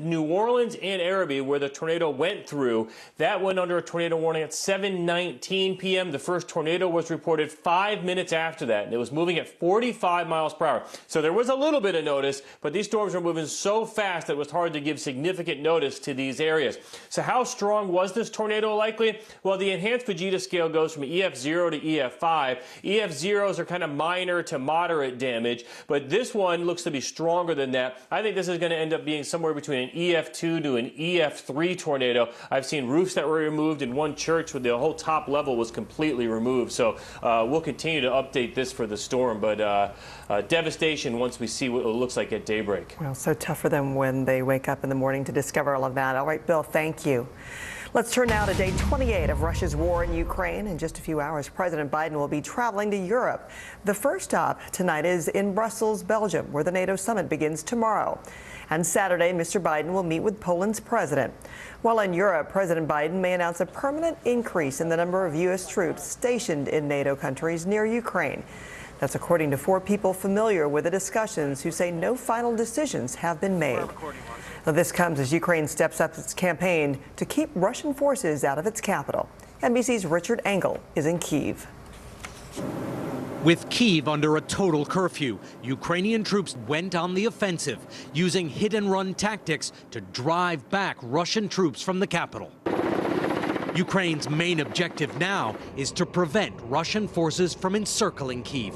and New Orleans and Arabi, where the tornado went through, that went under a tornado warning at 7:19 p.m. The first tornado was reported 5 minutes after that, and it was moving at 45 miles per hour. So there was a little bit of notice, but these storms are moving so fast that it was hard to give significant notice to these areas. So how strong was this tornado likely? Well, the enhanced Fujita scale goes from EF0 to EF5. EF0s are kind of minor to moderate damage, but this one looks to be stronger than that. I think this is going to end up being somewhere between an EF2 to an EF3 tornado. I've seen roofs that were removed in one church where the whole top level was completely removed. So we'll continue to update this for the storm, but devastation once we see what it looks like at daybreak. Well, so tough for them when they wake up in the morning to discover all of that. All right, Bill, thank you. Let's turn now to day 28 of Russia's war in Ukraine. In just a few hours, President Biden will be traveling to Europe. The first stop tonight is in Brussels, Belgium, where the NATO summit begins tomorrow. And Saturday, Mr. Biden will meet with Poland's president. While in Europe, President Biden may announce a permanent increase in the number of U.S. troops stationed in NATO countries near Ukraine. That's according to 4 people familiar with the discussions who say no final decisions have been made. Now, this comes as Ukraine steps up its campaign to keep Russian forces out of its capital. NBC's Richard Engel is in Kyiv. With Kyiv under a total curfew, Ukrainian troops went on the offensive, using hit-and-run tactics to drive back Russian troops from the capital. Ukraine's main objective now is to prevent Russian forces from encircling Kyiv,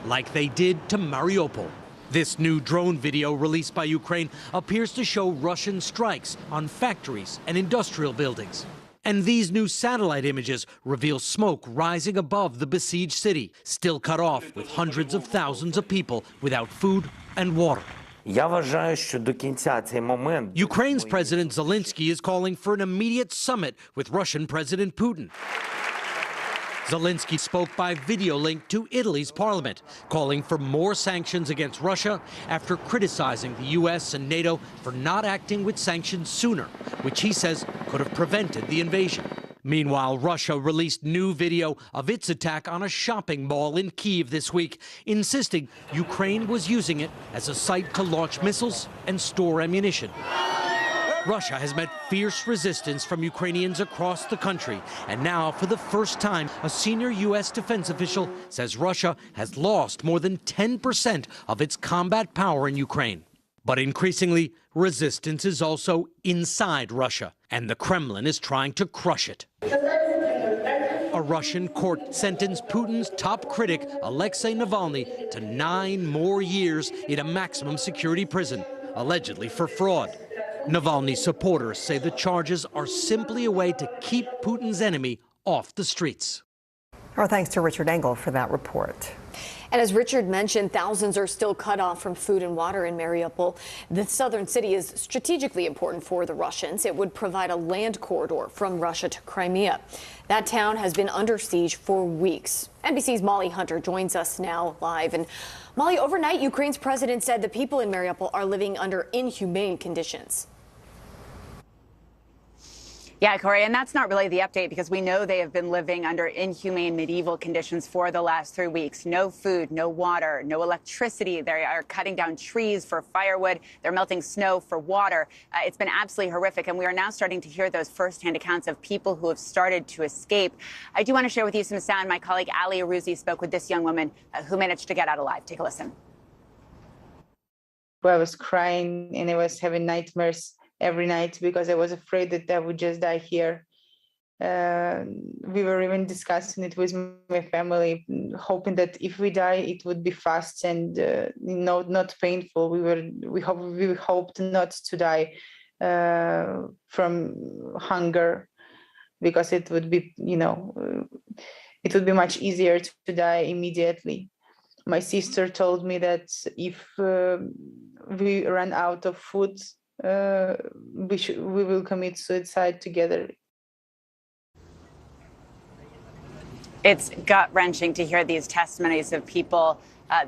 like they did to Mariupol. This new drone video released by Ukraine appears to show Russian strikes on factories and industrial buildings. And these new satellite images reveal smoke rising above the besieged city, still cut off with hundreds of thousands of people without food and water. Ukraine's President Zelensky is calling for an immediate summit with Russian President Putin. Zelensky spoke by video link to Italy's parliament, calling for more sanctions against Russia after criticizing the U.S. and NATO for not acting with sanctions sooner, which he says could have prevented the invasion. Meanwhile, Russia released new video of its attack on a shopping mall in Kyiv this week, insisting Ukraine was using it as a site to launch missiles and store ammunition. Russia has met fierce resistance from Ukrainians across the country, and now, for the first time, a senior U.S. defense official says Russia has lost more than 10% of its combat power in Ukraine. But increasingly, resistance is also inside Russia, and the Kremlin is trying to crush it. A Russian court sentenced Putin's top critic, Alexei Navalny, to 9 more years in a maximum security prison, allegedly for fraud. Navalny's supporters say the charges are simply a way to keep Putin's enemy off the streets. Our thanks to Richard Engel for that report. And as Richard mentioned, thousands are still cut off from food and water in Mariupol. The southern city is strategically important for the Russians. It would provide a land corridor from Russia to Crimea. That town has been under siege for weeks. NBC's Molly Hunter joins us now live. And Molly, overnight, Ukraine's president said the people in Mariupol are living under inhumane conditions. Yeah, Corey, and that's not really the update, because we know they have been living under inhumane medieval conditions for the last 3 weeks. No food, no water, no electricity. They are cutting down trees for firewood. They're melting snow for water. It's been absolutely horrific, and we are now starting to hear those firsthand accounts of people who have started to escape. I do want to share with you some sound. My colleague Ali Arouzi spoke with this young woman who managed to get out alive. Take a listen. I was crying and I was having nightmares every night because I was afraid that I would just die here. We were even discussing it with my family, hoping that if we die, it would be fast and not painful. We hoped not to die from hunger, because it would be, it would be much easier to die immediately. My sister told me that if we run out of food, we will commit suicide together. It's gut-wrenching to hear these testimonies of people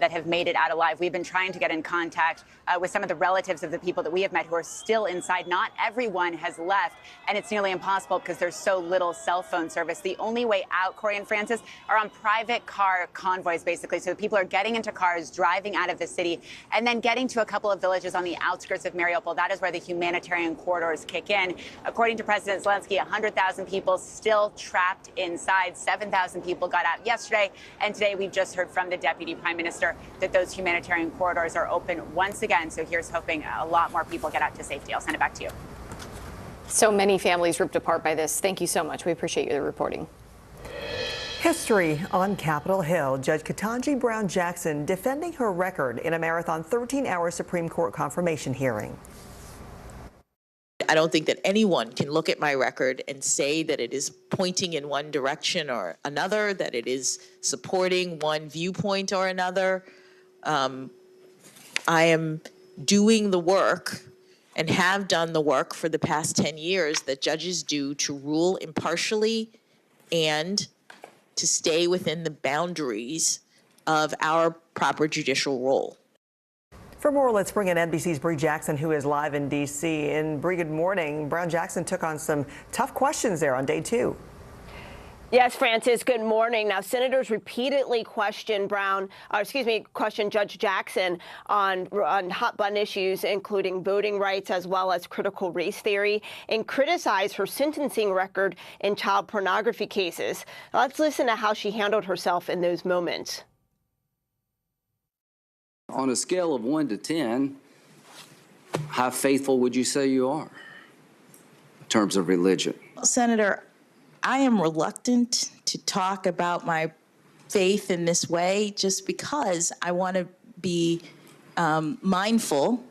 that have made it out alive. We've been trying to get in contact with some of the relatives of the people that we have met who are still inside. Not everyone has left, and it's nearly impossible because there's so little cell phone service. The only way out, Corey and Francis, are on private car convoys, basically. So people are getting into cars, driving out of the city, and then getting to a couple of villages on the outskirts of Mariupol. That is where the humanitarian corridors kick in. According to President Zelensky, 100,000 people still trapped inside. 7,000 people got out yesterday, and today we've just heard from the Deputy Prime Minister that those humanitarian corridors are open once again. So here's hoping a lot more people get out to safety. I'll send it back to you. So many families ripped apart by this. Thank you so much. We appreciate your reporting. History on Capitol Hill. Judge Ketanji Brown Jackson defending her record in a marathon 13-hour Supreme Court confirmation hearing. I don't think that anyone can look at my record and say that it is pointing in one direction or another, that it is supporting one viewpoint or another. I am doing the work and have done the work for the past 10 years that judges do to rule impartially and to stay within the boundaries of our proper judicial role. For more, let's bring in NBC's Bree Jackson, who is live in D.C. And Bree, good morning. Brown Jackson took on some tough questions there on day 2. Yes, Francis, good morning. Now, senators repeatedly questioned Judge Jackson on hot-button issues, including voting rights as well as critical race theory, and criticized her sentencing record in child pornography cases. Let's listen to how she handled herself in those moments. On a scale of 1 to 10, how faithful would you say you are in terms of religion? Senator, I am reluctant to talk about my faith in this way just because I want to be mindful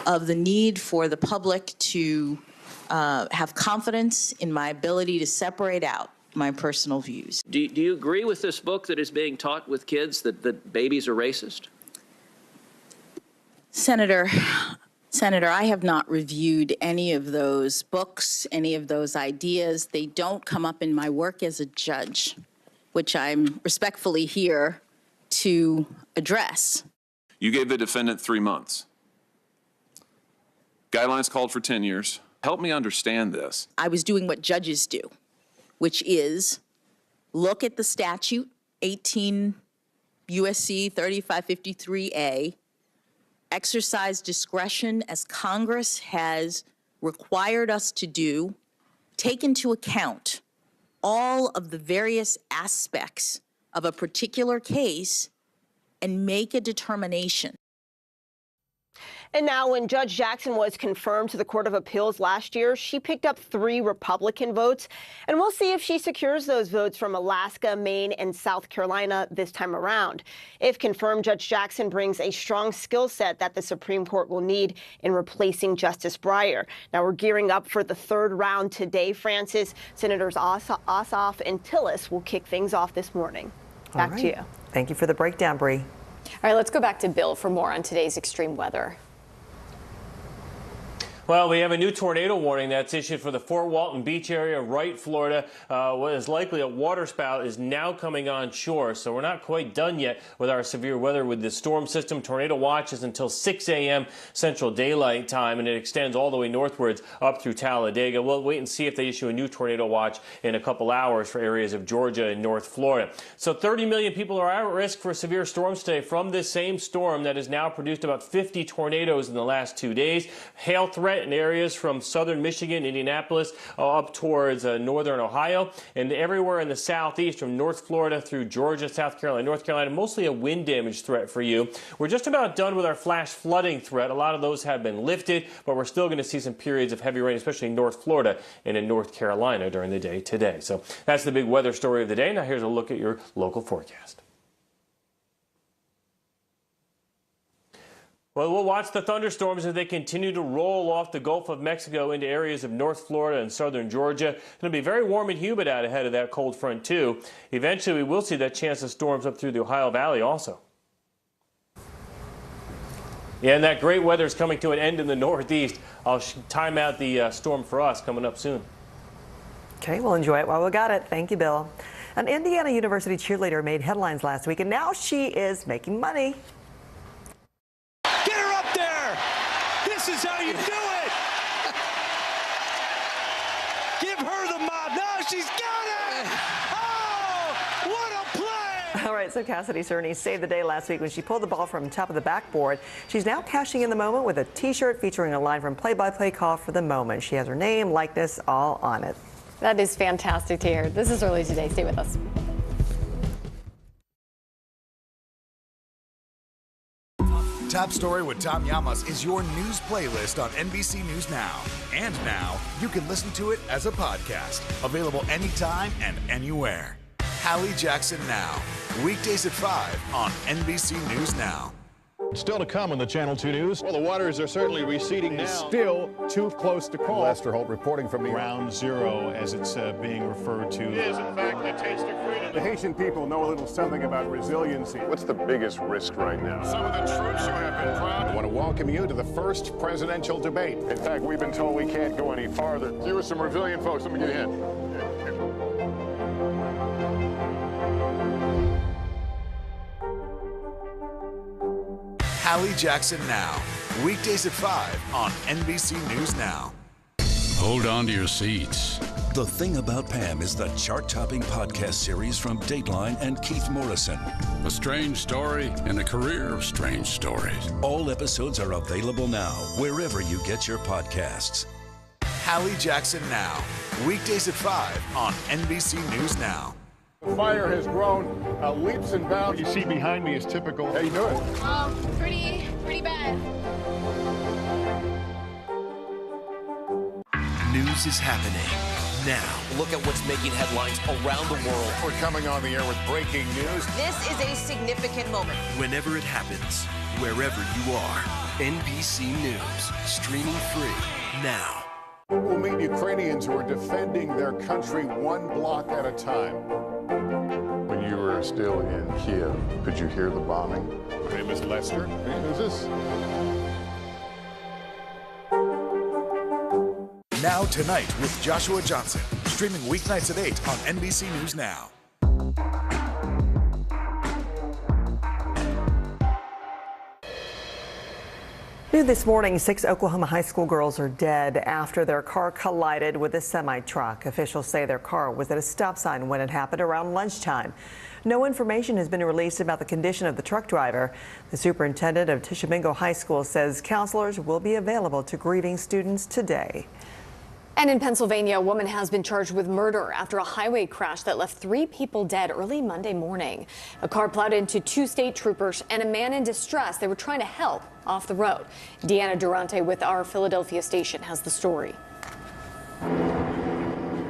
of the need for the public to have confidence in my ability to separate out my personal views. Do you agree with this book that is being taught with kids that babies are racist? Senator, I have not reviewed any of those books, any of those ideas. They don't come up in my work as a judge, which I'm respectfully here to address. You gave the defendant 3 months. Guidelines called for 10 years. Help me understand this. I was doing what judges do, which is look at the statute, 18 U.S.C. 3553A, exercise discretion as Congress has required us to do, take into account all of the various aspects of a particular case, and make a determination. And now, when Judge Jackson was confirmed to the Court of Appeals last year, she picked up 3 Republican votes. And we'll see if she secures those votes from Alaska, Maine, and South Carolina this time around. If confirmed, Judge Jackson brings a strong skill set that the Supreme Court will need in replacing Justice Breyer. Now, we're gearing up for the 3rd round today, Francis. Senators Ossoff and Tillis will kick things off this morning. Back to you. Thank you for the breakdown, Bree. All right, let's go back to Bill for more on today's extreme weather. Well, we have a new tornado warning that's issued for the Fort Walton Beach area, Wright, Florida. What is likely a waterspout is now coming on shore, so we're not quite done yet with our severe weather with the storm system. Tornado watch is until 6 a.m. Central Daylight Time, and it extends all the way northwards up through Talladega. We'll wait and see if they issue a new tornado watch in a couple hours for areas of Georgia and North Florida. So 30 million people are at risk for severe storms today from this same storm that has now produced about 50 tornadoes in the last 2 days. Hail threat in areas from southern Michigan, Indianapolis, up towards northern Ohio, and everywhere in the southeast from North Florida through Georgia, South Carolina, North Carolina, mostly a wind damage threat for you. We're just about done with our flash flooding threat. A lot of those have been lifted, but we're still going to see some periods of heavy rain, especially in North Florida and in North Carolina during the day today. So that's the big weather story of the day. Now here's a look at your local forecast. Well, we'll watch the thunderstorms as they continue to roll off the Gulf of Mexico into areas of North Florida and southern Georgia. It's going to be very warm and humid out ahead of that cold front, too. Eventually, we will see that chance of storms up through the Ohio Valley also. Yeah, and that great weather is coming to an end in the northeast. I'll time out the storm for us coming up soon. Okay, we'll enjoy it while we got it. Thank you, Bill. An Indiana University cheerleader made headlines last week, and now she is making money. Get her up there! This is how you do it! Give her the mob. No, she's got it! Oh, what a play! All right, so Cassidy Cerny saved the day last week when she pulled the ball from top of the backboard. She's now cashing in the moment with a T-shirt featuring a line from Play-by-Play Call for the Moment. She has her name, likeness, all on it. That is fantastic to hear. This is Early Today. Stay with us. Top Story with Tom Llamas is your news playlist on NBC News Now. And now, you can listen to it as a podcast. Available anytime and anywhere. Hallie Jackson Now. Weekdays at 5 on NBC News Now. Still to come on the Channel 2 News. Well, the waters are certainly receding now. Still too close to call. Lester Holt reporting from Ground Zero, as it's being referred to. It is, in fact, the taste of freedom. The Haitian people know a little something about resiliency. What's the biggest risk right now? Some of the troops who have been proud. I want to welcome you to the first presidential debate. In fact, we've been told we can't go any farther. You with some resilient folks, let me get a hint. Hallie Jackson Now. Weekdays at 5 on NBC News Now. Hold on to your seats. The Thing About Pam is the chart-topping podcast series from Dateline and Keith Morrison. A strange story and a career of strange stories. All episodes are available now, wherever you get your podcasts. Hallie Jackson Now. Weekdays at 5 on NBC News Now. The fire has grown leaps and bounds. What you see behind me is typical. How you doing? Pretty bad. News is happening now. Look at what's making headlines around the world. We're coming on the air with breaking news. This is a significant moment. Whenever it happens, wherever you are, NBC News, streaming free now. We'll meet Ukrainians who are defending their country one block at a time. When you were still in Kiev, could you hear the bombing? My name is Lester. Who's this? Now Tonight with Joshua Johnson. Streaming weeknights at 8 on NBC News Now. New this morning, 6 Oklahoma high school girls are dead after their car collided with a semi-truck. Officials say their car was at a stop sign when it happened around lunchtime. No information has been released about the condition of the truck driver. The superintendent of Tishomingo High School says counselors will be available to grieving students today. And in Pennsylvania, a woman has been charged with murder after a highway crash that left 3 people dead early Monday morning. A car plowed into 2 state troopers and a man in distress. They were trying to help off the road. Deanna Durante with our Philadelphia station has the story.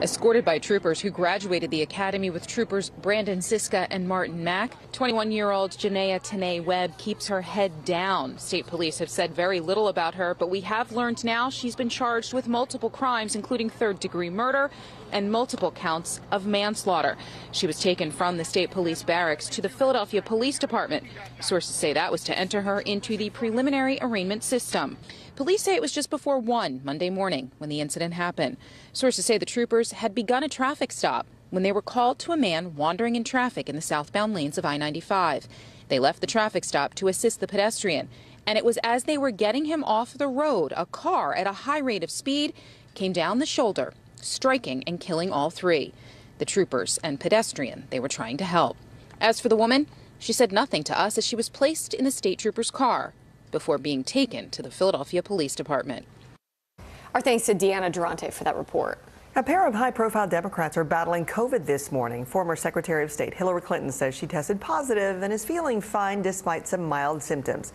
Escorted by troopers who graduated the academy with troopers Brandon Siska and Martin Mack, 21-year-old Janaea Tanae Webb keeps her head down. State police have said very little about her, but we have learned now she's been charged with multiple crimes, including third-degree murder and multiple counts of manslaughter. She was taken from the state police barracks to the Philadelphia Police Department. Sources say that was to enter her into the preliminary arraignment system. Police say it was just before 1 Monday morning when the incident happened. Sources say the troopers had begun a traffic stop when they were called to a man wandering in traffic in the southbound lanes of I-95. They left the traffic stop to assist the pedestrian, and it was as they were getting him off the road, a car at a high rate of speed came down the shoulder, striking and killing all 3. The troopers and pedestrian they were trying to help. As for the woman, she said nothing to us as she was placed in the state trooper's car before being taken to the Philadelphia Police Department. Our thanks to Deanna Durante for that report. A pair of high-profile Democrats are battling COVID this morning. Former Secretary of State Hillary Clinton says she tested positive and is feeling fine despite some mild symptoms.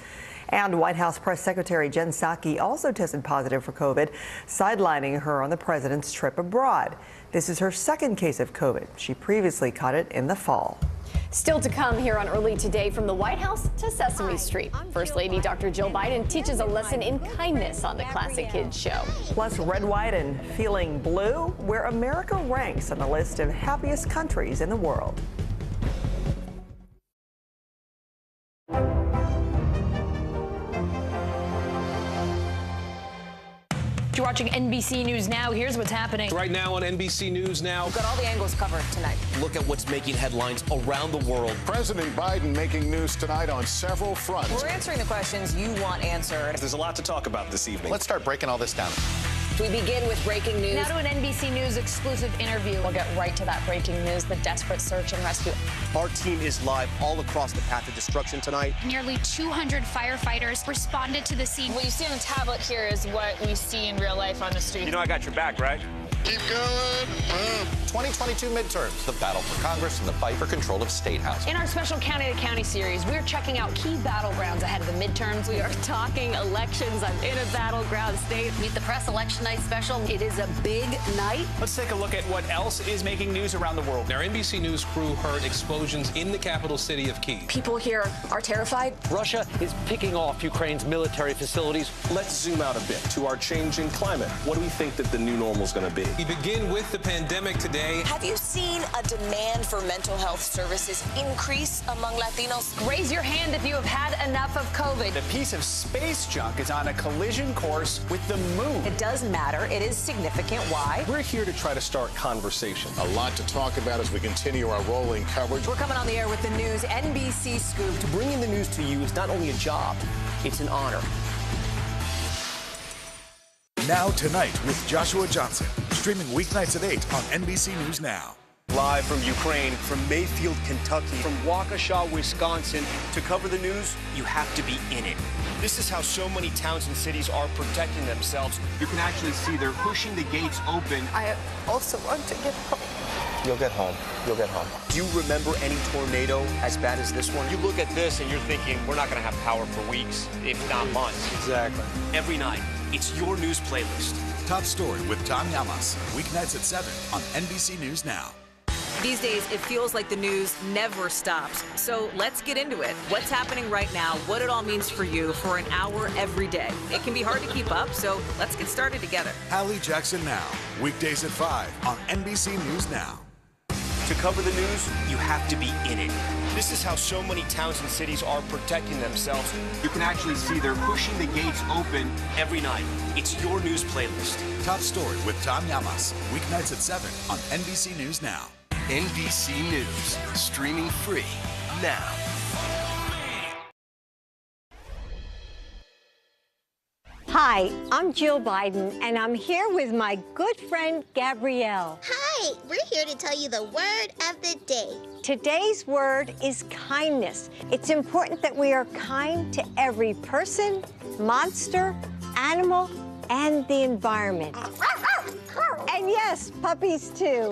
And White House Press Secretary Jen Psaki also tested positive for COVID, sidelining her on the president's trip abroad. This is her second case of COVID. She previously caught it in the fall. Still to come here on Early Today, from the White House to Sesame Street. First Lady Dr. Jill Biden teaches a lesson in kindness on the Classic Kids show. Plus, red, white, and feeling blue, where America ranks on the list of happiest countries in the world. You're watching NBC News Now. Here's what's happening. Right now on NBC News Now. We've got all the angles covered tonight. Look at what's making headlines around the world. President Biden making news tonight on several fronts. We're answering the questions you want answered. There's a lot to talk about this evening. Let's start breaking all this down. We begin with breaking news. Now to an NBC News exclusive interview. We'll get right to that breaking news, the desperate search and rescue. Our team is live all across the path of destruction tonight. Nearly 200 firefighters responded to the scene. What you see on the tablet here is what we see in real life on the street. You know I got your back, right? Keep going. 2022 midterms, the battle for Congress and the fight for control of state housing. In our special County to County series, we're checking out key battlegrounds ahead of the midterms. We are talking elections. I'm in a battleground state. Meet the Press Election Night special. It is a big night. Let's take a look at what else is making news around the world. Our NBC News crew heard explosions in the capital city of Kyiv. People here are terrified. Russia is picking off Ukraine's military facilities. Let's zoom out a bit to our changing climate. What do we think that the new normal is going to be? We begin with the pandemic today. Have you seen a demand for mental health services increase among Latinos? Raise your hand if you have had enough of COVID. A piece of space junk is on a collision course with the moon. It does matter. It is significant. Why? We're here to try to start conversation. A lot to talk about as we continue our rolling coverage. We're coming on the air with the news NBC Scoop. To bring in the news to you is not only a job, it's an honor. Now Tonight with Joshua Johnson, streaming weeknights at 8 on NBC News Now. Live from Ukraine, from Mayfield, Kentucky, from Waukesha, Wisconsin. To cover the news, you have to be in it. This is how so many towns and cities are protecting themselves. You can actually see they're pushing the gates open. I also want to get home. You'll get home. You'll get home. Do you remember any tornado as bad as this one? You look at this and you're thinking, we're not going to have power for weeks, if not months. Exactly. Every night, it's your news playlist. Top Story with Tom Llamas, weeknights at 7 on NBC News Now. These days, it feels like the news never stops. So let's get into it. What's happening right now, what it all means for you for an hour every day. It can be hard to keep up, so let's get started together. Hallie Jackson Now, weekdays at 5 on NBC News Now. To cover the news, you have to be in it. This is how so many towns and cities are protecting themselves. You can actually see they're pushing the gates open every night. It's your news playlist. Top Story with Tom Llamas, weeknights at 7 on NBC News Now. NBC News, streaming free now. Hi, I'm Jill Biden, and I'm here with my good friend Gabrielle. Hi, we're here to tell you the word of the day. Today's word is kindness. It's important that we are kind to every person, monster, animal, and the environment. And yes, puppies too.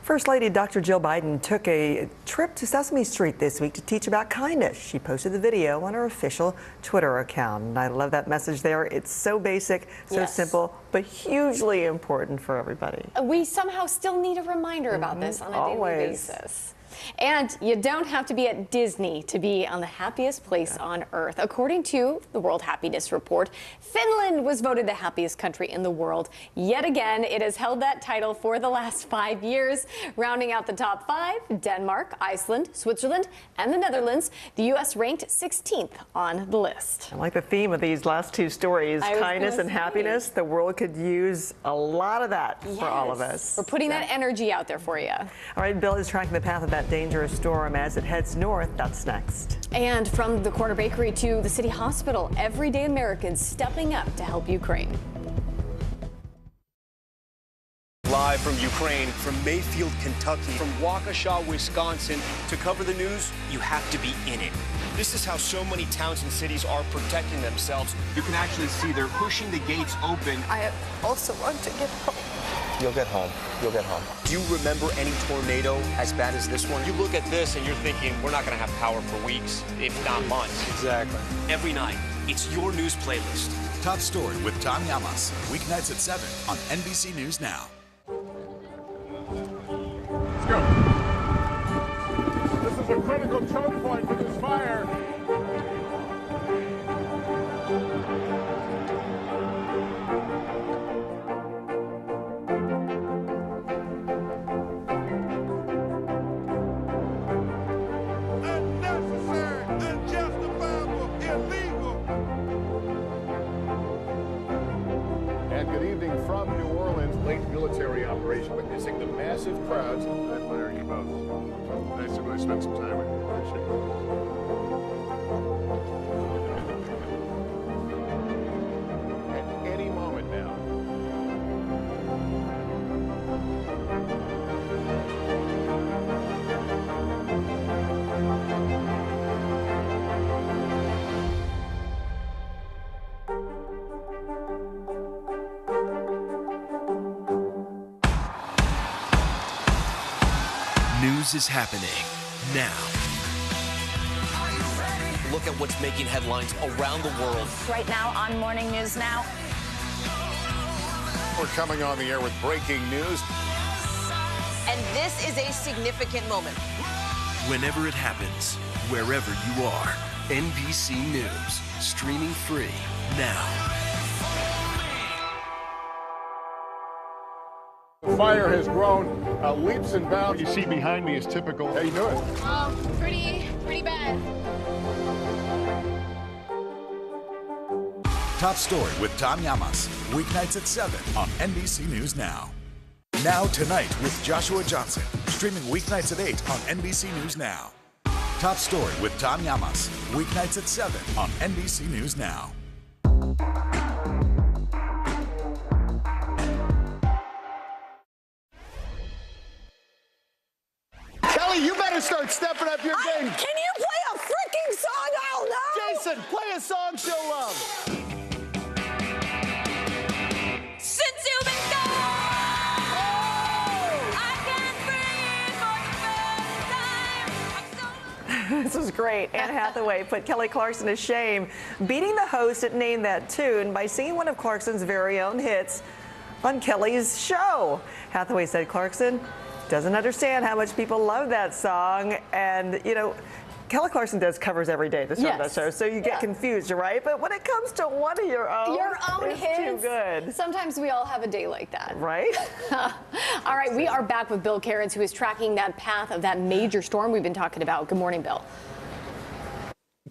First Lady Dr. Jill Biden took a trip to Sesame Street this week to teach about kindness. She posted the video on her official Twitter account. And I love that message there. It's so basic, so simple, but hugely important for everybody. We somehow still need a reminder about this on a daily basis. And you don't have to be at Disney to be on the happiest place on Earth. According to the World Happiness Report, Finland was voted the happiest country in the world. Yet again, it has held that title for the last 5 years. Rounding out the top 5, Denmark, Iceland, Switzerland, and the Netherlands. The U.S. ranked 16th on the list. I like the theme of these last two stories, kindness and happiness. The world could use a lot of that for all of us. We're putting that energy out there for you. All right, Bill is tracking the path of that dangerous storm as it heads north. That's next. And from the corner bakery to the city hospital, everyday Americans stepping up to help Ukraine. Live from Ukraine, from Mayfield, Kentucky, from Waukesha, Wisconsin. To cover the news, you have to be in it. This is how so many towns and cities are protecting themselves. You can actually see they're pushing the gates open. I also want to get home. You'll get home. You'll get home. Do you remember any tornado as bad as this one? You look at this and you're thinking, we're not going to have power for weeks, if not months. Exactly. Every night, it's your news playlist. Top Story with Tom Llamas, weeknights at 7 on NBC News Now. Let's go. This is a critical choke point for this fire. Unnecessary, unjustifiable, illegal. And good evening from New Orleans. Late military operation witnessing the massive crowds. I admire you both. Nice to really spend some time with you. Appreciate it. At any moment now. News is happening now. Look at what's making headlines around the world. Right now on Morning News Now. We're coming on the air with breaking news. And this is a significant moment. Whenever it happens, wherever you are, NBC News, streaming free now. The fire has grown leaps and bounds. What you see behind me is typical. How you doing? Pretty bad. Top Story with Tom Llamas. Weeknights at 7 on NBC News Now. Now Tonight with Joshua Johnson. Streaming weeknights at 8 on NBC News Now. Top Story with Tom Llamas. Weeknights at 7 on NBC News Now. Kelly, you better start stepping up your game. Can you play a freaking song I'll know? Jason, play a song she'll love. Since you've been gone, I can't breathe for the first time. This was great. Anne Hathaway put Kelly Clarkson to shame, beating the host at Name That Tune by singing one of Clarkson's very own hits on Kelly's show. Hathaway said Clarkson doesn't understand how much people love that song. And, you know, Kelly Clarkson does covers every day to start that show, so you get confused, right? But when it comes to one of your own hits, it's too good. Sometimes we all have a day like that. Right? All right, we are back with Bill Cairns, who is tracking that path of that major storm we've been talking about. Good morning, Bill.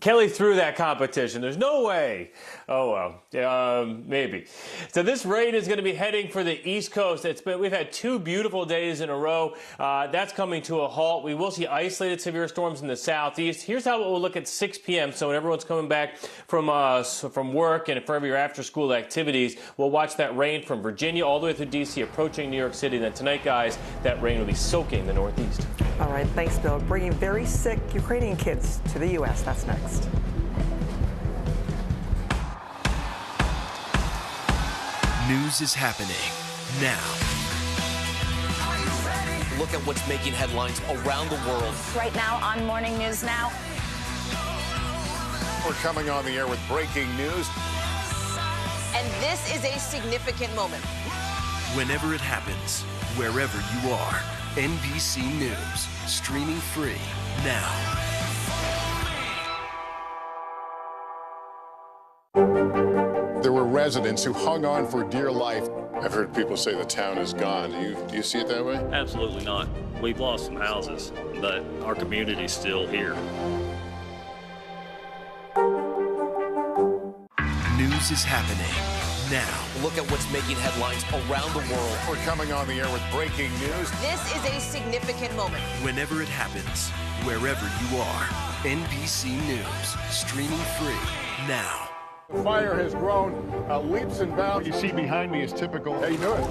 Kelly threw that competition. There's no way. Oh, well, maybe. So this rain is going to be heading for the East Coast. We've had 2 beautiful days in a row. That's coming to a halt. We will see isolated severe storms in the southeast. Here's how it will look at 6 p.m. So when everyone's coming back from work and for your after-school activities, we'll watch that rain from Virginia all the way through D.C. approaching New York City. Then tonight, guys, that rain will be soaking the northeast. All right, thanks, Bill. Bringing very sick Ukrainian kids to the U.S. That's next. News is happening now. Look at what's making headlines around the world. Right now on Morning News Now. We're coming on the air with breaking news. And this is a significant moment. Whenever it happens, wherever you are, NBC News, streaming free now. There were residents who hung on for dear life. I've heard people say the town is gone. Do you see it that way? Absolutely not. We've lost some houses, but our community's still here. News is happening now. Look at what's making headlines around the world. We're coming on the air with breaking news. This is a significant moment. Whenever it happens, wherever you are, NBC News, streaming free now. The fire has grown leaps and bounds. What you see behind me is typical. How you doing?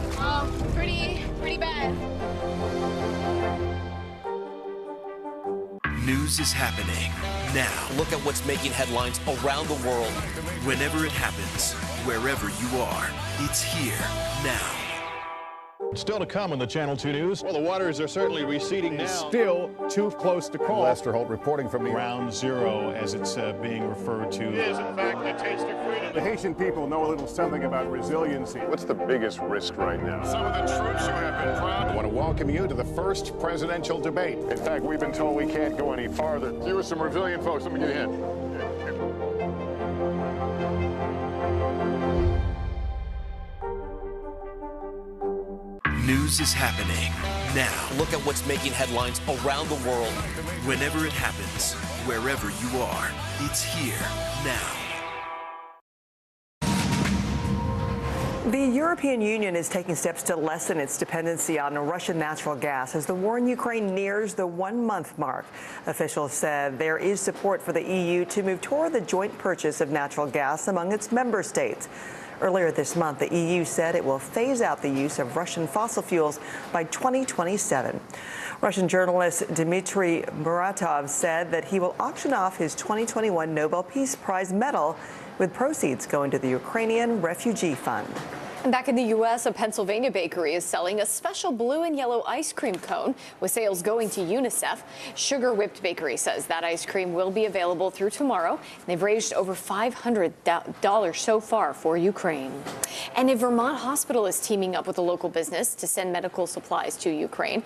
Pretty bad. News is happening now. Look at what's making headlines around the world. Whenever it happens, wherever you are, it's here now. Still to come on the Channel 2 News. Well, the waters are certainly receding now. Still too close to call. Lester Holt reporting from the Ground Zero, as it's being referred to. It is, in fact, the taste of freedom. The Haitian people know a little something about resiliency. What's the biggest risk right now? Some of the troops who have been proud. I want to welcome you to the first presidential debate. In fact, we've been told we can't go any farther. You are some resilient folks. Let me get a hand. News is happening now. Look at what's making headlines around the world. Whenever it happens, wherever you are, it's here now. The European Union is taking steps to lessen its dependency on Russian natural gas as the war in Ukraine nears the 1-month mark. Officials said there is support for the EU to move toward the joint purchase of natural gas among its member states. Earlier this month, the EU said it will phase out the use of Russian fossil fuels by 2027. Russian journalist Dmitry Muratov said that he will auction off his 2021 Nobel Peace Prize medal, with proceeds going to the Ukrainian Refugee Fund. And back in the U.S., a Pennsylvania bakery is selling a special blue and yellow ice cream cone with sales going to UNICEF. Sugar Whipped Bakery says that ice cream will be available through tomorrow. They've raised over $500 so far for Ukraine. And a Vermont hospital is teaming up with a local business to send medical supplies to Ukraine.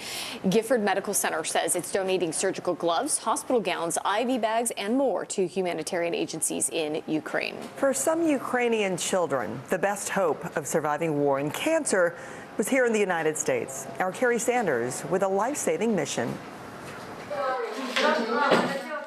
Gifford Medical Center says it's donating surgical gloves, hospital gowns, IV bags, and more to humanitarian agencies in Ukraine. For some Ukrainian children, the best hope of surviving war and cancer was here in the United States. Our Carrie Sanders with a life-saving mission.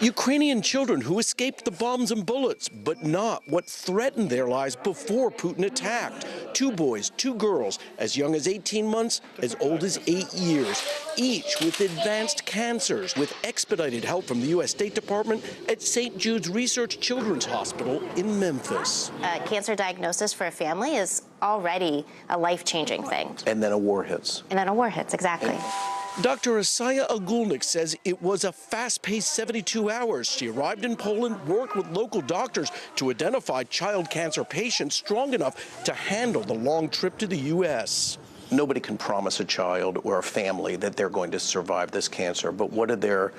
Ukrainian children who escaped the bombs and bullets, but not what threatened their lives before Putin attacked. 2 boys, 2 girls, as young as 18 months, as old as 8 years, each with advanced cancers, with expedited help from the U.S. State Department at St. Jude's Research Children's Hospital in Memphis. A cancer diagnosis for a family is already a life-changing thing. And then a war hits. And then a war hits, exactly. Dr. Asaya Agulnik says it was a fast-paced 72 hours. She arrived in Poland, worked with local doctors to identify child cancer patients strong enough to handle the long trip to the U.S. Nobody can promise a child or a family that they're going to survive this cancer, but what are their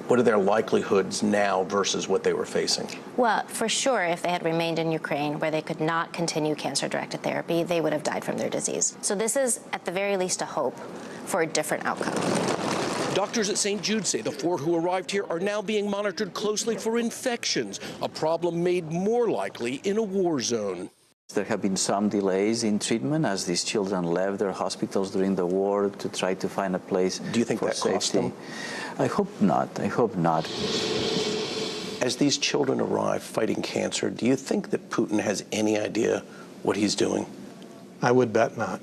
likelihoods now versus what they were facing? Well, for sure, if they had remained in Ukraine where they could not continue cancer-directed therapy, they would have died from their disease. So this is, at the very least, a hope for a different outcome. Doctors at St. Jude say the 4 who arrived here are now being monitored closely for infections, a problem made more likely in a war zone. There have been some delays in treatment as these children left their hospitals during the war to try to find a place for safety. Do you think that cost them? I hope not. I hope not. As these children arrive fighting cancer, do you think that Putin has any idea what he's doing? I would bet not.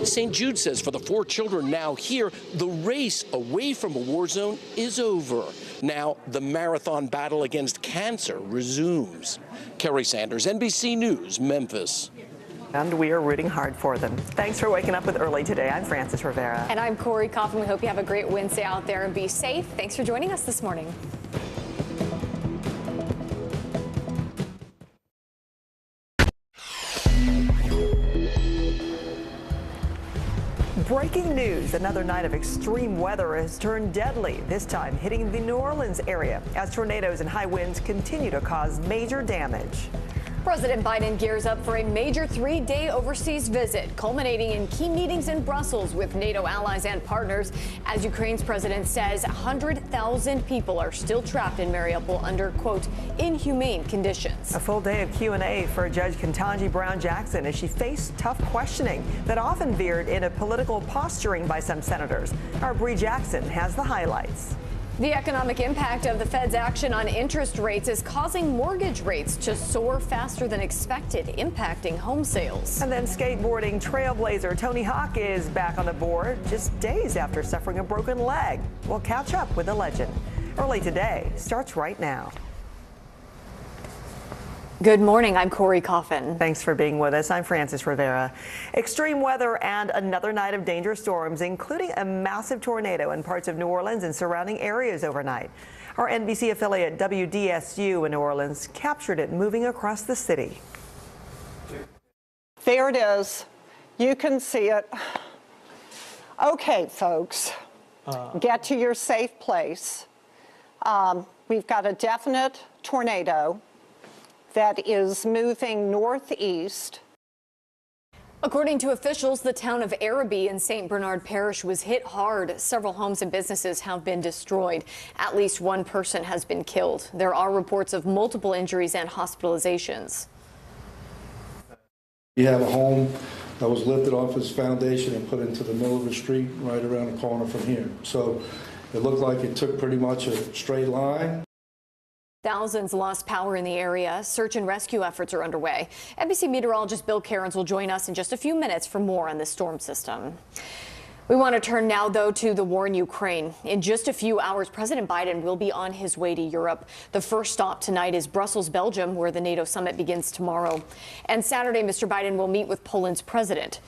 St. Jude says for the 4 children now here, the race away from a war zone is over. Now the marathon battle against cancer resumes. Kerry Sanders, NBC News, Memphis. And we are rooting hard for them. Thanks for waking up with Early today. I'm Frances Rivera. And I'm Corey Coffin. We hope you have a great Wednesday out there and be safe. Thanks for joining us this morning. Breaking news, another night of extreme weather has turned deadly, this time hitting the New Orleans area as tornadoes and high winds continue to cause major damage. President Biden gears up for a major 3-day overseas visit, culminating in key meetings in Brussels with NATO allies and partners. As Ukraine's president says, 100,000 people are still trapped in Mariupol under, quote, inhumane conditions. A full day of Q&A for Judge Ketanji Brown Jackson as she faced tough questioning that often veered into political posturing by some senators. Our Bree Jackson has the highlights. The economic impact of the Fed's action on interest rates is causing mortgage rates to soar faster than expected, impacting home sales. And then skateboarding trailblazer Tony Hawk is back on the board just days after suffering a broken leg. We'll catch up with the legend. Early today starts right now. Good morning. I'm Corey Coffin. Thanks for being with us. I'm Frances Rivera. Extreme weather and another night of dangerous storms, including a massive tornado in parts of New Orleans and surrounding areas overnight. Our NBC affiliate WDSU in New Orleans captured it moving across the city. There it is. You can see it. Okay, folks, get to your safe place. We've got a definite tornado that is moving northeast. According to officials, the town of Araby in St. Bernard Parish was hit hard. Several homes and businesses have been destroyed. At least 1 person has been killed. There are reports of multiple injuries and hospitalizations. You have a home that was lifted off its foundation and put into the middle of the street right around the corner from here. So it looked like it took pretty much a straight line. Thousands lost power in the area. Search and rescue efforts are underway. NBC meteorologist Bill Cairns will join us in just a few minutes for more on this storm system. We want to turn now, though, to the war in Ukraine. In just a few hours, President Biden will be on his way to Europe. The first stop tonight is Brussels, Belgium, where the NATO summit begins tomorrow. And Saturday, Mr. Biden will meet with Poland's president.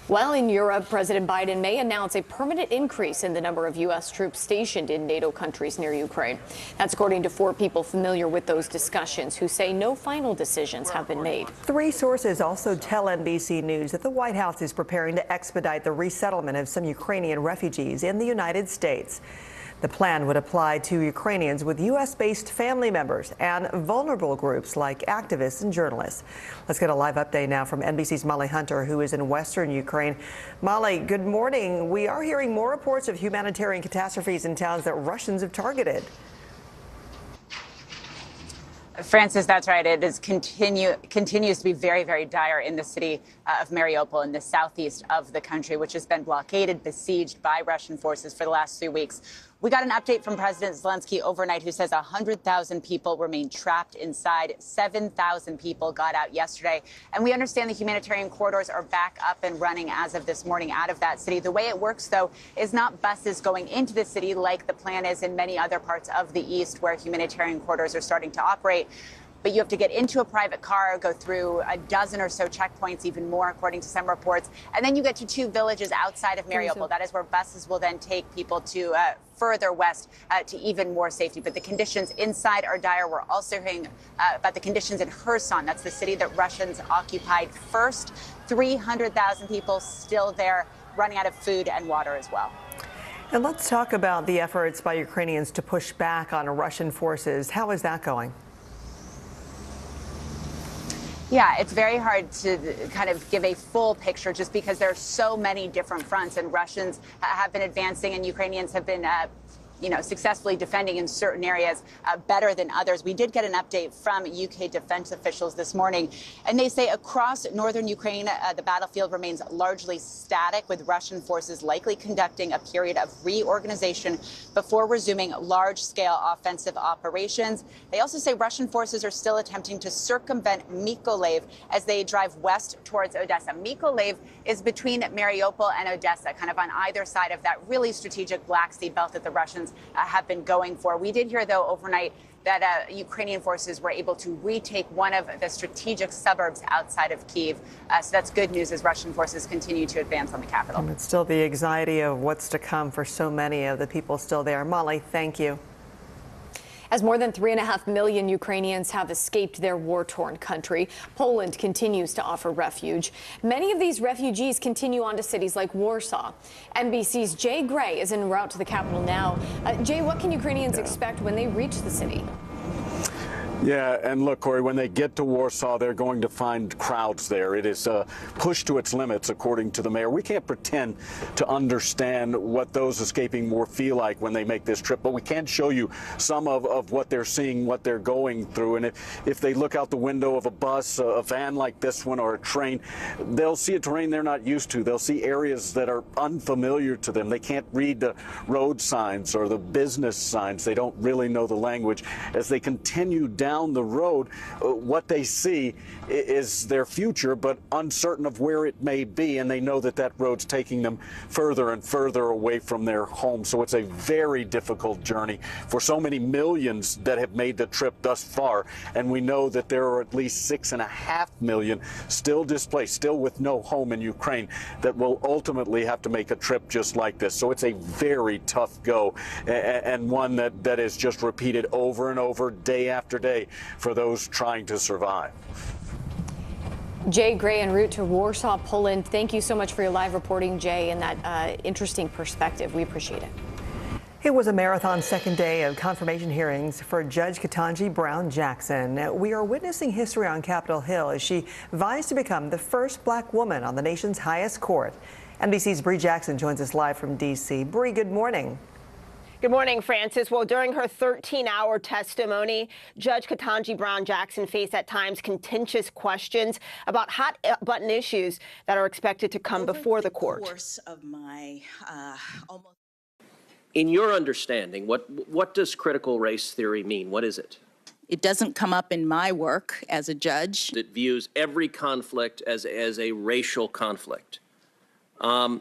While in Europe, President Biden may announce a permanent increase in the number of U.S. troops stationed in NATO countries near Ukraine. That's according to 4 people familiar with those discussions who say no final decisions have been made. 3 sources also tell NBC News that the White House is preparing to expedite the resettlement of some Ukrainian refugees in the United States. The plan would apply to Ukrainians with U.S.-based family members and vulnerable groups like activists and journalists. Let's get a live update now from NBC's Molly Hunter, who is in western Ukraine. Molly, good morning. We are hearing more reports of humanitarian catastrophes in towns that Russians have targeted. Francis, that's right. It is continues to be very, very dire in the city of Mariupol in the southeast of the country, which has been blockaded, besieged by Russian forces for the last 3 weeks. We got an update from President Zelensky overnight who says 100,000 people remain trapped inside. 7,000 people got out yesterday. And we understand the humanitarian corridors are back up and running as of this morning out of that city. The way it works, though, is not buses going into the city like the plan is in many other parts of the east where humanitarian corridors are starting to operate. But you have to get into a private car, go through a dozen or so checkpoints, even more, according to some reports. And then you get to 2 villages outside of Mariupol. That is where buses will then take people to further west to even more safety. But the conditions inside are dire. We're also hearing about the conditions in Kherson. That's the city that Russians occupied first. 300,000 people still there, running out of food and water as well. And let's talk about the efforts by Ukrainians to push back on Russian forces. How is that going? Yeah, it's very hard to kind of give a full picture just because there are so many different fronts, and Russians have been advancing and Ukrainians have been successfully defending in certain areas better than others. We did get an update from UK defense officials this morning, and they say across northern Ukraine, the battlefield remains largely static, with Russian forces likely conducting a period of reorganization before resuming large-scale offensive operations. They also say Russian forces are still attempting to circumvent Mykolaiv as they drive west towards Odessa. Mykolaiv is between Mariupol and Odessa, kind of on either side of that really strategic Black Sea belt that the Russians have been going for. We did hear, though, overnight that Ukrainian forces were able to retake one of the strategic suburbs outside of Kyiv. So that's good news as Russian forces continue to advance on the capital. And it's still the anxiety of what's to come for so many of the people still there. Molly, thank you. As more than 3.5 million Ukrainians have escaped their war-torn country, Poland continues to offer refuge. Many of these refugees continue on to cities like Warsaw. NBC's Jay Gray is en route to the capital now. Jay, what can Ukrainians expect when they reach the city? Yeah, and look, Corey, when they get to Warsaw, they're going to find crowds there. It is pushed to its limits, according to the mayor. We can't pretend to understand what those escaping war feel like when they make this trip, but we can show you some of what they're seeing, what they're going through. And if they look out the window of a bus, a van like this one, or a train, they'll see a terrain they're not used to. They'll see areas that are unfamiliar to them. They can't read the road signs or the business signs. They don't really know the language. As they continue down the road, what they see is their future, but uncertain of where it may be, and they know that that road's taking them further and further away from their home. So it's a very difficult journey for so many millions that have made the trip thus far, and we know that there are at least 6.5 million still displaced, still with no home in Ukraine, that will ultimately have to make a trip just like this. So it's a very tough go, and one that is just repeated over and over, day after day, for those trying to survive. Jay Gray en route to Warsaw, Poland. Thank you so much for your live reporting, Jay, and that interesting perspective. We appreciate it. It was a marathon second day of confirmation hearings for Judge Ketanji Brown Jackson. We are witnessing history on Capitol Hill as she vies to become the first black woman on the nation's highest court. NBC's Bree Jackson joins us live from D.C. Bree, good morning. Good morning, Francis. Well, during her 13-hour testimony, Judge Ketanji Brown Jackson faced at times contentious questions about hot-button issues that are expected to come before the court. In your understanding, what does critical race theory mean? What is it? It doesn't come up in my work as a judge. It views every conflict as a racial conflict. Do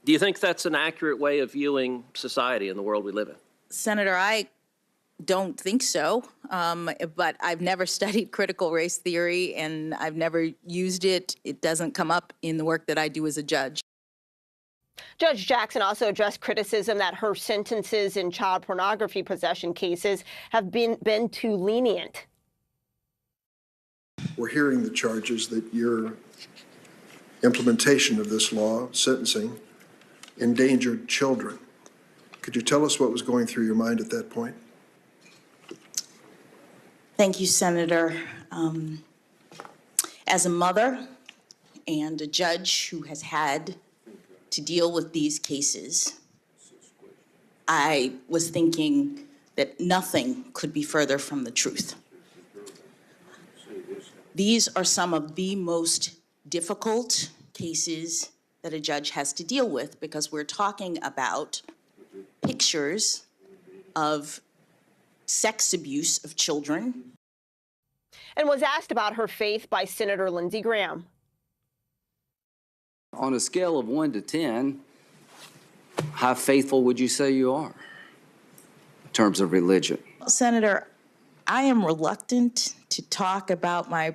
you think that's an accurate way of viewing society and the world we live in? Senator, I don't think so, but I've never studied critical race theory and I've never used it. It doesn't come up in the work that I do as a judge. Judge Jackson also addressed criticism that her sentences in child pornography possession cases have been too lenient. We're hearing the charges that your implementation of this law, sentencing, endangered children. Could you tell us what was going through your mind at that point? Thank you, Senator. As a mother and a judge who has had to deal with these cases, I was thinking that nothing could be further from the truth. These are some of the most difficult cases that a judge has to deal with because we're talking about pictures of sex abuse of children. And was asked about her faith by Senator Lindsey Graham. On a scale of 1 to 10, how faithful would you say you are in terms of religion? Senator, I am reluctant to talk about my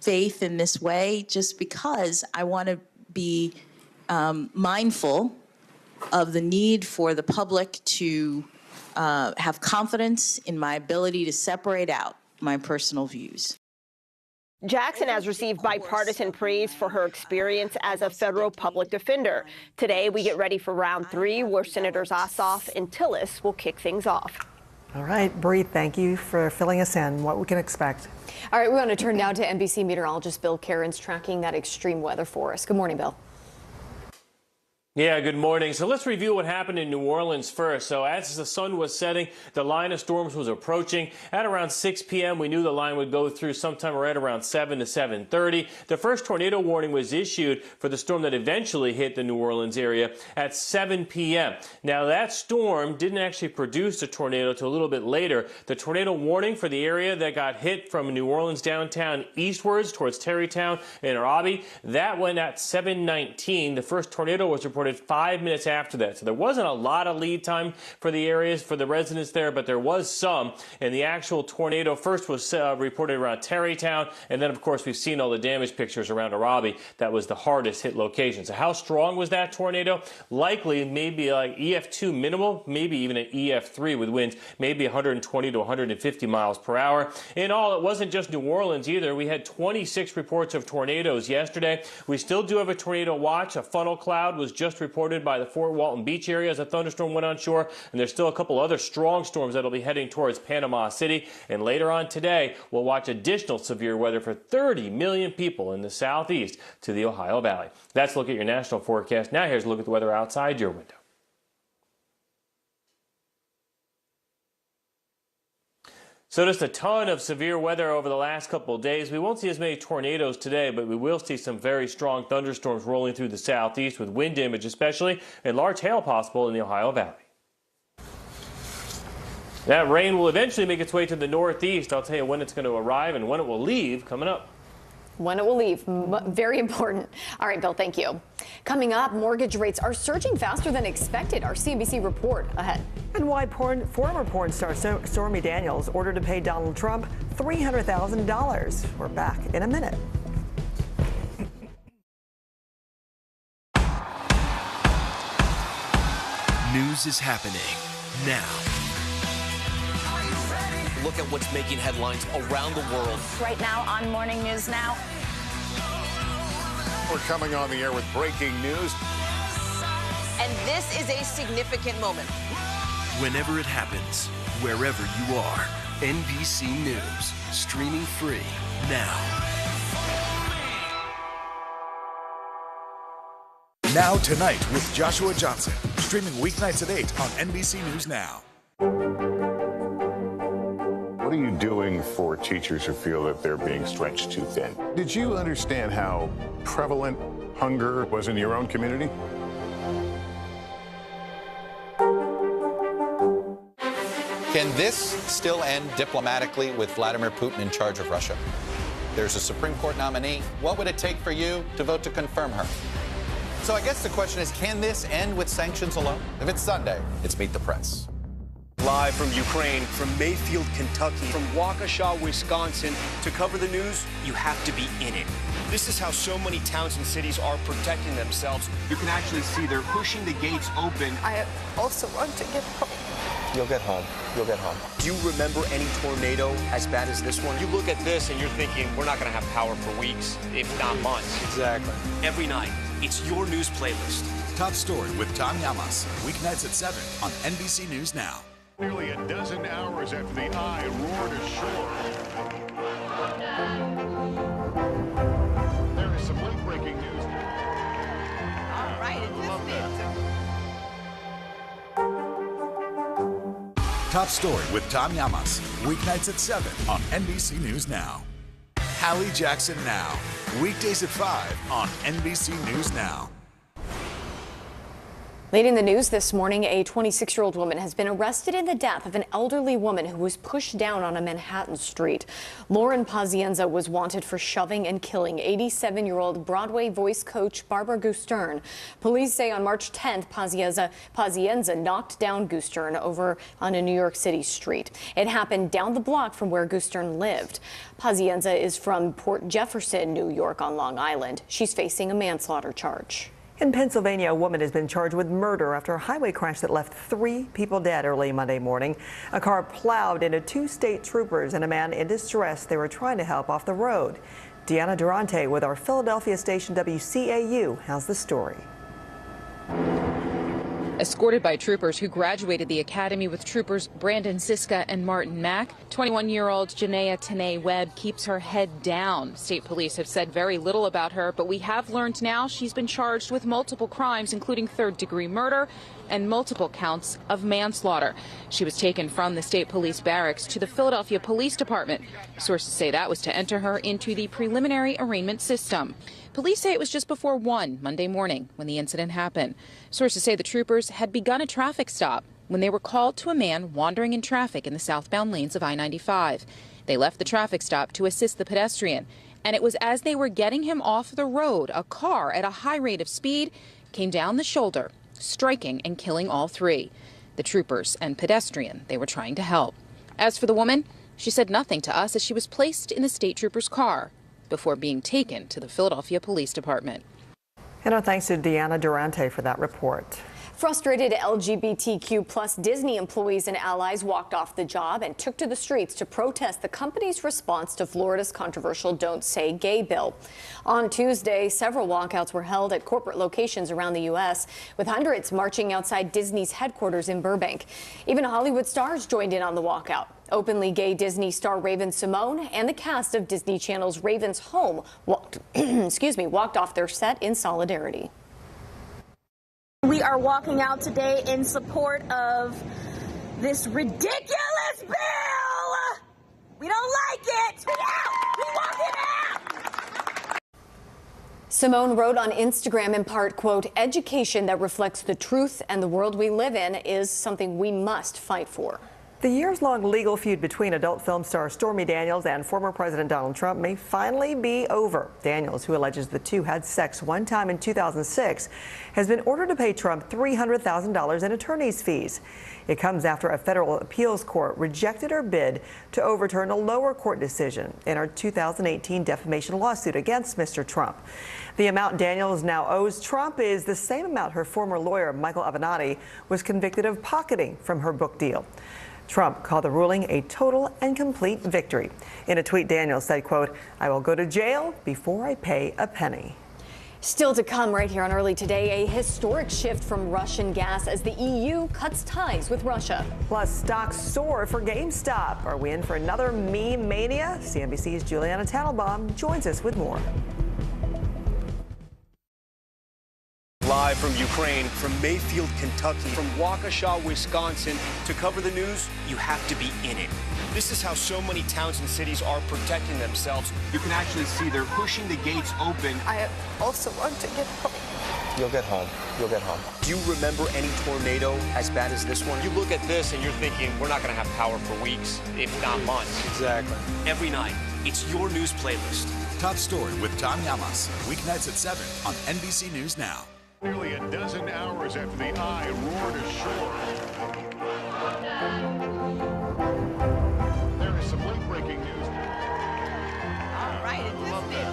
faith in this way just because I want to be mindful of the need for the public to have confidence in my ability to separate out my personal views. Jackson has received bipartisan praise for her experience as a federal public defender. Today, we get ready for round 3, where Senators Ossoff and Tillis will kick things off. All right, Bree, thank you for filling us in. What we can expect. All right, we want to turn now to NBC meteorologist Bill Cairns tracking that extreme weather for us. Good morning, Bill. Yeah, good morning. So let's review what happened in New Orleans first. So as the sun was setting, the line of storms was approaching. At around 6 p.m., we knew the line would go through sometime right around 7 to 7:30. The first tornado warning was issued for the storm that eventually hit the New Orleans area at 7 p.m. Now, that storm didn't actually produce a tornado until a little bit later. The tornado warning for the area that got hit from New Orleans downtown eastwards towards Tarrytown and Robbie, that went at 7:19. The first tornado was reported 5 minutes after that. So there wasn't a lot of lead time for the areas, for the residents there, but there was some. And the actual tornado first was reported around Tarrytown. And then, of course, we've seen all the damage pictures around Arabi. That was the hardest hit location. So how strong was that tornado? Likely maybe like EF2 minimal, maybe even an EF3 with winds maybe 120 to 150 miles per hour. In all, it wasn't just New Orleans either. We had 26 reports of tornadoes yesterday. We still do have a tornado watch. A funnel cloud was just reported by the Fort Walton Beach area as a thunderstorm went on shore, and there's still a couple other strong storms that'll be heading towards Panama City. And later on today, we'll watch additional severe weather for 30 million people in the southeast to the Ohio Valley. That's a look at your national forecast. Now here's a look at the weather outside your window. So just a ton of severe weather over the last couple of days. We won't see as many tornadoes today, but we will see some very strong thunderstorms rolling through the southeast with wind damage especially, and large hail possible in the Ohio Valley. That rain will eventually make its way to the northeast. I'll tell you when it's going to arrive and when it will leave coming up. When it will leave. Very important. All right, Bill, thank you. Coming up, mortgage rates are surging faster than expected. Our CNBC report ahead. And why former porn star Stormy Daniels ordered to pay Donald Trump $300,000. We're back in a minute. News is happening now. Look at what's making headlines around the world. Right now on Morning News Now. We're coming on the air with breaking news. And this is a significant moment. Whenever it happens, wherever you are, NBC News, streaming free now. Now Tonight with Joshua Johnson, streaming weeknights at 8 on NBC News Now. What are you doing for teachers who feel that they're being stretched too thin? Did you understand how prevalent hunger was in your own community? Can this still end diplomatically with Vladimir Putin in charge of Russia? There's a Supreme Court nominee. What would it take for you to vote to confirm her? So I guess the question is, can this end with sanctions alone? If it's Sunday, it's Meet the Press. Live from Ukraine, from Mayfield, Kentucky, from Waukesha, Wisconsin. To cover the news, you have to be in it. This is how so many towns and cities are protecting themselves. You can actually see they're pushing the gates open. I also want to get home. You'll get home. You'll get home. Do you remember any tornado as bad as this one? You look at this and you're thinking, we're not going to have power for weeks, if not months. Exactly. Every night, it's your news playlist. Top Story with Tom Llamas, weeknights at 7 on NBC News Now. Nearly a dozen hours after the eye roared ashore. There is some late-breaking news. All right, it just Top Story with Tom Llamas, weeknights at 7 on NBC News Now. Hallie Jackson Now, weekdays at 5 on NBC News Now. Leading the news this morning, a 26-year-old woman has been arrested in the death of an elderly woman who was pushed down on a Manhattan street. Lauren Pazienza was wanted for shoving and killing 87-year-old Broadway voice coach Barbara Gustern. Police say on March 10th, Pazienza knocked down Gustern over on a New York City street. It happened down the block from where Gustern lived. Pazienza is from Port Jefferson, New York on Long Island. She's facing a manslaughter charge. In Pennsylvania, a woman has been charged with murder after a highway crash that left 3 people dead early Monday morning. A car plowed into 2 state troopers and a man in distress they were trying to help off the road. Deanna Durante with our Philadelphia station WCAU has the story. Escorted by troopers who graduated the academy with troopers Brandon Siska and Martin Mack, 21-year-old Janaea Tanae Webb keeps her head down. State police have said very little about her, but we have learned now she's been charged with multiple crimes, including third-degree murder and multiple counts of manslaughter. She was taken from the state police barracks to the Philadelphia Police Department. Sources say that was to enter her into the preliminary arraignment system. Police say it was just before 1 Monday morning when the incident happened. Sources say the troopers had begun a traffic stop when they were called to a man wandering in traffic in the southbound lanes of I-95. They left the traffic stop to assist the pedestrian, and it was as they were getting him off the road, a car at a high rate of speed came down the shoulder, striking and killing all 3. The troopers and pedestrian they were trying to help. As for the woman, she said nothing to us as she was placed in the state trooper's car before being taken to the Philadelphia Police Department. And our thanks to Deanna Durante for that report. Frustrated LGBTQ+ Disney employees and allies walked off the job and took to the streets to protest the company's response to Florida's controversial Don't Say Gay bill. On Tuesday, several walkouts were held at corporate locations around the U.S., with hundreds marching outside Disney's headquarters in Burbank. Even Hollywood stars joined in on the walkout. Openly gay Disney star Raven-Symoné and the cast of Disney Channel's Raven's Home walked off their set in solidarity. We are walking out today in support of this ridiculous bill. We don't like it. Get out. We want it out. Symoné wrote on Instagram in part, quote, "Education that reflects the truth and the world we live in is something we must fight for." The years-long legal feud between adult film star Stormy Daniels and former President Donald Trump may finally be over. Daniels, who alleges the two had sex one time in 2006, has been ordered to pay Trump $300,000 in attorney's fees. It comes after a federal appeals court rejected her bid to overturn a lower court decision in her 2018 defamation lawsuit against Mr. Trump. The amount Daniels now owes Trump is the same amount her former lawyer, Michael Avenatti, was convicted of pocketing from her book deal. Trump called the ruling a total and complete victory. In a tweet, Daniels said, quote, "I will go to jail before I pay a penny." Still to come right here on Early Today, a historic shift from Russian gas as the EU cuts ties with Russia. Plus, stocks soar for GameStop. Are we in for another meme mania? CNBC's Juliana Tannenbaum joins us with more. Live from Ukraine, from Mayfield, Kentucky, from Waukesha, Wisconsin. To cover the news, you have to be in it. This is how so many towns and cities are protecting themselves. You can actually see they're pushing the gates open. I also want to get home. You'll get home. You'll get home. Do you remember any tornado as bad as this one? You look at this and you're thinking, we're not going to have power for weeks, if not months. Exactly. Every night, it's your news playlist. Top Story with Tom Llamas, weeknights at 7 on NBC News Now. Nearly a dozen hours after the eye roared ashore. There is some late-breaking news. All right, it just is.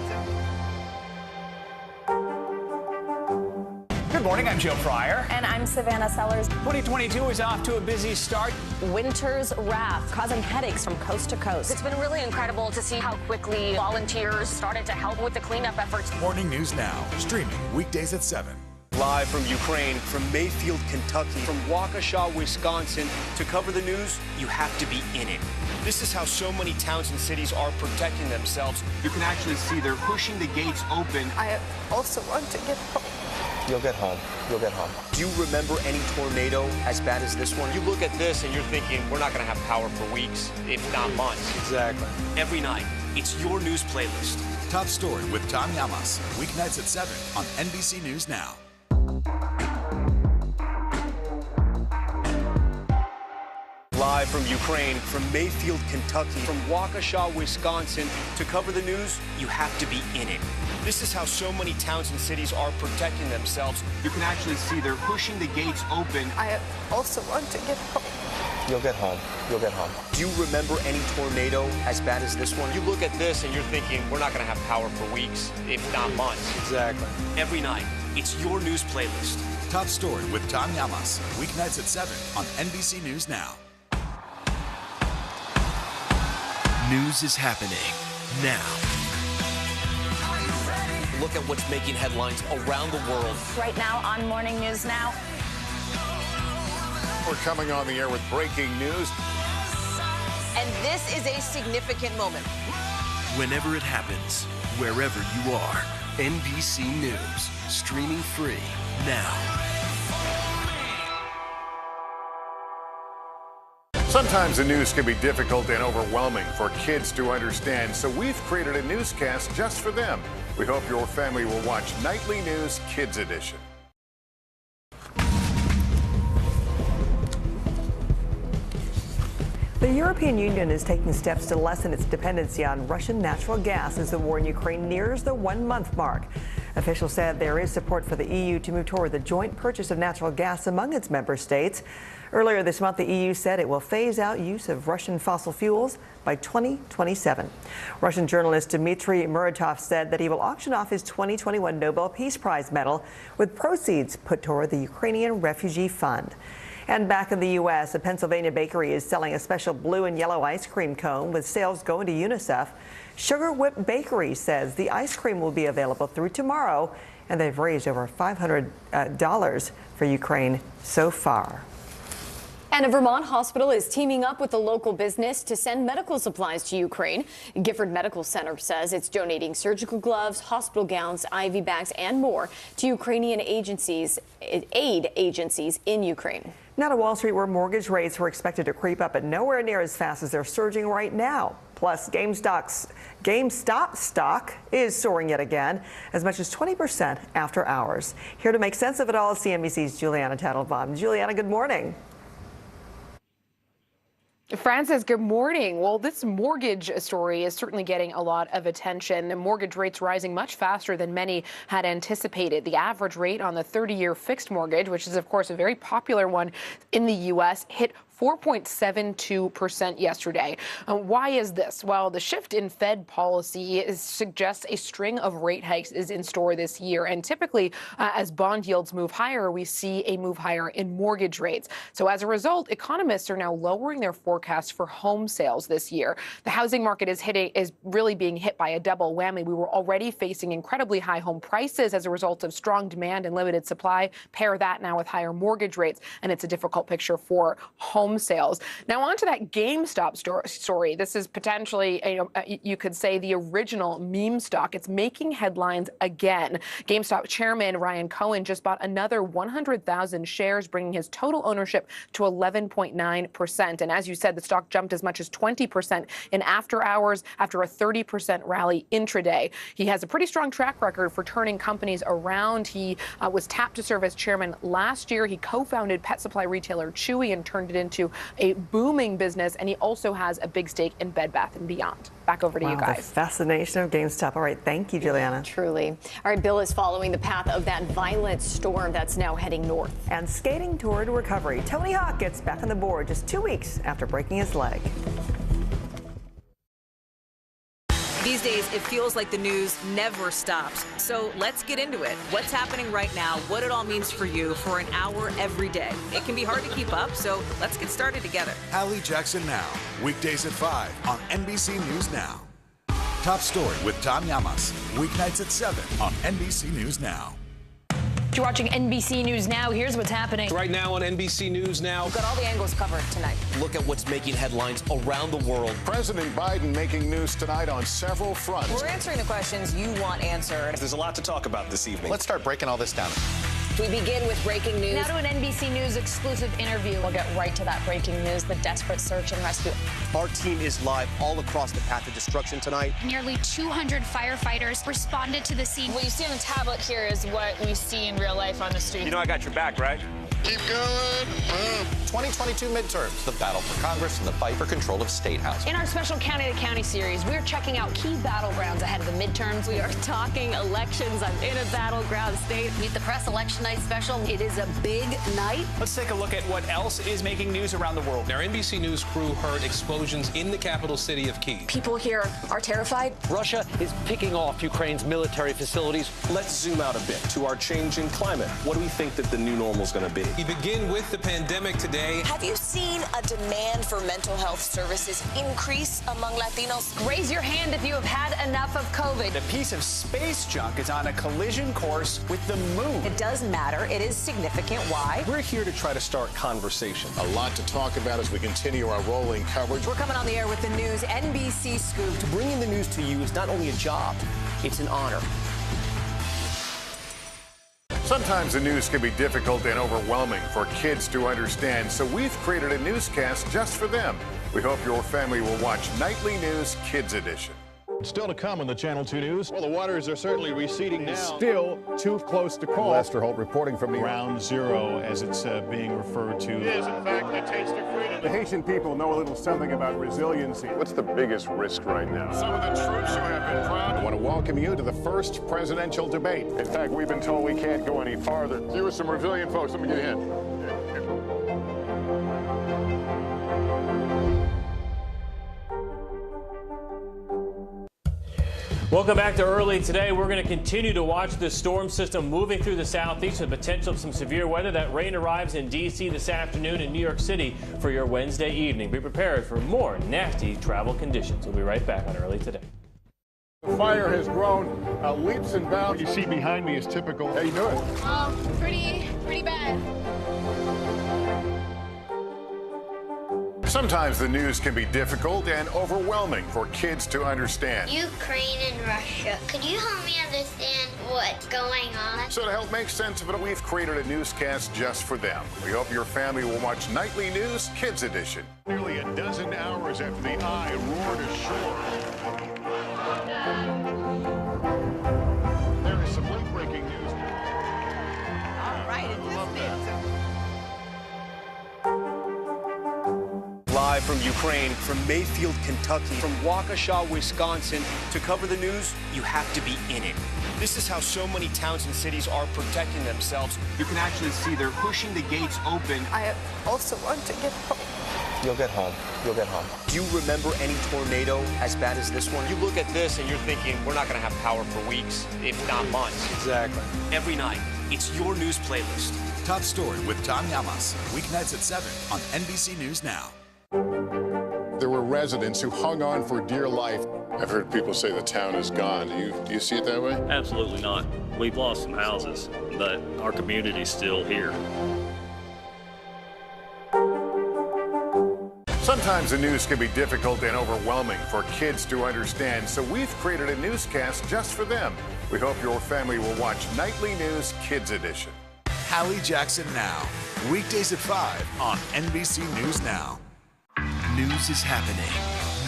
Good morning, I'm Joe Pryor. And I'm Savannah Sellers. 2022 is off to a busy start. Winter's wrath causing headaches from coast to coast. It's been really incredible to see how quickly volunteers started to help with the cleanup efforts. Morning News Now, streaming weekdays at 7. Live from Ukraine, from Mayfield, Kentucky, from Waukesha, Wisconsin. To cover the news, you have to be in it. This is how so many towns and cities are protecting themselves. You can actually see they're pushing the gates open. I also want to get home. You'll get home. You'll get home. Do you remember any tornado as bad as this one? You look at this and you're thinking, we're not going to have power for weeks, if not months. Exactly. Every night, it's your news playlist. Top Story with Tom Llamas, weeknights at 7 on NBC News Now. Live from Ukraine, from Mayfield, Kentucky, from Waukesha, Wisconsin. To cover the news, you have to be in it. This is how so many towns and cities are protecting themselves. You can actually see they're pushing the gates open. I also want to get home. You'll get home. You'll get home. Do you remember any tornado as bad as this one? You look at this and you're thinking, we're not going to have power for weeks, if not months. Exactly. Every night, it's your news playlist. Top Story with Tom Llamas, weeknights at 7 on NBC News Now. News is happening now. Look at what's making headlines around the world. Right now on Morning News Now. We're coming on the air with breaking news. And this is a significant moment. Whenever it happens, wherever you are, NBC News, streaming free now. Sometimes the news can be difficult and overwhelming for kids to understand, so we've created a newscast just for them. We hope your family will watch Nightly News Kids Edition. The European Union is taking steps to lessen its dependency on Russian natural gas as the war in Ukraine nears the 1-month mark. Officials said there is support for the EU to move toward the joint purchase of natural gas among its member states. Earlier this month, the EU said it will phase out use of Russian fossil fuels by 2027. Russian journalist Dmitry Muratov said that he will auction off his 2021 Nobel Peace Prize medal with proceeds put toward the Ukrainian Refugee Fund. And back in the U.S., a Pennsylvania bakery is selling a special blue and yellow ice cream cone with sales going to UNICEF. Sugar Whip Bakery says the ice cream will be available through tomorrow, and they've raised over $500 for Ukraine so far. And a Vermont hospital is teaming up with a local business to send medical supplies to Ukraine. Gifford Medical Center says it's donating surgical gloves, hospital gowns, IV bags, and more to Ukrainian aid agencies in Ukraine. Now to Wall Street, where mortgage rates were expected to creep up, but nowhere near as fast as they're surging right now. Plus, GameStop stock is soaring yet again, as much as 20% after hours. Here to make sense of it all is CNBC's Juliana Tatelbaum. Juliana, good morning. Francis, good morning. Well, this mortgage story is certainly getting a lot of attention. Mortgage rates rising much faster than many had anticipated. The average rate on the 30-year fixed mortgage, which is, of course, a very popular one in the U.S., hit 4.72% yesterday. Why is this? Well, the shift in Fed policy suggests a string of rate hikes is in store this year. And typically, as bond yields move higher, we see a move higher in mortgage rates. So as a result, economists are now lowering their forecasts for home sales this year. The housing market is really being hit by a double whammy. We were already facing incredibly high home prices as a result of strong demand and limited supply. Pair that now with higher mortgage rates, and it's a difficult picture for home home sales. Now on to that GameStop story. This is potentially, you could say, the original meme stock. It's making headlines again. GameStop chairman Ryan Cohen just bought another 100,000 shares, bringing his total ownership to 11.9%. And as you said, the stock jumped as much as 20% in after hours after a 30% rally intraday. He has a pretty strong track record for turning companies around. He was tapped to serve as chairman last year. He co-founded pet supply retailer Chewy and turned it into a booming business. And he also has a big stake in Bed Bath & Beyond. Back over to you guys. The fascination of GameStop. All right, thank you, Juliana. Truly. All right, Bill is following the path of that violent storm that's now heading north. And skating toward recovery. Tony Hawk gets back on the board just 2 weeks after breaking his leg. These days, it feels like the news never stops. So let's get into it. What's happening right now, what it all means for you for an hour every day. It can be hard to keep up, so let's get started together. Hallie Jackson Now, weekdays at 5 on NBC News Now. Top story with Tom Llamas, weeknights at 7 on NBC News Now. You're watching NBC News Now. Here's what's happening. Right now on NBC News Now. We've got all the angles covered tonight. Look at what's making headlines around the world. President Biden making news tonight on several fronts. We're answering the questions you want answered. There's a lot to talk about this evening. Let's start breaking all this down. We begin with breaking news. Now to an NBC News exclusive interview. We'll get right to that breaking news, the desperate search and rescue. Our team is live all across the path of destruction tonight. Nearly 200 firefighters responded to the scene. What you see on the tablet here is what we see in real life on the street. You know I got your back, right? Keep going. 2022 midterms, the battle for Congress and the fight for control of State House. In our special County to County series, we're checking out key battlegrounds ahead of the midterms. We are talking elections. I'm in a battleground state. Meet the Press Election Night special. It is a big night. Let's take a look at what else is making news around the world. Our NBC News crew heard explosions in the capital city of Kyiv. People here are terrified. Russia is picking off Ukraine's military facilities. Let's zoom out a bit to our changing climate. What do we think that the new normal is going to be? We begin with the pandemic today. Have you seen a demand for mental health services increase among Latinos? Raise your hand if you have had enough of COVID. A piece of space junk is on a collision course with the moon. It does matter. It is significant. Why? We're here to try to start conversation. A lot to talk about as we continue our rolling coverage. We're coming on the air with the news NBC Scoop. Bringing the news to you is not only a job, it's an honor. Sometimes the news can be difficult and overwhelming for kids to understand, so we've created a newscast just for them. We hope your family will watch Nightly News Kids Edition. Still to come on the Channel 2 News. Well, the waters are certainly receding now. Still too close to call. Lester Holt reporting from the Ground Zero, as it's being referred to. It is, in fact, the taste of freedom. The Haitian people know a little something about resiliency. What's the biggest risk right now? Some of the troops who have been proud. I want to welcome you to the first presidential debate. In fact, we've been told we can't go any farther. You with some resilient folks. Let me get a hint. Welcome back to Early Today. We're going to continue to watch the storm system moving through the southeast with potential of some severe weather. That rain arrives in D.C. this afternoon and New York City for your Wednesday evening. Be prepared for more nasty travel conditions. We'll be right back on Early Today. The fire has grown leaps and bounds. What you see behind me is typical. How you doing? Pretty bad. Sometimes the news can be difficult and overwhelming for kids to understand. Ukraine and Russia. Could you help me understand what's going on? So to help make sense of it, we've created a newscast just for them. We hope your family will watch Nightly News Kids Edition. Nearly a dozen hours after the eye roared ashore. There is some late-breaking news. All right, Live from Ukraine, from Mayfield, Kentucky, from Waukesha, Wisconsin. To cover the news, you have to be in it. This is how so many towns and cities are protecting themselves. You can actually see they're pushing the gates open. I also want to get home. You'll get home. You'll get home. Do you remember any tornado as bad as this one? You look at this and you're thinking, we're not going to have power for weeks, if not months. Exactly. Every night, it's your news playlist. Top story with Tom Llamas, weeknights at 7 on NBC News Now. There were residents who hung on for dear life. I've heard people say the town is gone. Do you see it that way? Absolutely not. We've lost some houses, but our community's still here. Sometimes the news can be difficult and overwhelming for kids to understand, so we've created a newscast just for them. We hope your family will watch Nightly News Kids Edition. Hallie Jackson Now, weekdays at 5 on NBC News Now. News is happening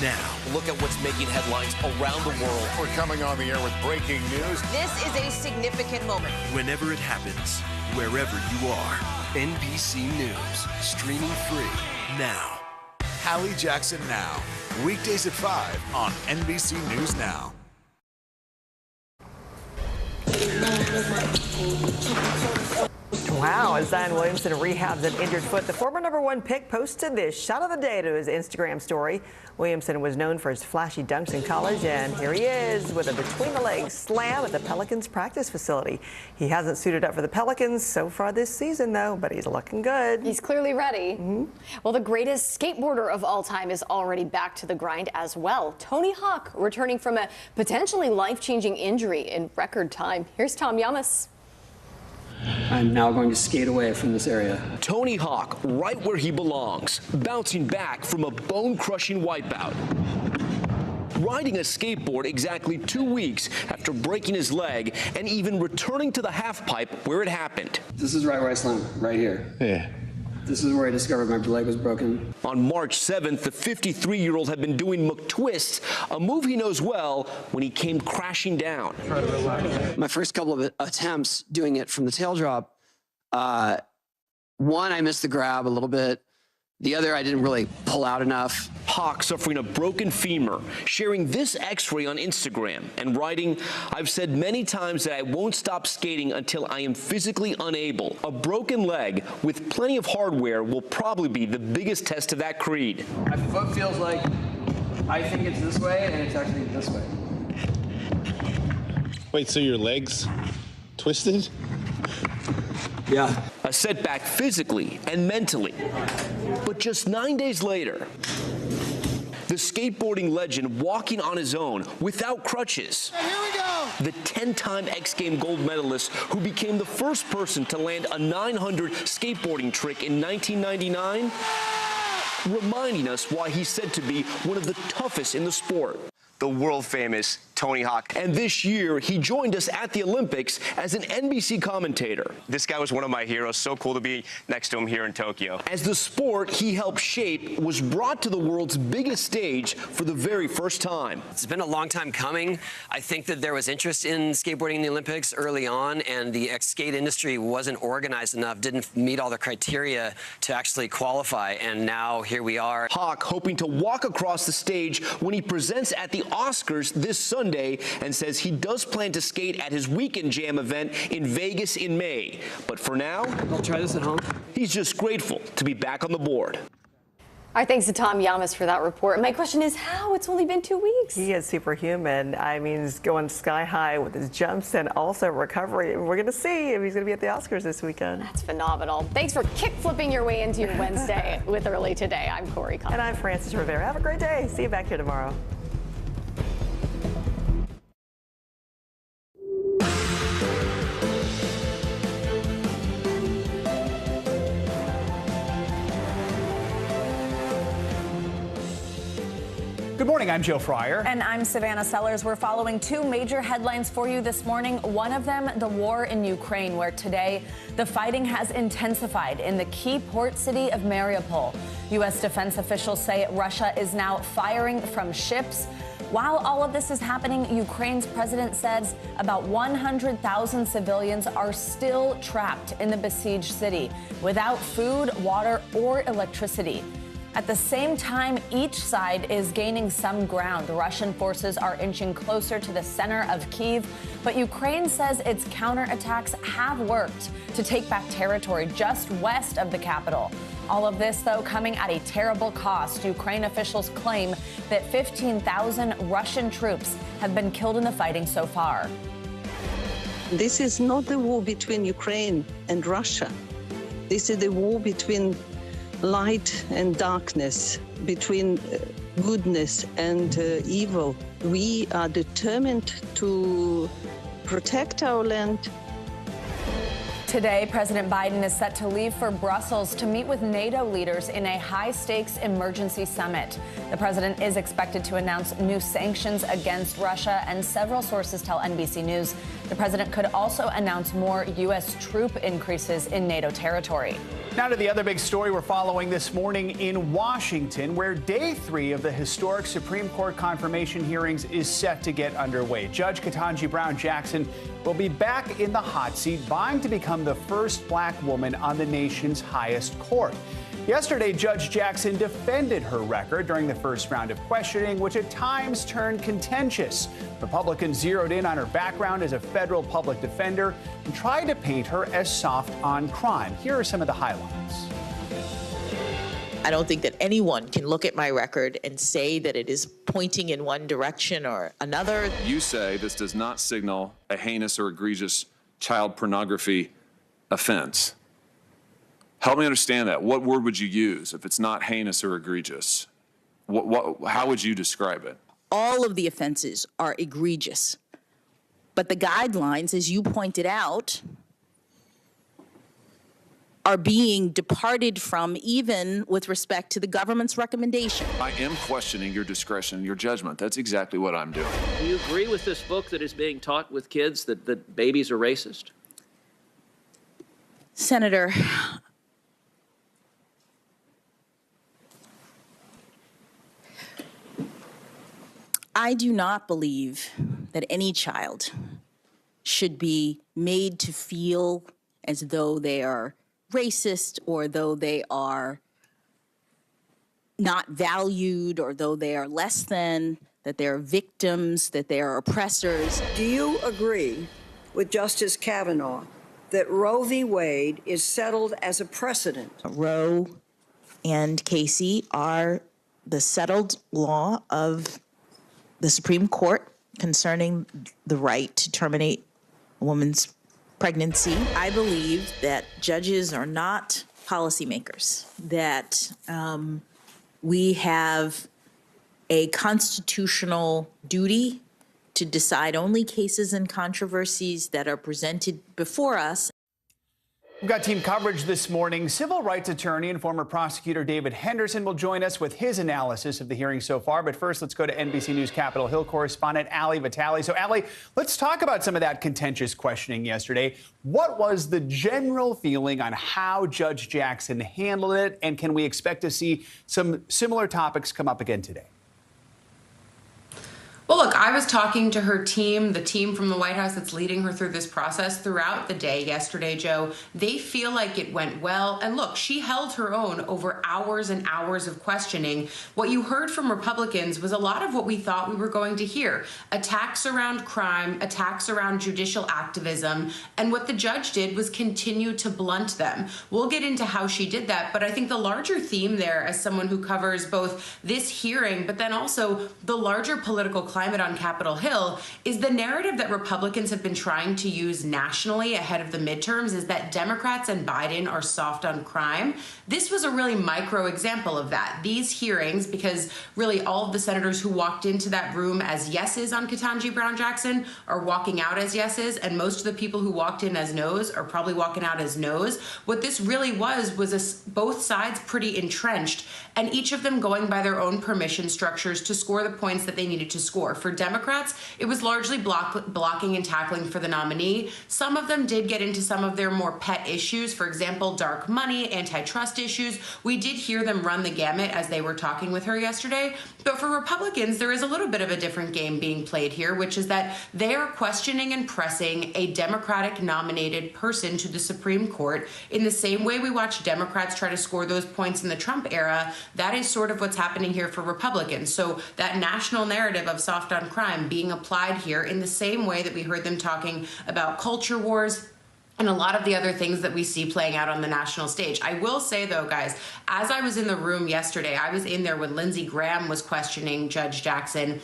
now. Look at what's making headlines around the world. We're coming on the air with breaking news. This is a significant moment. Whenever it happens, wherever you are, NBC News, streaming free now. Hallie Jackson Now, weekdays at 5 on NBC News Now. Wow, as Zion Williamson rehabs an injured foot, the former #1 pick posted this shot of the day to his Instagram story. Williamson was known for his flashy dunks in college, and here he is with a between-the-legs slam at the Pelicans practice facility. He hasn't suited up for the Pelicans so far this season, though, but he's looking good. He's clearly ready. Well, the greatest skateboarder of all time is already back to the grind as well. Tony Hawk returning from a potentially life-changing injury in record time. Here's Tom Yamas. I'm now going to skate away from this area. Tony Hawk, right where he belongs, bouncing back from a bone-crushing wipeout. Riding a skateboard exactly 2 weeks after breaking his leg and even returning to the half pipe where it happened. This is right where I slammed, right here. Yeah. This is where I discovered my leg was broken. On March 7th, the 53-year-old had been doing McTwists, a move he knows well, when he came crashing down. My first couple of attempts doing it from the tail drop, one, I missed the grab a little bit. The other, I didn't really pull out enough. Hawk suffering a broken femur, sharing this x-ray on Instagram and writing, "I've said many times that I won't stop skating until I am physically unable. A broken leg with plenty of hardware will probably be the biggest test of that creed." My foot feels like I think it's this way, and it's actually this way. Wait, so your leg's twisted? Yeah. A setback physically and mentally. But just 9 days later, the skateboarding legend walking on his own without crutches. Here we go. The 10-time X Games gold medalist who became the first person to land a 900 skateboarding trick in 1999, reminding us why he's said to be one of the toughest in the sport. The world-famous Tony Hawk. And this year, he joined us at the Olympics as an NBC commentator. This guy was one of my heroes. So cool to be next to him here in Tokyo. As the sport he helped shape was brought to the world's biggest stage for the very first time. It's been a long time coming. I think that there was interest in skateboarding in the Olympics early on, and the skate industry wasn't organized enough, didn't meet all the criteria to actually qualify, and now here we are. Hawk hoping to walk across the stage when he presents at the Oscars this Sunday and says he does plan to skate at his Weekend Jam event in Vegas in May. But for now, I'll try this at home. He's just grateful to be back on the board. Our thanks to Tom Yamas for that report. My question is how? It's only been 2 weeks. He is superhuman. I mean, he's going sky high with his jumps and also recovery. We're going to see if he's going to be at the Oscars this weekend. That's phenomenal. Thanks for kick-flipping your way into your Wednesday with Early Today. I'm Corey Collins. And I'm Frances Rivera. Have a great day. See you back here tomorrow. Good morning, I'm Joe Fryer. And I'm Savannah Sellers. We're following two major headlines for you this morning. One of them, the war in Ukraine, where today the fighting has intensified in the key port city of Mariupol. U.S. defense officials say Russia is now firing from ships. While all of this is happening, Ukraine's president says about 100,000 civilians are still trapped in the besieged city without food, water, or electricity. At the same time, each side is gaining some ground. The Russian forces are inching closer to the center of Kyiv, but Ukraine says its counterattacks have worked to take back territory just west of the capital. All of this, though, coming at a terrible cost. Ukraine officials claim that 15,000 Russian troops have been killed in the fighting so far. This is not the war between Ukraine and Russia. This is the war between light and darkness, between goodness and evil. We are determined to protect our land. Today, President Biden is set to leave for Brussels to meet with NATO leaders in a high-stakes emergency summit. The president is expected to announce new sanctions against Russia, and several sources tell NBC News the president could also announce more U.S. troop increases in NATO territory. Now to the other big story we're following this morning in Washington, where day 3 of the historic Supreme Court confirmation hearings is set to get underway. Judge Ketanji Brown Jackson will be back in the hot seat, vying to become the first black woman on the nation's highest court. Yesterday, Judge Jackson defended her record during the first round of questioning, which at times turned contentious. Republicans zeroed in on her background as a federal public defender and tried to paint her as soft on crime. Here are some of the highlights. I don't think that anyone can look at my record and say that it is pointing in one direction or another. You say this does not signal a heinous or egregious child pornography offense. Help me understand that. What word would you use if it's not heinous or egregious? How would you describe it? All of the offenses are egregious. But the guidelines, as you pointed out, are being departed from even with respect to the government's recommendation. I am questioning your discretion, your judgment. That's exactly what I'm doing. Do you agree with this book that is being taught with kids that babies are racist? Senator, I do not believe that any child should be made to feel as though they are racist or though they are not valued or though they are less than, that they are victims, that they are oppressors. Do you agree with Justice Kavanaugh that Roe v. Wade is settled as a precedent? Roe and Casey are the settled law of the Supreme Court concerning the right to terminate a woman's pregnancy. I believe that judges are not policymakers, that we have a constitutional duty to decide only cases and controversies that are presented before us. We've got team coverage this morning. Civil rights attorney and former prosecutor David Henderson will join us with his analysis of the hearing so far. But first, let's go to NBC News Capitol Hill correspondent Ali Vitale. So, Ali, let's talk about some of that contentious questioning yesterday. What was the general feeling on how Judge Jackson handled it? And can we expect to see some similar topics come up again today? Well, look, I was talking to her team, the team from the White House that's leading her through this process throughout the day yesterday, Joe. They feel like it went well. And look, she held her own over hours and hours of questioning. What you heard from Republicans was a lot of what we thought we were going to hear. Attacks around crime, attacks around judicial activism. And what the judge did was continue to blunt them. We'll get into how she did that. But I think the larger theme there, as someone who covers both this hearing, but then also the larger political climate on Capitol Hill, is the narrative that Republicans have been trying to use nationally ahead of the midterms is that Democrats and Biden are soft on crime. This was a really micro example of that. These hearings, because really all of the senators who walked into that room as yeses on Ketanji Brown Jackson are walking out as yeses, and most of the people who walked in as noes are probably walking out as noes. What this really was both sides pretty entrenched, and each of them going by their own permission structures to score the points that they needed to score. For Democrats, it was largely blocking and tackling for the nominee. Some of them did get into some of their more pet issues, for example, dark money, antitrust issues. We did hear them run the gamut as they were talking with her yesterday. But for Republicans, there is a little bit of a different game being played here, which is that they are questioning and pressing a Democratic nominated person to the Supreme Court in the same way we watch Democrats try to score those points in the Trump era. That is sort of what's happening here for Republicans. So that national narrative of soft on crime being applied here in the same way that we heard them talking about culture wars and a lot of the other things that we see playing out on the national stage. I will say, though, guys, as I was in the room yesterday, I was in there when Lindsey Graham was questioning Judge Jackson.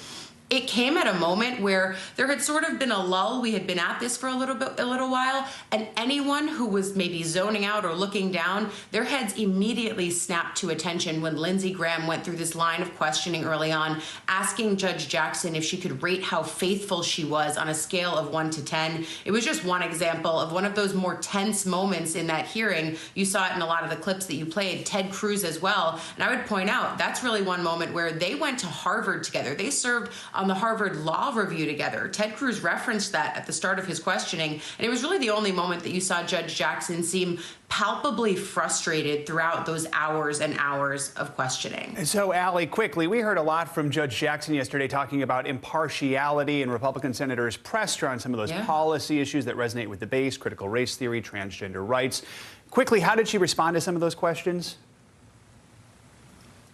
It came at a moment where there had sort of been a lull. We had been at this for a little while, and anyone who was maybe zoning out or looking down, their heads immediately snapped to attention when Lindsey Graham went through this line of questioning early on, asking Judge Jackson if she could rate how faithful she was on a scale of 1 to 10. It was just one example of one of those more tense moments in that hearing. You saw it in a lot of the clips that you played, Ted Cruz as well. And I would point out, that's really one moment where they went to Harvard together. They served on the Harvard Law Review together. Ted Cruz referenced that at the start of his questioning, and it was really the only moment that you saw Judge Jackson seem palpably frustrated throughout those hours and hours of questioning. So, Allie, quickly, we heard a lot from Judge Jackson yesterday talking about impartiality, and Republican senators pressed her on some of those policy issues that resonate with the base, critical race theory, transgender rights. Quickly, how did she respond to some of those questions?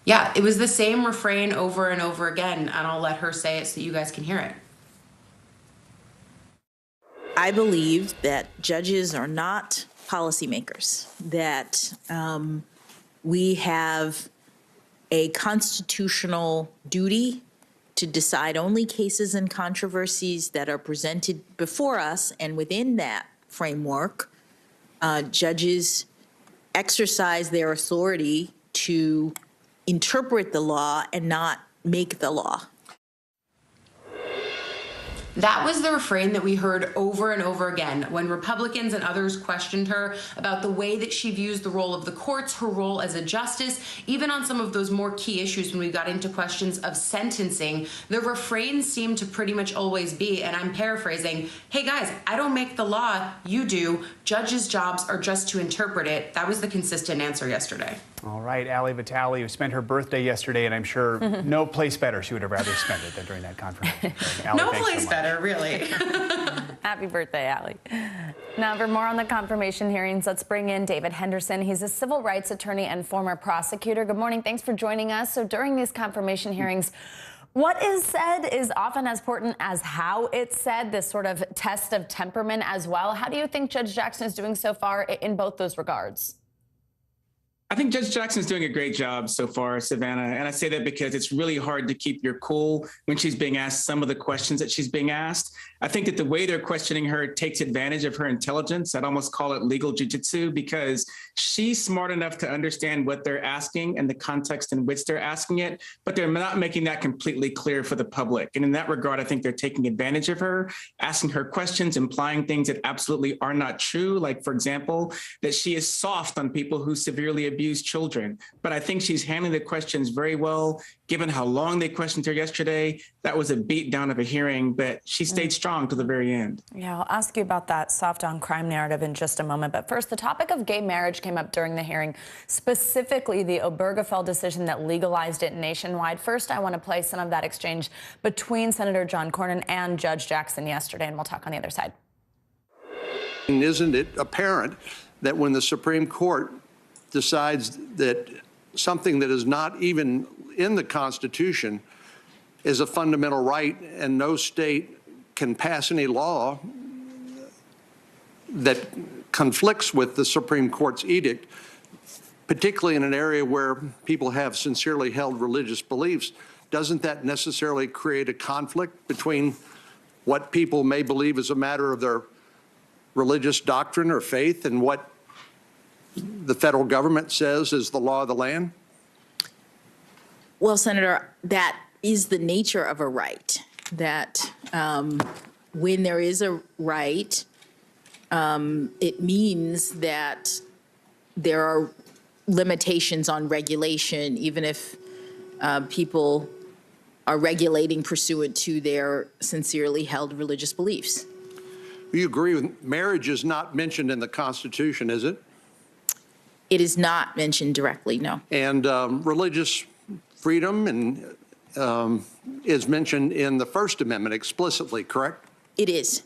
Yeah, it was the same refrain over and over again, and I'll let her say it so you guys can hear it. I believe that judges are not policymakers, that we have a constitutional duty to decide only cases and controversies that are presented before us, and within that framework, judges exercise their authority to interpret the law and not make the law. That was the refrain that we heard over and over again when Republicans and others questioned her about the way that she views the role of the courts, her role as a justice, even on some of those more key issues when we got into questions of sentencing. The refrain seemed to pretty much always be, and I'm paraphrasing, hey guys, I don't make the law, you do. Judges' jobs are just to interpret it. That was the consistent answer yesterday. All right, Allie Vitale, who spent her birthday yesterday, and I'm sure no place better she would have rather spent it than during that conference. Allie, no place better, really. Happy birthday, Allie. Now, for more on the confirmation hearings, let's bring in David Henderson. He's a civil rights attorney and former prosecutor. Good morning. Thanks for joining us. So during these confirmation hearings, what is said is often as important as how it's said, this sort of test of temperament as well. How do you think Judge Jackson is doing so far in both those regards? I think Judge Jackson's doing a great job so far, Savannah. And I say that because it's really hard to keep your cool when she's being asked some of the questions that she's being asked. I think that the way they're questioning her takes advantage of her intelligence. I'd almost call it legal jujitsu, because she's smart enough to understand what they're asking and the context in which they're asking it, but they're not making that completely clear for the public. And in that regard, I think they're taking advantage of her, asking her questions, implying things that absolutely are not true. Like, for example, that she is soft on people who severely abuse children. But I think she's handling the questions very well, given how long they questioned her yesterday. That was a beatdown of a hearing, but she stayed strong to the very end. Yeah, I'll ask you about that soft on crime narrative in just a moment. But first, the topic of gay marriage came up during the hearing, specifically the Obergefell decision that legalized it nationwide. First, I want to play some of that exchange between Senator John Cornyn and Judge Jackson yesterday, and we'll talk on the other side. Isn't it apparent that when the Supreme Court decides that something that is not even in the Constitution is a fundamental right, and no state can pass any law that conflicts with the Supreme Court's edict, particularly in an area where people have sincerely held religious beliefs, doesn't that necessarily create a conflict between what people may believe is a matter of their religious doctrine or faith and what the federal government says is the law of the land? Well, Senator, that is the nature of a right, that when there is a right, it means that there are limitations on regulation, even if people are regulating pursuant to their sincerely held religious beliefs. You agree with marriage is not mentioned in the Constitution, is it? It is not mentioned directly, no. And religious freedom and is mentioned in the First Amendment explicitly, correct? It is.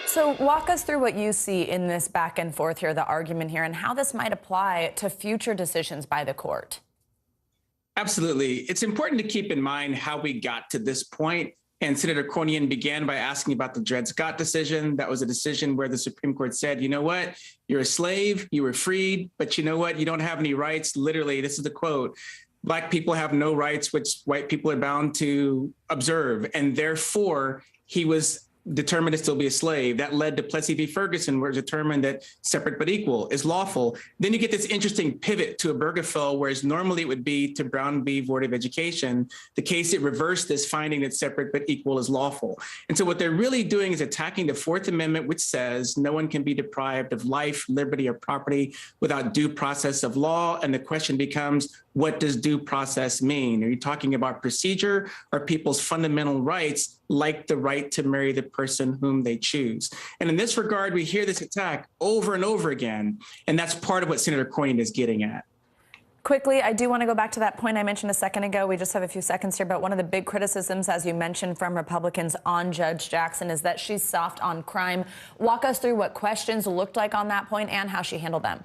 So walk us through what you see in this back and forth here, the argument here, and how this might apply to future decisions by the court. Absolutely. It's important to keep in mind how we got to this point. And Senator Cornyn began by asking about the Dred Scott decision. That was a decision where the Supreme Court said, you know what, you're a slave, you were freed, but you know what, you don't have any rights. Literally, this is the quote, Black people have no rights, which white people are bound to observe. And therefore, he was determined to still be a slave. That led to Plessy v. Ferguson, where it's determined that separate but equal is lawful. Then you get this interesting pivot to Obergefell, whereas normally it would be to Brown v. Board of Education. The case, it reversed this finding that separate but equal is lawful. And so what they're really doing is attacking the Fourth Amendment, which says no one can be deprived of life, liberty, or property without due process of law. And the question becomes, what does due process mean? Are you talking about procedure or people's fundamental rights, like the right to marry the person whom they choose? And in this regard, we hear this attack over and over again. And that's part of what Senator Coyne is getting at. Quickly, I do want to go back to that point I mentioned a second ago. We just have a few seconds here, but one of the big criticisms, as you mentioned, from Republicans on Judge Jackson is that she's soft on crime. Walk us through what questions looked like on that point and how she handled them.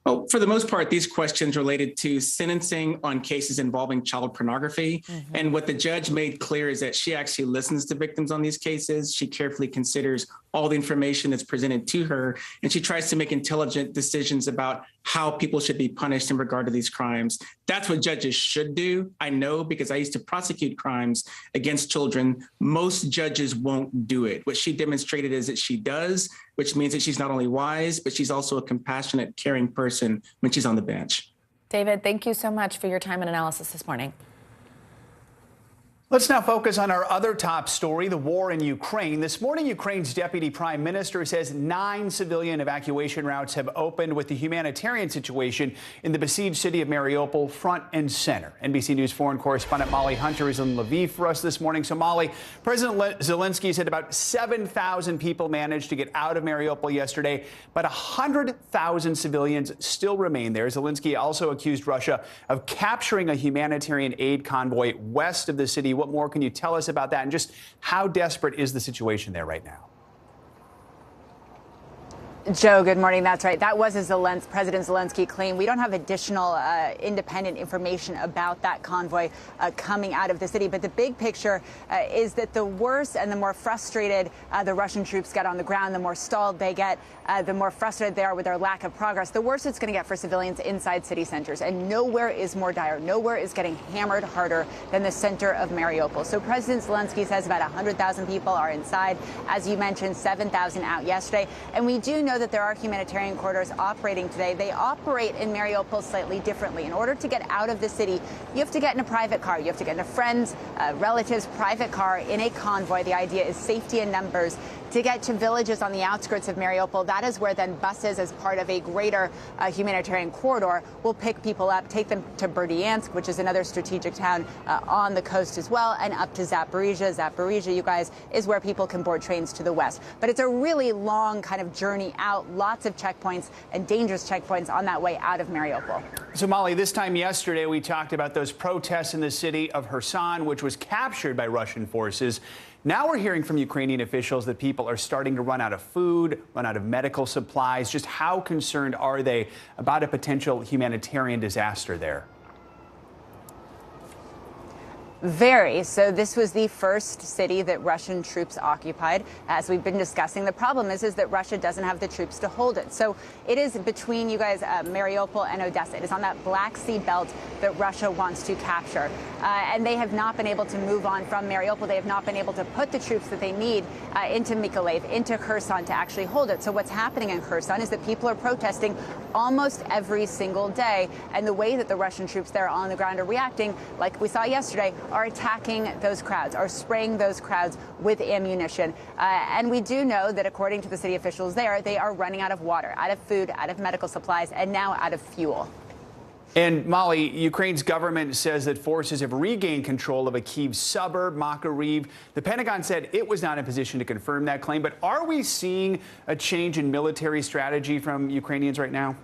Well, for the most part, these questions related to sentencing on cases involving child pornography. Mm-hmm. And what the judge made clear is that she actually listens to victims on these cases. She carefully considers all the information that's presented to her, and she tries to make intelligent decisions about how people should be punished in regard to these crimes. That's what judges should do. I know, because I used to prosecute crimes against children. Most judges won't do it. What she demonstrated is that she does, which means that she's not only wise, but she's also a compassionate, caring person when she's on the bench. David, thank you so much for your time and analysis this morning. Let's now focus on our other top story, the war in Ukraine. This morning, Ukraine's deputy prime minister says 9 civilian evacuation routes have opened, with the humanitarian situation in the besieged city of Mariupol front and center. NBC News foreign correspondent Molly Hunter is in Lviv for us this morning. So, Molly, President Zelensky said about 7,000 people managed to get out of Mariupol yesterday, but 100,000 civilians still remain there. Zelensky also accused Russia of capturing a humanitarian aid convoy west of the city. What more can you tell us about that, and just how desperate is the situation there right now? Joe, good morning. That's right. That was President Zelensky claim. We don't have additional independent information about that convoy coming out of the city. But the big picture is that the worse and the more frustrated the Russian troops get on the ground, the more stalled they get, the more frustrated they are with their lack of progress, the worse it's going to get for civilians inside city centers. And nowhere is more dire. Nowhere is getting hammered harder than the center of Mariupol. So President Zelensky says about 100,000 people are inside. As you mentioned, 7,000 out yesterday. And we do know that there are humanitarian corridors operating today. They operate in Mariupol slightly differently. In order to get out of the city, you have to get in a private car. You have to get in a friend's, relative's private car in a convoy. The idea is safety in numbers. To get to villages on the outskirts of Mariupol, that is where then buses, as part of a greater humanitarian corridor, will pick people up, take them to Berdyansk, which is another strategic town on the coast as well, and up to Zaporizhia. Zaporizhia, you guys, is where people can board trains to the west. But it's a really long kind of journey out, lots of checkpoints and dangerous checkpoints on that way out of Mariupol. So, Molly, this time yesterday, we talked about those protests in the city of Kherson, which was captured by Russian forces. Now we're hearing from Ukrainian officials that people are starting to run out of food, run out of medical supplies. Just how concerned are they about a potential humanitarian disaster there? Very. So this was the first city that Russian troops occupied. As we've been discussing, the problem is that Russia doesn't have the troops to hold it. So it is between, you guys, Mariupol and Odessa. It is on that Black Sea belt that Russia wants to capture. And they have not been able to move on from Mariupol. They have not been able to put the troops that they need into Mykolaiv, into Kherson, to actually hold it. So what's happening in Kherson is that people are protesting almost every single day. And the way that the Russian troops there on the ground are reacting, like we saw yesterday, are attacking those crowds, are spraying those crowds with ammunition. And we do know that, according to the city officials there, they are running out of water, out of food, out of medical supplies, and now out of fuel. And, Molly, Ukraine's government says that forces have regained control of a Kyiv suburb, Makariv. The Pentagon said it was not in position to confirm that claim. But are we seeing a change in military strategy from Ukrainians right now?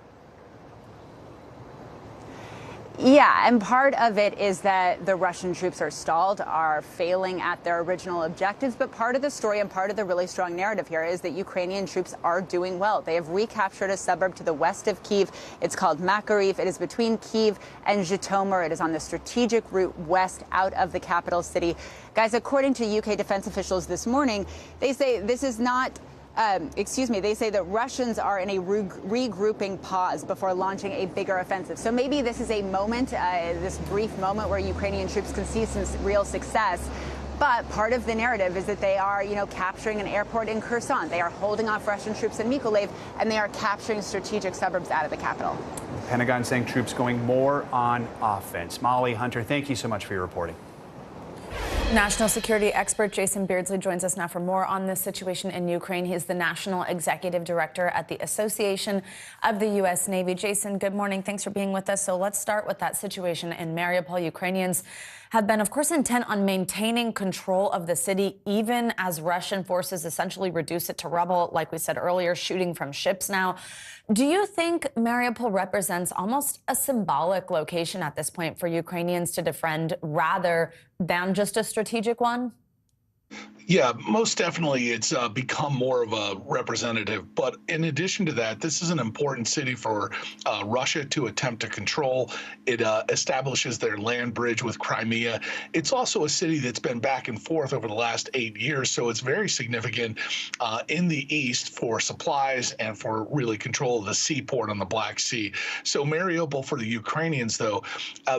Yeah, and part of it is that the Russian troops are stalled, are failing at their original objectives. But part of the story and part of the really strong narrative here is that Ukrainian troops are doing well. They have recaptured a suburb to the west of Kyiv. It's called Makariv. It is between Kyiv and Zhytomyr. It is on the strategic route west out of the capital city. Guys, according to UK defense officials this morning, they say this is not They say that Russians are in a regrouping pause before launching a bigger offensive. So maybe this is a moment, this brief moment where Ukrainian troops can see some real success. But part of the narrative is that they are, capturing an airport in Kherson. They are holding off Russian troops in Mykolaiv, and they are capturing strategic suburbs out of the capital. The Pentagon saying troops going more on offense. Molly, Hunter, thank you so much for your reporting. National security expert Jason Beardsley joins us now for more on this situation in Ukraine. He's the National Executive Director at the Association of the U.S. Navy. Jason, good morning. Thanks for being with us. So let's start with that situation in Mariupol. Ukrainians have been, of course, intent on maintaining control of the city, even as Russian forces essentially reduce it to rubble, like we said earlier, shooting from ships now. Do you think Mariupol represents almost a symbolic location at this point for Ukrainians to defend rather than just a strategic one? Yeah, most definitely it's become more of a representative. But in addition to that, this is an important city for Russia to attempt to control. It establishes their land bridge with Crimea. It's also a city that's been back and forth over the last 8 years. So it's very significant in the east for supplies and for really control of the seaport on the Black Sea. So Mariupol for the Ukrainians, though,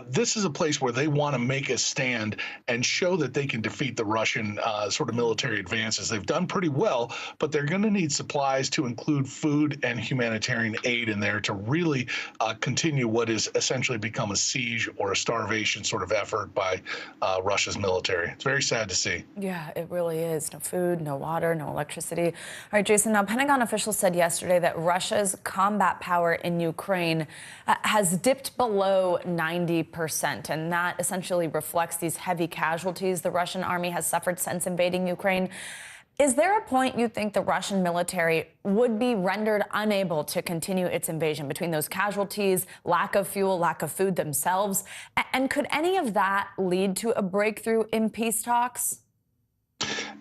this is a place where they want to make a stand and show that they can defeat the Russian sort of military advances. They've done pretty well, but they're going to need supplies to include food and humanitarian aid in there to really continue what is essentially become a siege or a starvation sort of effort by Russia's military. It's very sad to see. Yeah, it really is. No food, no water, no electricity. All right, Jason, now Pentagon officials said yesterday that Russia's combat power in Ukraine has dipped below 90%, and that essentially reflects these heavy casualties the Russian army has suffered since invading Ukraine. Is there a point you think the Russian military would be rendered unable to continue its invasion between those casualties, lack of fuel, lack of food themselves? And could any of that lead to a breakthrough in peace talks?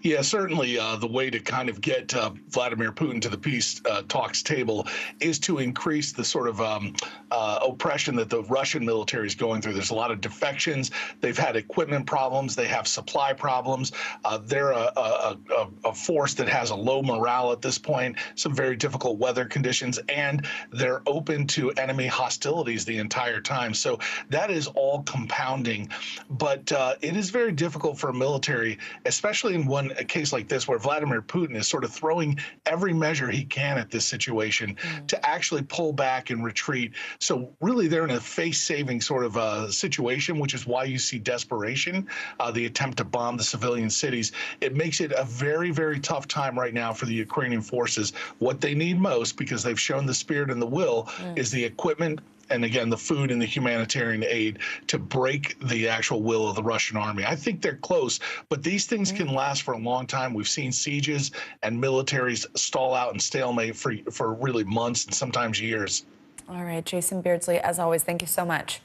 Yeah, certainly the way to kind of get Vladimir Putin to the peace talks table is to increase the sort of oppression that the Russian military is going through. There's a lot of defections. They've had equipment problems. They have supply problems. They're a force that has a low morale at this point, some very difficult weather conditions, and they're open to enemy hostilities the entire time. So that is all compounding. But it is very difficult for a military, especially in a case like this where Vladimir Putin is sort of throwing every measure he can at this situation to actually pull back and retreat. So really they're in a face-saving sort of situation, which is why you see desperation, the attempt to bomb the civilian cities. It makes it a very, very tough time right now for the Ukrainian forces. What they need most, because they've shown the spirit and the will, is the equipment and again, the food and the humanitarian aid to break the actual will of the Russian army. I think they're close, but these things can last for a long time. We've seen sieges and militaries stall out and stalemate for really months and sometimes years. All right, Jason Beardsley, as always, thank you so much.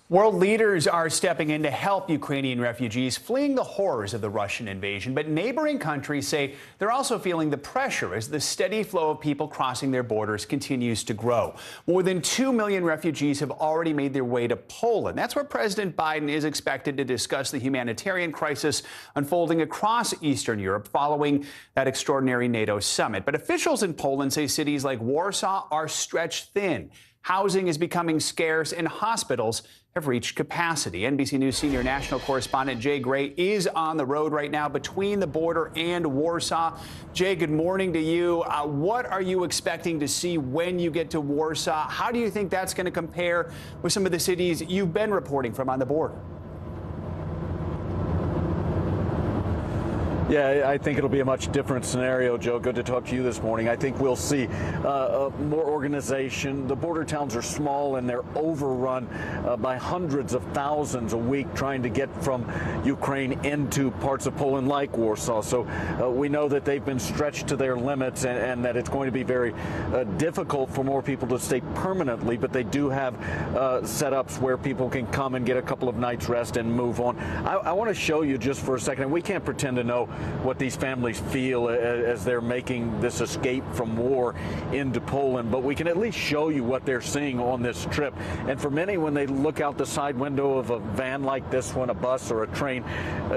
World leaders are stepping in to help Ukrainian refugees fleeing the horrors of the Russian invasion. But neighboring countries say they're also feeling the pressure as the steady flow of people crossing their borders continues to grow. More than 2 million refugees have already made their way to Poland. That's where President Biden is expected to discuss the humanitarian crisis unfolding across Eastern Europe following that extraordinary NATO summit. But officials in Poland say cities like Warsaw are stretched thin. Housing is becoming scarce and hospitals have reached capacity. NBC News senior national correspondent Jay Gray is on the road right now between the border and Warsaw. Jay, good morning to you. What are you expecting to see when you get to Warsaw? How do you think that's going to compare with some of the cities you've been reporting from on the border? Yeah, I think it'll be a much different scenario, Joe. Good to talk to you this morning. I think we'll see more organization. The border towns are small and they're overrun by hundreds of thousands a week trying to get from Ukraine into parts of Poland like Warsaw. So we know that they've been stretched to their limits and that it's going to be very difficult for more people to stay permanently, but they do have setups where people can come and get a couple of nights rest and move on. I want to show you just for a second, and we can't pretend to know what these families feel as they're making this escape from war into Poland, but we can at least show you what they're seeing on this trip. And for many, when they look out the side window of a van like this one, a bus or a train,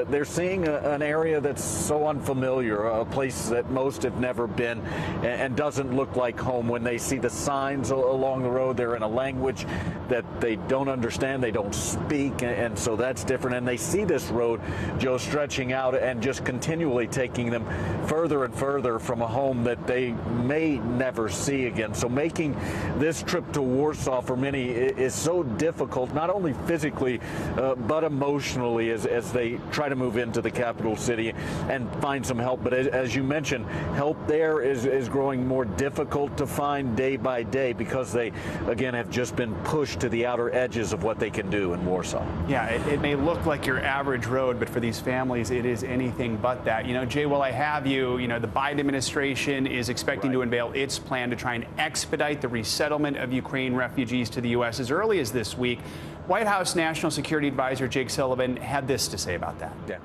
they're seeing an area that's so unfamiliar, a place that most have never been and doesn't look like home. When they see the signs along the road, they're in a language that they don't understand, they don't speak, and so that's different. And they see this road, Joe, stretching out and just continually taking them further and further from a home that they may never see again. So making this trip to Warsaw for many is so difficult, not only physically, but emotionally, as they try to move into the capital city and find some help. But as you mentioned, help there is growing more difficult to find day by day because they, again, have just been pushed to the outer edges of what they can do in Warsaw. Yeah, it may look like your average road, but for these families, it is anything but that. You know, Jay, while I have you, the Biden administration is expecting to unveil its plan to try and expedite the resettlement of Ukraine refugees to the U.S. as early as this week. White House National Security Advisor Jake Sullivan had this to say about that. Yeah.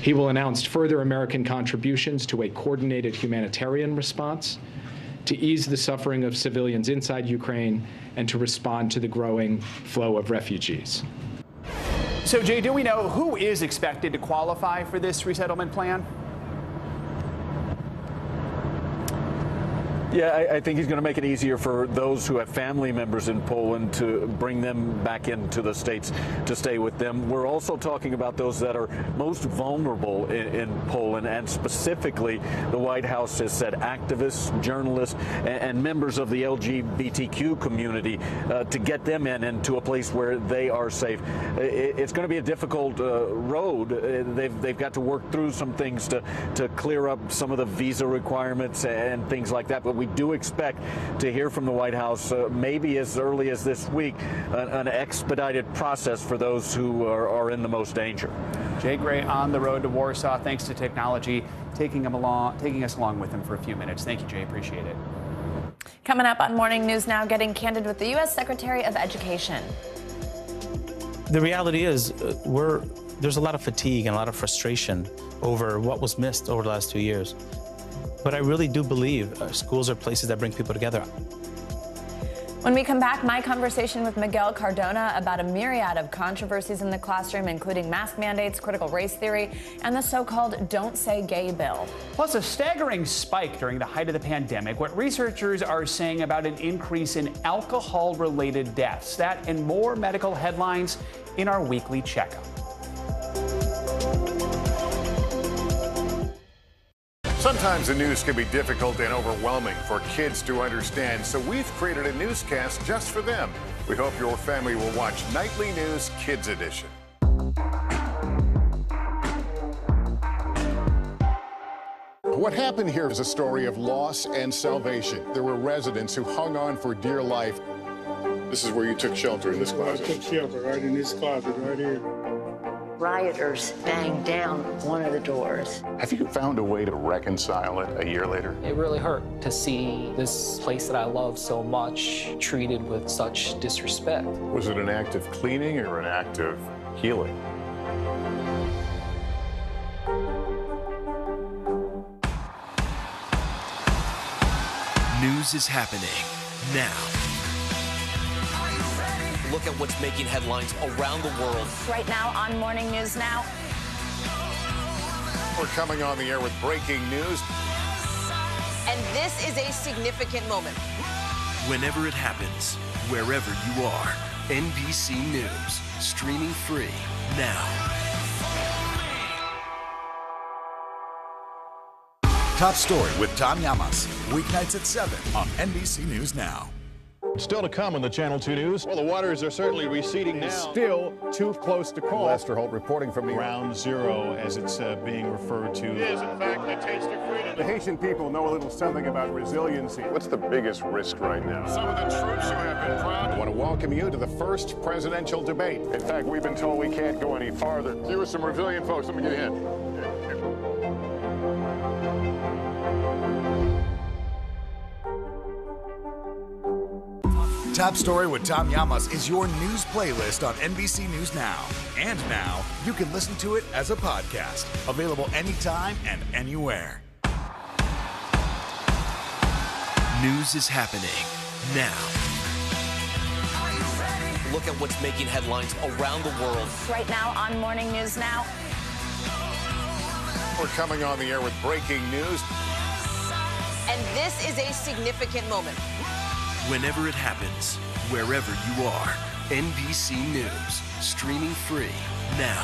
He will announce further American contributions to a coordinated humanitarian response, to ease the suffering of civilians inside Ukraine, and to respond to the growing flow of refugees. So, Jay, do we know who is expected to qualify for this resettlement plan? Yeah, I think he's going to make it easier for those who have family members in Poland to bring them back into the States to stay with them. We're also talking about those that are most vulnerable in Poland, and specifically, the White House has said activists, journalists, and members of the LGBTQ community to get them into a place where they are safe. It's going to be a difficult road. They've got to work through some things to clear up some of the visa requirements and things like that. But we do expect to hear from the White House maybe as early as this week, an expedited process for those who are in the most danger. Jay Gray on the road to Warsaw, thanks to technology, taking us along with him for a few minutes. Thank you, Jay. Appreciate it. Coming up on Morning News Now, getting candid with the U.S. Secretary of Education. The reality is there's a lot of fatigue and a lot of frustration over what was missed over the last 2 years. But I really do believe schools are places that bring people together. When we come back, my conversation with Miguel Cardona about a myriad of controversies in the classroom, including mask mandates, critical race theory, and the so-called Don't Say Gay bill. Plus, a staggering spike during the height of the pandemic, what researchers are saying about an increase in alcohol-related deaths. That and more medical headlines in our weekly checkup. Sometimes the news can be difficult and overwhelming for kids to understand, so we've created a newscast just for them. We hope your family will watch Nightly News Kids Edition. What happened here is a story of loss and salvation. There were residents who hung on for dear life. This is where you took shelter, in this closet. I took shelter right in this closet right here. Rioters banged down one of the doors. Have you found a way to reconcile it a year later? It really hurt to see this place that I love so much treated with such disrespect. Was it an act of cleaning or an act of healing? News is happening now. Look at what's making headlines around the world. Right now on Morning News Now. We're coming on the air with breaking news. And this is a significant moment. Whenever it happens, wherever you are, NBC News, streaming free now. Top Story with Tom Llamas, weeknights at 7 on NBC News Now. Still to come on the Channel 2 News. Well, the waters are certainly receding now. Still too close to call. Lester Holt reporting from Ground Zero, as it's being referred to. It is, in fact, the taste of freedom. The Haitian people know a little something about resiliency. What's the biggest risk right now? Some of the troops who have been proud. I want to welcome you to the first presidential debate. In fact, we've been told we can't go any farther. You are some resilient folks. Let me get in. Top Story with Tom Llamas is your news playlist on NBC News Now. And now, you can listen to it as a podcast. Available anytime and anywhere. News is happening now. Look at what's making headlines around the world. Right now on Morning News Now. We're coming on the air with breaking news. And this is a significant moment. Whenever it happens, wherever you are, NBC News, streaming free now.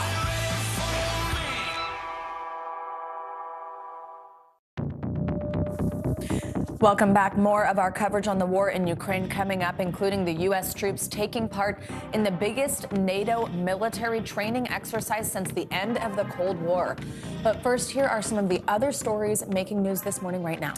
Welcome back. More of our coverage on the war in Ukraine coming up, including the U.S. troops taking part in the biggest NATO military training exercise since the end of the Cold War. But first, here are some of the other stories making news this morning right now.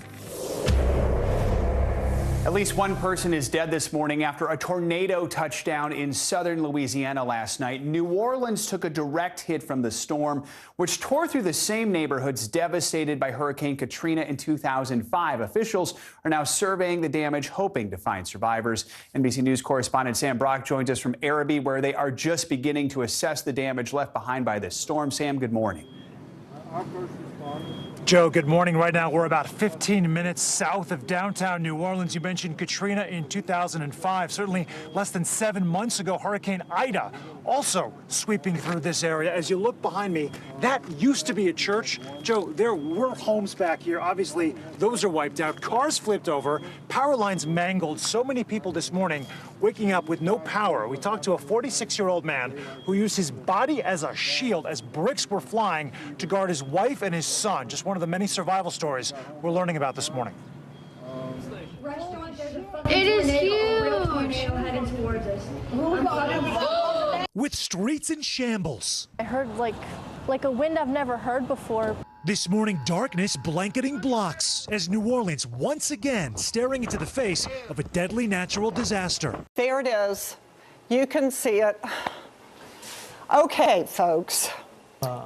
At least one person is dead this morning after a tornado touched down in southern Louisiana last night. New Orleans took a direct hit from the storm, which tore through the same neighborhoods devastated by Hurricane Katrina in 2005. Officials are now surveying the damage, hoping to find survivors. NBC News correspondent Sam Brock joins us from Arabi, where they are just beginning to assess the damage left behind by this storm. Sam, good morning. Joe, good morning. Right now, we're about 15 minutes south of downtown New Orleans. You mentioned Katrina in 2005. Certainly less than 7 months ago, Hurricane Ida also sweeping through this area. As you look behind me, that used to be a church. Joe, there were homes back here. Obviously, those are wiped out. Cars flipped over, power lines mangled. So many people this morning waking up with no power. We talked to a 46-year-old man who used his body as a shield as bricks were flying to guard his wife and his son. Just one of the many survival stories we're learning about this morning. It is huge. With streets in shambles. I heard like a wind I've never heard before. This morning, darkness blanketing blocks as New Orleans once again staring into the face of a deadly natural disaster. There it is. You can see it. Okay, folks,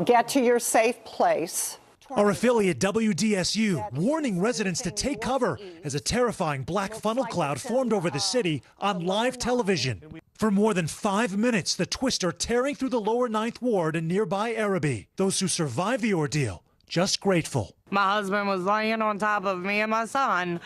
get to your safe place. Our affiliate WDSU warning residents to take cover as a terrifying black funnel cloud formed over the city on live television. For more than 5 minutes, the twister tearing through the lower 9th Ward in nearby Arabi. Those who survived the ordeal, just grateful. My husband was laying on top of me and my son,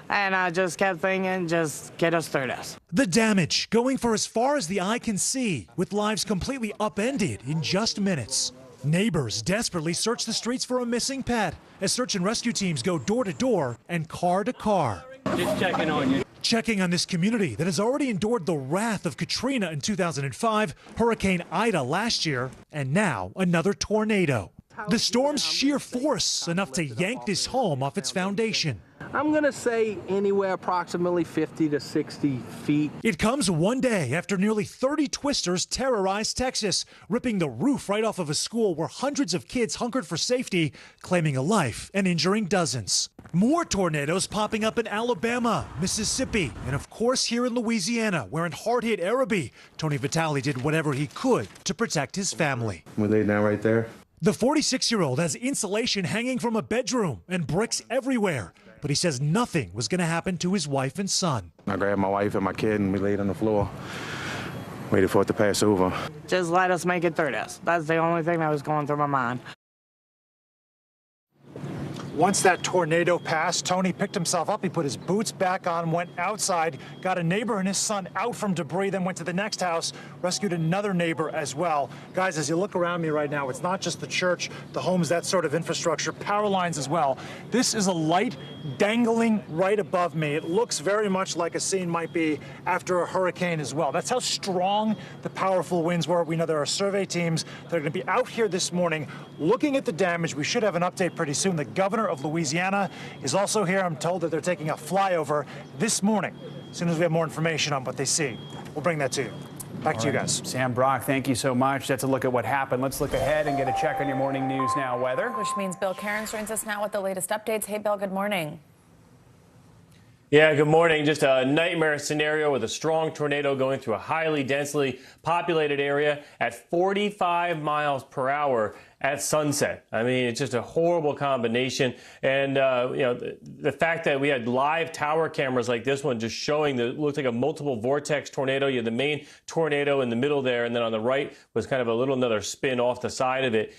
and I just kept thinking, just get us through this. The damage going for as far as the eye can see, with lives completely upended in just minutes. Neighbors desperately search the streets for a missing pet as search and rescue teams go door to door and car to car. Just checking on you. Checking on this community that has already endured the wrath of Katrina in 2005, Hurricane Ida last year, and now another tornado. The storm's sheer force enough to yank this home off its foundation. I'm going to say anywhere approximately 50 to 60 feet. It comes one day after nearly 30 twisters terrorized Texas, ripping the roof right off of a school where hundreds of kids hunkered for safety, claiming a life and injuring dozens. More tornadoes popping up in Alabama, Mississippi, and of course here in Louisiana, where in hard-hit Arabi, Tony Vitale did whatever he could to protect his family. We laid down right there. The 46-year-old has insulation hanging from a bedroom and bricks everywhere, but he says nothing was going to happen to his wife and son. I grabbed my wife and my kid and we laid on the floor, waited for it to pass over. Just let us make it through this. That's the only thing that was going through my mind. Once that tornado passed, Tony picked himself up. He put his boots back on, went outside, got a neighbor and his son out from debris, then went to the next house, rescued another neighbor as well. Guys, as you look around me right now, it's not just the church, the homes, that sort of infrastructure, power lines as well. This is a light dangling right above me. It looks very much like a scene might be after a hurricane as well. That's how strong the powerful winds were. We know there are survey teams that are going to be out here this morning looking at the damage. We should have an update pretty soon. The governor of Louisiana is also here. I'm told that they're taking a flyover this morning. As soon as we have more information on what they see, we'll bring that to you. Back to you guys. Sam Brock, thank you so much. That's a look at what happened. Let's look ahead and get a check on your Morning News Now weather. Which means Bill Cairns joins us now with the latest updates. Hey, Bill, good morning. Yeah, good morning. Just a nightmare scenario with a strong tornado going through a highly densely populated area at 45 miles per hour at sunset. I mean, it's just a horrible combination. And, the fact that we had live tower cameras like this one just showing that it looked like a multiple vortex tornado. You had the main tornado in the middle there, and then on the right was kind of another spin off the side of it.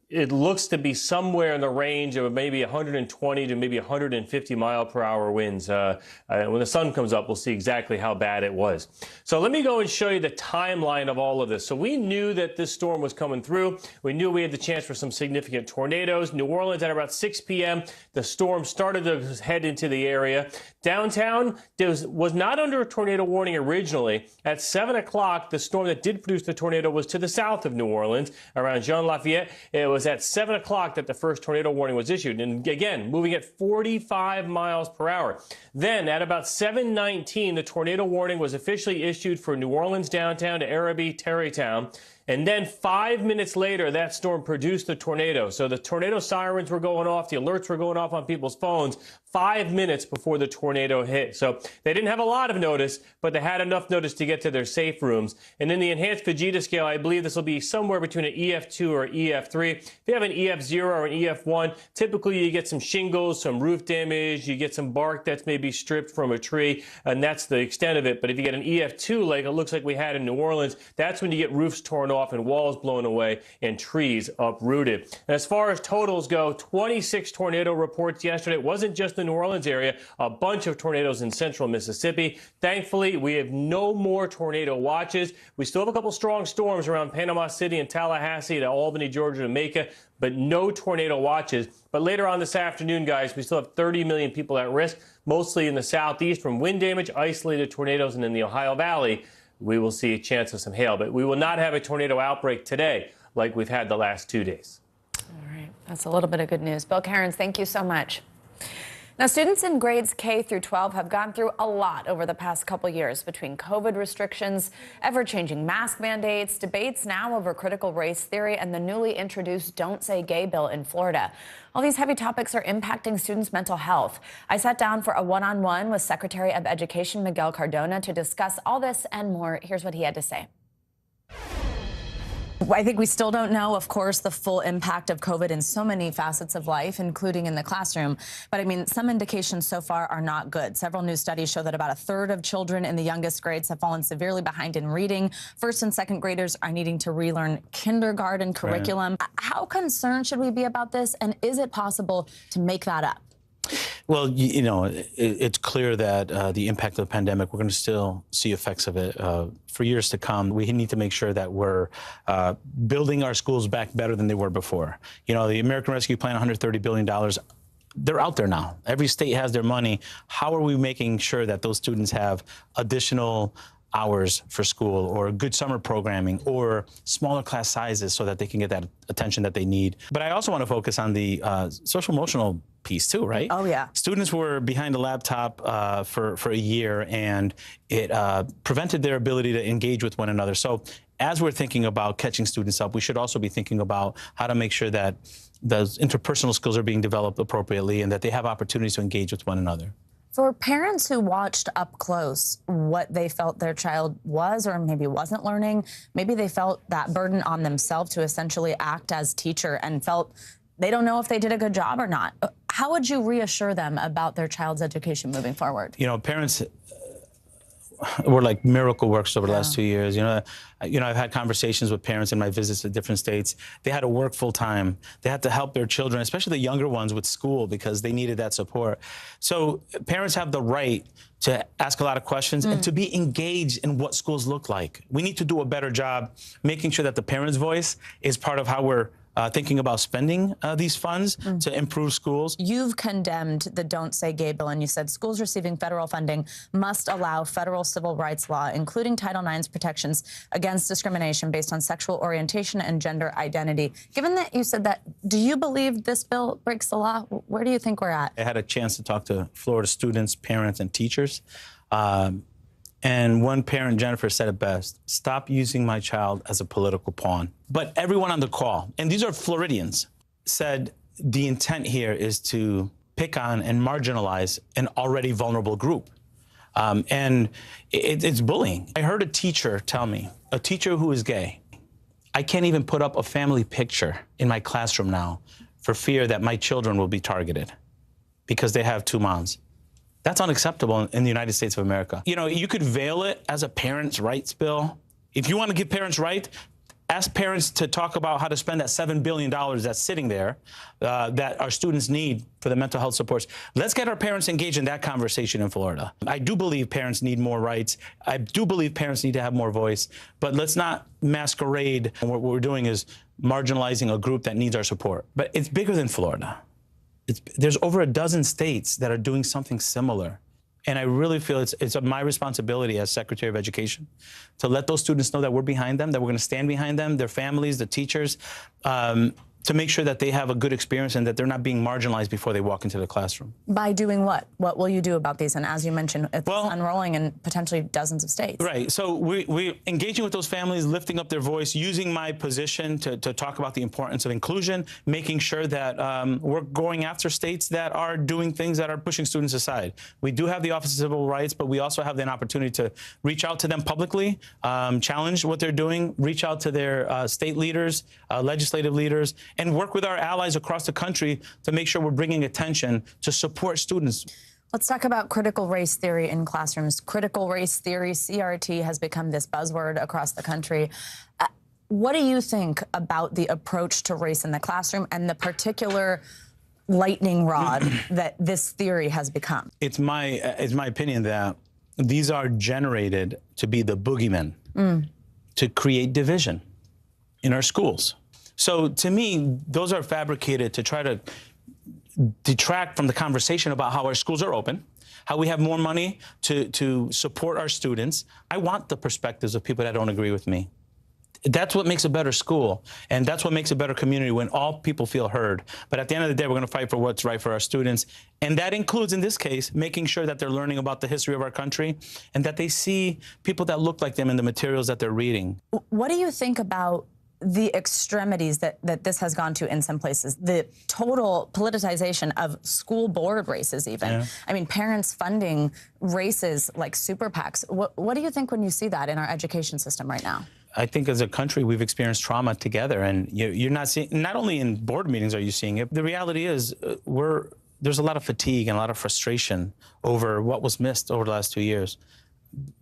It looks to be somewhere in the range of maybe 120 to maybe 150 mile per hour winds. When the sun comes up, we'll see exactly how bad it was. So let me go and show you the timeline of all of this. So we knew that this storm was coming through. We knew we had the chance for some significant tornadoes. New Orleans at about 6 p.m., the storm started to head into the area. Downtown was not under a tornado warning originally. At 7 o'clock, the storm that did produce the tornado was to the south of New Orleans, around Jean Lafayette. It was at 7 o'clock that the first tornado warning was issued. And again, moving at 45 miles per hour. Then at about 7:19, the tornado warning was officially issued for New Orleans downtown to Arabi, Tarrytown. And then 5 minutes later, that storm produced the tornado. So the tornado sirens were going off, the alerts were going off on people's phones 5 minutes before the tornado hit. So they didn't have a lot of notice, but they had enough notice to get to their safe rooms. And in the enhanced Vegeta scale, I believe this will be somewhere between an EF2 or EF3. If you have an EF0 or an EF1, typically you get some shingles, some roof damage, you get some bark that's maybe stripped from a tree, and that's the extent of it. But if you get an EF2, like it looks like we had in New Orleans, that's when you get roofs torn off and walls blown away and trees uprooted. And as far as totals go, 26 tornado reports yesterday. It wasn't just the New Orleans area, a bunch of tornadoes in central Mississippi. Thankfully, we have no more tornado watches. We still have a couple strong storms around Panama City and Tallahassee to Albany, Georgia, Jamaica, but no tornado watches. But later on this afternoon, guys, we still have 30 million people at risk, mostly in the southeast from wind damage, isolated tornadoes, and in the Ohio Valley, we will see a chance of some hail. But we will not have a tornado outbreak today like we've had the last 2 days. All right. That's a little bit of good news. Bill Cairns, thank you so much. Now, students in grades K through 12 have gone through a lot over the past couple years between COVID restrictions, ever-changing mask mandates, debates now over critical race theory, and the newly introduced Don't Say Gay bill in Florida. All these heavy topics are impacting students' mental health. I sat down for a one-on-one with Secretary of Education Miguel Cardona to discuss all this and more. Here's what he had to say. I think we still don't know, of course, the full impact of COVID in so many facets of life, including in the classroom. But I mean, some indications so far are not good. Several new studies show that about a third of children in the youngest grades have fallen severely behind in reading. First and second graders are needing to relearn kindergarten curriculum. Right. How concerned should we be about this? And is it possible to make that up? Well, it's clear that the impact of the pandemic, we're going to still see effects of it for years to come. We need to make sure that we're building our schools back better than they were before. The American Rescue Plan, $130 billion, they're out there now. Every state has their money. How are we making sure that those students have additional hours for school or good summer programming or smaller class sizes so that they can get that attention that they need? But I also want to focus on the social emotional piece too, right? Oh, yeah. Students were behind a laptop for a year, and it prevented their ability to engage with one another. So as we're thinking about catching students up, we should also be thinking about how to make sure that those interpersonal skills are being developed appropriately and that they have opportunities to engage with one another. For parents who watched up close what they felt their child was or maybe wasn't learning, maybe they felt that burden on themselves to essentially act as teacher and felt they don't know if they did a good job or not. How would you reassure them about their child's education moving forward? Parents were like miracle workers over the last 2 years. I've had conversations with parents in my visits to different states. They had to work full time. They had to help their children, especially the younger ones, with school because they needed that support. So parents have the right to ask a lot of questions and to be engaged in what schools look like. We need to do a better job making sure that the parents' voice is part of how we're thinking about spending these funds to improve schools. You've condemned the Don't Say Gay bill, and you said schools receiving federal funding must allow federal civil rights law, including Title IX's protections against discrimination based on sexual orientation and gender identity. Given that you said that, do you believe this bill breaks the law? Where do you think we're at? I had a chance to talk to Florida students, parents, and teachers. And one parent, Jennifer, said it best: stop using my child as a political pawn. But everyone on the call, and these are Floridians, said the intent here is to pick on and marginalize an already vulnerable group. And it's bullying. I heard a teacher tell me, a teacher who is gay, I can't even put up a family picture in my classroom now for fear that my children will be targeted because they have two moms. That's unacceptable in the United States of America. You know, you could veil it as a parents' rights bill. If you want to give parents rights, ask parents to talk about how to spend that $7 billion that's sitting there that our students need for the mental health supports. Let's get our parents engaged in that conversation in Florida. I do believe parents need more rights. I do believe parents need to have more voice, but let's not masquerade. What we're doing is marginalizing a group that needs our support. But it's bigger than Florida. There's over a dozen states that are doing something similar. And I really feel it's my responsibility as Secretary of Education to let those students know that we're behind them, that we're going to stand behind them, their families, the teachers, to make sure that they have a good experience and that they're not being marginalized before they walk into the classroom. By doing what? What will you do about these? And as you mentioned, it's unrolling in potentially dozens of states. Right. So we're engaging with those families, lifting up their voice, using my position to talk about the importance of inclusion, making sure that we're going after states that are doing things that are pushing students aside. We do have the Office of Civil Rights, but we also have an opportunity to reach out to them publicly, challenge what they're doing, reach out to their state leaders, legislative leaders, and work with our allies across the country to make sure we're bringing attention to support students. Let's talk about critical race theory in classrooms. Critical race theory, CRT, has become this buzzword across the country. What do you think about the approach to race in the classroom and the particular lightning rod that this theory has become? It's my opinion that these are generated to be the boogeymen, to create division in our schools. So to me, those are fabricated to try to detract from the conversation about how our schools are open, how we have more money to support our students. I want the perspectives of people that don't agree with me. That's what makes a better school, and that's what makes a better community, when all people feel heard. But at the end of the day, we're going to fight for what's right for our students, and that includes, in this case, making sure that they're learning about the history of our country and that they see people that look like them in the materials that they're reading. What do you think about the extremities that this has gone to in some places, the total politicization of school board races even? Yeah. I mean, parents funding races like super PACs. What do you think when you see that in our education system right now? I think as a country, we've experienced trauma together, and you're not seeing, not only in board meetings are you seeing it, the reality is there's a lot of fatigue and a lot of frustration over what was missed over the last 2 years.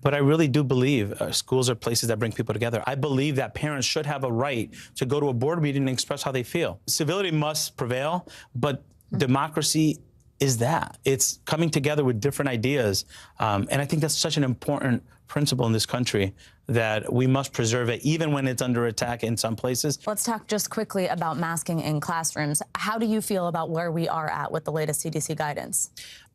But I really do believe schools are places that bring people together. I believe that parents should have a right to go to a board meeting and express how they feel. Civility must prevail, but democracy is that. It's coming together with different ideas. And I think that's such an important principle in this country that we must preserve it, even when it's under attack in some places. Let's talk just quickly about masking in classrooms. How do you feel about where we are at with the latest CDC guidance?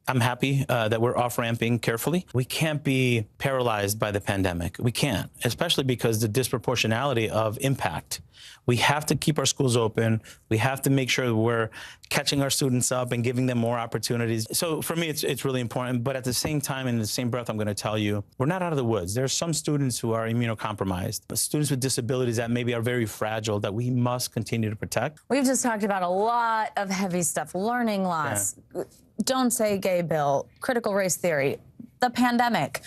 I'm happy that we're off-ramping carefully. We can't be paralyzed by the pandemic. We can't, especially because the disproportionality of impact. We have to keep our schools open. We have to make sure we're catching our students up and giving them more opportunities. So for me, it's really important. But at the same time, in the same breath, I'm going to tell you, we're not out of the woods. There are some students who are immunocompromised, students with disabilities that maybe are very fragile, that we must continue to protect. We've just talked about a lot of heavy stuff, learning loss. Yeah. Don't say gay bill, critical race theory, the pandemic.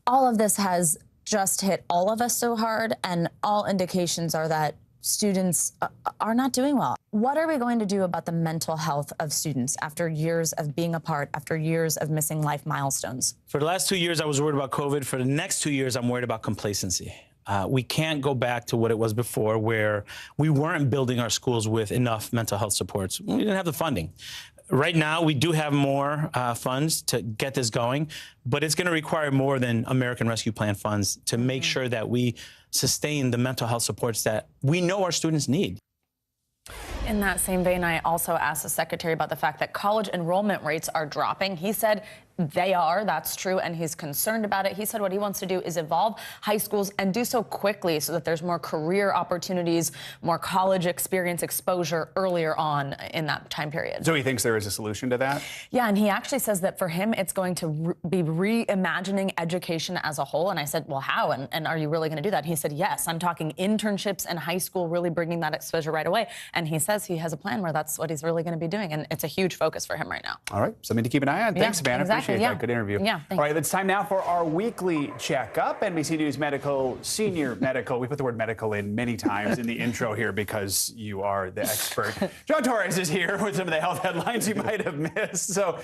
All of this has just hit all of us so hard, and all indications are that students are not doing well. What are we going to do about the mental health of students after years of being apart, after years of missing life milestones? For the last 2 years, I was worried about COVID. For the next 2 years, I'm worried about complacency. We can't go back to what it was before, where we weren't building our schools with enough mental health supports. We didn't have the funding. Right now, we do have more funds to get this going, but it's going to require more than American Rescue Plan funds to make sure that we sustain the mental health supports that we know our students need. In that same vein, I also asked the secretary about the fact that college enrollment rates are dropping. He said they are, that's true, and he's concerned about it. He said what he wants to do is evolve high schools and do so quickly so that there's more career opportunities, more college experience exposure earlier on in that time period. So he thinks there is a solution to that? Yeah, and he actually says that for him, it's going to be reimagining education as a whole. And I said, well, how? And are you really going to do that? He said, yes, I'm talking internships and high school, really bringing that exposure right away. And he says he has a plan where that's what he's really going to be doing. And it's a huge focus for him right now. All right, something to keep an eye on. Thanks, Savannah. Exactly. appreciate that. Good interview. Yeah, all right, it's time now for our weekly checkup. NBC News Senior Medical. We put the word medical in many times in the intro here because you are the expert. John Torres is here with some of the health headlines you might have missed. So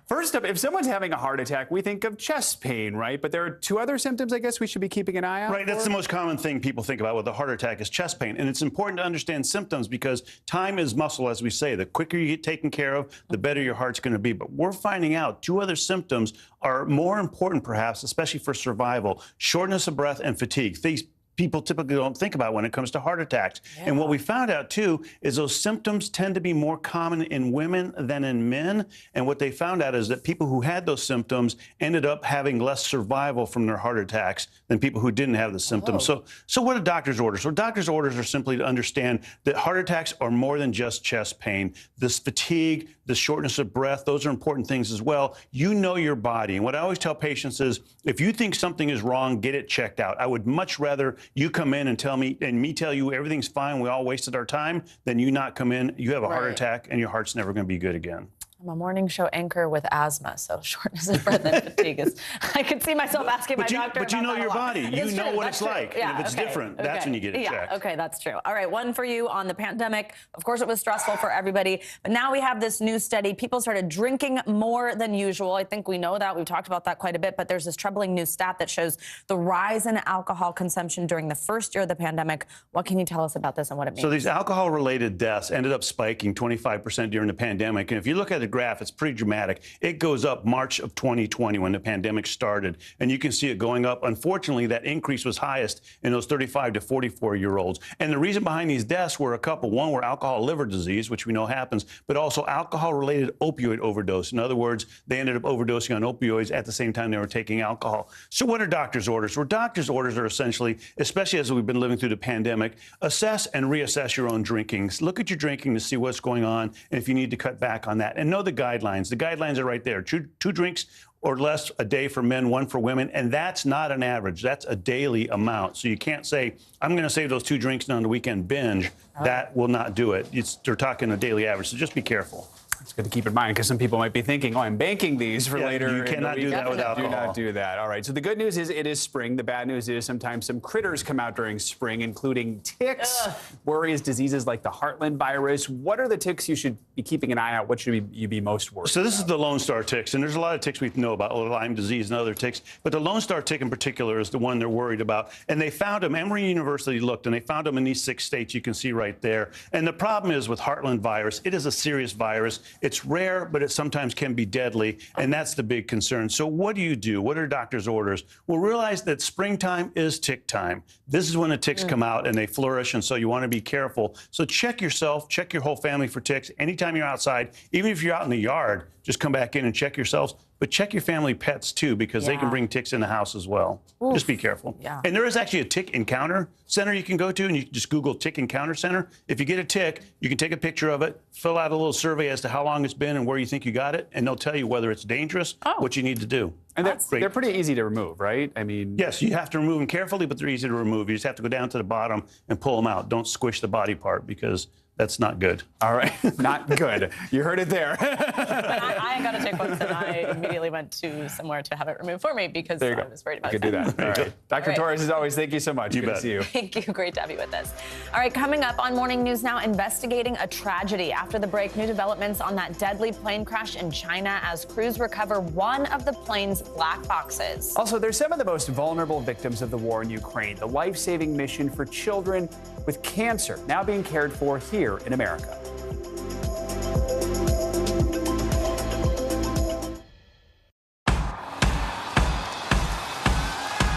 first up, if someone's having a heart attack, we think of chest pain, right? But there are two other symptoms I guess we should be keeping an eye out Right, that's the most common thing people think about with a heart attack is chest pain. And it's important to understand symptoms because time is muscle, as we say. The quicker you get taken care of, the better your heart's going to be. But we're finding out two other symptoms are more important, perhaps, especially for survival: shortness of breath and fatigue. These people typically don't think about when it comes to heart attacks. Yeah. And what we found out, too, is those symptoms tend to be more common in women than in men. And what they found out is that people who had those symptoms ended up having less survival from their heart attacks than people who didn't have the symptoms. So what are doctor's orders? So doctor's orders are simply to understand that heart attacks are more than just chest pain. This fatigue, the shortness of breath, those are important things as well. You know your body. And what I always tell patients is, if you think something is wrong, get it checked out. I would much rather you come in and tell me you everything's fine, we all wasted our time, than you not come in, you have a heart attack, and your heart's never going to be good again. I'm a morning show anchor with asthma, so shortness of breath and fatigue is. I could see myself asking my doctor. But you know your body. You know what it's true. like. Yeah, and if it's different, that's when you get it checked. Yeah, okay, that's true. All right, one for you on the pandemic. Of course, it was stressful for everybody, but now we have this new study. People started drinking more than usual. I think we know that. We've talked about that quite a bit, but there's this troubling new stat that shows the rise in alcohol consumption during the first year of the pandemic. What can you tell us about this and what it means? So these alcohol-related deaths ended up spiking 25% during the pandemic. And if you look at the graph, it's pretty dramatic. It goes up March of 2020 when the pandemic started, and you can see it going up. Unfortunately, that increase was highest in those 35 to 44-year-olds. And the reason behind these deaths were a couple. One were alcohol liver disease, which we know happens, but also alcohol-related opioid overdose. In other words, they ended up overdosing on opioids at the same time they were taking alcohol. So what are doctor's orders? Well, doctor's orders are essentially, especially as we've been living through the pandemic, assess and reassess your own drinking. Look at your drinking to see what's going on and if you need to cut back on that. And know the guidelines. The guidelines are right there. Two drinks or less a day for men, one for women, and that's not an average. That's a daily amount. So you can't say, I'm going to save those 2 drinks and on the weekend binge. That will not do it. They're talking a daily average, so just be careful. It's good to keep in mind because some people might be thinking, oh, I'm banking these for later. You cannot do that with alcohol. Do not do that. All right. So the good news is it is spring. The bad news is sometimes some critters come out during spring, including ticks, worries, diseases like the Heartland virus. What are the ticks you should be keeping an eye out? What should you be most worried So this about? is the Lone Star ticks, and there's a lot of ticks we know about, Lyme disease and other ticks, but the Lone Star tick in particular is the one they're worried about. And they found them, Emory University looked, and they found them in these 6 states you can see right there. And the problem is with Heartland virus, it is a serious virus. It's rare, but it sometimes can be deadly, and that's the big concern. So what do you do? What are doctor's orders? Well, realize that springtime is tick time. This is when the ticks come out and they flourish, and so you want to be careful. So check yourself, check your whole family for ticks. Anytime you're outside, even if you're out in the yard, just come back in and check yourselves. But check your family pets, too, because they can bring ticks in the house as well. Oof. Just be careful. Yeah. And there is actually a tick encounter center you can go to, and you can just Google tick encounter center. If you get a tick, you can take a picture of it, fill out a little survey as to how long it's been and where you think you got it, and they'll tell you whether it's dangerous, what you need to do. And they're pretty easy to remove, right? I mean... Yes, you have to remove them carefully, but they're easy to remove. You just have to go down to the bottom and pull them out. Don't squish the body part because that's not good. All right, not good. You heard it there. I got a tick once, and I immediately went to somewhere to have it removed for me because I was worried about it. You could do that. All right. Dr. Torres, as always, thank you so much. Good to see you. Thank you. Great to have you with us. All right, coming up on Morning News Now, investigating a tragedy. After the break, new developments on that deadly plane crash in China as crews recover one of the plane's black boxes. Also, there's some of the most vulnerable victims of the war in Ukraine. The life-saving mission for children with cancer now being cared for here in America.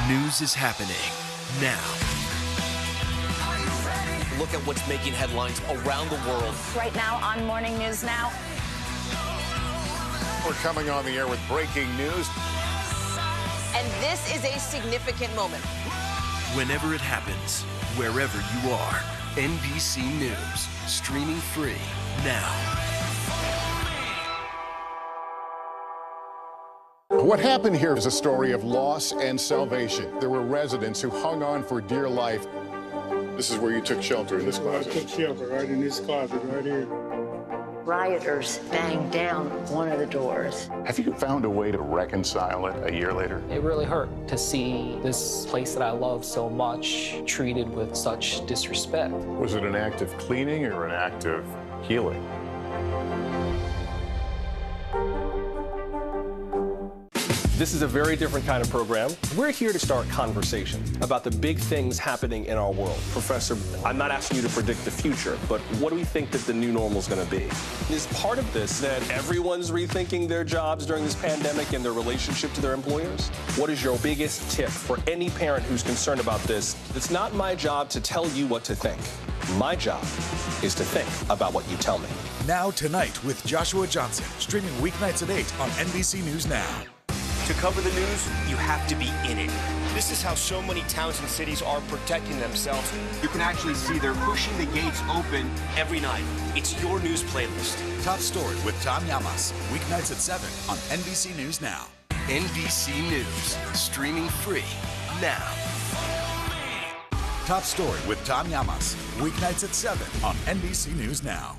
News is happening now. Look at what's making headlines around the world. Right now on Morning News Now. We're coming on the air with breaking news. And this is a significant moment. Whenever it happens, wherever you are, NBC News, streaming free now. What happened here is a story of loss and salvation. There were residents who hung on for dear life. This is where you took shelter, in this closet. I took shelter right in this closet right here. Rioters banged down one of the doors. Have you found a way to reconcile it a year later? It really hurt to see this place that I love so much treated with such disrespect. Was it an act of cleaning or an act of healing? This is a very different kind of program. We're here to start conversation about the big things happening in our world. Professor, I'm not asking you to predict the future, but what do we think that the new normal is going to be? Is part of this that everyone's rethinking their jobs during this pandemic and their relationship to their employers? What is your biggest tip for any parent who's concerned about this? It's not my job to tell you what to think. My job is to think about what you tell me. Now Tonight with Joshua Johnson, streaming weeknights at 8 on NBC News Now. To cover the news, you have to be in it. This is how so many towns and cities are protecting themselves. You can actually see they're pushing the gates open every night. It's your news playlist. Top Story with Tom Llamas, weeknights at 7 on NBC News Now. NBC News, streaming free now. Top Story with Tom Llamas, weeknights at 7 on NBC News Now.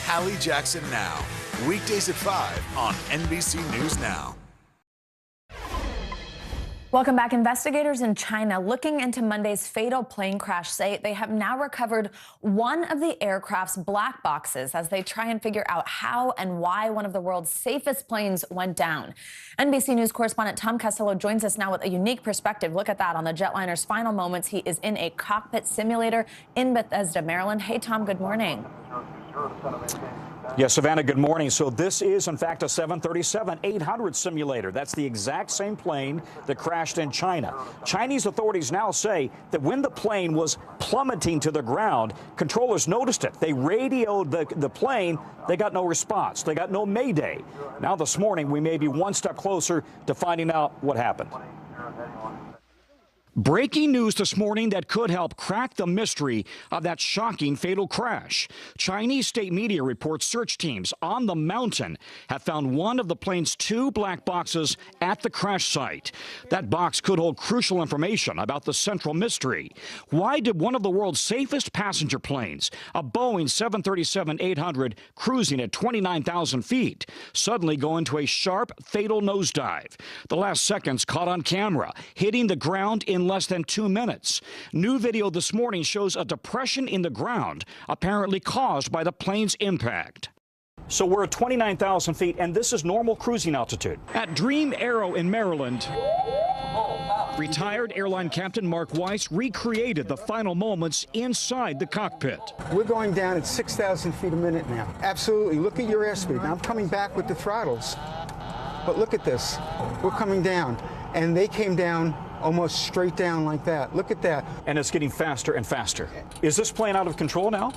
Hallie Jackson Now, weekdays at 5 on NBC News Now. Welcome back. Investigators in China looking into Monday's fatal plane crash say they have now recovered one of the aircraft's black boxes as they try and figure out how and why one of the world's safest planes went down. NBC News correspondent Tom Costello joins us now with a unique perspective. Look at that on the jetliner's final moments. He is in a cockpit simulator in Bethesda, Maryland. Hey, Tom, good morning. Yes, Savannah, good morning. So this is, in fact, a 737-800 simulator. That's the exact same plane that crashed in China. Chinese authorities now say that when the plane was plummeting to the ground, controllers noticed it. They radioed the plane. They got no response. They got no mayday. Now this morning, we may be one step closer to finding out what happened. Breaking news this morning that could help crack the mystery of that shocking fatal crash. Chinese state media reports search teams on the mountain have found one of the plane's two black boxes at the crash site. That box could hold crucial information about the central mystery. Why did one of the world's safest passenger planes, a Boeing 737-800 cruising at 29,000 feet, suddenly go into a sharp, fatal nosedive? The last seconds caught on camera, hitting the ground in less than 2 minutes. New video this morning shows a depression in the ground, apparently caused by the plane's impact. So we're at 29,000 feet, and this is normal cruising altitude. At Dream Aero in Maryland, retired airline captain Mark Weiss recreated the final moments inside the cockpit. We're going down at 6,000 feet a minute now. Absolutely. Look at your airspeed. Now I'm coming back with the throttles. But look at this. We're coming down. And they came down almost straight down like that. Look at that. And it's getting faster and faster. Is this plane out of control now?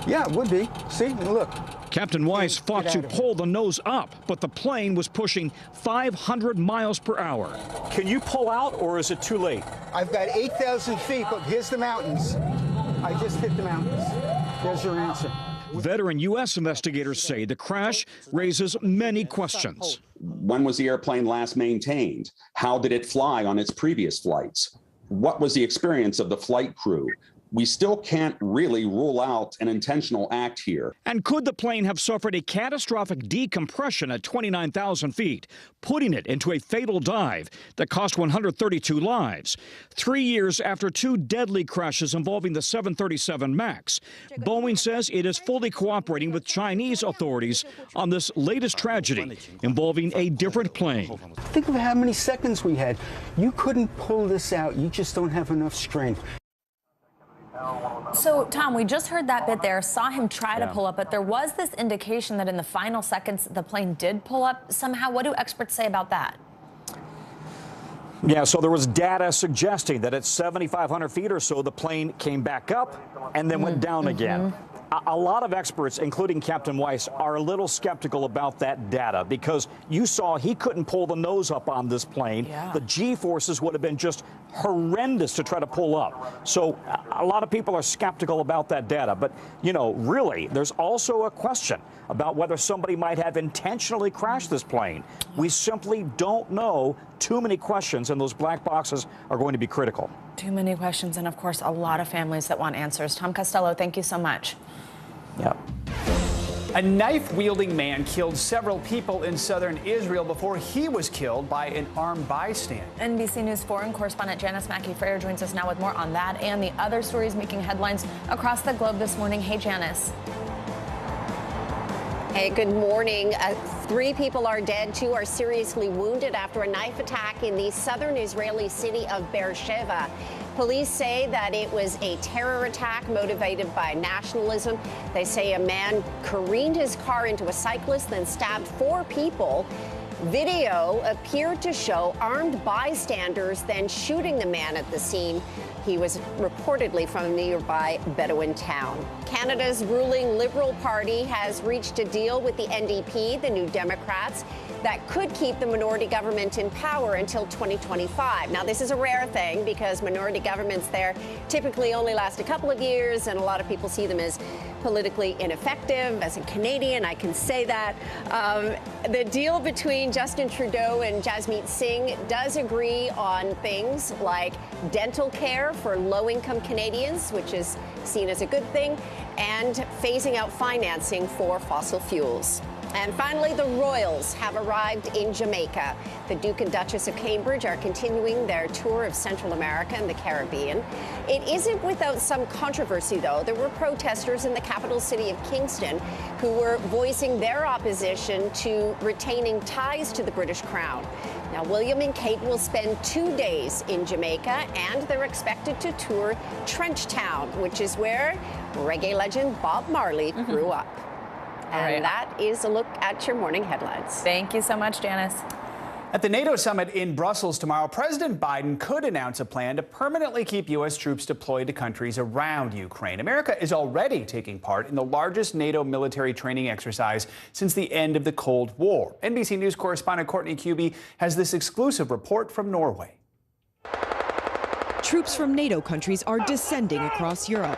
Yeah, it would be. See, look. Captain Weiss fought to pull the nose up, but the plane was pushing 500 miles per hour. Can you pull out, or is it too late? I've got 8,000 feet, but here's the mountains. I just hit the mountains. There's your answer. Veteran U.S. investigators say the crash raises many questions. When was the airplane last maintained? How did it fly on its previous flights? What was the experience of the flight crew? We still can't really rule out an intentional act here. And could the plane have suffered a catastrophic decompression at 29,000 feet, putting it into a fatal dive that cost 132 lives? 3 years after two deadly crashes involving the 737 MAX, Boeing says it is fully cooperating with Chinese authorities on this latest tragedy involving a different plane. Think of how many seconds we had. You couldn't pull this out. You just don't have enough strength. So, Tom, we just heard that bit there, saw him try to pull up, but there was this indication that in the final seconds the plane did pull up somehow. What do experts say about that? Yeah, so there was data suggesting that at 7,500 feet or so, the plane came back up and then went down again. A lot of experts, including Captain Weiss, are a little skeptical about that data because you saw he couldn't pull the nose up on this plane. Yeah. The G-forces would have been just horrendous to try to pull up. So a lot of people are skeptical about that data. But, you know, really, there's also a question about whether somebody might have intentionally crashed this plane. We simply don't know. Too many questions, and those black boxes are going to be critical. Too many questions, and of course, a lot of families that want answers. Tom Costello, thank you so much. Yeah. A knife-wielding man killed several people in southern Israel before he was killed by an armed bystander. NBC News foreign correspondent Janice Mackey-Freyer joins us now with more on that and the other stories making headlines across the globe this morning. Hey, Janice. Hey, good morning. 3 people are dead, 2 are seriously wounded after a knife attack in the southern Israeli city of Beersheba. Police say that it was a terror attack motivated by nationalism. They say a man careened his car into a cyclist, then stabbed 4 people. Video appeared to show armed bystanders then shooting the man at the scene. He was reportedly from a nearby Bedouin town. Canada's ruling Liberal Party has reached a deal with the NDP, the New Democrats, that could keep the minority government in power until 2025. Now, this is a rare thing because minority governments there typically only last a couple of years, and a lot of people see them as politically ineffective. As a Canadian, I can say that. The deal between Justin Trudeau and Jasmeet Singh does agree on things like dental care for low-income Canadians, which is seen as a good thing, and phasing out financing for fossil fuels. And finally, the royals have arrived in Jamaica. The Duke and Duchess of Cambridge are continuing their tour of Central America and the Caribbean. It isn't without some controversy, though. There were protesters in the capital city of Kingston who were voicing their opposition to retaining ties to the British Crown. Now, William and Kate will spend 2 days in Jamaica, and they're expected to tour Trenchtown, which is where reggae legend Bob Marley grew up. And that is a look at your morning headlines. Thank you so much, Janice. At the NATO summit in Brussels tomorrow, President Biden could announce a plan to permanently keep U.S. troops deployed to countries around Ukraine. America is already taking part in the largest NATO military training exercise since the end of the Cold War. NBC News correspondent Courtney Kuby has this exclusive report from Norway. Troops from NATO countries are descending across Europe.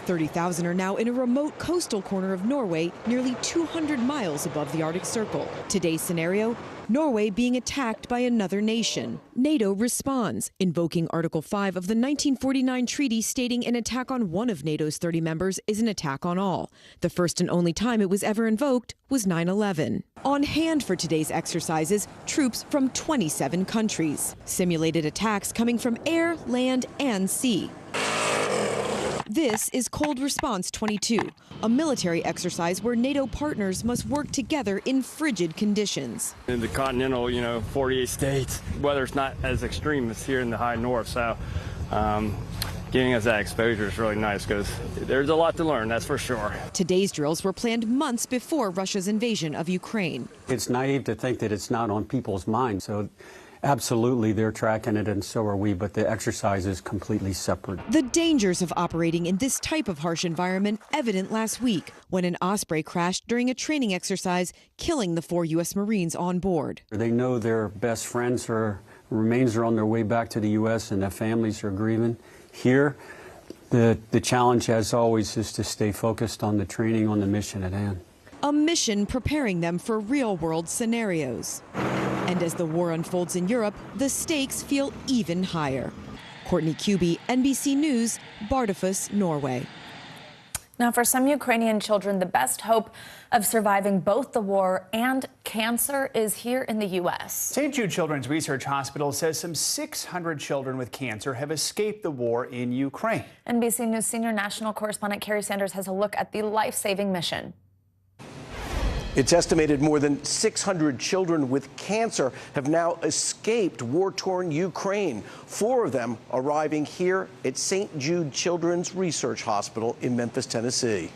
30,000 are now in a remote coastal corner of Norway, nearly 200 miles above the Arctic Circle. Today's scenario, Norway being attacked by another nation. NATO responds, invoking Article 5 of the 1949 treaty, stating an attack on one of NATO's 30 members is an attack on all. The first and only time it was ever invoked was 9/11. On hand for today's exercises, troops from 27 countries. Simulated attacks coming from air, land, and sea. This is Cold Response 22, a military exercise where NATO partners must work together in frigid conditions. In the continental, 48 states, weather's not as extreme as here in the high north, so giving us that exposure is really nice because there's a lot to learn, that's for sure. Today's drills were planned months before Russia's invasion of Ukraine. It's naive to think that it's not on people's minds, so absolutely, they're tracking it, and so are we, but the exercise is completely separate. The dangers of operating in this type of harsh environment evident last week when an Osprey crashed during a training exercise, killing the 4 U.S. Marines on board. They know their best friends or remains are on their way back to the U.S. and their families are grieving. Here, the challenge, as always, is to stay focused on the training, on the mission at hand. A mission preparing them for real-world scenarios. And as the war unfolds in Europe, the stakes feel even higher. Courtney Kuby, NBC News, Bardufoss, Norway. Now, for some Ukrainian children, the best hope of surviving both the war and cancer is here in the U.S. St. Jude Children's Research Hospital says some 600 children with cancer have escaped the war in Ukraine. NBC News senior national correspondent Carrie Sanders has a look at the life-saving mission. It's estimated more than 600 children with cancer have now escaped war-torn Ukraine, 4 of them arriving here at St. Jude Children's Research Hospital in Memphis, Tennessee.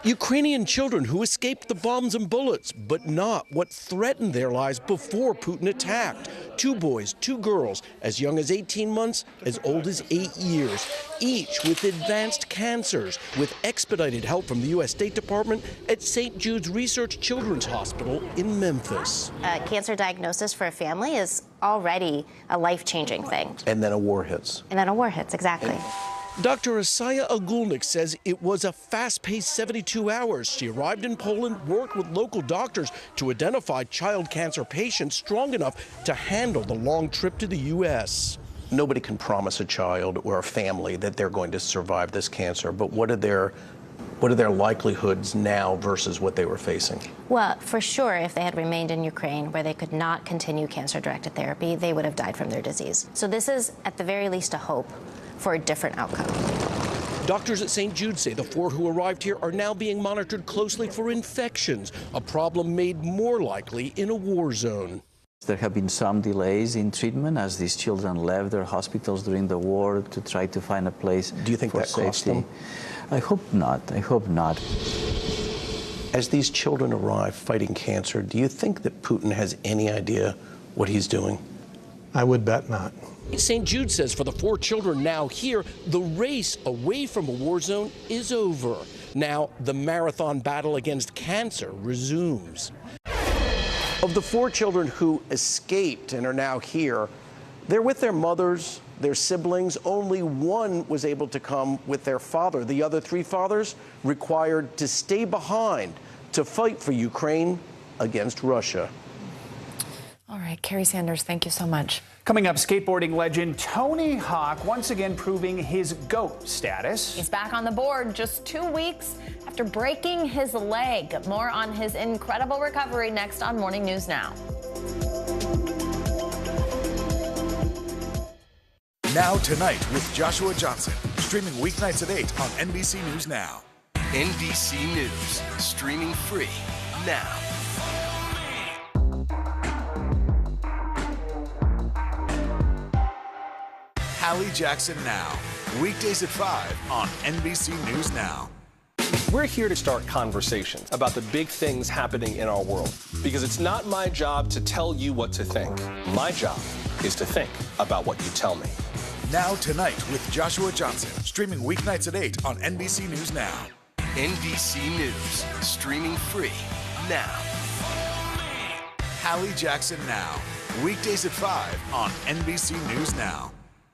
Ukrainian children who escaped the bombs and bullets, but not what threatened their lives before Putin attacked. 2 boys, 2 girls, as young as 18 months, as old as 8 years, each with advanced cancers, with expedited help from the U.S. State Department at St. Jude's Research Children's Hospital in Memphis. A cancer diagnosis for a family is already a life-changing thing. And then a war hits. And then a war hits, exactly. Dr. Asaya Agulnik says it was a fast-paced 72 hours. She arrived in Poland, worked with local doctors to identify child cancer patients strong enough to handle the long trip to the U.S. Nobody can promise a child or a family that they're going to survive this cancer, but what are their What are their likelihoods now versus what they were facing? Well, for sure, if they had remained in Ukraine where they could not continue cancer-directed therapy, they would have died from their disease. So this is, at the very least, a hope for a different outcome. Doctors at St. Jude say the 4 who arrived here are now being monitored closely for infections, a problem made more likely in a war zone. There have been some delays in treatment as these children left their hospitals during the war to try to find a place. Do you think for that safety. cost them? I hope not. I hope not. As these children arrive fighting cancer, do you think that Putin has any idea what he's doing? I would bet not. St. Jude says for the 4 children now here, the race away from a war zone is over. Now the marathon battle against cancer resumes. Of the 4 children who escaped and are now here, they're with their mothers, their siblings. Only 1 was able to come with their father. The other 3 fathers required to stay behind to fight for Ukraine against Russia. All right, Carrie Sanders, thank you so much. Coming up, skateboarding legend Tony Hawk once again proving his GOAT status. He's back on the board just 2 weeks after breaking his leg. More on his incredible recovery next on Morning News Now. Now Tonight with Joshua Johnson, streaming weeknights at 8 on NBC News Now. NBC News, streaming free now. Hallie Jackson Now, weekdays at 5 on NBC News Now. We're here to start conversations about the big things happening in our world, because it's not my job to tell you what to think. My job is to think about what you tell me. Now Tonight with Joshua Johnson, streaming weeknights at 8 on NBC News Now. NBC News, streaming free now. Hallie Jackson Now, weekdays at 5 on NBC News Now.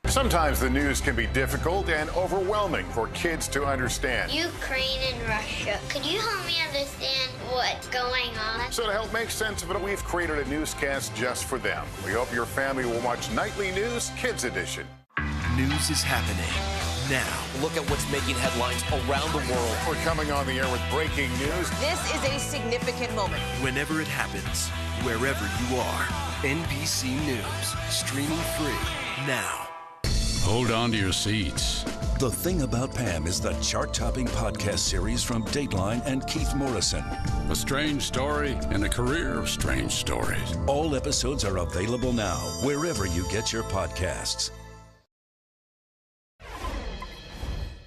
Sometimes the news can be difficult and overwhelming for kids to understand. Ukraine and Russia. Could you help me understand what's going on? So to help make sense of it, we've created a newscast just for them. We hope your family will watch Nightly News Kids Edition. News is happening now. Look at what's making headlines around the world. We're coming on the air with breaking news. This is a significant moment. Whenever it happens, wherever you are, NBC News, streaming free now. Hold on to your seats. The Thing About Pam is the chart-topping podcast series from Dateline and Keith Morrison. A strange story and a career of strange stories. All episodes are available now, wherever you get your podcasts.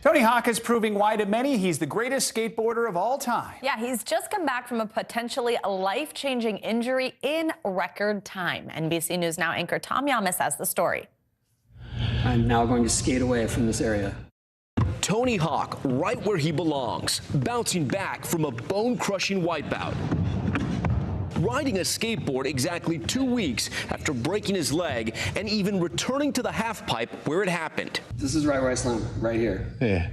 Tony Hawk is proving why to many he's the greatest skateboarder of all time. Yeah, he's just come back from a potentially life-changing injury in record time. NBC News Now anchor Tom Yamas has the story. I'm now going to skate away from this area. Tony Hawk, right where he belongs, bouncing back from a bone-crushing wipeout. Riding a skateboard exactly 2 weeks after breaking his leg and even returning to the halfpipe where it happened. This is right where I slammed, right here. Yeah.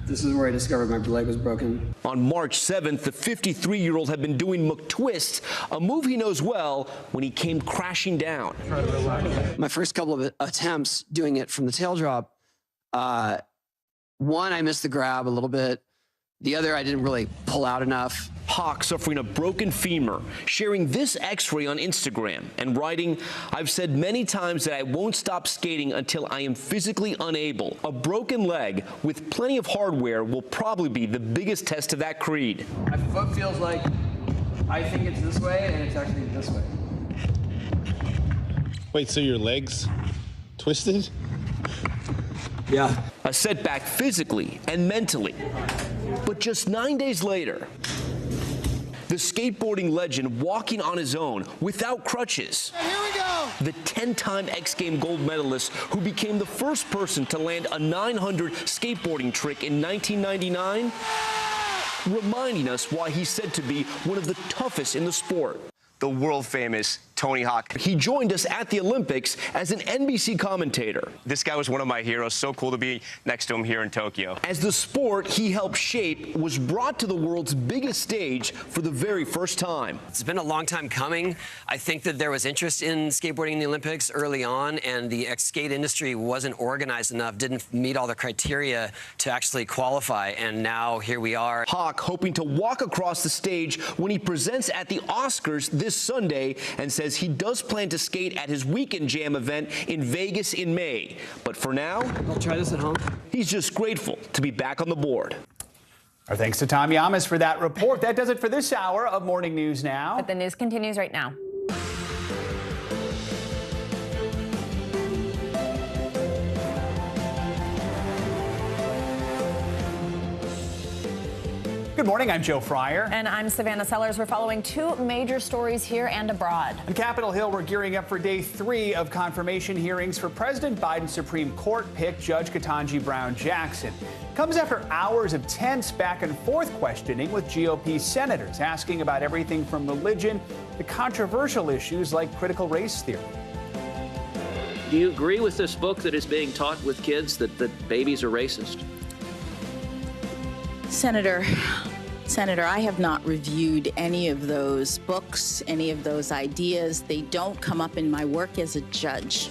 This is where I discovered my leg was broken. On March 7th, the 53-year-old had been doing McTwists, a move he knows well, when he came crashing down. My first couple of attempts doing it from the tail drop, one, I missed the grab a little bit. The other, I didn't really pull out enough. Hawk suffering a broken femur, sharing this x-ray on Instagram and writing, "I've said many times that I won't stop skating until I am physically unable. A broken leg with plenty of hardware will probably be the biggest test of that creed." My foot feels like I think it's this way, and it's actually this way. Wait, so your leg's twisted? Yeah. A setback physically and mentally. But just 9 days later, the skateboarding legend walking on his own without crutches. Here we go. The 10-time X Games gold medalist who became the first person to land a 900 skateboarding trick in 1999, reminding us why he's said to be one of the toughest in the sport. The world famous Tony Hawk. He joined us at the Olympics as an NBC commentator. This guy was one of my heroes. So cool to be next to him here in Tokyo. As the sport he helped shape was brought to the world's biggest stage for the very first time. It's been a long time coming. I think that there was interest in skateboarding in the Olympics early on, and the skate industry wasn't organized enough, didn't meet all the criteria to actually qualify, and now here we are. Hawk hoping to walk across the stage when he presents at the Oscars this Sunday and says he does plan to skate at his Weekend Jam event in Vegas in May. But for now, I'll try this at home. He's just grateful to be back on the board. Our thanks to Tom Yamas for that report. That does it for this hour of Morning News Now. But the news continues right now. Good morning, I'm Joe Fryer. And I'm Savannah Sellers. We're following two major stories here and abroad. On Capitol Hill, we're gearing up for day 3 of confirmation hearings for President Biden's Supreme Court pick, Judge Ketanji Brown Jackson. Comes after hours of tense back and forth questioning with GOP senators, asking about everything from religion to controversial issues like critical race theory. Do you agree with this book that is being taught with kids that babies are racist? Senator, I have not reviewed any of those books, any of those ideas. They don't come up in my work as a judge.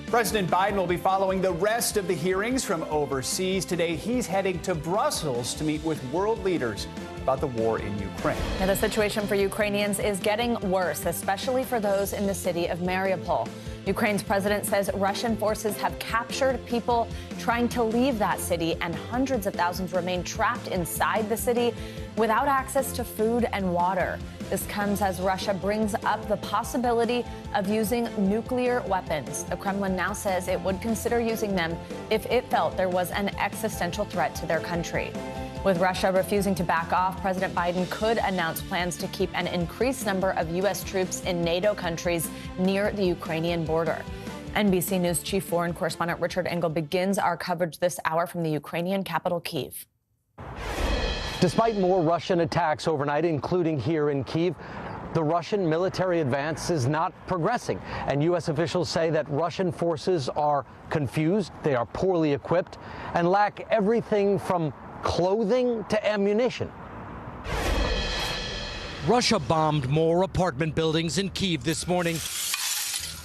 President Biden will be following the rest of the hearings from overseas. Today, he's heading to Brussels to meet with world leaders about the war in Ukraine. Now, the situation for Ukrainians is getting worse, especially for those in the city of Mariupol. Ukraine's president says Russian forces have captured people trying to leave that city, and hundreds of thousands remain trapped inside the city without access to food and water. This comes as Russia brings up the possibility of using nuclear weapons. The Kremlin now says it would consider using them if it felt there was an existential threat to their country. With Russia refusing to back off, President Biden could announce plans to keep an increased number of U.S. troops in NATO countries near the Ukrainian border. NBC News chief foreign correspondent Richard Engel begins our coverage this hour from the Ukrainian capital, Kyiv. Despite more Russian attacks overnight, including here in Kyiv, the Russian military advance is not progressing. And U.S. officials say that Russian forces are confused, they are poorly equipped, and lack everything from clothing to ammunition. Russia bombed more apartment buildings in Kyiv this morning,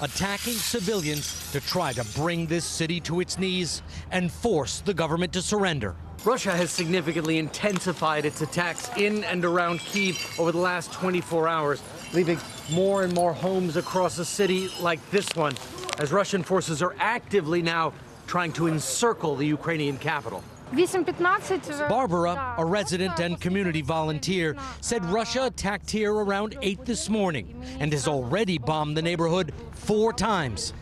attacking civilians to try to bring this city to its knees and force the government to surrender. Russia has significantly intensified its attacks in and around Kyiv over the last 24 hours, leaving more and more homes across a city like this one, as Russian forces are actively now trying to encircle the Ukrainian capital. Barbara, a resident and community volunteer, said Russia attacked here around 8 this morning and has already bombed the neighborhood 4 times.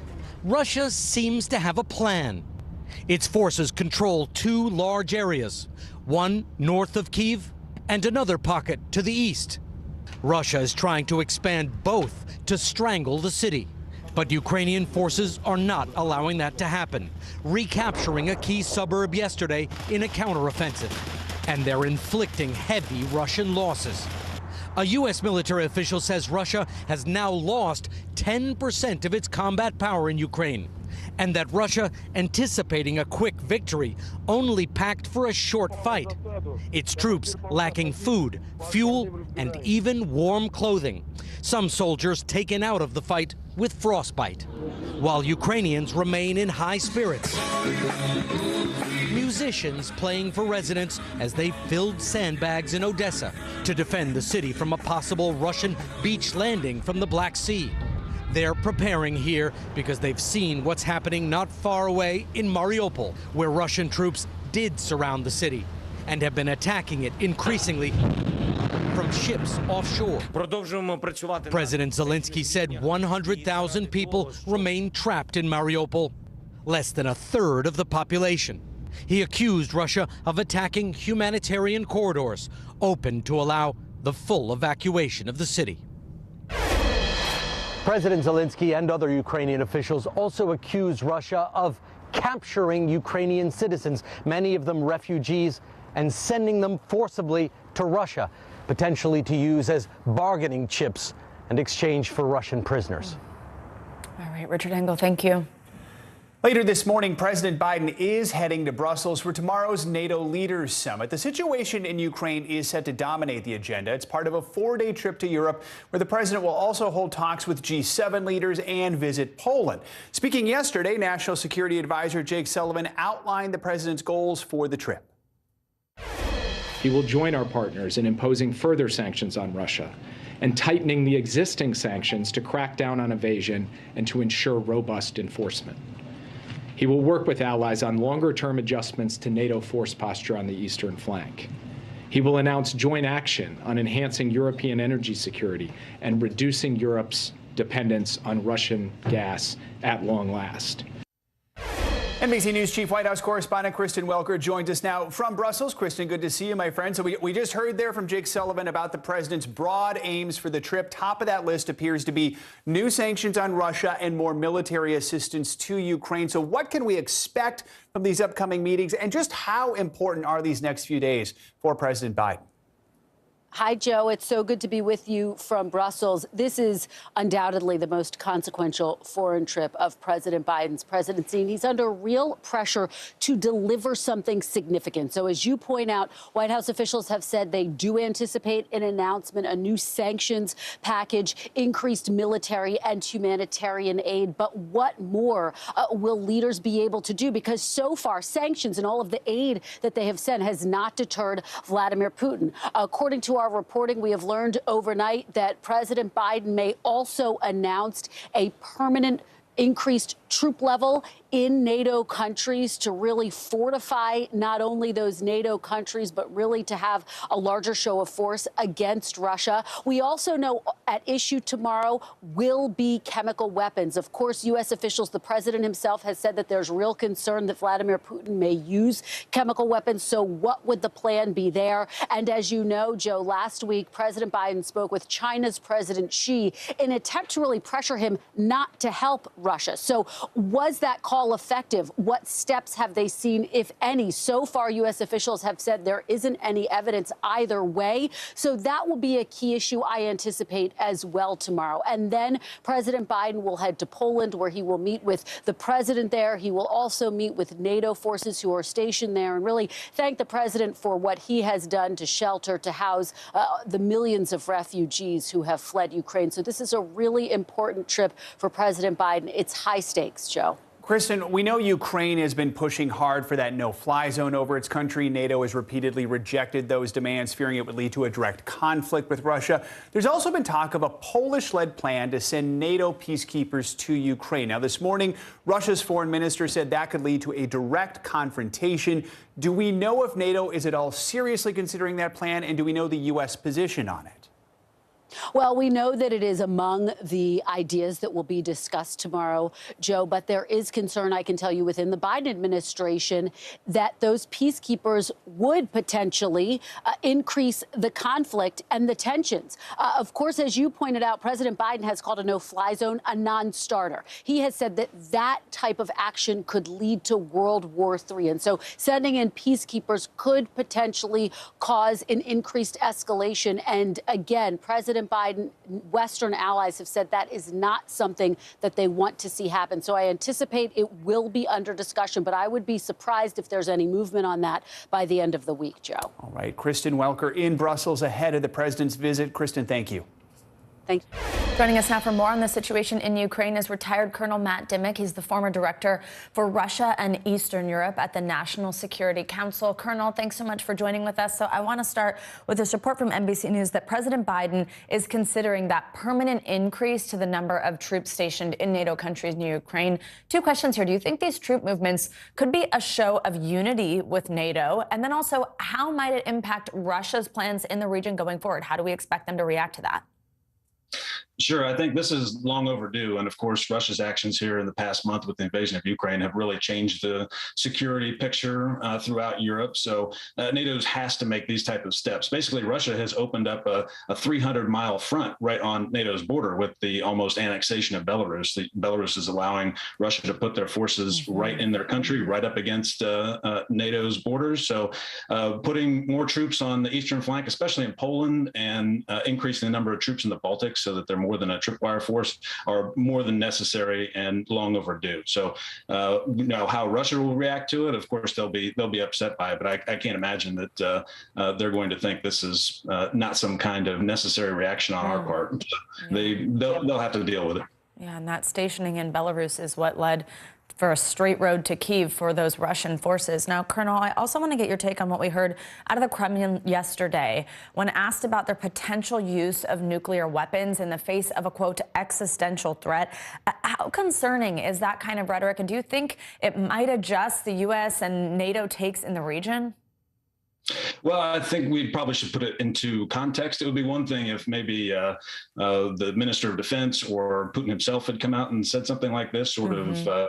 Russia seems to have a plan. Its forces control 2 large areas, one north of Kyiv and another pocket to the east. Russia is trying to expand both to strangle the city. But Ukrainian forces are not allowing that to happen, recapturing a key suburb yesterday in a counteroffensive. And they're inflicting heavy Russian losses. A U.S. military official says Russia has now lost 10% of its combat power in Ukraine, and that Russia, anticipating a quick victory, only packed for a short fight. Its troops lacking food, fuel, and even warm clothing. Some soldiers taken out of the fight with frostbite, while Ukrainians remain in high spirits. Musicians playing for residents as they filled sandbags in Odessa to defend the city from a possible Russian beach landing from the Black Sea. They're preparing here because they've seen what's happening not far away in Mariupol, where Russian troops did surround the city and have been attacking it increasingly from ships offshore. President Zelensky said 100,000 people remain trapped in Mariupol, less than a third of the population. He accused Russia of attacking humanitarian corridors open to allow the full evacuation of the city. President Zelensky and other Ukrainian officials also accuse Russia of capturing Ukrainian citizens, many of them refugees, and sending them forcibly to Russia, potentially to use as bargaining chips in exchange for Russian prisoners. All right, Richard Engel, thank you. Later this morning, President Biden is heading to Brussels for tomorrow's NATO Leaders Summit. The situation in Ukraine is set to dominate the agenda. It's part of a 4-day trip to Europe where the president will also hold talks with G7 leaders and visit Poland. Speaking yesterday, National Security Advisor Jake Sullivan outlined the president's goals for the trip. He will join our partners in imposing further sanctions on Russia and tightening the existing sanctions to crack down on evasion and to ensure robust enforcement. He will work with allies on longer-term adjustments to NATO force posture on the eastern flank. He will announce joint action on enhancing European energy security and reducing Europe's dependence on Russian gas at long last. NBC News Chief White House correspondent Kristen Welker joins us now from Brussels. Kristen, good to see you, my friend. So we just heard there from Jake Sullivan about the president's broad aims for the trip. Top of that list appears to be new sanctions on Russia and more military assistance to Ukraine. So what can we expect from these upcoming meetings, and just how important are these next few days for President Biden? Hi, Joe. It's so good to be with you from Brussels. This is undoubtedly the most consequential foreign trip of President Biden's presidency, and he's under real pressure to deliver something significant. So as you point out, White House officials have said they do anticipate an announcement, a new sanctions package, increased military and humanitarian aid. But what more will leaders be able to do? Because so far, sanctions and all of the aid that they have sent has not deterred Vladimir Putin. According to our reporting, we have learned overnight that President Biden may also announce a permanent increased troop level in NATO countries to really fortify not only those NATO countries, but really to have a larger show of force against Russia. We also know at issue tomorrow will be chemical weapons. Of course, U.S. officials, the president himself has said that there's real concern that Vladimir Putin may use chemical weapons. So what would the plan be there? And as you know, Joe, last week, President Biden spoke with China's President Xi in an attempt to really pressure him not to help Russia. So was that call effective? What steps have they seen, if any? So far, U.S. officials have said there isn't any evidence either way. So that will be a key issue, I anticipate, as well tomorrow. And then President Biden will head to Poland, where he will meet with the president there. He will also meet with NATO forces who are stationed there and really thank the president for what he has done to shelter, to house the millions of refugees who have fled Ukraine. So this is a really important trip for President Biden. It's high stakes, Joe. Kristen, we know Ukraine has been pushing hard for that no-fly zone over its country. NATO has repeatedly rejected those demands, fearing it would lead to a direct conflict with Russia. There's also been talk of a Polish-led plan to send NATO peacekeepers to Ukraine. Now, this morning, Russia's foreign minister said that could lead to a direct confrontation. Do we know if NATO is at all seriously considering that plan, and do we know the U.S. position on it? Well, we know that it is among the ideas that will be discussed tomorrow, Joe, but there is concern, I can tell you, within the Biden administration that those peacekeepers would potentially increase the conflict and the tensions. Of course, as you pointed out, President Biden has called a no-fly zone a non-starter. He has said that that type of action could lead to World War III. And so sending in peacekeepers could potentially cause an increased escalation. And again, President Biden, Western allies have said that is not something that they want to see happen. So I anticipate it will be under discussion, but I would be surprised if there's any movement on that by the end of the week, Joe. All right. Kristen Welker in Brussels ahead of the president's visit. Kristen, thank you. Thank you. Joining us now for more on the situation in Ukraine is retired Colonel Matt Dimick. He's the former director for Russia and Eastern Europe at the National Security Council. Colonel, thanks so much for joining with us. So I want to start with this report from NBC News that President Biden is considering that permanent increase to the number of troops stationed in NATO countries in Ukraine. Two questions here. Do you think these troop movements could be a show of unity with NATO? And then also, how might it impact Russia's plans in the region going forward? How do we expect them to react to that? Sure. I think this is long overdue. And of course, Russia's actions here in the past month with the invasion of Ukraine have really changed the security picture throughout Europe. So NATO has to make these type of steps. Basically, Russia has opened up a 300-mile front right on NATO's border with the almost annexation of Belarus. Belarus is allowing Russia to put their forces right in their country, right up against NATO's borders. So putting more troops on the eastern flank, especially in Poland, and increasing the number of troops in the Baltics so that they're more more than a tripwire force are more than necessary and long overdue. So, how Russia will react to it, of course, they'll be upset by it, but I can't imagine that they're going to think this is not some kind of necessary reaction on our part. They'll have to deal with it. Yeah, and that stationing in Belarus is what led for a straight road to Kyiv for those Russian forces. Now, Colonel, I also want to get your take on what we heard out of the Kremlin yesterday when asked about their potential use of nuclear weapons in the face of a, quote, existential threat. How concerning is that kind of rhetoric? And do you think it might adjust the U.S. and NATO takes in the region? Well, I think we probably should put it into context. It would be one thing if maybe the Minister of Defense or Putin himself had come out and said something like this, sort of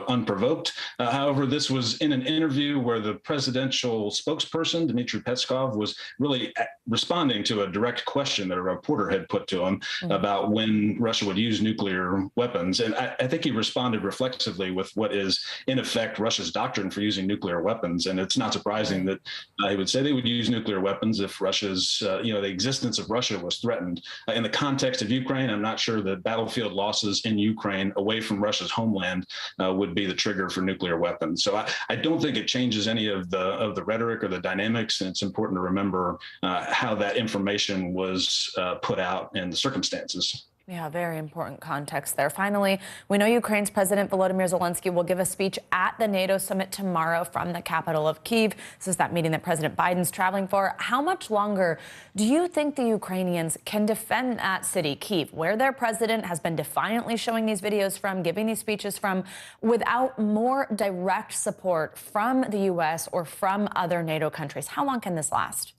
unprovoked. However, this was in an interview where the presidential spokesperson, Dmitry Peskov, was really responding to a direct question that a reporter had put to him about when Russia would use nuclear weapons. And I think he responded reflexively with what is, in effect, Russia's doctrine for using nuclear weapons. And it's not surprising that he would say they would use nuclear weapons if Russia's, the existence of Russia was threatened. In the context of Ukraine, I'm not sure that battlefield losses in Ukraine away from Russia's homeland would be the trigger for nuclear weapons. So I don't think it changes any of the rhetoric or the dynamics. And it's important to remember how that information was put out and the circumstances. Yeah, very important context there. Finally, we know Ukraine's President Volodymyr Zelensky will give a speech at the NATO summit tomorrow from the capital of Kyiv. This is that meeting that President Biden's traveling for. How much longer do you think the Ukrainians can defend that city, Kyiv, where their president has been defiantly showing these videos from, giving these speeches from, without more direct support from the U.S. or from other NATO countries? How long can this last?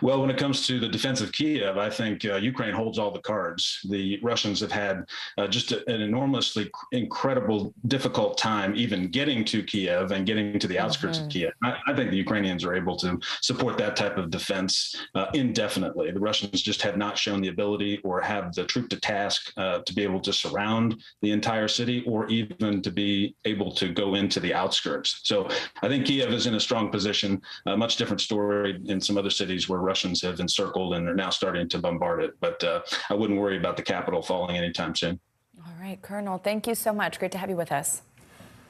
Well, when it comes to the defense of Kiev, I think Ukraine holds all the cards. The Russians have had just an enormously incredible, difficult time even getting to Kiev and getting to the outskirts of Kiev. I think the Ukrainians are able to support that type of defense indefinitely. The Russians just have not shown the ability or have the troop to task to be able to surround the entire city or even to be able to go into the outskirts. So I think Kiev is in a strong position. A much different story in some other cities where Russians have encircled and are now starting to bombard it. But I wouldn't worry about the capital falling anytime soon. All right, Colonel, thank you so much. Great to have you with us.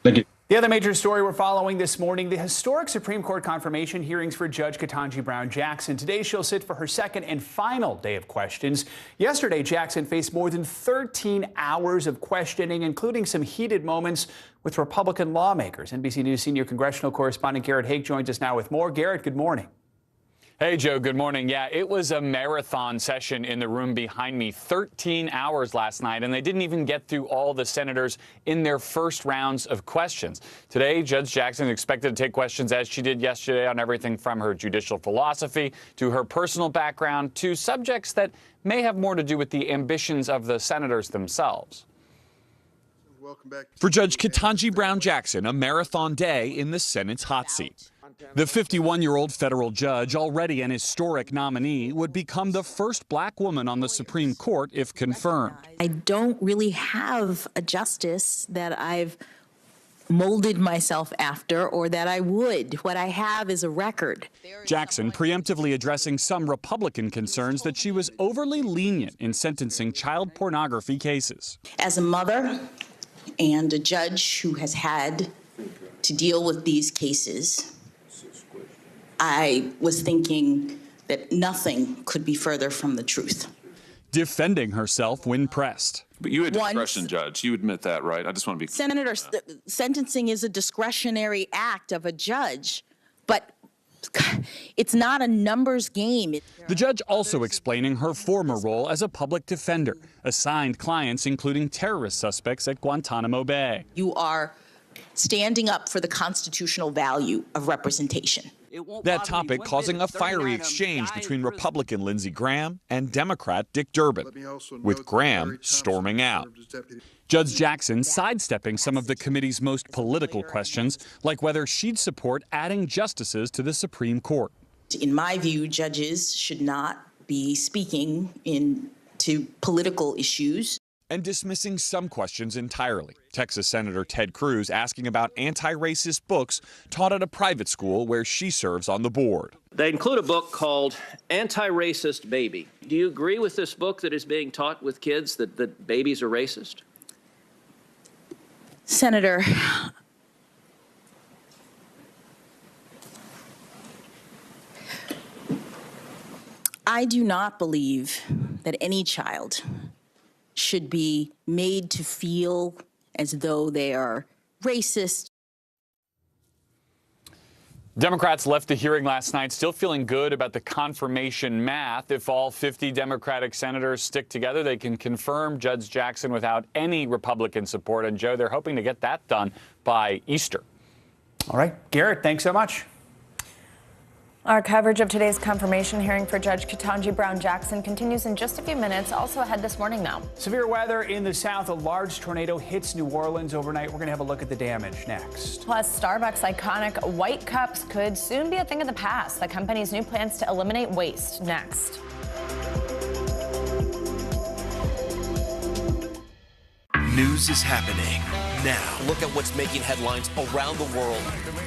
Thank you. The other major story we're following this morning, the historic Supreme Court confirmation hearings for Judge Ketanji Brown Jackson. Today, she'll sit for her second and final day of questions. Yesterday, Jackson faced more than 13 hours of questioning, including some heated moments with Republican lawmakers. NBC News senior congressional correspondent Garrett Haake joins us now with more. Garrett, good morning. Hey, Joe, good morning. Yeah, it was a marathon session in the room behind me, 13 hours last night, and they didn't even get through all the senators in their first rounds of questions. Today, Judge Jackson is expected to take questions as she did yesterday on everything from her judicial philosophy to her personal background to subjects that may have more to do with the ambitions of the senators themselves. For Judge Ketanji Brown Jackson, a marathon day in the Senate's hot seat. The 51-year-old federal judge, already an historic nominee, would become the first black woman on the Supreme Court if confirmed. I don't really have a justice that I've molded myself after or that I would. What I have is a record. Jackson preemptively addressing some Republican concerns that she was overly lenient in sentencing child pornography cases. As a mother and a judge who has had to deal with these cases, I was thinking that nothing could be further from the truth. Defending herself when pressed. But you had discretion, Judge. You admit that, right? I just want to be clear. Senator, sentencing is a discretionary act of a judge, but it's not a numbers game. The judge also explaining her former role as a public defender, assigned clients including terrorist suspects at Guantanamo Bay. You are standing up for the constitutional value of representation. That topic causing a fiery exchange between Republican Lindsey Graham and Democrat Dick Durbin, with Graham storming out. Judge Jackson sidestepping some of the committee's most political questions, like whether she'd support adding justices to the Supreme Court. In my view, judges should not be speaking to political issues. and dismissing some questions entirely. Texas Senator Ted Cruz asking about anti-racist books taught at a private school where she serves on the board. They include a book called Anti-Racist Baby. Do you agree with this book that is being taught with kids that babies are racist? Senator, I do not believe that any child should be made to feel as though they are racist. Democrats left the hearing last night still feeling good about the confirmation math. If all 50 Democratic senators stick together, they can confirm Judge Jackson without any Republican support. And, Joe, they're hoping to get that done by Easter. All right, Garrett, thanks so much. Our coverage of today's confirmation hearing for Judge Ketanji Brown Jackson continues in just a few minutes. Also ahead this morning now. Severe weather in the south. A large tornado hits New Orleans overnight. We're going to have a look at the damage next. Plus, Starbucks' iconic white cups could soon be a thing of the past. The company's new plans to eliminate waste next. News is happening now. Look at what's making headlines around the world.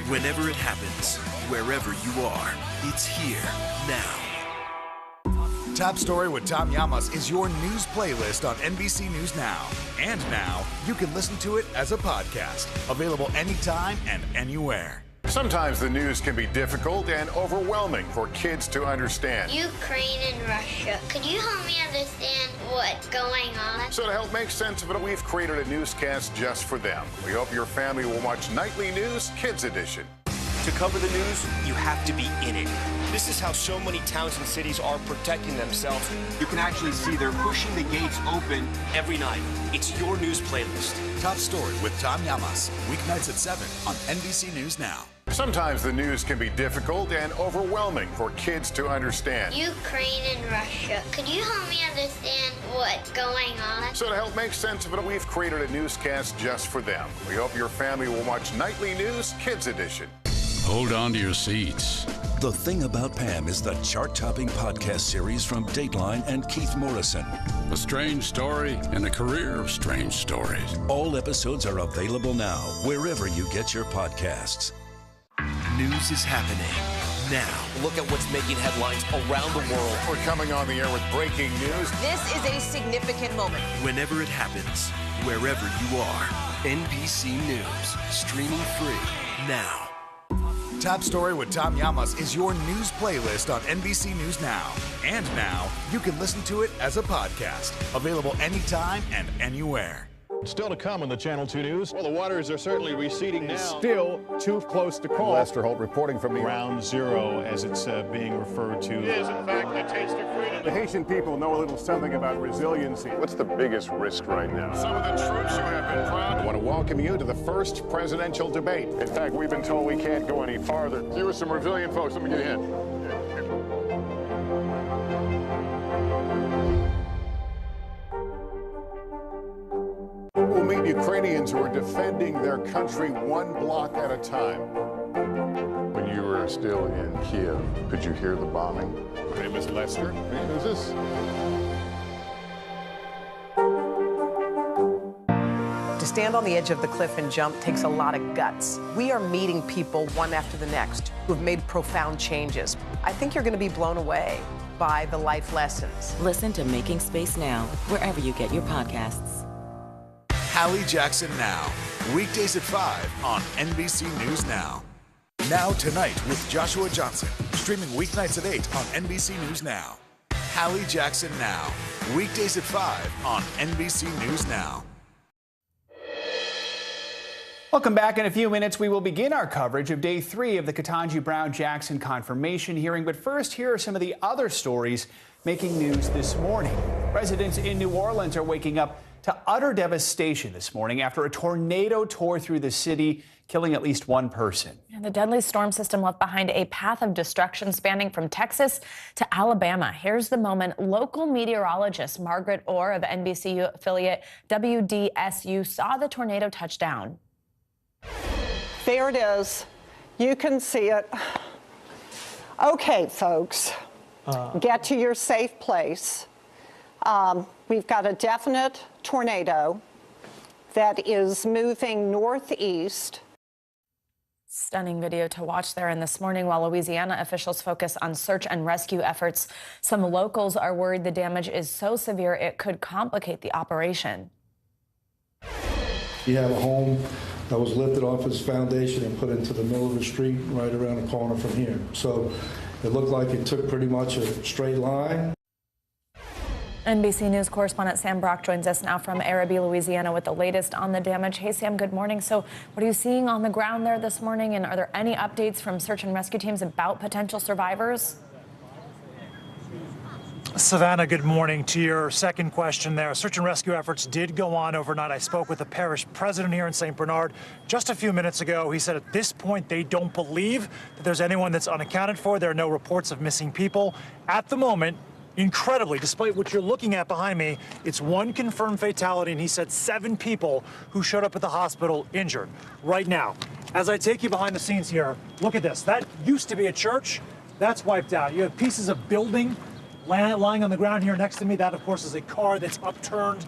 Whenever it happens, wherever you are, it's here now. Top Story with Tom Llamas is your news playlist on NBC News Now. And now, you can listen to it as a podcast. Available anytime and anywhere. Sometimes the news can be difficult and overwhelming for kids to understand. Ukraine and Russia. Could you help me understand what's going on? So to help make sense of it, we've created a newscast just for them. We hope your family will watch Nightly News Kids Edition. To cover the news, you have to be in it. This is how so many towns and cities are protecting themselves. You can actually see they're pushing the gates open every night. It's your news playlist. Top Story with Tom Llamas, weeknights at 7 on NBC News Now. Sometimes the news can be difficult and overwhelming for kids to understand. Ukraine and Russia. Could you help me understand what's going on? So to help make sense of it, we've created a newscast just for them. We hope your family will watch Nightly News Kids Edition. Hold on to your seats. The Thing About Pam is the chart-topping podcast series from Dateline and Keith Morrison. A strange story and a career of strange stories. All episodes are available now, wherever you get your podcasts. News is happening now. Look at what's making headlines around the world. We're coming on the air with breaking news. This is a significant moment. Whenever it happens, wherever you are, NBC News, streaming free now. Top Story with Tom Llamas is your news playlist on NBC News Now. And now, you can listen to it as a podcast. Available anytime and anywhere. Still to come on the Channel 2 News. Well, the waters are certainly receding now. Still too close to call. Lester Holt reporting from Ground Zero, as it's being referred to. It is, in fact, a taste of freedom. The Haitian people know a little something about resiliency. What's the biggest risk right now? Some of the troops who have been proud. I want to welcome you to the first presidential debate. In fact, we've been told we can't go any farther. You are some resilient folks. Let me get in. We'll meet Ukrainians who are defending their country one block at a time. When you were still in Kiev, could you hear the bombing? My name is Lester. Who's this? To stand on the edge of the cliff and jump takes a lot of guts. We are meeting people one after the next who have made profound changes. I think you're going to be blown away by the life lessons. Listen to Making Space Now, wherever you get your podcasts. Hallie Jackson Now, weekdays at 5 on NBC News Now. Now Tonight with Joshua Johnson, streaming weeknights at 8 on NBC News Now. Hallie Jackson Now, weekdays at 5 on NBC News Now. Welcome back. In a few minutes, we will begin our coverage of Day 3 of the Ketanji Brown Jackson confirmation hearing. But first, here are some of the other stories making news this morning. Residents in New Orleans are waking up to utter devastation this morning after a tornado tore through the city, killing at least one person. And the deadly storm system left behind a path of destruction spanning from Texas to Alabama. Here's the moment local meteorologist Margaret Orr of NBC affiliate WDSU saw the tornado touch down. There it is. You can see it. Okay, folks, get to your safe place. We've got a definite tornado that is moving northeast. Stunning video to watch there. And this morning, while Louisiana officials focus on search and rescue efforts, some locals are worried the damage is so severe it could complicate the operation. He had a home that was lifted off its foundation and put into the middle of the street right around the corner from here. So it looked like it took pretty much a straight line. NBC News correspondent Sam Brock joins us now from Arabi, Louisiana, with the latest on the damage. Hey, Sam, good morning. So what are you seeing on the ground there this morning? And are there any updates from search and rescue teams about potential survivors? Savannah, good morning. To your second question there, search and rescue efforts did go on overnight. I spoke with the parish president here in St. Bernard just a few minutes ago. He said at this point they don't believe that there's anyone that's unaccounted for. There are no reports of missing people. At the moment, incredibly, despite what you're looking at behind me, it's one confirmed fatality, and he said 7 people who showed up at the hospital injured. Right now, as I take you behind the scenes here, look at this. That used to be a church. That's wiped out. You have pieces of building lying on the ground here next to me. That, of course, is a car that's upturned.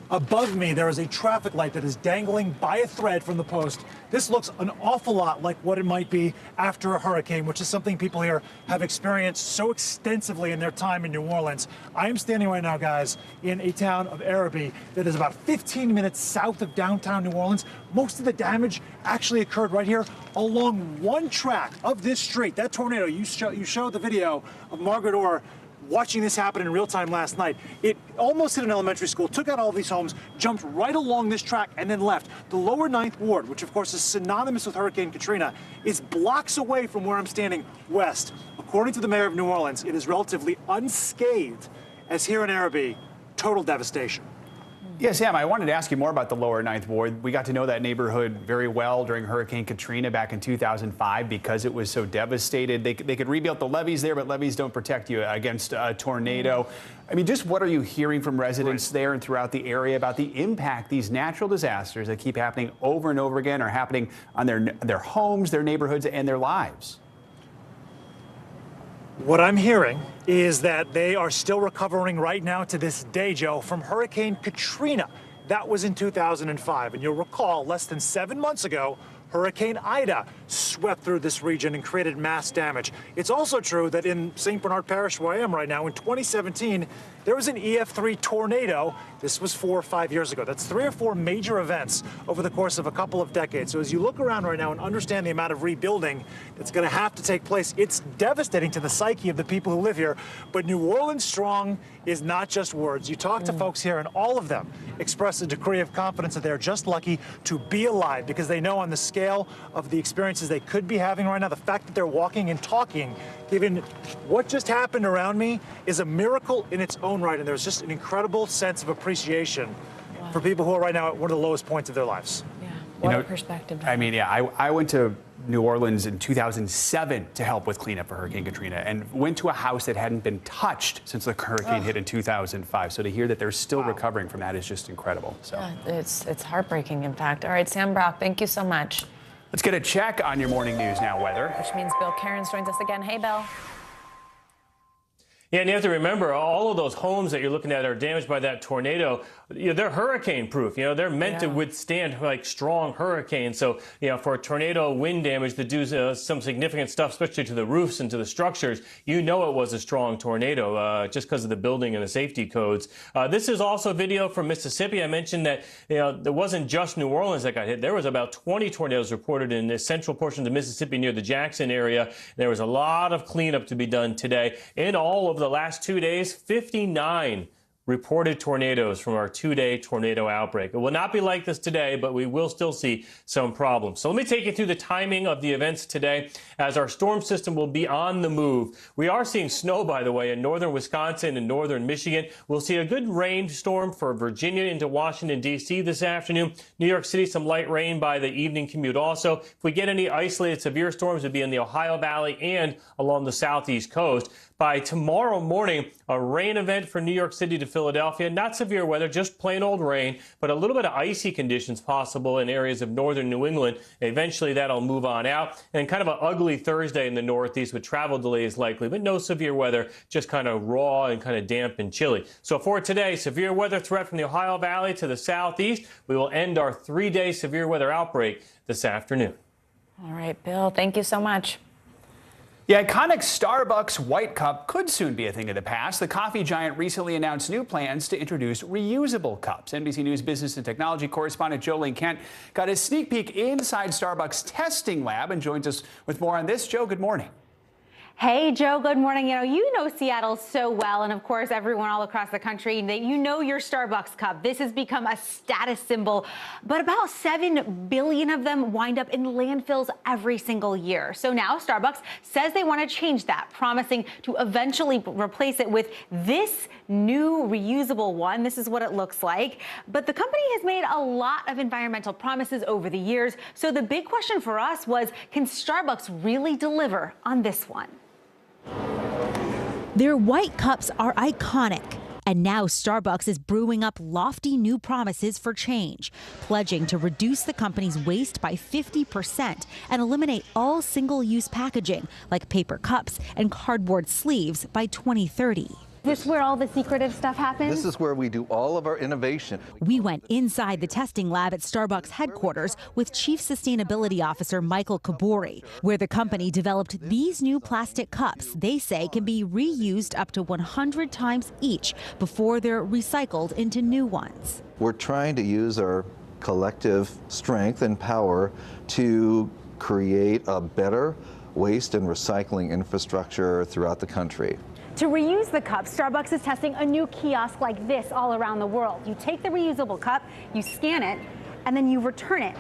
Above me, there is a traffic light that is dangling by a thread from the post. This looks an awful lot like what it might be after a hurricane, which is something people here have experienced so extensively in their time in New Orleans. I am standing right now, guys, in a town of Arabi that is about 15 minutes south of downtown New Orleans. Most of the damage actually occurred right here along one track of this street. That tornado, you showed the video of Margaret Orr watching this happen in real time last night. It almost hit an elementary school, took out all these homes, jumped right along this track, and then left. The lower 9th Ward, which of course is synonymous with Hurricane Katrina, is blocks away from where I'm standing west. According to the mayor of New Orleans, it is relatively unscathed, as here in Arabi, total devastation. Yeah, Sam, I wanted to ask you more about the lower 9th Ward. We got to know that neighborhood very well during Hurricane Katrina back in 2005 because it was so devastated. They could rebuild the levees there, but levees don't protect you against a tornado. I mean, just what are you hearing from residents there and throughout the area about the impact these natural disasters that keep happening over and over again are happening on their homes, their neighborhoods, and their lives? What I'm hearing is that they are still recovering right now to this day, Joe, from Hurricane Katrina. That was in 2005. And you'll recall less than 7 months ago, Hurricane Ida swept through this region and created mass damage. It's also true that in St. Bernard Parish, where I am right now, in 2017, there was an EF3 tornado. This was 4 or 5 years ago. That's 3 or 4 major events over the course of a couple of decades. So as you look around right now and understand the amount of rebuilding that's going to have to take place, it's devastating to the psyche of the people who live here. But New Orleans strong is not just words. You talk to folks here and all of them express a degree of confidence that they're just lucky to be alive because they know on the scale of the experiences they could be having right now, the fact that they're walking and talking, given what just happened around me, is a miracle in its own right. And there's just an incredible sense of appreciation for people who are right now at one of the lowest points of their lives. Yeah, what a perspective. I mean, yeah, I went to New Orleans in 2007 to help with cleanup for Hurricane Katrina and went to a house that hadn't been touched since the hurricane hit in 2005. So to hear that they're still recovering from that is just incredible. So yeah, it's heartbreaking, in fact. All right, Sam Brock, thank you so much. Let's get a check on your morning news now weather. Which means Bill Cairns joins us again. Hey, Bill. Yeah, and you have to remember, all of those homes that you're looking at are damaged by that tornado. You know, they're hurricane proof. You know, they're meant to withstand like strong hurricanes. So, you know, for a tornado wind damage to do some significant stuff, especially to the roofs and to the structures, you know it was a strong tornado just because of the building and the safety codes. This is also video from Mississippi. I mentioned that, you know, there wasn't just New Orleans that got hit. There was about 20 tornadoes reported in the central portion of Mississippi near the Jackson area. There was a lot of cleanup to be done today. In all of the last 2 days, 59 reported tornadoes from our 2-day tornado outbreak. It will not be like this today, but we will still see some problems. So let me take you through the timing of the events today as our storm system will be on the move. We are seeing snow, by the way, in northern Wisconsin and northern Michigan. We'll see a good rainstorm for Virginia into Washington, D.C. this afternoon. New York City, some light rain by the evening commute also. If we get any isolated severe storms, it would be in the Ohio Valley and along the southeast coast. By tomorrow morning, a rain event for New York City to Philadelphia. Not severe weather, just plain old rain, but a little bit of icy conditions possible in areas of northern New England. Eventually, that'll move on out. And kind of an ugly Thursday in the Northeast with travel delays likely, but no severe weather, just kind of raw and kind of damp and chilly. So for today, severe weather threat from the Ohio Valley to the southeast. We will end our 3-day severe weather outbreak this afternoon. All right, Bill, thank you so much. The iconic Starbucks White Cup could soon be a thing of the past. The coffee giant recently announced new plans to introduce reusable cups. NBC News business and technology correspondent Jolene Kent got a sneak peek inside Starbucks testing lab and joins us with more on this. Joe, good morning. Hey, Joe, good morning. You know Seattle so well, and of course, everyone all across the country, that you know your Starbucks cup. This has become a status symbol, but about 7 billion of them wind up in landfills every single year. So now Starbucks says they want to change that, promising to eventually replace it with this new reusable one. This is what it looks like. But the company has made a lot of environmental promises over the years. So the big question for us was, can Starbucks really deliver on this one? Their white cups are iconic. And now Starbucks is brewing up lofty new promises for change, pledging to reduce the company's waste by 50% and eliminate all single-use packaging like paper cups and cardboard sleeves by 2030. Is this where all the secretive stuff happens? This is where we do all of our innovation. We went inside the testing lab at Starbucks headquarters with Chief Sustainability Officer Michael Kabori, where the company developed these new plastic cups they say can be reused up to 100 times each before they're recycled into new ones. We're trying to use our collective strength and power to create a better waste and recycling infrastructure throughout the country. To reuse the cup, Starbucks is testing a new kiosk like this all around the world. You take the reusable cup, you scan it, and then you return it.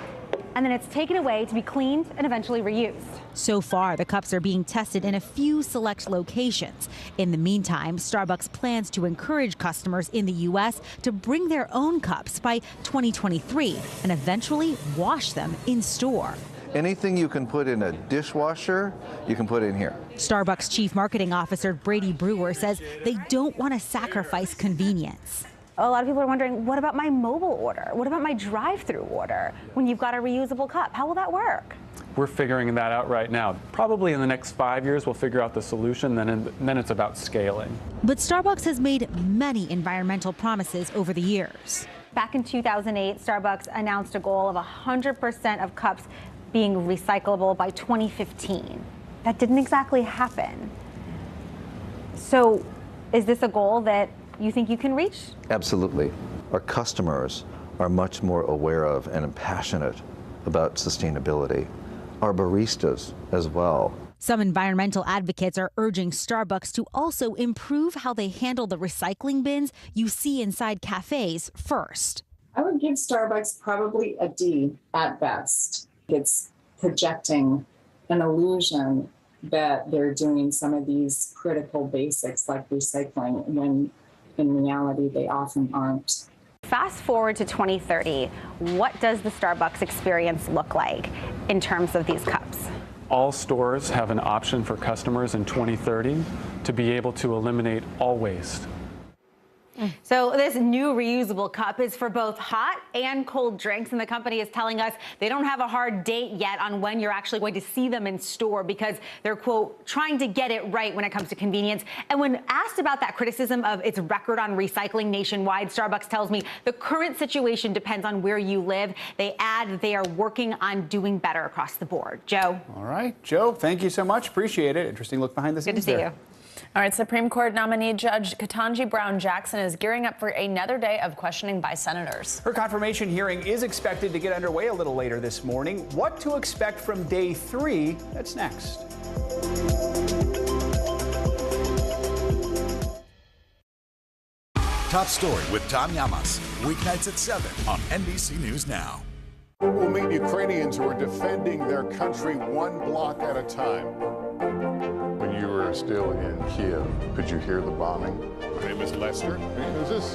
And then it's taken away to be cleaned and eventually reused. So far, the cups are being tested in a few select locations. In the meantime, Starbucks plans to encourage customers in the U.S. to bring their own cups by 2023 and eventually wash them in store. Anything you can put in a dishwasher, you can put in here. Starbucks Chief Marketing Officer Brady Brewer says they don't want to sacrifice convenience. A lot of people are wondering, what about my mobile order? What about my drive-through order when you've got a reusable cup? How will that work? We're figuring that out right now. Probably in the next 5 years, we'll figure out the solution, then it's about scaling. But Starbucks has made many environmental promises over the years. Back in 2008, Starbucks announced a goal of 100% of cups being recyclable by 2015. That didn't exactly happen. So is this a goal that you think you can reach? Absolutely. Our customers are much more aware of and passionate about sustainability. Our baristas as well. Some environmental advocates are urging Starbucks to also improve how they handle the recycling bins you see inside cafes first. I would give Starbucks probably a D at best. It's projecting an illusion that they're doing some of these critical basics like recycling when in reality they often aren't. Fast forward to 2030, what does the Starbucks experience look like in terms of these cups? All stores have an option for customers in 2030 to be able to eliminate all waste. So this new reusable cup is for both hot and cold drinks, and the company is telling us they don't have a hard date yet on when you're actually going to see them in store because they're, quote, trying to get it right when it comes to convenience. And when asked about that criticism of its record on recycling nationwide, Starbucks tells me the current situation depends on where you live. They add that they are working on doing better across the board. Joe. All right, Joe, thank you so much. Appreciate it. Interesting look behind the scenes. Good to see you. All right, Supreme Court nominee Judge Ketanji Brown Jackson is gearing up for another day of questioning by senators. Her confirmation hearing is expected to get underway a little later this morning. What to expect from day 3? That's next. Top Story with Tom Llamas, weeknights at 7 on NBC News Now. We'll meet Ukrainians who are defending their country one block at a time. When you were still in Kiev, could you hear the bombing? My name is Lester. Who's this?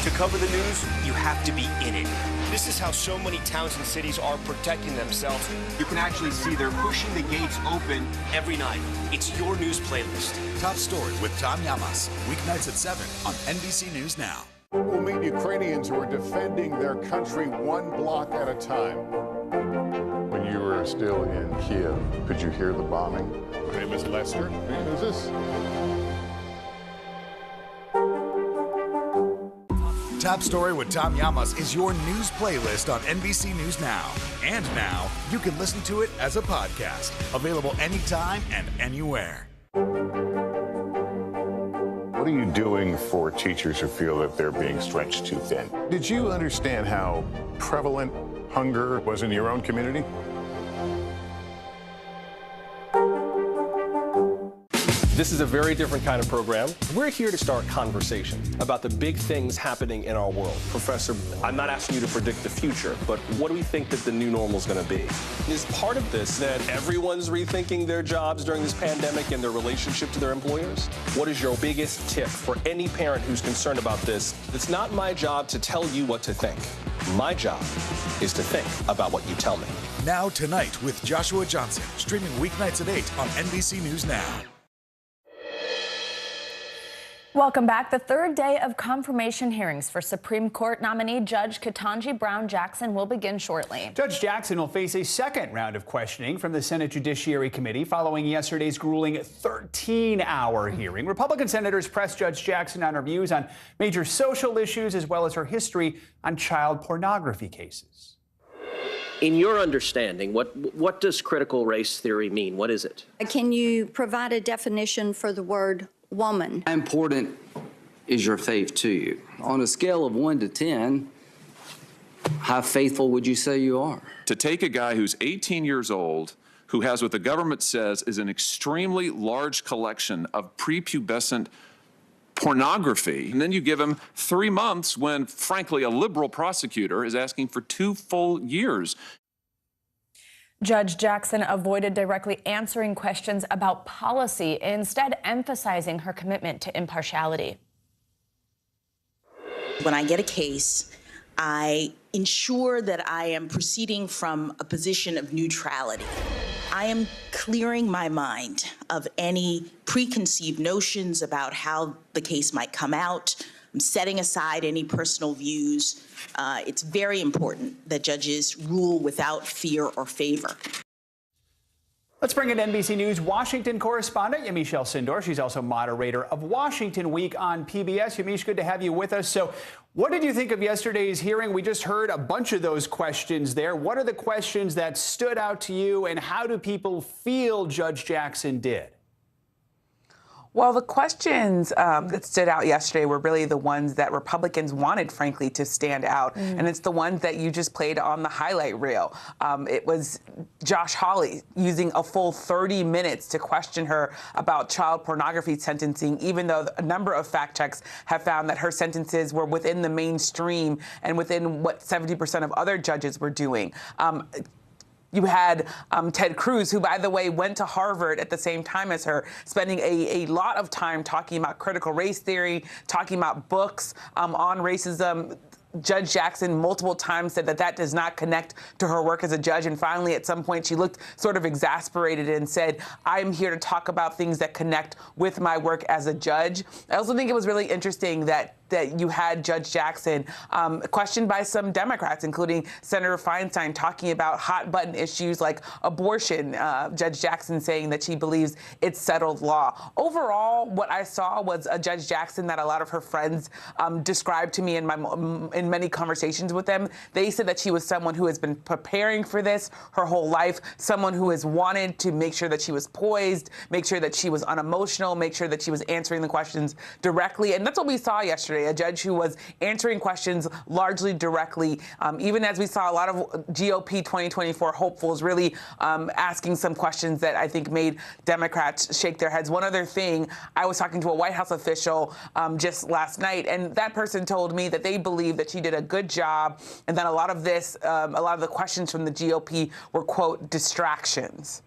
To cover the news, you have to be in it. This is how so many towns and cities are protecting themselves. You can actually see they're pushing the gates open every night. It's your news playlist. Top Story with Tom Llamas. Weeknights at 7 on NBC News Now. We'll meet Ukrainians who are defending their country one block at a time. When you were still in Kiev, could you hear the bombing? My name is Lester. And who's this? Top Story with Tom Llamas is your news playlist on NBC News Now. And now, you can listen to it as a podcast. Available anytime and anywhere. What are you doing for teachers who feel that they're being stretched too thin? Did you understand how prevalent hunger was in your own community? This is a very different kind of program. We're here to start conversation about the big things happening in our world. Professor, I'm not asking you to predict the future, but what do we think that the new normal is going to be? Is part of this that everyone's rethinking their jobs during this pandemic and their relationship to their employers? What is your biggest tip for any parent who's concerned about this? It's not my job to tell you what to think. My job is to think about what you tell me. Now Tonight with Joshua Johnson, streaming weeknights at 8 on NBC News Now. Welcome back. The third day of confirmation hearings for Supreme Court nominee Judge Ketanji Brown Jackson will begin shortly. Judge Jackson will face a second round of questioning from the Senate Judiciary Committee following yesterday's grueling 13-hour hearing. Republican senators pressed Judge Jackson on her views on major social issues as well as her history on child pornography cases. In your understanding, what does critical race theory mean? What is it? Can you provide a definition for the word woman? How important is your faith to you? On a scale of 1 to 10, how faithful would you say you are? To take a guy who's 18 years old, who has what the government says is an extremely large collection of prepubescent pornography, and then you give him 3 months when, frankly, a liberal prosecutor is asking for 2 full years. Judge Jackson avoided directly answering questions about policy, instead emphasizing her commitment to impartiality. When I get a case, I ensure that I am proceeding from a position of neutrality. I am clearing my mind of any preconceived notions about how the case might come out. I'm setting aside any personal views. It's very important that judges rule without fear or favor. Let's bring in NBC News Washington correspondent Yamiche Sindor. She's also moderator of Washington Week on PBS. Yamiche, good to have you with us. So what did you think of yesterday's hearing? We just heard a bunch of those questions there. What are the questions that stood out to you, and how do people feel Judge Jackson did? Well, the questions that stood out yesterday were really the ones that Republicans wanted, frankly, to stand out. And it's the ones that you just played on the highlight reel. It was Josh Hawley using a full 30 minutes to question her about child pornography sentencing, even though a number of fact checks have found that her sentences were within the mainstream and within what 70% of other judges were doing. You had Ted Cruz, who, by the way, went to Harvard at the same time as her, spending a lot of time talking about critical race theory, talking about books on racism. Judge Jackson multiple times said that does not connect to her work as a judge. And finally, at some point, she looked sort of exasperated and said, I'm here to talk about things that connect with my work as a judge. I also think it was really interesting that you had Judge Jackson questioned by some Democrats, including Senator Feinstein, talking about hot button issues like abortion. Judge Jackson saying that she believes it's settled law. Overall, what I saw was a Judge Jackson that a lot of her friends described to me in many conversations with them. They said that she was someone who has been preparing for this her whole life, someone who has wanted to make sure that she was poised, make sure that she was unemotional, make sure that she was answering the questions directly. And that's what we saw yesterday. A judge who was answering questions largely directly, even as we saw a lot of GOP 2024 hopefuls really asking some questions that I think made Democrats shake their heads. One other thing, I was talking to a White House official just last night, and that person told me that they believe that she did a good job and that a lot of the questions from the GOP were, quote, distractions.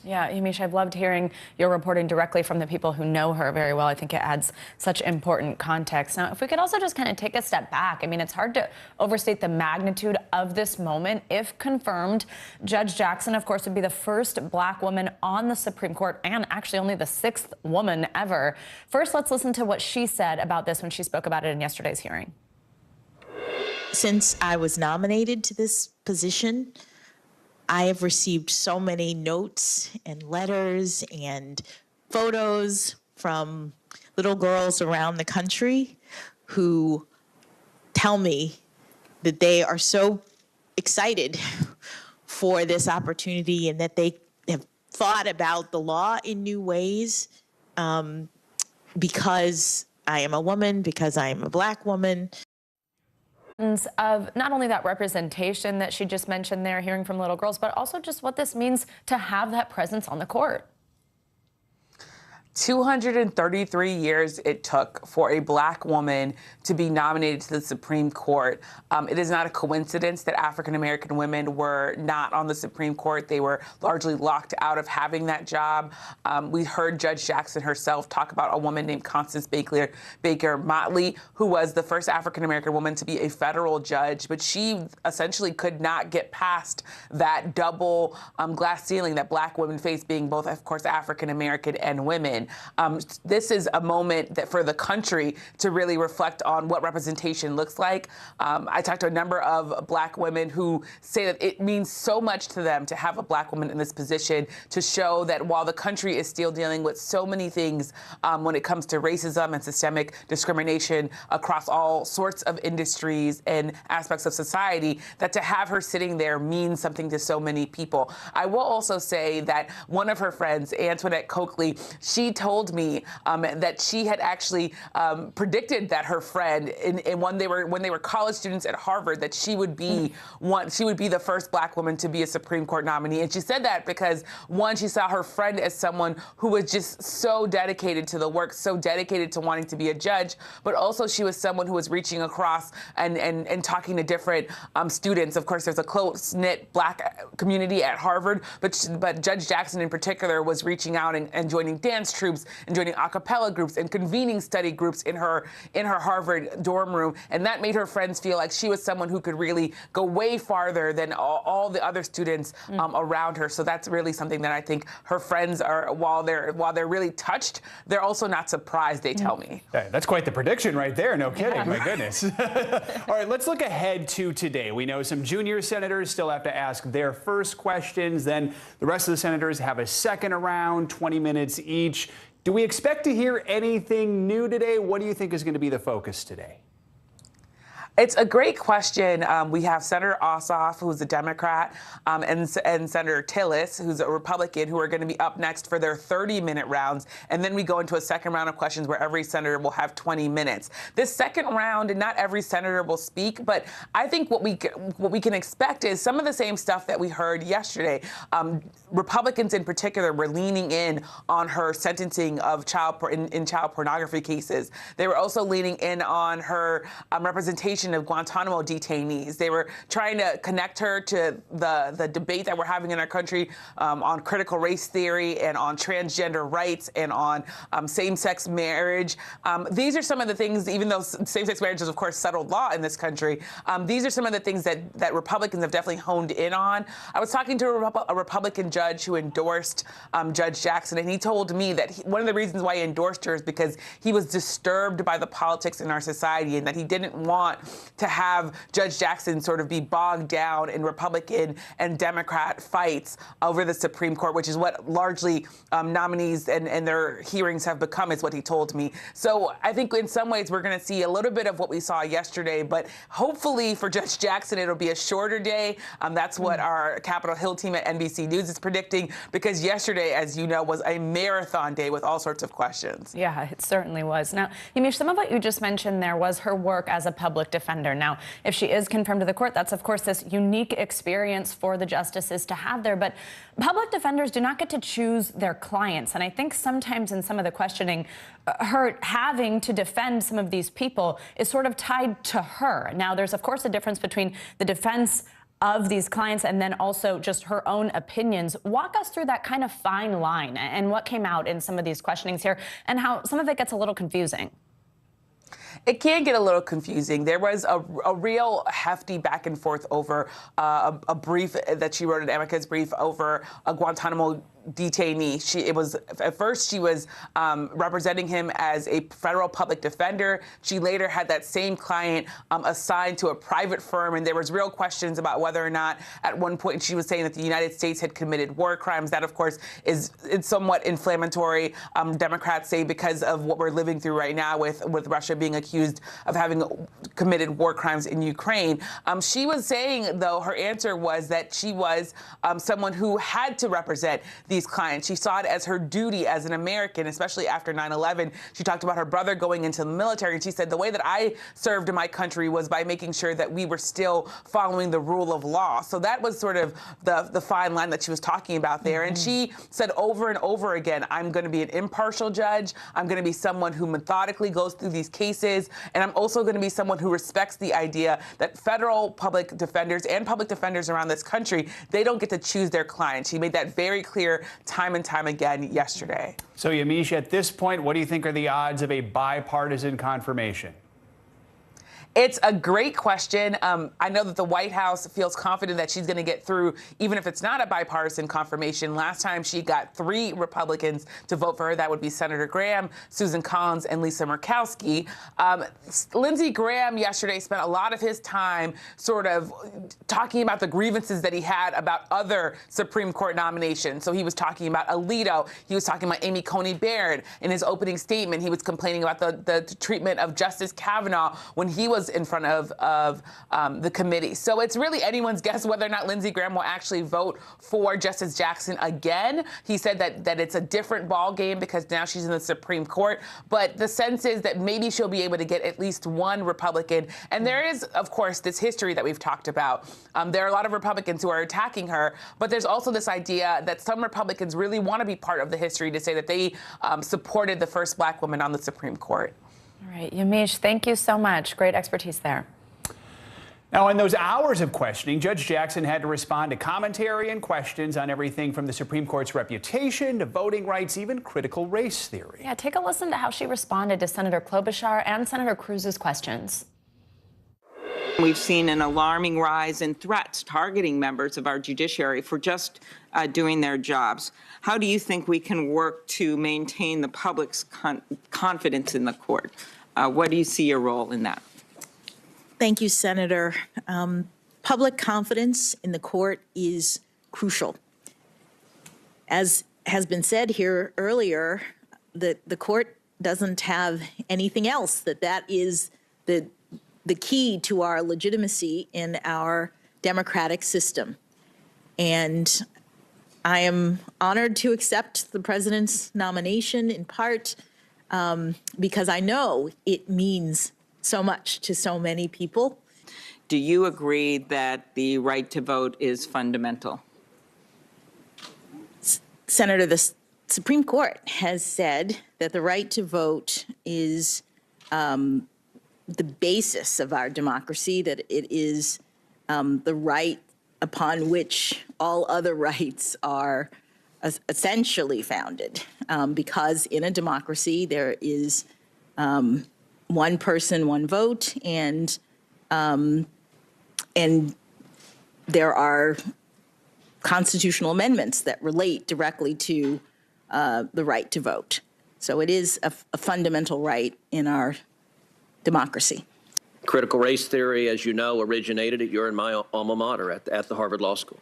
Yeah, Yamiche, I've loved hearing your reporting directly from the people who know her very well. I think it adds such important context. Now, Now, if we could also just kind of take a step back. I mean, it's hard to overstate the magnitude of this moment. If confirmed, Judge Jackson, of course, would be the first black woman on the Supreme Court and actually only the 6th woman ever. First, let's listen to what she said about this when she spoke about it in yesterday's hearing. Since I was nominated to this position, I have received so many notes and letters and photos from little girls around the country who tell me that they are so excited for this opportunity and that they have thought about the law in new ways because I am a woman, because I am a black woman. Of not only that representation that she just mentioned there, hearing from little girls, but also just what this means to have that presence on the court. 233 years it took for a black woman to be nominated to the Supreme Court. It is not a coincidence that African-American women were not on the Supreme Court. They were largely locked out of having that job. We heard Judge Jackson herself talk about a woman named Constance Baker Motley, who was the first African-American woman to be a federal judge, but she essentially could not get past that double glass ceiling that black women face, being both, of course, African-American and women. This is a moment that for the country to really reflect on what representation looks like. I talked to a number of black women who say that it means so much to them to have a black woman in this position, to show that while the country is still dealing with so many things when it comes to racism and systemic discrimination across all sorts of industries and aspects of society, that to have her sitting there means something to so many people. I will also say that one of her friends, Antoinette Coakley, she told me that she had actually predicted that her friend, when they were college students at Harvard, that she would be the first black woman to be a Supreme Court nominee. And she said that because, one, she saw her friend as someone who was just so dedicated to the work, so dedicated to wanting to be a judge, but also she was someone who was reaching across and talking to different students. Of course, there's a close-knit black community at Harvard, but Judge Jackson in particular was reaching out and joining dance troops and joining a cappella groups and convening study groups in her Harvard dorm room. And that made her friends feel like she was someone who could really go way farther than all the other students around her. So that's really something that I think her friends are, while they're really touched, they're also not surprised, they tell me. Yeah, that's quite the prediction right there. No kidding. Yeah. My goodness. All right, let's look ahead to today. We know some junior senators still have to ask their first questions. Then the rest of the senators have a second round, 20 minutes each. Do we expect to hear anything new today? What do you think is going to be the focus today? It's a great question. We have Senator Ossoff, who's a Democrat, and Senator Tillis, who's a Republican, who are going to be up next for their 30-minute rounds. And then we go into a second round of questions where every senator will have 20 minutes. This second round, and not every senator will speak, but I think what we can expect is some of the same stuff that we heard yesterday. Republicans in particular were leaning in on her sentencing of child pornography cases. They were also leaning in on her representation of Guantanamo detainees. They were trying to connect her to the debate that we're having in our country on critical race theory and on transgender rights and on same-sex marriage. These are some of the things, even though same-sex marriage is, of course, settled law in this country, these are some of the things that Republicans have definitely honed in on. I was talking to a Republican judge who endorsed Judge Jackson, and he told me that one of the reasons why he endorsed her is because he was disturbed by the politics in our society and that he didn't want to have Judge Jackson sort of be bogged down in Republican and Democrat fights over the Supreme Court, which is what largely nominees and their hearings have become, is what he told me. So I think in some ways we're going to see a little bit of what we saw yesterday, but hopefully for Judge Jackson it'll be a shorter day. That's what our Capitol Hill team at NBC News is predicting, because yesterday, as you know, was a marathon day with all sorts of questions. Yeah, it certainly was. Now, Yamiche, some of what you just mentioned there was her work as a public defender. Now, if she is confirmed to the court, that's, of course, this unique experience for the justices to have there. But public defenders do not get to choose their clients. And I think sometimes in some of the questioning, her having to defend some of these people is sort of tied to her. Now, there's, of course, a difference between the defense of these clients and then also just her own opinions. Walk us through that kind of fine line and what came out in some of these questionings here and how some of it gets a little confusing. it can get a little confusing. There was a real hefty back and forth over a brief that she wrote, an amicus brief over a Guantanamo detainee. At first she was representing him as a federal public defender. She later had that same client assigned to a private firm, and there was real questions about whether or not at one point she was saying that the United States had committed war crimes. That, of course, it's somewhat inflammatory, Democrats say, because of what we're living through right now with Russia being accused of having committed war crimes in Ukraine. She was saying, though, her answer was that she was someone who had to represent these clients. She saw it as her duty as an American, especially after 9/11. She talked about her brother going into the military, and she said, the way that I served in my country was by making sure that we were still following the rule of law. So that was sort of the fine line that she was talking about there. And she said over and over again, I'm going to be an impartial judge. I'm going to be someone who methodically goes through these cases. And I'm also going to be someone who respects the idea that federal public defenders and public defenders around this country, they don't get to choose their clients. She made that very clear time and time again yesterday. So, Yamiche, at this point, what do you think are the odds of a bipartisan confirmation? It's a great question. I know that the White House feels confident that she's going to get through, even if it's not a bipartisan confirmation. Last time she got 3 Republicans to vote for her. That would be Senator Graham, Susan Collins, and Lisa Murkowski. Lindsey Graham yesterday spent a lot of his time sort of talking about the grievances that he had about other Supreme Court nominations. So he was talking about Alito. He was talking about Amy Coney Barrett. In his opening statement, he was complaining about the treatment of Justice Kavanaugh when he was in front of the committee. So it's really anyone's guess whether or not Lindsey Graham will actually vote for Justice Jackson again. He said that it's a different ball game because now she's in the Supreme Court. But the sense is that maybe she'll be able to get at least one Republican. And there is, of course, this history that we've talked about. There are a lot of Republicans who are attacking her, but there's also this idea that some Republicans really want to be part of the history to say that they supported the first Black woman on the Supreme Court. All right, Yamiche, thank you so much. Great expertise there. Now, in those hours of questioning, Judge Jackson had to respond to commentary and questions on everything from the Supreme Court's reputation to voting rights, even critical race theory. Yeah, take a listen to how she responded to Senator Klobuchar and Senator Cruz's questions. We've seen an alarming rise in threats targeting members of our judiciary for just doing their jobs. How do you think we can work to maintain the public's confidence in the court? What do you see your role in that? Thank you, Senator. Public confidence in the court is crucial. As has been said here earlier, the court doesn't have anything else, that is the key to our legitimacy in our democratic system. And I am honored to accept the president's nomination in part because I know it means so much to so many people. Do you agree that the right to vote is fundamental? Senator, the Supreme Court has said that the right to vote is the basis of our democracy, that it is the right upon which all other rights are essentially founded. Because in a democracy, there is one person, one vote, and there are constitutional amendments that relate directly to the right to vote. So it is a fundamental right in our democracy. Critical race theory, as you know, originated at your and my alma mater at the Harvard Law School.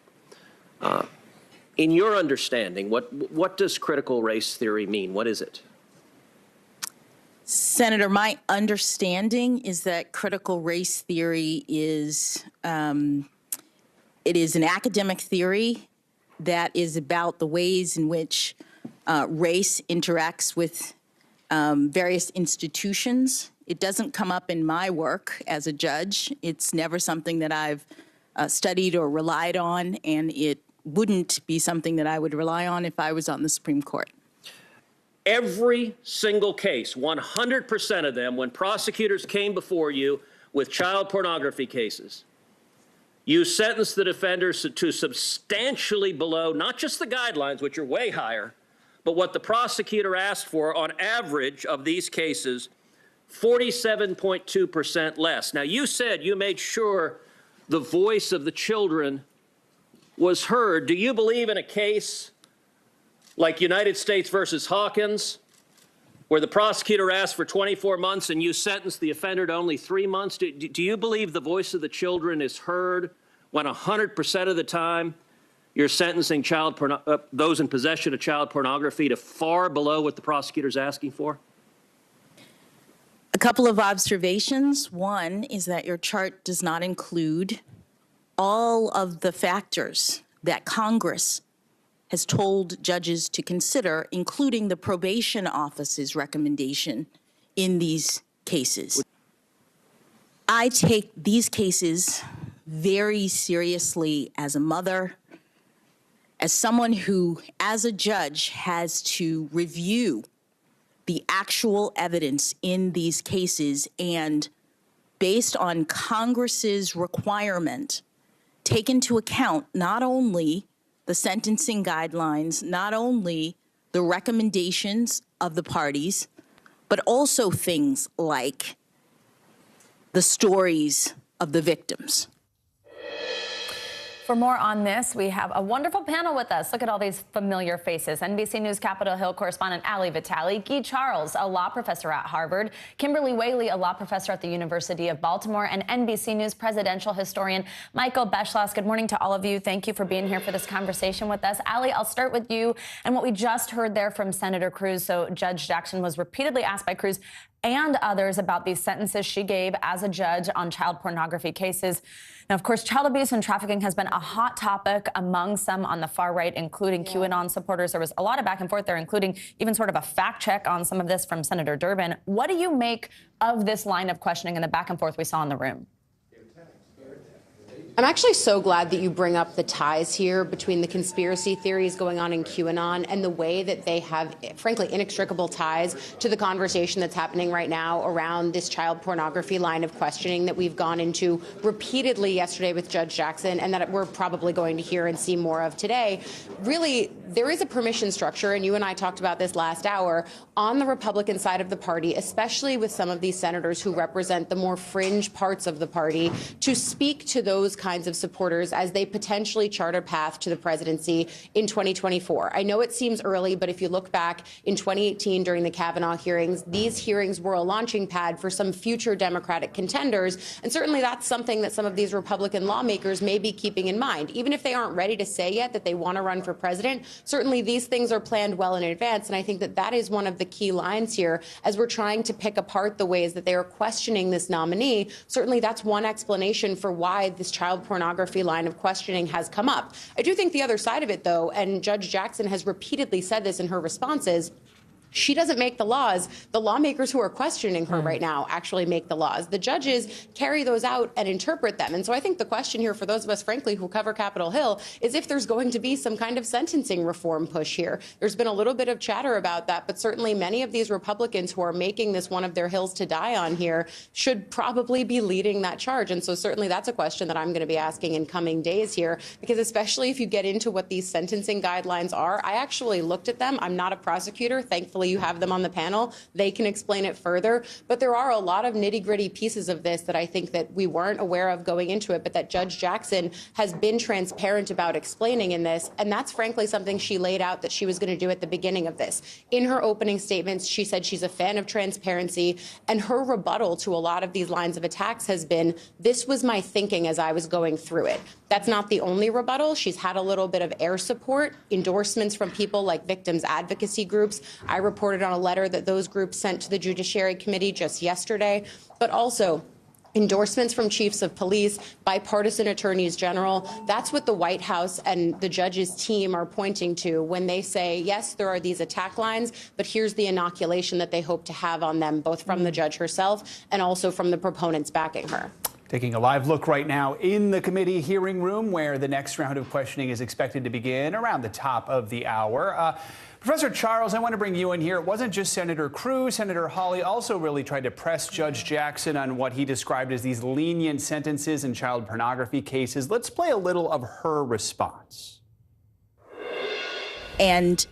In your understanding, what does critical race theory mean? What is it? Senator, my understanding is that critical race theory is it is an academic theory that is about the ways in which race interacts with various institutions. It doesn't come up in my work as a judge. It's never something that I've studied or relied on, and it wouldn't be something that I would rely on if I was on the Supreme Court. Every single case, 100% of them, when prosecutors came before you with child pornography cases, you sentenced the defenders to substantially below, not just the guidelines, which are way higher, but what the prosecutor asked for on average of these cases, 47.2% less. Now, you said you made sure the voice of the children was heard. Do you believe in a case like United States versus Hawkins, where the prosecutor asked for 24 months and you sentenced the offender to only 3 months? Do you believe the voice of the children is heard when 100% of the time you're sentencing those in possession of child pornography to far below what the prosecutor's asking for? A couple of observations. One is that your chart does not include all of the factors that Congress has told judges to consider, including the probation office's recommendation in these cases. I take these cases very seriously as a mother, as someone who, as a judge, has to review the actual evidence in these cases and, based on Congress's requirement, take into account not only the sentencing guidelines, not only the recommendations of the parties, but also things like the stories of the victims. For more on this, we have a wonderful panel with us. Look at all these familiar faces. NBC News Capitol Hill correspondent Ali Vitale, Guy Charles, a law professor at Harvard, Kimberly Whaley, a law professor at the University of Baltimore, and NBC News presidential historian Michael Beschloss. Good morning to all of you. Thank you for being here for this conversation with us. Ali, I'll start with you and what we just heard there from Senator Cruz. So Judge Jackson was repeatedly asked by Cruz and others about these sentences she gave as a judge on child pornography cases. Now, of course, child abuse and trafficking has been a hot topic among some on the far right, including QAnon supporters. There was a lot of back and forth there, including even sort of a fact check on some of this from Senator Durbin. What do you make of this line of questioning and the back and forth we saw in the room? I'm actually so glad that you bring up the ties here between the conspiracy theories going on in QAnon and the way that they have, frankly, inextricable ties to the conversation that's happening right now around this child pornography line of questioning that we've gone into repeatedly yesterday with Judge Jackson and that we're probably going to hear and see more of today. Really, there is a permission structure, and you and I talked about this last hour, on the Republican side of the party, especially with some of these senators who represent the more fringe parts of the party, to speak to those kinds of supporters as they potentially chart a path to the presidency in 2024. I know it seems early, but if you look back in 2018 during the Kavanaugh hearings, these hearings were a launching pad for some future Democratic contenders. And certainly that's something that some of these Republican lawmakers may be keeping in mind. Even if they aren't ready to say yet that they want to run for president, certainly these things are planned well in advance. And I think that that is one of the key lines here as we're trying to pick apart the ways that they are questioning this nominee. Certainly that's one explanation for why this child pornography line of questioning has come up. I do think the other side of it, though, and Judge Jackson has repeatedly said this in her responses, she doesn't make the laws. The lawmakers who are questioning her right now actually make the laws. The judges carry those out and interpret them. And so I think the question here for those of us, frankly, who cover Capitol Hill is if there's going to be some kind of sentencing reform push here. There's been a little bit of chatter about that, but certainly many of these Republicans who are making this one of their hills to die on here should probably be leading that charge. And so certainly that's a question that I'm going to be asking in coming days here, because especially if you get into what these sentencing guidelines are, I actually looked at them. I'm not a prosecutor. Thankfully, you have them on the panel. They can explain it further. But there are a lot of nitty-gritty pieces of this that I think that we weren't aware of going into it, but that Judge Jackson has been transparent about explaining in this. And that's frankly something she laid out that she was going to do at the beginning of this. In her opening statements, she said she's a fan of transparency. And her rebuttal to a lot of these lines of attacks has been, this was my thinking as I was going through it. That's not the only rebuttal. She's had a little bit of air support, endorsements from people like victims advocacy groups. I reported on a letter that those groups sent to the Judiciary Committee just yesterday, but also endorsements from chiefs of police, bipartisan attorneys general. That's what the White House and the judge's team are pointing to when they say, yes, there are these attack lines, but here's the inoculation that they hope to have on them, both from the judge herself and also from the proponents backing her. Taking a live look right now in the committee hearing room where the next round of questioning is expected to begin around the top of the hour. Professor Charles, I want to bring you in here. It wasn't just Senator Cruz. Senator Hawley also really tried to press Judge Jackson on what he described as these lenient sentences in child pornography cases. Let's play a little of her response. And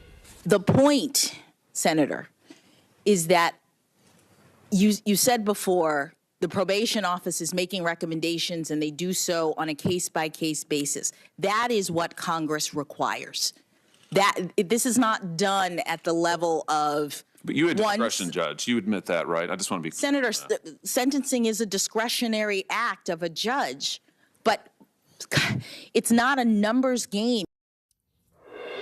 the point, Senator, is that you said before, the probation office is making recommendations and they do so on a case-by-case basis. That is what Congress requires. This is not done at the level of But you had discretion, Judge. You admit that, right? I just want to be clear. Senator, sentencing is a discretionary act of a judge, but it's not a numbers game.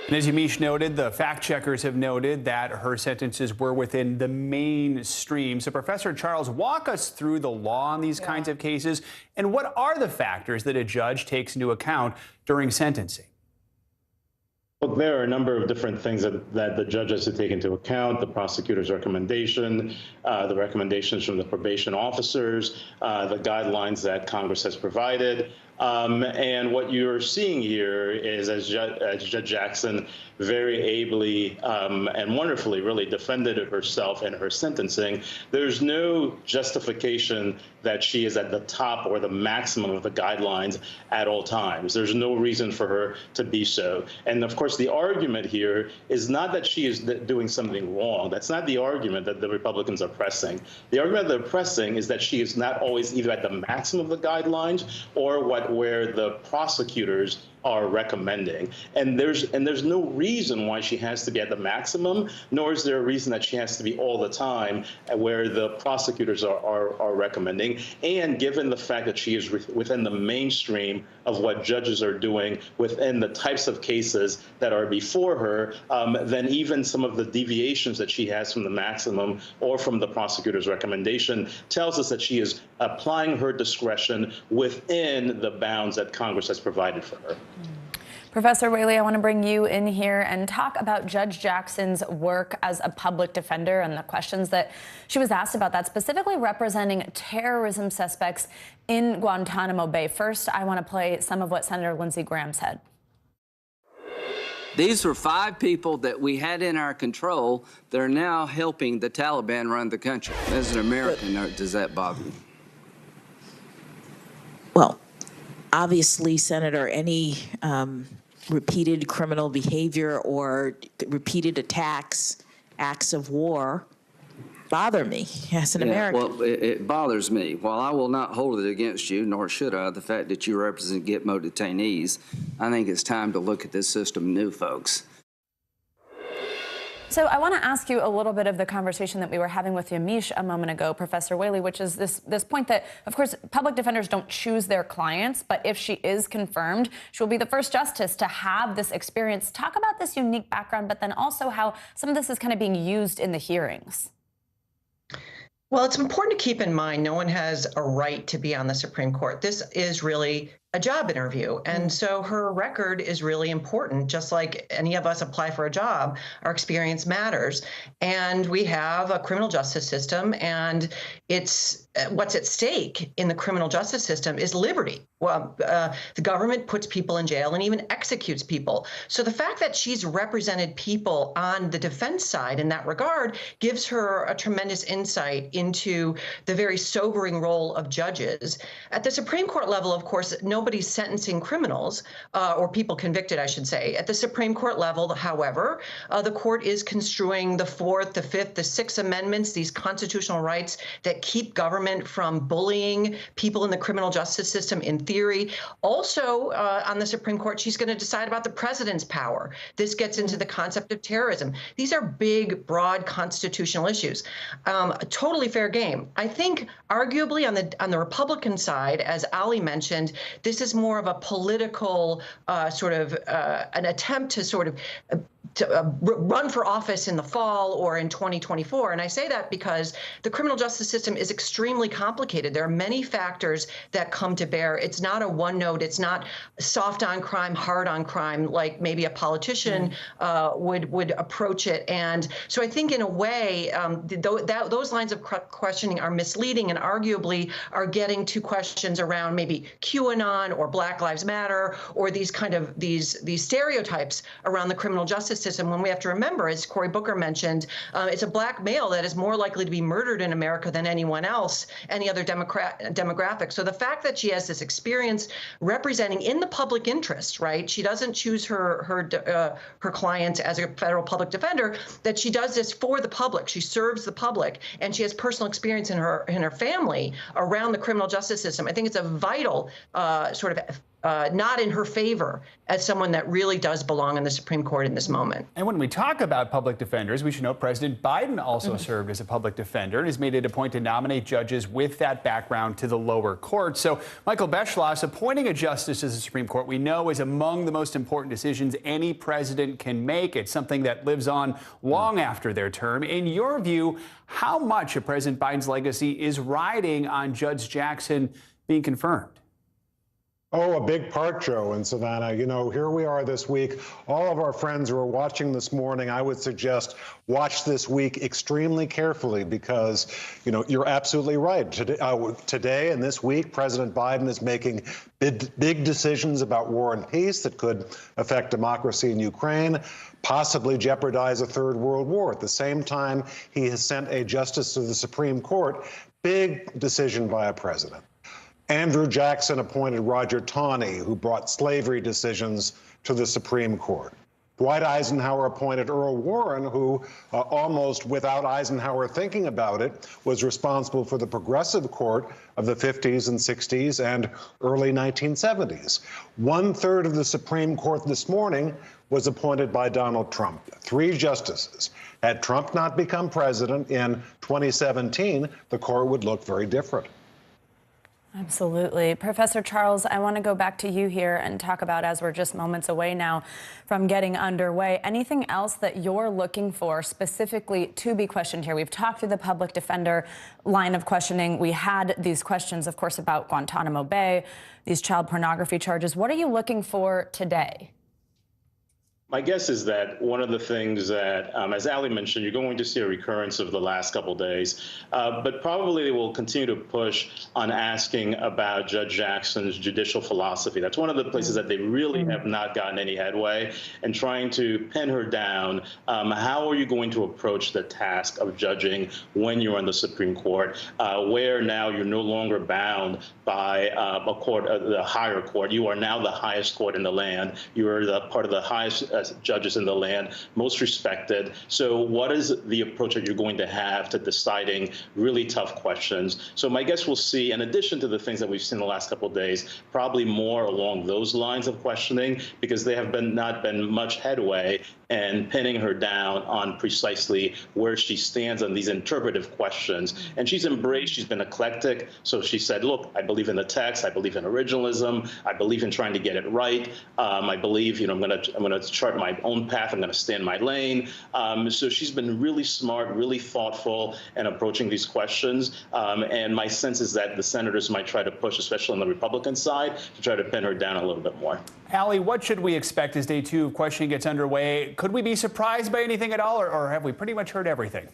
And as Yamiche noted, the fact checkers have noted that her sentences were within the mainstream. So, Professor Charles, walk us through the law on these kinds of cases, and what are the factors that a judge takes into account during sentencing? Look, there are a number of different things that the judge has to take into account: the prosecutor's recommendation, the recommendations from the probation officers, the guidelines that Congress has provided. And what you're seeing here is, as Judge Jackson very ably and wonderfully really defended herself in her sentencing, there's no justification that she is at the top or the maximum of the guidelines at all times. There's no reason for her to be so. And of course, the argument here is not that she is doing something wrong. That's not the argument that the Republicans are pressing. The argument they're pressing is that she is not always either at the maximum of the guidelines or where the prosecutors are recommending. And there's no reason why she has to be at the maximum, nor is there a reason that she has to be all the time where the prosecutors are recommending. And given the fact that she is within the mainstream of what judges are doing within the types of cases that are before her, then even some of the deviations that she has from the maximum or from the prosecutor's recommendation tells us that she is applying her discretion within the bounds that Congress has provided for her. Professor Whaley, I want to bring you in here and talk about Judge Jackson's work as a public defender and the questions that she was asked about that, specifically representing terrorism suspects in Guantanamo Bay. First, I want to play some of what Senator Lindsey Graham said. These were 5 people that we had in our control that are now helping the Taliban run the country. As an American, does that bother you? Well, obviously, Senator, any repeated criminal behavior or repeated attacks, acts of war, bother me as an American. Well, it bothers me. While I will not hold it against you, nor should I, the fact that you represent Gitmo detainees, I think it's time to look at this system new, folks. So I want to ask you a little bit of the conversation that we were having with Yamiche a moment ago, Professor Whaley, which is this point that, of course, public defenders don't choose their clients, but if she is confirmed, she will be the first justice to have this experience. Talk about this unique background, but then also how some of this is kind of being used in the hearings. Well, it's important to keep in mind no one has a right to be on the Supreme Court. This is really a job interview. And so her record is really important. Just like any of us apply for a job, our experience matters. And we have a criminal justice system, and it's what's at stake in the criminal justice system is liberty. Well, the government puts people in jail and even executes people. So the fact that she's represented people on the defense side in that regard gives her a tremendous insight into the very sobering role of judges. At the Supreme Court level, of course, nobody's sentencing criminals or people convicted, I should say. At the Supreme Court level, however, the court is construing the 4th, the 5th, the 6th Amendments, these constitutional rights that keep government from bullying people in the criminal justice system in theory. Also, on the Supreme Court, she's going to decide about the president's power. This gets into the concept of terrorism. These are big, broad constitutional issues. A totally fair game. I think, arguably, on the Republican side, as Ali mentioned, this is more of a political an attempt to sort of run for office in the fall or in 2024. And I say that because the criminal justice system is extremely complicated. There are many factors that come to bear. It's not a one note. It's not soft on crime, hard on crime, like maybe a politician would approach it. And so I think in a way, those lines of questioning are misleading and arguably are getting to questions around maybe QAnon or Black Lives Matter or these kind of these stereotypes around the criminal justice system, when we have to remember, as Cory Booker mentioned, it's a black male that is more likely to be murdered in America than anyone else, any other demographic. So the fact that she has this experience representing in the public interest, right? She doesn't choose her client as a federal public defender, that she does this for the public. She serves the public, and she has personal experience in her family around the criminal justice system. I think it's a vital sort of not in her favor as someone that really does belong in the Supreme Court in this moment. And when we talk about public defenders, we should note President Biden also served as a public defender and has made it a point to nominate judges with that background to the lower court. So Michael Beschloss, appointing a justice to the Supreme Court, we know is among the most important decisions any president can make. It's something that lives on long after their term. In your view, how much of President Biden's legacy is riding on Judge Jackson being confirmed? Oh, a big part, Joe and Savannah. You know, here we are this week. All of our friends who are watching this morning, I would suggest watch this week extremely carefully because, you know, you're absolutely right. Today and this week, President Biden is making big decisions about war and peace that could affect democracy in Ukraine, possibly jeopardize a third world war. At the same time, he has sent a justice to the Supreme Court. Big decision by a president. Andrew Jackson appointed Roger Taney, who brought slavery decisions to the Supreme Court. Dwight Eisenhower appointed Earl Warren, who almost without Eisenhower thinking about it, was responsible for the progressive court of the 50s and 60s and early 1970s. 1/3 of the Supreme Court this morning was appointed by Donald Trump. 3 justices. Had Trump not become president in 2017, the court would look very different. Absolutely. Professor Charles, I want to go back to you here and talk about, as we're just moments away now from getting underway, anything else that you're looking for specifically to be questioned here? We've talked through the public defender line of questioning. We had these questions, of course, about Guantanamo Bay, these child pornography charges. What are you looking for today? My guess is that one of the things that, as Ali mentioned, you're going to see a recurrence of the last couple of days, but probably they will continue to push on asking about Judge Jackson's judicial philosophy. That's one of the places that they really have not gotten any headway, and trying to pin her down. How are you going to approach the task of judging when you're on the Supreme Court, where now you're no longer bound by a court, the higher court. You are now the highest court in the land. You are the part of the highest judges in the land, most respected. So what is the approach that you're going to have to deciding really tough questions? So my guess we'll see, in addition to the things that we've seen the last couple of days, probably more along those lines of questioning, because they have not been much headway and pinning her down on precisely where she stands on these interpretive questions. And she's been eclectic. So she said, look, I believe in the text. I believe in originalism. I believe in trying to get it right. I believe, I'm going to chart my own path. I'm going to stay in my lane. So she's been really smart, really thoughtful in approaching these questions. And my sense is that the senators might try to push, especially on the Republican side, to try to pin her down a little bit more. Ali, what should we expect as day 2 of questioning gets underway? Could we be surprised by anything at all, or have we pretty much heard everything?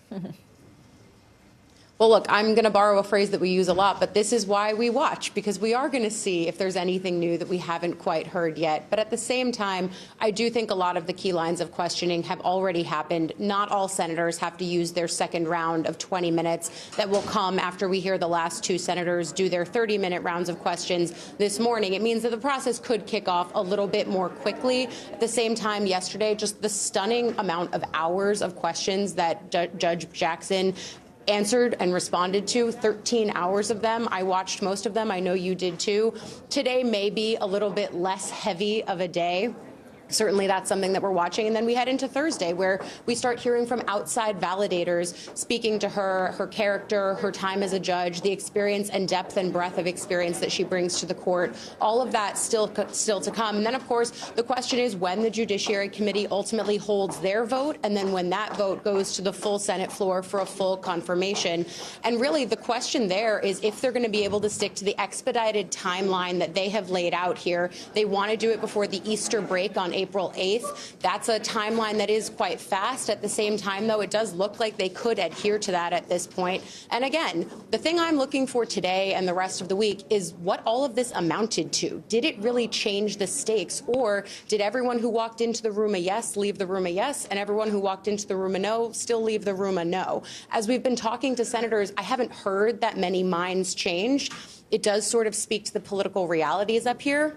Well, look, I'm going to borrow a phrase that we use a lot, but this is why we watch, because we are going to see if there's anything new that we haven't quite heard yet. But at the same time, I do think a lot of the key lines of questioning have already happened. Not all senators have to use their second round of 20 minutes that will come after we hear the last 2 senators do their 30-minute rounds of questions this morning. It means that the process could kick off a little bit more quickly. At the same time, yesterday, just the stunning amount of hours of questions that Judge Jackson answered and responded to, 13 hours of them. I watched most of them. I know you did too. Today may be a little bit less heavy of a day. Certainly that's something that we're watching. And then we head into Thursday, where we start hearing from outside validators speaking to her character, her time as a judge, the experience and depth and breadth of experience that she brings to the court. All of that still to come. And then, of course, the question is when the Judiciary Committee ultimately holds their vote, and then when that vote goes to the full Senate floor for a full confirmation. And really, the question there is if they're going to be able to stick to the expedited timeline that they have laid out here. They want to do it before the Easter break on April 8th. That's a timeline that is quite fast. At the same time, though, it does look like they could adhere to that at this point. And again, the thing I'm looking for today and the rest of the week is what all of this amounted to. Did it really change the stakes, or did everyone who walked into the room a yes leave the room a yes, and everyone who walked into the room a no still leave the room a no? As we've been talking to senators, I haven't heard that many minds changed. It does sort of speak to the political realities up here.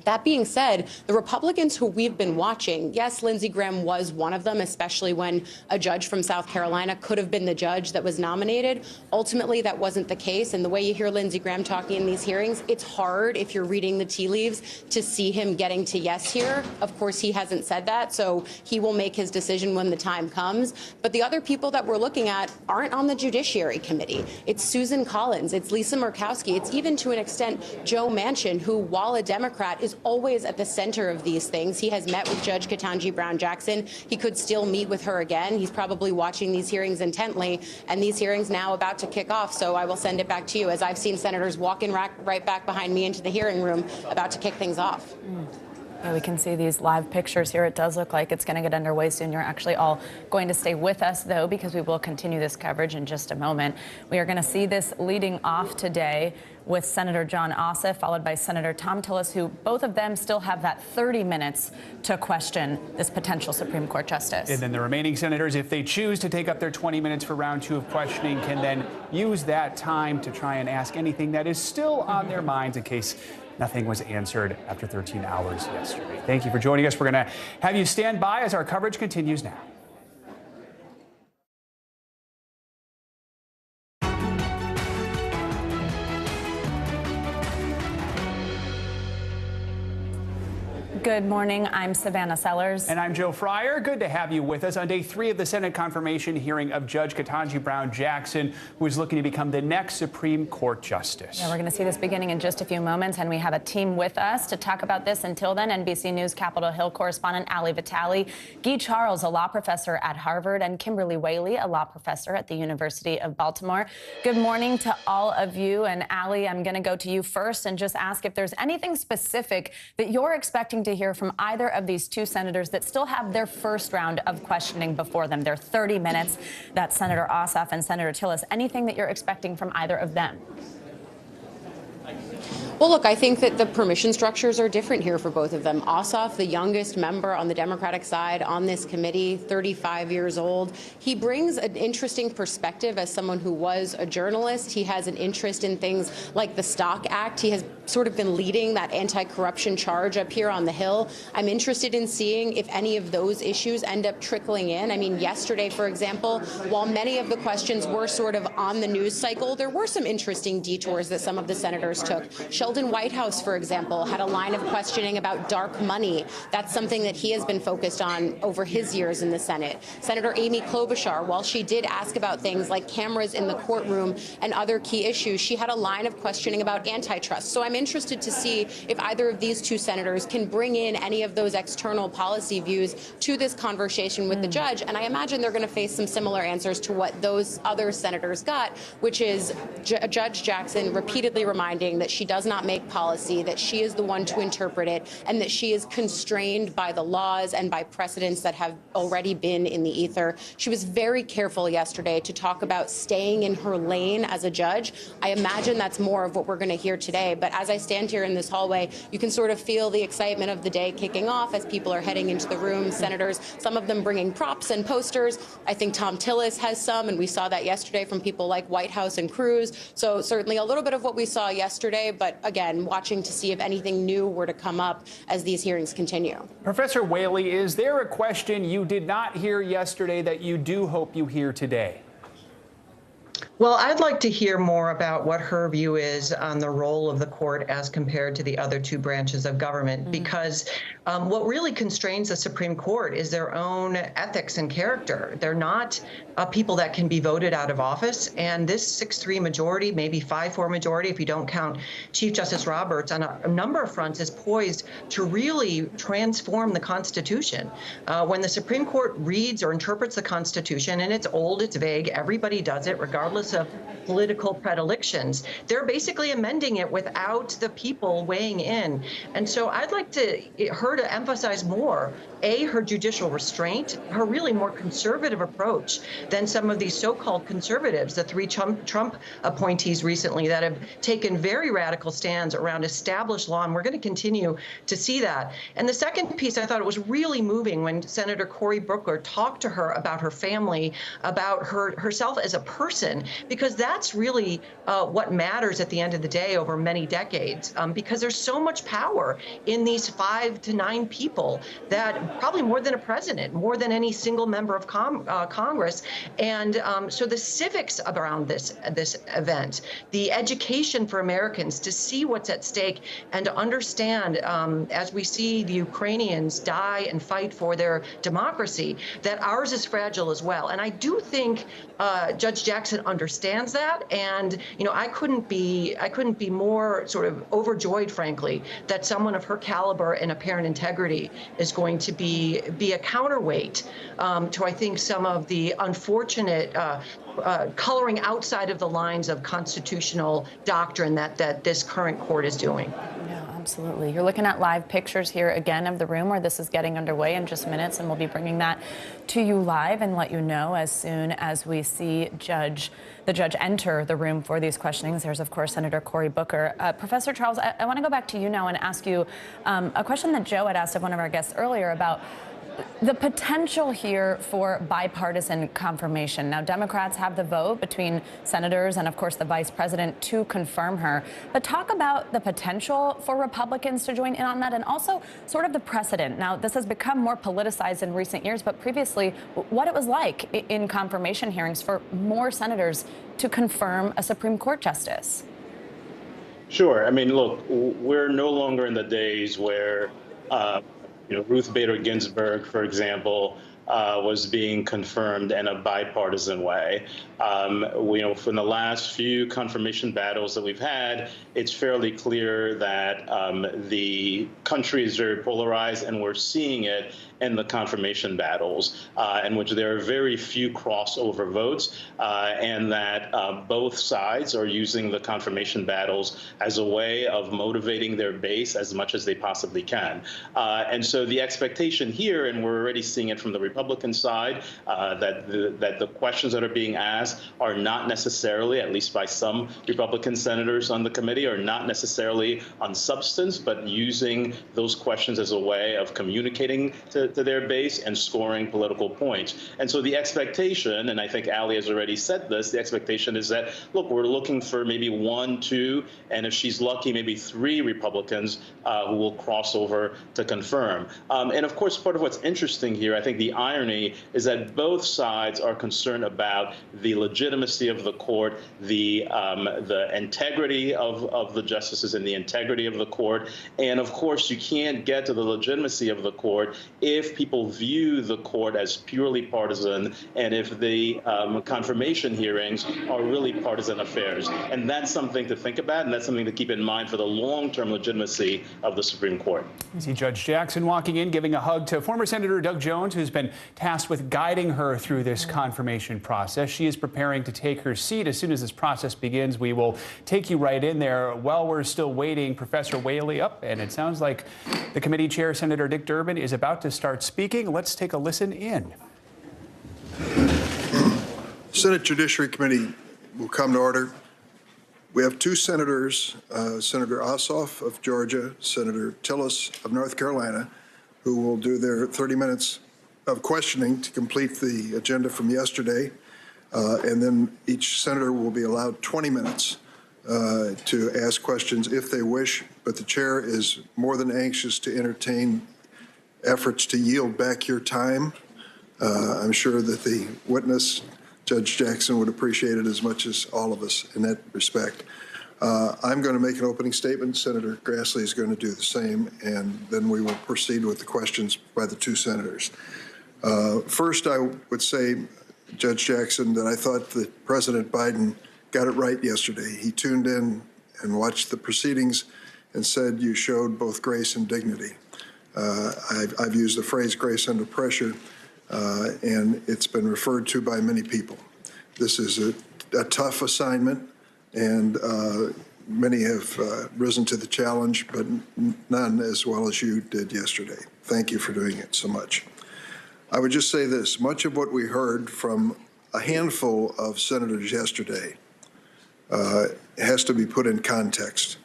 That being said, the Republicans who we've been watching, yes, Lindsey Graham was one of them, especially when a judge from South Carolina could have been the judge that was nominated. Ultimately, that wasn't the case. And the way you hear Lindsey Graham talking in these hearings, it's hard, if you're reading the tea leaves, to see him getting to yes here. Of course, he hasn't said that, so he will make his decision when the time comes. But the other people that we're looking at aren't on the Judiciary Committee. It's Susan Collins, it's Lisa Murkowski, it's even to an extent Joe Manchin, who, while a Democrat, is always at the center of these things. He has met with Judge Ketanji Brown Jackson. He could still meet with her again. He's probably watching these hearings intently, and these hearings now about to kick off. So I will send it back to you, as I've seen senators walking right back behind me into the hearing room about to kick things off. Yeah, we can see these live pictures here. It does look like it's going to get underway soon. You're actually all going to stay with us, though, because we will continue this coverage in just a moment. We are going to see this leading off today with Senator Jon Ossoff, followed by Senator Thom Tillis, who both of them still have that 30 minutes to question this potential Supreme Court justice. And then the remaining senators, if they choose to take up their 20 minutes for round 2 of questioning, can then use that time to try and ask anything that is still on their minds in case nothing was answered after 13 hours yesterday. Thank you for joining us. We're going to have you stand by as our coverage continues now. Good morning. I'm Savannah Sellers. And I'm Joe Fryer. Good to have you with us on day 3 of the Senate confirmation hearing of Judge Ketanji Brown Jackson, who is looking to become the next Supreme Court justice. Yeah, we're going to see this beginning in just a few moments, and we have a team with us to talk about this. Until then, NBC News Capitol Hill correspondent Ali Vitale, Guy Charles, a law professor at Harvard, and Kimberly Whaley, a law professor at the University of Baltimore. Good morning to all of you. And Ali, I'm going to go to you first and just ask if there's anything specific that you're expecting to hear from either of these two senators that still have their first round of questioning before them. Their 30 minutes. That's Senator Ossoff and Senator Tillis. Anything that you're expecting from either of them? Well, look, I think that the permission structures are different here for both of them. Ossoff, the youngest member on the Democratic side on this committee, 35 years old. He brings an interesting perspective as someone who was a journalist. He has an interest in things like the Stock Act. He has sort of been leading that anti-corruption charge up here on the Hill. I'm interested in seeing if any of those issues end up trickling in. I mean, yesterday, for example, while many of the questions were sort of on the news cycle, there were some interesting detours that some of the senators took. Sheldon Whitehouse, for example, had a line of questioning about dark money. That's something that he has been focused on over his years in the Senate. Senator Amy Klobuchar, while she did ask about things like cameras in the courtroom and other key issues, she had a line of questioning about antitrust. So I'm interested to see if either of these two senators can bring in any of those external policy views to this conversation with the judge. And I imagine they're going to face some similar answers to what those other senators got, which is Judge Jackson repeatedly reminding that she does not make policy, that she is the one to interpret it, and that she is constrained by the laws and by precedents that have already been in the ether. She was very careful yesterday to talk about staying in her lane as a judge. I imagine that's more of what we're going to hear today. But as I stand here in this hallway, you can sort of feel the excitement of the day kicking off as people are heading into the room. Senators, some of them bringing props and posters. I think Thom Tillis has some, and we saw that yesterday from people like Whitehouse and Cruz. So certainly a little bit of what we saw yesterday, but again, watching to see if anything new were to come up as these hearings continue. Professor Whaley, is there a question you did not hear yesterday that you do hope you hear today? Well, I'd like to hear more about what her view is on the role of the court as compared to the other two branches of government, because what really constrains the Supreme Court is their own ethics and character. They're not people that can be voted out of office. And this 6-3 majority, maybe 5-4 majority, if you don't count Chief Justice Roberts, on a number of fronts is poised to really transform the Constitution. When the Supreme Court reads or interprets the Constitution, and it's old, it's vague, everybody does it, regardless of political predilections. They're basically amending it without the people weighing in. And so I'd like her to emphasize more, her judicial restraint, her really more conservative approach than some of these so-called conservatives, the 3 Trump appointees recently that have taken very radical stands around established law, and we're going to continue to see that. And the second piece, I thought it was really moving when Senator Cory Booker talked to her about her family, about herself as a person, because that's really what matters at the end of the day over many decades, because there's so much power in these 5 to 9 people, that probably more than a president, more than any single member of Congress. And so the civics around this event, the education for Americans to see what's at stake and to understand, as we see the Ukrainians die and fight for their democracy, that ours is fragile as well. And I do think Judge Jackson understands that. And I couldn't be more sort of overjoyed, frankly, that someone of her caliber and apparent integrity is going to be a counterweight to, I think, some of the unfortunate coloring outside of the lines of constitutional doctrine that this current court is doing. Absolutely. You're looking at live pictures here again of the room where this is getting underway in just minutes, and we'll be bringing that to you live and let you know as soon as we see the judge enter the room for these questionings. There's, of course, Senator Cory Booker. Professor Charles, I want to go back to you now and ask you a question that Joe had asked of one of our guests earlier about the potential here for bipartisan confirmation. Now, Democrats have the vote between senators and, of course, the vice president to confirm her. But talk about the potential for Republicans to join in on that, and also sort of the precedent. Now, this has become more politicized in recent years, but previously, what it was like in confirmation hearings for more senators to confirm a Supreme Court justice. Sure. I mean, look, we're no longer in the days where Ruth Bader Ginsburg, for example, was being confirmed in a bipartisan way. From the last few confirmation battles that we've had, it's fairly clear that the country is very polarized, and we're seeing it in the confirmation battles, in which there are very few crossover votes, and that both sides are using the confirmation battles as a way of motivating their base as much as they possibly can. And so the expectation here, and we're already seeing it from the Republican side, that the questions that are being asked are not necessarily, at least by some Republican senators on the committee, are not necessarily on substance, but using those questions as a way of communicating to their base and scoring political points. And so the expectation, and I think Ali has already said this, the expectation is that, look, we're looking for maybe 1, 2, and if she's lucky, maybe 3 Republicans who will cross over to confirm. And of course, part of what's interesting here, I think the irony is that both sides are concerned about the legitimacy of the court, the integrity of the justices and the integrity of the court. And of course, you can't get to the legitimacy of the court if people view the court as purely partisan, and if the confirmation hearings are really partisan affairs. And that's something to think about, and that's something to keep in mind for the long-term legitimacy of the Supreme Court. You see Judge Jackson walking in, giving a hug to former Senator Doug Jones, who's been tasked with guiding her through this confirmation process. She is preparing to take her seat. As soon as this process begins, we will take you right in there. While we're still waiting, Professor Whaley up, and it sounds like the committee chair, Senator Dick Durbin, is about to start speaking. Let's take a listen in. Senate Judiciary Committee will come to order. We have 2 senators, Senator Ossoff of Georgia, Senator Tillis of North Carolina, who will do their 30 minutes of questioning to complete the agenda from yesterday. And then each senator will be allowed 20 minutes to ask questions if they wish, but the chair is more than anxious to entertain efforts to yield back your time. I'm sure that the witness, Judge Jackson, would appreciate it as much as all of us in that respect. I'm going to make an opening statement. Senator Grassley is going to do the same, and then we will proceed with the questions by the 2 senators. First, I would say, Judge Jackson, that I thought that President Biden got it right yesterday. He tuned in and watched the proceedings and said you showed both grace and dignity. I've used the phrase grace under pressure, and it's been referred to by many people. This is a tough assignment, and many have risen to the challenge, but none as well as you did yesterday. Thank you for doing it so much. I would just say this, much of what we heard from a handful of senators yesterday has to be put in context.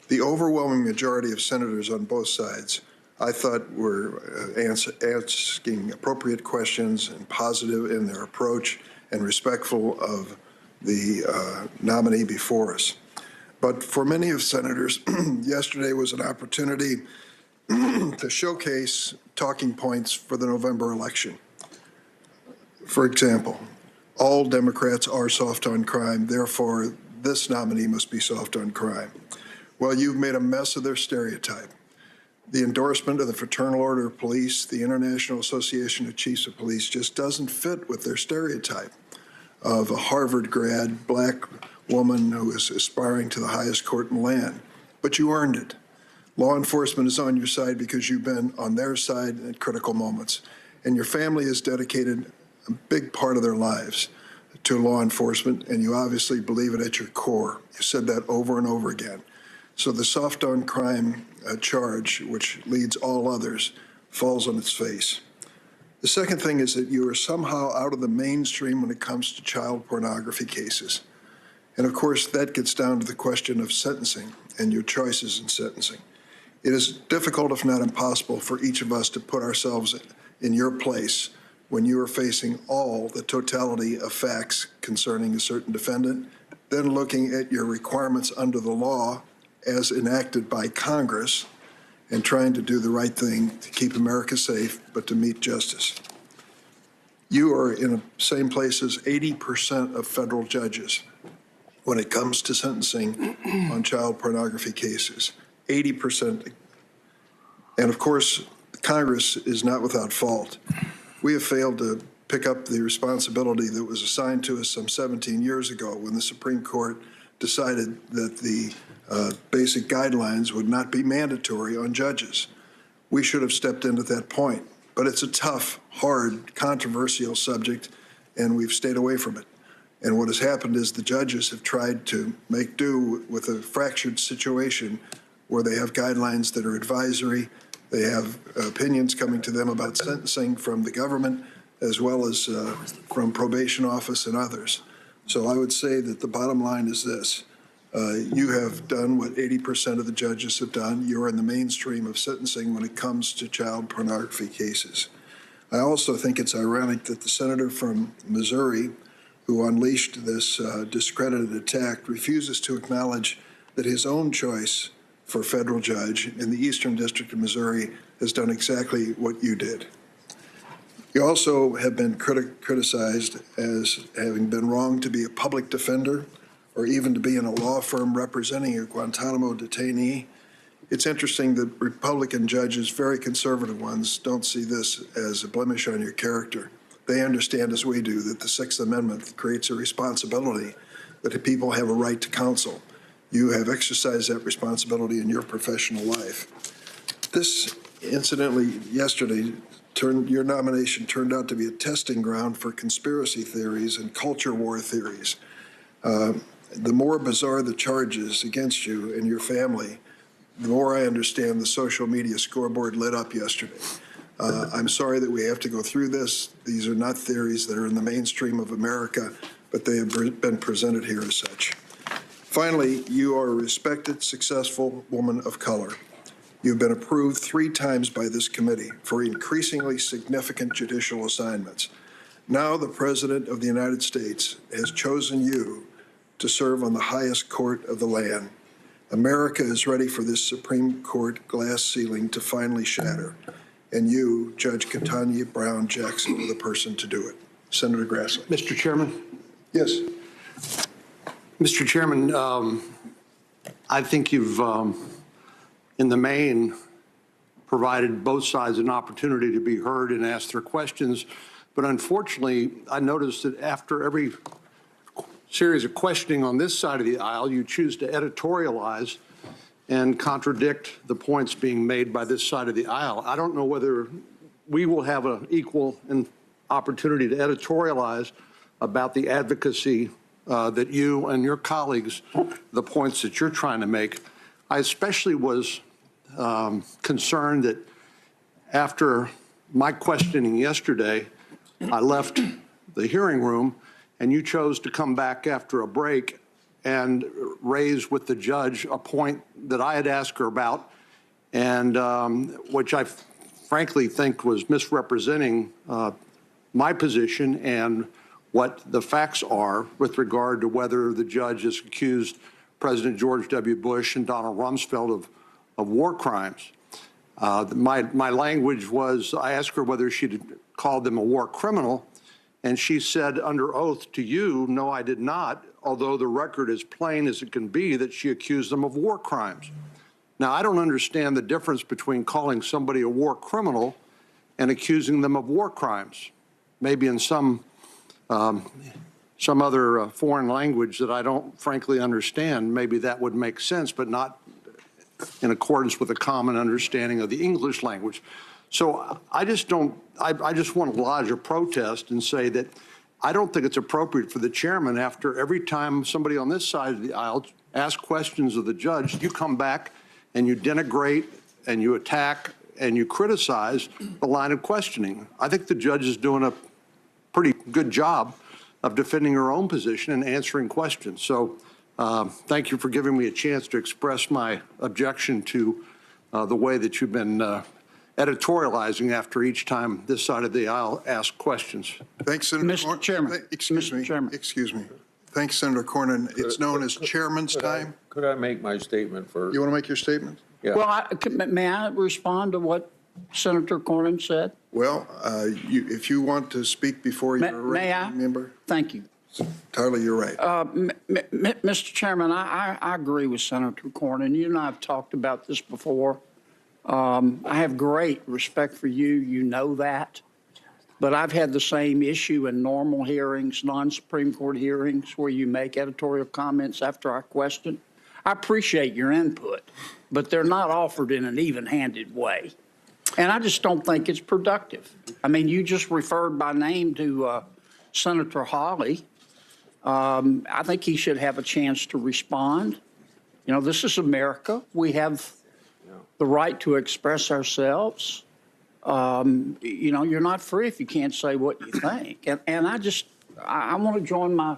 The overwhelming majority of senators on both sides, I thought, were asking appropriate questions and positive in their approach and respectful of the nominee before us. But for many of senators, yesterday was an opportunity to showcase talking points for the November election. For example, all Democrats are soft on crime, therefore this nominee must be soft on crime. Well, you've made a mess of their stereotype. The endorsement of the Fraternal Order of Police, the International Association of Chiefs of Police, just doesn't fit with their stereotype of a Harvard grad, black woman who is aspiring to the highest court in the land. But you earned it. Law enforcement is on your side because you've been on their side at critical moments. And your family has dedicated a big part of their lives to law enforcement, and you obviously believe it at your core. You said that over and over again. So the soft on crime charge, which leads all others, falls on its face. The second thing is that you are somehow out of the mainstream when it comes to child pornography cases. And of course, that gets down to the question of sentencing and your choices in sentencing. It is difficult, if not impossible, for each of us to put ourselves in your place when you are facing all the totality of facts concerning a certain defendant, then looking at your requirements under the law as enacted by Congress and trying to do the right thing to keep America safe, but to meet justice. You are in the same place as 80% of federal judges when it comes to sentencing on child pornography cases. 80%. And of course, Congress is not without fault. We have failed to pick up the responsibility that was assigned to us some 17 years ago when the Supreme Court decided that the basic guidelines would not be mandatory on judges. We should have stepped in at that point. But it's a tough, hard, controversial subject, and we've stayed away from it. And what has happened is the judges have tried to make do with a fractured situation where they have guidelines that are advisory, they have opinions coming to them about sentencing from the government, as well as from probation office and others. So I would say that the bottom line is this. You have done what 80% of the judges have done. You're in the mainstream of sentencing when it comes to child pornography cases. I also think it's ironic that the senator from Missouri who unleashed this discredited attack refuses to acknowledge that his own choice for federal judge in the Eastern District of Missouri has done exactly what you did. You also have been criticized as having been wrong to be a public defender or even to be in a law firm representing a Guantanamo detainee. It's interesting that Republican judges, very conservative ones, don't see this as a blemish on your character. They understand, as we do, that the Sixth Amendment creates a responsibility that people have a right to counsel. You have exercised that responsibility in your professional life. This, incidentally, yesterday, your nomination turned out to be a testing ground for conspiracy theories and culture war theories. The more bizarre the charges against you and your family, the more I understand the social media scoreboard lit up yesterday. I'm sorry that we have to go through this. These are not theories that are in the mainstream of America, but they have been presented here as such. Finally, you are a respected, successful woman of color. You've been approved 3 times by this committee for increasingly significant judicial assignments. Now the President of the United States has chosen you to serve on the highest court of the land. America is ready for this Supreme Court glass ceiling to finally shatter. And you, Judge Ketanji Brown Jackson, are the person to do it. Senator Grassley. Mr. Chairman? Yes. Mr. Chairman, I think you've, in the main, provided both sides an opportunity to be heard and ask their questions. But unfortunately, I noticed that after every series of questioning on this side of the aisle, you choose to editorialize and contradict the points being made by this side of the aisle. I don't know whether we will have an equal opportunity to editorialize about the advocacy that you and your colleagues, the points that you're trying to make. I especially was concerned that after my questioning yesterday, I left the hearing room and you chose to come back after a break and raise with the judge a point that I had asked her about, and which I frankly think was misrepresenting my position and what the facts are with regard to whether the judge has accused President George W. Bush and Donald Rumsfeld of war crimes. My language was, I asked her whether she'd called them a war criminal, and she said under oath to you, no, I did not, although the record is plain as it can be that she accused them of war crimes. Now, I don't understand the difference between calling somebody a war criminal and accusing them of war crimes. Maybe in some other foreign language that I don't frankly understand, maybe that would make sense, but not in accordance with a common understanding of the English language. So I just want to lodge a protest and say that I don't think it's appropriate for the chairman, after every time somebody on this side of the aisle asks questions of the judge, you come back and you denigrate and you attack and you criticize the line of questioning. I think the judge is doing a pretty good job of defending her own position and answering questions. So thank you for giving me a chance to express my objection to the way that you've been editorializing after each time this side of the aisle asks questions. Thanks, Senator Mr. Chairman. Excuse me. Excuse me. Thanks, Senator Cornyn. It's known as chairman's time. Could I make my statement first? You want to make your statement? Yeah. Well, may I respond to what Senator Cornyn said? Well, if you want to speak before you're a ranking member. Thank you. Entirely, you're right. Mr. Chairman, I agree with Senator Cornyn. You and I have talked about this before. I have great respect for you. You know that. But I've had the same issue in normal hearings, non-Supreme Court hearings, where you make editorial comments after I question. I appreciate your input, but they're not offered in an even-handed way. And I just don't think it's productive. I mean, you just referred by name to Senator Hawley. I think he should have a chance to respond. You know, this is America. We have the right to express ourselves. You know, you're not free if you can't say what you think. And I want to join my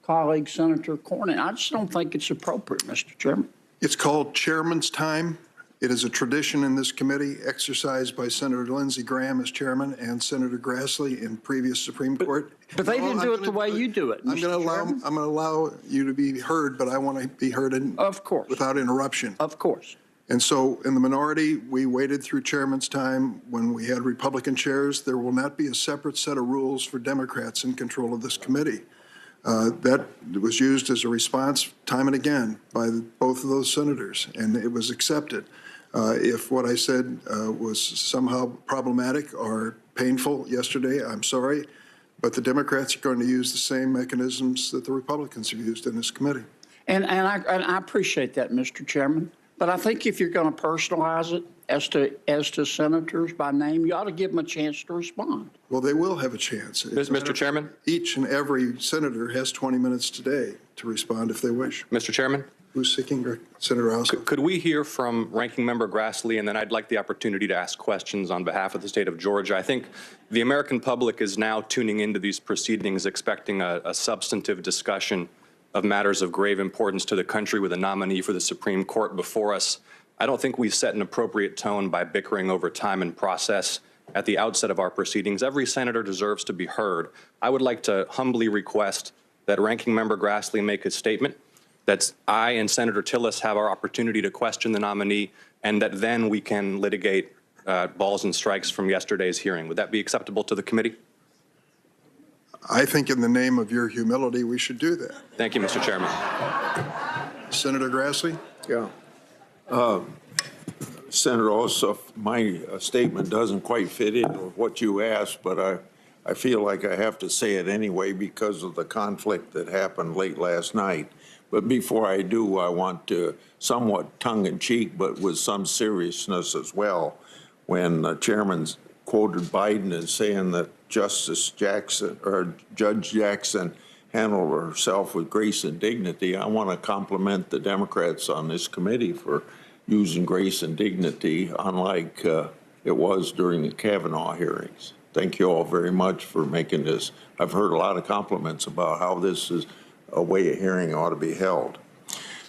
colleague, Senator Cornyn. I just don't think it's appropriate, Mr. Chairman. It's called chairman's time. It is a tradition in this committee exercised by Senator Lindsey Graham as chairman and Senator Grassley in previous Supreme Court. But they didn't do it the way you do it, I'm going to allow you to be heard, but I want to be heard without interruption. Of course. And so in the minority, we waited through chairman's time. When we had Republican chairs, there will not be a separate set of rules for Democrats in control of this committee. That was used as a response time and again by both of those senators, and it was accepted. If what I said was somehow problematic or painful yesterday, I'm sorry, but the Democrats are going to use the same mechanisms that the Republicans have used in this committee. And I appreciate that, Mr. Chairman. But I think if you're going to personalize it as to senators by name, you ought to give them a chance to respond. Well, they will have a chance. Mr. Chairman? Each and every senator has 20 minutes today to respond if they wish. Mr. Chairman? Who's seeking? Senator Ossoff. Could we hear from Ranking Member Grassley, and then I'd like the opportunity to ask questions on behalf of the state of Georgia. I think the American public is now tuning into these proceedings expecting a substantive discussion of matters of grave importance to the country with a nominee for the Supreme Court before us. I don't think we've set an appropriate tone by bickering over time and process at the outset of our proceedings. Every senator deserves to be heard. I would like to humbly request that Ranking Member Grassley make a statement, that I and Senator Tillis have our opportunity to question the nominee, and that then we can litigate balls and strikes from yesterday's hearing. Would that be acceptable to the committee? I think in the name of your humility, we should do that. Thank you, Mr. Chairman. Senator Grassley? Yeah. Senator Ossoff, my statement doesn't quite fit in with what you asked, but I feel like I have to say it anyway because of the conflict that happened late last night. But before I do, I want to, somewhat tongue-in-cheek, but with some seriousness as well, when the chairman quoted Biden as saying that Justice Jackson, or Judge Jackson, handled herself with grace and dignity. I want to compliment the Democrats on this committee for using grace and dignity, unlike it was during the Kavanaugh hearings. Thank you all very much for making this. I've heard a lot of compliments about how this is a way a hearing ought to be held.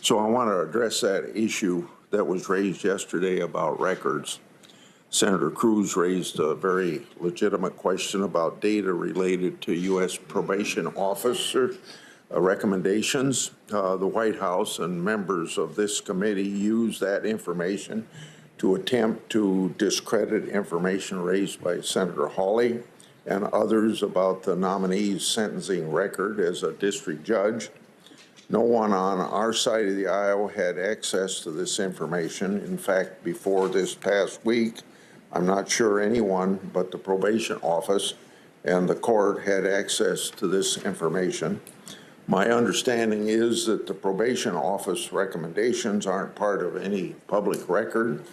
So I want to address that issue that was raised yesterday about records. Senator Cruz raised a very legitimate question about data related to U.S. probation officer recommendations. The White House and members of this committee use that information to attempt to discredit information raised by Senator Hawley and others about the nominee's sentencing record as a district judge. No one on our side of the aisle had access to this information. In fact, before this past week, I'm not sure anyone but the probation office and the court had access to this information. My understanding is that the probation office recommendations aren't part of any public record.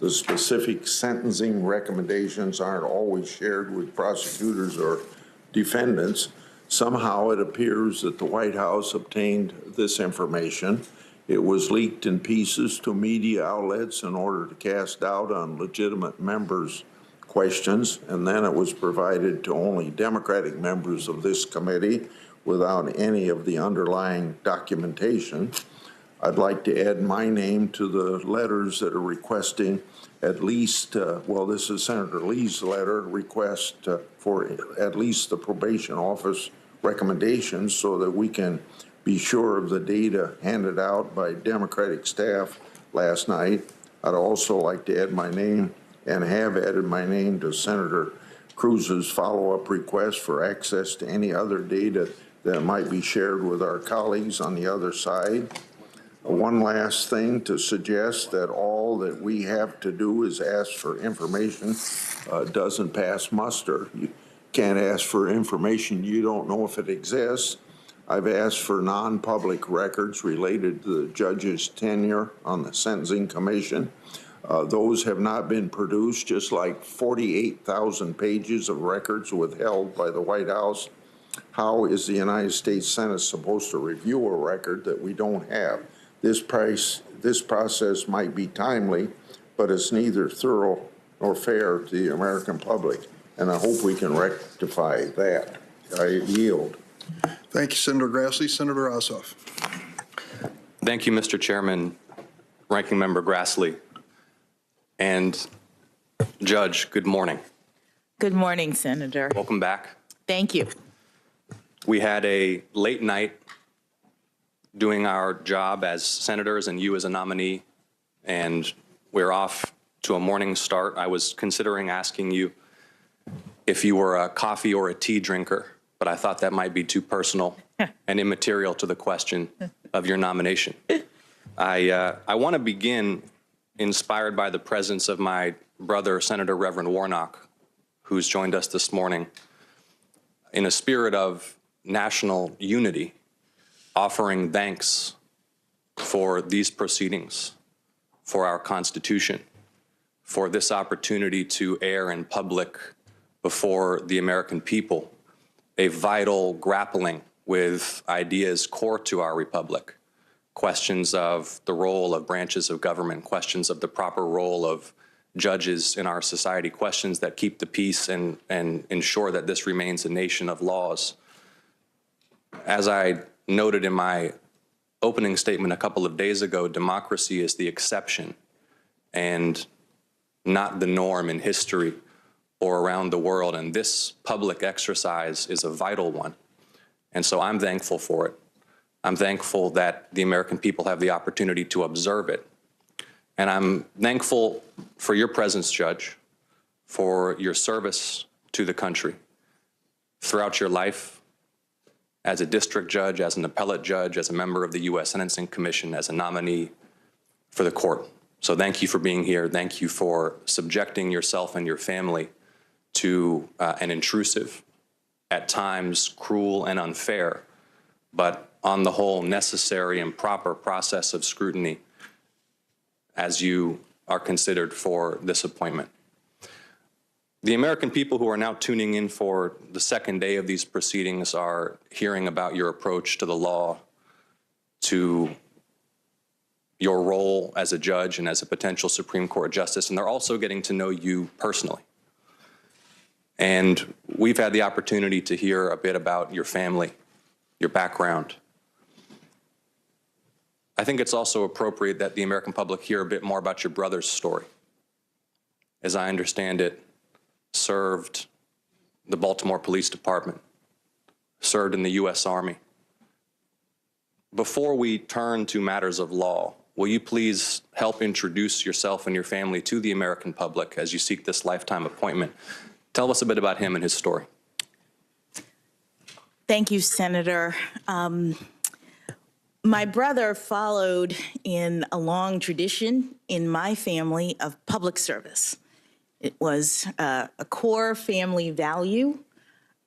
The specific sentencing recommendations aren't always shared with prosecutors or defendants. Somehow it appears that the White House obtained this information. It was leaked in pieces to media outlets in order to cast doubt on legitimate members' questions, and then it was provided to only Democratic members of this committee without any of the underlying documentation. I'd like to add my name to the letters that are requesting at least, well, this is Senator Lee's letter, request for at least the probation office recommendations so that we can be sure of the data handed out by Democratic staff last night. I'd also like to add my name and have added my name to Senator Cruz's follow-up request for access to any other data that might be shared with our colleagues on the other side. One last thing to suggest that all that we have to do is ask for information doesn't pass muster. You can't ask for information you don't know if it exists. I've asked for non-public records related to the judge's tenure on the Sentencing Commission. Those have not been produced, just like 48,000 pages of records withheld by the White House. How is the United States Senate supposed to review a record that we don't have? This process might be timely, but it's neither thorough nor fair to the American public, and I hope we can rectify that. I yield. Thank you, Senator Grassley. Senator Ossoff. Thank you, Mr. Chairman, Ranking Member Grassley. And Judge, good morning. Good morning, Senator. Welcome back. Thank you. We had a late night doing our job as senators and you as a nominee, and we're off to a morning start. I was considering asking you if you were a coffee or a tea drinker, but I thought that might be too personal and immaterial to the question of your nomination. I want to begin inspired by the presence of my brother, Senator Reverend Warnock, who's joined us this morning, in a spirit of national unity, offering thanks for these proceedings, for our Constitution, for this opportunity to air in public before the American people a vital grappling with ideas core to our republic, questions of the role of branches of government, questions of the proper role of judges in our society, questions that keep the peace and ensure that this remains a nation of laws. As I noted in my opening statement a couple of days ago, democracy is the exception and not the norm in history or around the world, and this public exercise is a vital one. And so I'm thankful for it. I'm thankful that the American people have the opportunity to observe it. And I'm thankful for your presence, Judge, for your service to the country throughout your life as a district judge, as an appellate judge, as a member of the U.S. Sentencing Commission, as a nominee for the court. So thank you for being here. Thank you for subjecting yourself and your family to an intrusive, at times cruel and unfair, but on the whole necessary and proper process of scrutiny as you are considered for this appointment. The American people who are now tuning in for the second day of these proceedings are hearing about your approach to the law, to your role as a judge and as a potential Supreme Court justice, and they're also getting to know you personally. And we've had the opportunity to hear a bit about your family, your background. I think it's also appropriate that the American public hear a bit more about your brother's story. As I understand it, served the Baltimore Police Department, served in the U.S. Army. Before we turn to matters of law, will you please help introduce yourself and your family to the American public as you seek this lifetime appointment? Tell us a bit about him and his story. Thank you, Senator. My brother followed in a long tradition in my family of public service. It was a core family value.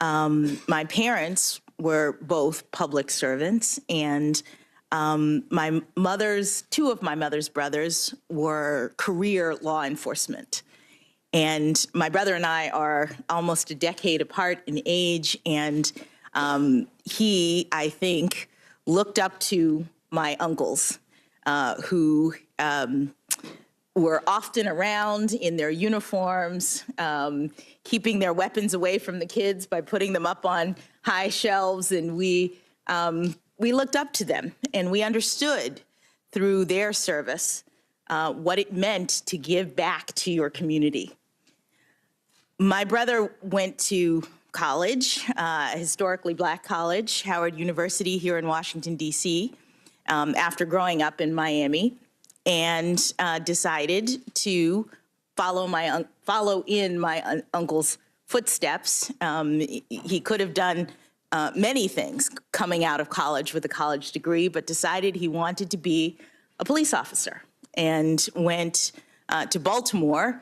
My parents were both public servants, and two of my mother's brothers were career law enforcement. And my brother and I are almost a decade apart in age, and he, I think, looked up to my uncles who were often around in their uniforms, keeping their weapons away from the kids by putting them up on high shelves. And we looked up to them, and we understood through their service what it meant to give back to your community. My brother went to college, a historically black college, Howard University here in Washington, D.C., after growing up in Miami, and decided to follow in my uncle's footsteps. He could have done many things coming out of college with a college degree, but decided he wanted to be a police officer and went to Baltimore,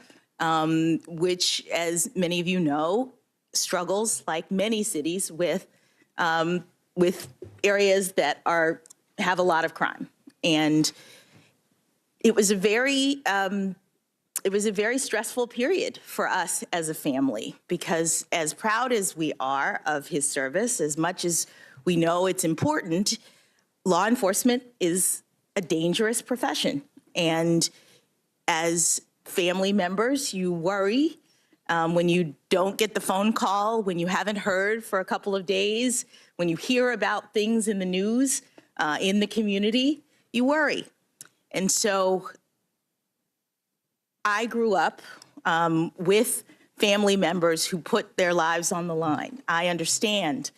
which, as many of you know, struggles, like many cities, with areas that have a lot of crime. And it was a very stressful period for us as a family, because as proud as we are of his service, as much as we know it's important, law enforcement is a dangerous profession. And as family members, you worry when you don't get the phone call, when you haven't heard for a couple of days, when you hear about things in the news, in the community, you worry. And so I grew up with family members who put their lives on the line. I understand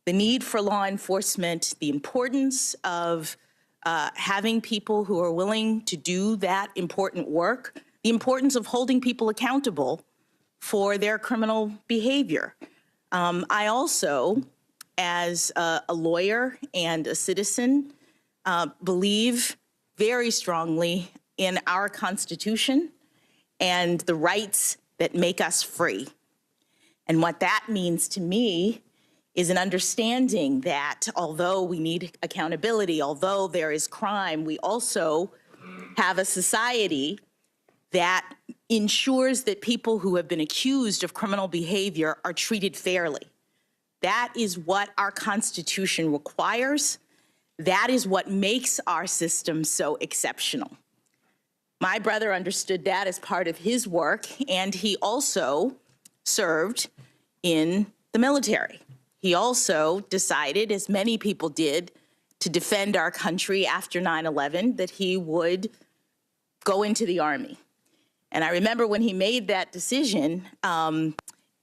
the need for law enforcement, the importance of having people who are willing to do that important work, the importance of holding people accountable for their criminal behavior. I also, as a lawyer and a citizen, believe very strongly in our Constitution and the rights that make us free. And what that means to me is an understanding that although we need accountability, although there is crime, we also have a society that ensures that people who have been accused of criminal behavior are treated fairly. That is what our Constitution requires. That is what makes our system so exceptional. My brother understood that as part of his work, and he also served in the military. He also decided, as many people did, to defend our country after 9/11, that he would go into the Army. And I remember when he made that decision,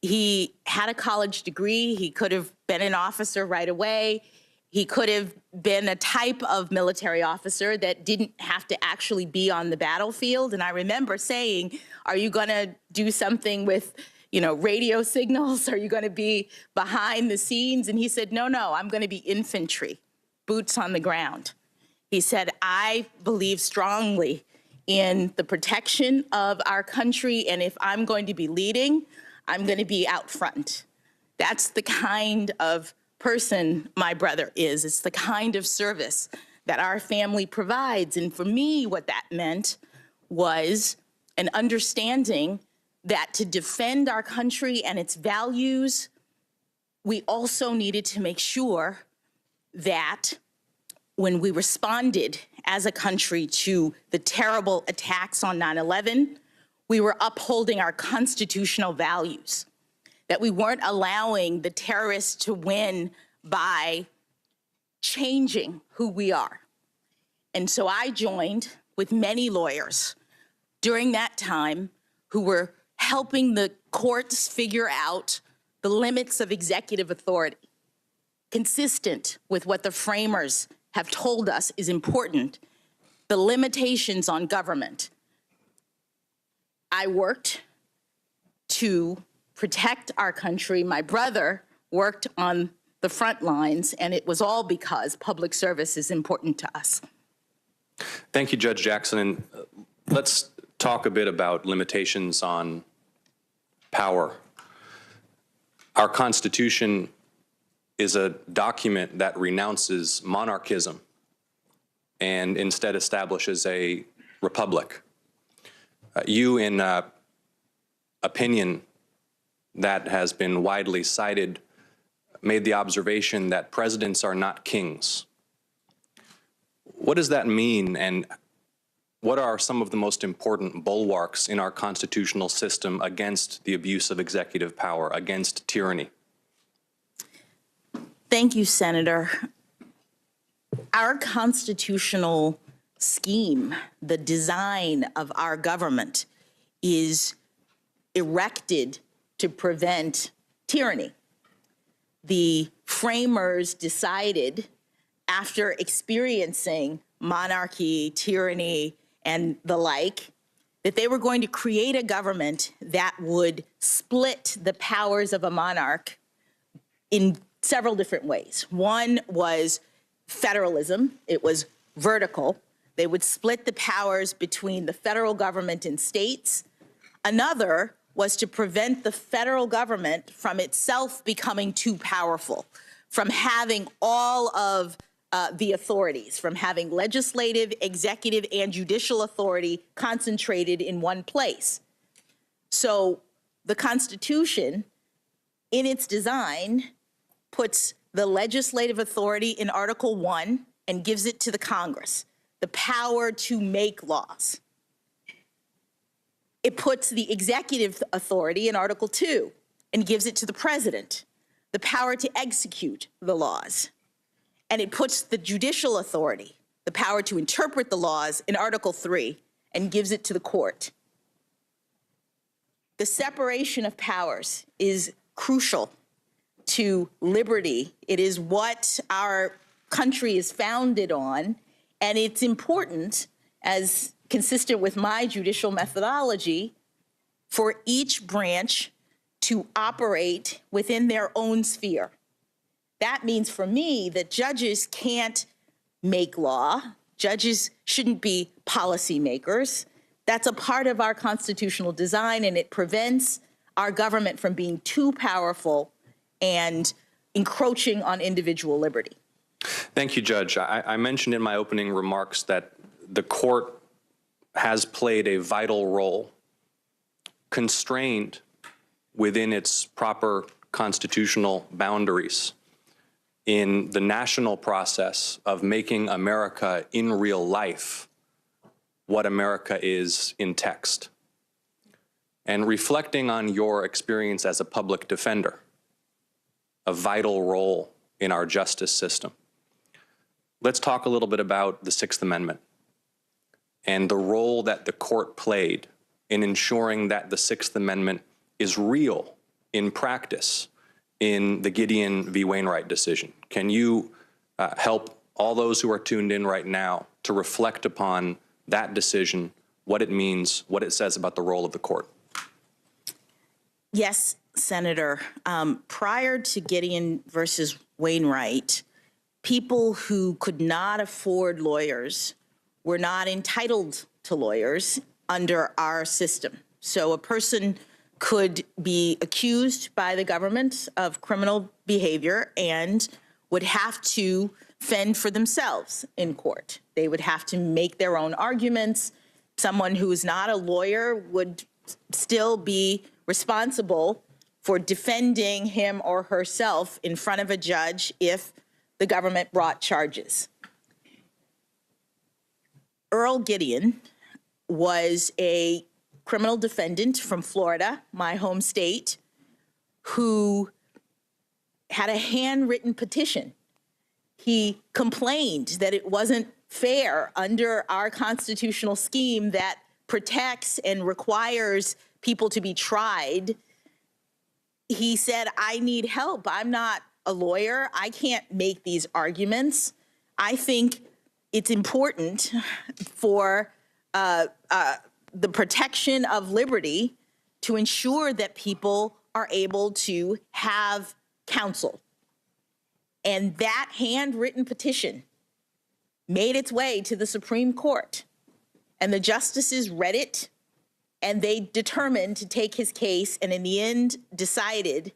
he had a college degree. He could have been an officer right away. He could have been a type of military officer that didn't have to actually be on the battlefield. And I remember saying, are you going to do something with, radio signals? Are you going to be behind the scenes? And he said, no, I'm going to be infantry, boots on the ground. He said, I believe strongly in the protection of our country, and if I'm going to be leading, I'm going to be out front. That's the kind of person my brother is. It's the kind of service that our family provides. And for me, what that meant was an understanding that to defend our country and its values, we also needed to make sure that when we responded as a country to the terrible attacks on 9/11, we were upholding our constitutional values, that we weren't allowing the terrorists to win by changing who we are. And so I joined with many lawyers during that time who were helping the courts figure out the limits of executive authority, consistent with what the framers have told us is important, the limitations on government. I worked to protect our country. My brother worked on the front lines, and it was all because public service is important to us. Thank you, Judge Jackson. And let's talk a bit about limitations on power. Our Constitution is a document that renounces monarchism and instead establishes a republic. You, in opinion that has been widely cited, made the observation that presidents are not kings. What does that mean, and what are some of the most important bulwarks in our constitutional system against the abuse of executive power, against tyranny? Thank you, Senator. Our constitutional scheme, the design of our government, is erected to prevent tyranny. The framers decided, after experiencing monarchy, tyranny, and the like, that they were going to create a government that would split the powers of a monarch in several different ways. One was federalism. It was vertical. They would split the powers between the federal government and states. Another was to prevent the federal government from itself becoming too powerful, from having all of the authorities, from having legislative, executive, and judicial authority concentrated in one place. So the Constitution, in its design, puts the legislative authority in Article 1 and gives it to the Congress, the power to make laws. It puts the executive authority in Article 2 and gives it to the president, the power to execute the laws. And it puts the judicial authority, the power to interpret the laws, in Article 3 and gives it to the court. The separation of powers is crucial to liberty. It is what our country is founded on, and it's important, as consistent with my judicial methodology, for each branch to operate within their own sphere. That means for me that judges can't make law. Judges shouldn't be policymakers. That's a part of our constitutional design, and it prevents our government from being too powerful and encroaching on individual liberty. Thank you, Judge. I mentioned in my opening remarks that the court has played a vital role, constrained within its proper constitutional boundaries, in the national process of making America in real life what America is in text. And reflecting on your experience as a public defender, a vital role in our justice system, let's talk a little bit about the Sixth Amendment and the role that the court played in ensuring that the Sixth Amendment is real in practice in the Gideon v. Wainwright decision. Can you help all those who are tuned in right now to reflect upon that decision, what it means, what it says about the role of the court? Yes, Senator. Prior to Gideon versus Wainwright, people who could not afford lawyers were not entitled to lawyers under our system. So a person could be accused by the government of criminal behavior and would have to fend for themselves in court. They would have to make their own arguments. Someone who is not a lawyer would still be responsible for defending him or herself in front of a judge if the government brought charges. Earl Gideon was a criminal defendant from Florida, my home state, who had a handwritten petition. He complained that it wasn't fair under our constitutional scheme that protects and requires people to be tried. He said, I need help. I'm not a lawyer. I can't make these arguments. I think it's important for the protection of liberty to ensure that people are able to have counsel. And that handwritten petition made its way to the Supreme Court. And the justices read it, and they determined to take his case, and in the end decided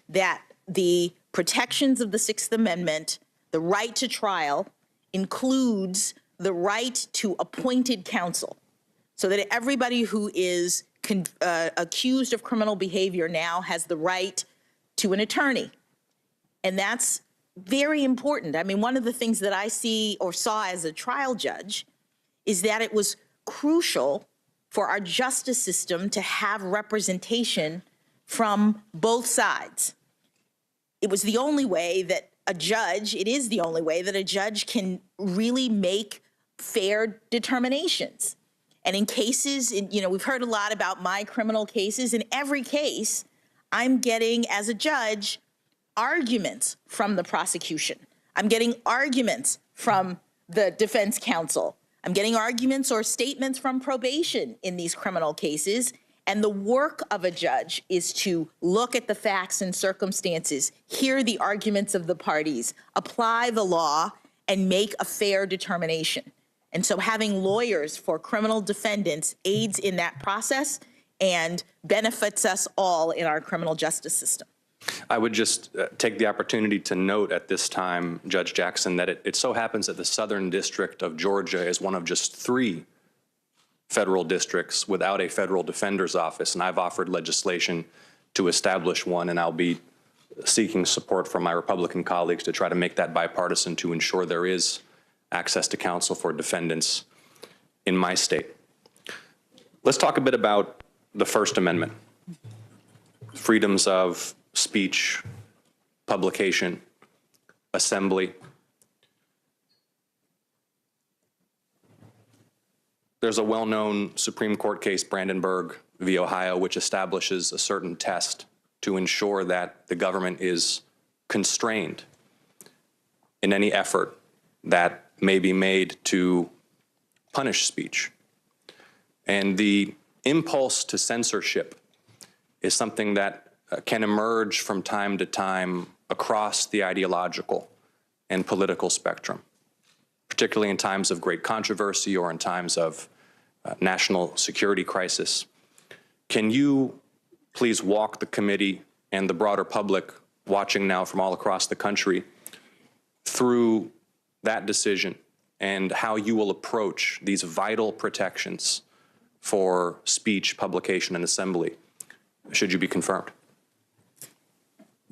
that the protections of the Sixth Amendment, the right to trial, includes the right to appointed counsel, so that everybody who is accused of criminal behavior now has the right to an attorney. And that's very important. I mean, one of the things that I see or saw as a trial judge is that it was crucial for our justice system to have representation from both sides. It was the only way that it is the only way that a judge can really make fair determinations. And in cases, we've heard a lot about my criminal cases. In every case, I'm getting, as a judge, arguments from the prosecution. I'm getting arguments from the defense counsel. I'm getting arguments or statements from probation in these criminal cases. And the work of a judge is to look at the facts and circumstances, hear the arguments of the parties, apply the law, and make a fair determination. And so having lawyers for criminal defendants aids in that process and benefits us all in our criminal justice system. I would just take the opportunity to note at this time, Judge Jackson, that it so happens that the Southern District of Georgia is one of just 3 federal districts without a federal defender's office, and I've offered legislation to establish one, and I'll be seeking support from my Republican colleagues to try to make that bipartisan to ensure there is access to counsel for defendants in my state. Let's talk a bit about the First Amendment, freedoms of speech, publication, assembly. There's a well-known Supreme Court case, Brandenburg v. Ohio, which establishes a certain test to ensure that the government is constrained in any effort that may be made to punish speech. And the impulse to censorship is something that can emerge from time to time across the ideological and political spectrum, particularly in times of great controversy or in times of national security crisis. Can you please walk the committee and the broader public watching now from all across the country through that decision and how you will approach these vital protections for speech, publication, and assembly, should you be confirmed?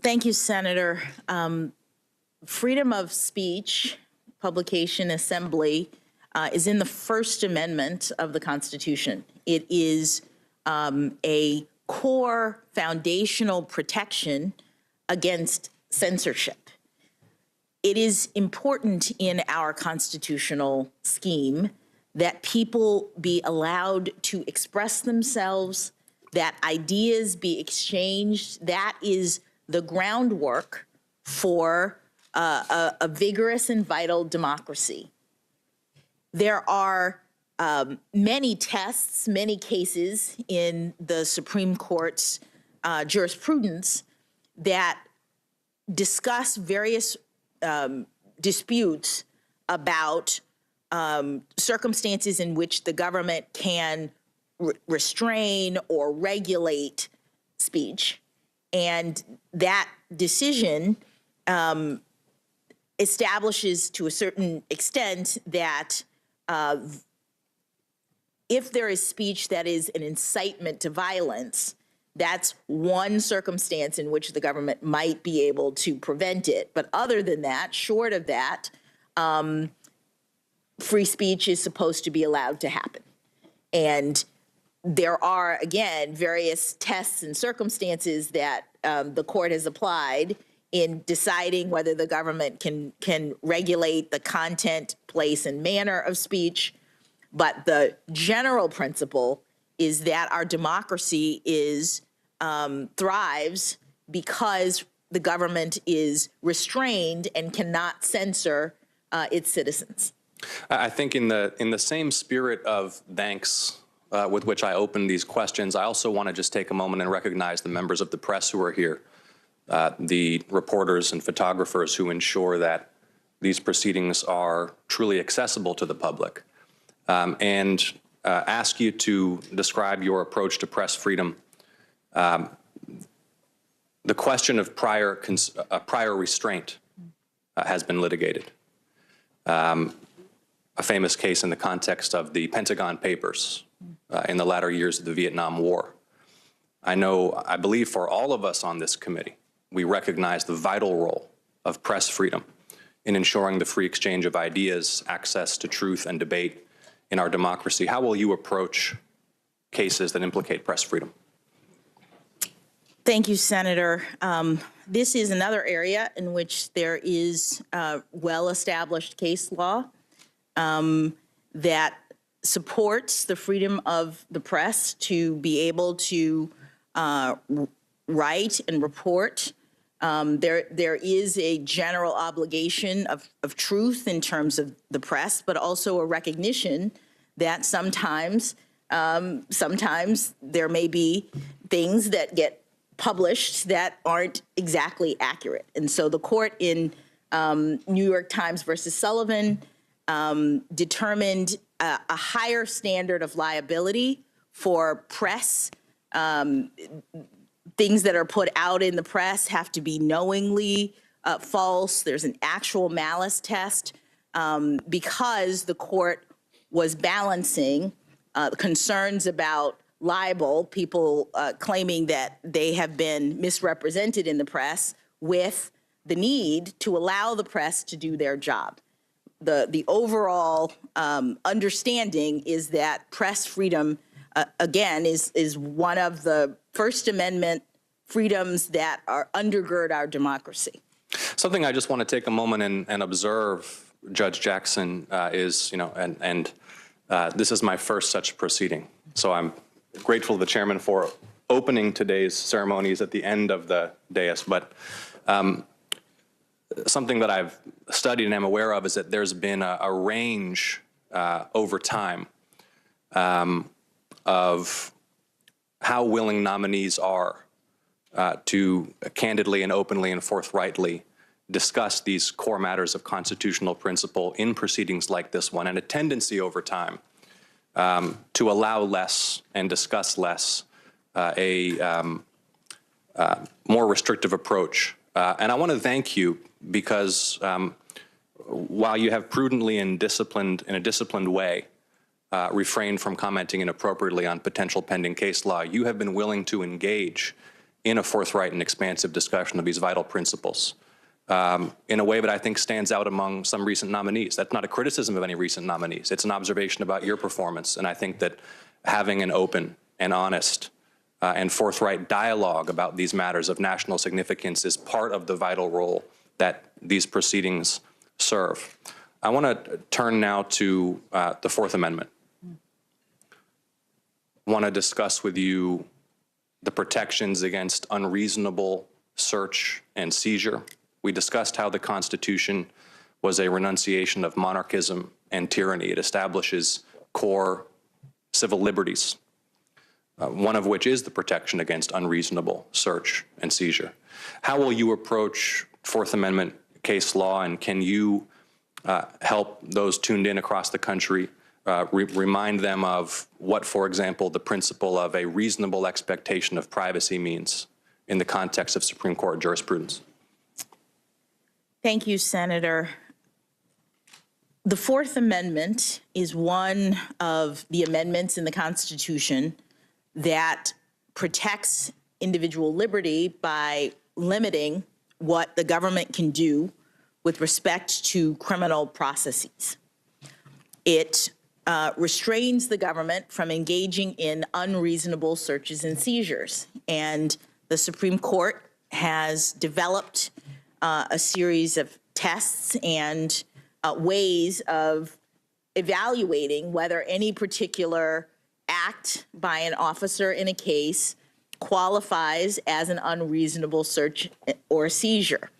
Thank you, Senator. Freedom of speech, publication, assembly is in the First Amendment of the Constitution. It is a core foundational protection against censorship. It is important in our constitutional scheme that people be allowed to express themselves, that ideas be exchanged. That is the groundwork for a vigorous and vital democracy. There are many tests, many cases in the Supreme Court's jurisprudence that discuss various disputes about circumstances in which the government can restrain or regulate speech. And that decision establishes to a certain extent that if there is speech that is an incitement to violence, that's one circumstance in which the government might be able to prevent it. But other than that, short of that, free speech is supposed to be allowed to happen. And there are, again, various tests and circumstances that the court has applied in deciding whether the government can regulate the content, place, and manner of speech. But the general principle is that our democracy thrives because the government is restrained and cannot censor its citizens. I think in the same spirit of thanks with which I opened these questions, I also want to just take a moment and recognize the members of the press who are here, the reporters and photographers who ensure that these proceedings are truly accessible to the public, and ask you to describe your approach to press freedom. The question of prior restraint has been litigated. A famous case in the context of the Pentagon Papers in the latter years of the Vietnam War. I believe for all of us on this committee, we recognize the vital role of press freedom in ensuring the free exchange of ideas, access to truth and debate in our democracy. How will you approach cases that implicate press freedom? Thank you, Senator. This is another area in which there is well-established case law that supports the freedom of the press to be able to write and report. There is a general obligation of truth in terms of the press, but also a recognition that sometimes there may be things that get published that aren't exactly accurate. And so the court in New York Times versus Sullivan determined a higher standard of liability for press. Things that are put out in the press have to be knowingly false. There's an actual malice test because the court was balancing concerns about libel, people claiming that they have been misrepresented in the press, with the need to allow the press to do their job. The overall understanding is that press freedom, again, is one of the First Amendment freedoms that undergird our democracy. Something I just want to take a moment and observe, Judge Jackson, is, this is my first such proceeding. So I'm grateful to the chairman for opening today's ceremonies at the end of the dais. But something that I've studied and am aware of is that there's been a range over time of how willing nominees are to candidly and openly and forthrightly discuss these core matters of constitutional principle in proceedings like this one, and a tendency over time to allow less and discuss less, a more restrictive approach. And I want to thank you because while you have prudently and in a disciplined way refrained from commenting inappropriately on potential pending case law, you have been willing to engage in a forthright and expansive discussion of these vital principles in a way that I think stands out among some recent nominees. That's not a criticism of any recent nominees. It's an observation about your performance. And I think that having an open and honest and forthright dialogue about these matters of national significance is part of the vital role that these proceedings serve. I want to turn now to the Fourth Amendment. I want to discuss with you the protections against unreasonable search and seizure. We discussed how the Constitution was a renunciation of monarchism and tyranny. It establishes core civil liberties, one of which is the protection against unreasonable search and seizure. How will you approach Fourth Amendment case law, and can you help those tuned in across the country remind them of what, for example, the principle of a reasonable expectation of privacy means in the context of Supreme Court jurisprudence? Thank you, Senator. The Fourth Amendment is one of the amendments in the Constitution that protects individual liberty by limiting what the government can do with respect to criminal processes. It restrains the government from engaging in unreasonable searches and seizures. And the Supreme Court has developed a series of tests and ways of evaluating whether any particular act by an officer in a case qualifies as an unreasonable search or seizure.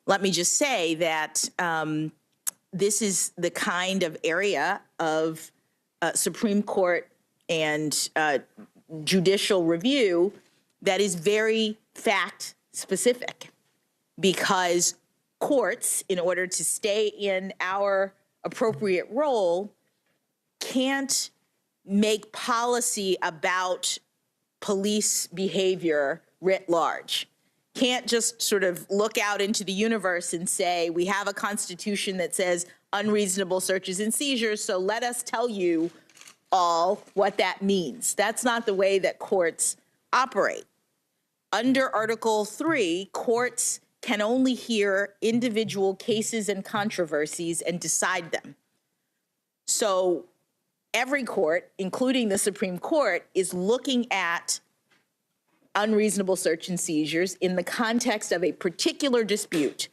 Let me just say that this is the kind of area of Supreme Court and judicial review that is very fact specific, because courts, in order to stay in our appropriate role, can't make policy about police behavior writ large. Can't just sort of look out into the universe and say, we have a constitution that says unreasonable searches and seizures, so let us tell you all what that means. That's not the way that courts operate. Under Article 3, courts can only hear individual cases and controversies and decide them. So every court, including the Supreme Court, is looking at unreasonable search and seizures in the context of a particular dispute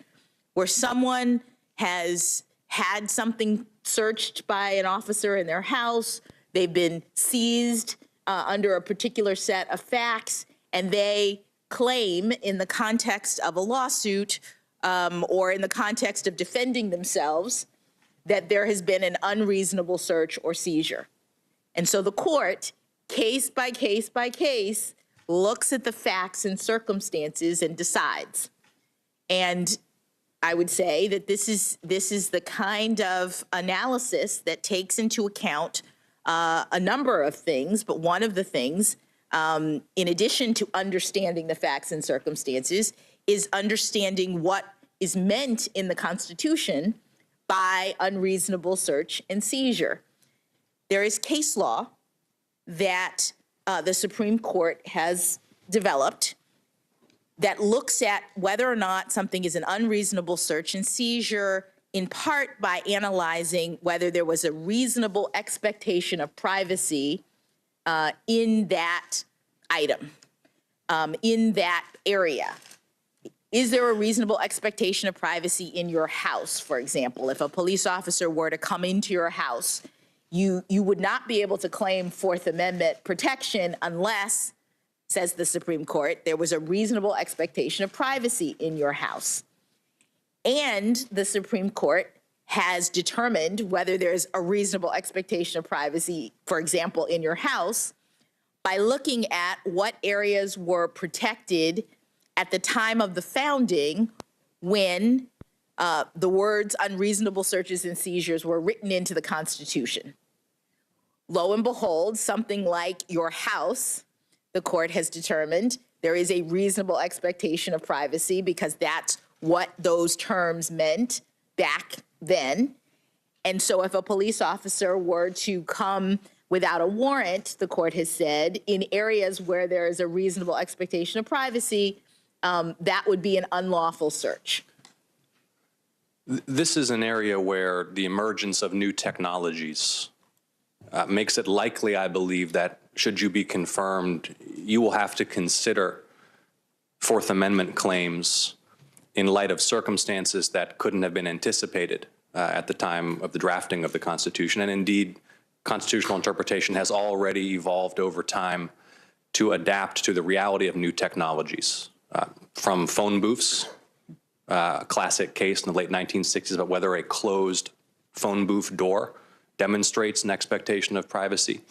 where someone has had something searched by an officer in their house, they've been seized under a particular set of facts, and they claim in the context of a lawsuit or in the context of defending themselves that there has been an unreasonable search or seizure. And so the court, case by case by case, looks at the facts and circumstances and decides. And I would say that this is the kind of analysis that takes into account a number of things, but one of the things, in addition to understanding the facts and circumstances, is understanding what is meant in the Constitution by unreasonable search and seizure. There is case law that the Supreme Court has developed that looks at whether or not something is an unreasonable search and seizure, in part by analyzing whether there was a reasonable expectation of privacy in that item, in that area. Is there a reasonable expectation of privacy in your house, for example? If a police officer were to come into your house, you would not be able to claim Fourth Amendment protection unless, says the Supreme Court, there was a reasonable expectation of privacy in your house. And the Supreme Court has determined whether there's a reasonable expectation of privacy, for example, in your house, by looking at what areas were protected at the time of the founding when the words unreasonable searches and seizures were written into the Constitution. Lo and behold, something like your house, the court has determined there is a reasonable expectation of privacy because that's what those terms meant back then. And so if a police officer were to come without a warrant, the court has said, in areas where there is a reasonable expectation of privacy, that would be an unlawful search. This is an area where the emergence of new technologies makes it likely, I believe, that should you be confirmed, you will have to consider Fourth Amendment claims in light of circumstances that couldn't have been anticipated at the time of the drafting of the Constitution. And indeed, constitutional interpretation has already evolved over time to adapt to the reality of new technologies. From phone booths, a classic case in the late 1960s about whether a closed phone booth door demonstrates an expectation of privacy,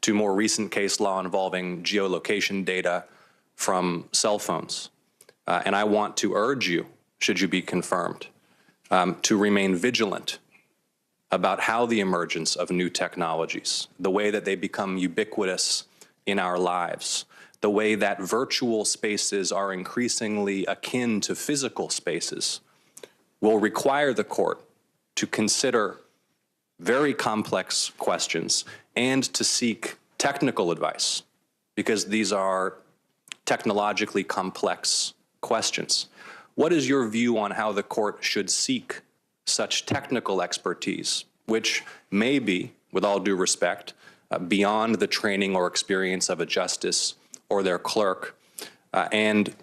to more recent case law involving geolocation data from cell phones. And I want to urge you, should you be confirmed, to remain vigilant about how the emergence of new technologies, the way that they become ubiquitous in our lives, the way that virtual spaces are increasingly akin to physical spaces, will require the court to consider very complex questions and to seek technical advice, because these are technologically complex questions. What is your view on how the court should seek such technical expertise, which may be, with all due respect, beyond the training or experience of a justice or their clerk? And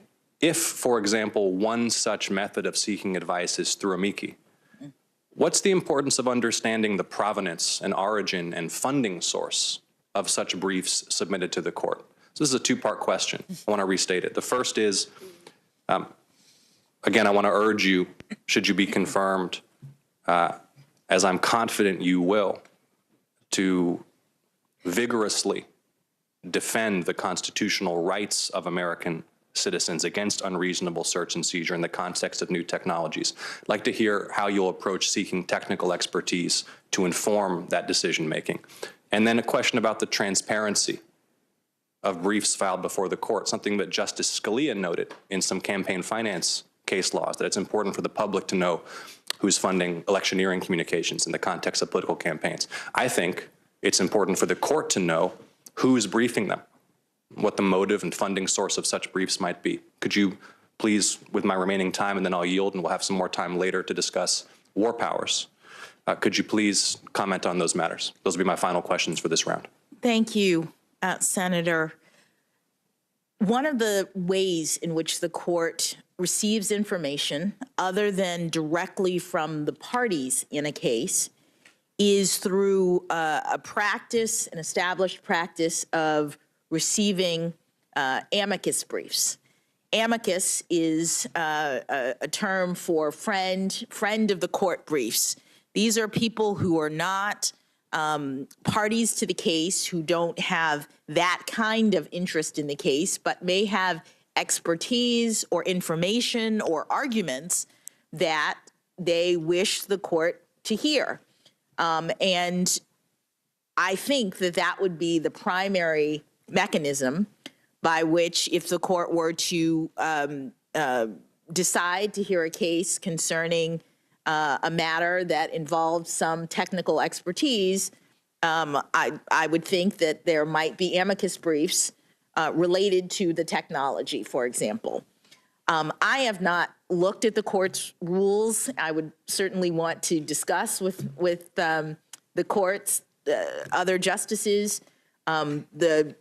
if, for example, one such method of seeking advice is through amici, what's the importance of understanding the provenance and origin and funding source of such briefs submitted to the court? So this is a two-part question. I want to restate it. The first is, again, I want to urge you, should you be confirmed, as I'm confident you will, to vigorously defend the constitutional rights of American citizens against unreasonable search and seizure in the context of new technologies. I'd like to hear how you'll approach seeking technical expertise to inform that decision-making. And then a question about the transparency of briefs filed before the court, something that Justice Scalia noted in some campaign finance case laws, that it's important for the public to know who's funding electioneering communications in the context of political campaigns. I think it's important for the court to know who's briefing them, what the motive and funding source of such briefs might be. Could you please, with my remaining time, and then I'll yield and we'll have some more time later to discuss war powers, could you please comment on those matters? Those will be my final questions for this round. Thank you, Senator. One of the ways in which the court receives information other than directly from the parties in a case is through a practice, an established practice of receiving amicus briefs. Amicus is a term for friend of the court briefs. These are people who are not parties to the case, who don't have that kind of interest in the case, but may have expertise or information or arguments that they wish the court to hear. And I think that that would be the primary mechanism by which, if the court were to decide to hear a case concerning a matter that involved some technical expertise, I would think that there might be amicus briefs related to the technology, for example. I have not looked at the court's rules. I would certainly want to discuss with the courts, other justices, the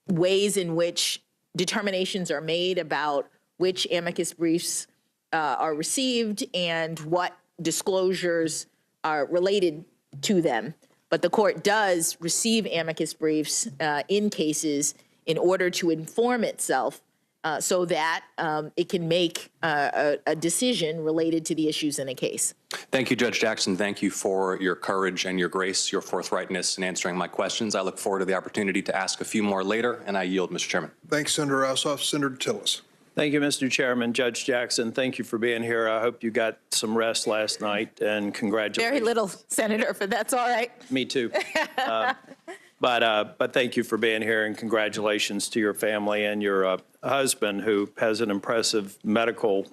ways in which determinations are made about which amicus briefs are received and what disclosures are related to them. But the court does receive amicus briefs in cases in order to inform itself so that it can make a decision related to the issues in a case. Thank you, Judge Jackson. Thank you for your courage and your grace, your forthrightness in answering my questions. I look forward to the opportunity to ask a few more later, and I yield, Mr. Chairman. Thanks, Senator Ossoff. Senator Tillis. Thank you, Mr. Chairman. Judge Jackson, thank you for being here. I hope you got some rest last night, and congratulations. Very little, Senator, but that's all right. Me too. But thank you for being here, and congratulations to your family and your husband, who has an impressive medical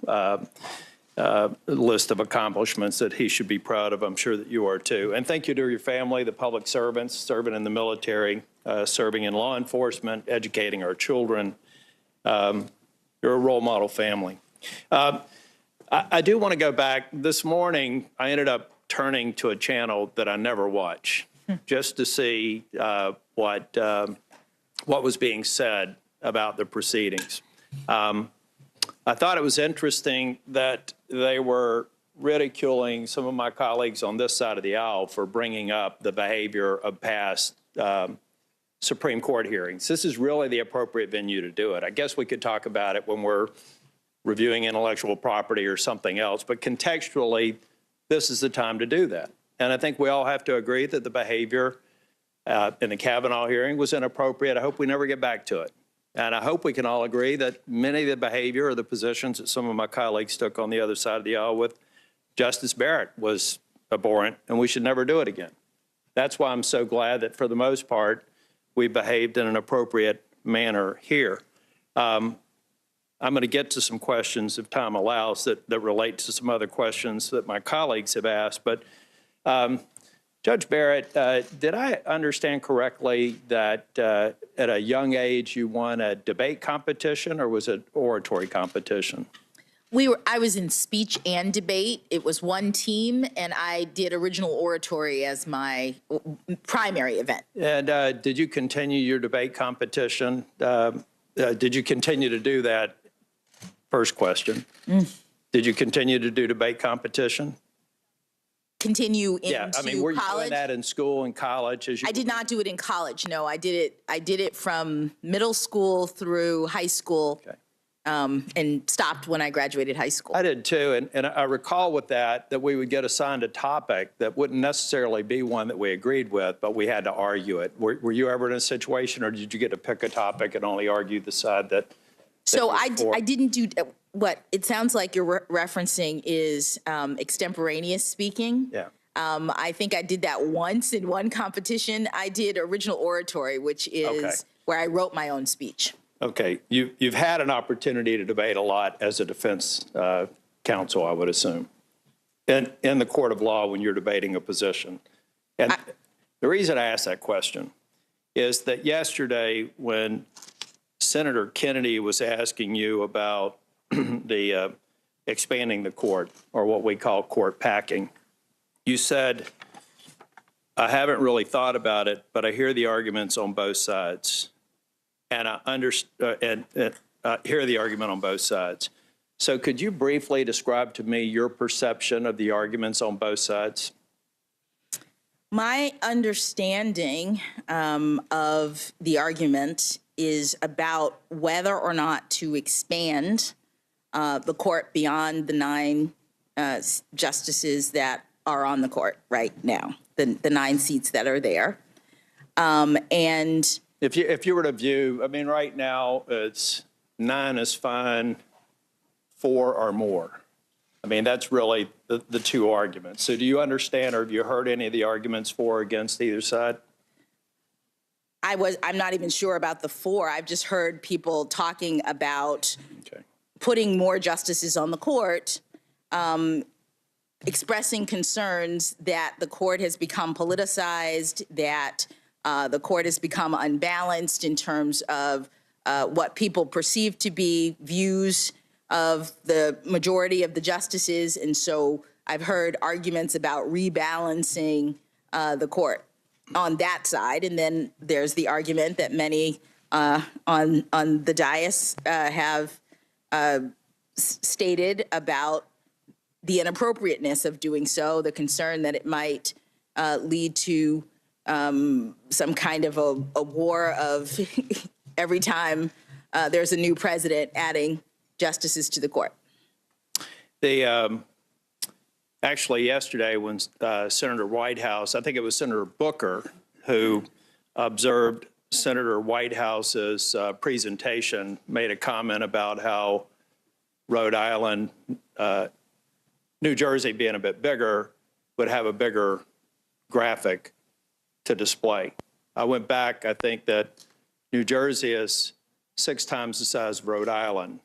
list of accomplishments that he should be proud of. I'm sure that you are too. And thank you to your family, the public servants, serving in the military, serving in law enforcement, educating our children. You're a role model family. I do want to go back. This morning, I ended up turning to a channel that I never watch, just to see what was being said about the proceedings. I thought it was interesting that they were ridiculing some of my colleagues on this side of the aisle for bringing up the behavior of past Supreme Court hearings. This is really the appropriate venue to do it. I guess we could talk about it when we're reviewing intellectual property or something else, but contextually, this is the time to do that. And I think we all have to agree that the behavior in the Kavanaugh hearing was inappropriate. I hope we never get back to it. And I hope we can all agree that many of the behavior or the positions that some of my colleagues took on the other side of the aisle with Justice Barrett was abhorrent, and we should never do it again. That's why I'm so glad that for the most part, we behaved in an appropriate manner here. I'm going to get to some questions, if time allows, that relate to some other questions that my colleagues have asked. But Judge Barrett, did I understand correctly that at a young age you won a debate competition, or was it oratory competition? I was in speech and debate. It was one team, and I did original oratory as my primary event. And did you continue your debate competition? Did you continue to do that? First question. Did you continue to do debate competition? Continue into Yeah, I mean, were you college? doing that in school and college? I did not do it in college. No, I did it from middle school through high school. Okay. And stopped when I graduated high school. I did too, and I recall with that we would get assigned a topic that wouldn't necessarily be one that we agreed with, but we had to argue it. Were you ever in a situation, or did you get to pick a topic and only argue the side that? So I didn't do what it sounds like you're referencing is extemporaneous speaking. Yeah. I think I did that once in one competition. I did original oratory, which is where I wrote my own speech. Okay, you've had an opportunity to debate a lot as a defense counsel, I would assume, in the court of law when you're debating a position. And the reason I ask that question is that yesterday when Senator Kennedy was asking you about the expanding the court, or what we call court packing, you said, I haven't really thought about it, but I hear the arguments on both sides. And I hear the argument on both sides. So could you briefly describe to me your perception of the arguments on both sides? My understanding of the argument is about whether or not to expand the court beyond the 9 justices that are on the court right now, the 9 seats that are there. And If you were to view, I mean, right now it's 9 is fine, 4 or more. I mean, that's really the 2 arguments. So do you understand, or have you heard any of the arguments for or against either side? I'm not even sure about the 4. I've just heard people talking about putting more justices on the court, expressing concerns that the court has become politicized, that the court has become unbalanced in terms of what people perceive to be views of the majority of the justices. And so I've heard arguments about rebalancing the court on that side. And then there's the argument that many on the dais have stated about the inappropriateness of doing so, the concern that it might lead to some kind of a war of every time there's a new president adding justices to the court. Actually, yesterday when Senator Whitehouse, I think it was Senator Booker, who observed Senator Whitehouse's presentation, made a comment about how Rhode Island, New Jersey being a bit bigger, would have a bigger graphic to display. I went back, I think that New Jersey is 6 times the size of Rhode Island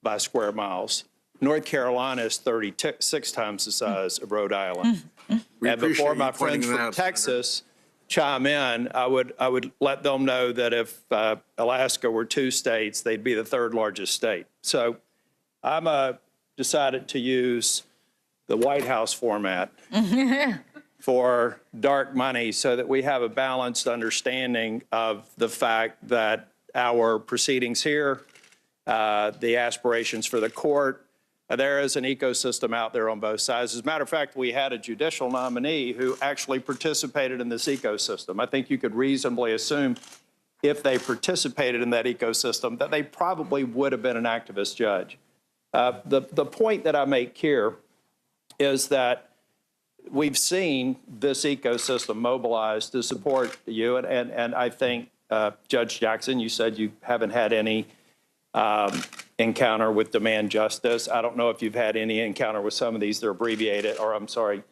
by square miles. North Carolina is 36 times the size of Rhode Island. And before my friends from Texas chime in, I would let them know that if Alaska were 2 states, they'd be the 3rd largest state. So I'm decided to use the White House format for dark money so that we have a balanced understanding of the fact that our proceedings here, the aspirations for the court, there is an ecosystem out there on both sides. As a matter of fact, we had a judicial nominee who actually participated in this ecosystem. I think you could reasonably assume if they participated in that ecosystem that they probably would have been an activist judge. The point that I make here is that we've seen this ecosystem mobilized to support you, and I think, Judge Jackson, you said you haven't had any encounter with demand justice. I don't know if you've had any encounter with some of these that are abbreviated, or I'm sorry,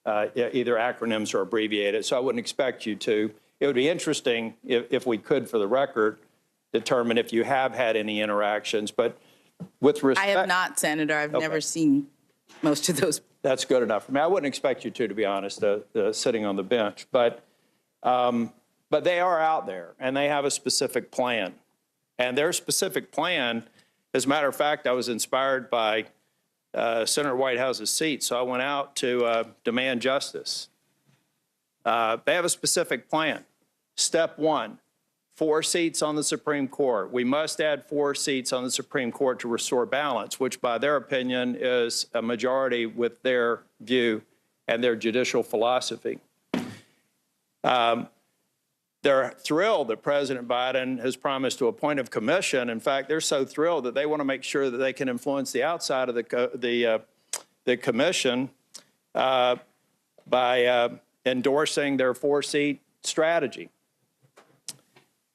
either acronyms or abbreviated, so I wouldn't expect you to. It would be interesting if we could, for the record, determine if you have had any interactions, but with respect— I have not, Senator. I've never seen most of those That's good enough for me. I wouldn't expect you to be honest, sitting on the bench. But they are out there, and they have a specific plan. And their specific plan, as a matter of fact, I was inspired by Senator Whitehouse's seat, so I went out to demand justice. They have a specific plan. Step one, 4 seats on the Supreme Court. We must add 4 seats on the Supreme Court to restore balance, which by their opinion is a majority with their view and their judicial philosophy. They're thrilled that President Biden has promised to appoint a commission. In fact, they're so thrilled that they want to make sure that they can influence the outside of the commission by endorsing their 4-seat strategy.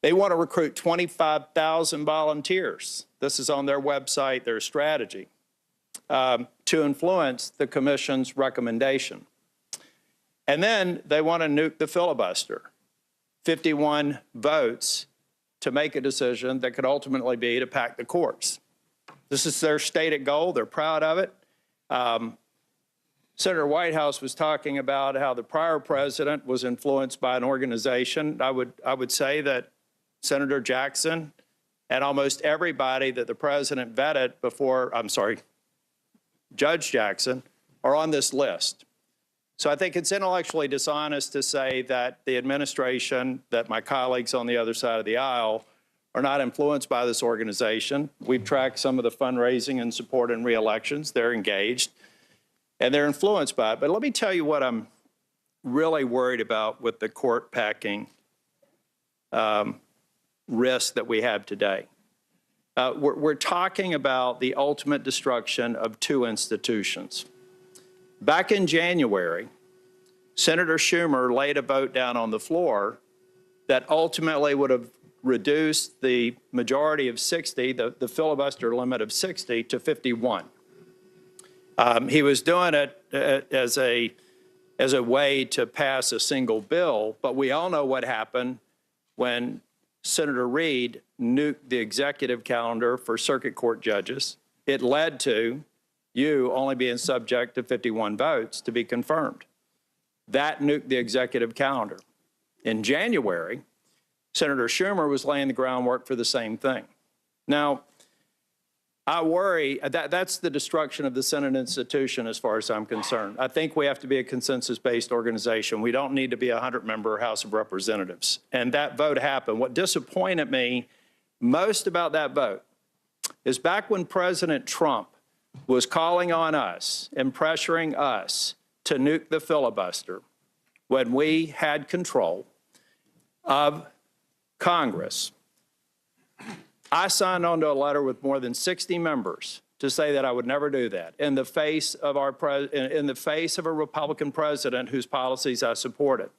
They want to recruit 25,000 volunteers. This is on their website, their strategy, to influence the commission's recommendation. And then they want to nuke the filibuster. 51 votes to make a decision that could ultimately be to pack the courts. This is their stated goal. They're proud of it. Senator Whitehouse was talking about how the prior president was influenced by an organization. I would say that Senator Jackson and almost everybody that the president vetted before, Judge Jackson, are on this list. So I think it's intellectually dishonest to say that the administration, that my colleagues on the other side of the aisle are not influenced by this organization. We've tracked some of the fundraising and support in re-elections. They're engaged and they're influenced by it. But let me tell you what I'm really worried about with the court packing risk that we have today. We're talking about the ultimate destruction of 2 institutions. Back in January, Senator Schumer laid a vote down on the floor that ultimately would have reduced the majority of 60, the filibuster limit of 60 to 51. He was doing it as a way to pass a single bill, but we all know what happened when Senator Reid nuked the executive calendar for circuit court judges. It led to you only being subject to 51 votes to be confirmed. That nuked the executive calendar. In January, Senator Schumer was laying the groundwork for the same thing. Now, I worry that's the destruction of the Senate institution as far as I'm concerned. I think we have to be a consensus-based organization. We don't need to be a 100-member House of Representatives. And that vote happened. What disappointed me most about that vote is back when President Trump was calling on us and pressuring us to nuke the filibuster when we had control of Congress. I signed on to a letter with more than 60 members to say that I would never do that in the face of a Republican president whose policies I supported.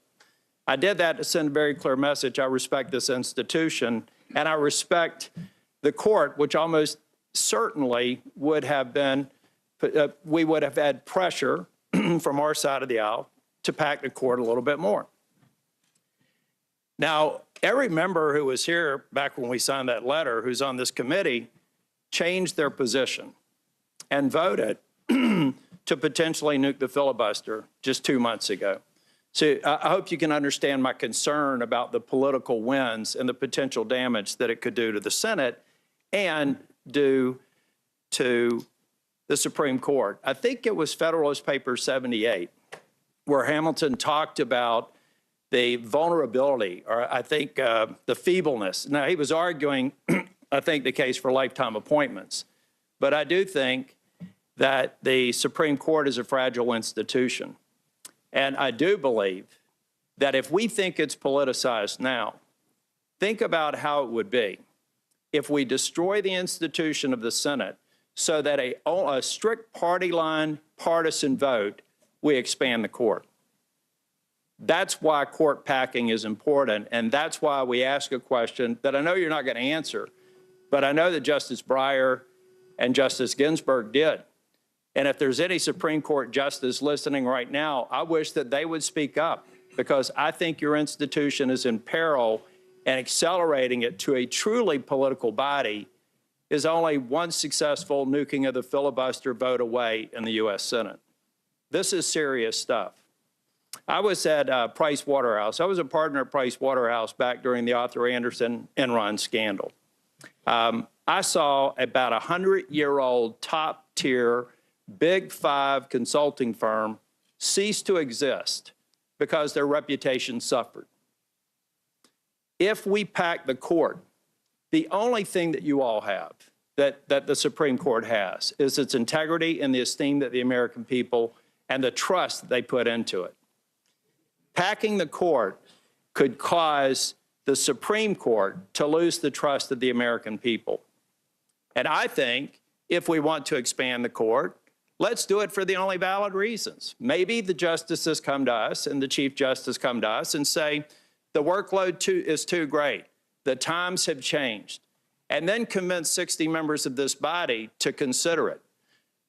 I did that to send a very clear message. I respect this institution, and I respect the court, which almost certainly would have been, we would have had pressure from our side of the aisle to pack the court a little bit more. Now, every member who was here back when we signed that letter, who's on this committee, changed their position and voted to potentially nuke the filibuster just 2 months ago. So I hope you can understand my concern about the political winds and the potential damage that it could do to the Senate and do to the Supreme Court. I think it was Federalist Paper 78, where Hamilton talked about the vulnerability, or I think the feebleness. Now, he was arguing, I think, the case for lifetime appointments. But I do think that the Supreme Court is a fragile institution. And I do believe that if we think it's politicized now, think about how it would be if we destroy the institution of the Senate so that a strict party line partisan vote, we expand the court. That's why court packing is important, and that's why we ask a question that I know you're not going to answer, but I know that Justice Breyer and Justice Ginsburg did. And if there's any Supreme Court justice listening right now, I wish that they would speak up, because I think your institution is in peril, and accelerating it to a truly political body is only one successful nuking of the filibuster vote away in the U.S. Senate. This is serious stuff. I was at Price Waterhouse. I was a partner at Price Waterhouse back during the Arthur Anderson Enron scandal. I saw about a 100-year-old top-tier Big Five consulting firm cease to exist because their reputation suffered. If we pack the court, the only thing that you all have, that the Supreme Court has, is its integrity and the esteem that the American people and the trust that they put into it. Packing the court could cause the Supreme Court to lose the trust of the American people. And I think if we want to expand the court, let's do it for the only valid reasons. Maybe the justices come to us and the Chief Justice come to us and say, the workload is too great. The times have changed. And then convince 60 members of this body to consider it.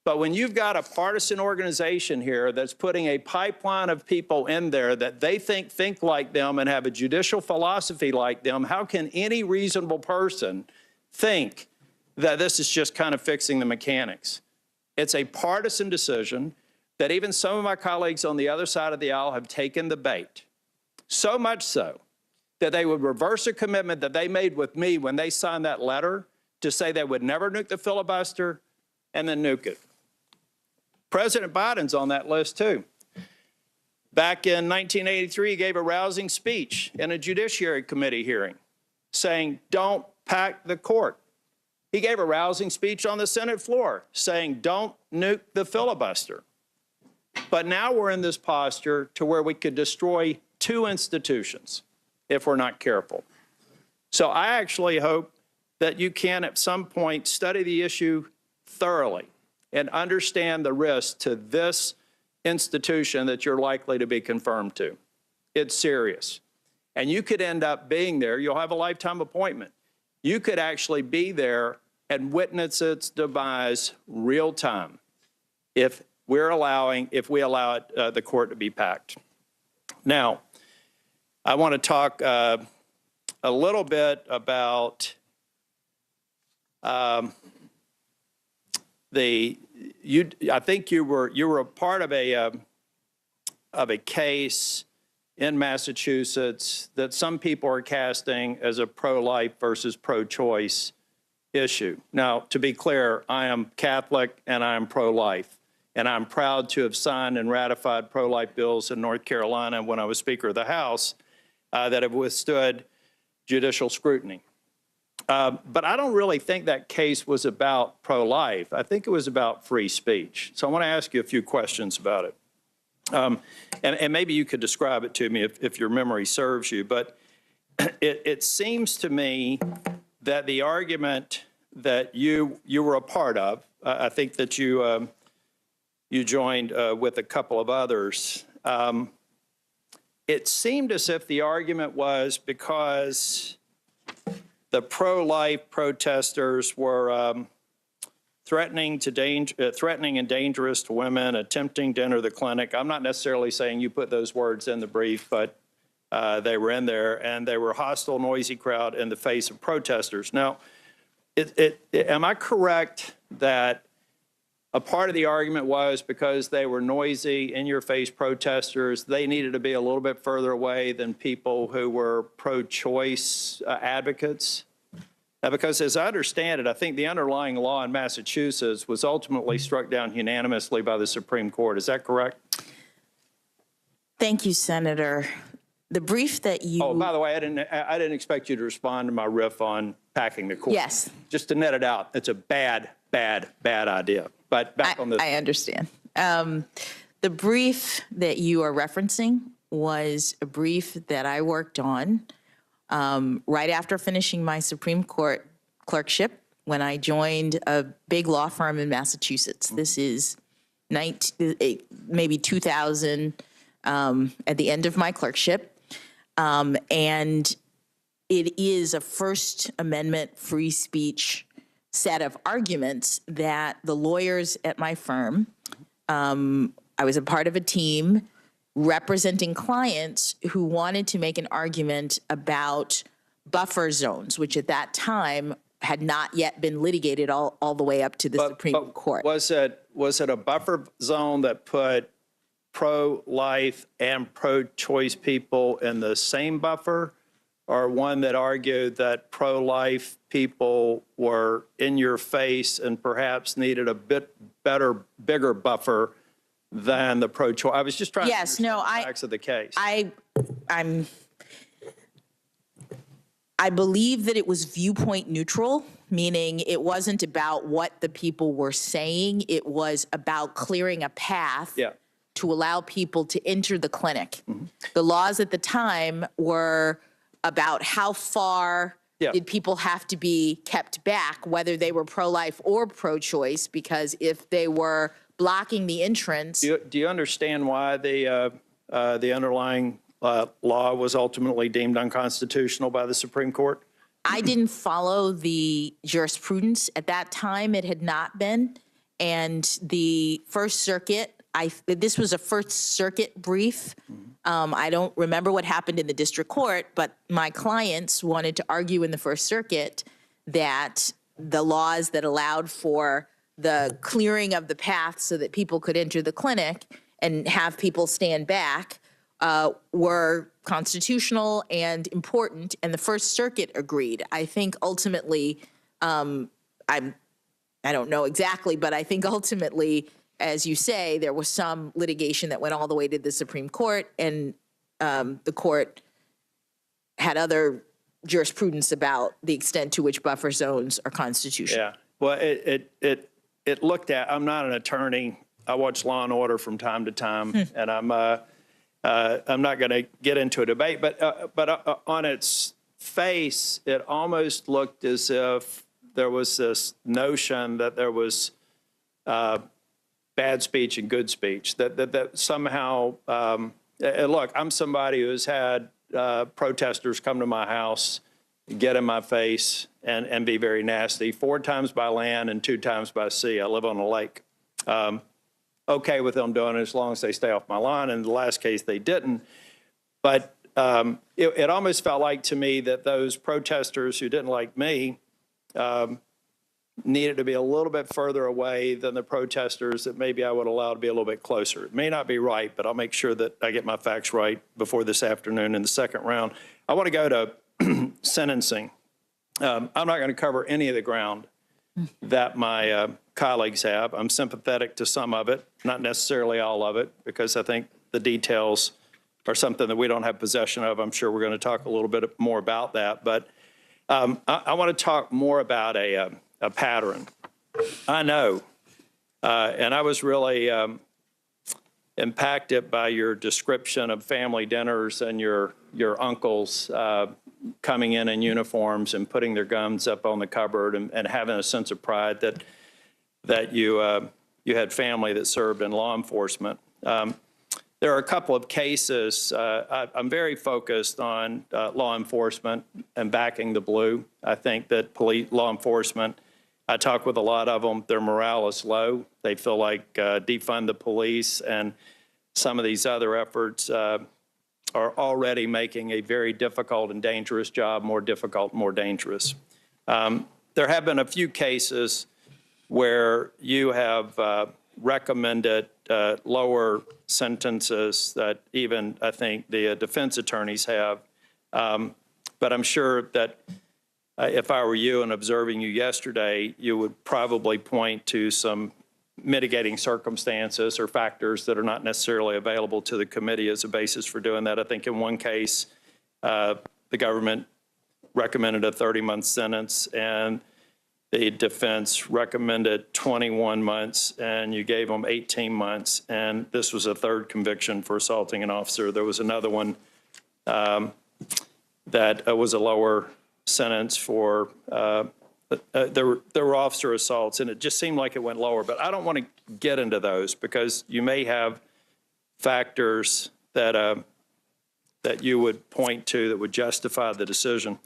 But when you've got a partisan organization here that's putting a pipeline of people in there that they think like them and have a judicial philosophy like them, how can any reasonable person think that this is just kind of fixing the mechanics? It's a partisan decision that even some of my colleagues on the other side of the aisle have taken the bait. So much so that they would reverse a commitment that they made with me when they signed that letter to say they would never nuke the filibuster and then nuke it. President Biden's on that list too. Back in 1983, he gave a rousing speech in a Judiciary Committee hearing saying, don't pack the court. He gave a rousing speech on the Senate floor saying, don't nuke the filibuster. But now we're in this posture to where we could destroy two institutions if we're not careful. So I actually hope that you can at some point study the issue thoroughly and understand the risk to this institution that you're likely to be confirmed to. It's serious. And you could end up being there. You'll have a lifetime appointment. You could actually be there and witness its demise real time if we allow the court to be packed. Now, I want to talk a little bit about I think you were a part of a case in Massachusetts that some people are casting as a pro-life versus pro-choice issue. Now, to be clear, I am Catholic and I am pro-life, and I'm proud to have signed and ratified pro-life bills in North Carolina when I was Speaker of the House that have withstood judicial scrutiny. But I don't really think that case was about pro-life. I think it was about free speech. So I want to ask you a few questions about it. And maybe you could describe it to me if your memory serves you. But it seems to me that the argument that you were a part of, I think that you joined with a couple of others, it seemed as if the argument was because the pro-life protesters were threatening and dangerous to women, attempting to enter the clinic. I'm not necessarily saying you put those words in the brief, but they were in there, and they were a hostile, noisy crowd in the face of protesters. Now, am I correct that a part of the argument was because they were noisy, in-your-face protesters, they needed to be a little bit further away than people who were pro-choice advocates? Because as I understand it, I think the underlying law in Massachusetts was ultimately struck down unanimously by the Supreme Court. Is that correct? Thank you, Senator. The brief that you... Oh, by the way, I didn't expect you to respond to my riff on packing the court. Yes. Just to net it out, it's a bad idea. But back on this. I understand. The brief that you are referencing was a brief that I worked on right after finishing my Supreme Court clerkship when I joined a big law firm in Massachusetts. This is maybe 2000 at the end of my clerkship. And it is a First Amendment free speech set of arguments that the lawyers at my firm, I was a part of a team representing clients who wanted to make an argument about buffer zones, which at that time had not yet been litigated all the way up to the Supreme Court. Was it a buffer zone that put pro-life and pro-choice people in the same buffer, or one that argued that pro-life people were in your face and perhaps needed a bit better, bigger buffer than the pro-choice? I was just trying to understand the facts of the case. I believe that it was viewpoint neutral, meaning it wasn't about what the people were saying. It was about clearing a path to allow people to enter the clinic. The laws at the time were about how far did people have to be kept back, whether they were pro-life or pro-choice, because if they were blocking the entrance. Do you understand why the underlying law was ultimately deemed unconstitutional by the Supreme Court? I didn't follow the jurisprudence at that time. It had not been. And the First Circuit, this was a First Circuit brief. I don't remember what happened in the district court, but my clients wanted to argue in the First Circuit that the laws that allowed for the clearing of the path so that people could enter the clinic and have people stand back were constitutional and important, and the First Circuit agreed. I think ultimately, I don't know exactly, but I think ultimately, as you say, there was some litigation that went all the way to the Supreme Court, and the court had other jurisprudence about the extent to which buffer zones are constitutional. Yeah, well, it looked at, I'm not an attorney. I watch Law and Order from time to time, and I'm not going to get into a debate, but on its face, it almost looked as if there was this notion that there was bad speech and good speech, that somehow, look, I'm somebody who's had protesters come to my house, get in my face, and be very nasty, 4 times by land and 2 times by sea. I live on a lake. Okay with them doing it as long as they stay off my lawn. In the last case, they didn't. But it almost felt like to me that those protesters who didn't like me needed to be a little bit further away than the protesters that maybe I would allow to be a little bit closer. It may not be right, but I'll make sure that I get my facts right before this afternoon in the second round. I want to go to sentencing. I'm not going to cover any of the ground that my colleagues have. I'm sympathetic to some of it, not necessarily all of it, because I think the details are something that we don't have possession of. I'm sure we're going to talk a little bit more about that. But I want to talk more about a pattern. I know, and I was really impacted by your description of family dinners and your uncles coming in uniforms and putting their guns up on the cupboard and having a sense of pride that you had family that served in law enforcement. There are a couple of cases. I'm very focused on law enforcement and backing the blue. I think that law enforcement, I talk with a lot of them, their morale is low. They feel like defund the police and some of these other efforts are already making a very difficult and dangerous job more difficult, more dangerous. There have been a few cases where you have recommended lower sentences that even, I think, the defense attorneys have. But I'm sure that if I were you and observing you yesterday, you would probably point to some mitigating circumstances or factors that are not necessarily available to the committee as a basis for doing that. I think in one case, the government recommended a 30-month sentence and the defense recommended 21 months and you gave them 18 months. And this was a third conviction for assaulting an officer. There was another one that was a lower sentence for there were officer assaults, and it just seemed like it went lower. But I don't want to get into those because you may have factors that that you would point to that would justify the decision.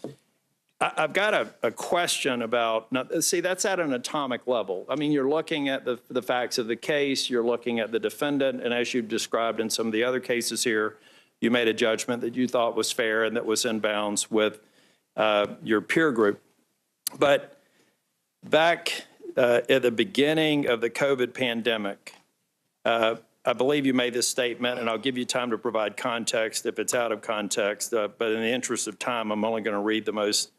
I've got a question about, now, see, that's at an atomic level. I mean, you're looking at the facts of the case, you're looking at the defendant, and as you've described in some of the other cases here, you made a judgment that you thought was fair and that was in bounds with your peer group. But back at the beginning of the COVID pandemic, I believe you made this statement, and I'll give you time to provide context if it's out of context, but in the interest of time, I'm only going to read the most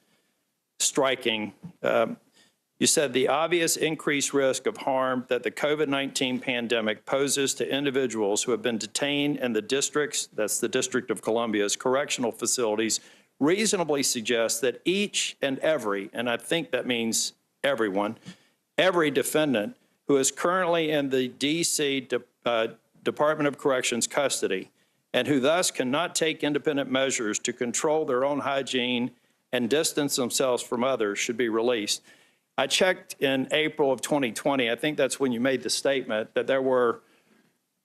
striking. You said the obvious increased risk of harm that the COVID-19 pandemic poses to individuals who have been detained in the districts, that's the District of Columbia's correctional facilities, reasonably suggests that each and every, and I think that means everyone, every defendant who is currently in the D.C. Department of Corrections custody and who thus cannot take independent measures to control their own hygiene and distance themselves from others should be released. I checked in April of 2020, I think that's when you made the statement, that there were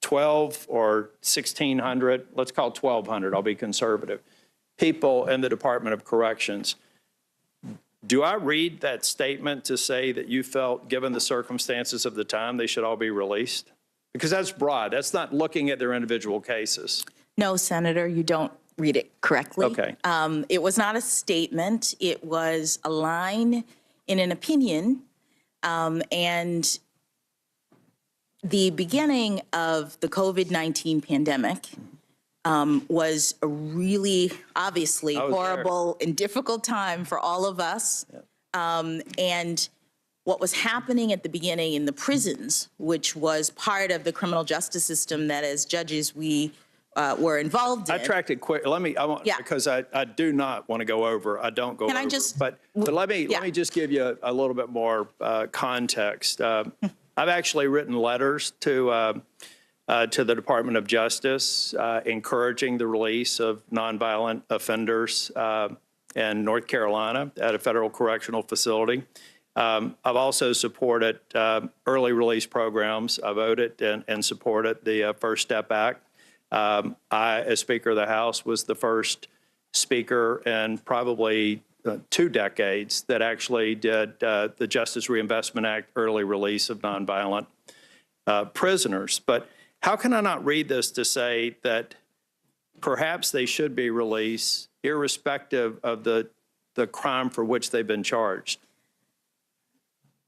12 or 1,600, let's call it 1,200, I'll be conservative, people in the Department of Corrections. Do I read that statement to say that you felt, given the circumstances of the time, they should all be released? Because that's broad. That's not looking at their individual cases. No, Senator, you don't read it correctly. Okay. It was not a statement. It was a line in an opinion. And the beginning of the COVID-19 pandemic was a really, obviously, horrible and difficult time for all of us. Yeah. And what was happening at the beginning in the prisons, which was part of the criminal justice system that as judges we were involved in. I tracked it quick. Because I do not want to go over. I don't go over. But let me just give you a little bit more context. I've actually written letters to the Department of Justice encouraging the release of nonviolent offenders in North Carolina at a federal correctional facility. I've also supported early release programs. I voted and supported the First Step Act. I, as Speaker of the House, was the first speaker in probably 2 decades that actually did the Justice Reinvestment Act early release of nonviolent prisoners. But how can I not read this to say that perhaps they should be released irrespective of the crime for which they've been charged?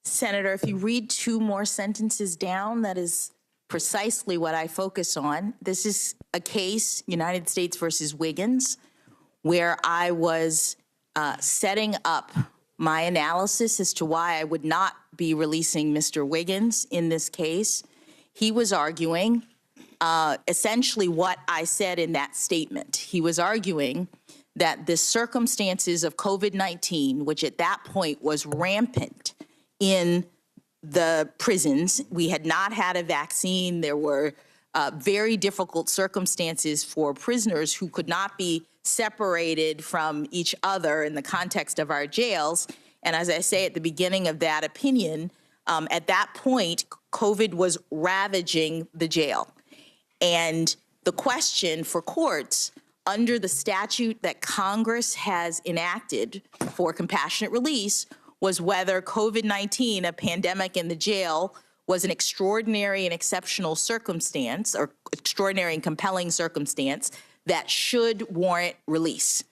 Senator, if you read 2 more sentences down, that is precisely what I focus on. This is a case, United States versus Wiggins, where I was setting up my analysis as to why I would not be releasing Mr. Wiggins in this case. He was arguing essentially what I said in that statement. He was arguing that the circumstances of COVID-19, which at that point was rampant in the prisons, we had not had a vaccine. There were very difficult circumstances for prisoners who could not be separated from each other in the context of our jails. And as I say at the beginning of that opinion, at that point, COVID was ravaging the jail. And the question for courts under the statute that Congress has enacted for compassionate release was whether COVID-19, a pandemic in the jail, was an extraordinary and exceptional circumstance or extraordinary and compelling circumstance that should warrant release.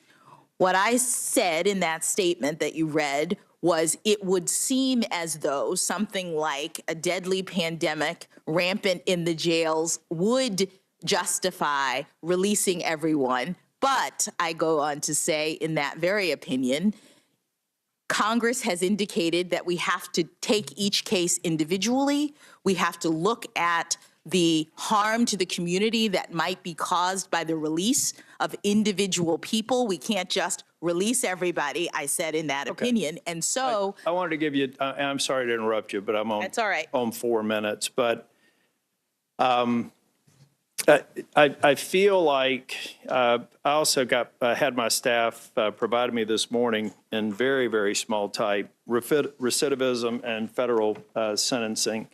What I said in that statement that you read was it would seem as though something like a deadly pandemic rampant in the jails would justify releasing everyone. But I go on to say in that very opinion, Congress has indicated that we have to take each case individually. We have to look at the harm to the community that might be caused by the release of individual people. We can't just release everybody, I said in that opinion. And so I wanted to give you, and I'm sorry to interrupt you, but I'm on, that's all right. On 4 minutes. But I feel like I also had my staff provided me this morning in very, very small type recidivism and federal sentencing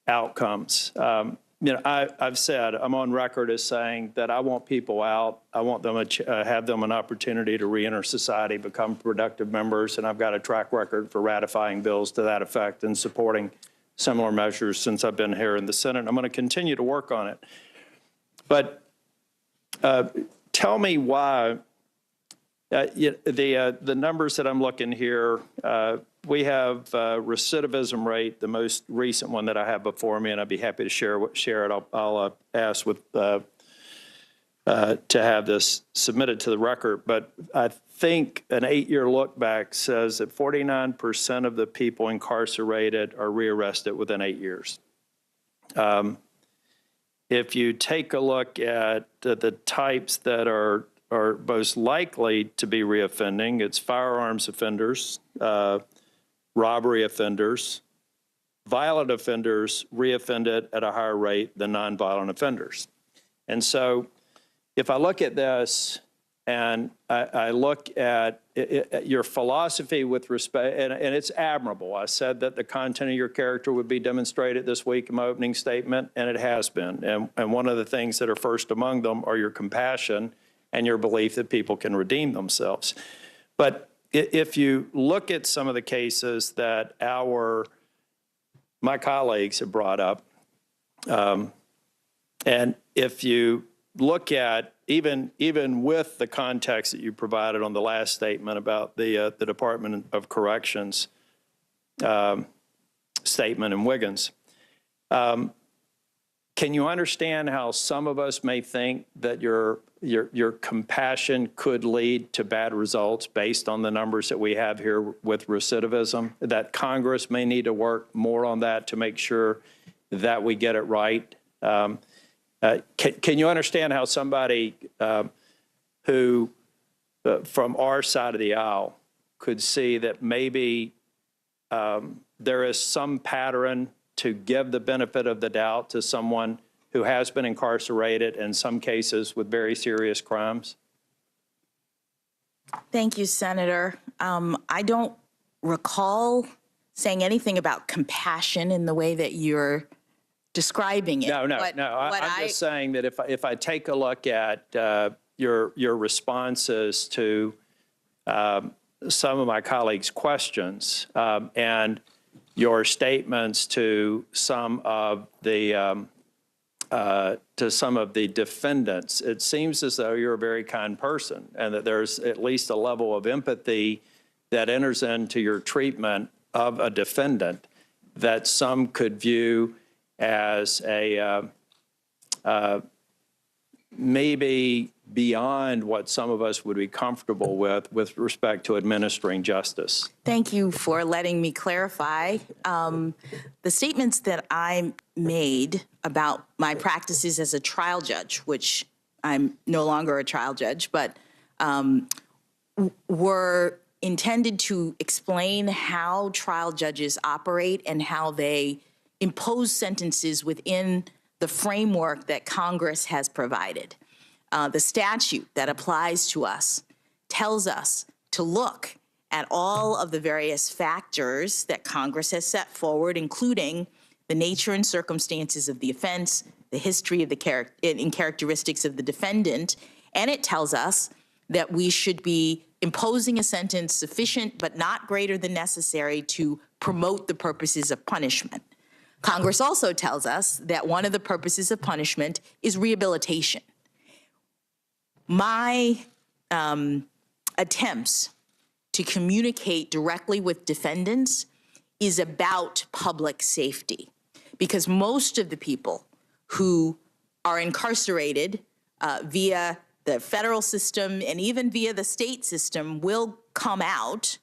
outcomes. I've said, I'm on record as saying that I want people out. I want them to have them an opportunity to reenter society, become productive members, and I've got a track record for ratifying bills to that effect and supporting similar measures since I've been here in the Senate. I'm going to continue to work on it. But tell me why the numbers that I'm looking here, we have recidivism rate, the most recent one that I have before me, and I'd be happy to share it. I'll ask with to have this submitted to the record. But I think an 8-year look back says that 49% of the people incarcerated are rearrested within 8 years. If you take a look at the types that are most likely to be reoffending, it's firearms offenders, robbery offenders, violent offenders reoffended at a higher rate than nonviolent offenders. And so if I look at this and I look at your philosophy with respect, and it's admirable. I said that the content of your character would be demonstrated this week in my opening statement, and it has been. And one of the things that are first among them are your compassion and your belief that people can redeem themselves. But if you look at some of the cases that my colleagues have brought up, and if you look at even with the context that you provided on the last statement about the Department of Corrections statement in Wiggins, can you understand how some of us may think that your compassion could lead to bad results based on the numbers that we have here with recidivism, that Congress may need to work more on that to make sure that we get it right? Can you understand how somebody who, from our side of the aisle, could see that maybe there is some pattern to give the benefit of the doubt to someone who has been incarcerated, in some cases with very serious crimes? Thank you, Senator. I don't recall saying anything about compassion in the way that you're describing it. No. I'm just saying that if I take a look at your responses to some of my colleagues' questions and your statements to some of the defendants, it seems as though you're a very kind person, and that there's at least a level of empathy that enters into your treatment of a defendant that some could view as maybe beyond what some of us would be comfortable with respect to administering justice. Thank you for letting me clarify. The statements that I made about my practices as a trial judge, which I'm no longer a trial judge, but were intended to explain how trial judges operate and how they impose sentences within the framework that Congress has provided. The statute that applies to us tells us to look at all of the various factors that Congress has set forward, including the nature and circumstances of the offense, the history of the characteristics of the defendant, and it tells us that we should be imposing a sentence sufficient but not greater than necessary to promote the purposes of punishment. Congress also tells us that one of the purposes of punishment is rehabilitation. My attempts to communicate directly with defendants is about public safety, because most of the people who are incarcerated via the federal system and even via the state system will come out,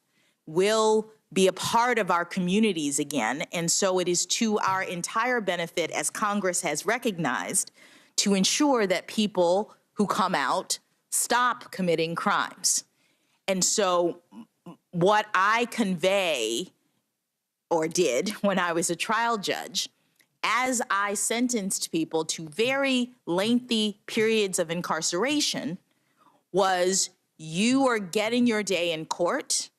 will be a part of our communities again. And so it is to our entire benefit, as Congress has recognized, to ensure that people who come out stop committing crimes. And so what I convey, or did when I was a trial judge, as I sentenced people to very lengthy periods of incarceration, was you are getting your day in court.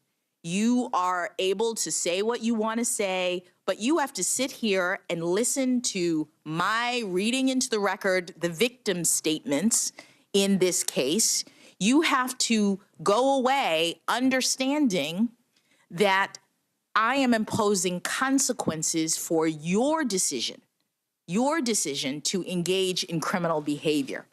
You are able to say what you want to say, but you have to sit here and listen to my reading into the record the victim statements in this case. You have to go away understanding that I am imposing consequences for your decision to engage in criminal behavior.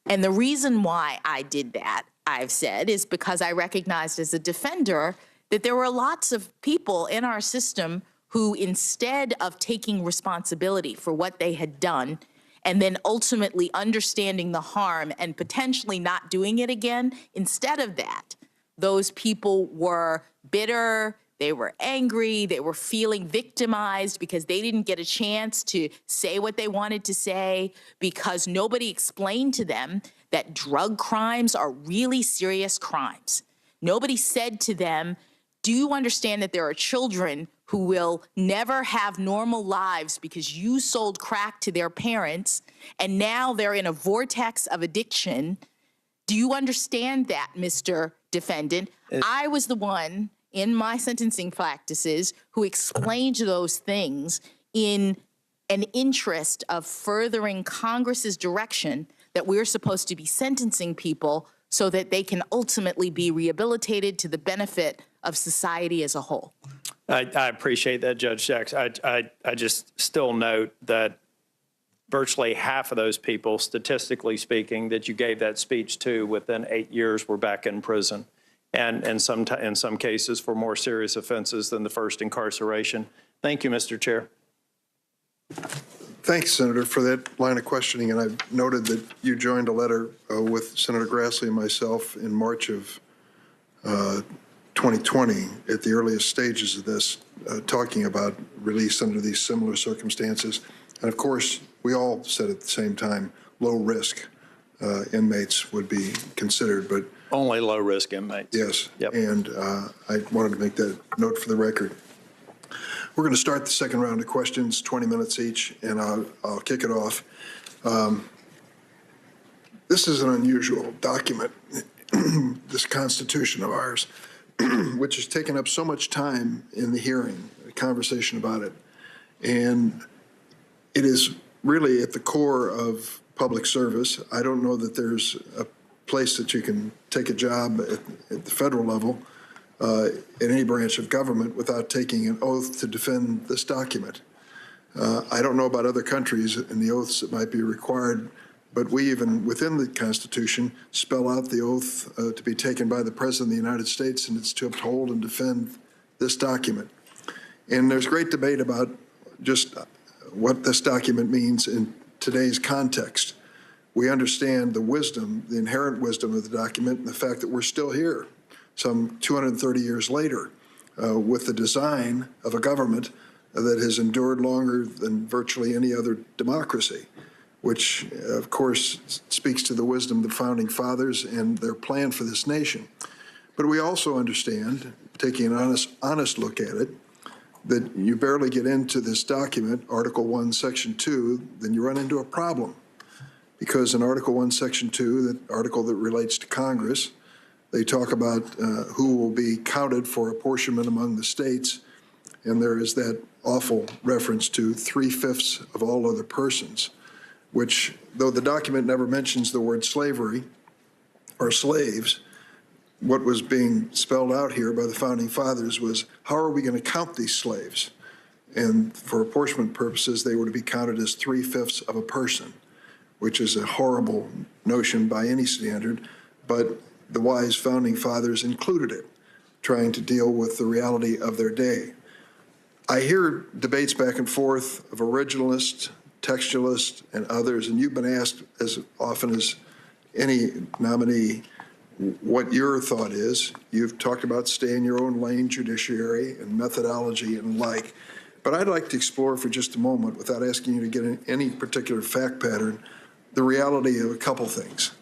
And the reason why I did that, I've said, is because I recognized as a defender that there were lots of people in our system who, instead of taking responsibility for what they had done and then ultimately understanding the harm and potentially not doing it again, instead of that, those people were bitter, they were angry, they were feeling victimized because they didn't get a chance to say what they wanted to say, because nobody explained to them that drug crimes are really serious crimes. Nobody said to them, do you understand that there are children who will never have normal lives because you sold crack to their parents and now they're in a vortex of addiction? Do you understand that, Mr. Defendant? I was the one in my sentencing practices who explained those things in an interest of furthering Congress's direction that we're supposed to be sentencing people so that they can ultimately be rehabilitated to the benefit of society as a whole. I appreciate that, Judge Jackson. I just still note that virtually half of those people, statistically speaking, that you gave that speech to within 8 years were back in prison, and in some cases for more serious offenses than the first incarceration. Thank you, Mr. Chair. Thanks, Senator, for that line of questioning. And I've noted that you joined a letter with Senator Grassley and myself in March of 2020 at the earliest stages of this, talking about release under these similar circumstances. And of course, we all said at the same time, low risk inmates would be considered, but only low risk inmates. Yes. Yep. And I wanted to make that note for the record. We're going to start the second round of questions, 20 minutes each, and I'll kick it off. This is an unusual document, this Constitution of ours, which has taken up so much time in the hearing, the conversation about it. And it is really at the core of public service. I don't know that there's a place that you can take a job at the federal level in any branch of government without taking an oath to defend this document. I don't know about other countries and the oaths that might be required, but we even within the Constitution spell out the oath to be taken by the President of the United States, and it's to uphold and defend this document. And there's great debate about just what this document means in today's context. We understand the wisdom, the inherent wisdom of the document, and the fact that we're still here some 230 years later with the design of a government that has endured longer than virtually any other democracy, which of course speaks to the wisdom of the founding fathers and their plan for this nation. But we also understand, taking an honest look at it, that you barely get into this document, Article 1, Section 2, then you run into a problem. Because in Article 1, Section 2, the article that relates to Congress, they talk about who will be counted for apportionment among the states, and there is that awful reference to 3/5 of all other persons, which, though the document never mentions the word slavery or slaves, what was being spelled out here by the founding fathers was, how are we going to count these slaves? And for apportionment purposes, they were to be counted as 3/5 of a person, which is a horrible notion by any standard, but the wise founding fathers included it, trying to deal with the reality of their day. I hear debates back and forth of originalists, textualists, and others, and you've been asked as often as any nominee what your thought is. You've talked about stay in your own lane judiciary and methodology and like, but I'd like to explore for just a moment, without asking you to get in any particular fact pattern, the reality of a couple things.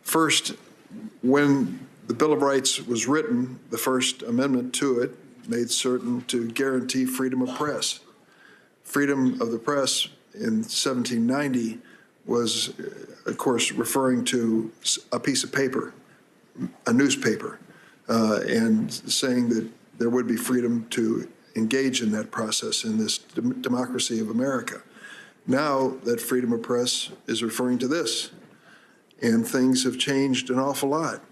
First, when the Bill of Rights was written, the First Amendment to it made certain to guarantee freedom of press. Freedom of the press in 1790 was, of course, referring to a piece of paper, a newspaper, and saying that there would be freedom to engage in that process in this democracy of America. Now that freedom of press is referring to this, and things have changed an awful lot.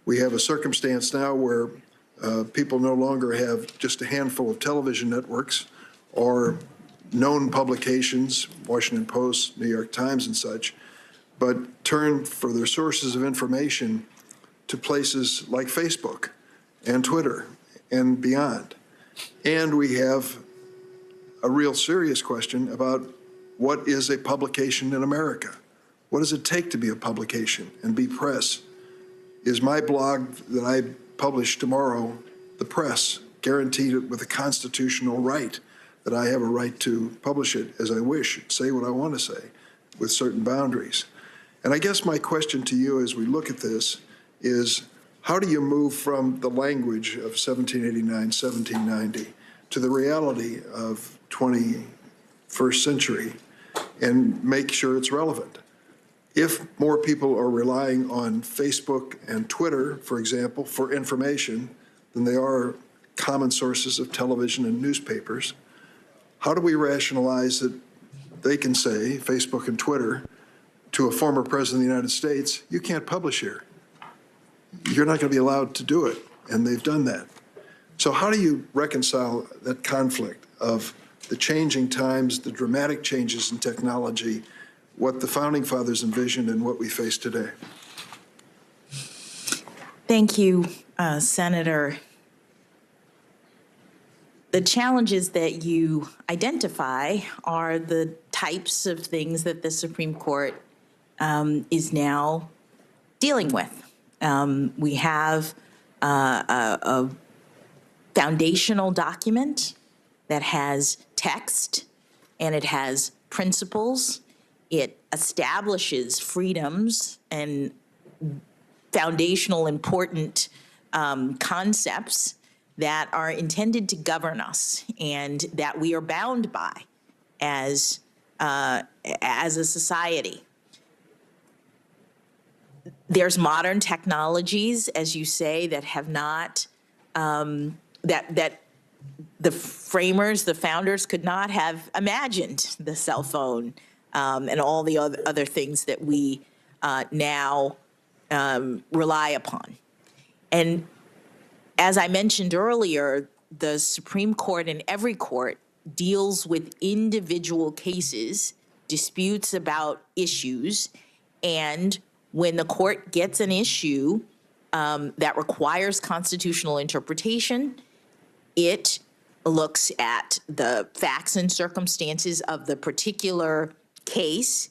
We have a circumstance now where people no longer have just a handful of television networks or known publications, Washington Post, New York Times and such, but turn for their sources of information to places like Facebook and Twitter and beyond. And we have a real serious question about what is a publication in America? What does it take to be a publication and be press? Is my blog that I publish tomorrow the press, guaranteed with a constitutional right that I have a right to publish it as I wish, say what I want to say with certain boundaries? And I guess my question to you as we look at this is, how do you move from the language of 1789, 1790 to the reality of 21st century and make sure it's relevant? If more people are relying on Facebook and Twitter, for example, for information than they are common sources of television and newspapers, how do we rationalize that they can say, Facebook and Twitter, to a former president of the United States, you can't publish here. You're not going to be allowed to do it, and they've done that. So how do you reconcile that conflict of the changing times, the dramatic changes in technology, what the Founding Fathers envisioned and what we face today? Thank you, Senator. The challenges that you identify are the types of things that the Supreme Court is now dealing with. We have a foundational document that has text and it has principles. It establishes freedoms and foundational important concepts that are intended to govern us and that we are bound by as a society. There's modern technologies, as you say, that have not, that the framers, the founders could not have imagined: the cell phone and all the other things that we now rely upon. And as I mentioned earlier, the Supreme Court and every court deals with individual cases, disputes about issues, and when the court gets an issue that requires constitutional interpretation, it looks at the facts and circumstances of the particular case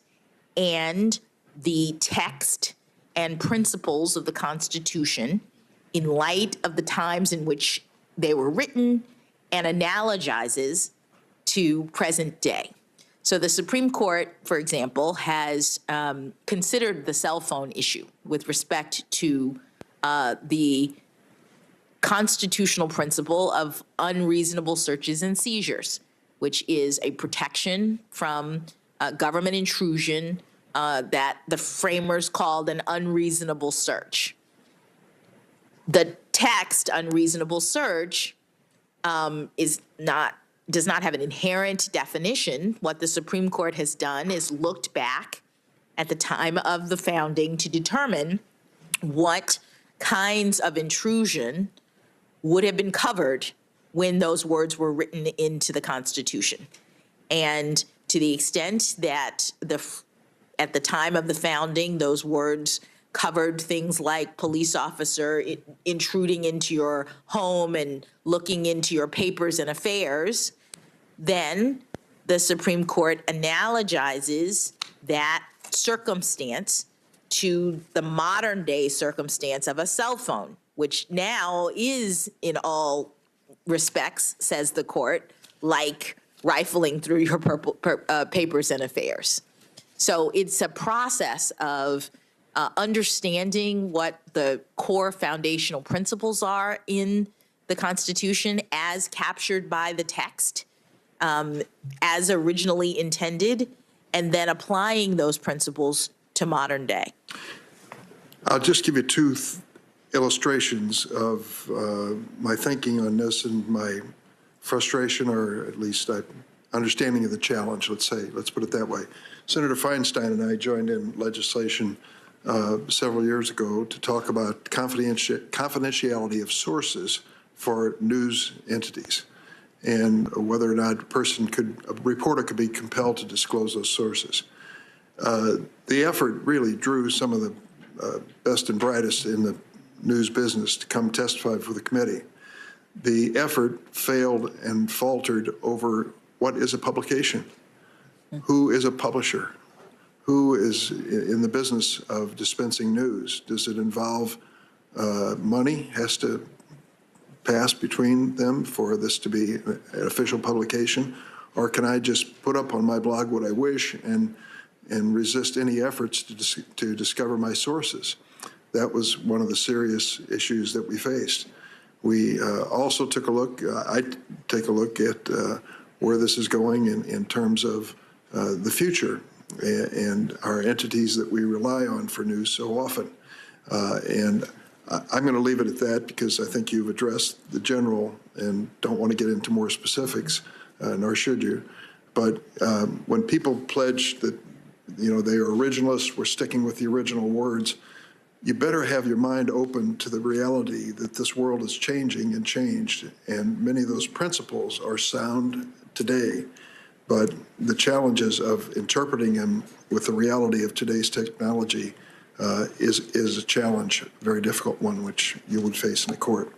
and the text and principles of the Constitution in light of the times in which they were written and analogizes to present day. So the Supreme Court, for example, has considered the cell phone issue with respect to the constitutional principle of unreasonable searches and seizures, which is a protection from government intrusion that the framers called an unreasonable search. The text unreasonable search does not have an inherent definition. What the Supreme Court has done is looked back at the time of the founding to determine what kinds of intrusion would have been covered when those words were written into the Constitution. And to the extent that at the time of the founding, those words covered things like police officer intruding into your home and looking into your papers and affairs, then the Supreme Court analogizes that circumstance to the modern day circumstance of a cell phone, which now is in all respects, says the court, like rifling through your papers and affairs. So it's a process of understanding what the core foundational principles are in the Constitution as captured by the text, as originally intended, and then applying those principles to modern day. I'll just give you two illustrations of my thinking on this and my frustration, or at least understanding of the challenge, let's put it that way. Senator Feinstein and I joined in legislation several years ago to talk about confidentiality of sources for news entities and whether or not a reporter could be compelled to disclose those sources. The effort really drew some of the best and brightest in the news business to come testify for the committee. the effort failed and faltered over what is a publication, who is a publisher, who is in the business of dispensing news. Does it involve money has to pass between them for this to be an official publication? Or can I just put up on my blog what I wish and resist any efforts to discover my sources? That was one of the serious issues that we faced. We also took a look, I take a look at where this is going in terms of the future and our entities that we rely on for news so often. And I'm going to leave it at that because I think you've addressed the general and don't want to get into more specifics, nor should you. But when people pledge that, you know, they are originalists, we're sticking with the original words, you better have your mind open to the reality that this world is changing and changed, and many of those principles are sound today. But the challenges of interpreting them with the reality of today's technology is a challenge, a very difficult one, which you would face in the court.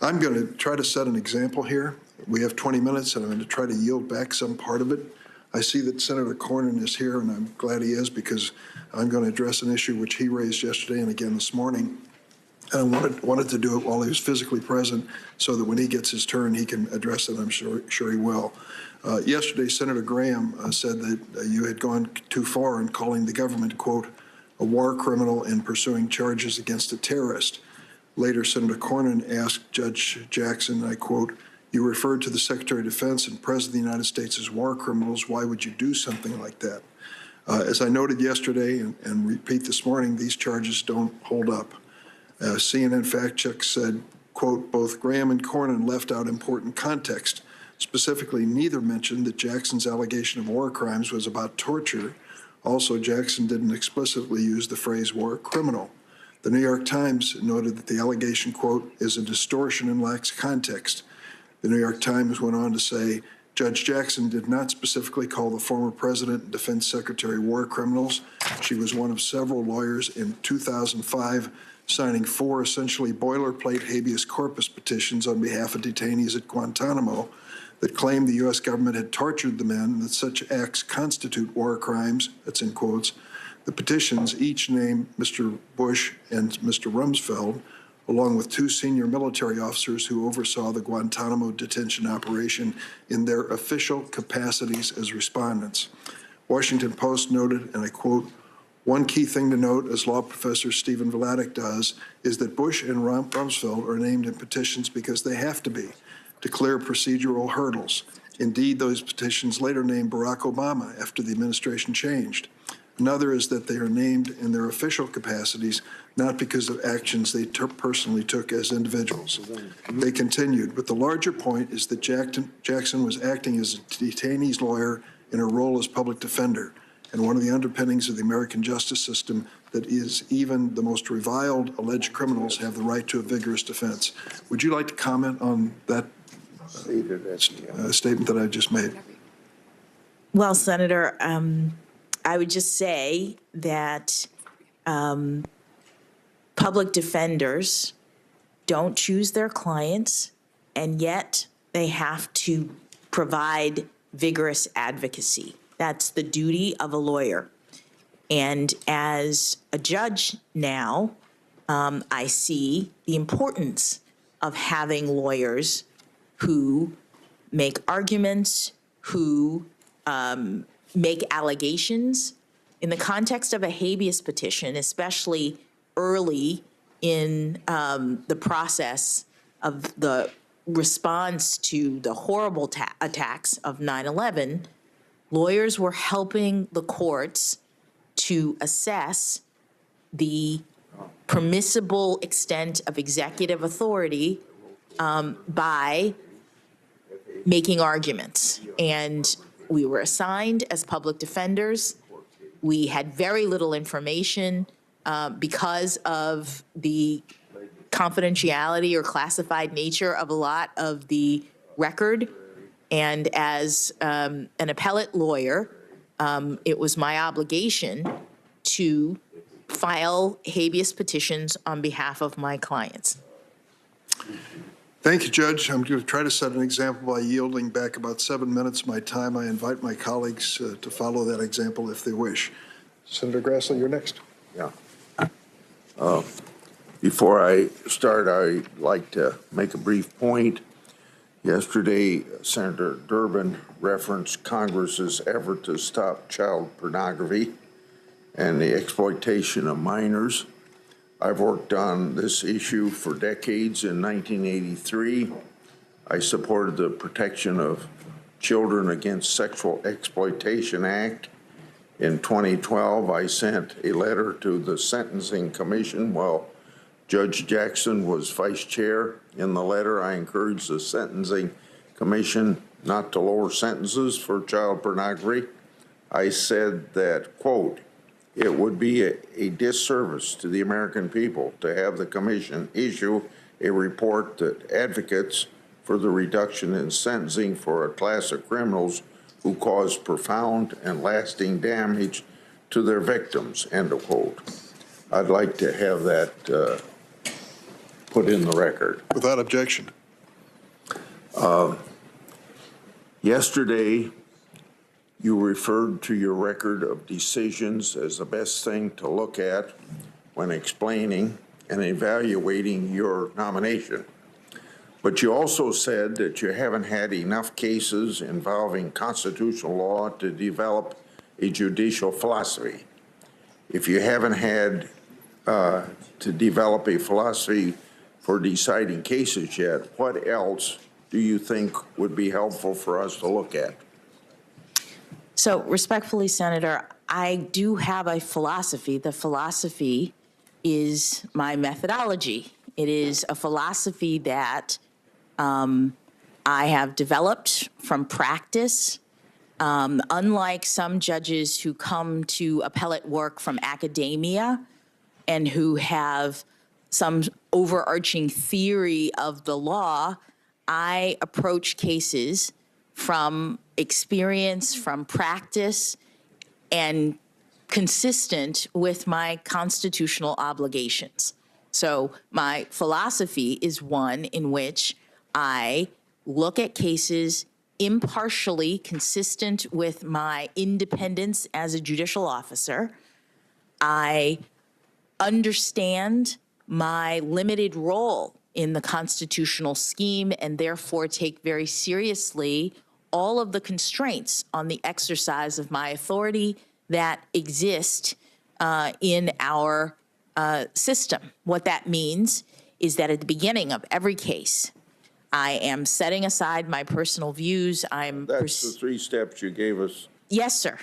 I'm going to try to set an example here. We have 20 minutes, and I'm going to try to yield back some part of it. I see that Senator Cornyn is here, and I'm glad he is, because I'm going to address an issue which he raised yesterday and again this morning. And I wanted to do it while he was physically present so that when he gets his turn, he can address it. I'm sure he will. Yesterday, Senator Graham said that you had gone too far in calling the government, quote, a war criminal in pursuing charges against a terrorist. Later, Senator Cornyn asked Judge Jackson, I quote, you referred to the Secretary of Defense and President of the United States as war criminals. Why would you do something like that? As I noted yesterday and repeat this morning, these charges don't hold up. CNN fact check said, quote, both Graham and Cornyn left out important context. Specifically, neither mentioned that Jackson's allegation of war crimes was about torture. Also, Jackson didn't explicitly use the phrase war criminal. The New York Times noted that the allegation, quote, is a distortion and lacks context. The New York Times went on to say, Judge Jackson did not specifically call the former president and defense secretary war criminals. She was one of several lawyers in 2005 signing 4 essentially boilerplate habeas corpus petitions on behalf of detainees at Guantanamo that claimed the U.S. government had tortured the men and that such acts constitute war crimes, that's in quotes. The petitions each named Mr. Bush and Mr. Rumsfeld, along with 2 senior military officers who oversaw the Guantanamo detention operation in their official capacities as respondents. Washington Post noted, and I quote, one key thing to note, as law professor Stephen Vladeck does, is that Bush and Rumsfeld are named in petitions because they have to be, to clear procedural hurdles. Indeed, those petitions later named Barack Obama after the administration changed. Another is that they are named in their official capacities, not because of actions they personally took as individuals. They continued, but the larger point is that Jackson was acting as a detainee's lawyer in her role as public defender, and one of the underpinnings of the American justice system that is even the most reviled alleged criminals have the right to a vigorous defense. Would you like to comment on that statement that I just made? Well, Senator, I would just say that public defenders don't choose their clients, and yet they have to provide vigorous advocacy. That's the duty of a lawyer. And as a judge now, I see the importance of having lawyers who make arguments, who make allegations. In the context of a habeas petition, especially early in the process of the response to the horrible attacks of 9/11, lawyers were helping the courts to assess the permissible extent of executive authority by making arguments. And we were assigned as public defenders. We had very little information because of the confidentiality or classified nature of a lot of the record. And as an appellate lawyer, it was my obligation to file habeas petitions on behalf of my clients. Thank you, Judge. I'm going to try to set an example by yielding back about 7 minutes of my time. I invite my colleagues to follow that example if they wish. Senator Grassley, you're next. Yeah. Before I start, I'd like to make a brief point. Yesterday, Senator Durbin referenced Congress's effort to stop child pornography and the exploitation of minors. I've worked on this issue for decades. In 1983, I supported the Protection of Children Against Sexual Exploitation Act. In 2012, I sent a letter to the Sentencing Commission while Judge Jackson was vice chair. In the letter, I encouraged the Sentencing Commission not to lower sentences for child pornography. I said that, quote, it would be a disservice to the American people to have the commission issue a report that advocates for the reduction in sentencing for a class of criminals who cause profound and lasting damage to their victims, end of quote. I'd like to have that put in the record. Without objection. Yesterday, you referred to your record of decisions as the best thing to look at when explaining and evaluating your nomination. But you also said that you haven't had enough cases involving constitutional law to develop a judicial philosophy. If you haven't had to develop a philosophy for deciding cases yet, what else do you think would be helpful for us to look at? So respectfully, Senator, I do have a philosophy. The philosophy is my methodology. It is a philosophy that I have developed from practice. Unlike some judges who come to appellate work from academia and who have some overarching theory of the law, I approach cases from experience, from practice, and consistent with my constitutional obligations. So my philosophy is one in which I look at cases impartially, consistent with my independence as a judicial officer. I understand my limited role in the constitutional scheme and therefore take very seriously all of the constraints on the exercise of my authority that exist in our system. What that means is that at the beginning of every case, I am setting aside my personal views. That's the 3 steps you gave us. Yes, sir.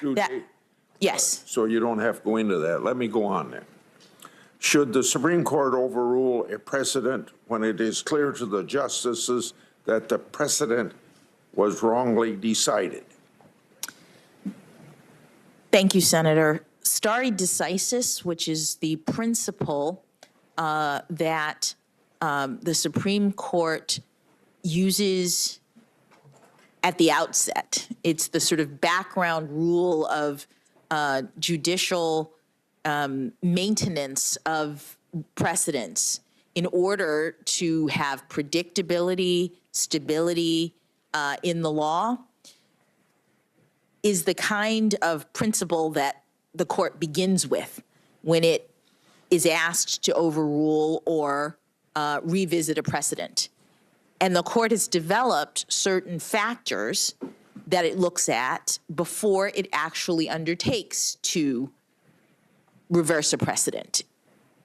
Yes. So you don't have to go into that. Let me go on then. Should the Supreme Court overrule a precedent when it is clear to the justices that the precedent was wrongly decided? Thank you, Senator. Stare decisis, which is the principle that the Supreme Court uses at the outset. It's the sort of background rule of judicial maintenance of precedents in order to have predictability, stability in the law, is the kind of principle that the court begins with when it is asked to overrule or revisit a precedent. And the court has developed certain factors that it looks at before it actually undertakes to reverse a precedent.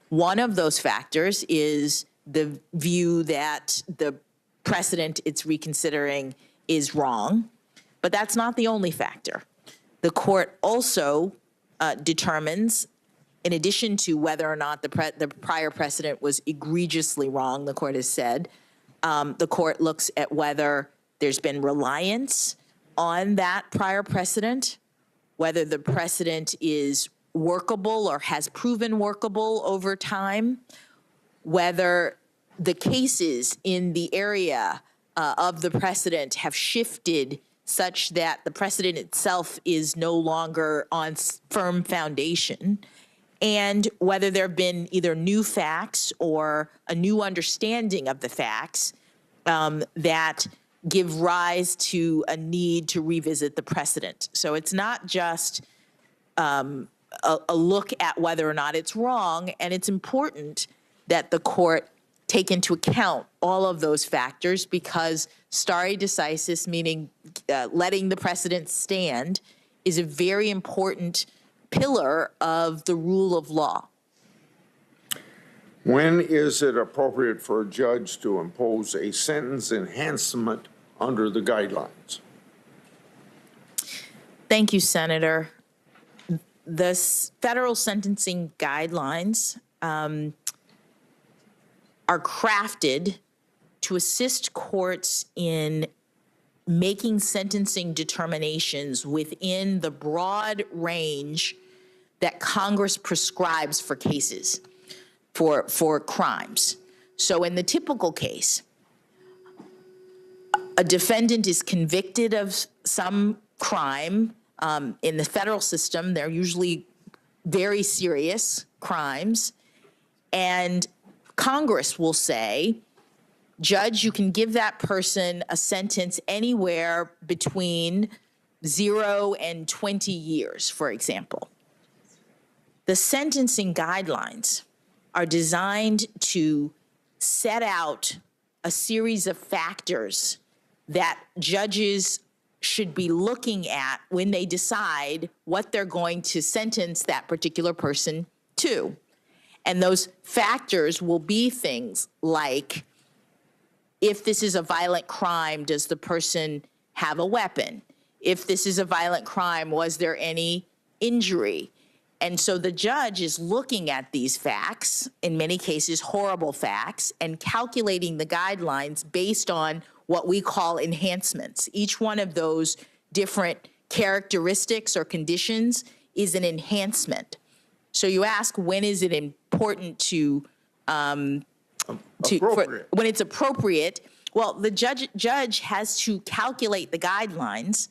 One of those factors is the view that the precedent it's reconsidering is wrong, but that's not the only factor. The court also determines, in addition to whether or not the prior precedent was egregiously wrong, the court has said, the court looks at whether there's been reliance on that prior precedent, whether the precedent is workable or has proven workable over time, whether the cases in the area of the precedent have shifted such that the precedent itself is no longer on firm foundation, and whether there have been either new facts or a new understanding of the facts that give rise to a need to revisit the precedent. So it's not just a look at whether or not it's wrong, and it's important that the court take into account all of those factors because stare decisis, meaning letting the precedent stand, is a very important pillar of the rule of law. When is it appropriate for a judge to impose a sentence enhancement under the guidelines? Thank you, Senator. The federal sentencing guidelines are crafted to assist courts in making sentencing determinations within the broad range that Congress prescribes for cases, for crimes. So in the typical case, a defendant is convicted of some crime. In the federal system, they're usually very serious crimes. And Congress will say, Judge, you can give that person a sentence anywhere between 0 and 20 years, for example. The sentencing guidelines are designed to set out a series of factors that judges should be looking at when they decide what they're going to sentence that particular person to. And those factors will be things like, if this is a violent crime, does the person have a weapon? If this is a violent crime, was there any injury? And so the judge is looking at these facts, in many cases horrible facts, and calculating the guidelines based on what we call enhancements. Each one of those different characteristics or conditions is an enhancement. So you ask, when is it important when it's appropriate? Well, the judge has to calculate the guidelines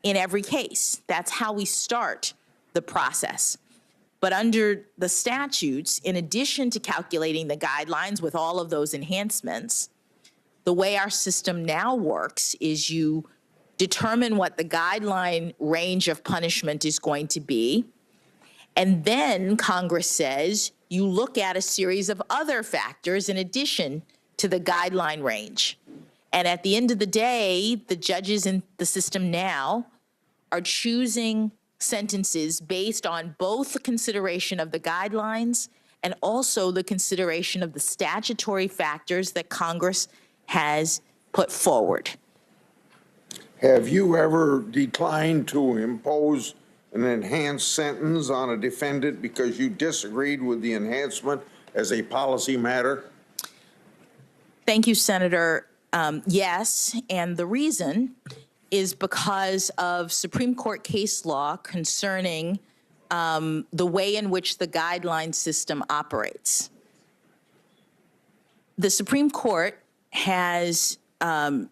in every case. That's how we start the process. But under the statutes, in addition to calculating the guidelines with all of those enhancements, the way our system now works is you determine what the guideline range of punishment is going to be, and then Congress says you look at a series of other factors in addition to the guideline range. And at the end of the day, the judges in the system now are choosing sentences based on both the consideration of the guidelines and also the consideration of the statutory factors that Congress has put forward. Have you ever declined to impose an enhanced sentence on a defendant because you disagreed with the enhancement as a policy matter? Thank you, Senator. Yes, and the reason is because of Supreme Court case law concerning the way in which the guideline system operates. The Supreme Court has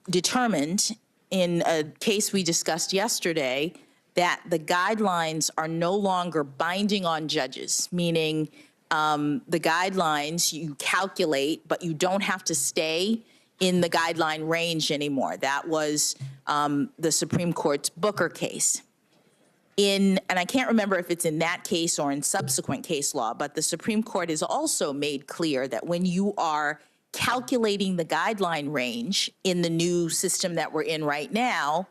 determined in a case we discussed yesterday that the guidelines are no longer binding on judges, meaning the guidelines you calculate, but you don't have to stay in the guideline range anymore. That was the Supreme Court's Booker case. And I can't remember if it's in that case or in subsequent case law, but the Supreme Court has also made clear that when you are calculating the guideline range in the new system that we're in right now,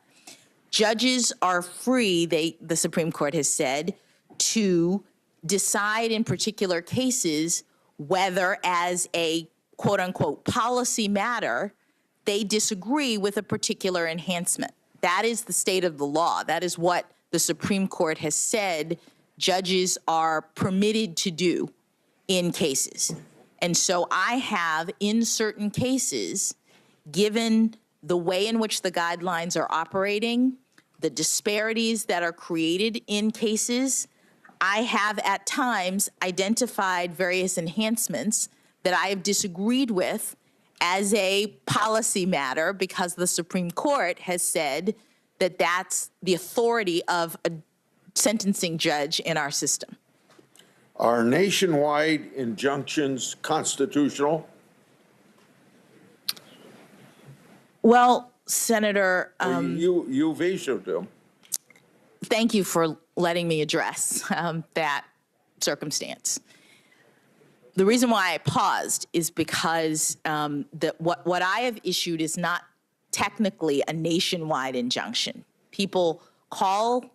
judges are free, the Supreme Court has said, to decide in particular cases whether as a quote unquote policy matter, they disagree with a particular enhancement. That is the state of the law. That is what the Supreme Court has said judges are permitted to do in cases. And so I have, in certain cases, given the way in which the guidelines are operating, the disparities that are created in cases, I have at times identified various enhancements that I have disagreed with as a policy matter because the Supreme Court has said that that's the authority of a sentencing judge in our system. Are nationwide injunctions constitutional? Well, Senator, you vetoed them. thank you for letting me address that circumstance. The reason why I paused is because what I have issued is not technically a nationwide injunction. People call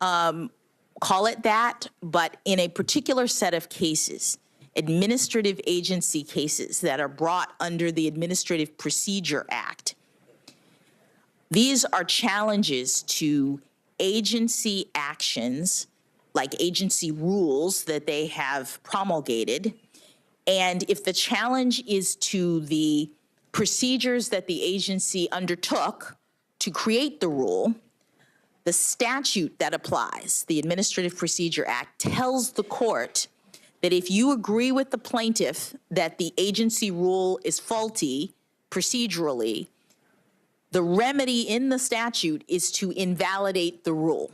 it that, but in a particular set of cases, administrative agency cases that are brought under the Administrative Procedure Act, these are challenges to agency actions, like agency rules that they have promulgated. And if the challenge is to the procedures that the agency undertook to create the rule, the statute that applies, the Administrative Procedure Act, tells the court that if you agree with the plaintiff that the agency rule is faulty procedurally, the remedy in the statute is to invalidate the rule.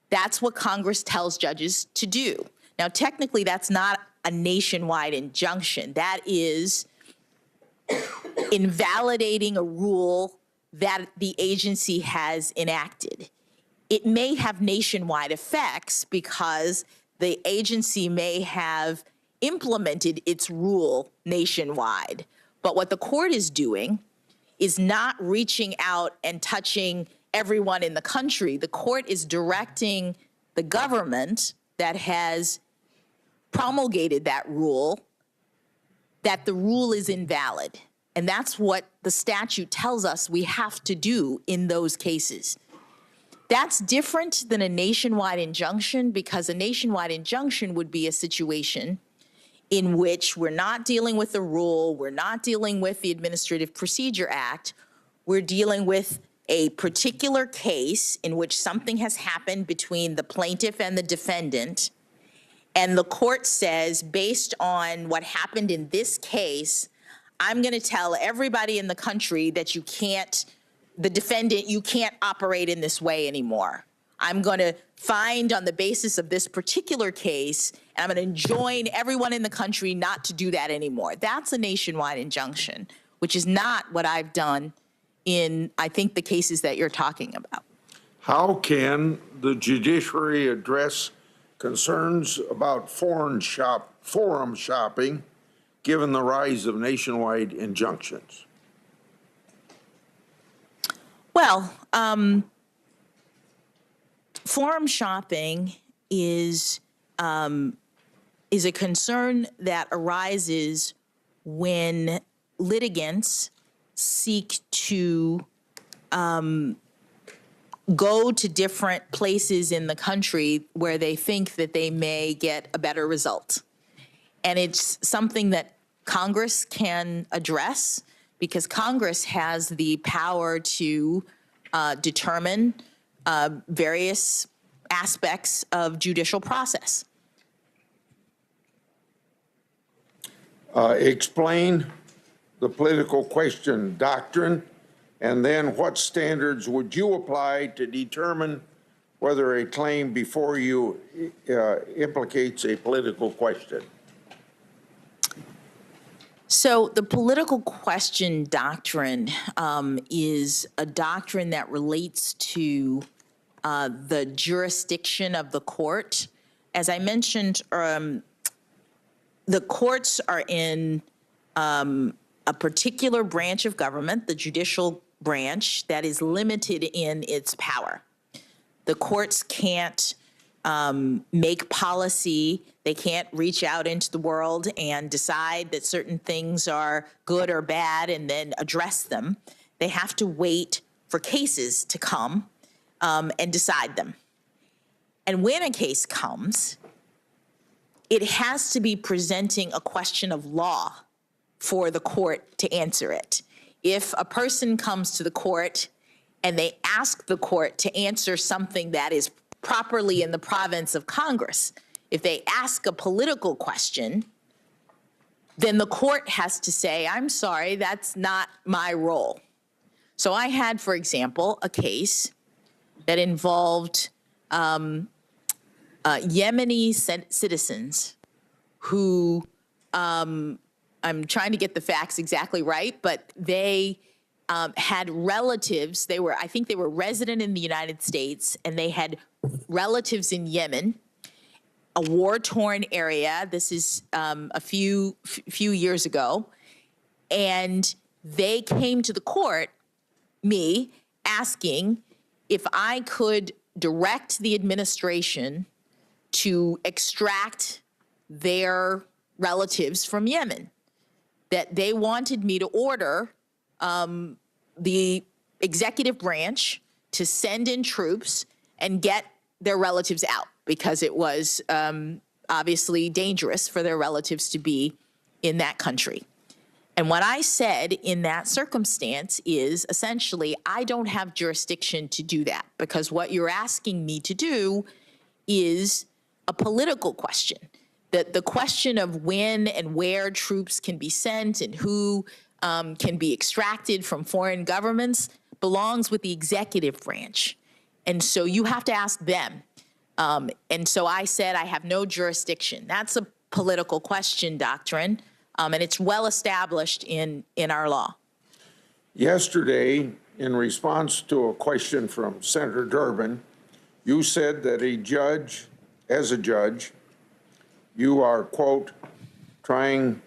That's what Congress tells judges to do. Now, technically, that's not a nationwide injunction. That is invalidating a rule that the agency has enacted. It may have nationwide effects because the agency may have implemented its rule nationwide. But what the court is doing is not reaching out and touching everyone in the country. The court is directing the government that has promulgated that rule that the rule is invalid. And that's what the statute tells us we have to do in those cases. That's different than a nationwide injunction, because a nationwide injunction would be a situation in which we're not dealing with the rule, we're not dealing with the Administrative Procedure Act, we're dealing with a particular case in which something has happened between the plaintiff and the defendant, and the court says, based on what happened in this case, I'm going to tell everybody in the country that you can't, the defendant, you can't operate in this way anymore. I'm going to find on the basis of this particular case, and I'm going to enjoin everyone in the country not to do that anymore. That's a nationwide injunction, which is not what I've done in, I think, the cases that you're talking about. How can the judiciary address concerns about forum shopping, given the rise of nationwide injunctions? Well, forum shopping is a concern that arises when litigants seek to go to different places in the country where they think that they may get a better result. And it's something that Congress can address, because Congress has the power to determine various aspects of judicial process. Explain the political question doctrine, and then what standards would you apply to determine whether a claim before you implicates a political question? So the political question doctrine is a doctrine that relates to the jurisdiction of the court. As I mentioned, the courts are in a particular branch of government, the judicial branch, that is limited in its power. The courts can't make policy. They can't reach out into the world and decide that certain things are good or bad and then address them. They have to wait for cases to come and decide them. And when a case comes, it has to be presenting a question of law for the court to answer it. If a person comes to the court and they ask the court to answer something that is properly in the province of Congress, if they ask a political question, then the court has to say, I'm sorry, that's not my role. So I had, for example, a case that involved Yemeni citizens who, I'm trying to get the facts exactly right, but they had relatives. I think they were resident in the United States, and they had relatives in Yemen, a war-torn area. This is a few years ago. And they came to the court, me, asking if I could direct the administration to extract their relatives from Yemen, that they wanted me to order the executive branch to send in troops and get their relatives out, because it was obviously dangerous for their relatives to be in that country. And what I said in that circumstance is essentially, I don't have jurisdiction to do that, because what you're asking me to do is a political question. That the question of when and where troops can be sent and who can be extracted from foreign governments belongs with the executive branch. And so you have to ask them. And so I said I have no jurisdiction. That's a political question doctrine, and it's well established in our law. Yesterday, in response to a question from Senator Durbin, you said that as a judge, you are, quote, trying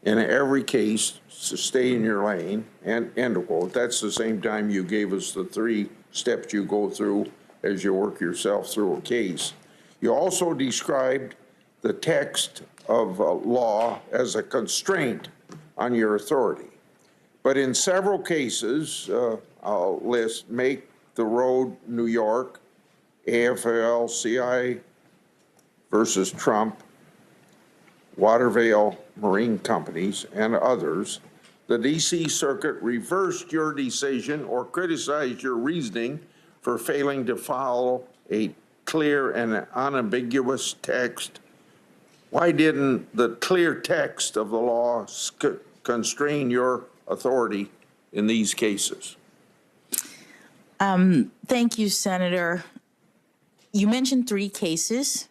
in every case to stay in your lane, and end of quote. That's the same time you gave us the 3 steps you go through as you work yourself through a case. You also described the text of law as a constraint on your authority. But in several cases, I'll list Make the Road New York, AFL-CIO versus Trump, Watervale Marine Companies, and others, the D.C. Circuit reversed your decision or criticized your reasoning for failing to follow a clear and unambiguous text. Why didn't the clear text of the law constrain your authority in these cases? Thank you, Senator. You mentioned 3 cases.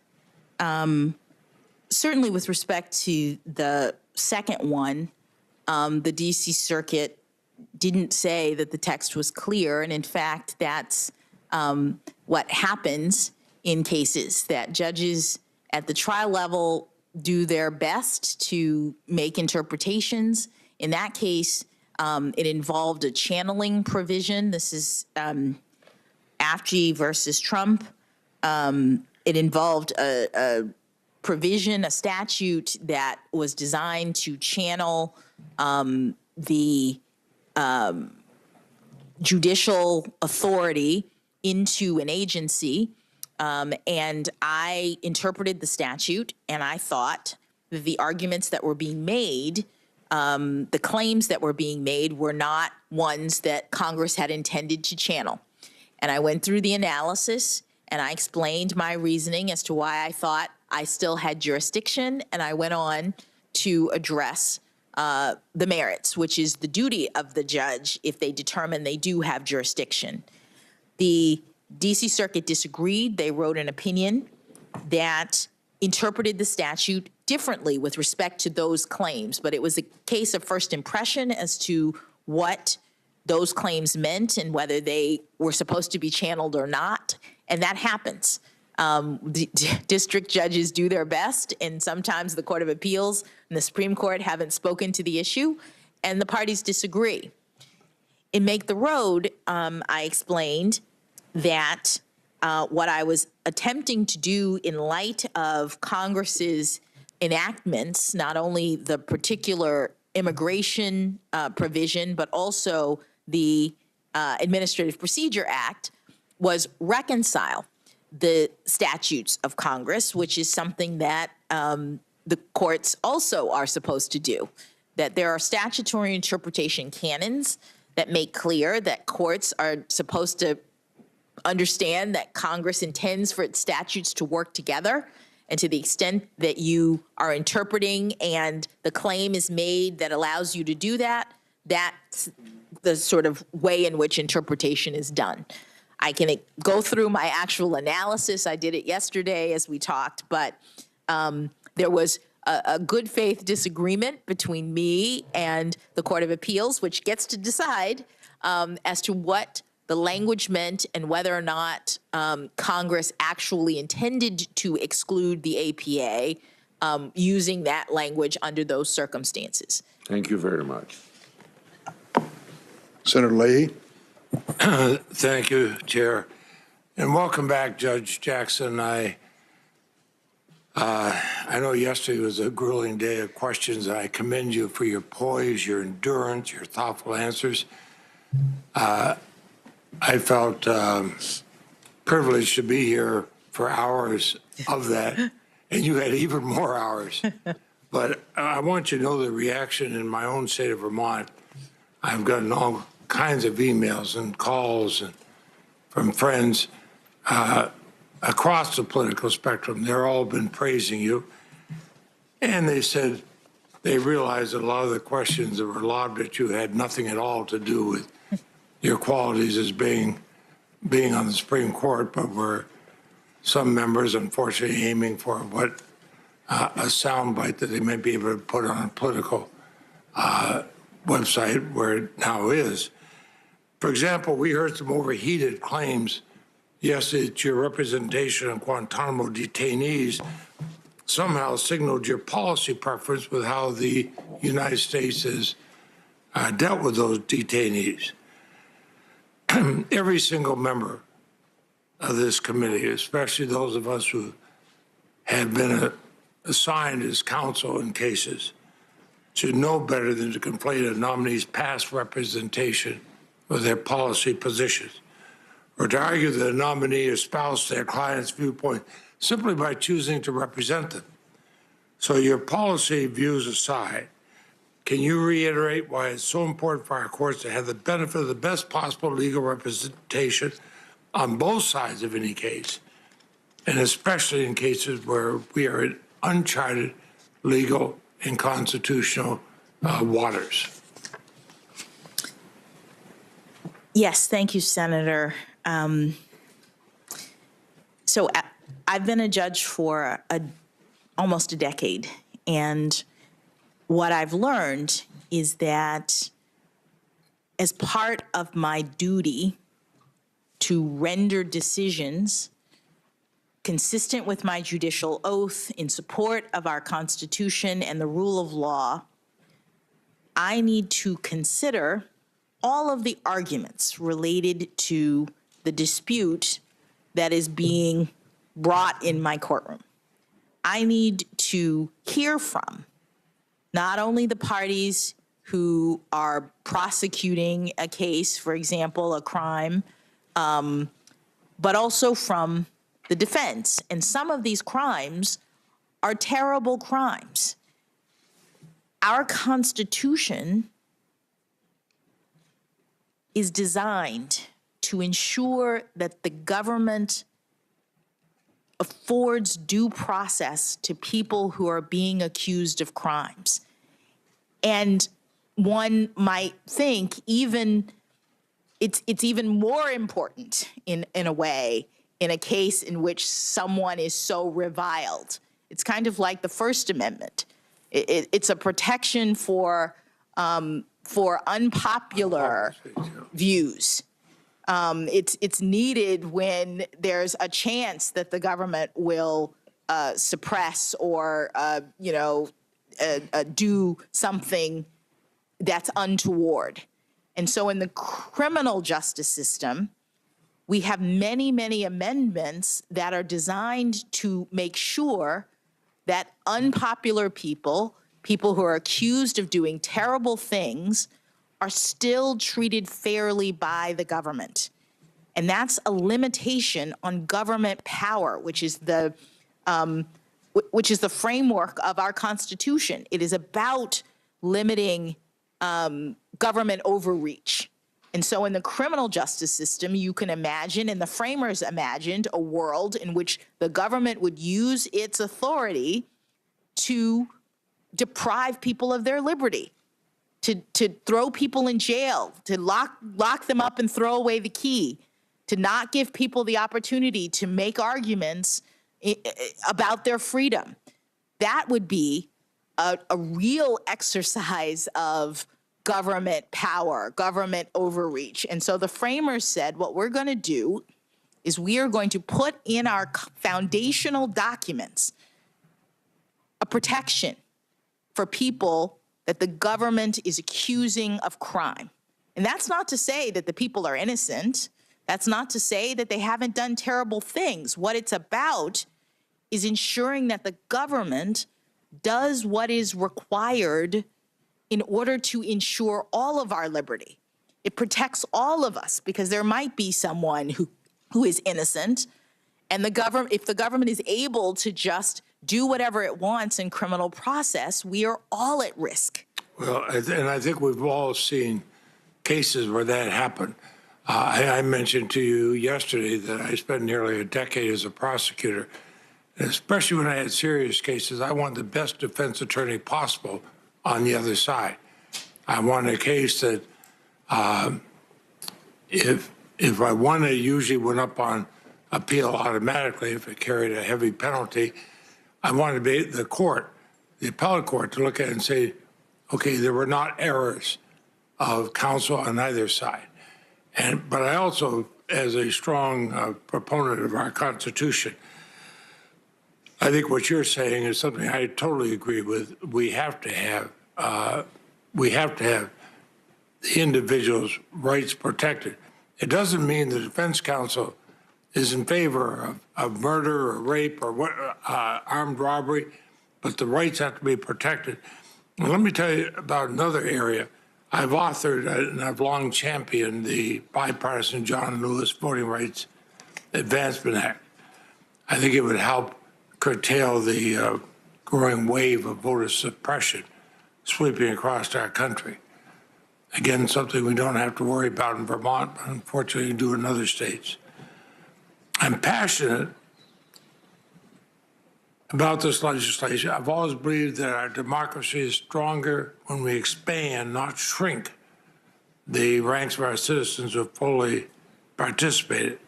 Certainly with respect to the second one, the D.C. Circuit didn't say that the text was clear. And in fact, that's what happens in cases, that judges at the trial level do their best to make interpretations. In that case, it involved a channeling provision. This is AFG versus Trump. It involved a provision, a statute that was designed to channel the judicial authority into an agency. And I interpreted the statute, and I thought that the arguments that were being made, the claims that were being made, were not ones that Congress had intended to channel. And I went through the analysis, and I explained my reasoning as to why I thought I still had jurisdiction, and I went on to address the merits, which is the duty of the judge if they determine they do have jurisdiction. The D.C. Circuit disagreed. They wrote an opinion that interpreted the statute differently with respect to those claims, but it was a case of first impression as to what those claims meant and whether they were supposed to be channeled or not, and that happens. The district judges do their best, and sometimes the Court of Appeals and the Supreme Court haven't spoken to the issue, and the parties disagree. In Make the Road, I explained that what I was attempting to do in light of Congress's enactments, not only the particular immigration provision, but also the Administrative Procedure Act, was reconcile the statutes of Congress, which is something that the courts also are supposed to do, that there are statutory interpretation canons that make clear that courts are supposed to understand that Congress intends for its statutes to work together. And to the extent that you are interpreting and the claim is made that allows you to do that, that's the sort of way in which interpretation is done. I can go through my actual analysis. I did it yesterday as we talked, but there was a good faith disagreement between me and the Court of Appeals, which gets to decide as to what the language meant and whether or not Congress actually intended to exclude the APA using that language under those circumstances. Thank you very much. Senator Leahy. Thank you, Chair. And welcome back, Judge Jackson. I know yesterday was a grueling day of questions, and I commend you for your poise, your endurance, your thoughtful answers. I felt privileged to be here for hours of that, and you had even more hours. But I want you to know the reaction in my own state of Vermont. I've gotten all kinds of emails and calls and from friends across the political spectrum. They're all been praising you. And they said they realized that a lot of the questions that were lobbed at you had nothing at all to do with your qualities as being on the Supreme Court, but were some members unfortunately aiming for what a soundbite that they might be able to put on a political website where it now is. For example, we heard some overheated claims yesterday that your representation on Guantanamo detainees somehow signaled your policy preference with how the United States has dealt with those detainees. Every single member of this committee, especially those of us who have been assigned as counsel in cases, should know better than to conflate a nominee's past representation with their policy positions, or to argue that a nominee espoused their client's viewpoint simply by choosing to represent them. So your policy views aside, can you reiterate why it's so important for our courts to have the benefit of the best possible legal representation on both sides of any case, and especially in cases where we are in uncharted legal and constitutional waters? Yes, thank you, Senator. So I've been a judge for almost a decade, and what I've learned is that as part of my duty to render decisions consistent with my judicial oath in support of our Constitution and the rule of law, I need to consider all of the arguments related to the dispute that is being brought in my courtroom. I need to hear from not only the parties who are prosecuting a case, for example, a crime, but also from the defense. And some of these crimes are terrible crimes. Our Constitution is designed to ensure that the government affords due process to people who are being accused of crimes. And one might think it's even more important in a way in a case in which someone is so reviled. It's kind of like the First Amendment. It's a protection for unpopular views. It's needed when there's a chance that the government will suppress or do something that's untoward. And so in the criminal justice system, we have many, many amendments that are designed to make sure that unpopular people who are accused of doing terrible things, are still treated fairly by the government. And that's a limitation on government power, which is the framework of our Constitution. It is about limiting government overreach. And so in the criminal justice system, you can imagine, and the framers imagined, a world in which the government would use its authority to deprive people of their liberty, to throw people in jail, to lock them up and throw away the key, to not give people the opportunity to make arguments about their freedom. That would be a real exercise of government power, government overreach. And so the framers said, what we're going to do is we are going to put in our foundational documents a protection for people that the government is accusing of crime. And that's not to say that the people are innocent. That's not to say that they haven't done terrible things. What it's about is ensuring that the government does what is required in order to ensure all of our liberty. It protects all of us because there might be someone who is innocent, and if the government is able to just do whatever it wants in criminal process, we are all at risk. Well, and I think we've all seen cases where that happened. I mentioned to you yesterday that I spent nearly a decade as a prosecutor. And especially when I had serious cases, I wanted the best defense attorney possible on the other side. I wanted a case that if I won, it usually went up on appeal automatically if it carried a heavy penalty. I wanted the court, the appellate court, to look at it and say, okay, there were not errors of counsel on either side. But I also, as a strong proponent of our Constitution, I think what you're saying is something I totally agree with. We have to have the individual's rights protected. It doesn't mean the defense counsel is in favor of murder or rape or armed robbery, but the rights have to be protected. And let me tell you about another area. I've authored and I've long championed the bipartisan John Lewis Voting Rights Advancement Act. I think it would help curtail the growing wave of voter suppression sweeping across our country. Again, something we don't have to worry about in Vermont, but unfortunately do in other states. I'm passionate about this legislation. I've always believed that our democracy is stronger when we expand, not shrink, the ranks of our citizens who fully participated.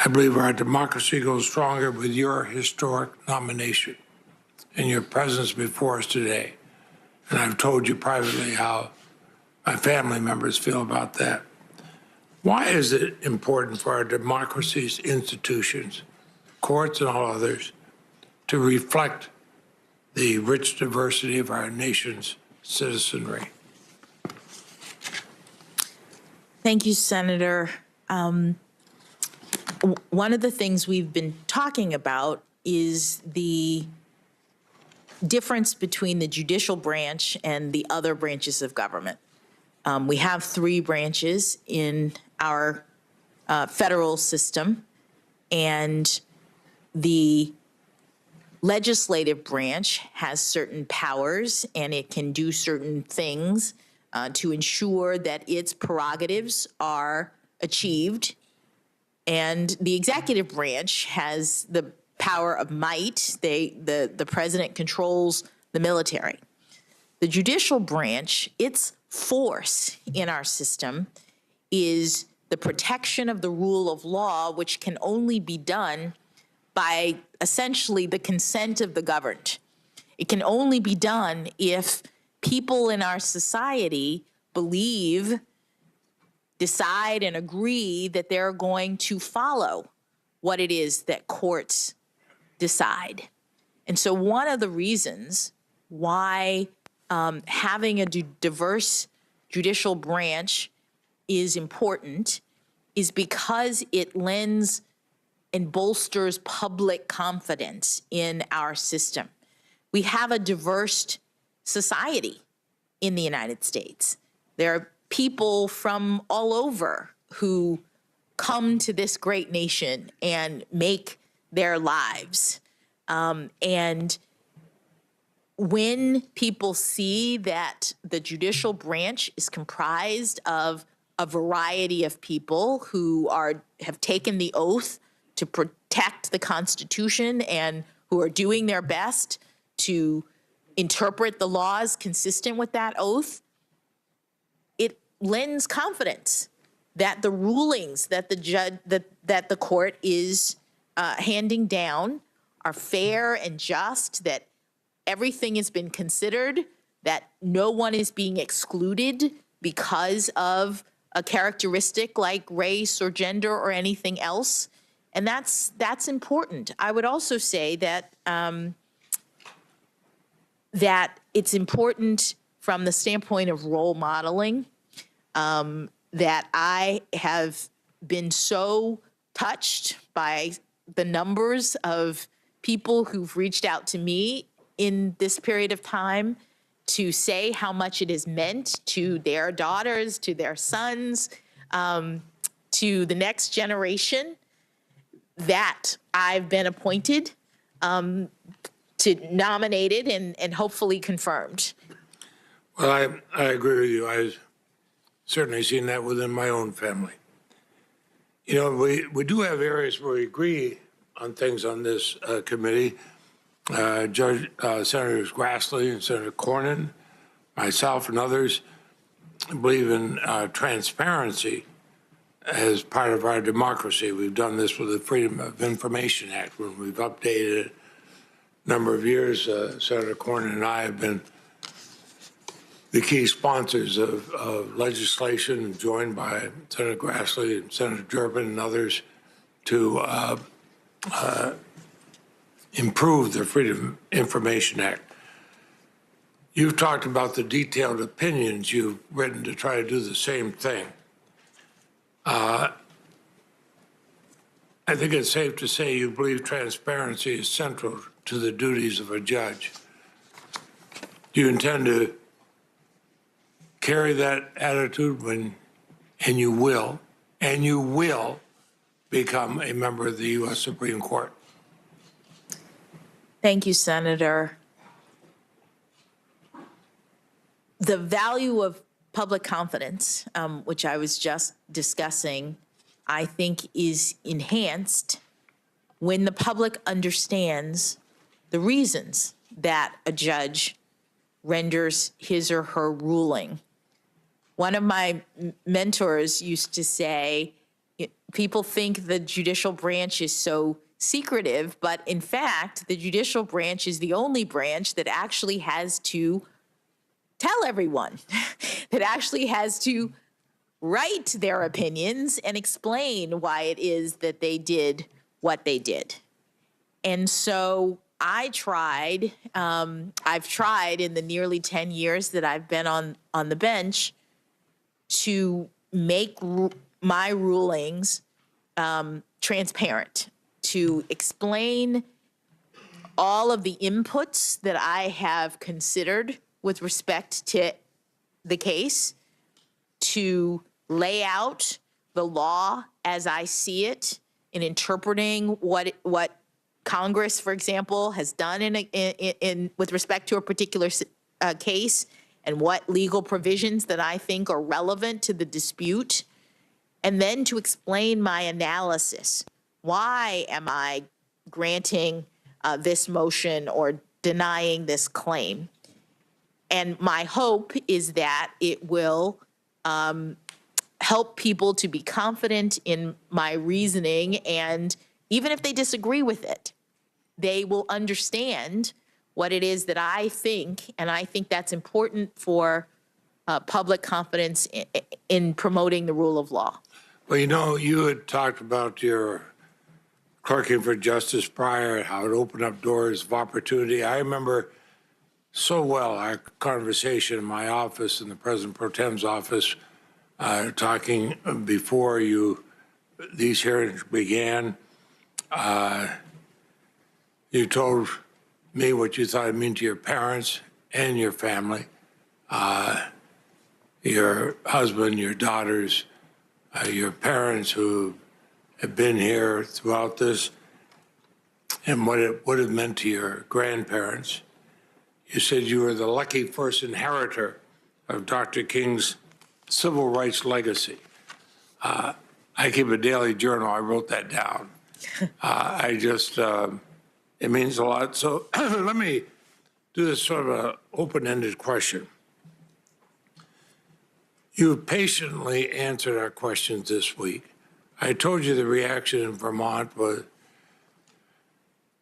I believe our democracy goes stronger with your historic nomination and your presence before us today. And I've told you privately how my family members feel about that. Why is it important for our democracy's institutions, courts and all others, to reflect the rich diversity of our nation's citizenry? Thank you, Senator. One of the things we've been talking about is the difference between the judicial branch and the other branches of government. We have 3 branches in our federal system, and the legislative branch has certain powers and it can do certain things to ensure that its prerogatives are achieved. And the executive branch has the power of might. The president controls the military. The judicial branch, its force in our system is the protection of the rule of law, which can only be done by essentially the consent of the governed. It can only be done if people in our society believe, decide, and agree that they're going to follow what it is that courts decide. And so one of the reasons why having a diverse judicial branch is important is because it lends and bolsters public confidence in our system. We have a diverse society in the United States. There are people from all over who come to this great nation and make their lives. And when people see that the judicial branch is comprised of a variety of people who have taken the oath to protect the Constitution and who are doing their best to interpret the laws consistent with that oath, it lends confidence that the rulings that the court is handing down are fair and just, that everything has been considered, that no one is being excluded because of a characteristic like race or gender or anything else. And that's important. I would also say that that it's important from the standpoint of role modeling, that I have been so touched by the numbers of people who've reached out to me in this period of time to say how much it has meant to their daughters, to their sons, to the next generation, that I've been appointed, to nominated and hopefully confirmed. Well, I agree with you. I've certainly seen that within my own family. You know, we do have areas where we agree on things on this committee. Senators Grassley and Senator Cornyn, myself and others believe in transparency as part of our democracy. We've done this with the Freedom of Information Act when we've updated it a number of years. Senator Cornyn and I have been the key sponsors of legislation joined by Senator Grassley and Senator Durbin and others to improve the Freedom of Information Act. You've talked about the detailed opinions you've written to try to do the same thing. I think it's safe to say you believe transparency is central to the duties of a judge. Do you intend to carry that attitude and you will become a member of the U.S. Supreme Court? Thank you, Senator. The value of public confidence, which I was just discussing, I think is enhanced when the public understands the reasons that a judge renders his or her ruling. One of my mentors used to say, people think the judicial branch is so secretive, but in fact, the judicial branch is the only branch that actually has to tell everyone, that actually has to write their opinions and explain why it is that they did what they did. And so I've tried in the nearly 10 years that I've been on the bench to make my rulings transparent, to explain all of the inputs that I have considered with respect to the case, to lay out the law as I see it in interpreting what Congress, for example, has done in with respect to a particular case, and what legal provisions that I think are relevant to the dispute, and then to explain my analysis. Why am I granting this motion or denying this claim? And my hope is that it will help people to be confident in my reasoning, and even if they disagree with it, they will understand what it is that I think, and I think that's important for public confidence in promoting the rule of law. Well, you know, you had talked about your clerking for justice prior, how it opened up doors of opportunity. I remember so well our conversation in my office, in the President Pro Tem's office, talking before these hearings began. You told me what you thought it meant to your parents and your family, your husband, your daughters, your parents who have been here throughout this, and what it would have meant to your grandparents. You said you were the lucky first inheritor of Dr. King's civil rights legacy. I keep a daily journal. I wrote that down. It means a lot. So let me do this sort of an open-ended question. You patiently answered our questions this week. I told you the reaction in Vermont was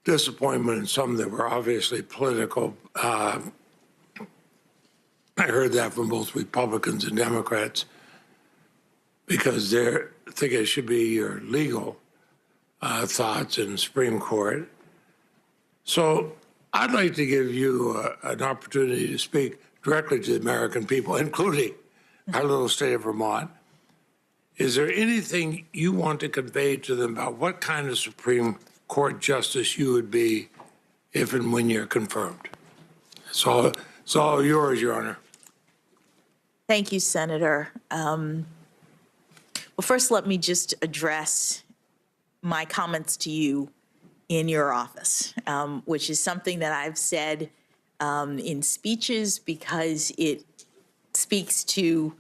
disappointment in some that were obviously political. I heard that from both Republicans and Democrats because they think it should be your legal thoughts in the Supreme Court. So I'd like to give you an opportunity to speak directly to the American people, including our little state of Vermont. Is there anything you want to convey to them about what kind of Supreme Court justice you would be if and when you're confirmed? It's all yours, Your Honor. Thank you, Senator. Well, first, let me just address my comments to you in your office, which is something that I've said in speeches because it speaks to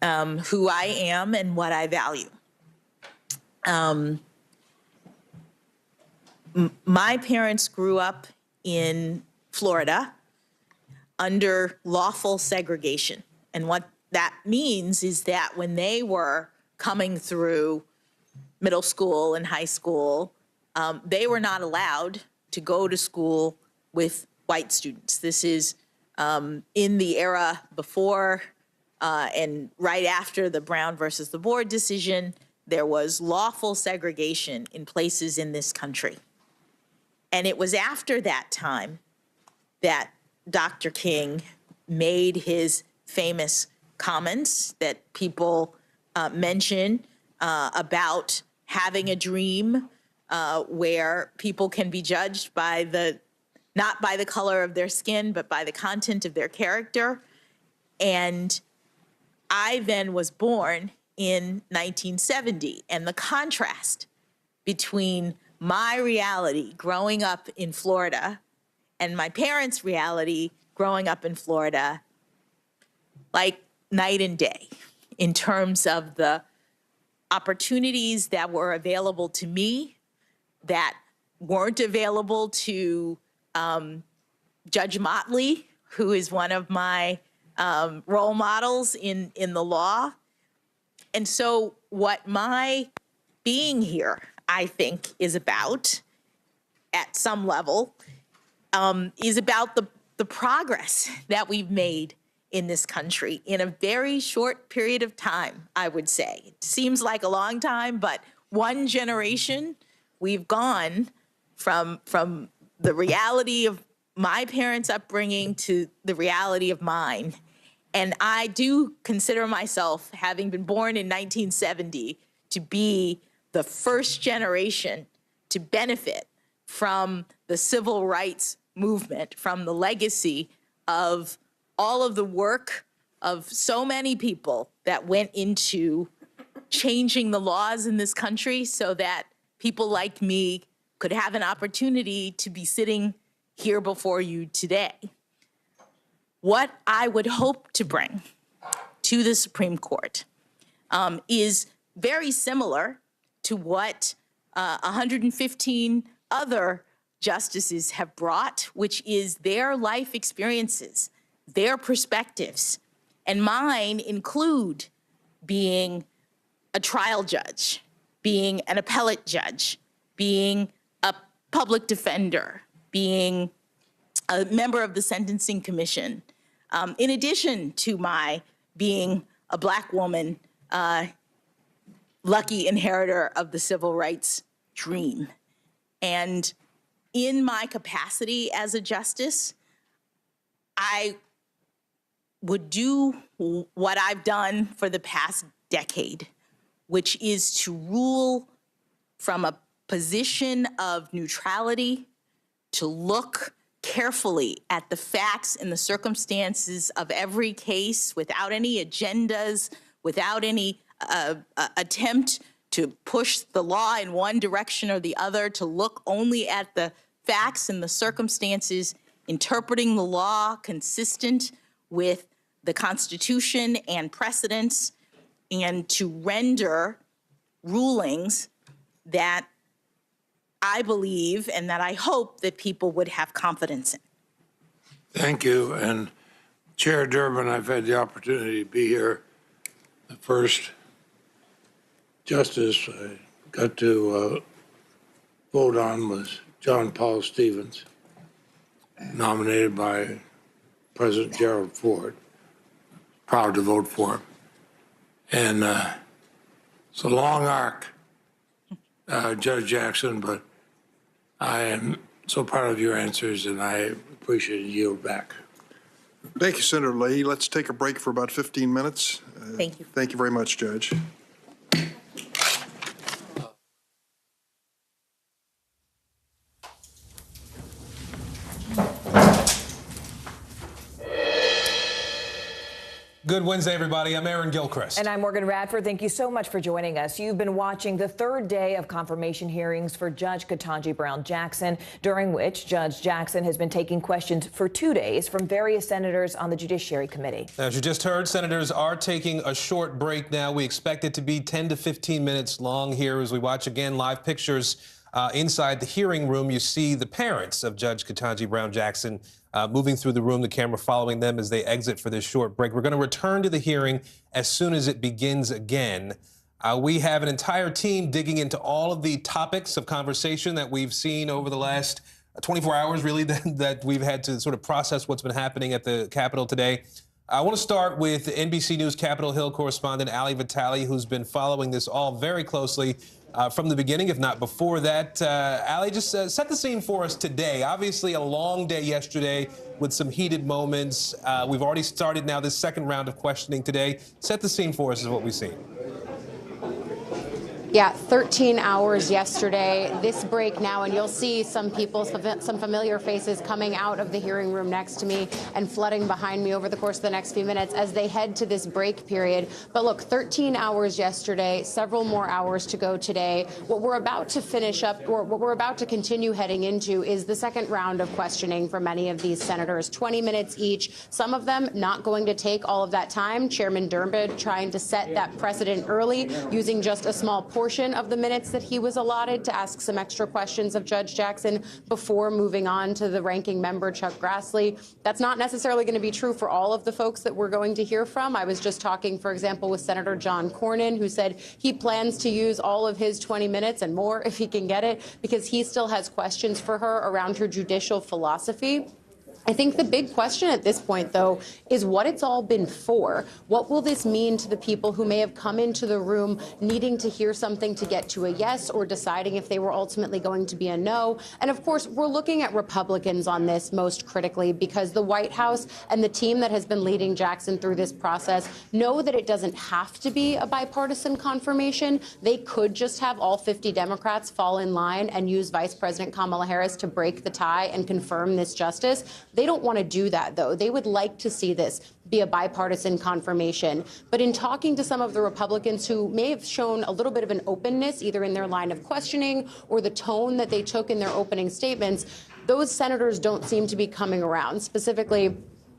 who I am and what I value. My parents grew up in Florida under lawful segregation. And what that means is that when they were coming through middle school and high school, they were not allowed to go to school with white students. This is in the era before and right after the Brown versus the Board decision. There was lawful segregation in places in this country. And it was after that time that Dr. King made his famous comments that people mention about having a dream where people can be judged by not by the color of their skin, but by the content of their character. And I then was born in 1970, and the contrast between my reality growing up in Florida and my parents' reality growing up in Florida, like night and day in terms of the opportunities that were available to me that weren't available to Judge Motley, who is one of my role models in the law. And so what my being here, I think, is about at some level is about the progress that we've made in this country in a very short period of time, I would say. It seems like a long time, but one generation, we've gone from the reality of my parents' upbringing to the reality of mine. And I do consider myself, having been born in 1970, to be the first generation to benefit from the civil rights movement, from the legacy of all of the work of so many people that went into changing the laws in this country so that people like me could have an opportunity to be sitting here before you today. What I would hope to bring to the Supreme Court is very similar to what 115 other justices have brought, which is their life experiences, their perspectives. And mine include being a trial judge, being an appellate judge, being a public defender, being a member of the Sentencing Commission, in addition to my being a Black woman, lucky inheritor of the civil rights dream. And in my capacity as a justice, I would do what I've done for the past decade, which is to rule from a position of neutrality, to look carefully at the facts and the circumstances of every case without any agendas, without any attempt to push the law in one direction or the other, to look only at the facts and the circumstances, interpreting the law consistent with the Constitution and precedents, and to render rulings that I believe and that I hope that people would have confidence in. Thank you. And Chair Durbin, I've had the opportunity to be here. The first justice I got to vote on was John Paul Stevens, nominated by President Gerald Ford. Proud to vote for him. And it's a long arc, Judge Jackson, but I am so proud of your answers, and I appreciate you yield back. Thank you, Senator Leahy. Let's take a break for about 15 minutes. Thank you. Thank you very much, Judge. Good Wednesday, everybody. I'm Aaron Gilchrist. And I'm Morgan Radford. Thank you so much for joining us. You've been watching the third day of confirmation hearings for Judge Ketanji Brown Jackson, during which Judge Jackson has been taking questions for 2 days from various senators on the Judiciary Committee. As you just heard, senators are taking a short break now. We expect it to be 10 to 15 minutes long here as we watch again live pictures inside the hearing room. You see the parents of Judge Ketanji Brown Jackson moving through the room, the camera following them as they exit for this short break. We're going to return to the hearing as soon as it begins again. We have an entire team digging into all of the topics of conversation that we've seen over the last 24 hours, really, that we've had to sort of process what's been happening at the Capitol today. I want to start with NBC News Capitol Hill correspondent Ali Vitale, who's been following this all very closely from the beginning, if not before that. Ali, just set the scene for us today. Obviously, a long day yesterday with some heated moments. We've already started now this second round of questioning today. Set the scene for us is what we've seen. Yeah, 13 hours yesterday. This break now, and you'll see some people, some familiar faces coming out of the hearing room next to me and flooding behind me over the course of the next few minutes as they head to this break period. But look, 13 hours yesterday, several more hours to go today. What we're about to finish up, or what we're about to continue heading into, is the second round of questioning for many of these senators, 20 minutes each. Some of them not going to take all of that time. Chairman Durbin trying to set that precedent early, using just a small portion of the minutes that he was allotted to ask some extra questions of Judge Jackson before moving on to the ranking member, Chuck Grassley. That's not necessarily going to be true for all of the folks that we're going to hear from. I was just talking, for example, with Senator John Cornyn, who said he plans to use all of his 20 minutes and more if he can get it, because he still has questions for her around her judicial philosophy. I think the big question at this point, though, is what it's all been for. What will this mean to the people who may have come into the room needing to hear something to get to a yes, or deciding if they were ultimately going to be a no? And of course, we're looking at Republicans on this most critically, because the White House and the team that has been leading Jackson through this process know that it doesn't have to be a bipartisan confirmation. They could just have all 50 Democrats fall in line and use Vice President Kamala Harris to break the tie and confirm this justice. They don't want to do that, though. They would like to see this be a bipartisan confirmation. But in talking to some of the Republicans who may have shown a little bit of an openness, either in their line of questioning or the tone that they took in their opening statements, those senators don't seem to be coming around. Specifically,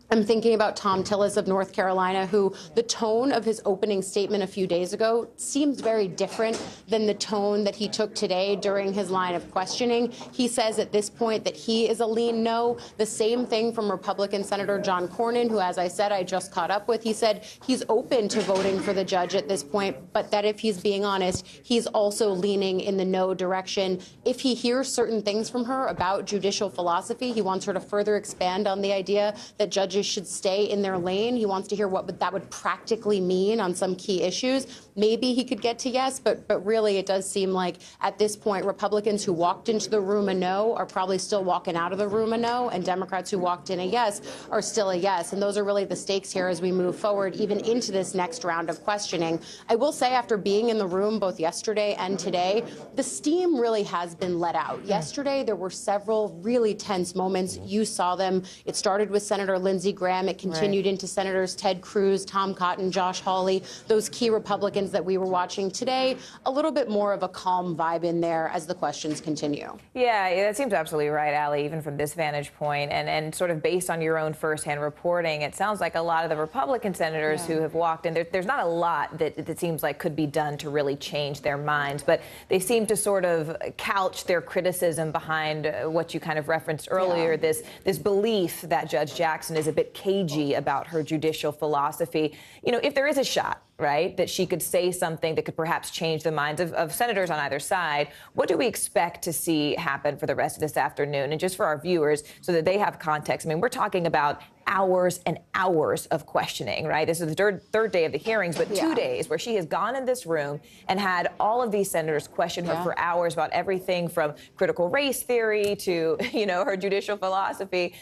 I'm thinking about Tom Tillis of North Carolina, who the tone of his opening statement a few days ago seems very different than the tone that he took today during his line of questioning. He says at this point that he is a lean no. The same thing from Republican Senator John Cornyn, who, as I said, I just caught up with. He said he's open to voting for the judge at this point, but that if he's being honest, he's also leaning in the no direction. If he hears certain things from her about judicial philosophy, he wants her to further expand on the idea that judges should stay in their lane. He wants to hear what that would practically mean on some key issues. Maybe he could get to yes, but really it does seem like at this point, Republicans who walked into the room a no are probably still walking out of the room a no, and Democrats who walked in a yes are still a yes. And those are really the stakes here as we move forward, even into this next round of questioning. I will say, after being in the room both yesterday and today, the steam really has been let out. Yesterday, there were several really tense moments. You saw them. It started with Senator Lindsey Graham. It continued into Senators Ted Cruz, Tom Cotton, Josh Hawley, those key Republicans that we were watching today. A little bit more of a calm vibe in there as the questions continue. Yeah, that seems absolutely right, Ali, even from this vantage point. And sort of based on your own firsthand reporting, it sounds like a lot of the Republican senators who have walked in, there's not a lot that seems like could be done to really change their minds, but they seem to sort of couch their criticism behind what you kind of referenced earlier, this belief that Judge Jackson is a bit cagey about her judicial philosophy. You know, if there is a shot, right, that she could say something that could perhaps change the minds of senators on either side, what do we expect to see happen for the rest of this afternoon? And just for our viewers, so that they have context, I mean, we're talking about hours and hours of questioning, right? This is the third day of the hearings, but 2 days where she has gone in this room and had all of these senators question her for hours about everything from critical race theory to, you know, her judicial philosophy.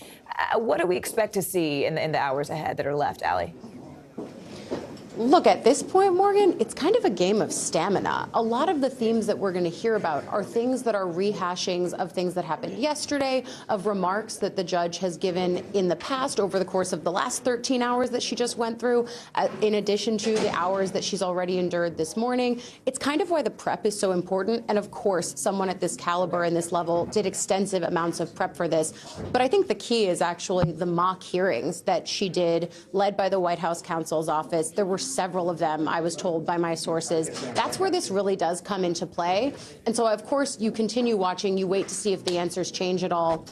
What do we expect to see in the hours ahead that are left, Allie? Look, at this point, Morgan, it's kind of a game of stamina. A lot of the themes that we're going to hear about are things that are rehashings of things that happened yesterday, of remarks that the judge has given in the past over the course of the last 13 hours that she just went through, in addition to the hours that she's already endured this morning. It's kind of why the prep is so important. And of course, someone at this caliber and this level did extensive amounts of prep for this. But I think the key is actually the mock hearings that she did, led by the White House counsel's office. There were several of them, I was told by my sources. That's where this really does come into play. And so, of course, you continue watching, you wait to see if the answers change at all.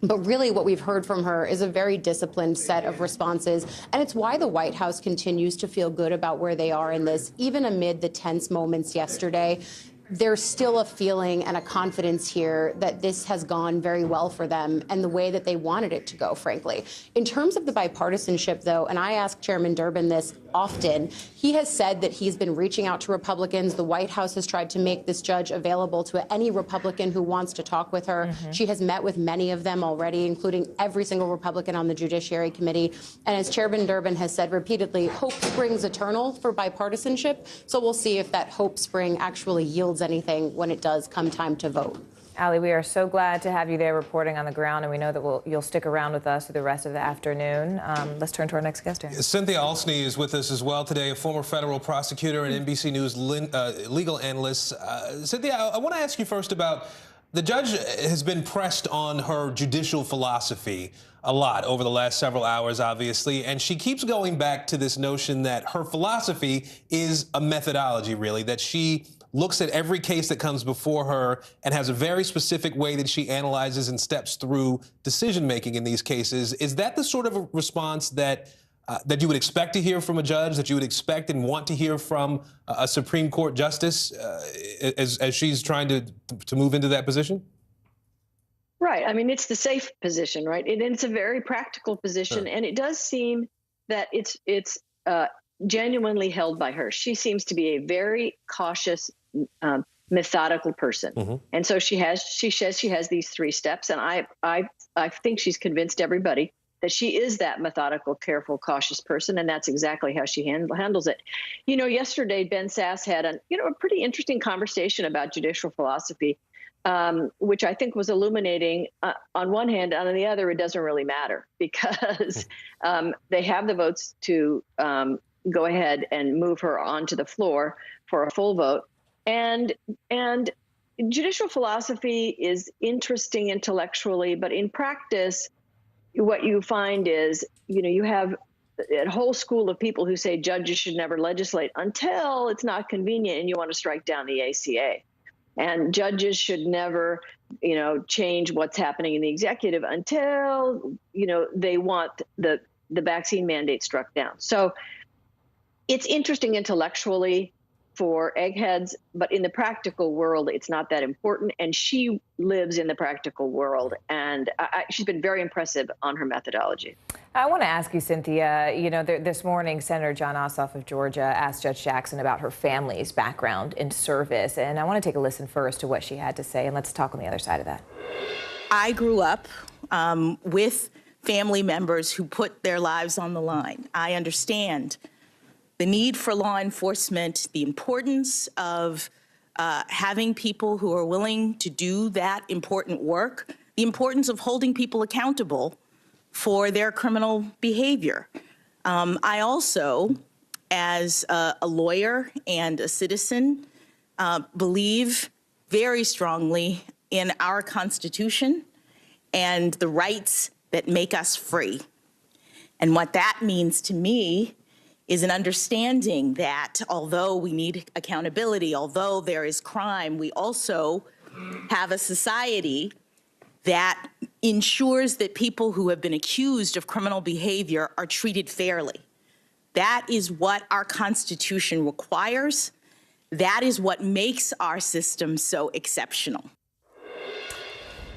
But really what we've heard from her is a very disciplined set of responses. And it's why the White House continues to feel good about where they are in this, even amid the tense moments yesterday. There's still a feeling and a confidence here that this has gone very well for them and the way that they wanted it to go, frankly. In terms of the bipartisanship, though, and I ask Chairman Durbin this often, he has said that he's been reaching out to Republicans. The White House has tried to make this judge available to any Republican who wants to talk with her. She has met with many of them already, including every single Republican on the Judiciary Committee. And as Chairman Durbin has said repeatedly, hope springs eternal for bipartisanship. So we'll see if that hope spring actually yields anything when it does come time to vote. Allie, we are so glad to have you there reporting on the ground, and we know that you'll stick around with us for the rest of the afternoon. Let's turn to our next guest here. Cynthia Alsney is with us as well today, a former federal prosecutor and NBC News legal analyst. Cynthia, I want to ask you first about the judge has been pressed on her judicial philosophy a lot over the last several hours, obviously, and she keeps going back to this notion that her philosophy is a methodology, really, that she looks at every case that comes before her and has a very specific way that she analyzes and steps through decision-making in these cases. Is that the sort of a response that that you would expect to hear from a judge, that you would expect and want to hear from a Supreme Court justice as she's trying to move into that position? Right. I mean, it's the safe position, right? And it's a very practical position, and it does seem that it's genuinely held by her. She seems to be a very cautious, methodical person, and so she says she has these 3 steps, and I think she's convinced everybody that she is that methodical, careful, cautious person, and that's exactly how she handles it. You know, yesterday Ben Sass had a pretty interesting conversation about judicial philosophy, which I think was illuminating. On one hand, on the other, it doesn't really matter because they have the votes to go ahead and move her onto the floor for a full vote. And judicial philosophy is interesting intellectually, but in practice, what you find is, you have a whole school of people who say judges should never legislate until it's not convenient and you want to strike down the ACA. And judges should never, change what's happening in the executive until, they want the vaccine mandate struck down. So it's interesting intellectually for eggheads, but in the practical world, it's not that important. And she lives in the practical world, and she's been very impressive on her methodology. I want to ask you, Cynthia, this morning, Senator Jon Ossoff of Georgia asked Judge Jackson about her family's background in service. And I want to take a listen first to what she had to say, and let's talk on the other side of that. I grew up with family members who put their lives on the line. I understand the need for law enforcement, the importance of having people who are willing to do that important work, the importance of holding people accountable for their criminal behavior. I also, as a lawyer and a citizen, believe very strongly in our Constitution and the rights that make us free. And what that means to me is an understanding that although we need accountability, although there is crime, we also have a society that ensures that people who have been accused of criminal behavior are treated fairly. That is what our Constitution requires. That is what makes our system so exceptional.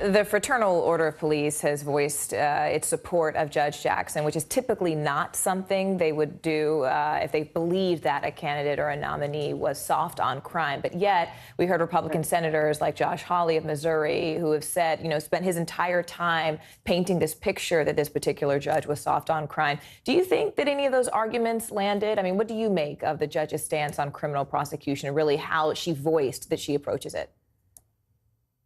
The Fraternal Order of Police has voiced its support of Judge Jackson, which is typically not something they would do if they believed that a candidate or a nominee was soft on crime. But yet, we heard Republican senators like Josh Hawley of Missouri who have said, spent his entire time painting this picture that this particular judge was soft on crime. Do you think that any of those arguments landed? I mean, what do you make of the judge's stance on criminal prosecution and really how she voiced that she approaches it?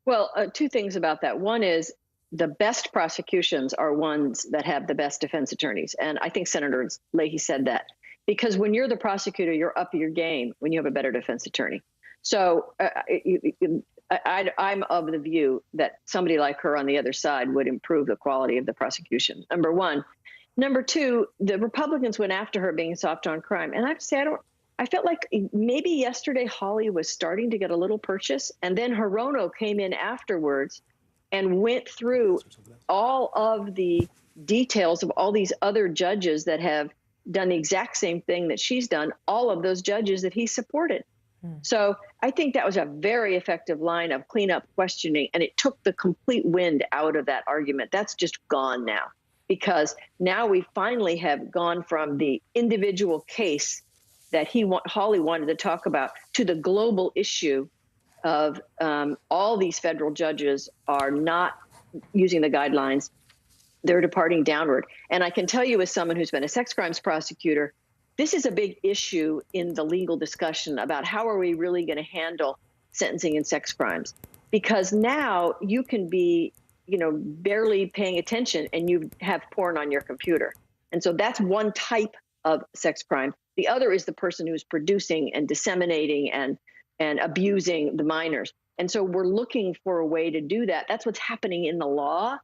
Well, two things about that. One is the best prosecutions are ones that have the best defense attorneys. And I think Senator Leahy said that, because when you're the prosecutor, you're up your game when you have a better defense attorney. So I'm of the view that somebody like her on the other side would improve the quality of the prosecution, number one. Number two, the Republicans went after her being soft on crime. And I have to say, I felt like maybe yesterday Hawley was starting to get a little purchase, and then Hirono came in afterwards and went through all of the details of all these other judges that have done the exact same thing that she's done, all of those judges that he supported. So I think that was a very effective line of cleanup questioning, and it took the complete wind out of that argument. That's just gone now, because now we finally have gone from the individual case that Hawley wanted to talk about to the global issue of all these federal judges are not using the guidelines. They're departing downward. And I can tell you, as someone who's been a sex crimes prosecutor, this is a big issue in the legal discussion about how are we really going to handle sentencing in sex crimes. Because now you can be, barely paying attention and you have porn on your computer. And so that's one type of sex crime. The other is the person who's producing and disseminating and abusing the minors. And so we're looking for a way to do that. That's what's happening in the law.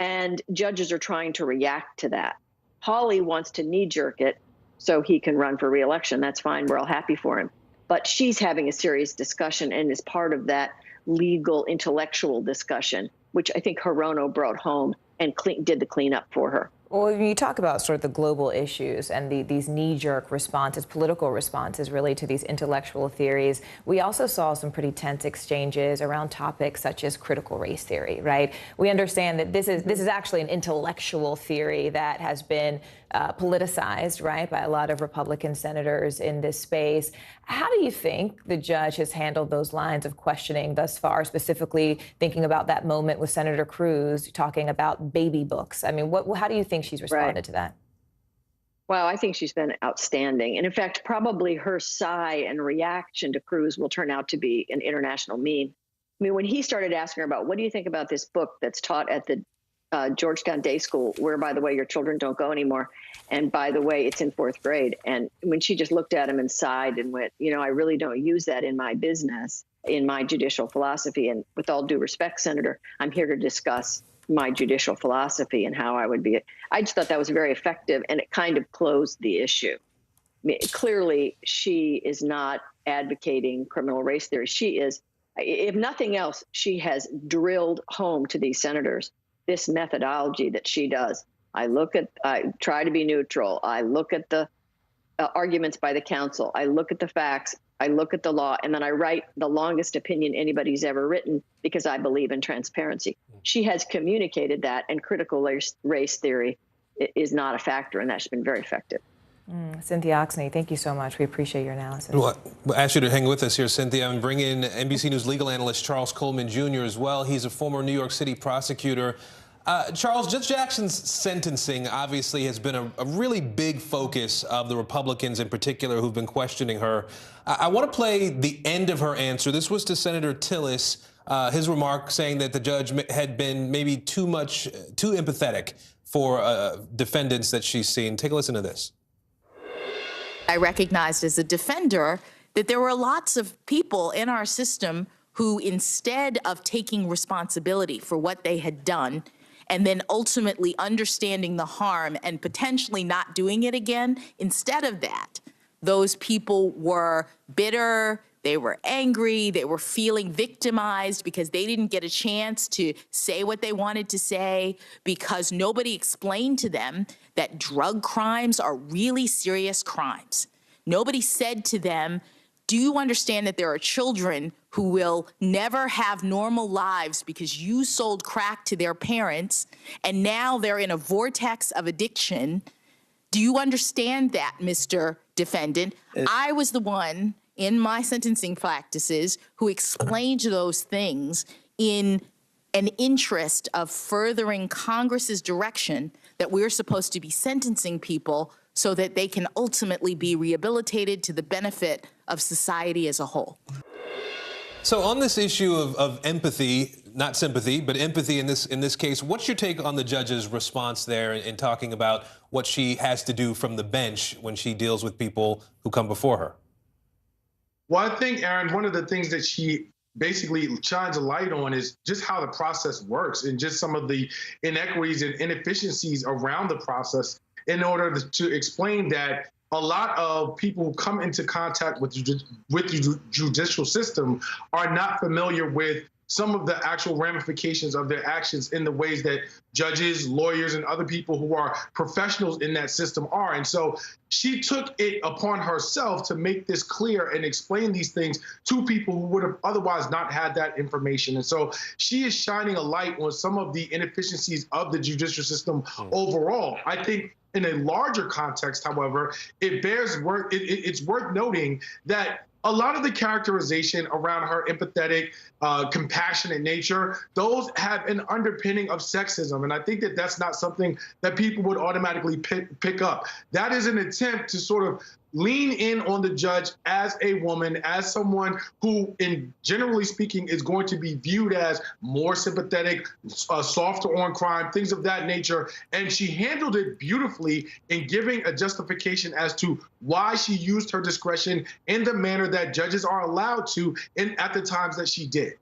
And judges are trying to react to that. Hawley wants to knee-jerk it so he can run for re-election. That's fine. We're all happy for him. But she's having a serious discussion and is part of that legal, intellectual discussion, which I think Hirono brought home and did the cleanup for her. Well, when you talk about sort of the global issues and these knee-jerk responses, political responses really to these intellectual theories, we also saw some pretty tense exchanges around topics such as critical race theory, right? We understand that this is actually an intellectual theory that has been politicized, right, by a lot of Republican senators in this space. How do you think the judge has handled those lines of questioning thus far, specifically thinking about that moment with Senator Cruz talking about baby books? I mean, how do you think she's responded to that? Well, I think she's been outstanding. And in fact, probably her sigh and reaction to Cruz will turn out to be an international meme. I mean, when he started asking her about, what do you think about this book that's taught at the Georgetown Day School, where, by the way, your children don't go anymore. And by the way, it's in 4th grade. And when she just looked at him and sighed and went, I really don't use that in my business, in my judicial philosophy. And with all due respect, Senator, I'm here to discuss my judicial philosophy and how I would be. I just thought that was very effective, and it kind of closed the issue. I mean, clearly, she is not advocating criminal race theory. She is, if nothing else, she has drilled home to these senators this methodology that she does. I try to be neutral. I look at the arguments by the counsel. I look at the facts. I look at the law, and then I write the longest opinion anybody's ever written because I believe in transparency. She has communicated that, and critical race theory is not a factor, and that's been very effective. Cynthia Oxney, thank you so much. We appreciate your analysis. Well, we'll ask you to hang with us here, Cynthia, and bring in NBC News legal analyst Charles Coleman Jr. as well. He's a former New York City prosecutor. Charles, Judge Jackson's sentencing obviously has been a really big focus of the Republicans in particular who've been questioning her. I want to play the end of her answer. This was to Senator Tillis, his remark saying that the judge had been maybe too empathetic for defendants that she's seen. Take a listen to this. I recognized as a defender that there were lots of people in our system who, instead of taking responsibility for what they had done and then ultimately understanding the harm and potentially not doing it again, instead of that, those people were bitter, They were angry. They were feeling victimized because they didn't get a chance to say what they wanted to say, because nobody explained to them that drug crimes are really serious crimes. Nobody said to them, do you understand that there are children who will never have normal lives because you sold crack to their parents and now they're in a vortex of addiction? Do you understand that, Mr. Defendant? I was the one in my sentencing practices who explained those things in an interest of furthering Congress's direction that we're supposed to be sentencing people so that they can ultimately be rehabilitated to the benefit of society as a whole. So on this issue of empathy, not sympathy, but empathy in this case, what's your take on the judge's response there in talking about what she has to do from the bench when she deals with people who come before her? Well, I think, Aaron, one of the things that she basically shines a light on is just how the process works and just some of the inequities and inefficiencies around the process, in order to explain that a lot of people who come into contact with the judicial system are not familiar with some of the actual ramifications of their actions in the ways that judges, lawyers, and other people who are professionals in that system are. And so she took it upon herself to make this clear and explain these things to people who would have otherwise not had that information. And so she is shining a light on some of the inefficiencies of the judicial system overall. I think in a larger context, however, it's worth noting that a lot of the characterization around her empathetic, compassionate nature, those have an underpinning of sexism. And I think that that's not something that people would automatically pick up. That is an attempt to sort of lean in on the judge as a woman, as someone who, in generally speaking, is going to be viewed as more sympathetic, softer on crime, things of that nature. And she handled it beautifully in giving a justification as to why she used her discretion in the manner that judges are allowed to at the times that she did.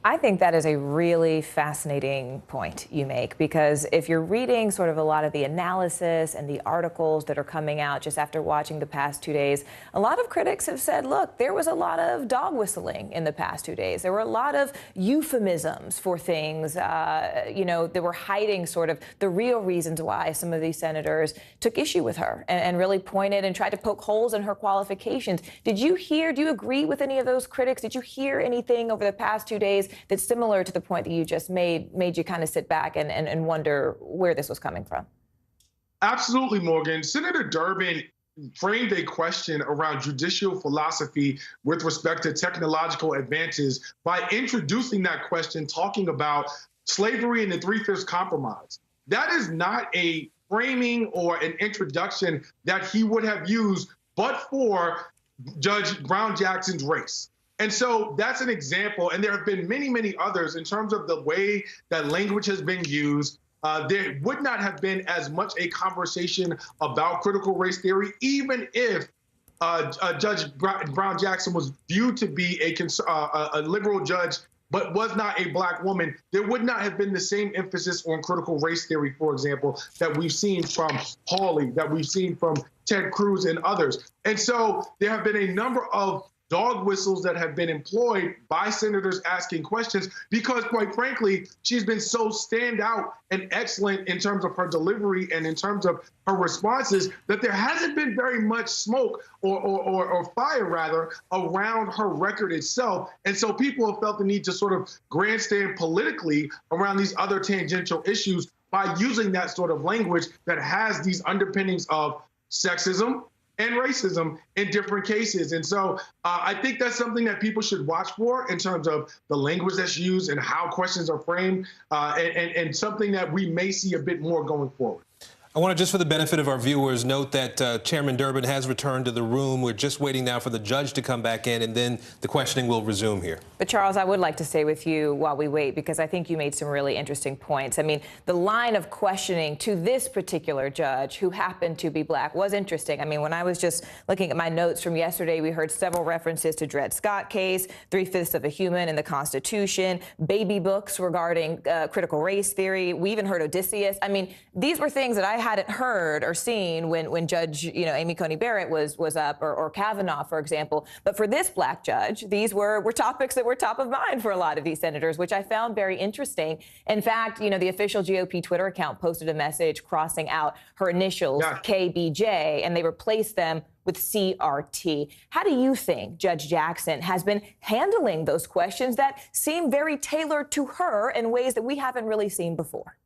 I think that is a really fascinating point you make, because if you're reading sort of a lot of the analysis and the articles that are coming out just after watching the past 2 days, a lot of critics have said, look, there was a lot of dog whistling in the past 2 days. There were a lot of euphemisms for things, that were hiding sort of the real reasons why some of these senators took issue with her and really pointed and tried to poke holes in her qualifications. Do you agree with any of those critics? Did you hear anything over the past 2 days that's similar to the point that you just made you kind of sit back and wonder where this was coming from? Absolutely, Morgan. Senator Durbin framed a question around judicial philosophy with respect to technological advances by introducing that question, talking about slavery and the Three-Fifths Compromise. That is not a framing or an introduction that he would have used but for Judge Brown Jackson's race. And so that's an example, and there have been many, many others in terms of the way that language has been used. There would not have been as much a conversation about critical race theory, even if Judge Brown Jackson was viewed to be a liberal judge, but was not a Black woman. There would not have been the same emphasis on critical race theory, for example, that we've seen from Hawley, that we've seen from Ted Cruz and others. And so there have been a number of dog whistles that have been employed by senators asking questions because, quite frankly, she's been so standout and excellent in terms of her delivery and in terms of her responses that there hasn't been very much smoke or fire, rather, around her record itself. And so people have felt the need to sort of grandstand politically around these other tangential issues by using that sort of language that has these underpinnings of sexism and racism in different cases. And so I think that's something that people should watch for in terms of the language that's used and how questions are framed, and something that we may see a bit more going forward. I want to, just for the benefit of our viewers, note that Chairman Durbin has returned to the room. We're just waiting now for the judge to come back in, and then the questioning will resume here. But Charles, I would like to stay with you while we wait, because I think you made some really interesting points. I mean, the line of questioning to this particular judge, who happened to be Black, was interesting. I mean, when I was just looking at my notes from yesterday, we heard several references to Dred Scott case, 3/5 of a human in the Constitution, baby books regarding critical race theory. We even heard Odysseus. I mean, these were things that I hadn't heard or seen when Judge, Amy Coney Barrett was up, or Kavanaugh, for example. But for this black judge, these were topics that were top of mind for a lot of these senators, which I found very interesting. In fact, the official GOP Twitter account posted a message crossing out her initials, KBJ, and they replaced them with CRT. How do you think Judge Jackson has been handling those questions that seem very tailored to her in ways that we haven't really seen before?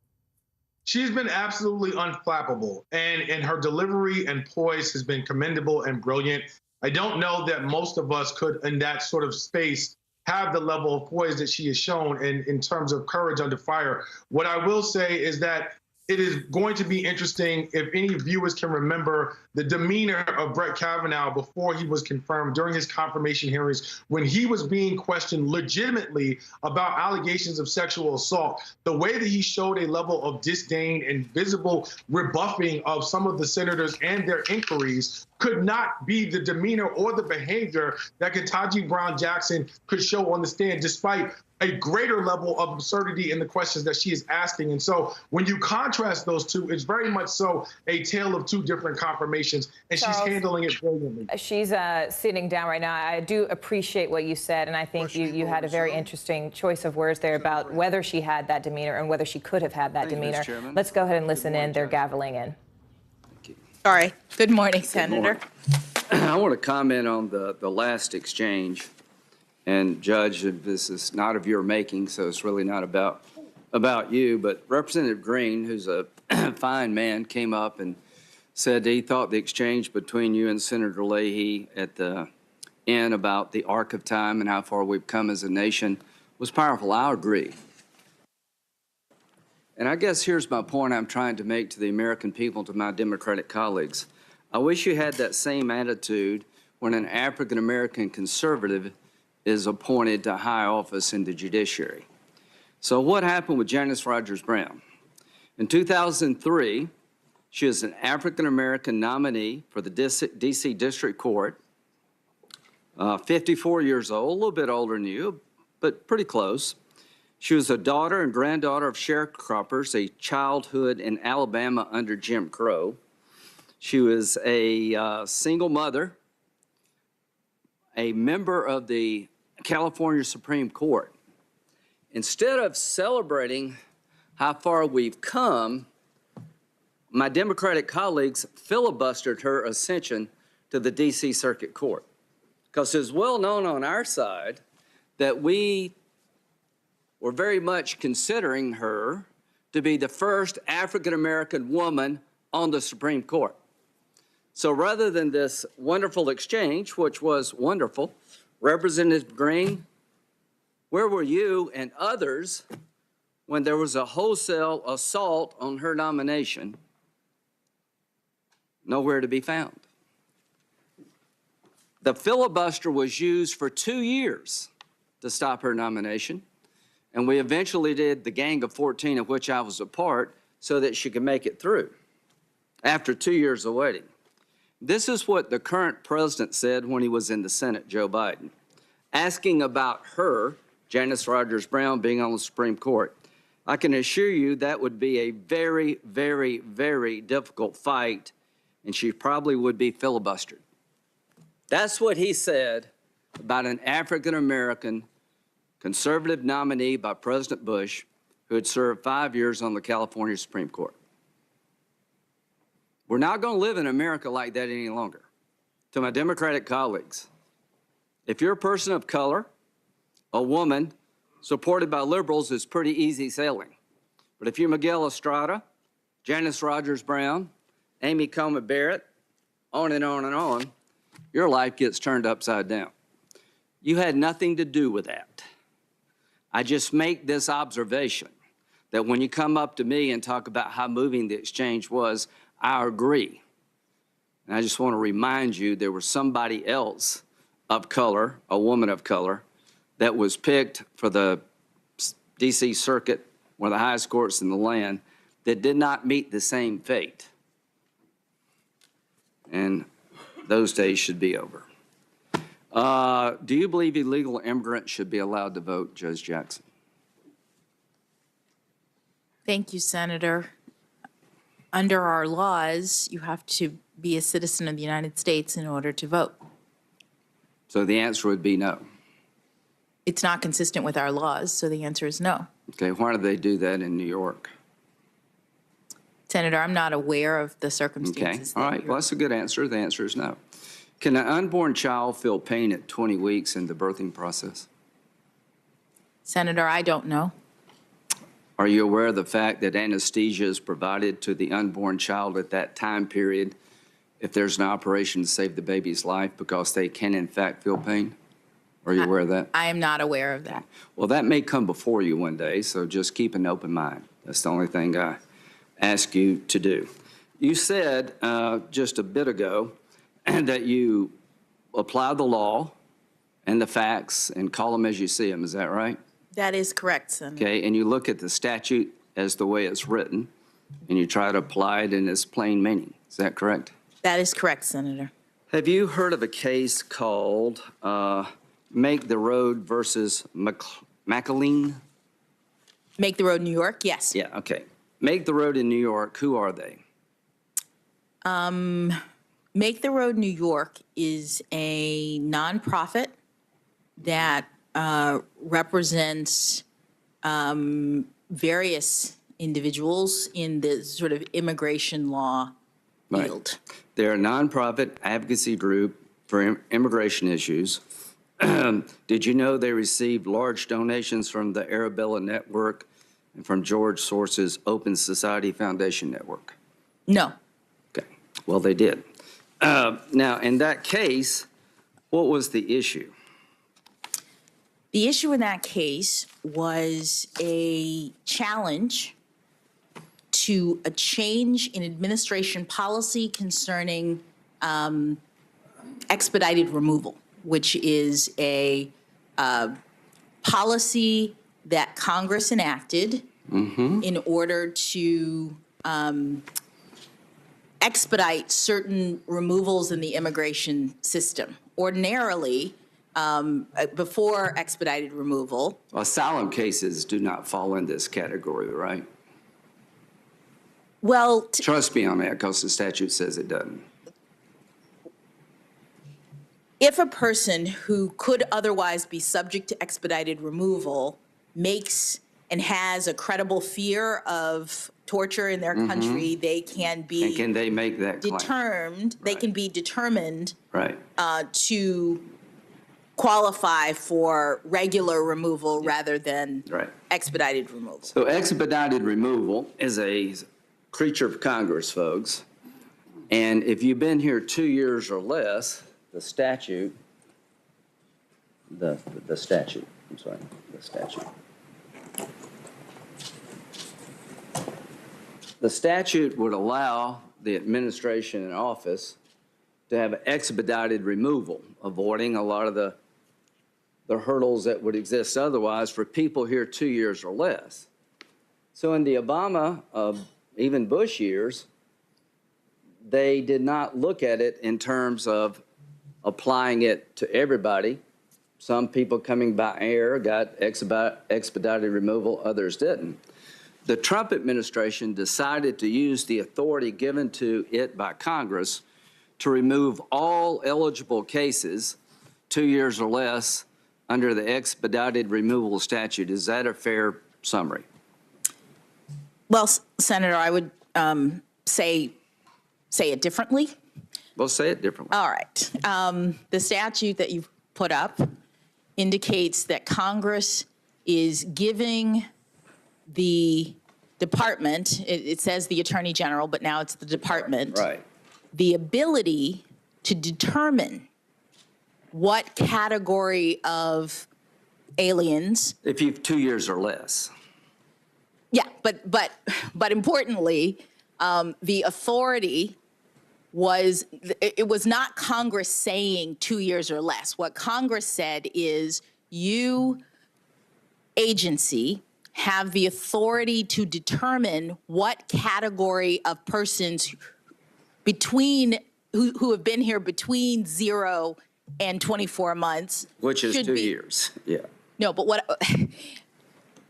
She's been absolutely unflappable, and her delivery and poise has been commendable and brilliant. I don't know that most of us could, in that sort of space, have the level of poise that she has shown in terms of courage under fire. What I will say is that it is going to be interesting if any viewers can remember the demeanor of Brett Kavanaugh before he was confirmed during his confirmation hearings, when he was being questioned legitimately about allegations of sexual assault. The way that he showed a level of disdain and visible rebuffing of some of the senators and their inquiries could not be the demeanor or the behavior that Ketanji Brown Jackson could show on the stand, despite a greater level of absurdity in the questions that she is asking. And so when you contrast those two, it's very much so a tale of two different confirmations, and Charles, she's handling it brilliantly. She's sitting down right now. I do appreciate what you said, and I think you had a very interesting choice of words there about whether she had that demeanor and whether she could have had that demeanor. Let's go ahead and listen in. They're gaveling in. Sorry. Good morning, Senator. Good morning. I want to comment on the last exchange. And Judge, this is not of your making, so it's really not about you, but Representative Green, who's a fine man, came up and said he thought the exchange between you and Senator Leahy at the end about the arc of time and how far we've come as a nation was powerful. I agree. And I guess here's my point I'm trying to make to the American people, to my Democratic colleagues. I wish you had that same attitude when an African-American conservative is appointed to high office in the judiciary. So what happened with Janice Rogers Brown? In 2003, she was an African-American nominee for the D.C. District Court, 54 years old, a little bit older than you, but pretty close. She was a daughter and granddaughter of sharecroppers, a childhood in Alabama under Jim Crow. She was a single mother, a member of the California Supreme Court. Instead of celebrating how far we've come, my Democratic colleagues filibustered her ascension to the D.C. Circuit Court. Because it's well known on our side that we were very much considering her to be the first African-American woman on the Supreme Court. So rather than this wonderful exchange, which was wonderful, Representative Green, where were you and others when there was a wholesale assault on her nomination? Nowhere to be found. The filibuster was used for 2 years to stop her nomination, and we eventually did the Gang of 14, of which I was a part, so that she could make it through after 2 years of waiting. This is what the current president said when he was in the Senate, Joe Biden, asking about her, Janice Rogers Brown, being on the Supreme Court. I can assure you that would be a very, very, very difficult fight, and she probably would be filibustered. That's what he said about an African-American conservative nominee by President Bush who had served 5 years on the California Supreme Court. We're not going to live in America like that any longer. To my Democratic colleagues, if you're a person of color, a woman supported by liberals, it's pretty easy sailing. But if you're Miguel Estrada, Janice Rogers Brown, Amy Coney Barrett, on and on and on, your life gets turned upside down. You had nothing to do with that. I just make this observation that when you come up to me and talk about how moving the exchange was, I agree. And I just want to remind you there was somebody else of color, a woman of color, that was picked for the D.C. Circuit, one of the highest courts in the land, that did not meet the same fate. And those days should be over. Do you believe illegal immigrants should be allowed to vote, Judge Jackson? Thank you, Senator. Under our laws, you have to be a citizen of the United States in order to vote. So the answer would be no. It's not consistent with our laws, so the answer is no. Okay, why do they do that in New York? Senator, I'm not aware of the Okay, circumstances. all right, well, that's a good answer. The answer is no. Can an unborn child feel pain at 20 weeks in the birthing process? Senator, I don't know. Are you aware of the fact that anesthesia is provided to the unborn child at that time period if there's an operation to save the baby's life because they can in fact feel pain? Are you aware of that? I am not aware of that. Well, that may come before you one day, so just keep an open mind. That's the only thing I ask you to do. You said just a bit ago that you apply the law and the facts and call them as you see them. Is that right? That is correct, Senator. Okay, and you look at the statute as the way it's written, and you try to apply it in its plain meaning. Is that correct? That is correct, Senator. Have you heard of a case called Make the Road versus McAleen? Make the Road New York, yes. Yeah, okay. Make the Road in New York, who are they? Make the Road New York is a nonprofit that represents various individuals in the sort of immigration law field. Right. They're a nonprofit advocacy group for immigration issues. Did you know they received large donations from the Arabella Network and from George Soros's Open Society Foundation Network? No. Okay. Well, they did. Now, in that case, what was the issue? The issue in that case was a challenge to a change in administration policy concerning expedited removal, which is a policy that Congress enacted in order to expedite certain removals in the immigration system. Ordinarily, before expedited removal. Asylum cases do not fall in this category, right? Well, trust me on that because the statute says it doesn't. If a person who could otherwise be subject to expedited removal makes and has a credible fear of torture in their country, they can be and can they make that determined. They can be determined right to qualify for regular removal rather than expedited removal. So expedited removal is a creature of Congress, folks. And if you've been here 2 years or less, the statute, the statute would allow the administration in office to have expedited removal, avoiding a lot of the hurdles that would exist otherwise for people here 2 years or less. So in the Obama, even Bush years, they did not look at it in terms of applying it to everybody. Some people coming by air got expedited removal, others didn't. The Trump administration decided to use the authority given to it by Congress to remove all eligible cases 2 years or less under the expedited removal statute. Is that a fair summary? Well, Senator, I would say it differently. Well, say it differently. All right. The statute that you've put up indicates that Congress is giving the department, it says the Attorney General, but now it's the department, the ability to determine what category of aliens. If you've 2 years or less. Yeah, but importantly, the authority was, it was not Congress saying 2 years or less. What Congress said is you, agency, have the authority to determine what category of persons who have been here between 0 and 24 months. Which is 2 years, yeah. No, but what,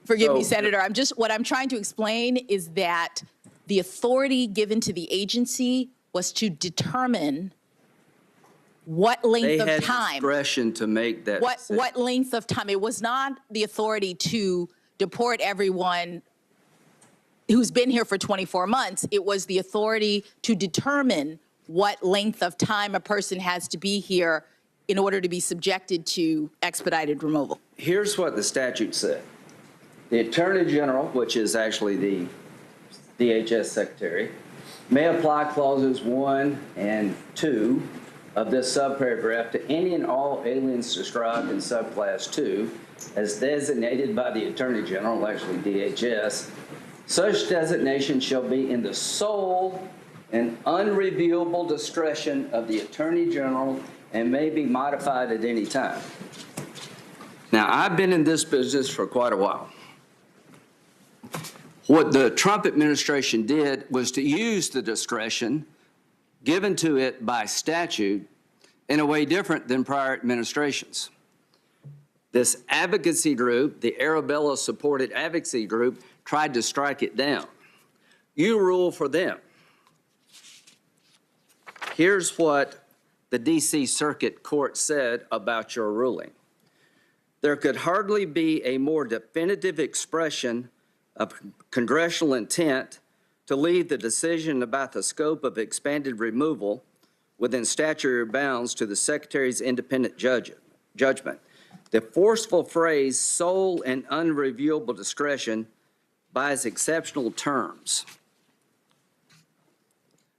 forgive me, Senator, what I'm trying to explain is that the authority given to the agency was to determine what length They of had time. discretion to make that decision. What length of time? It was not the authority to deport everyone who's been here for 24 months. It was the authority to determine what length of time a person has to be here in order to be subjected to expedited removal. Here's what the statute said. The Attorney General, which is actually the DHS Secretary, may apply clauses 1 and 2 of this subparagraph to any and all aliens described in subclass 2 as designated by the Attorney General, actually DHS. Such designation shall be in the sole and unreviewable discretion of the Attorney General and may be modified at any time. Now, I've been in this business for quite a while. What the Trump administration did was to use the discretion given to it by statute in a way different than prior administrations. This advocacy group, the Arabella-supported advocacy group, tried to strike it down. You rule for them. Here's what the D.C. Circuit Court said about your ruling. There could hardly be a more definitive expression of congressional intent to leave the decision about the scope of expanded removal within statutory bounds to the Secretary's independent judgment. The forceful phrase, sole and unreviewable discretion, by its exceptional terms.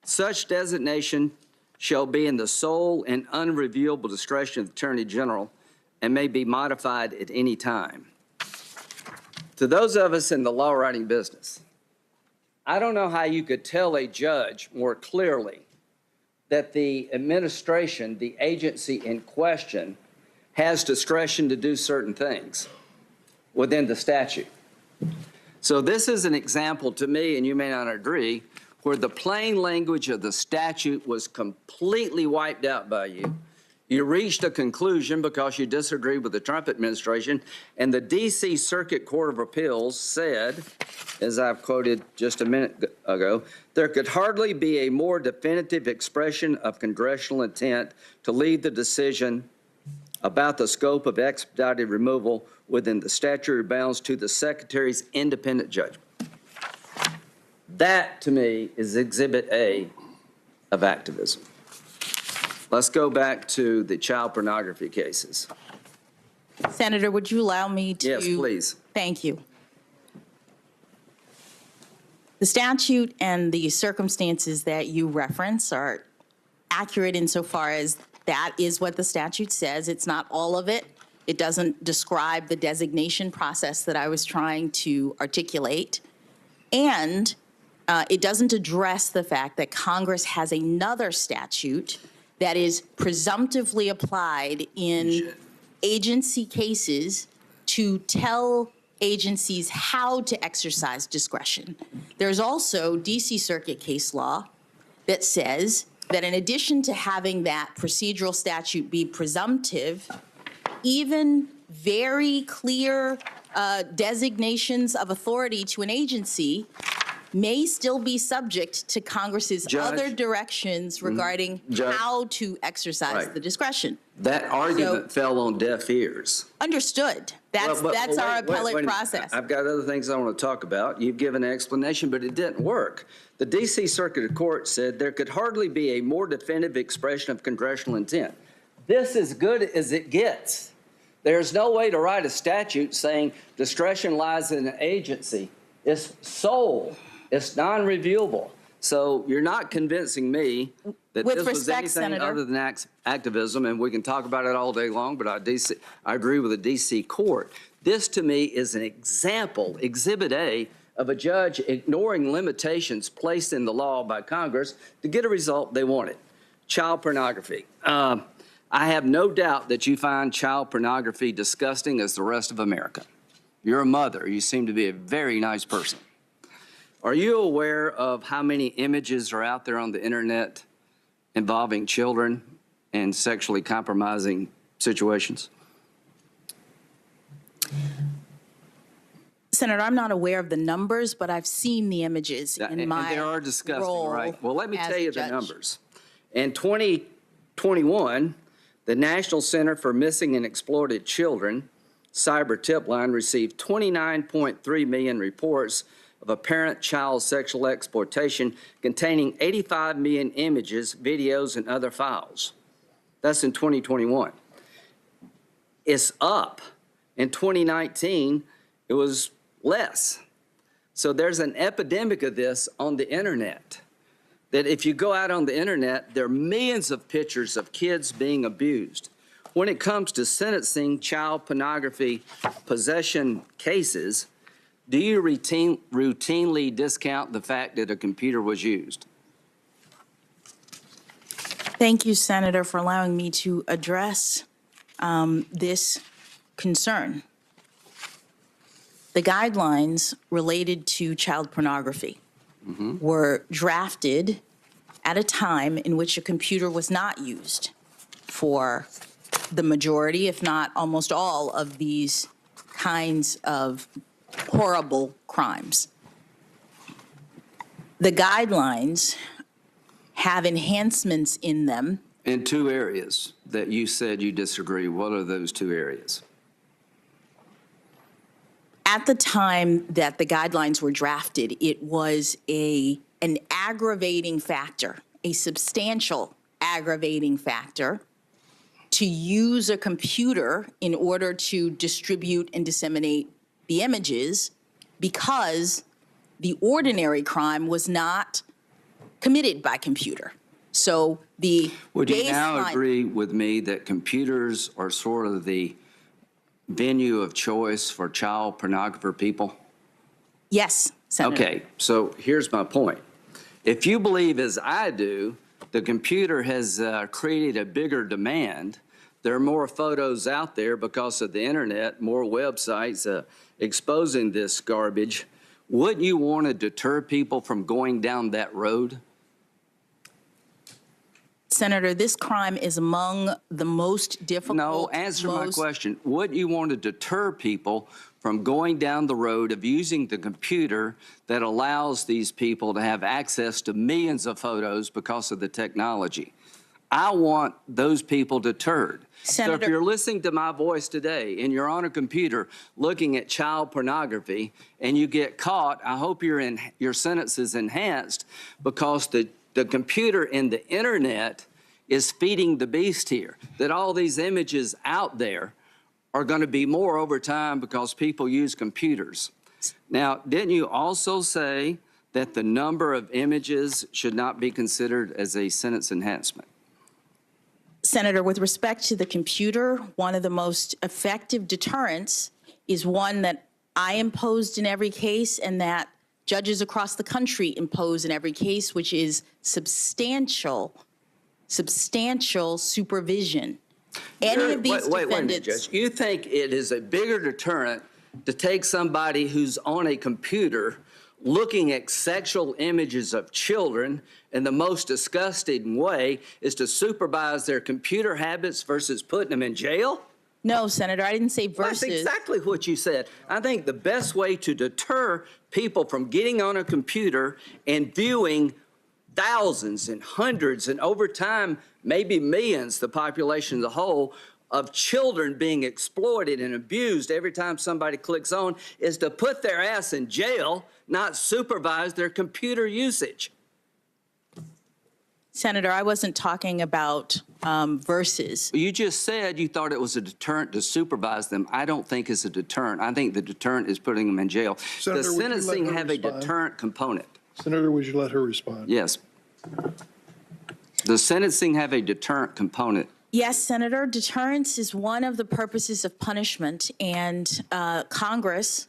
Such designation shall be in the sole and unreviewable discretion of the Attorney General and may be modified at any time. To those of us in the law writing business, I don't know how you could tell a judge more clearly that the administration, the agency in question, has discretion to do certain things within the statute. So this is an example to me, and you may not agree, where the plain language of the statute was completely wiped out by you. You reached a conclusion because you disagreed with the Trump administration, and the D.C. Circuit Court of Appeals said, as I've quoted just a minute ago, there could hardly be a more definitive expression of congressional intent to leave the decision about the scope of expedited removal within the statutory bounds to the Secretary's independent judgment. That, to me, is Exhibit A of activism. Let's go back to the child pornography cases. Senator, would you allow me to? Yes, please. Thank you. The statute and the circumstances that you reference are accurate insofar as that is what the statute says. It's not all of it. It doesn't describe the designation process that I was trying to articulate. And it doesn't address the fact that Congress has another statute that is presumptively applied in agency cases to tell agencies how to exercise discretion. There's also D.C. Circuit case law that says that in addition to having that procedural statute be presumptive, even very clear designations of authority to an agency may still be subject to Congress's other directions regarding how to exercise the discretion. That argument fell on deaf ears. Understood. That's our appellate process. I've got other things I want to talk about. You've given an explanation, but it didn't work. The D.C. Circuit Court said there could hardly be a more definitive expression of congressional intent. This is good as it gets. There's no way to write a statute saying discretion lies in an agency. It's sole. It's non-reviewable. So you're not convincing me that this was anything other than activism, and we can talk about it all day long, but I agree with the D.C. court. This, to me, is an example, Exhibit A, of a judge ignoring limitations placed in the law by Congress to get a result they wanted. Child pornography. I have no doubt that you find child pornography disgusting as the rest of America. You're a mother. You seem to be a very nice person. Are you aware of how many images are out there on the internet involving children and sexually compromising situations? Senator, I'm not aware of the numbers, but I've seen the images in my and they are disgusting, role right? Well, let me as tell you a the judge. numbers. In 2021, the National Center for Missing and Exploited Children, Cyber Tip Line, received 29.3 million reports of apparent child sexual exploitation containing 85 million images, videos, and other files. That's in 2021. It's up. In 2019, it was less. So there's an epidemic of this on the internet, that if you go out on the internet, there are millions of pictures of kids being abused. When it comes to sentencing child pornography possession cases, do you routinely discount the fact that a computer was used? Thank you, Senator, for allowing me to address this concern. The guidelines related to child pornography were drafted at a time in which a computer was not used for the majority, if not almost all, of these kinds of horrible crimes. The guidelines have enhancements in them. In two areas that you said you disagree. What are those two areas? At the time that the guidelines were drafted, it was an aggravating factor, a substantial aggravating factor, to use a computer in order to distribute and disseminate the images, because the ordinary crime was not committed by computer. So the Would you now baseline— agree with me that computers are sort of the venue of choice for child pornographer people? Yes, Senator. Okay, so here's my point. If you believe, as I do, the computer has created a bigger demand, there are more photos out there because of the internet, more websites exposing this garbage, wouldn't you want to deter people from going down that road? Senator, this crime is among the most difficult— No, answer my question. Wouldn't you want to deter people from going down the road of using the computer that allows these people to have access to millions of photos because of the technology? I want those people deterred. Senator— So if you're listening to my voice today and you're on a computer looking at child pornography and you get caught, I hope your sentence is enhanced, because the computer and the internet is feeding the beast here, that all these images out there are going to be more over time because people use computers. Now, didn't you also say that the number of images should not be considered as a sentence enhancement? Senator, with respect to the computer, one of the most effective deterrents is one that I imposed in every case and that judges across the country impose in every case, which is substantial supervision. Any of these wait a minute, defendants— Judge. You think it is a bigger deterrent to take somebody who's on a computer looking at sexual images of children in the most disgusting way is to supervise their computer habits versus putting them in jail? No, Senator, I didn't say versus. That's exactly what you said. I think the best way to deter people from getting on a computer and viewing thousands and hundreds and over time, maybe millions, the population as a whole, of children being exploited and abused every time somebody clicks on, is to put their ass in jail, not supervise their computer usage. Senator, I wasn't talking about versus. You just said you thought it was a deterrent to supervise them. I don't think it's a deterrent. I think the deterrent is putting them in jail. Senator, Does would you let sentencing her have a respond? deterrent component? Senator, would you let her respond? Yes. Does sentencing have a deterrent component? Yes, Senator. Deterrence is one of the purposes of punishment, and Congress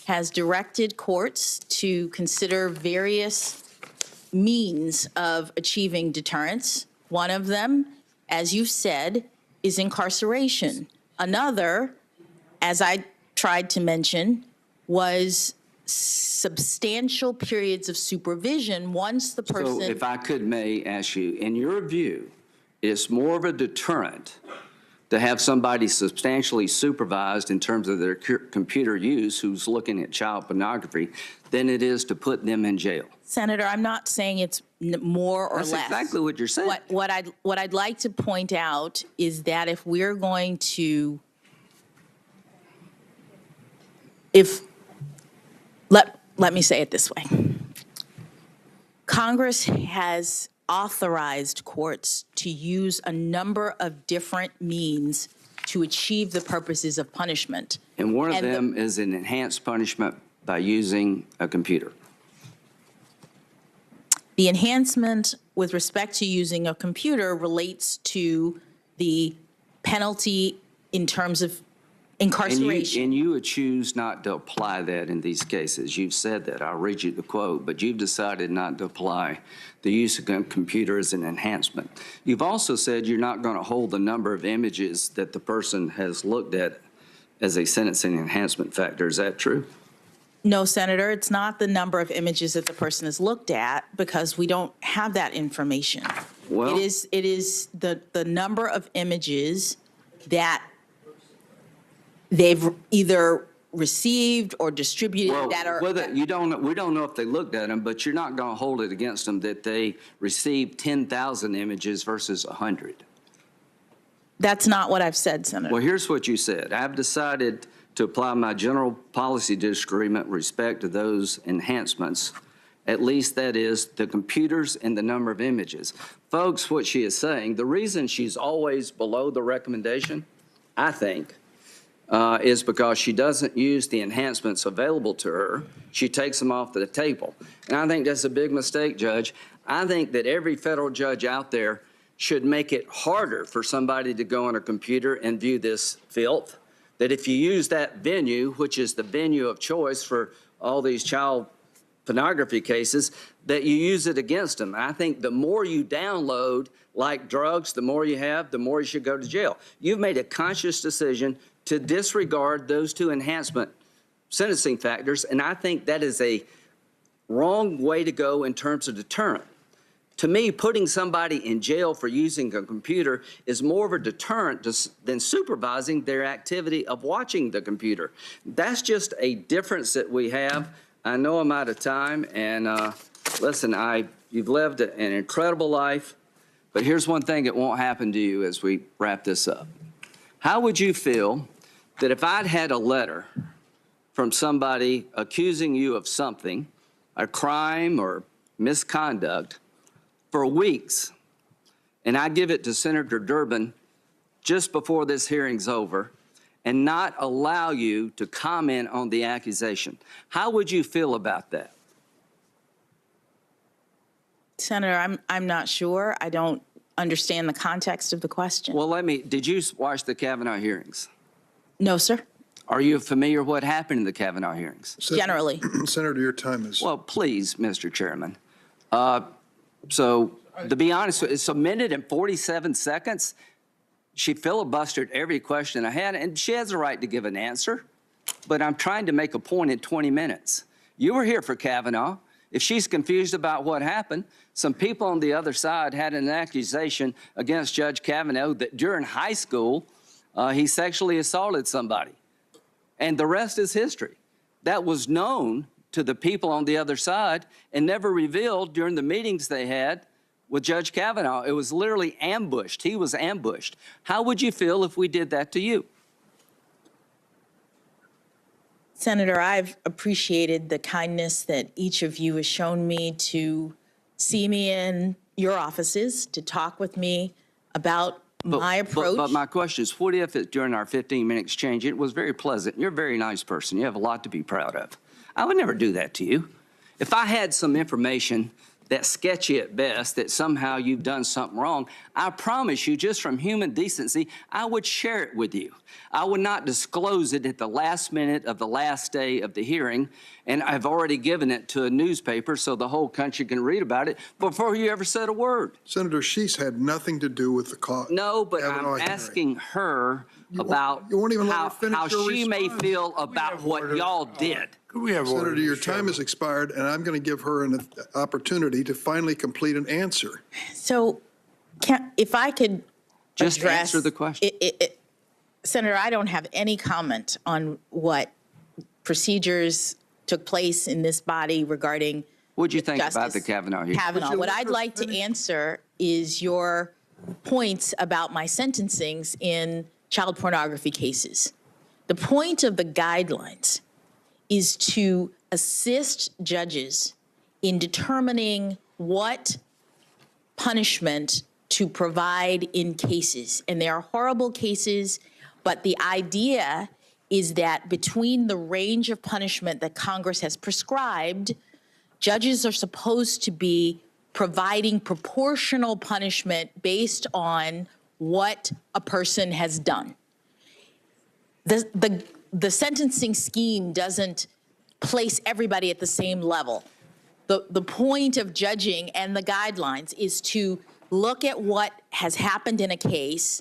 has directed courts to consider various means of achieving deterrence. One of them, as you said, is incarceration. Another, as I tried to mention, was substantial periods of supervision once the person— So if I could, may ask you, in your view, it's more of a deterrent to have somebody substantially supervised in terms of their computer use who's looking at child pornography than it is to put them in jail. Senator, I'm not saying it's more or That's less. exactly what you're saying. What I'd like to point out is that if we're going to, let me say it this way. Congress has authorized courts to use a number of different means to achieve the purposes of punishment. And one of them is an enhanced punishment by using a computer. The enhancement with respect to using a computer relates to the penalty in terms of incarceration. And you would choose not to apply that in these cases. You've said that. I'll read you the quote, but you've decided not to apply the use of a computer as an enhancement. You've also said you're not going to hold the number of images that the person has looked at as a sentencing enhancement factor. Is that true? No, Senator, it's not the number of images that the person has looked at because we don't have that information. Well, it is the number of images that they've either received or distributed that are. We don't know if they looked at them, but you're not going to hold it against them that they received 10,000 images versus 100. That's not what I've said, Senator. Well, here's what you said. I've decided to apply my general policy disagreement with respect to those enhancements, at least that is the computers and the number of images. Folks, what she is saying, the reason she's always below the recommendation, I think, is because she doesn't use the enhancements available to her. She takes them off the table. And I think that's a big mistake, Judge. I think that every federal judge out there should make it harder for somebody to go on a computer and view this filth. That if you use that venue, which is the venue of choice for all these child pornography cases, that you use it against them. I think the more you download, like drugs, the more you have, the more you should go to jail. You've made a conscious decision to disregard those two enhancement sentencing factors, and I think that is a wrong way to go in terms of deterrent. To me, putting somebody in jail for using a computer is more of a deterrent than supervising their activity of watching the computer. That's just a difference that we have. I know I'm out of time, and listen, you've lived an incredible life, but here's one thing that won't happen to you as we wrap this up. How would you feel that if I'd had a letter from somebody accusing you of something, a crime or misconduct, for weeks, and I give it to Senator Durbin just before this hearing's over, and not allow you to comment on the accusation? How would you feel about that? Senator, I'm not sure. I don't understand the context of the question. Well, did you watch the Kavanaugh hearings? No, sir. Are you familiar with what happened in the Kavanaugh hearings? Generally. Senator, your time is. Well, please, Mr. Chairman. So to be honest, it's a minute and 47 seconds. She filibustered every question I had, and she has a right to give an answer, but I'm trying to make a point in 20 minutes. You were here for Kavanaugh. If she's confused about what happened, some people on the other side had an accusation against Judge Kavanaugh that during high school, he sexually assaulted somebody. And the rest is history. That was known to the people on the other side and never revealed during the meetings they had with Judge Kavanaugh. It was literally ambushed. He was ambushed. How would you feel if we did that to you? Senator, I've appreciated the kindness that each of you has shown me to see me in your offices, to talk with me about my approach. But my question is, what if during our 15-minute exchange, it was very pleasant. You're a very nice person. You have a lot to be proud of. I would never do that to you. If I had some information that's sketchy at best, that somehow you've done something wrong, I promise you, just from human decency, I would share it with you. I would not disclose it at the last minute of the last day of the hearing, and I've already given it to a newspaper so the whole country can read about it before you ever said a word. Senator, she's had nothing to do with the cause. No, but I'm asking her about how she may feel about what y'all did. Senator, your time has expired, and I'm going to give her an opportunity to finally complete an answer. So if I could just address, answer the question. Senator, I don't have any comment on what procedures took place in this body regarding What'd you think about Justice the Kavanaugh hearing? Kavanaugh. What I'd like to answer is your points about my sentencings in child pornography cases. The point of the guidelines is to assist judges in determining what punishment to provide in cases. And there are horrible cases, but the idea is that between the range of punishment that Congress has prescribed, judges are supposed to be providing proportional punishment based on what a person has done. The sentencing scheme doesn't place everybody at the same level. The point of judging and the guidelines is to look at what has happened in a case,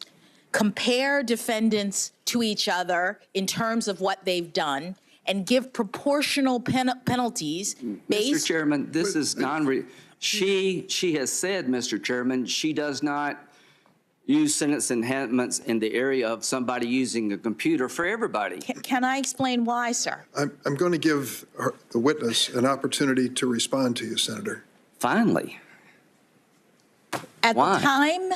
compare defendants to each other in terms of what they've done, and give proportional penalties based— Mr. Chairman, this is she has said, Mr. Chairman, she does not use sentence enhancements in the area of somebody using a computer for everybody. Can I explain why, sir? I'm going to give the witness an opportunity to respond to you, Senator. Finally. At Why? the time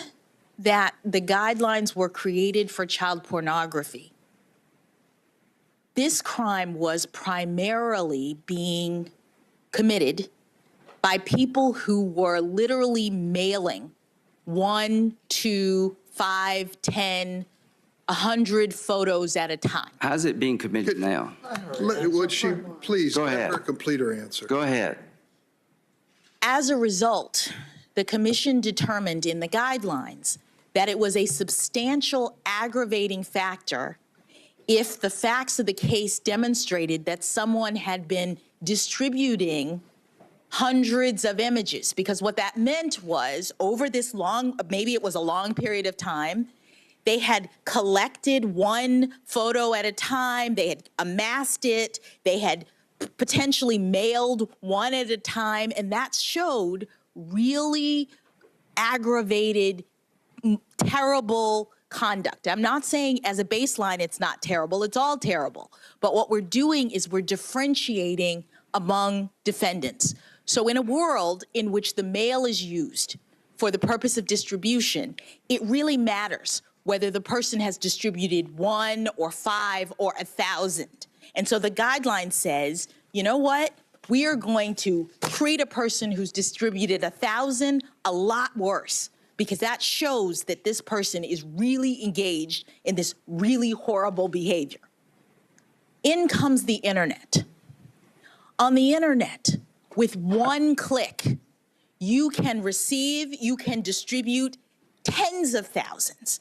that the guidelines were created for child pornography, this crime was primarily being committed by people who were literally mailing 1, 2, 5, 10, 100 photos at a time. How's it being committed now? Would she please Go let ahead. her complete her answer? Go ahead. As a result, the commission determined in the guidelines that it was a substantial aggravating factor if the facts of the case demonstrated that someone had been distributing hundreds of images, because what that meant was over this long, maybe it was a long period of time, they had collected one photo at a time, they had amassed it, they had potentially mailed one at a time, and that showed really aggravated, terrible conduct. I'm not saying as a baseline it's not terrible, it's all terrible. But what we're doing is we're differentiating among defendants. So in a world in which the mail is used for the purpose of distribution, it really matters whether the person has distributed 1 or 5 or 1,000. And so the guideline says, you know what? We are going to treat a person who's distributed 1,000 a lot worse, because that shows that this person is really engaged in this really horrible behavior. In comes the internet. On the internet, with one click, you can receive, you can distribute tens of thousands.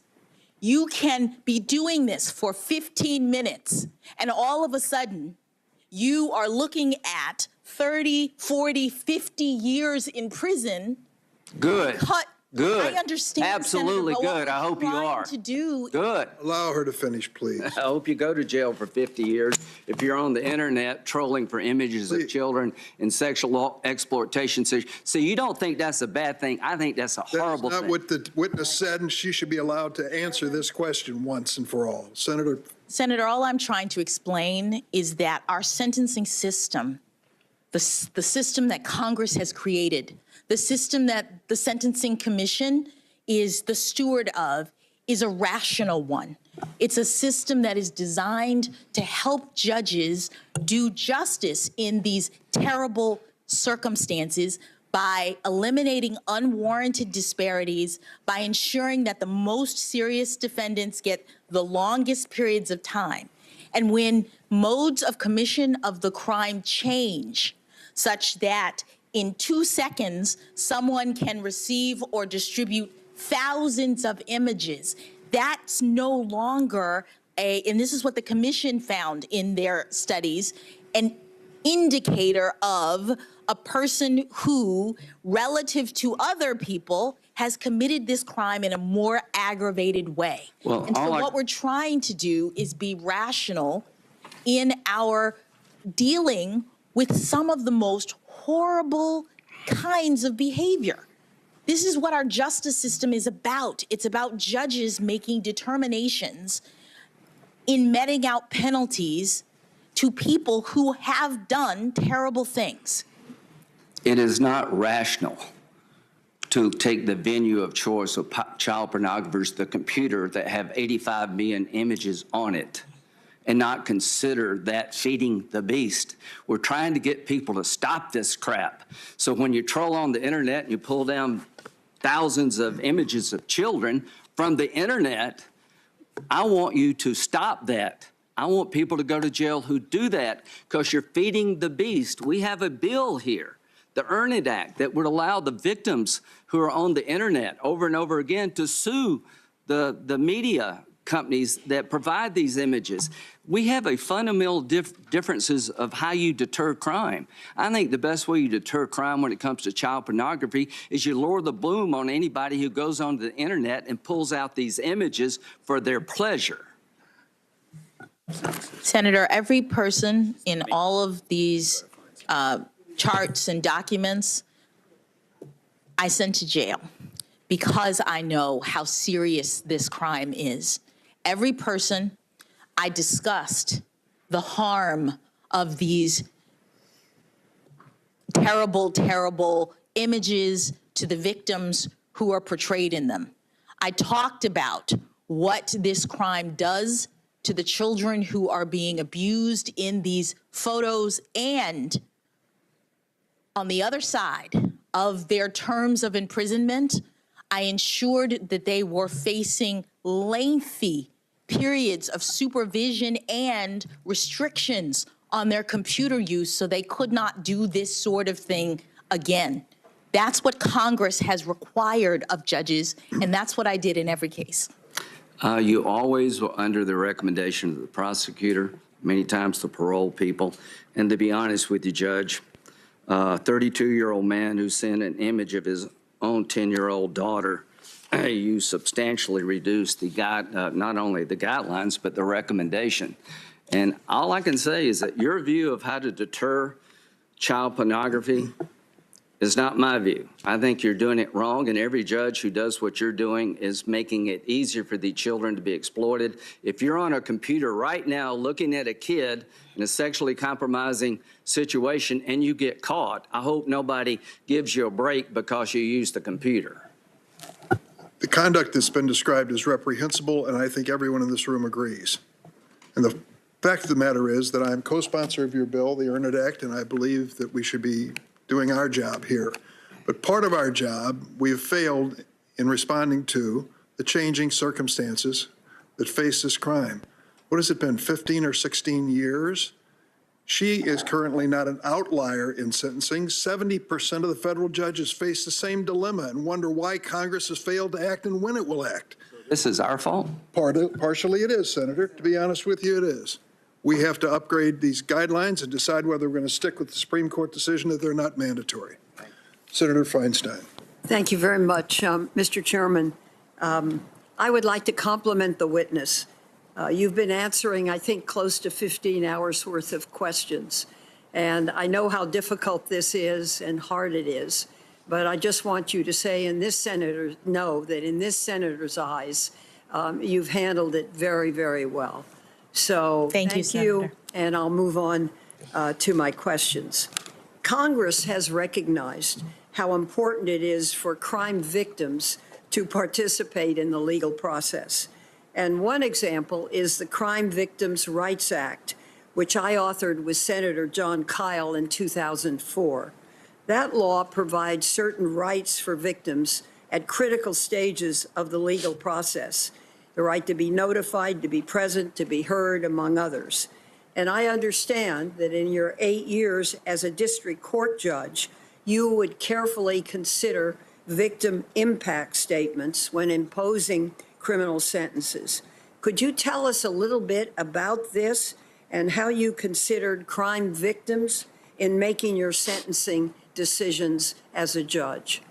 You can be doing this for 15 minutes, and all of a sudden, you are looking at 30, 40, 50 years in prison. Good. Good. I understand. Absolutely Senator, good. I hope you are. to do Good. Allow her to finish, please. I hope you go to jail for 50 years if you're on the internet trolling for images of children and sexual exploitation. See, you don't think that's a bad thing. I think that's a horrible That's thing. not what the witness said, and she should be allowed to answer this question once and for all. Senator, all I'm trying to explain is that our sentencing system, the system that Congress has created, the system that the Sentencing Commission is the steward of, is a rational one. It's a system that is designed to help judges do justice in these terrible circumstances by eliminating unwarranted disparities, by ensuring that the most serious defendants get the longest periods of time. And when modes of commission of the crime change, such that in 2 seconds, someone can receive or distribute thousands of images, that's no longer and this is what the commission found in their studies, an indicator of a person who, relative to other people, has committed this crime in a more aggravated way. Well, and so what we're trying to do is be rational in our dealing with some of the most horrible kinds of behavior. This is what our justice system is about. It's about judges making determinations in meting out penalties to people who have done terrible things. It is not rational to take the venue of choice of child pornographers, the computer that have 85 million images on it, and not consider that feeding the beast. We're trying to get people to stop this crap. So when you troll on the internet and you pull down thousands of images of children from the internet, I want you to stop that. I want people to go to jail who do that, because you're feeding the beast. We have a bill here, the Earn It Act, that would allow the victims who are on the internet over and over again to sue the media companies that provide these images. We have a fundamental differences of how you deter crime. I think the best way you deter crime when it comes to child pornography is you lower the boom on anybody who goes onto the internet and pulls out these images for their pleasure. Senator, every person in all of these charts and documents I sent to jail because I know how serious this crime is. Every person, I discussed the harm of these terrible, terrible images to the victims who are portrayed in them. I talked about what this crime does to the children who are being abused in these photos, and on the other side of their terms of imprisonment, I ensured that they were facing lengthy periods of supervision and restrictions on their computer use so they could not do this sort of thing again. That's what Congress has required of judges, and that's what I did in every case. You always were under the recommendation of the prosecutor, many times the parole people. And to be honest with you, Judge, a 32-year-old man who sent an image of his own 10-year-old daughter, you substantially reduced the not only the guidelines, but the recommendation. And all I can say is that your view of how to deter child pornography is not my view. I think you're doing it wrong, and every judge who does what you're doing is making it easier for the children to be exploited. If you're on a computer right now looking at a kid in a sexually compromising situation and you get caught, I hope nobody gives you a break because you used the computer. The conduct that's been described is reprehensible, and I think everyone in this room agrees. And the fact of the matter is that I'm co-sponsor of your bill, the Earn It Act, and I believe that we should be doing our job here. But part of our job, we have failed in responding to the changing circumstances that face this crime. What has it been, 15 or 16 years? She is currently not an outlier in sentencing. 70% of the federal judges face the same dilemma and wonder why Congress has failed to act and when it will act. This is our fault? Partially it is, Senator. To be honest with you, it is. We have to upgrade these guidelines and decide whether we're going to stick with the Supreme Court decision that they're not mandatory. Senator Feinstein. Thank you very much, Mr. Chairman. I would like to compliment the witness. You've been answering, I think, close to 15 hours worth of questions. And I know how difficult this is and hard it is. But I just want you to say in this senator, know that in this senator's eyes, you've handled it very, very well. So thank you, Senator. And I'll move on to my questions. Congress has recognized how important it is for crime victims to participate in the legal process. And one example is the Crime Victims' Rights Act, which I authored with Senator John Kyle in 2004. That law provides certain rights for victims at critical stages of the legal process. The right to be notified, to be present, to be heard, among others. And I understand that in your 8 years as a district court judge, you would carefully consider victim impact statements when imposing criminal sentences. Could you tell us a little bit about this and how you considered crime victims in making your sentencing decisions as a judge?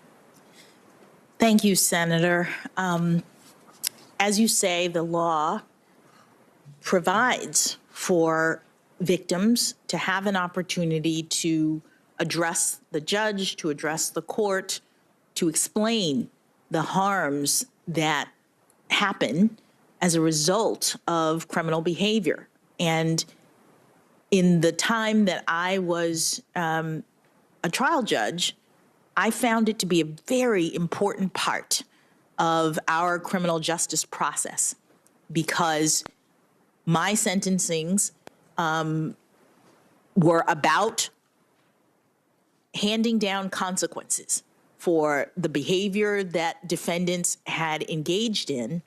Thank you, Senator. As you say, the law provides for victims to have an opportunity to address the judge, to address the court, to explain the harms that happen as a result of criminal behavior. And in the time that I was a trial judge, I found it to be a very important part of our criminal justice process, because my sentencings were about handing down consequences for the behavior that defendants had engaged in,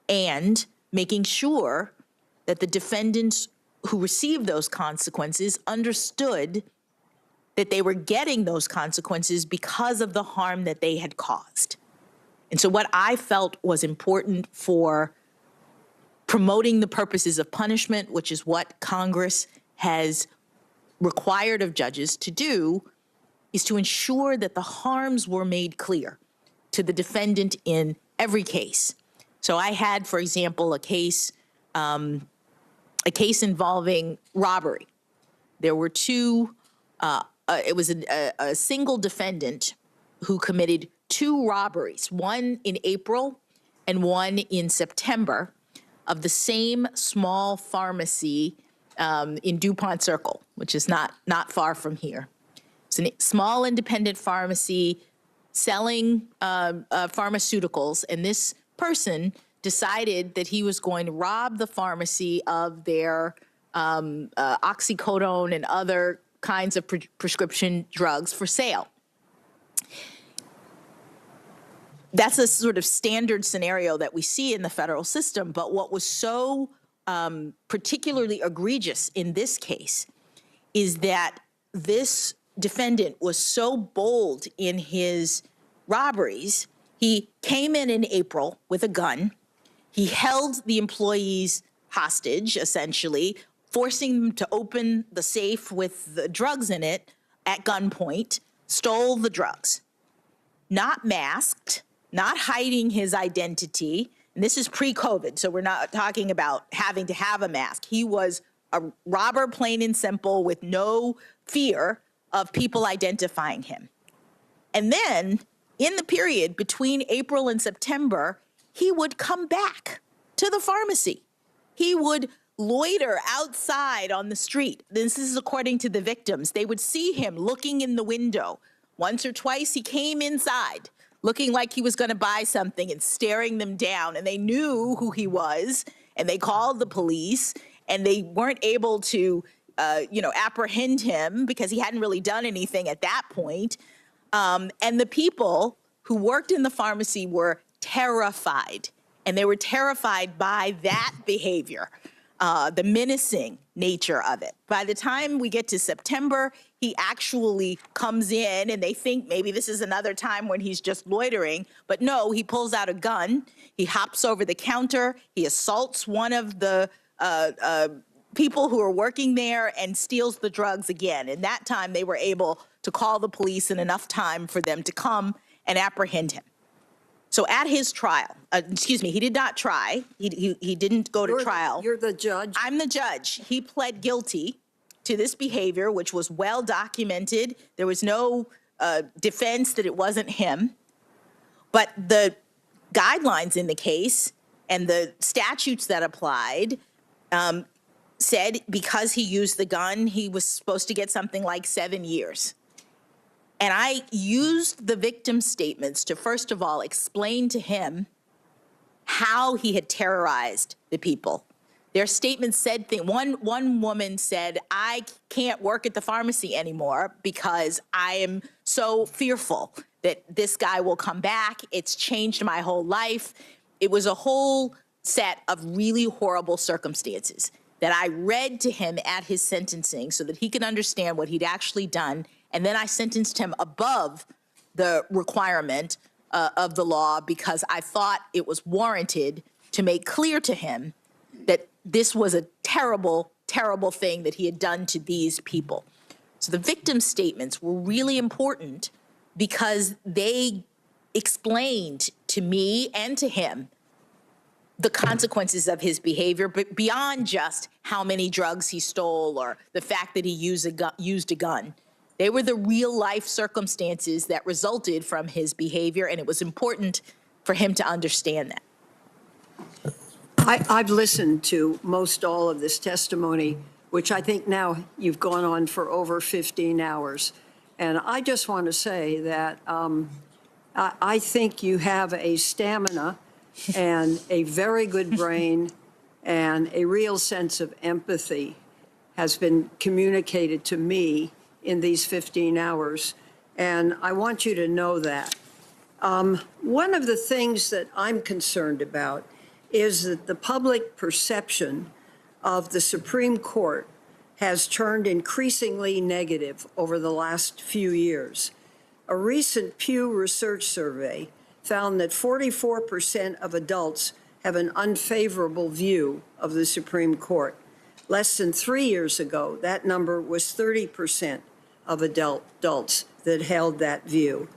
and making sure that the defendants who received those consequences understood that they were getting those consequences because of the harm that they had caused. And so what I felt was important for promoting the purposes of punishment, which is what Congress has required of judges to do, is to ensure that the harms were made clear to the defendant in every case. So I had, for example, a case involving robbery. There were two, it was a single defendant who committed two robberies, one in April and one in September, of the same small pharmacy in DuPont Circle, which is not far from here. It's a small independent pharmacy selling pharmaceuticals, and this person decided that he was going to rob the pharmacy of their oxycodone and other kinds of prescription drugs for sale. That's a sort of standard scenario that we see in the federal system, but what was so particularly egregious in this case is that this defendant was so bold in his robberies. He came in April with a gun. He held the employees hostage, essentially, forcing them to open the safe with the drugs in it at gunpoint, stole the drugs. Not masked, not hiding his identity. And this is pre-COVID, so we're not talking about having to have a mask. He was a robber, plain and simple, with no fear of people identifying him. And then, in the period between April and September, he would come back to the pharmacy. He would loiter outside on the street. This is according to the victims. They would see him looking in the window. Once or twice, he came inside, looking like he was going to buy something and staring them down. And they knew who he was, and they called the police, and they weren't able to apprehend him because he hadn't really done anything at that point. And the people who worked in the pharmacy were terrified, and they were terrified by that behavior, the menacing nature of it. By the time we get to September, he actually comes in, and they think maybe this is another time when he's just loitering, but no, he pulls out a gun, he hops over the counter, he assaults one of the people who are working there and steals the drugs again. And that time they were able to call the police in enough time for them to come and apprehend him. So at his trial, he did not try. He didn't go to trial. You're the judge? I'm the judge. He pled guilty to this behavior, which was well documented. There was no defense that it wasn't him. But the guidelines in the case and the statutes that applied said because he used the gun, he was supposed to get something like 7 years. And I used the victim statements to, first of all, explain to him how he had terrorized the people. Their statements said things. One woman said, "I can't work at the pharmacy anymore because I am so fearful that this guy will come back. It's changed my whole life." It was a whole set of really horrible circumstances that I read to him at his sentencing so that he could understand what he'd actually done. And then I sentenced him above the requirement of the law because I thought it was warranted to make clear to him that this was a terrible, terrible thing that he had done to these people. So the victim statements were really important because they explained to me and to him the consequences of his behavior, but beyond just how many drugs he stole or the fact that he used a gun. They were the real life circumstances that resulted from his behavior, and it was important for him to understand that. I've listened to most all of this testimony, which I think now you've gone on for over 15 hours. And I just want to say that I think you have a stamina and a very good brain and a real sense of empathy has been communicated to me in these 15 hours. And I want you to know that. One of the things that I'm concerned about is that the public perception of the Supreme Court has turned increasingly negative over the last few years. A recent Pew Research survey found that 44% of adults have an unfavorable view of the Supreme Court. Less than 3 years ago, that number was 30% of adults that held that view.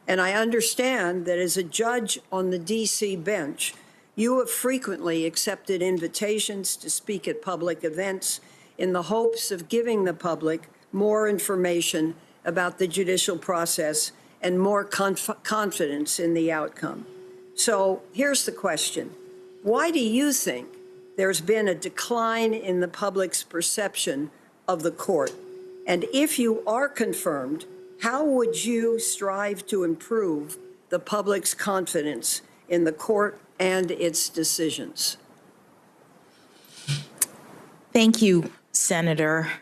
And I understand that as a judge on the DC bench, you have frequently accepted invitations to speak at public events in the hopes of giving the public more information about the judicial process and more confidence in the outcome. So here's the question. Why do you think there's been a decline in the public's perception of the court? And if you are confirmed, how would you strive to improve the public's confidence in the court and its decisions? Thank you, Senator.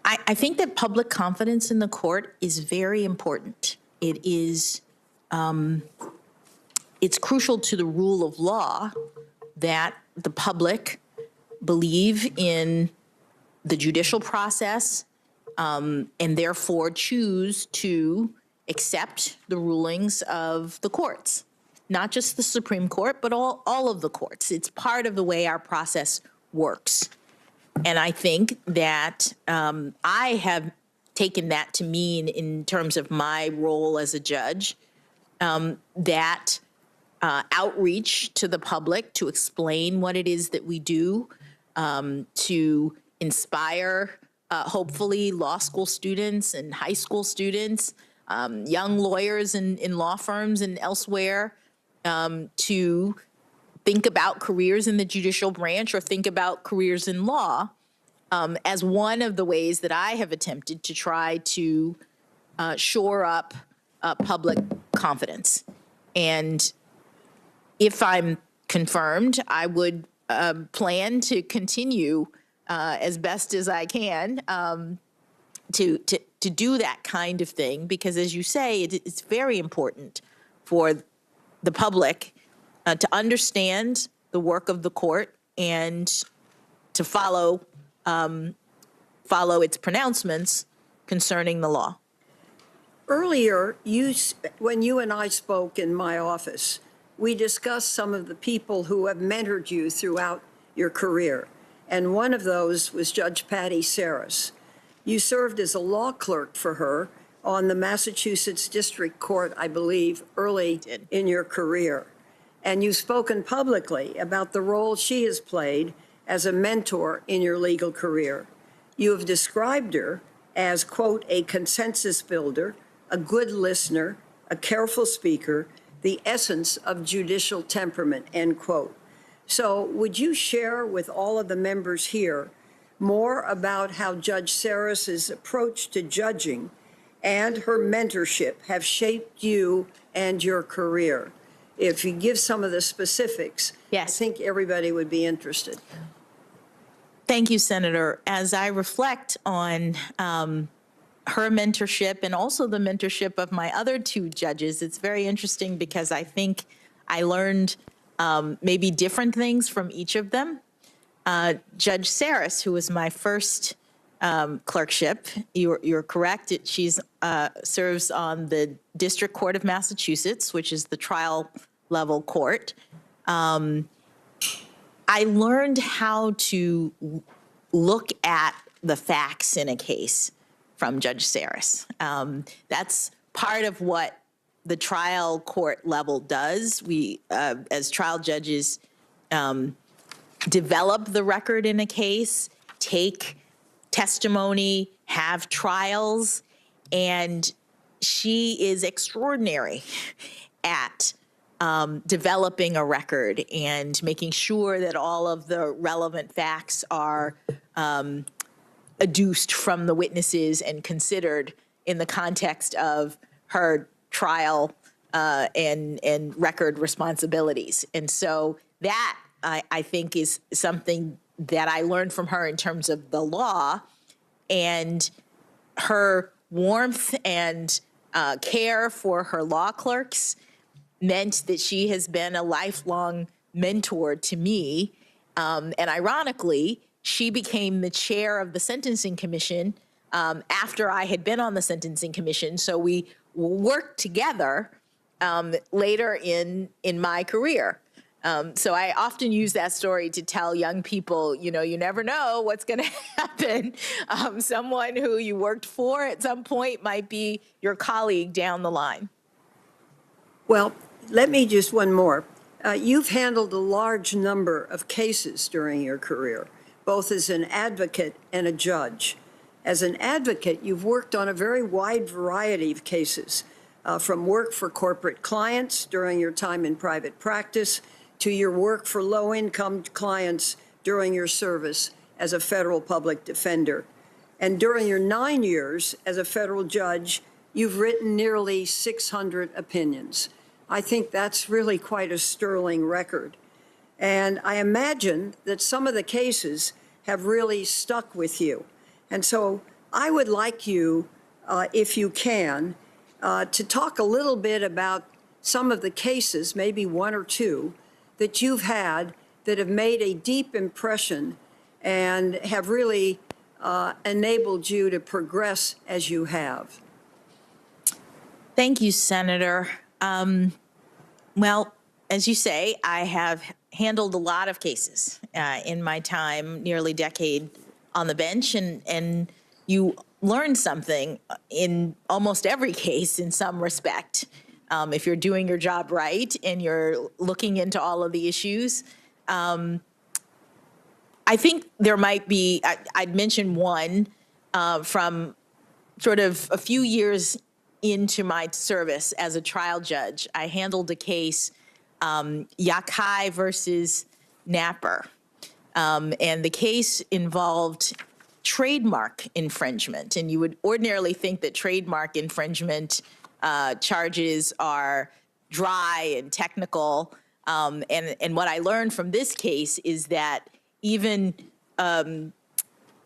I think that public confidence in the court is very important. It is, it's crucial to the rule of law that the public believe in the judicial process and therefore choose to accept the rulings of the courts, not just the Supreme Court, but all of the courts. It's part of the way our process works. And I think that I have taken that to mean, in terms of my role as a judge, that outreach to the public to explain what it is that we do, to inspire, hopefully, law school students and high school students, young lawyers in law firms and elsewhere, to think about careers in the judicial branch or think about careers in law as one of the ways that I have attempted to try to shore up public confidence. And if I'm confirmed, I would plan to continue as best as I can to do that kind of thing, because as you say, it's very important for the public to understand the work of the court and to follow its pronouncements concerning the law. Earlier, when you and I spoke in my office, we discussed some of the people who have mentored you throughout your career. And one of those was Judge Patty Saris. You served as a law clerk for her on the Massachusetts District Court, I believe, early in your career. And you've spoken publicly about the role she has played as a mentor in your legal career. You have described her as, quote, a consensus builder, a good listener, a careful speaker, the essence of judicial temperament, end quote. So would you share with all of the members here more about how Judge Saris's approach to judging and her mentorship have shaped you and your career? If you give some of the specifics, yes, I think everybody would be interested. Thank you, Senator. As I reflect on her mentorship and also the mentorship of my other two judges, it's very interesting because I think I learned maybe different things from each of them. Judge Saris, who was my first clerkship, you're correct. She's serves on the District Court of Massachusetts, which is the trial level court. I learned how to look at the facts in a case from Judge Saris. That's part of what the trial court level does. We, as trial judges, develop the record in a case, take testimony, have trials, and she is extraordinary at developing a record and making sure that all of the relevant facts are adduced from the witnesses and considered in the context of her trial and record responsibilities. And so that, I think, is something that I learned from her in terms of the law, and her warmth and care for her law clerks meant that she has been a lifelong mentor to me. And ironically, she became the chair of the Sentencing Commission after I had been on the Sentencing Commission. So we worked together later in my career. So I often use that story to tell young people, you know, you never know what's going to happen. Someone who you worked for at some point might be your colleague down the line. Well, let me just one more. You've handled a large number of cases during your career, both as an advocate and a judge. As an advocate, you've worked on a very wide variety of cases, from work for corporate clients during your time in private practice to your work for low-income clients during your service as a federal public defender. And during your 9 years as a federal judge, you've written nearly 600 opinions. I think that's really quite a sterling record. And I imagine that some of the cases have really stuck with you. And so I would like you, if you can, to talk a little bit about some of the cases, maybe one or two, that you've had that have made a deep impression and have really enabled you to progress as you have. Thank you, Senator. Well, as you say, I have handled a lot of cases in my time, nearly decade on the bench, and you learn something in almost every case in some respect. If you're doing your job right and you're looking into all of the issues. I think there might be, I'd mention one from sort of a few years into my service as a trial judge. I handled a case, Yakai versus Napper. And the case involved trademark infringement. And you would ordinarily think that trademark infringement charges are dry and technical. And what I learned from this case is that even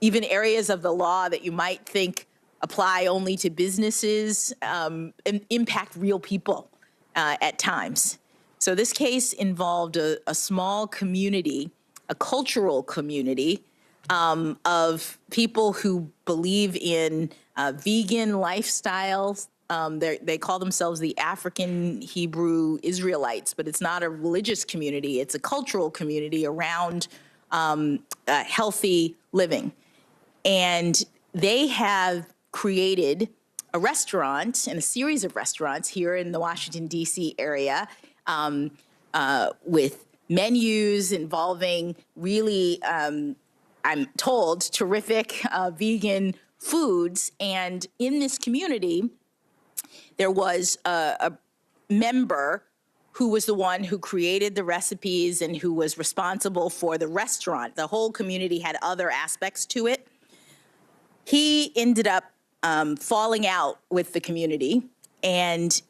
areas of the law that you might think apply only to businesses impact real people at times. So this case involved a small community, a cultural community of people who believe in vegan lifestyles. They call themselves the African Hebrew Israelites, but it's not a religious community. It's a cultural community around healthy living. And they have created a restaurant and a series of restaurants here in the Washington, D.C. area with menus involving really, I'm told, terrific vegan foods. And in this community, there was a member who was the one who created the recipes and who was responsible for the restaurant. The whole community had other aspects to it. He ended up falling out with the community, and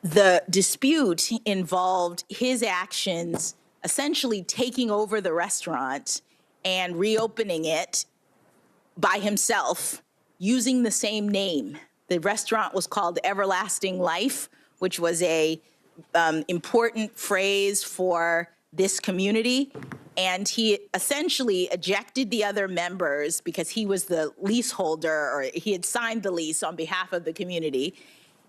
the dispute involved his actions essentially taking over the restaurant and reopening it by himself using the same name. The restaurant was called Everlasting Life, which was a important phrase for this community. And he essentially ejected the other members because he was the leaseholder, or he had signed the lease on behalf of the community.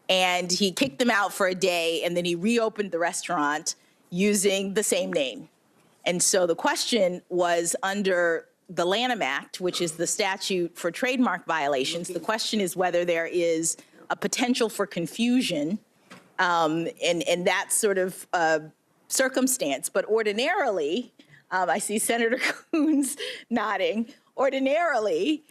And he kicked them out for a day, and then he reopened the restaurant using the same name. And so the question was, under the Lanham Act, which is the statute for trademark violations, the question is whether there is a potential for confusion in that sort of circumstance. But ordinarily, I see Senator Coons nodding, ordinarily,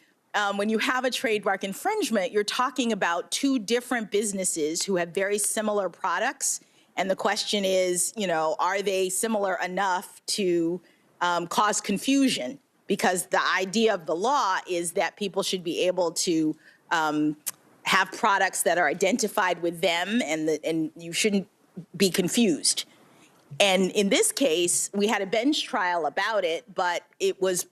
when you have a trademark infringement, you're talking about two different businesses who have very similar products. And the question is, you know, are they similar enough to cause confusion? Because the idea of the law is that people should be able to have products that are identified with them, and you shouldn't be confused. And in this case, we had a bench trial about it, but it was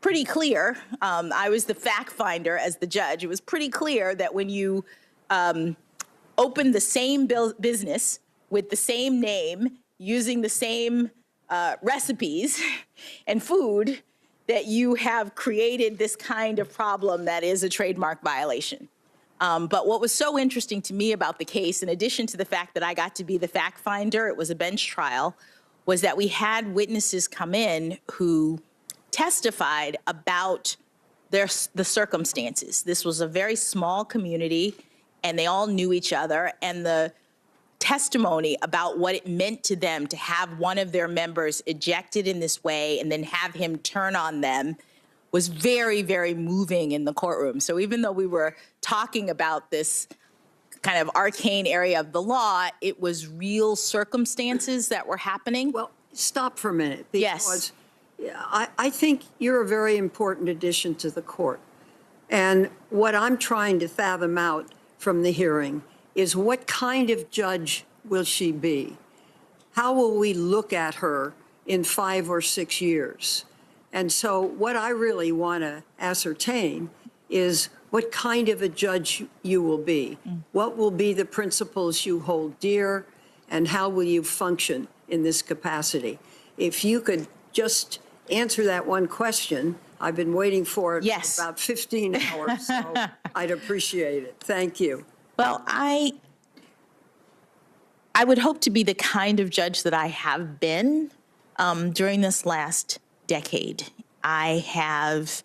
pretty clear. I was the fact finder as the judge. It was pretty clear that when you open the same business with the same name, using the same recipes and food, that you have created this kind of problem that is a trademark violation. But what was so interesting to me about the case, in addition to the fact that I got to be the fact finder, it was a bench trial, was that we had witnesses come in who testified about the circumstances. This was a very small community, and they all knew each other, and the testimony about what it meant to them to have one of their members ejected in this way and then have him turn on them was very, very moving in the courtroom. So even though we were talking about this kind of arcane area of the law, it was real circumstances that were happening. Well, stop for a minute, because I think you're a very important addition to the court. And what I'm trying to fathom out from the hearing is, what kind of judge will she be? How will we look at her in 5 or 6 years? And so what I really want to ascertain is what kind of a judge you will be. What will be the principles you hold dear, and how will you function in this capacity? If you could just answer that one question. I've been waiting for it for about 15 hours, so I'd appreciate it. Thank you. Well, I would hope to be the kind of judge that I have been during this last decade. I have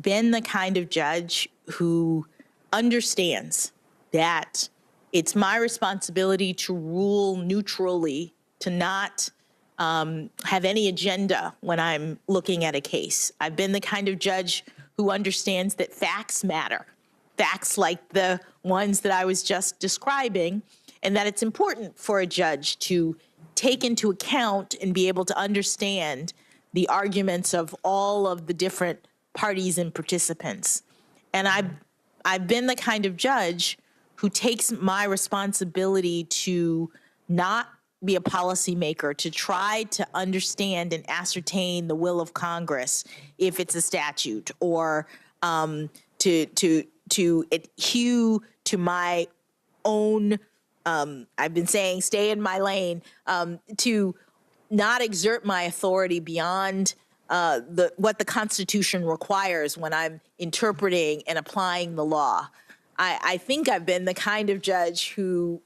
been the kind of judge who understands that it's my responsibility to rule neutrally, to not have any agenda when I'm looking at a case. I've been the kind of judge who understands that facts matter, facts like the ones that I was just describing, and that it's important for a judge to take into account and be able to understand the arguments of all of the different parties and participants. And I've been the kind of judge who takes my responsibility to not be a policymaker, to try to understand and ascertain the will of Congress, if it's a statute, or to adhere to my own, I've been saying, stay in my lane, to not exert my authority beyond what the Constitution requires when I'm interpreting and applying the law. I think I've been the kind of judge who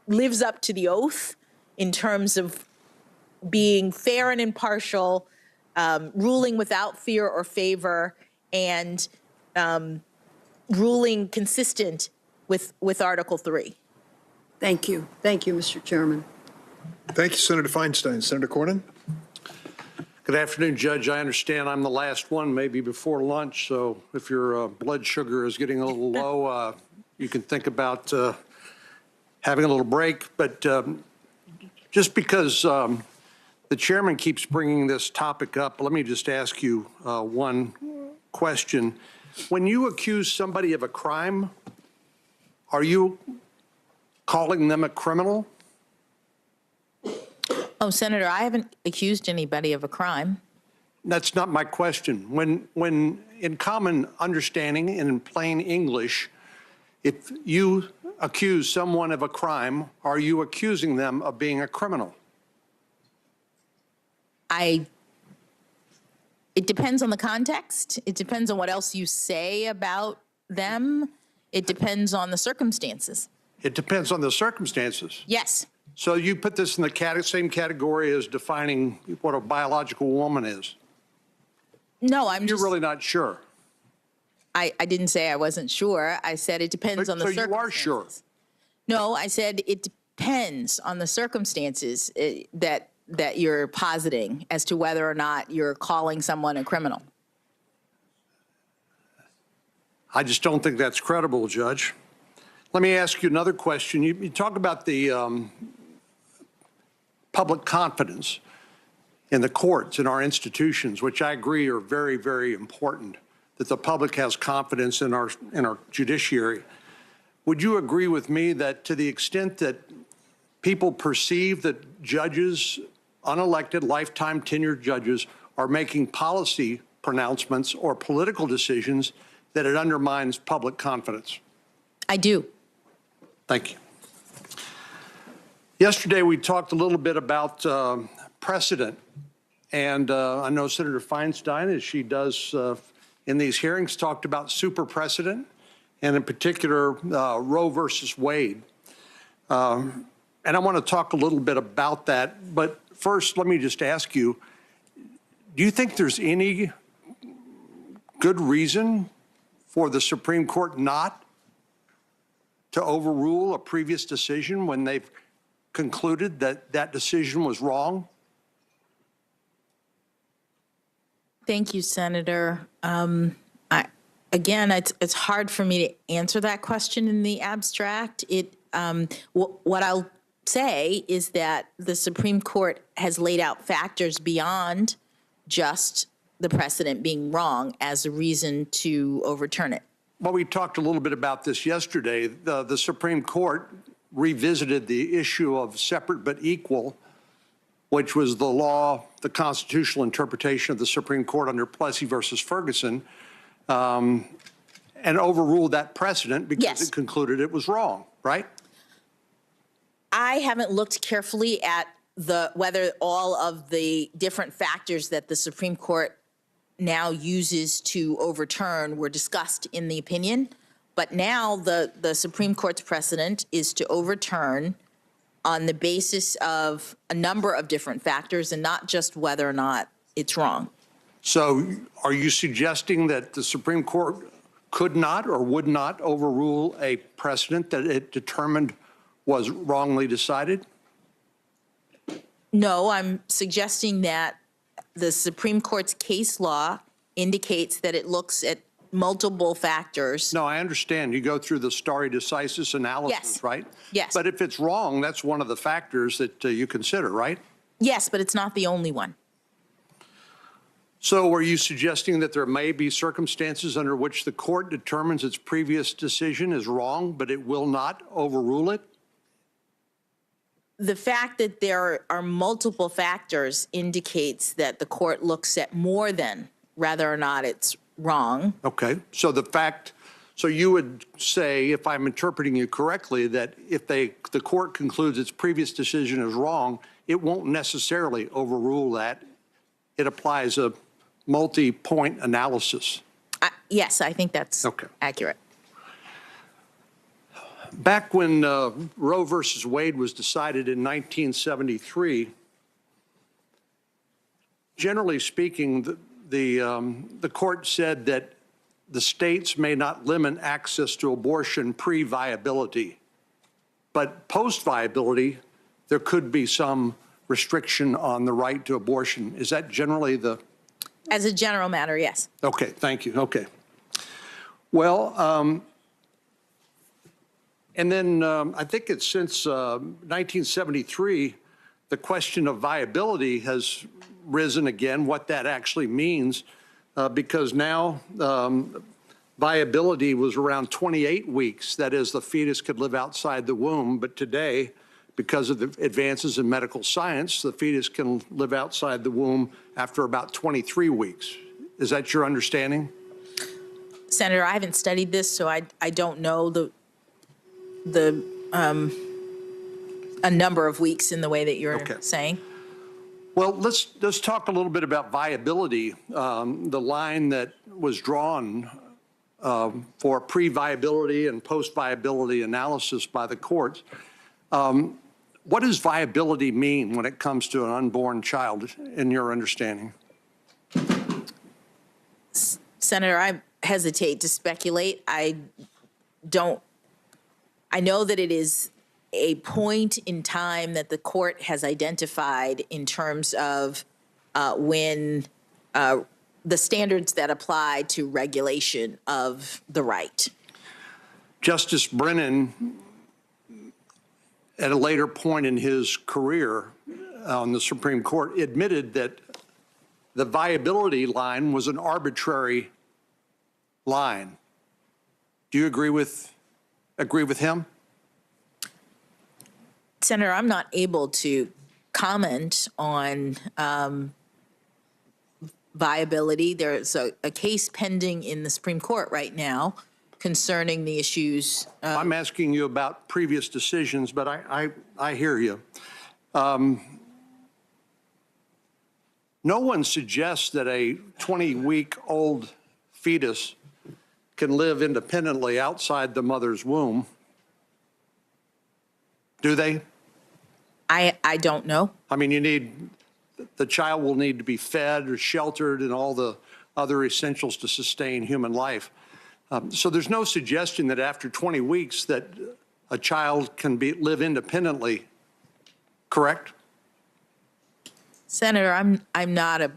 lives up to the oath in terms of being fair and impartial, ruling without fear or favor, and ruling consistent with Article 3. Thank you. Thank you, Mr. Chairman. Thank you, Senator Feinstein. Senator Cornyn? Good afternoon, Judge. I understand I'm the last one, maybe before lunch, so if your blood sugar is getting a little low, you can think about having a little break. But just because the chairman keeps bringing this topic up, let me just ask you one question. When you accuse somebody of a crime, are you calling them a criminal? Oh, Senator, I haven't accused anybody of a crime. That's not my question. When in common understanding and in plain English, if you accuse someone of a crime, are you accusing them of being a criminal? It depends on the context. It depends on what else you say about them. It depends on the circumstances. It depends on the circumstances. Yes. So you put this in the same category as defining what a biological woman is? No, You're really not sure. I didn't say I wasn't sure. I said it depends on the circumstances. So you are sure? No, I said it depends on the circumstances that you're positing as to whether or not you're calling someone a criminal. I just don't think that's credible, Judge. Let me ask you another question. You talk about the public confidence in the courts, in our institutions, which I agree are very, very important, that the public has confidence in our judiciary. Would you agree with me that to the extent that people perceive that judges, unelected, lifetime tenured judges, are making policy pronouncements or political decisions, that it undermines public confidence? I do. Thank you. Yesterday, we talked a little bit about precedent. And I know Senator Feinstein, as she does in these hearings, talked about super precedent, and in particular, Roe versus Wade. And I want to talk a little bit about that. But first, let me just ask you, do you think there's any good reason for the Supreme Court not to overrule a previous decision when they've concluded that that decision was wrong? Thank you, Senator. Again, it's hard for me to answer that question in the abstract. What I'll say is that the Supreme Court has laid out factors beyond just the precedent being wrong as a reason to overturn it. Well, we talked a little bit about this yesterday. The Supreme Court revisited the issue of separate but equal, which was the law, the constitutional interpretation of the Supreme Court under Plessy versus Ferguson, and overruled that precedent because it concluded it was wrong, right? I haven't looked carefully at whether all of the different factors that the Supreme Court now uses to overturn were discussed in the opinion. But now the Supreme Court's precedent is to overturn on the basis of a number of different factors and not just whether or not it's wrong. So are you suggesting that the Supreme Court could not or would not overrule a precedent that it determined was wrongly decided? No, I'm suggesting that the Supreme Court's case law indicates that it looks at multiple factors. No, I understand. You go through the stare decisis analysis, right? Yes. But if it's wrong, that's one of the factors that you consider, right? Yes, but it's not the only one. So are you suggesting that there may be circumstances under which the court determines its previous decision is wrong, but it will not overrule it? The fact that there are multiple factors indicates that the court looks at more than whether or not it's wrong. Okay. So so you would say, if I'm interpreting you correctly, that if the court concludes its previous decision is wrong, it won't necessarily overrule that. It applies a multi-point analysis. Yes, I think that's accurate. Back when Roe versus Wade was decided in 1973, generally speaking, the court said that the states may not limit access to abortion pre-viability, but post-viability, there could be some restriction on the right to abortion. Is that generally the? As a general matter, yes. Okay, thank you. Okay. Well, and then I think it's since 1973, the question of viability has risen again, what that actually means, because now viability was around 28 weeks. That is, the fetus could live outside the womb. But today, because of the advances in medical science, the fetus can live outside the womb after about 23 weeks. Is that your understanding? Senator, I haven't studied this, so I don't know a number of weeks in the way that you're saying. Well, let's talk a little bit about viability. The line that was drawn for pre-viability and post-viability analysis by the courts. What does viability mean when it comes to an unborn child, in your understanding? Senator, I hesitate to speculate. I know that it is a point in time that the court has identified in terms of when the standards that apply to regulation of the right. Justice Brennan, at a later point in his career on the Supreme Court, admitted that the viability line was an arbitrary line. Do you agree with him? Senator, I'm not able to comment on viability. There's a case pending in the Supreme Court right now concerning the issues. I'm asking you about previous decisions, but I hear you. No one suggests that a 20-week-old fetus can live independently outside the mother's womb. Do they? I don't know. I mean, the child will need to be fed or sheltered and all the other essentials to sustain human life. So there's no suggestion that after 20 weeks that a child can live independently, correct? Senator, I'm not a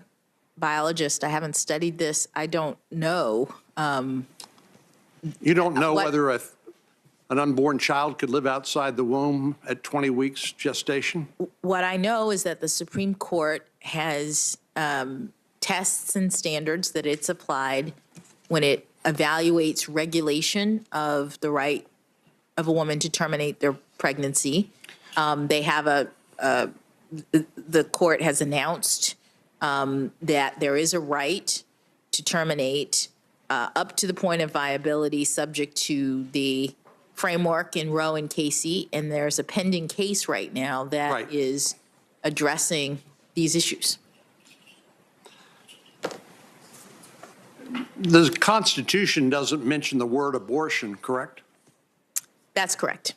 biologist. I haven't studied this. I don't know. You don't know whether an unborn child could live outside the womb at 20 weeks gestation? What I know is that the Supreme Court has tests and standards that it's applied when it evaluates regulation of the right of a woman to terminate their pregnancy. They have the court has announced that there is a right to terminate up to the point of viability, subject to the framework in Roe and Casey, and there's a pending case right now that is addressing these issues. The Constitution doesn't mention the word abortion, correct? That's correct.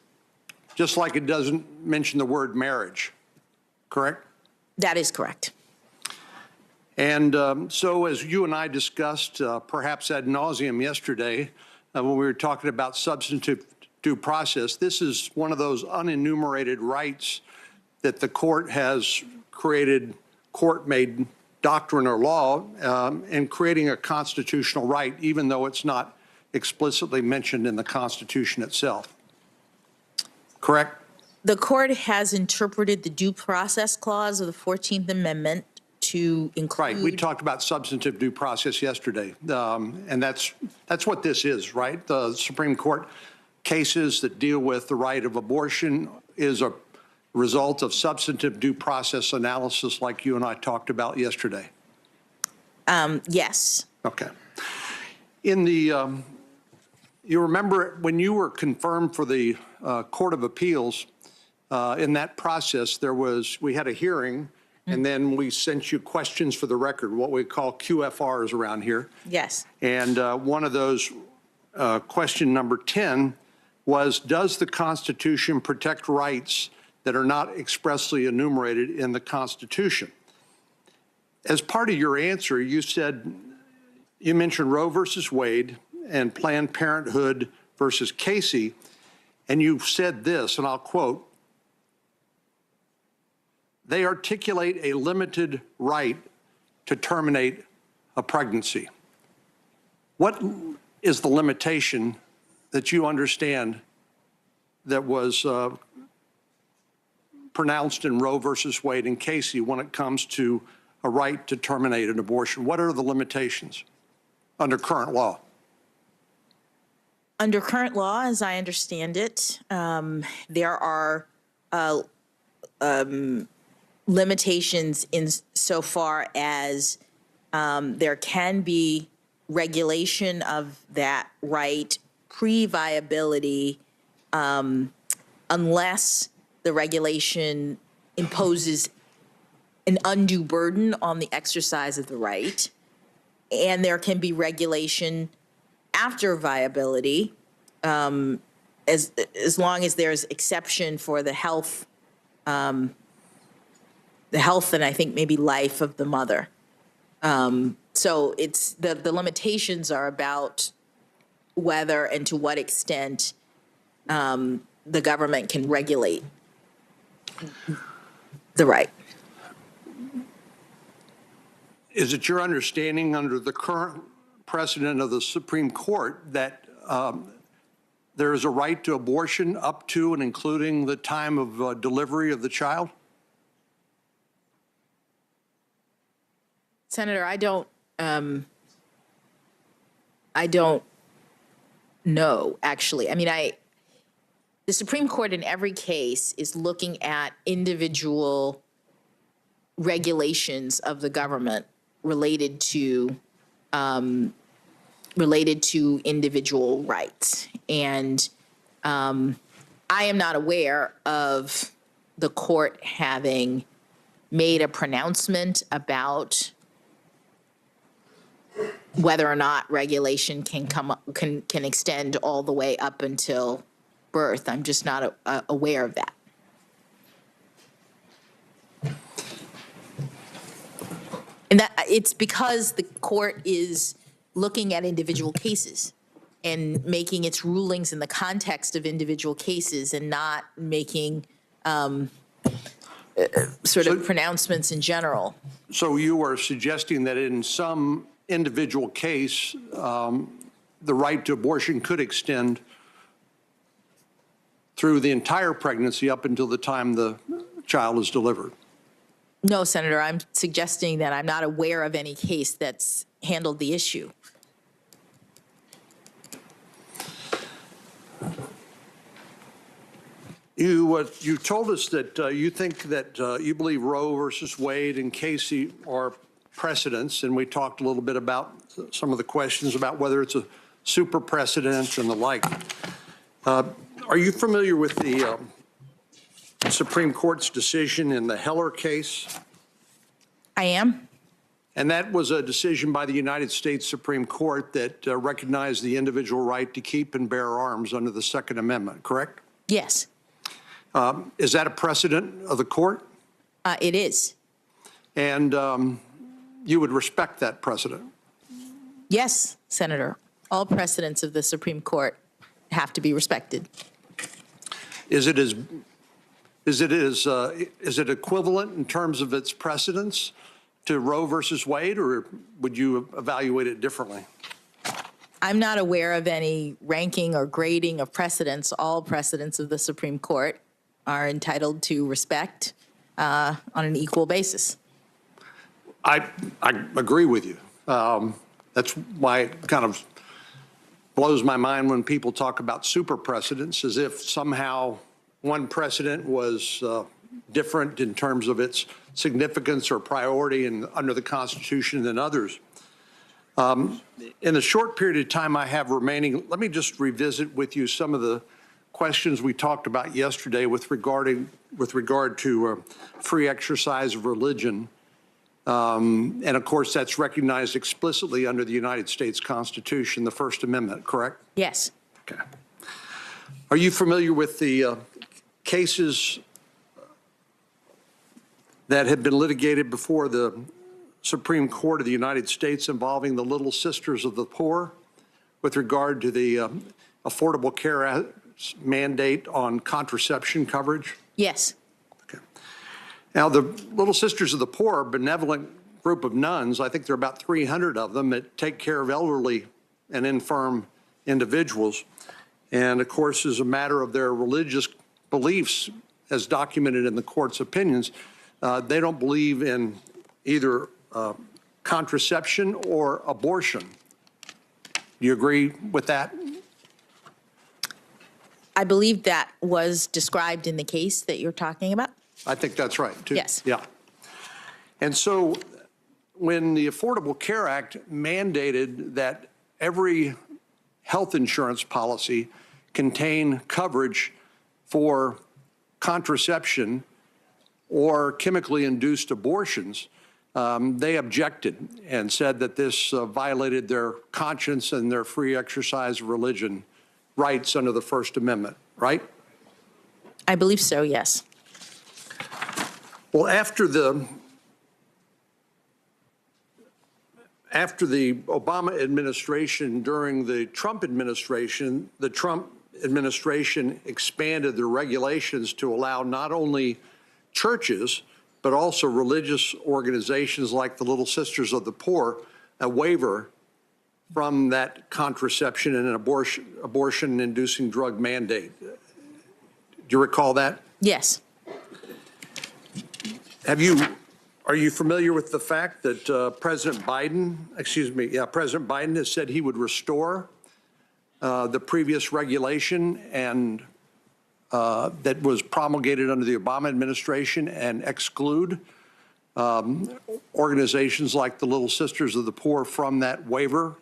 Just like it doesn't mention the word marriage, correct? That is correct. And so as you and I discussed, perhaps ad nauseum yesterday, when we were talking about substantive due process, this is one of those unenumerated rights that the court has created, court-made doctrine or law, and creating a constitutional right, even though it's not explicitly mentioned in the Constitution itself. Correct? The court has interpreted the due process clause of the 14th Amendment to include. Right. We talked about substantive due process yesterday, and that's what this is, right? The Supreme Court cases that deal with the right of abortion is a result of substantive due process analysis like you and I talked about yesterday. Yes. Okay. In the, you remember when you were confirmed for the Court of Appeals, in that process, we had a hearing, and then we sent you questions for the record, what we call QFRs around here. Yes. And one of those, question number 10, was, does the Constitution protect rights that are not expressly enumerated in the Constitution? As part of your answer, you mentioned Roe versus Wade and Planned Parenthood versus Casey, and you said this, and I'll quote, "They articulate a limited right to terminate a pregnancy." What is the limitation that you understand that was pronounced in Roe versus Wade and Casey when it comes to a right to terminate an abortion? What are the limitations under current law? Under current law, as I understand it, there are limitations in so far as there can be regulation of that right pre-viability unless the regulation imposes an undue burden on the exercise of the right. And there can be regulation after viability as long as there's exception for the health and I think maybe life of the mother. So it's the limitations are about whether and to what extent the government can regulate the right. Is it your understanding under the current precedent of the Supreme Court that there is a right to abortion up to and including the time of delivery of the child? Senator, I don't know, actually. I mean, the Supreme Court in every case is looking at individual regulations of the government related to individual rights. And I am not aware of the court having made a pronouncement about whether or not regulation can extend all the way up until birth. I'm just not aware of that. And that it's because the court is looking at individual cases and making its rulings in the context of individual cases and not making sort of pronouncements in general. So you are suggesting that in some individual case, the right to abortion could extend through the entire pregnancy up until the time the child is delivered? No, Senator, I'm suggesting that I'm not aware of any case that's handled the issue. You told us that you think that you believe Roe versus Wade and Casey are precedents, and we talked a little bit about some of the questions about whether it's a super precedent and the like. Are you familiar with the Supreme Court's decision in the Heller case? I am. And that was a decision by the United States Supreme Court that recognized the individual right to keep and bear arms under the Second Amendment, correct? Yes. Is that a precedent of the court? It is. And you would respect that precedent? Yes, Senator. All precedents of the Supreme Court have to be respected. Is it equivalent in terms of its precedence to Roe versus Wade, or would you evaluate it differently? I'm not aware of any ranking or grading of precedents. All precedents of the Supreme Court are entitled to respect on an equal basis. I agree with you. That's why it kind of blows my mind when people talk about super precedents, as if somehow one precedent was different in terms of its significance or priority under the Constitution than others. In the short period of time I have remaining, let me just revisit with you some of the questions we talked about yesterday with regard to free exercise of religion. And of course, that's recognized explicitly under the United States Constitution, the First Amendment, correct? Yes. Okay. Are you familiar with the cases that have been litigated before the Supreme Court of the United States involving the Little Sisters of the Poor with regard to the Affordable Care Act mandate on contraception coverage? Yes. Okay. Now, the Little Sisters of the Poor are a benevolent group of nuns. I think there are about 300 of them that take care of elderly and infirm individuals. And of course, as a matter of their religious beliefs, as documented in the court's opinions, they don't believe in either contraception or abortion. Do you agree with that? I believe that was described in the case that you're talking about. I think that's right, too. Yes. Yeah. And so when the Affordable Care Act mandated that every health insurance policy contain coverage for contraception or chemically induced abortions, they objected and said that this violated their conscience and their free exercise of religion rights under the First Amendment, right? I believe so, yes. Well, after the Obama administration, during the Trump administration expanded the regulations to allow not only churches, but also religious organizations like the Little Sisters of the Poor, a waiver from that contraception and an abortion-inducing drug mandate. Do you recall that? Yes. Are you familiar with the fact that President Biden has said he would restore the previous regulation and that was promulgated under the Obama administration and exclude organizations like the Little Sisters of the Poor from that waiver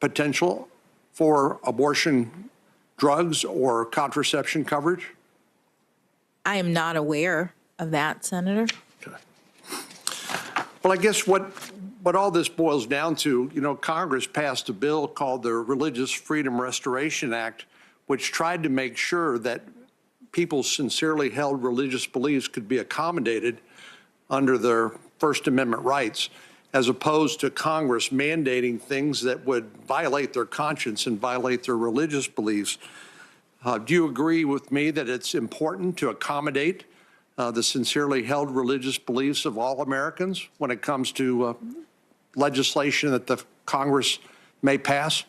potential for abortion drugs or contraception coverage? I am not aware of that, Senator. Okay. Well, I guess what all this boils down to, you know, Congress passed a bill called the Religious Freedom Restoration Act, which tried to make sure that people's sincerely held religious beliefs could be accommodated under their First Amendment rights, as opposed to Congress mandating things that would violate their conscience and violate their religious beliefs. Do you agree with me that it's important to accommodate the sincerely held religious beliefs of all Americans when it comes to legislation that the Congress may pass?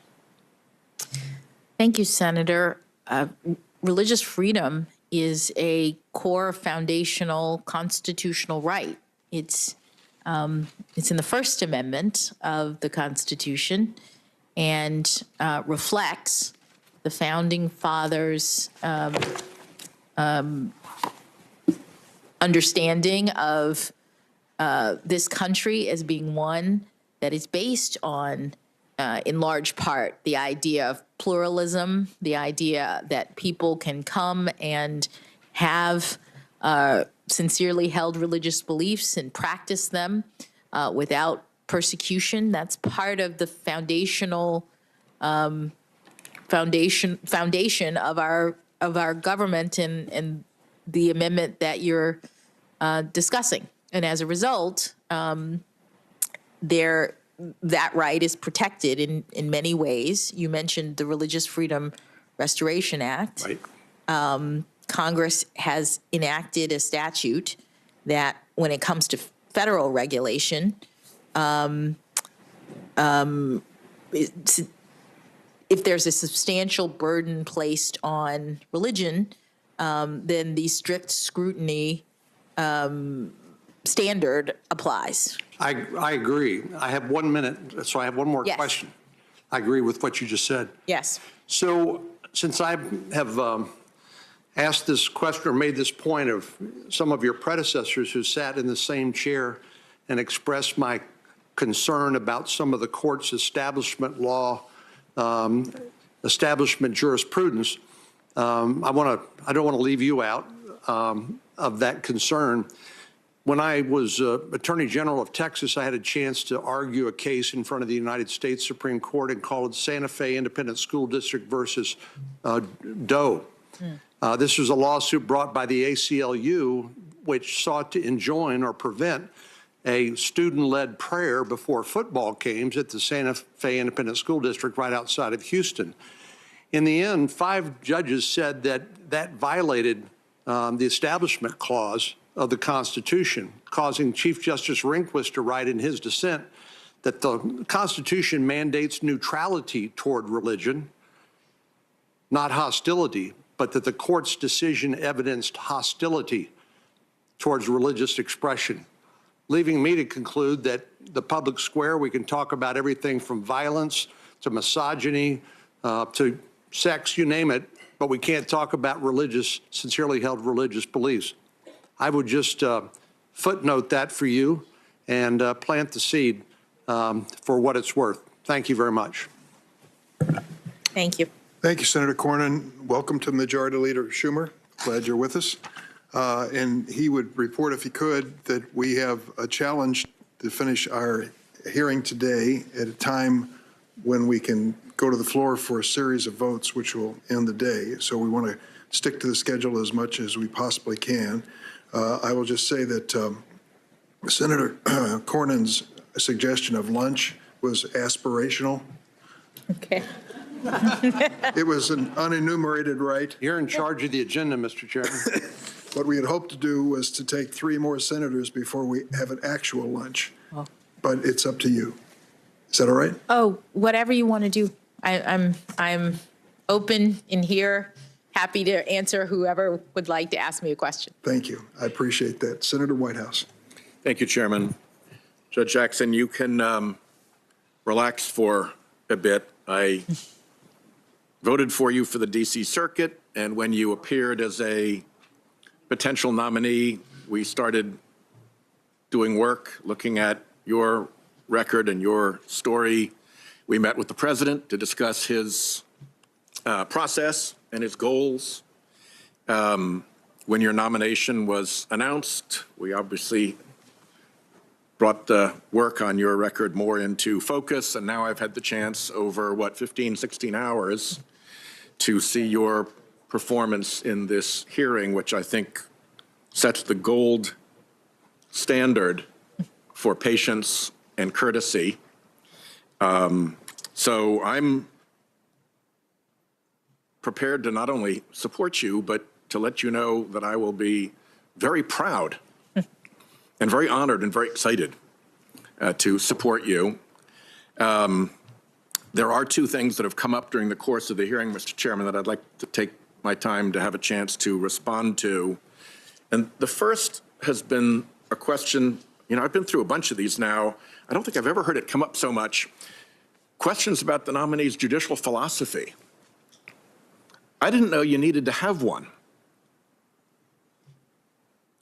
Thank you, Senator. Religious freedom is a core foundational constitutional right. It's in the First Amendment of the Constitution and reflects the Founding Fathers' understanding of this country as being one that is based on, in large part, the idea of pluralism, the idea that people can come and have sincerely held religious beliefs and practice them without persecution. That's part of the foundational foundation of our government and the amendment that you're discussing. And as a result, that right is protected in many ways. You mentioned the Religious Freedom Restoration Act. Right. Congress has enacted a statute that, when it comes to federal regulation, if there's a substantial burden placed on religion, then the strict scrutiny standard applies. I agree. I have 1 minute, so I have one more question. I agree with what you just said. Yes. So since I have asked this question or made this point of some of your predecessors who sat in the same chair and expressed my concern about some of the court's establishment law, establishment jurisprudence, I don't want to leave you out of that concern. When I was Attorney General of Texas, I had a chance to argue a case in front of the United States Supreme Court and called it Santa Fe Independent School District versus Doe. This was a lawsuit brought by the ACLU, which sought to enjoin or prevent a student-led prayer before football games at the Santa Fe Independent School District right outside of Houston. In the end, 5 judges said that that violated the Establishment Clause of the Constitution, causing Chief Justice Rehnquist to write in his dissent that the Constitution mandates neutrality toward religion, not hostility, but that the court's decision evidenced hostility towards religious expression, leaving me to conclude that the public square, we can talk about everything from violence to misogyny to sex, you name it, but we can't talk about sincerely held religious beliefs. I would just footnote that for you and plant the seed for what it's worth. Thank you very much. Thank you. Thank you, Senator Cornyn. Welcome to Majority Leader Schumer. Glad you're with us. And he would report, if he could, that we have a challenge to finish our hearing today at a time when we can go to the floor for a series of votes, which will end the day. So we want to stick to the schedule as much as we possibly can. I will just say that Senator Cornyn's suggestion of lunch was aspirational. Okay. It was an unenumerated right. You're in charge of the agenda, Mr. Chairman. What we had hoped to do was to take 3 more senators before we have an actual lunch. But it's up to you. Is that all right? Oh, whatever you want to do. I'm open in here, happy to answer whoever would like to ask me a question. Thank you. I appreciate that. Senator Whitehouse. Thank you, Chairman. Judge Jackson, you can relax for a bit. I voted for you for the D.C. Circuit, and when you appeared as a potential nominee, we started doing work looking at your record and your story. We met with the president to discuss his process and his goals. When your nomination was announced, we obviously brought the work on your record more into focus, and now I've had the chance over, 15, 16 hours to see your performance in this hearing, which I think sets the gold standard for patience and courtesy. So I'm prepared to not only support you, but to let you know that I will be very proud and very honored and very excited to support you. There are 2 things that have come up during the course of the hearing, Mr. Chairman, that I'd like to take my time to have a chance to respond to. And the first has been a question, I've been through a bunch of these now. I don't think I've ever heard it come up so much. Questions about the nominee's judicial philosophy. I didn't know you needed to have one.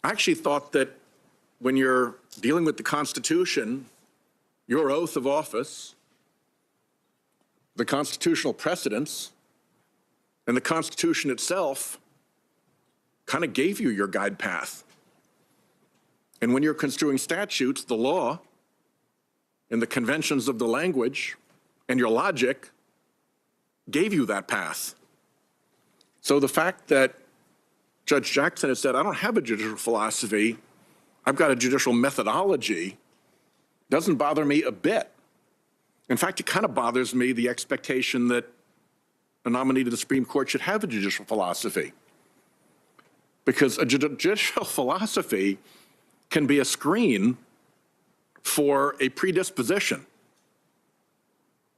I actually thought that when you're dealing with the Constitution, your oath of office, the constitutional precedents, and the Constitution itself kind of gave you your guide path. And when you're construing statutes, the law and the conventions of the language and your logic gave you that path. So the fact that Judge Jackson has said, I don't have a judicial philosophy, I've got a judicial methodology, doesn't bother me a bit. In fact, it kind of bothers me, the expectation that a nominee to the Supreme Court should have a judicial philosophy. Because a judicial philosophy can be a screen for a predisposition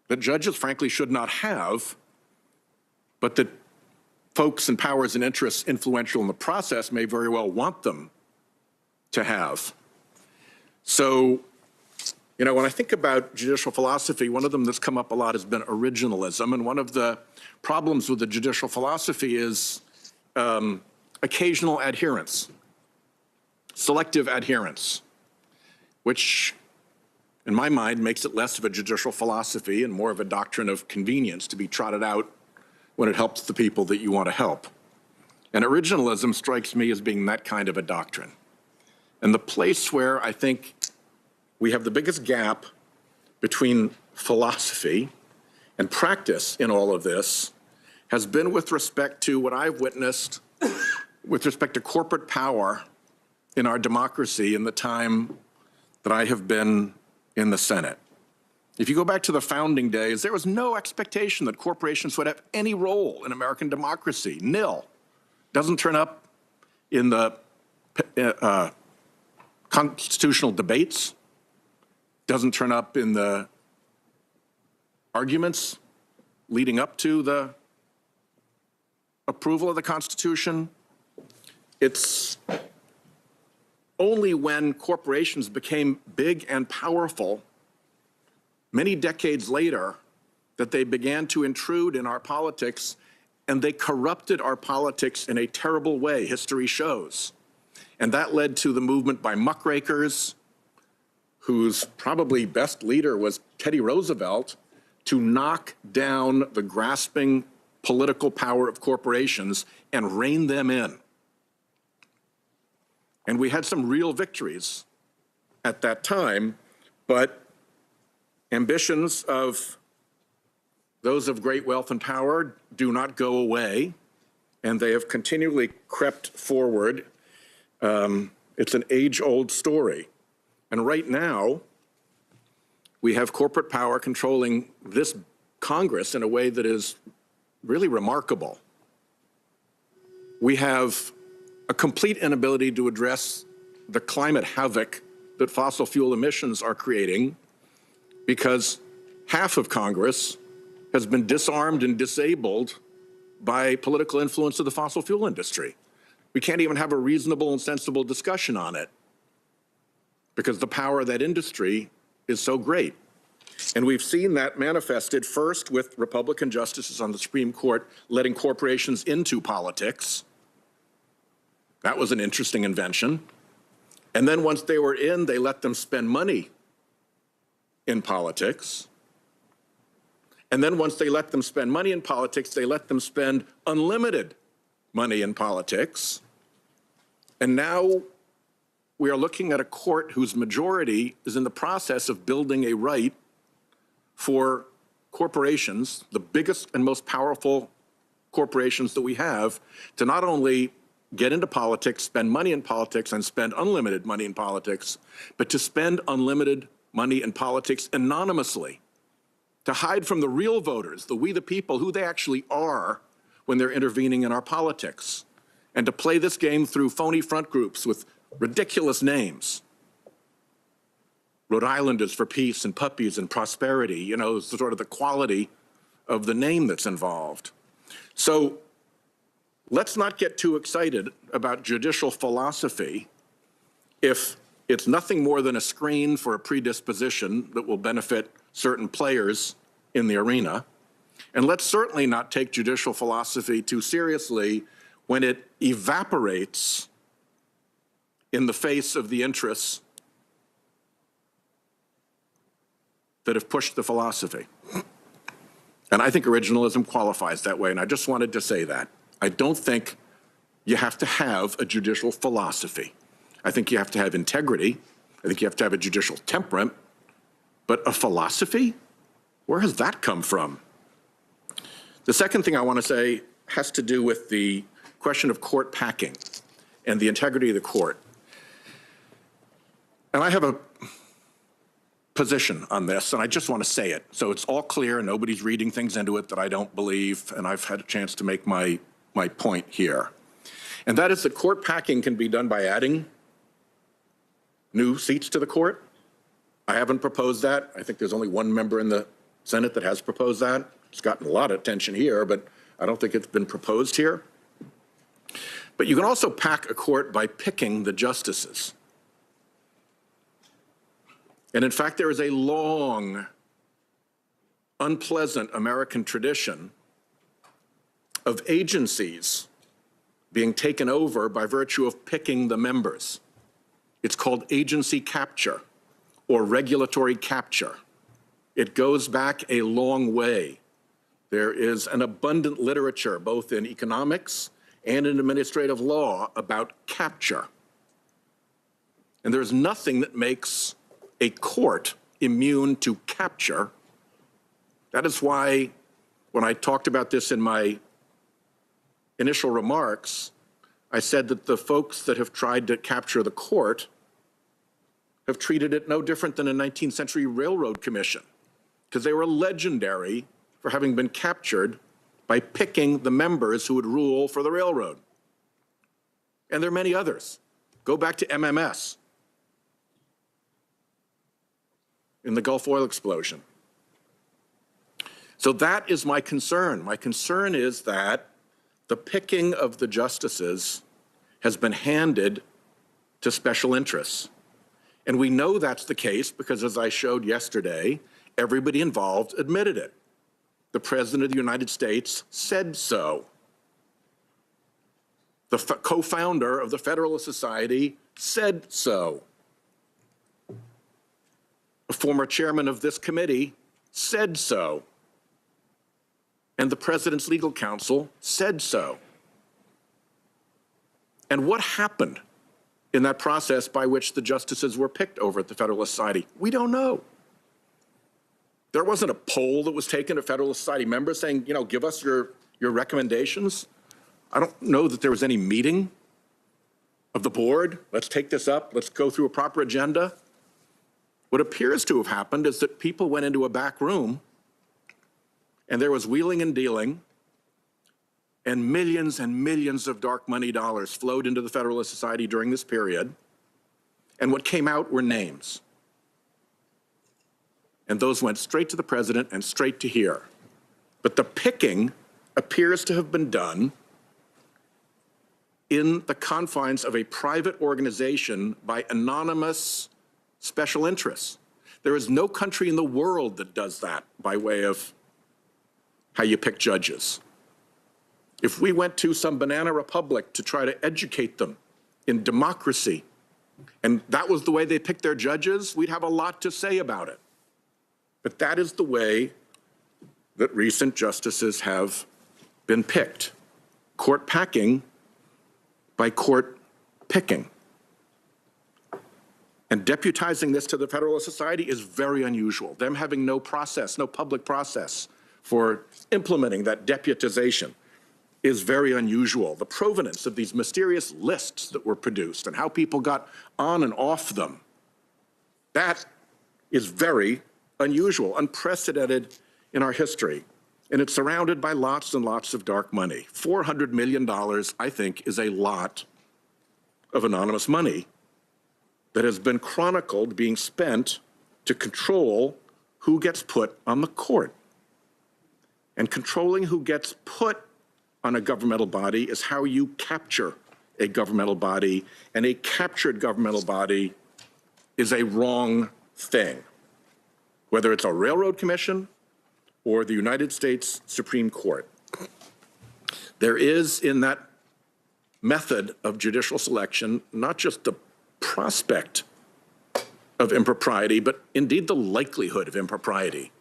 that judges, frankly, should not have, but that folks in powers and interests influential in the process may very well want them to have. So, when I think about judicial philosophy, one of them that's come up a lot has been originalism. And one of the problems with the judicial philosophy is occasional adherence, selective adherence, which in my mind makes it less of a judicial philosophy and more of a doctrine of convenience to be trotted out when it helps the people that you want to help. And originalism strikes me as being that kind of a doctrine. And the place where I think we have the biggest gap between philosophy and practice in all of this has been with respect to what I've witnessed with respect to corporate power in our democracy in the time that I have been in the Senate. If you go back to the founding days, there was no expectation that corporations would have any role in American democracy. Nil. Doesn't turn up in the constitutional debates, doesn't turn up in the arguments leading up to the approval of the Constitution. It's only when corporations became big and powerful many decades later that they began to intrude in our politics, and they corrupted our politics in a terrible way, history shows. And that led to the movement by muckrakers, whose probably best leader was Teddy Roosevelt, to knock down the grasping political power of corporations and rein them in. And we had some real victories at that time, but ambitions of those of great wealth and power do not go away, and they have continually crept forward. It's an age-old story. And right now, we have corporate power controlling this Congress in a way that is really remarkable. We have a complete inability to address the climate havoc that fossil fuel emissions are creating, because half of Congress has been disarmed and disabled by political influence of the fossil fuel industry. We can't even have a reasonable and sensible discussion on it because the power of that industry is so great. And we've seen that manifested first with Republican justices on the Supreme Court letting corporations into politics. That was an interesting invention. And then once they were in, they let them spend money in politics. And then once they let them spend money in politics, they let them spend unlimited money in politics. And now we are looking at a court whose majority is in the process of building a right for corporations, the biggest and most powerful corporations that we have, to not only get into politics, spend money in politics, and spend unlimited money in politics, but to spend unlimited money in politics anonymously, to hide from the real voters, the we the people, who they actually are when they're intervening in our politics, and to play this game through phony front groups with ridiculous names. Rhode Islanders for peace and puppies and prosperity, you know, sort of the quality of the name that's involved. So let's not get too excited about judicial philosophy if it's nothing more than a screen for a predisposition that will benefit certain players in the arena. And let's certainly not take judicial philosophy too seriously when it evaporates in the face of the interests that have pushed the philosophy. And I think originalism qualifies that way, and I just wanted to say that. I don't think you have to have a judicial philosophy. I think you have to have integrity. I think you have to have a judicial temperament. But a philosophy? Where has that come from? The second thing I want to say has to do with the question of court packing and the integrity of the court. And I have a position on this, and I just want to say it so it's all clear and nobody's reading things into it that I don't believe, and I've had a chance to make my point here. And that is that court packing can be done by adding new seats to the court. I haven't proposed that. I think there's only one member in the Senate that has proposed that. It's gotten a lot of attention here, but I don't think it's been proposed here. But you can also pack a court by picking the justices. And in fact, there is a long, unpleasant American tradition of agencies being taken over by virtue of picking the members. It's called agency capture or regulatory capture. It goes back a long way. There is an abundant literature, both in economics and in administrative law, about capture. And there's nothing that makes a court immune to capture. That is why when I talked about this in my initial remarks, I said that the folks that have tried to capture the court have treated it no different than a 19th century railroad commission, because they were legendary for having been captured by picking the members who would rule for the railroad. And there are many others. Go back to MMS in the Gulf oil explosion. So that is my concern. My concern is that the picking of the justices has been handed to special interests. And we know that's the case because, as I showed yesterday, everybody involved admitted it. The President of the United States said so. The co-founder of the Federalist Society said so. A former chairman of this committee said so. And the President's legal counsel said so. And what happened in that process by which the justices were picked over at the Federalist Society? We don't know. There wasn't a poll that was taken of Federalist Society members saying, you know, give us your recommendations. I don't know that there was any meeting of the board. Let's take this up. Let's go through a proper agenda. What appears to have happened is that people went into a back room and there was wheeling and dealing, and millions of dark money dollars flowed into the Federalist Society during this period. And what came out were names. And those went straight to the president and straight to here. But the picking appears to have been done in the confines of a private organization by anonymous special interests. There is no country in the world that does that by way of how you pick judges. If we went to some banana republic to try to educate them in democracy, and that was the way they picked their judges, we'd have a lot to say about it. But that is the way that recent justices have been picked. Court packing by court picking. And deputizing this to the Federalist Society is very unusual. Them having no process, no public process for implementing that deputization is very unusual. The provenance of these mysterious lists that were produced and how people got on and off them, that is very unusual, unprecedented in our history. And it's surrounded by lots and lots of dark money. $400 million, I think, is a lot of anonymous money that has been chronicled being spent to control who gets put on the court. And controlling who gets put on a governmental body is how you capture a governmental body, and a captured governmental body is a wrong thing. Whether it's a railroad commission or the United States Supreme Court. There is in that method of judicial selection not just the prospect of impropriety, but indeed the likelihood of impropriety.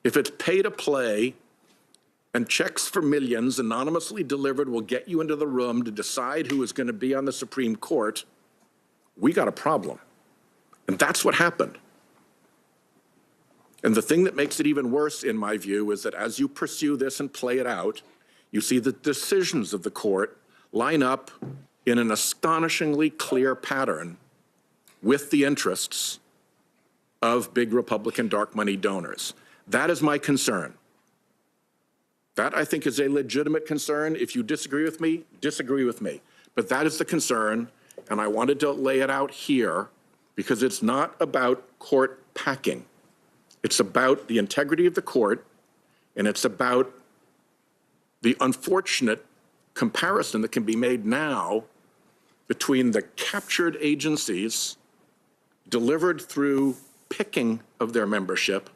If it's pay to play and checks for millions anonymously delivered will get you into the room to decide who is going to be on the Supreme Court, we got a problem. And that's what happened. And the thing that makes it even worse, in my view, is that as you pursue this and play it out, you see the decisions of the court line up in an astonishingly clear pattern with the interests of big Republican dark money donors. That is my concern. That, I think, is a legitimate concern. If you disagree with me, disagree with me. But that is the concern, and I wanted to lay it out here because it's not about court packing. It's about the integrity of the court, and it's about the unfortunate comparison that can be made now between the captured agencies delivered through picking of their membership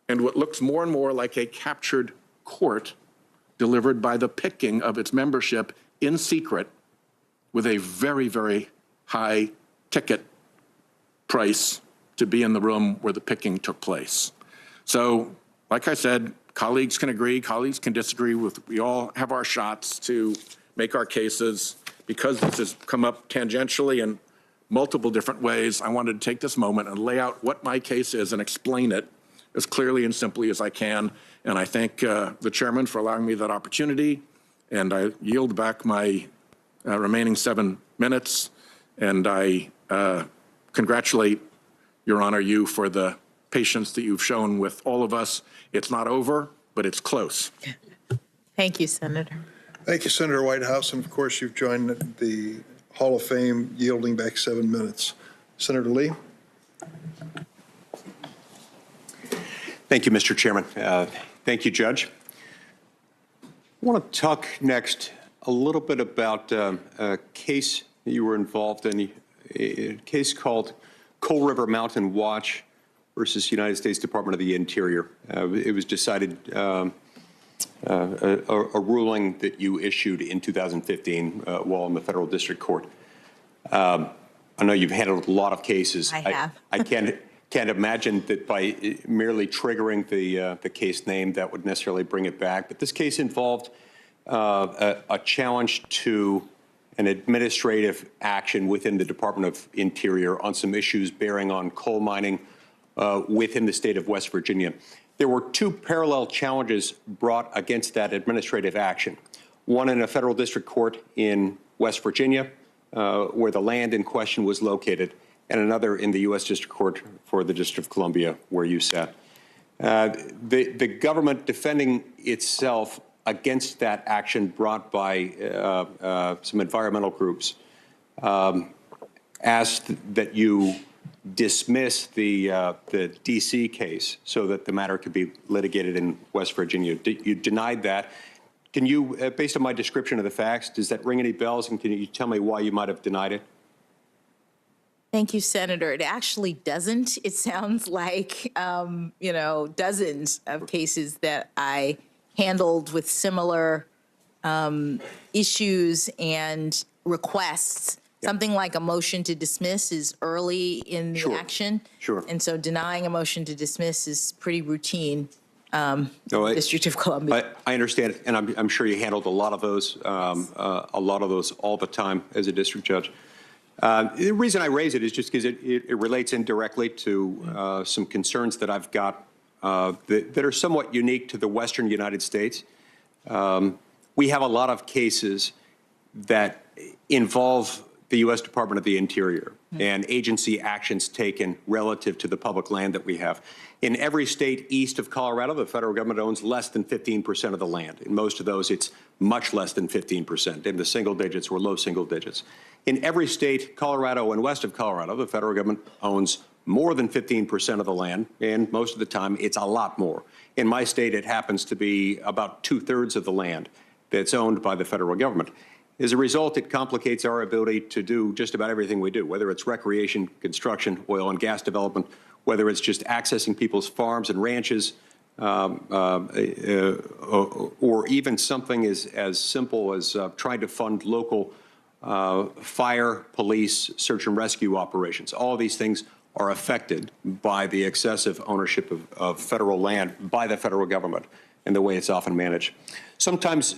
and what looks more and more like a captured court delivered by the picking of its membership in secret with a very, very high ticket price to be in the room where the picking took place. So, like I said, colleagues can agree, colleagues can disagree with, we all have our shots to make our cases. Because this has come up tangentially in multiple different ways, I wanted to take this moment and lay out what my case is and explain it as clearly and simply as I can. And I thank the chairman for allowing me that opportunity. And I yield back my remaining 7 minutes. And I congratulate, Your Honor, you for the patience that you've shown with all of us. It's not over, but it's close. Thank you, Senator. Thank you, Senator Whitehouse. And of course, you've joined the Hall of Fame, yielding back 7 minutes. Senator Lee. Thank you, Mr. Chairman. Thank you, Judge. I want to talk next a little bit about a case that you were involved in, a case called Coal River Mountain Watch versus United States Department of the Interior. It was decided a ruling that you issued in 2015 while in the federal district court. I know you've handled a lot of cases. I have. I can't imagine that by merely triggering the case name that would necessarily bring it back. But this case involved a challenge to an administrative action within the Department of Interior on some issues bearing on coal mining within the state of West Virginia. There were 2 parallel challenges brought against that administrative action. One in a federal district court in West Virginia, where the land in question was located, and another in the U.S. District Court for the District of Columbia, where you sat. The government defending itself against that action brought by some environmental groups asked that you dismiss the D.C. case so that the matter could be litigated in West Virginia. You denied that. Can you, based on my description of the facts, does that ring any bells? And can you tell me why you might have denied it? Thank you, Senator. It actually doesn't. It sounds like, dozens of cases that I handled with similar issues and requests. Something like a motion to dismiss is early in the action. Sure. And so denying a motion to dismiss is pretty routine. District of Columbia. I understand, and I'm sure you handled a lot of those all the time as a district judge. The reason I raise it is just because it relates indirectly to some concerns that I've got that are somewhat unique to the Western United States. We have a lot of cases that involve the U.S. Department of the Interior and agency actions taken relative to the public land that we have. In every state east of Colorado, the federal government owns less than 15% of the land. In most of those, it's much less than 15%, in the single digits or low single digits. In every state, Colorado and west of Colorado, the federal government owns more than 15% of the land, and most of the time, it's a lot more. In my state, it happens to be about 2/3 of the land that's owned by the federal government. As a result, it complicates our ability to do just about everything we do, whether it's recreation, construction, oil and gas development, whether it's just accessing people's farms and ranches, or even something as simple as trying to fund local fire, police, search and rescue operations. All these things are affected by the excessive ownership of federal land by the federal government and the way it's often managed. Sometimes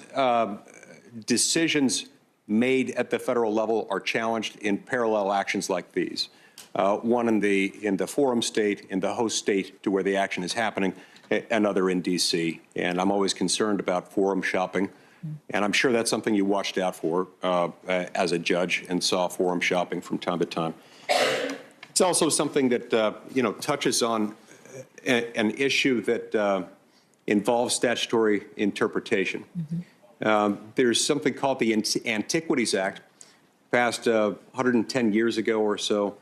decisions made at the federal level are challenged in parallel actions like these. One in the forum state, in the host state to where the action is happening, another in D.C. And I'm always concerned about forum shopping. And I'm sure that's something you watched out for as a judge and saw forum shopping from time to time. It's also something that, touches on an issue that involves statutory interpretation. There's something called the Antiquities Act, passed 110 years ago or so,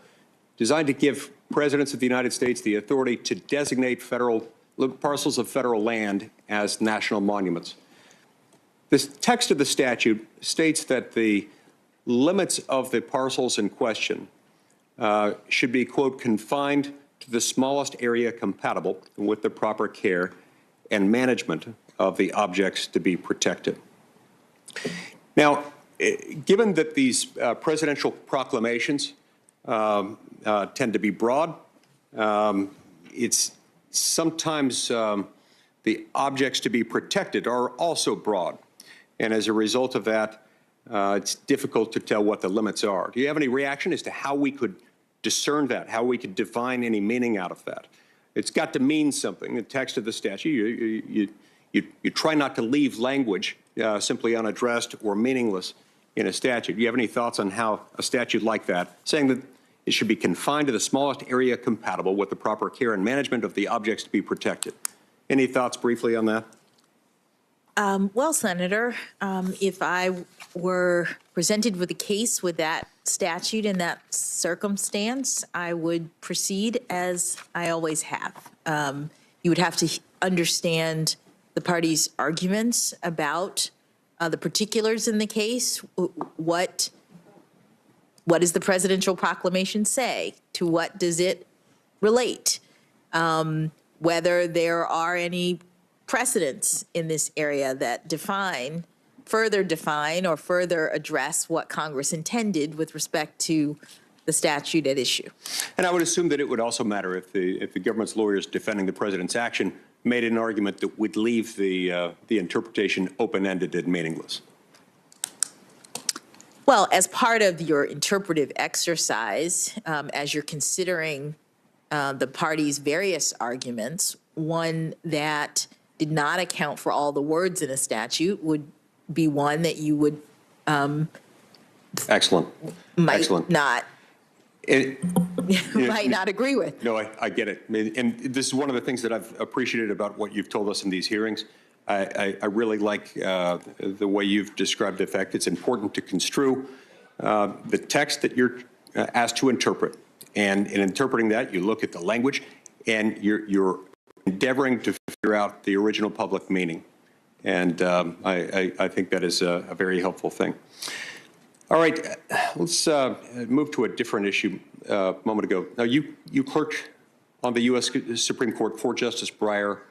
designed to give presidents of the United States the authority to designate parcels of federal land as national monuments. The text of the statute states that the limits of the parcels in question should be, quote, confined to the smallest area compatible with the proper care and management of the objects to be protected. Now, given that these presidential proclamations tend to be broad, it's sometimes the objects to be protected are also broad. And as a result of that, it's difficult to tell what the limits are. Do you have any reaction as to how we could discern that, how we could define any meaning out of that? It's got to mean something. The text of the statute, you try not to leave language simply unaddressed or meaningless in a statute. Do you have any thoughts on how a statute like that, saying that it should be confined to the smallest area compatible with the proper care and management of the objects to be protected? Any thoughts briefly on that? Well, Senator, if I were presented with a case with that statute in that circumstance, I would proceed as I always have. You would have to understand the parties' arguments about the particulars in the case. What does the presidential proclamation say? To what does it relate? Whether there are any precedents in this area that further define or further address what Congress intended with respect to the statute at issue. And I would assume that it would also matter if the government's lawyers defending the president's action made an argument that would leave the interpretation open-ended and meaningless. Well, as part of your interpretive exercise, as you're considering the parties' various arguments, one that did not account for all the words in a statute would be one that you would Excellent. Excellent. Not might not agree with. No, I get it. And this is one of the things that I've appreciated about what you've told us in these hearings. I really like the way you've described the fact it's important to construe the text that you're asked to interpret. And in interpreting that, you look at the language and you're endeavoring to figure out the original public meaning. And I think that is a very helpful thing. All right, let's move to a different issue a moment ago. Now, you clerked on the U.S. Supreme Court for Justice Breyer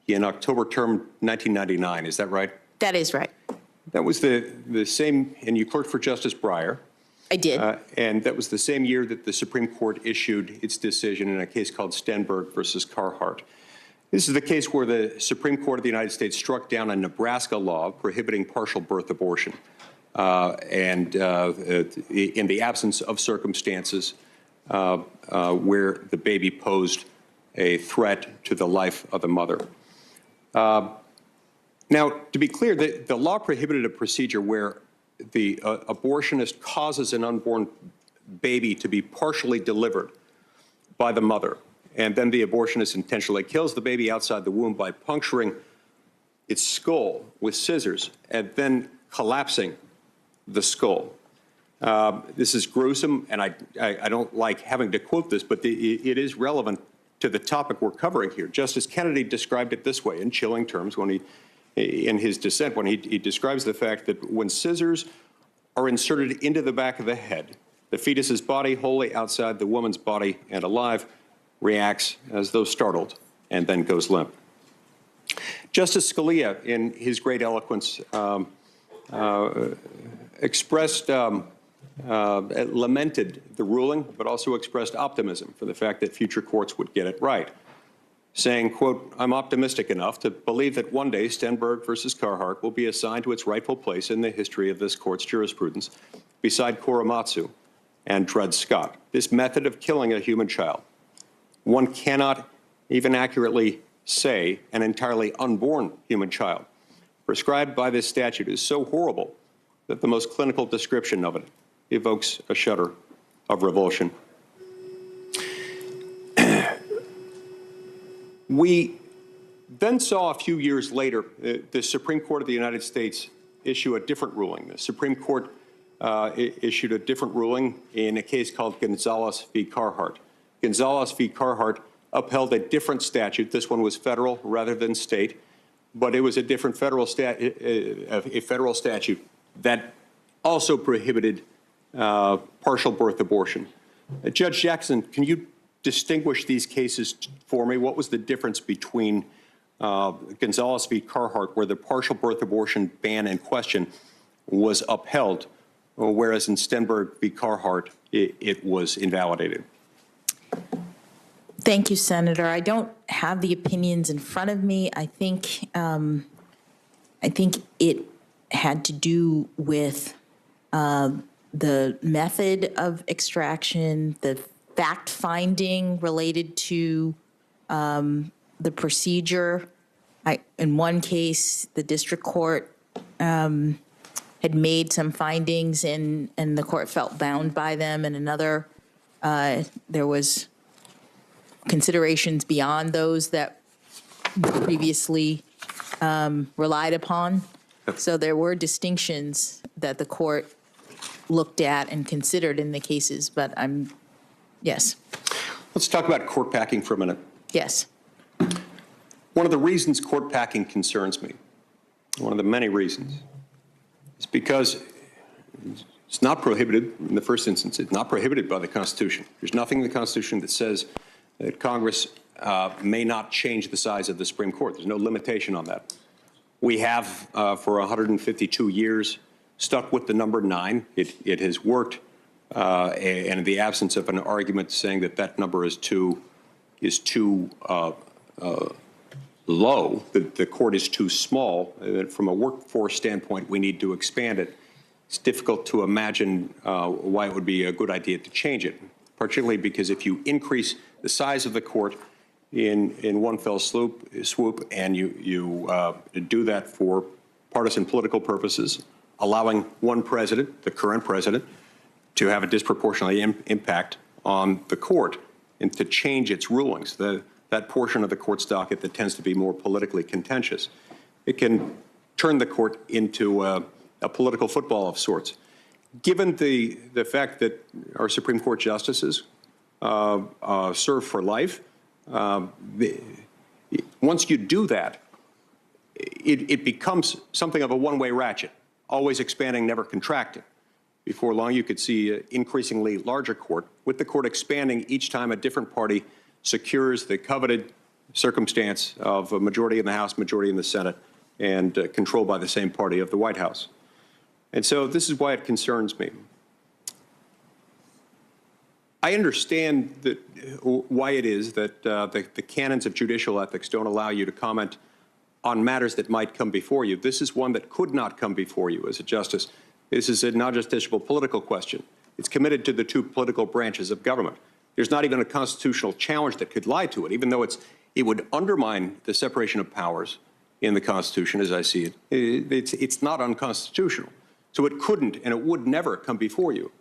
in October term 1999, is that right? That is right. That was the same, and you clerked for Justice Breyer. I did. And that was the same year that the Supreme Court issued its decision in a case called Stenberg versus Carhart. This is the case where the Supreme Court of the United States struck down a Nebraska law prohibiting partial birth abortion in the absence of circumstances where the baby posed a threat to the life of the mother. Now, to be clear, the law prohibited a procedure where the abortionist causes an unborn baby to be partially delivered by the mother, and then the abortionist intentionally kills the baby outside the womb by puncturing its skull with scissors and then collapsing the skull. This is gruesome, and I don't like having to quote this, but it is relevant to the topic we're covering here. Justice Kennedy described it this way in chilling terms when in his dissent, when he describes the fact that when scissors are inserted into the back of the head, the fetus's body, wholly outside the woman's body and alive, reacts as though startled and then goes limp. Justice Scalia, in his great eloquence, lamented the ruling, but also expressed optimism for the fact that future courts would get it right, saying, quote, "I'm optimistic enough to believe that one day Stenberg versus Carhart will be assigned to its rightful place in the history of this court's jurisprudence beside Korematsu and Dred Scott. This method of killing a human child, one cannot even accurately say an entirely unborn human child, prescribed by this statute is so horrible that the most clinical description of it evokes a shudder of revulsion." We then saw a few years later the Supreme Court of the United States issue a different ruling. The Supreme Court issued a different ruling in a case called Gonzalez v. Carhart. Gonzalez v. Carhart upheld a different statute. This one was federal rather than state, but it was a different federal statute that also prohibited partial birth abortion. Judge Jackson, can you distinguish these cases for me? What was the difference between Gonzalez v. Carhart, where the partial birth abortion ban in question was upheld, whereas in Stenberg v. Carhart, it was invalidated? Thank you, Senator. I don't have the opinions in front of me. I think it had to do with the method of extraction, the fact-finding related to the procedure. In one case, the district court had made some findings and the court felt bound by them. In another, there was considerations beyond those that were previously relied upon. So there were distinctions that the court looked at and considered in the cases, but yes. Let's talk about court packing for a minute. Yes. One of the reasons court packing concerns me, one of the many reasons, is because it's not prohibited in the first instance. It's not prohibited by the Constitution. There's nothing in the Constitution that says that Congress may not change the size of the Supreme Court. There's no limitation on that. We have, for 152 years, stuck with the number 9. It has worked, and in the absence of an argument saying that that number is too low, that the court is too small, that from a workforce standpoint, we need to expand it. It's difficult to imagine why it would be a good idea to change it, particularly because if you increase the size of the court in one fell swoop, and you do that for partisan political purposes, allowing one president, the current president, to have a disproportionately impact on the court and to change its rulings, that portion of the court's docket that tends to be more politically contentious. It can turn the court into a political football of sorts. Given the fact that our Supreme Court justices serve for life, once you do that, it becomes something of a one-way ratchet, always expanding, never contracting. Before long, you could see an increasingly larger court, with the court expanding each time a different party secures the coveted circumstance of a majority in the House, majority in the Senate, and controlled by the same party of the White House. And so this is why it concerns me. I understand that why it is that the canons of judicial ethics don't allow you to comment on matters that might come before you. This is one that could not come before you as a justice. This is a non-justiciable political question. It's committed to the two political branches of government. There's not even a constitutional challenge that could lie to it, even though it would undermine the separation of powers in the Constitution, as I see it. It's not unconstitutional. So it couldn't and it would never come before you.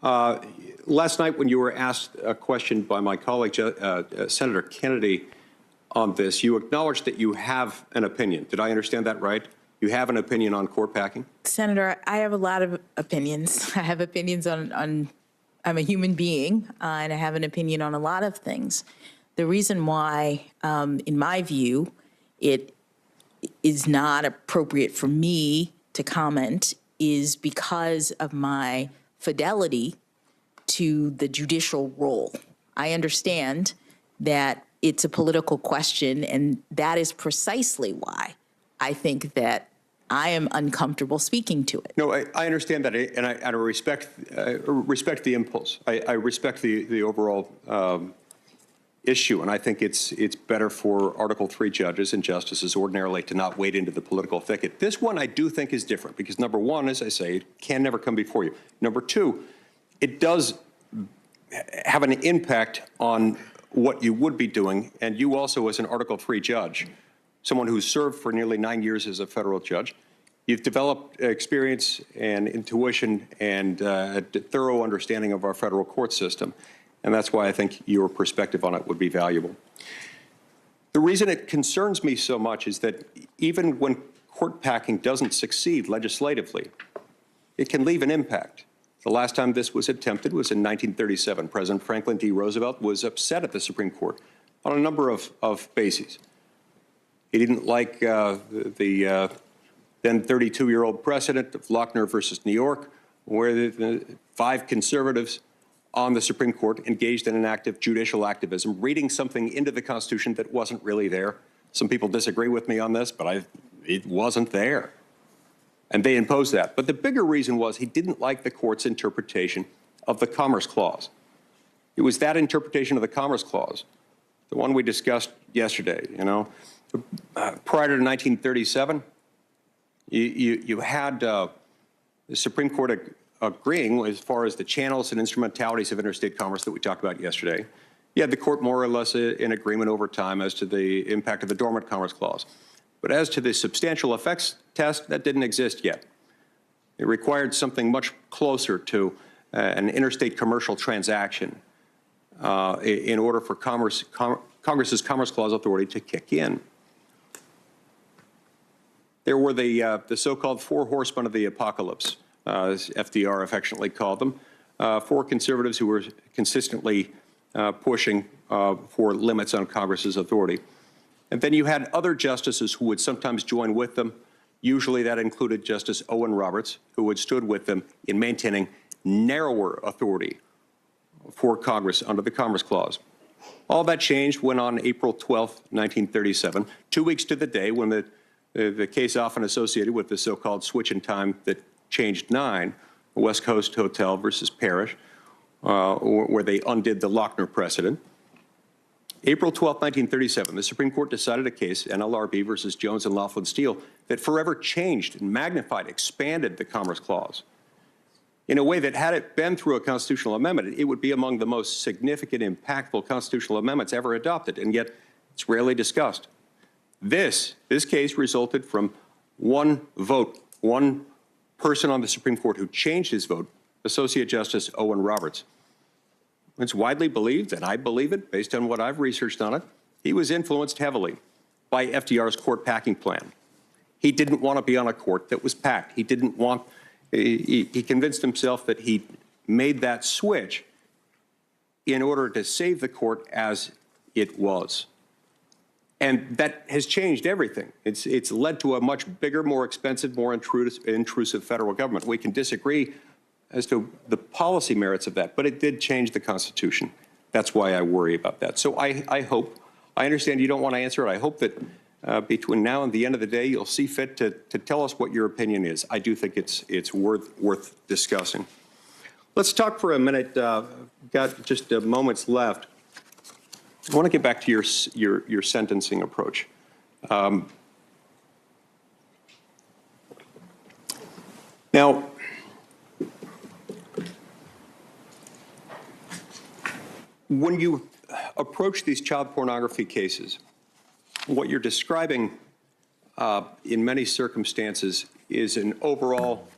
Last night, when you were asked a question by my colleague, Senator Kennedy, on this, you acknowledged that you have an opinion. Did I understand that right? You have an opinion on court packing? Senator, I have a lot of opinions. I have opinions on I'm a human being, and I have an opinion on a lot of things. The reason why, in my view, it is not appropriate for me to comment is because of my fidelity to the judicial role. I understand that it's a political question, and that is precisely why I think that I am uncomfortable speaking to it. No, I understand that, and I respect the impulse. I respect the overall issue, and I think it's better for Article III judges and justices ordinarily to not wade into the political thicket. This one I do think is different because, number one, as I say, it can never come before you. Number two, it does have an impact on what you would be doing, and you also, as an Article III judge, someone who's served for nearly 9 years as a federal judge, you've developed experience and intuition and a thorough understanding of our federal court system, and that's why I think your perspective on it would be valuable. The reason it concerns me so much is that even when court packing doesn't succeed legislatively, it can leave an impact. The last time this was attempted was in 1937. President Franklin D. Roosevelt was upset at the Supreme Court on a number of bases. He didn't like the then 32-year-old precedent of Lochner versus New York, where the 5 conservatives on the Supreme Court engaged in an active judicial activism, reading something into the Constitution that wasn't really there. Some people disagree with me on this, but it wasn't there. And they imposed that. But the bigger reason was he didn't like the court's interpretation of the Commerce Clause. It was that interpretation of the Commerce Clause, the one we discussed yesterday, you know. Prior to 1937, you had the Supreme Court agreeing as far as the channels and instrumentalities of interstate commerce that we talked about yesterday. You had the court more or less in agreement over time as to the impact of the dormant Commerce Clause. But as to the substantial effects test, that didn't exist yet. It required something much closer to an interstate commercial transaction in order for Congress's Commerce Clause authority to kick in. There were the so-called 4 horsemen of the apocalypse, as FDR affectionately called them, 4 conservatives who were consistently pushing for limits on Congress's authority. And then you had other justices who would sometimes join with them. Usually that included Justice Owen Roberts, who had stood with them in maintaining narrower authority for Congress under the Commerce Clause. All that changed when on April 12, 1937, 2 weeks to the day when the case often associated with the so-called switch in time that changed 9, West Coast Hotel versus Parrish, where they undid the Lochner precedent. April 12, 1937, the Supreme Court decided a case, NLRB versus Jones and Laughlin Steel, that forever changed and magnified, expanded the Commerce Clause in a way that, had it been through a constitutional amendment, it would be among the most significant, impactful constitutional amendments ever adopted, and yet it's rarely discussed. This case resulted from one vote, one person on the Supreme Court who changed his vote, Associate Justice Owen Roberts. It's widely believed, and I believe it based on what I've researched on it, he was influenced heavily by FDR's court packing plan. He didn't want to be on a court that was packed. He didn't want, he convinced himself that he made that switch in order to save the court as it was. And that has changed everything. It's led to a much bigger, more expensive, more intrusive federal government. We can disagree as to the policy merits of that, but it did change the Constitution. That's why I worry about that. So I hope, I understand you don't want to answer it. I hope that between now and the end of the day, you'll see fit to tell us what your opinion is. I do think it's worth discussing. Let's talk for a minute. Got just moments left. I want to get back to your sentencing approach. Now, when you approach these child pornography cases, what you're describing in many circumstances is an overall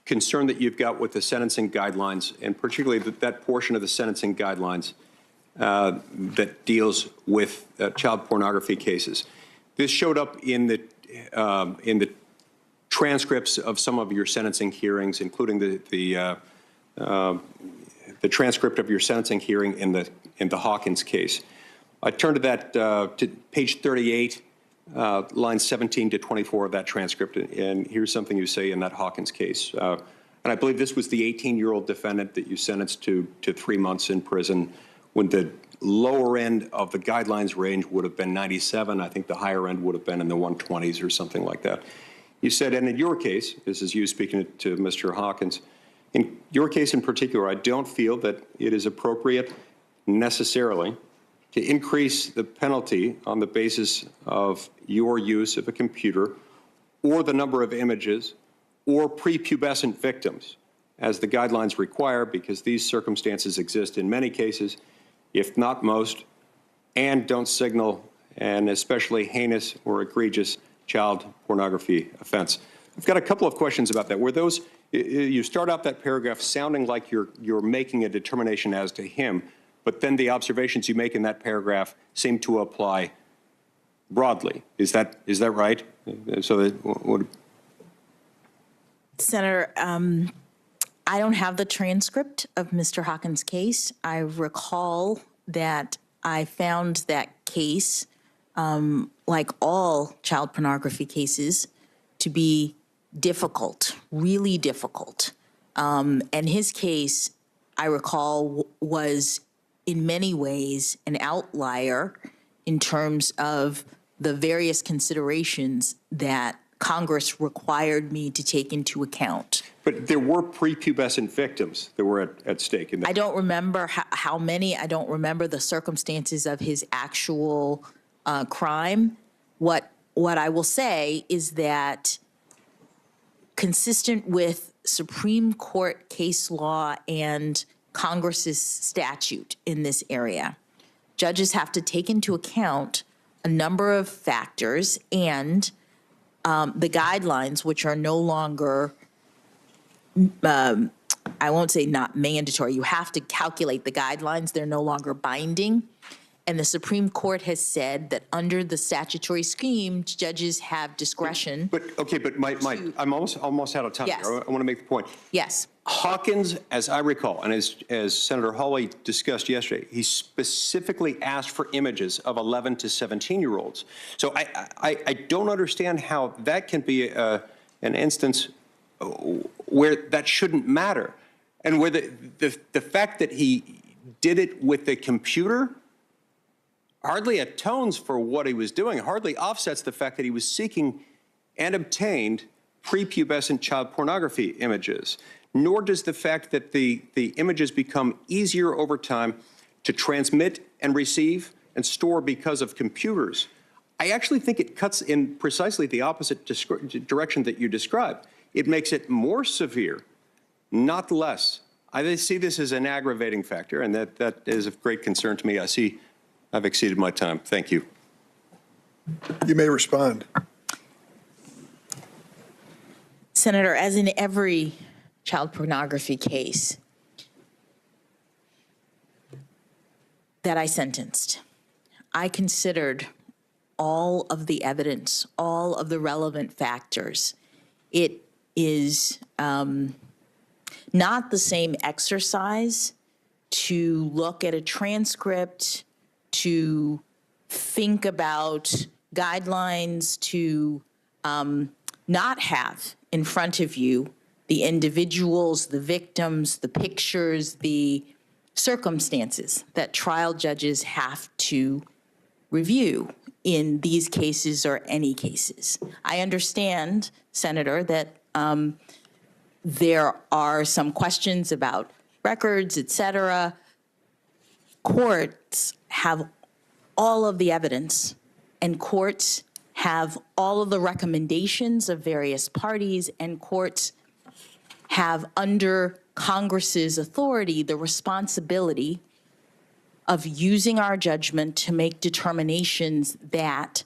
concern that you've got with the sentencing guidelines, and particularly that portion of the sentencing guidelines that deals with child pornography cases. This showed up in the transcripts of some of your sentencing hearings, including the transcript of your sentencing hearing in the Hawkins case. I turn to that to page 38, lines 17 to 24 of that transcript, and here's something you say in that Hawkins case. And I believe this was the 18-year-old defendant that you sentenced to 3 months in prison, when the lower end of the guidelines range would have been 97. I think the higher end would have been in the 120s or something like that. You said, and in your case, this is you speaking to Mr. Hawkins, in your case in particular, I don't feel that it is appropriate necessarily to increase the penalty on the basis of your use of a computer or the number of images or prepubescent victims, as the guidelines require, because these circumstances exist in many cases, if not most, and don't signal an especially heinous or egregious child pornography offense. I've got a couple of questions about that. Were those, you start out that paragraph sounding like you're making a determination as to him, but then the observations you make in that paragraph seem to apply broadly. Is that right? So that, Senator, I don't have the transcript of Mr. Hawkins' case. I recall that I found that case, like all child pornography cases, to be difficult, really difficult. And his case, I recall, was in many ways an outlier in terms of the various considerations that Congress required me to take into account. But there were prepubescent victims that were at stake in that. I don't remember how many. I don't remember the circumstances of his actual crime. What I will say is that, consistent with Supreme Court case law and Congress's statute in this area, judges have to take into account a number of factors and the guidelines, which are no longer, I won't say not mandatory. You have to calculate the guidelines. They're no longer binding. And the Supreme Court has said that under the statutory scheme, judges have discretion. But I'm almost out of time. Yes. Here. I want to make the point. Yes. Hawkins, as I recall, and as Senator Hawley discussed yesterday, he specifically asked for images of 11 to 17-year-olds. So I don't understand how that can be an instance where that shouldn't matter, and where the fact that he did it with a computer hardly atones for what he was doing, hardly offsets the fact that he was seeking and obtained prepubescent child pornography images, nor does the fact that the images become easier over time to transmit and receive and store because of computers. I actually think it cuts in precisely the opposite direction that you described. It makes it more severe, not less. I see this as an aggravating factor, and that is of great concern to me. I see I've exceeded my time. Thank you. You may respond. Senator, as in every child pornography case that I sentenced, I considered all of the evidence, all of the relevant factors. It is not the same exercise to look at a transcript, to think about guidelines, to not have in front of you the individuals, the victims, the pictures, the circumstances that trial judges have to review in these cases or any cases. I understand, Senator, that there are some questions about records, et cetera. Courts have all of the evidence, and courts have all of the recommendations of various parties, and courts have, under Congress's authority, the responsibility of using our judgment to make determinations that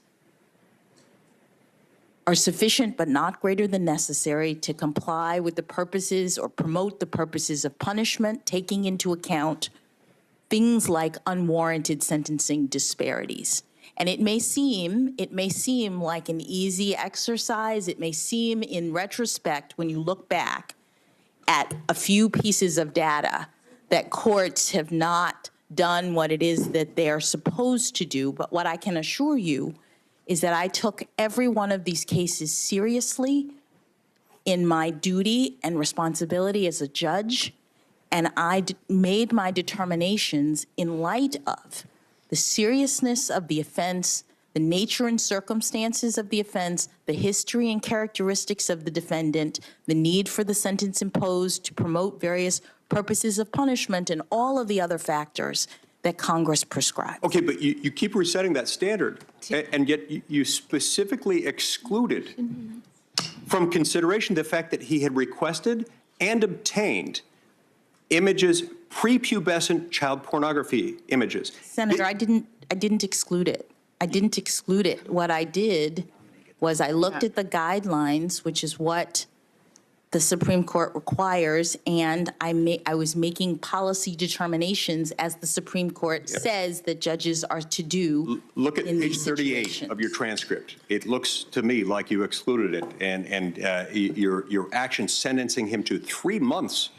are sufficient but not greater than necessary to comply with the purposes or promote the purposes of punishment, taking into account things like unwarranted sentencing disparities. And it may seem like an easy exercise. It may seem in retrospect, when you look back at a few pieces of data, that courts have not done what it is that they are supposed to do. But what I can assure you is that I took every one of these cases seriously in my duty and responsibility as a judge, and I made my determinations in light of the seriousness of the offense, the nature and circumstances of the offense, the history and characteristics of the defendant, the need for the sentence imposed to promote various purposes of punishment, and all of the other factors that Congress prescribed. Okay, but you keep resetting that standard, and yet you specifically excluded from consideration the fact that he had requested and obtained images, prepubescent child pornography images. Senator, I didn't exclude it. I didn't exclude it. What I did was I looked at the guidelines, which is what the Supreme Court requires, and I was making policy determinations as the Supreme Court says that judges are to do. Look at page 38 of your transcript. It looks to me like you excluded it, and your action sentencing him to 3 months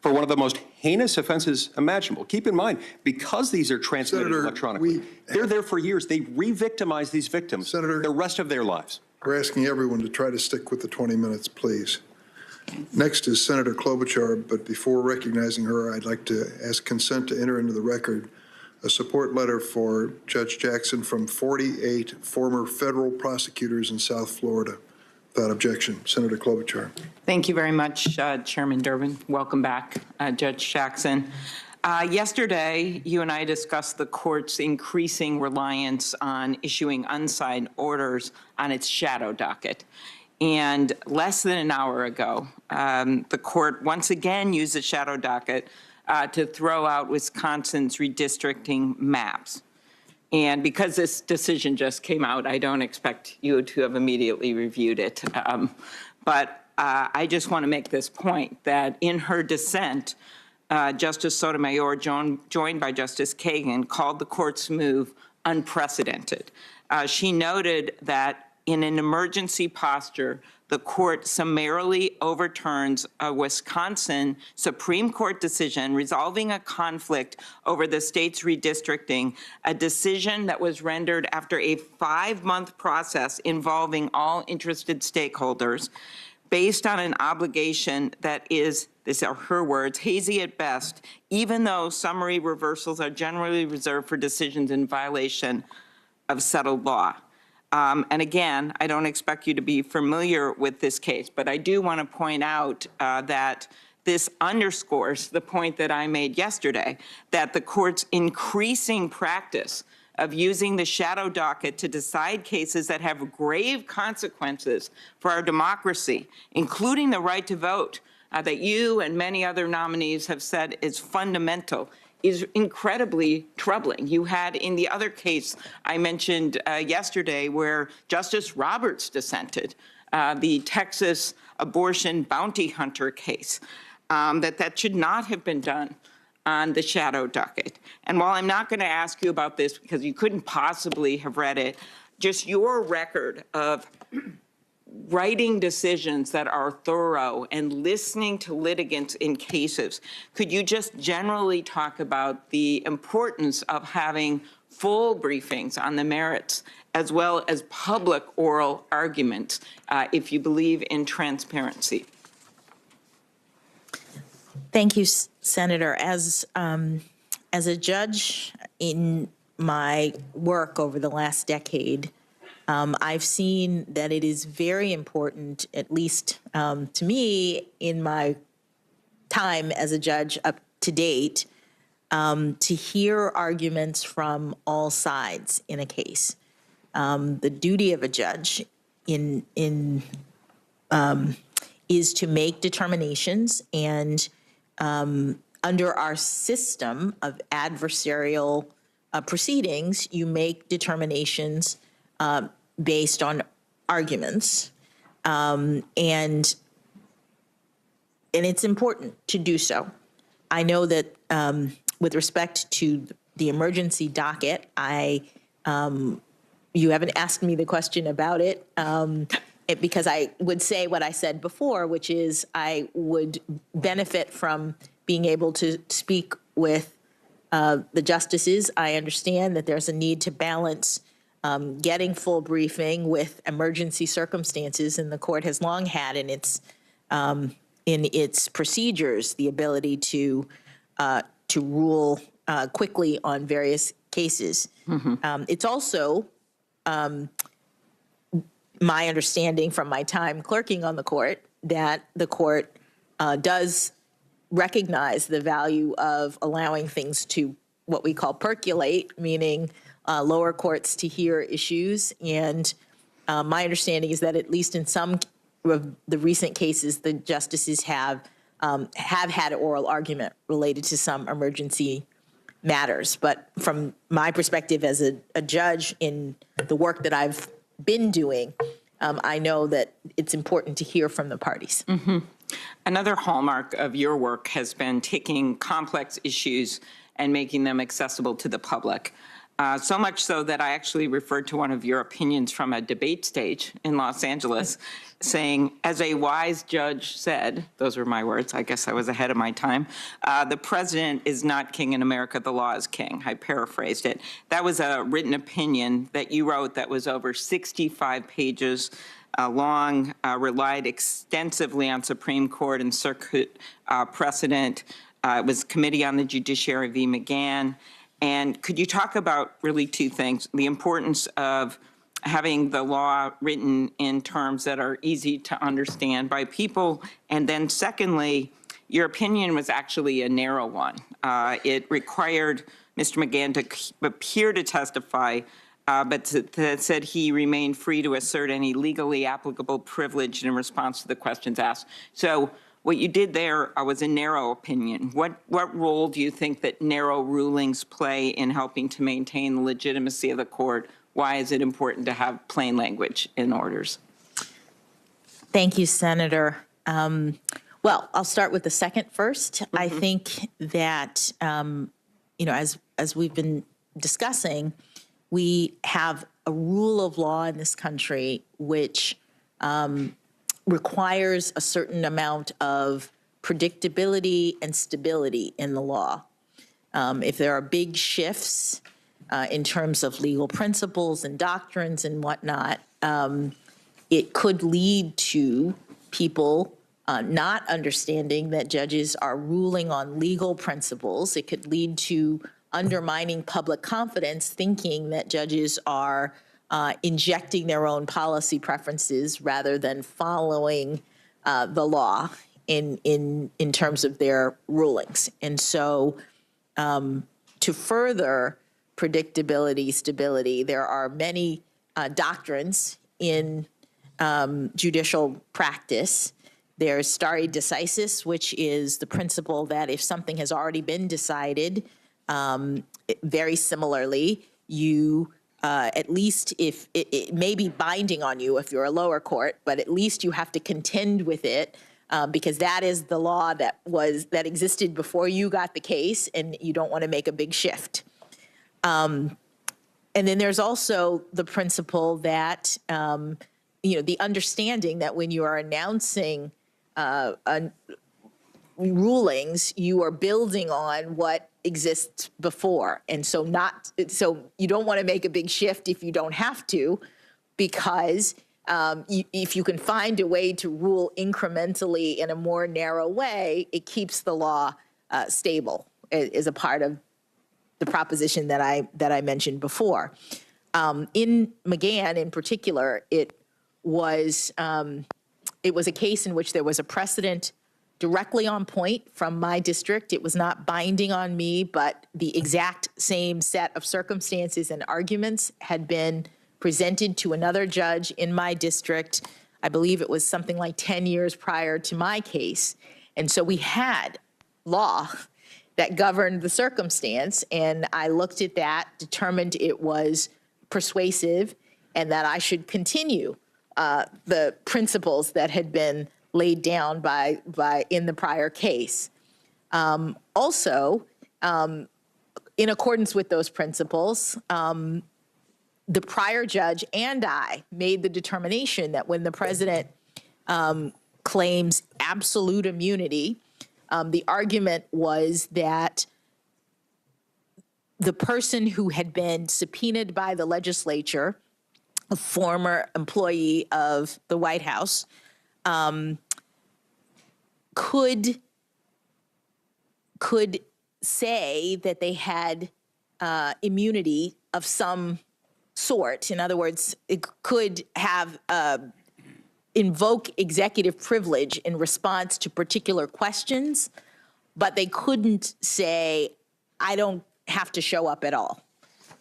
for one of the most heinous offenses imaginable. Keep in mind, because these are transmitted Senator, electronically, they're there for years. They re-victimize these victims the rest of their lives. We're asking everyone to try to stick with the 20 minutes, please. Next is Senator Klobuchar, but before recognizing her, I'd like to ask consent to enter into the record a support letter for Judge Jackson from 48 former federal prosecutors in South Florida. Without objection, Senator Klobuchar. Thank you very much, Chairman Durbin. Welcome back, Judge Jackson. Yesterday, you and I discussed the court's increasing reliance on issuing unsigned orders on its shadow docket. And less than an hour ago, the court once again used the shadow docket to throw out Wisconsin's redistricting maps. And because this decision just came out, I don't expect you to have immediately reviewed it. But I just want to make this point that in her dissent, Justice Sotomayor, joined by Justice Kagan, called the court's move unprecedented. She noted that in an emergency posture, the court summarily overturns a Wisconsin Supreme Court decision resolving a conflict over the state's redistricting, a decision that was rendered after a 5-month process involving all interested stakeholders, based on an obligation that is, these are her words, hazy at best, even though summary reversals are generally reserved for decisions in violation of settled law. And again, I don't expect you to be familiar with this case, but I do want to point out that this underscores the point that I made yesterday, that the court's increasing practice of using the shadow docket to decide cases that have grave consequences for our democracy, including the right to vote, that you and many other nominees have said is fundamental, is incredibly troubling. You had in the other case I mentioned yesterday where Justice Roberts dissented, the Texas abortion bounty hunter case, that should not have been done on the shadow docket. And while I'm not going to ask you about this because you couldn't possibly have read it, just your record of writing decisions that are thorough and listening to litigants in cases. Could you just generally talk about the importance of having full briefings on the merits as well as public oral arguments if you believe in transparency? Thank you, Senator. As a judge in my work over the last decade, I've seen that it is very important, at least to me in my time as a judge up to date, to hear arguments from all sides in a case. The duty of a judge is to make determinations, and under our system of adversarial proceedings, you make determinations based on arguments, and it's important to do so. I know that with respect to the emergency docket, you haven't asked me the question about it because I would say what I said before, which is I would benefit from being able to speak with the justices. I understand that there's a need to balance getting full briefing with emergency circumstances, and the court has long had in its procedures the ability to rule quickly on various cases. Mm-hmm. It's also my understanding from my time clerking on the court that the court does recognize the value of allowing things to what we call percolate, meaning lower courts to hear issues. And my understanding is that at least in some of the recent cases, the justices have had oral argument related to some emergency matters. But from my perspective as a judge in the work that I've been doing, I know that it's important to hear from the parties. Mm-hmm. Another hallmark of your work has been taking complex issues and making them accessible to the public. So much so that I actually referred to one of your opinions from a debate stage in Los Angeles, saying, as a wise judge said, those were my words, I guess I was ahead of my time, the president is not king in America, the law is king. I paraphrased it. That was a written opinion that you wrote that was over 65 pages long, relied extensively on Supreme Court and circuit precedent. It was Committee on the Judiciary v. McGahn. And could you talk about really two things, the importance of having the law written in terms that are easy to understand by people, and then secondly, your opinion was actually a narrow one. It required Mr. McGahn to appear to testify, but that said he remained free to assert any legally applicable privilege in response to the questions asked. So what you did there was a narrow opinion. What role do you think that narrow rulings play in helping to maintain the legitimacy of the court? Why is it important to have plain language in orders? Thank you, Senator. Well, I'll start with the second first. Mm-hmm. I think that, as we've been discussing, we have a rule of law in this country which requires a certain amount of predictability and stability in the law. If there are big shifts in terms of legal principles and doctrines and whatnot, it could lead to people not understanding that judges are ruling on legal principles. It could lead to undermining public confidence, thinking that judges are injecting their own policy preferences rather than following the law in terms of their rulings. And so to further predictability, stability, there are many doctrines in judicial practice. There's stare decisis, which is the principle that if something has already been decided, very similarly, you at least if it may be binding on you if you're a lower court, but at least you have to contend with it because that is the law that existed before you got the case, and you don't want to make a big shift. And then there's also the principle that, the understanding that when you are announcing rulings, you are building on what exists before. And so you don't want to make a big shift if you don't have to, because if you can find a way to rule incrementally in a more narrow way, it keeps the law stable, is a part of the proposition that I mentioned before. In McGahn, in particular, it was a case in which there was a precedent directly on point from my district. It was not binding on me, but the exact same set of circumstances and arguments had been presented to another judge in my district. I believe it was something like 10 years prior to my case. And so we had law that governed the circumstance, and I looked at that, determined it was persuasive, and that I should continue the principles that had been laid down by in the prior case. Also, in accordance with those principles, the prior judge and I made the determination that when the president claims absolute immunity, the argument was that the person who had been subpoenaed by the legislature, a former employee of the White House, could say that they had immunity of some sort. In other words, it could have invoke executive privilege in response to particular questions, but they couldn't say, I don't have to show up at all.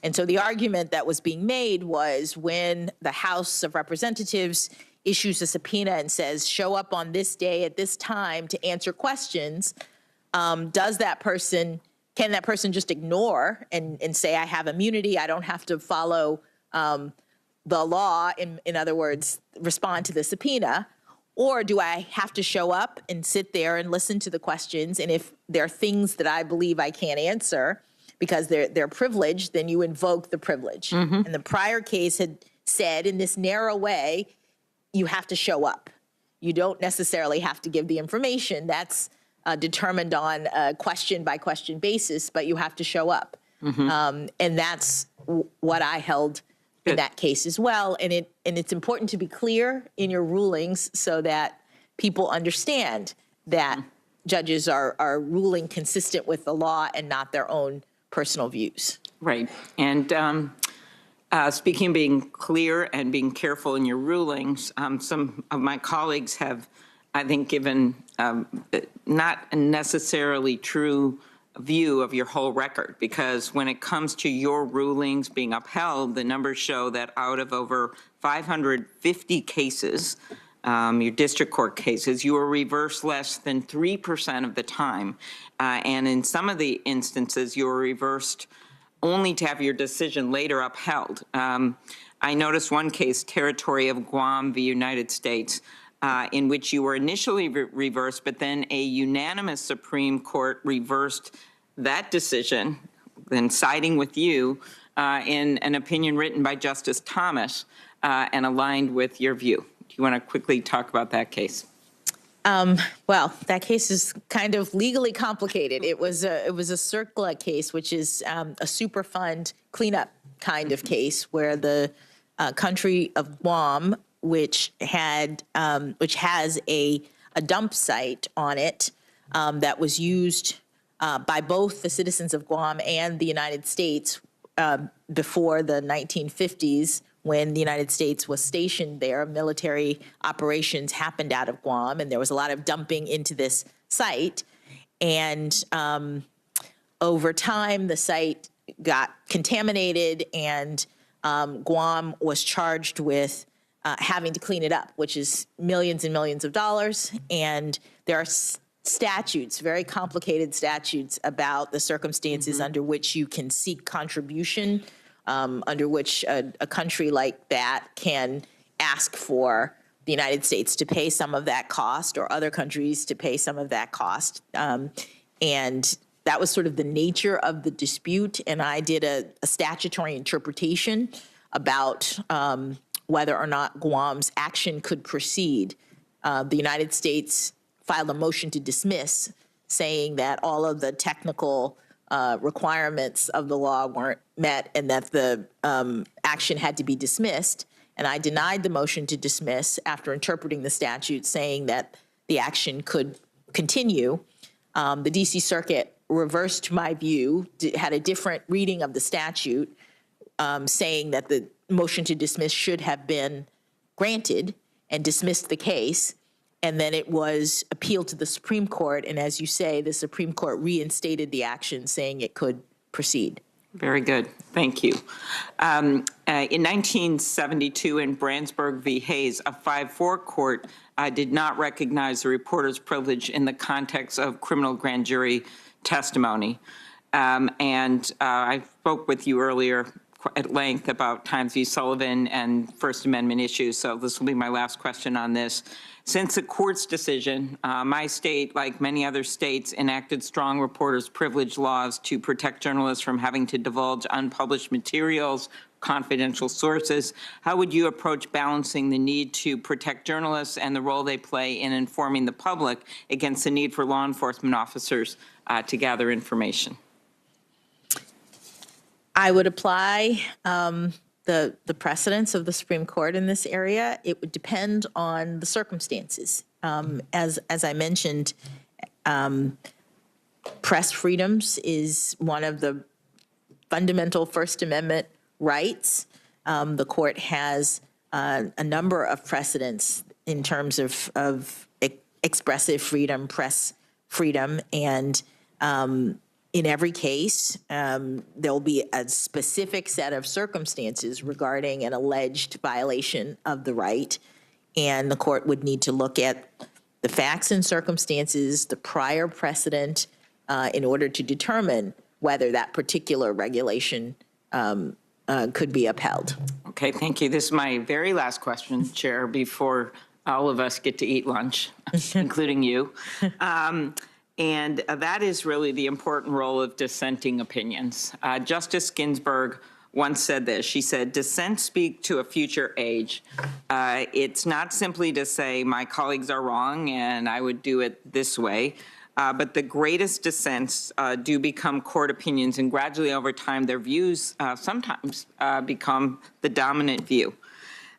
And so the argument that was being made was when the House of Representatives issues a subpoena and says, show up on this day at this time to answer questions, can that person just ignore and say, I have immunity, I don't have to follow the law, in other words, respond to the subpoena? Or do I have to show up and sit there and listen to the questions? And if there are things that I believe I can't answer because they're privileged, then you invoke the privilege. And the prior case had said in this narrow way, you have to show up. You don't necessarily have to give the information. That's determined on a question by question basis, but you have to show up. And that's what I held in that case as well. And it's important to be clear in your rulings so that people understand that judges are ruling consistent with the law and not their own personal views. Right. And speaking of being clear and being careful in your rulings, some of my colleagues have, I think, given not a necessarily true view of your whole record, because when it comes to your rulings being upheld, the numbers show that out of over 550 cases, your district court cases, you were reversed less than 3% of the time. And in some of the instances, you were reversed only to have your decision later upheld. I noticed one case, Territory of Guam v. United States, in which you were initially reversed, but then a unanimous Supreme Court reversed that decision, then siding with you in an opinion written by Justice Thomas and aligned with your view. Do you want to quickly talk about that case? Well, that case is kind of legally complicated. It was a CERCLA case, which is a Superfund cleanup kind of case where the country of Guam, which has a dump site on it that was used by both the citizens of Guam and the United States before the 1950s, when the United States was stationed there. Military operations happened out of Guam, and there was a lot of dumping into this site. And over time, the site got contaminated, and Guam was charged with having to clean it up, which is millions and millions of dollars. And there are statutes, very complicated statutes, about the circumstances under which you can seek contribution, under which a country like that can ask for the United States to pay some of that cost or other countries to pay some of that cost. And that was sort of the nature of the dispute, and I did a statutory interpretation about whether or not Guam's action could proceed. The United States filed a motion to dismiss, saying that all of the technical requirements of the law weren't met and that the action had to be dismissed. And I denied the motion to dismiss after interpreting the statute, saying that the action could continue. The D.C. Circuit reversed my view, had a different reading of the statute, saying that the motion to dismiss should have been granted, and dismissed the case. And then it was appealed to the Supreme Court. And as you say, the Supreme Court reinstated the action, saying it could proceed. Very good. Thank you. In 1972, in Brandsburg v. Hayes, a 5-4 court did not recognize the reporter's privilege in the context of criminal grand jury testimony. I spoke with you earlier at length about Times v. Sullivan and First Amendment issues, so this will be my last question on this. Since the court's decision, my state, like many other states, enacted strong reporters' privilege laws to protect journalists from having to divulge unpublished materials, confidential sources. How would you approach balancing the need to protect journalists and the role they play in informing the public against the need for law enforcement officers to gather information? I would apply the precedents of the Supreme Court in this area. It would depend on the circumstances. As I mentioned, press freedoms is one of the fundamental First Amendment rights. The court has a number of precedents in terms of expressive freedom, press freedom, and in every case, there'll be a specific set of circumstances regarding an alleged violation of the right, and the court would need to look at the facts and circumstances, the prior precedent, in order to determine whether that particular regulation could be upheld. Okay, thank you. This is my very last question, Chair, before all of us get to eat lunch, including you. And that is really the important role of dissenting opinions. Justice Ginsburg once said this. She said, "Dissents speak to a future age. It's not simply to say my colleagues are wrong and I would do it this way, but the greatest dissents do become court opinions, and gradually over time their views sometimes become the dominant view."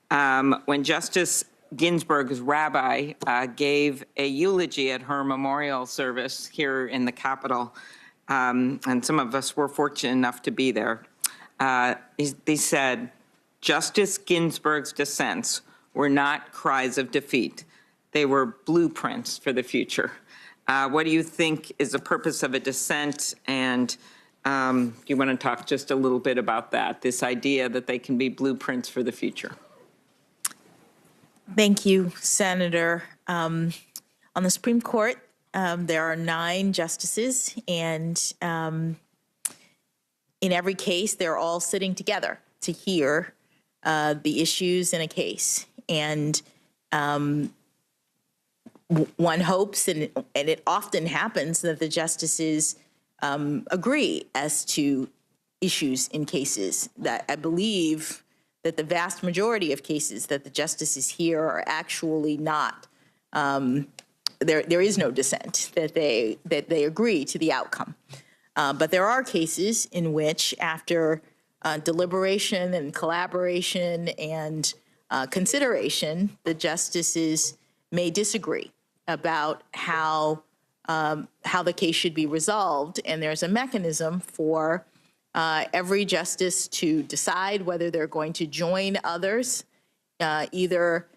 When Justice Ginsburg's rabbi gave a eulogy at her memorial service here in the Capitol, and some of us were fortunate enough to be there. They said, "Justice Ginsburg's dissents were not cries of defeat. They were blueprints for the future." What do you think is the purpose of a dissent? And you want to talk just a little bit about that, this idea that they can be blueprints for the future? Thank you, Senator. On the Supreme Court, there are 9 justices, and in every case, they're all sitting together to hear the issues in a case. And one hopes, and it often happens, that the justices agree as to issues in cases. That I believe that the vast majority of cases that the justices hear are actually not, there is no dissent, that they agree to the outcome. But there are cases in which, after deliberation and collaboration and consideration, the justices may disagree about how the case should be resolved, and there's a mechanism for every justice to decide whether they're going to join others, either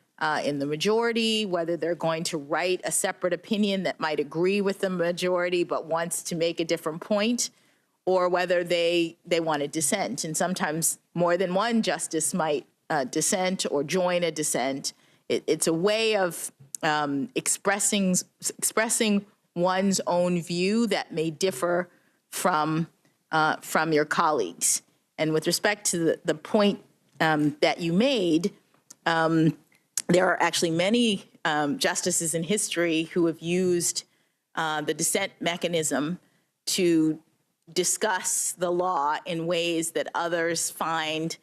in the majority, whether they're going to write a separate opinion that might agree with the majority but wants to make a different point, or whether they want to dissent. And sometimes more than one justice might dissent or join a dissent. It's a way of expressing one's own view that may differ from your colleagues. And with respect to the point that you made, there are actually many justices in history who have used the dissent mechanism to discuss the law in ways that others find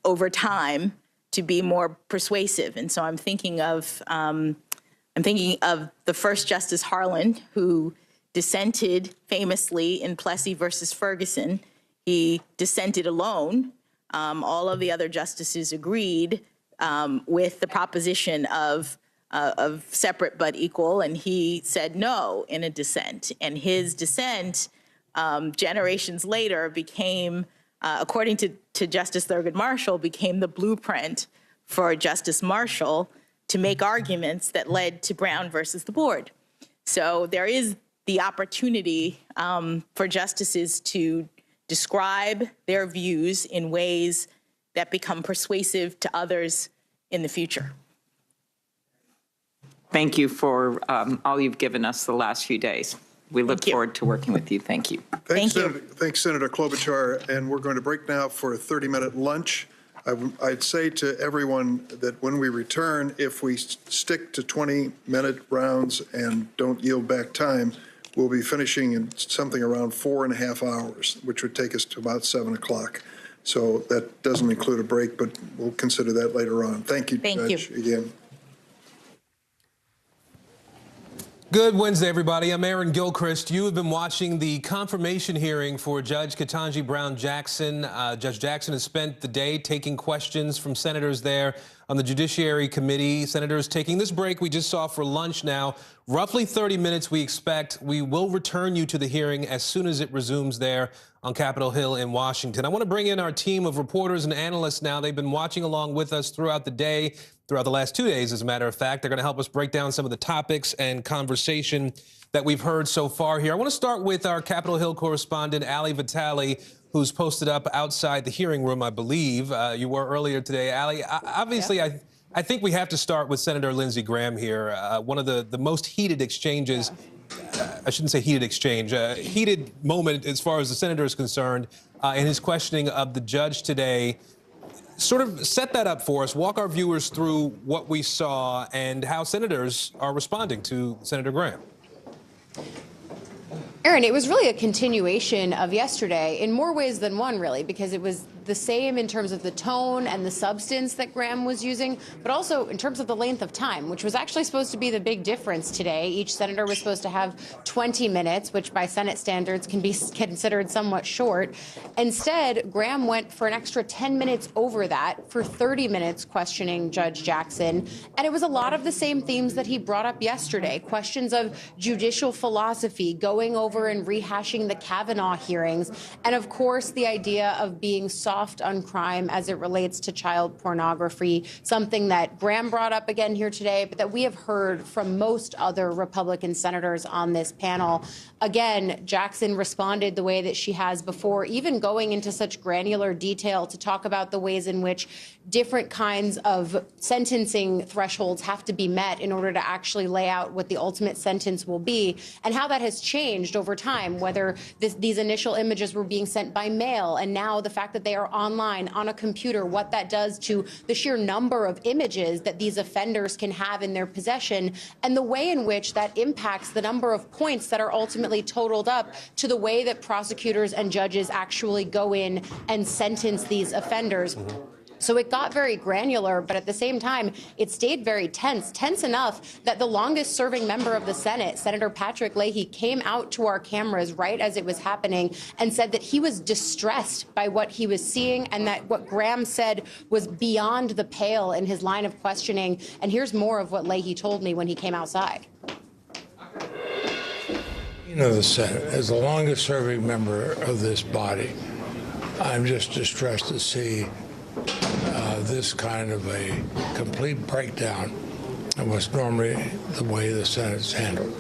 over time to be more persuasive. And so I'm thinking of the first Justice Harlan, who dissented famously in Plessy versus Ferguson. He dissented alone. All of the other justices agreed with the proposition of separate but equal, and he said no in a dissent. And his dissent, generations later, became, according to Justice Thurgood Marshall, became the blueprint for Justice Marshall to make arguments that led to Brown versus the board. So there is the opportunity for justices to describe their views in ways that become persuasive to others in the future. Thank you for all you've given us the last few days. We look forward to working with you. Thank you. Thanks, Senator Klobuchar. And we're going to break now for a 30-minute lunch. I'd say to everyone that when we return, if we stick to 20-minute rounds and don't yield back time, we'll be finishing in something around 4.5 hours, which would take us to about 7 o'clock. So that doesn't include a break, but we'll consider that later on. Thank you, Judge, again. Good Wednesday, everybody. I'm Aaron Gilchrist. You have been watching the confirmation hearing for Judge Ketanji Brown Jackson. Judge Jackson has spent the day taking questions from senators there on the Judiciary Committee. Senators taking this break we just saw for lunch now. Roughly 30 minutes we expect. We will return you to the hearing as soon as it resumes there on Capitol Hill in Washington. I want to bring in our team of reporters and analysts now. They've been watching along with us throughout the day, throughout the last 2 days, as a matter of fact. They're going to help us break down some of the topics and conversation that we've heard so far here. I want to start with our Capitol Hill correspondent, Ali Vitale, who's posted up outside the hearing room, I believe. You were earlier today. Ali, obviously, I think we have to start with Senator Lindsey Graham here. One of the most heated exchanges, I shouldn't say heated exchange, heated moment as far as the senator is concerned in his questioning of the judge today. Sort of set that up for us. Walk our viewers through what we saw and how senators are responding to Senator Graham. Aaron, it was really a continuation of yesterday in more ways than one, really, because it was the same in terms of the tone and the substance that Graham was using, but also in terms of the length of time, which was actually supposed to be the big difference today. Each senator was supposed to have 20 minutes, which by Senate standards can be considered somewhat short. Instead, Graham went for an extra 10 minutes over that for 30 minutes questioning Judge Jackson. And it was a lot of the same themes that he brought up yesterday, questions of judicial philosophy, going over and rehashing the Kavanaugh hearings, and of course, the idea of being soft on crime as it relates to child pornography, something that Graham brought up again here today, but that we have heard from most other Republican senators on this panel. Again, Jackson responded the way that she has before, even going into such granular detail to talk about the ways in which different kinds of sentencing thresholds have to be met in order to actually lay out what the ultimate sentence will be, and how that has changed over time, whether these initial images were being sent by mail, and now the fact that they are online on a computer, what that does to the sheer number of images that these offenders can have in their possession, and the way in which that impacts the number of points that are ultimately totaled up to the way that prosecutors and judges actually go in and sentence these offenders. So it got very granular, but at the same time, it stayed very tense enough that the longest serving member of the Senate, Senator Patrick Leahy, came out to our cameras right as it was happening and said that he was distressed by what he was seeing and that what Graham said was beyond the pale in his line of questioning. And here's more of what Leahy told me when he came outside. You know, the Senate, as the longest serving member of this body, I'm just distressed to see this kind of a complete breakdown of what's normally the way the Senate's handled.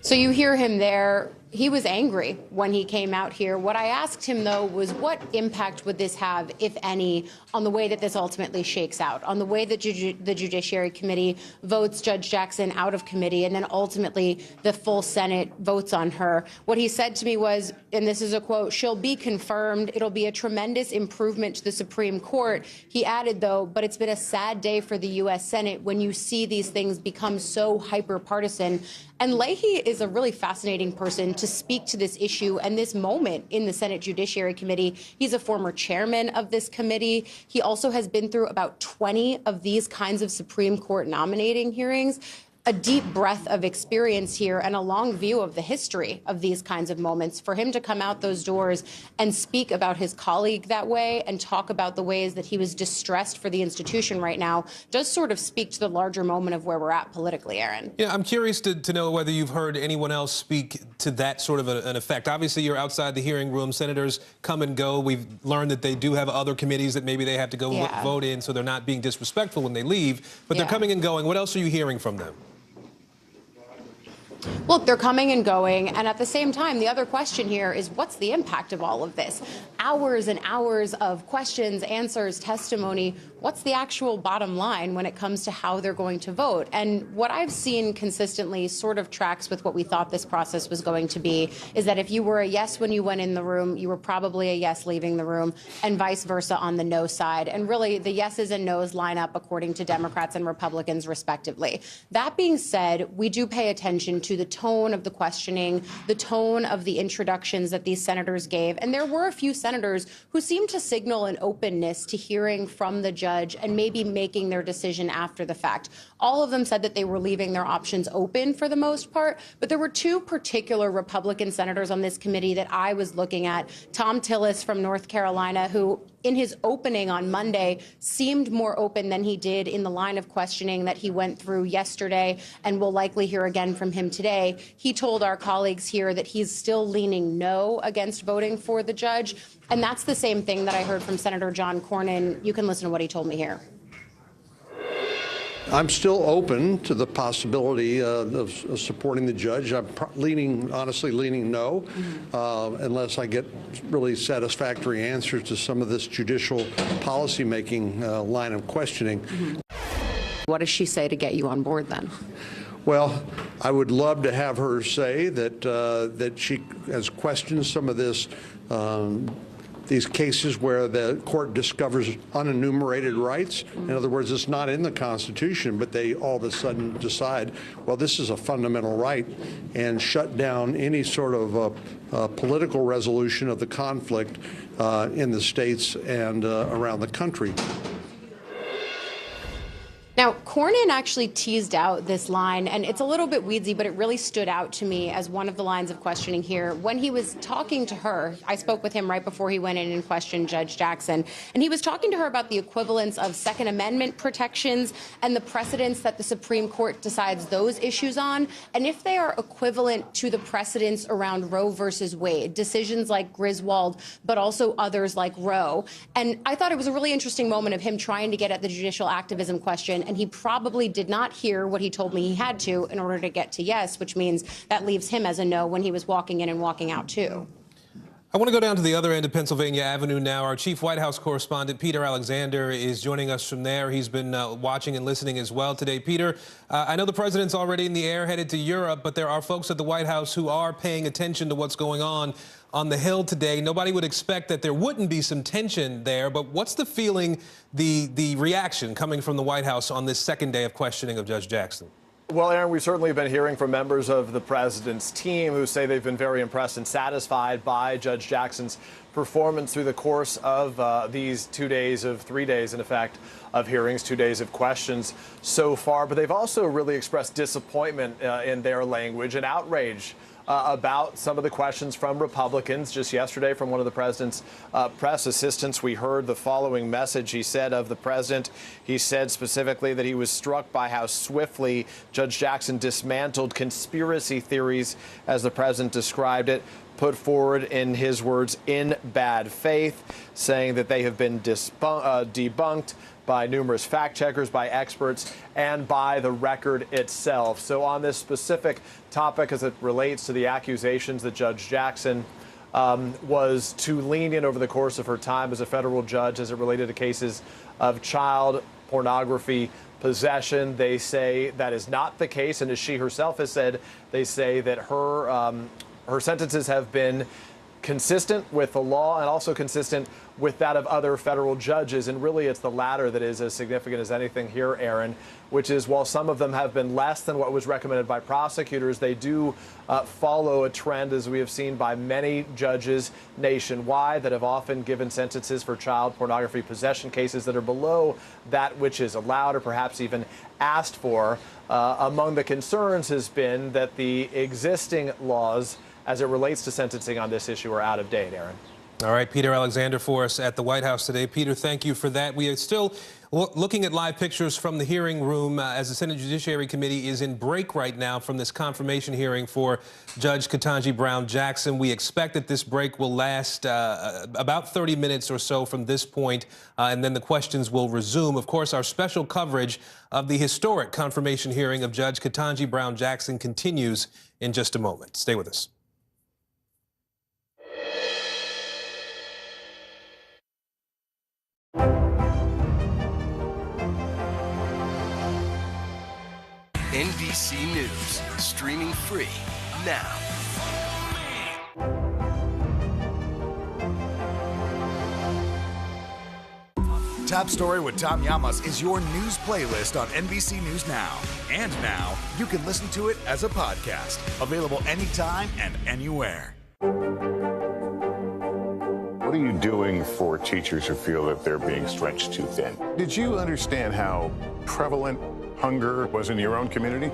So you hear him there. He was angry when he came out here. What I asked him, though, was what impact would this have, if any, on the way that this ultimately shakes out, on the way that the Judiciary Committee votes Judge Jackson out of committee, and then ultimately the full Senate votes on her. What he said to me was, and this is a quote, "She'll be confirmed. It'll be a tremendous improvement to the Supreme Court." He added, though, "But it's been a sad day for the U.S. Senate when you see these things become so hyper-partisan." And Leahy is a really fascinating person to speak to this issue and this moment in the Senate Judiciary Committee. He's a former chairman of this committee. He also has been through about 20 of these kinds of Supreme Court nominating hearings. A deep breadth of experience here and a long view of the history of these kinds of moments. For him to come out those doors and speak about his colleague that way and talk about the ways that he was distressed for the institution right now does sort of speak to the larger moment of where we're at politically, Aaron. Yeah, I'm curious to know whether you've heard anyone else speak to that sort of an effect. Obviously, you're outside the hearing room. Senators come and go. We've learned that they do have other committees that maybe they have to go vote in, so they're not being disrespectful when they leave. But they're coming and going. What else are you hearing from them? Look, they're coming and going, and at the same time, the other question here is what's the impact of all of this? Hours and hours of questions, answers, testimony. What's the actual bottom line when it comes to how they're going to vote? And what I've seen consistently sort of tracks with what we thought this process was going to be, is that if you were a yes when you went in the room, you were probably a yes leaving the room, and vice versa on the no side. And really, the yeses and nos line up according to Democrats and Republicans, respectively. That being said, we do pay attention to the tone of the questioning, the tone of the introductions that these senators gave. And there were a few senators who seemed to signal an openness to hearing from the judge and maybe making their decision after the fact. All of them said that they were leaving their options open for the most part, but there were two particular Republican senators on this committee that I was looking at. Tom Tillis from North Carolina, who in his opening on Monday seemed more open than he did in the line of questioning that he went through yesterday, and we'll likely hear again from him today. He told our colleagues here that he's still leaning no against voting for the judge. And that's the same thing that I heard from Senator John Cornyn. You can listen to what he told me here. I'm still open to the possibility of supporting the judge. I'm honestly leaning no, unless I get really satisfactory answers to some of this judicial policymaking line of questioning. What does she say to get you on board then? Well, I would love to have her say that that she has questioned some of this. These cases where the court discovers unenumerated rights. In other words, it's not in the Constitution, but they all of a sudden decide, well, this is a fundamental right, and shut down any sort of political resolution of the conflict in the states and around the country. Now, Cornyn actually teased out this line, and it's a little bit weedsy, but it really stood out to me as one of the lines of questioning here. When he was talking to her, I spoke with him right before he went in and questioned Judge Jackson, and he was talking to her about the equivalence of Second Amendment protections and the precedents that the Supreme Court decides those issues on, and if they are equivalent to the precedents around Roe versus Wade, decisions like Griswold, but also others like Roe. And I thought it was a really interesting moment of him trying to get at the judicial activism question, and he probably did not hear what he told me he had to in order to get to yes, which means that leaves him as a no when he was walking in and walking out too. I want to go down to the other end of Pennsylvania Avenue now. Our chief White House correspondent, Peter Alexander, is joining us from there. He's been watching and listening as well today. Peter, I know the president's already in the air headed to Europe, but there are folks at the White House who are paying attention to what's going on the Hill today. Nobody would expect that there wouldn't be some tension there, but what's the feeling, the reaction coming from the White House on this second day of questioning of Judge Jackson? Well, Aaron, we've certainly been hearing from members of the president's team who say they've been very impressed and satisfied by Judge Jackson's performance through the course of these 2 days of 3 days, in effect, of hearings, 2 days of questions so far. But they've also really expressed disappointment in their language and outrage about some of the questions from Republicans. Just yesterday, from one of the president's press assistants, we heard the following message he said of the president. He said specifically that he was struck by how swiftly Judge Jackson dismantled conspiracy theories, as the president described it. put forward, in his words, in bad faith, saying that they have been debunked by numerous fact checkers, by experts, and by the record itself. So on this specific topic, as it relates to the accusations that Judge Jackson was too lenient over the course of her time as a federal judge as it related to cases of child pornography possession, they say that is not the case. And as she herself has said, they say that her sentences have been consistent with the law and also consistent with that of other federal judges. And really, it's the latter that is as significant as anything here, Aaron, which is while some of them have been less than what was recommended by prosecutors, they do follow a trend, as we have seen by many judges nationwide, that have often given sentences for child pornography possession cases that are below that which is allowed or perhaps even asked for. Among the concerns has been that the existing laws as it relates to sentencing on this issue are out of date, Aaron. All right, Peter Alexander for us at the White House today. Peter, thank you for that. We are still looking at live pictures from the hearing room as the Senate Judiciary Committee is in break right now from this confirmation hearing for Judge Ketanji Brown Jackson. We expect that this break will last about 30 minutes or so from this point, and then the questions will resume. Of course, our special coverage of the historic confirmation hearing of Judge Ketanji Brown Jackson continues in just a moment. Stay with us. NBC News, streaming free now. Top Story with Tom Llamas is your news playlist on NBC News Now. And now, you can listen to it as a podcast, available anytime and anywhere. What are you doing for teachers who feel that they're being stretched too thin? Did you understand how prevalent hunger was in your own community?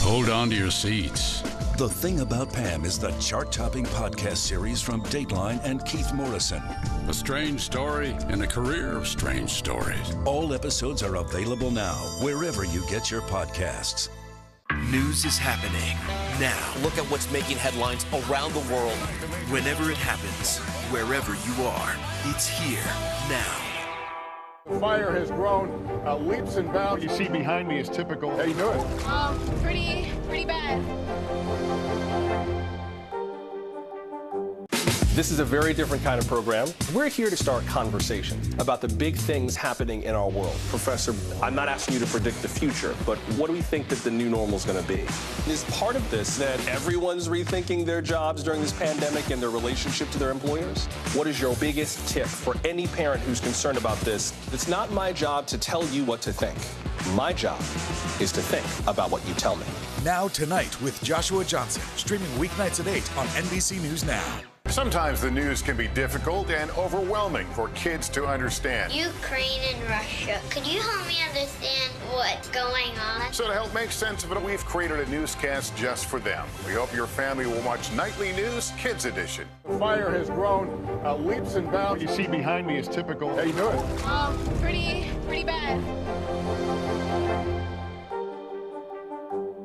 Hold on to your seats. The Thing About Pam is the chart-topping podcast series from Dateline and Keith Morrison. A strange story and a career of strange stories. All episodes are available now, wherever you get your podcasts. News is happening now. Look at what's making headlines around the world. Whenever it happens, wherever you are, it's here now. The fire has grown leaps and bounds. You see behind me is typical. How you doing? Pretty bad. This is a very different kind of program. We're here to start conversation about the big things happening in our world. Professor, I'm not asking you to predict the future, but what do we think that the new normal is going to be? Is part of this that everyone's rethinking their jobs during this pandemic and their relationship to their employers? What is your biggest tip for any parent who's concerned about this? It's not my job to tell you what to think. My job is to think about what you tell me. Now Tonight with Joshua Johnson, streaming weeknights at 8 on NBC News Now. Sometimes the news can be difficult and overwhelming for kids to understand. Ukraine and Russia. Could you help me understand what's going on? So to help make sense of it, we've created a newscast just for them. We hope your family will watch Nightly News Kids Edition. The fire has grown leaps and bounds. You see behind me is typical. How you doing? Pretty bad.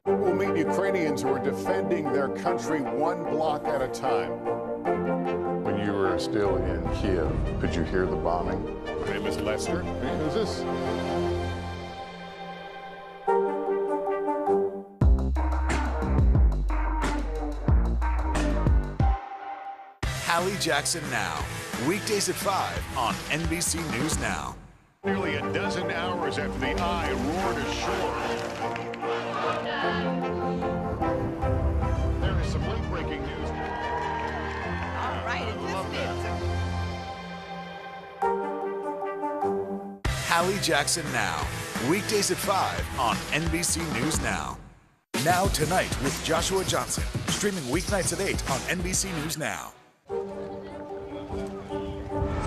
We'll meet Ukrainians who are defending their country one block at a time. When you were still in Kiev, could you hear the bombing? My name is Lester. Who's this? Hallie Jackson Now, weekdays at 5 on NBC News Now. Nearly a dozen hours after the eye roared ashore. There is some late-breaking news. All right, Hallie Jackson Now, weekdays at 5 on NBC News Now. Now Tonight with Joshua Johnson, streaming weeknights at 8 on NBC News Now. Let's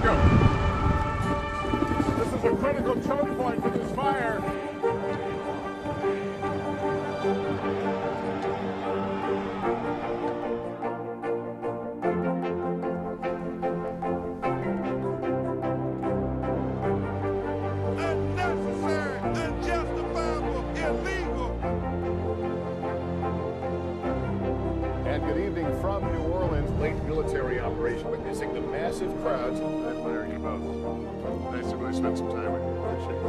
go. This is a critical choke point for this fire. celebration, witnessing the massive crowds. I admire you both. Nice to really spend some time with you. Appreciate it.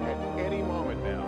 At any moment now.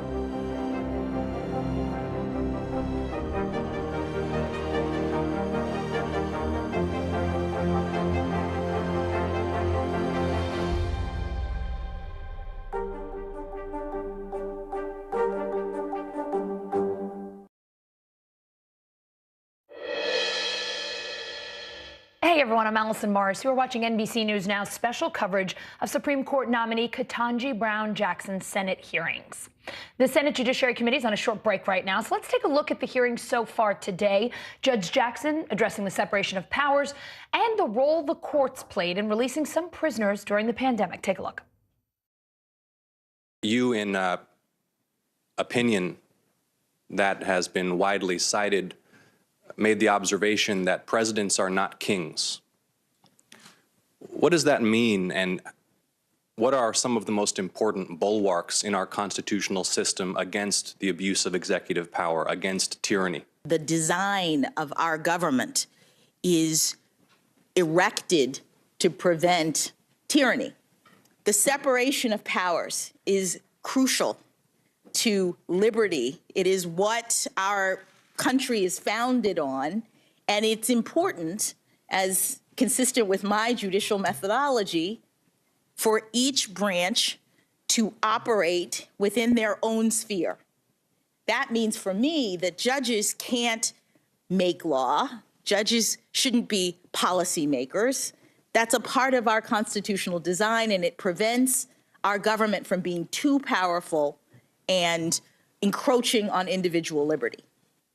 Hey everyone, I'm Allison Morris. You are watching NBC News Now's special coverage of Supreme Court nominee Ketanji Brown Jackson's Senate hearings. The Senate Judiciary Committee is on a short break right now, so let's take a look at the hearings so far today. Judge Jackson addressing the separation of powers and the role the courts played in releasing some prisoners during the pandemic. Take a look. You, in opinion that has been widely cited, made the observation that presidents are not kings. What does that mean, and what are some of the most important bulwarks in our constitutional system against the abuse of executive power, against tyranny? The design of our government is erected to prevent tyranny. The separation of powers is crucial to liberty. It is what our country is founded on, and it's important, as consistent with my judicial methodology, for each branch to operate within their own sphere. That means for me that judges can't make law. Judges shouldn't be policymakers. That's a part of our constitutional design, and it prevents our government from being too powerful and encroaching on individual liberty.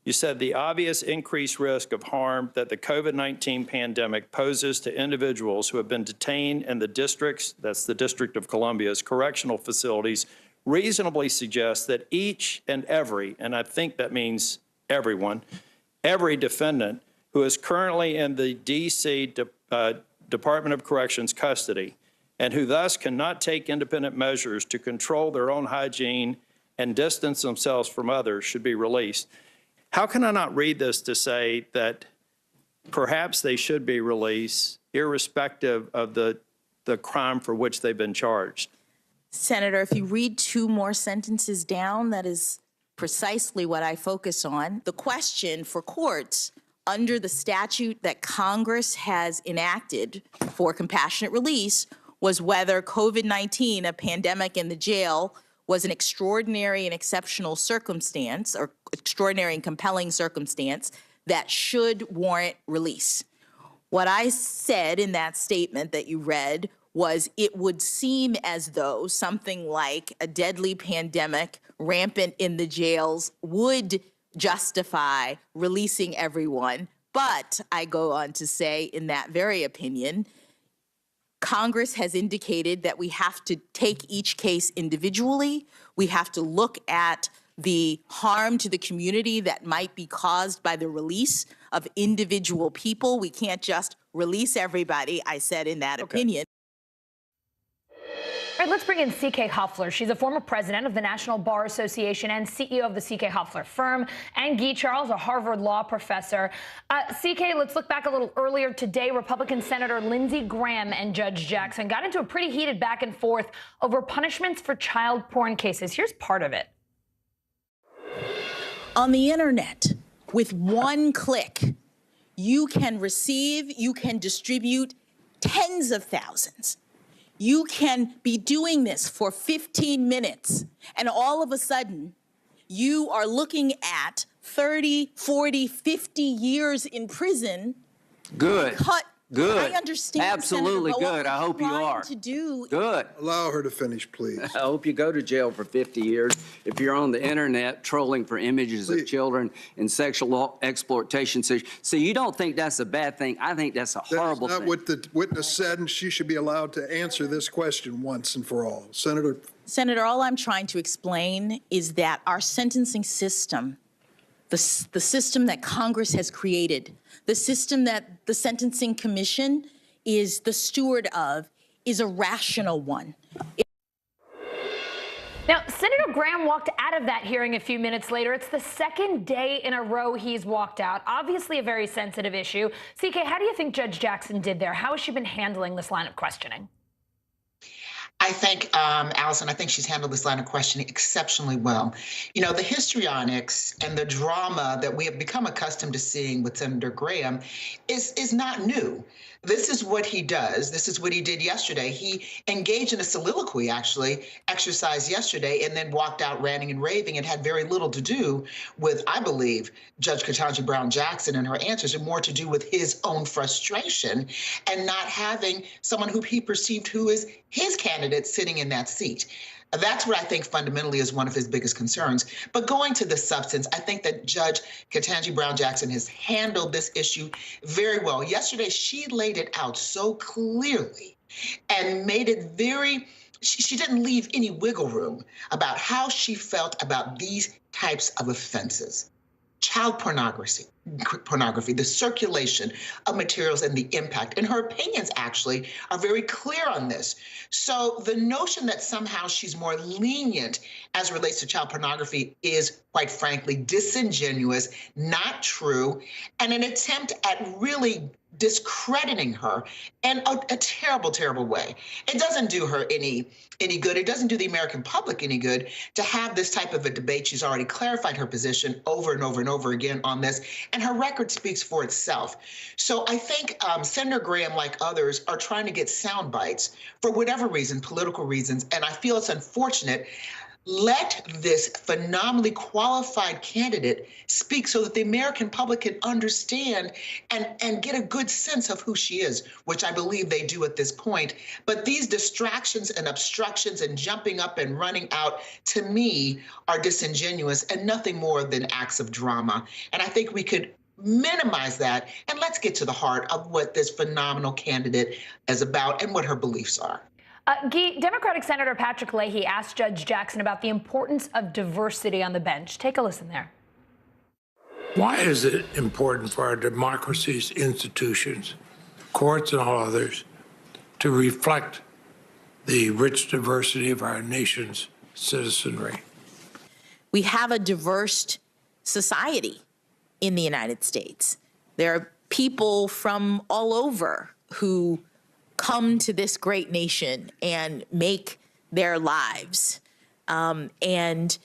You said the obvious increased risk of harm that the COVID-19 pandemic poses to individuals who have been detained in the districts, that's the District of Columbia's correctional facilities, reasonably suggests that each and every, and I think that means everyone, every defendant who is currently in the D.C. Department of Corrections custody and who thus cannot take independent measures to control their own hygiene and distance themselves from others should be released. How can I not read this to say that perhaps they should be released irrespective of the crime for which they've been charged? Senator, if you read two more sentences down, that is precisely what I focus on. The question for courts under the statute that Congress has enacted for compassionate release was whether COVID-19, a pandemic in the jail, was an extraordinary and exceptional circumstance, or extraordinary and compelling circumstance, that should warrant release. What I said in that statement that you read was it would seem as though something like a deadly pandemic rampant in the jails would justify releasing everyone. But I go on to say in that very opinion, Congress has indicated that we have to take each case individually. We have to look at the harm to the community that might be caused by the release of individual people. We can't just release everybody, I said in that opinion. All right, let's bring in C.K. Hoffler. She's a former president of the National Bar Association and CEO of the C.K. Hoffler firm, and Guy Charles, a Harvard law professor. C.K., let's look back a little earlier today. Republican Senator Lindsey Graham and Judge Jackson got into a pretty heated back and forth over punishments for child porn cases. Here's part of it. On the internet, with one click, you can receive, you can distribute tens of thousands. You can be doing this for 15 minutes, and all of a sudden, you are looking at 30, 40, 50 years in prison. Good. Good. I understand. Absolutely Senator, good. I hope you are. Good. Allow her to finish, please. I hope you go to jail for 50 years if you're on the internet trolling for images of children and sexual exploitation. So you don't think that's a bad thing? I think that's a horrible thing. That's not what the witness said, and she should be allowed to answer this question once and for all. Senator, all I'm trying to explain is that our sentencing system, the system that Congress has created, the system that the Sentencing Commission is the steward of, is a rational one. Now, Senator Graham walked out of that hearing a few minutes later. It's the second day in a row he's walked out. Obviously a very sensitive issue. CK, how do you think Judge Jackson did there? How has she been handling this line of questioning? I think, Allison, I think she's handled this line of questioning exceptionally well. You know, the histrionics and the drama that we have become accustomed to seeing with Senator Graham is not new. This is what he does. This is what he did yesterday. He engaged in a soliloquy, actually, exercised yesterday, and then walked out ranting and raving and had very little to do with, I believe, Judge Ketanji Brown Jackson and her answers, and more to do with his own frustration and not having someone who he perceived who is his candidate sitting in that seat. That's what I think fundamentally is one of his biggest concerns. But going to the substance, I think that Judge Ketanji Brown Jackson has handled this issue very well. Yesterday, she laid it out so clearly and made it very, she didn't leave any wiggle room about how she felt about these types of offenses. Child pornography, the circulation of materials and the impact. And her opinions actually are very clear on this. So the notion that somehow she's more lenient as it relates to child pornography is, quite frankly, disingenuous, not true, and an attempt at really discrediting her in a terrible, terrible way. It doesn't do her any good. It doesn't do the American public any good to have this type of a debate. She's already clarified her position over and over and over again on this, and her record speaks for itself. So I think Senator Graham, like others, are trying to get sound bites for whatever reason, political reasons, and I feel it's unfortunate. Let this phenomenally qualified candidate speak so that the American public can understand and get a good sense of who she is, which I believe they do at this point. But these distractions and obstructions and jumping up and running out, to me, are disingenuous and nothing more than acts of drama. And I think we could minimize that, and let's get to the heart of what this phenomenal candidate is about and what her beliefs are. Guy, Democratic Senator Patrick Leahy asked Judge Jackson about the importance of diversity on the bench. Take a listen there. Why is it important for our democracy's institutions, courts and all others, to reflect the rich diversity of our nation's citizenry? We have a diverse society in the United States. There are people from all over who come to this great nation and make their lives. And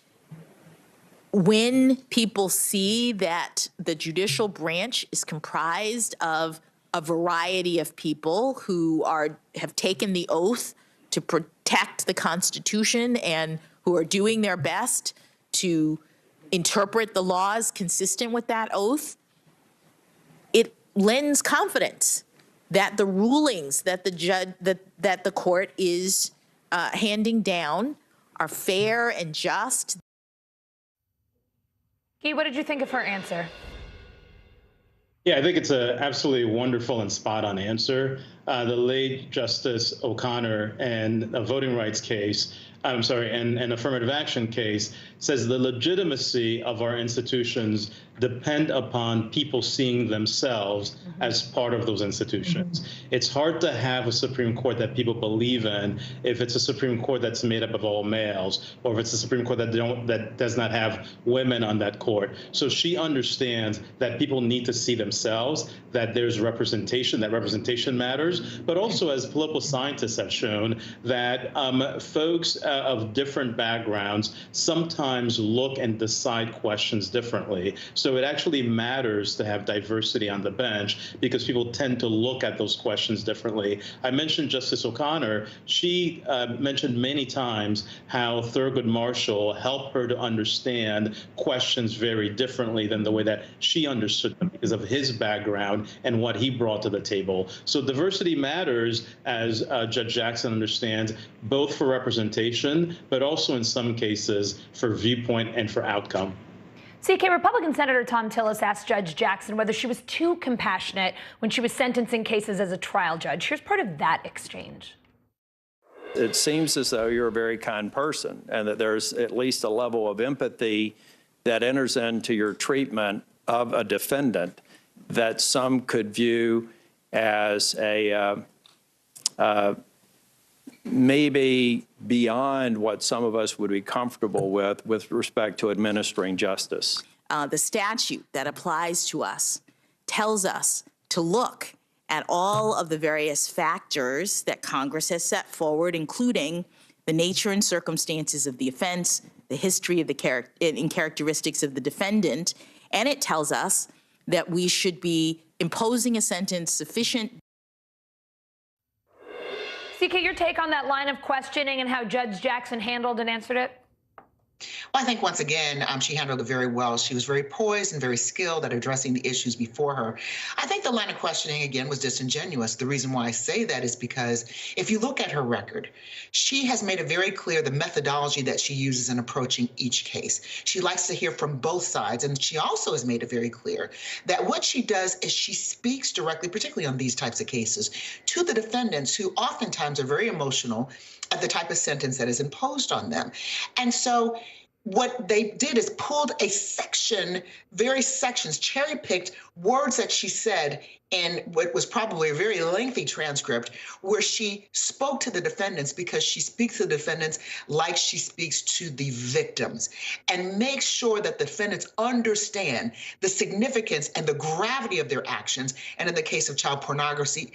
when people see that the judicial branch is comprised of a variety of people who have taken the oath to protect the Constitution and who are doing their best to interpret the laws consistent with that oath, it lends confidence that the rulings that the court is handing down are fair and just. Guy, what did you think of her answer? Yeah, I think it's an absolutely wonderful and spot-on answer. The late Justice O'Connor in a voting rights case, and an affirmative action case, says the legitimacy of our institutions depend upon people seeing themselves as part of those institutions. It's hard to have a Supreme Court that people believe in if it's a Supreme Court that's made up of all males, or if it's a Supreme Court that does not have women on that court. So she understands that people need to see themselves, that there's representation, that representation matters, but also, as political scientists have shown, that folks of different backgrounds sometimes look and decide questions differently. So it actually matters to have diversity on the bench because people tend to look at those questions differently. I mentioned Justice O'Connor. She mentioned many times how Thurgood Marshall helped her to understand questions very differently than the way that she understood them because of his background and what he brought to the table. So diversity matters, as Judge Jackson understands, both for representation, but also in some cases for viewpoint and for outcome. CK, Republican Senator Thom Tillis asked Judge Jackson whether she was too compassionate when she was sentencing cases as a trial judge. Here's part of that exchange. It seems as though you're a very kind person and that there's at least a level of empathy that enters into your treatment of a defendant that some could view as a maybe beyond what some of us would be comfortable with respect to administering justice. The statute that applies to us tells us to look at all of the various factors that Congress has set forward, including the nature and circumstances of the offense, the history of the characteristics of the defendant, and it tells us that we should be imposing a sentence sufficient. CK, your take on that line of questioning and how Judge Jackson handled and answered it? Well, I think once again, she handled it very well. She was very poised and very skilled at addressing the issues before her. I think the line of questioning, again, was disingenuous. The reason why I say that is because if you look at her record, she has made it very clear the methodology that she uses in approaching each case. She likes to hear from both sides, and she also has made it very clear that what she does is she speaks directly, particularly on these types of cases, to the defendants who oftentimes are very emotional at the type of sentence that is imposed on them. And so what they did is pulled a section, various sections, cherry-picked words that she said in what was probably a very lengthy transcript, where she spoke to the defendants because she speaks to the defendants like she speaks to the victims, and makes sure that the defendants understand the significance and the gravity of their actions, and in the case of child pornography,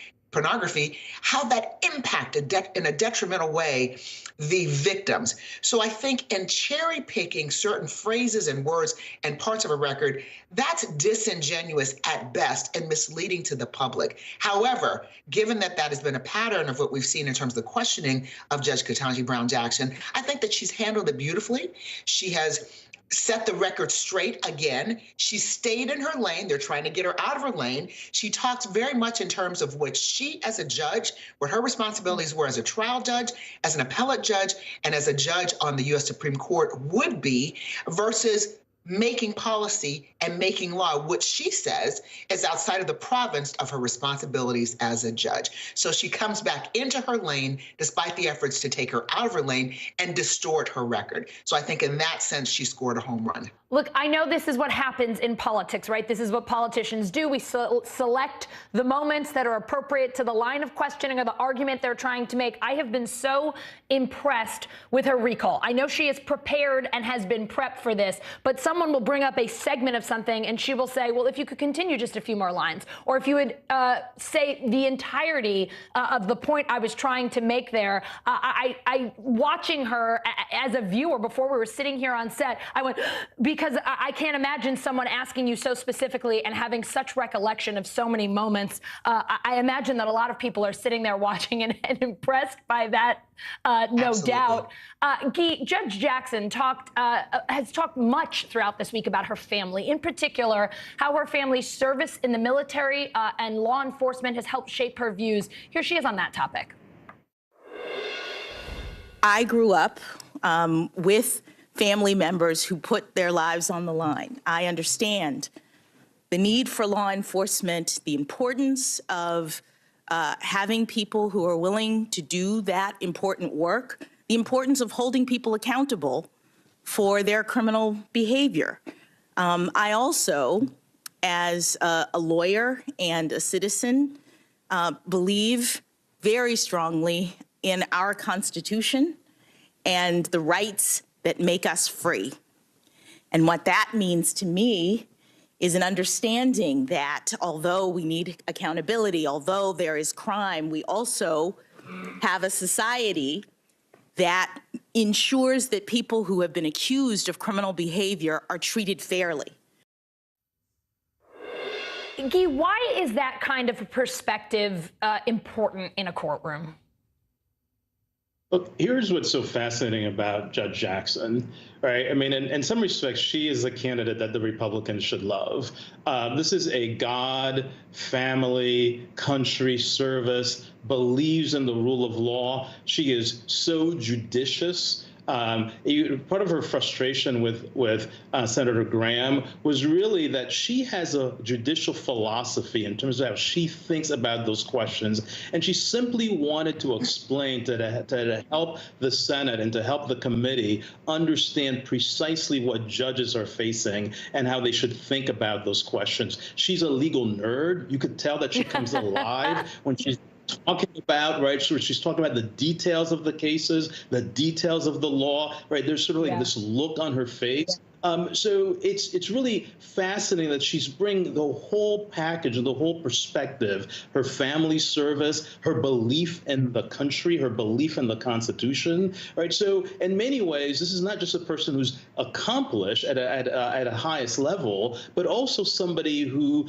how that impacted in a detrimental way the victims. So I think in cherry picking certain phrases and words and parts of a record, that's disingenuous at best and misleading to the public. However, given that that has been a pattern of what we've seen in terms of the questioning of Judge Ketanji Brown Jackson, I think that she's handled it beautifully. She has set the record straight again. She stayed in her lane. They're trying to get her out of her lane. She talks very much in terms of what she, as a judge, what her responsibilities were as a trial judge, as an appellate judge, and as a judge on the U.S. Supreme Court would be, versus making policy and making law, which she says is outside of the province of her responsibilities as a judge. So she comes back into her lane despite the efforts to take her out of her lane and distort her record. So I think in that sense, she scored a home run. Look, I know this is what happens in politics, right? This is what politicians do. We select the moments that are appropriate to the line of questioning or the argument they're trying to make. I have been so impressed with her recall. I know she is prepared and has been prepped for this, but someone will bring up a segment of something and she will say, well, if you could continue just a few more lines, or if you would say the entirety of the point I was trying to make there. I watching her as a viewer before we were sitting here on set, I went, because I can't imagine someone asking you so specifically and having such recollection of so many moments. I imagine that a lot of people are sitting there watching and impressed by that, no Absolutely. doubt. Guy, Judge Jackson has talked much throughout this week about her family, in particular, how her family's service in the military and law enforcement has helped shape her views. Here she is on that topic. I grew up with family members who put their lives on the line. I understand the need for law enforcement, the importance of having people who are willing to do that important work, the importance of holding people accountable for their criminal behavior. I also, as a lawyer and a citizen, believe very strongly in our Constitution and the rights that make us free. And what that means to me is an understanding that although we need accountability, although there is crime, we also have a society that ensures that people who have been accused of criminal behavior are treated fairly. Guy, why is that kind of a perspective important in a courtroom? Look, here's what's so fascinating about Judge Jackson, right? I mean, in some respects, she is a candidate that the Republicans should love. This is a God, family, country, service, believes in the rule of law. She is so judicious. Part of her frustration with Senator Graham was really that she has a judicial philosophy in terms of how she thinks about those questions, and she simply wanted to explain to help the Senate and to help the committee understand precisely what judges are facing and how they should think about those questions. She's a legal nerd. You could tell that she comes alive when she's talking about, right? So she's talking about the details of the cases, the details of the law, right? There's sort of like this look on her face. So it's really fascinating that she's bringing the whole package and the whole perspective, her family service, her belief in the country, her belief in the Constitution, right? So in many ways, this is not just a person who's accomplished at a highest level, but also somebody who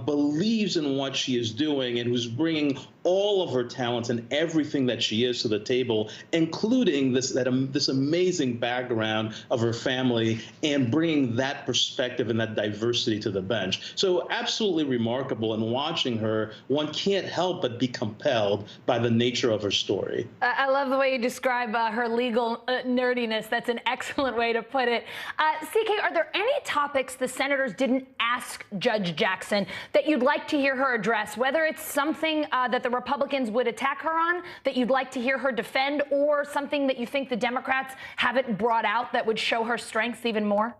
believes in what she is doing and who's bringing all of her talents and everything that she is to the table, including this amazing background of her family and bringing that perspective and that diversity to the bench. So absolutely remarkable. And watching her, one can't help but be compelled by the nature of her story. I love the way you describe her legal nerdiness. That's an excellent way to put it. CK, are there any topics the senators didn't ask Judge Jackson that you'd like to hear her address, whether it's something that the Republicans would attack her on that you'd like to hear her defend, or something that you think the Democrats haven't brought out that would show her strengths even more?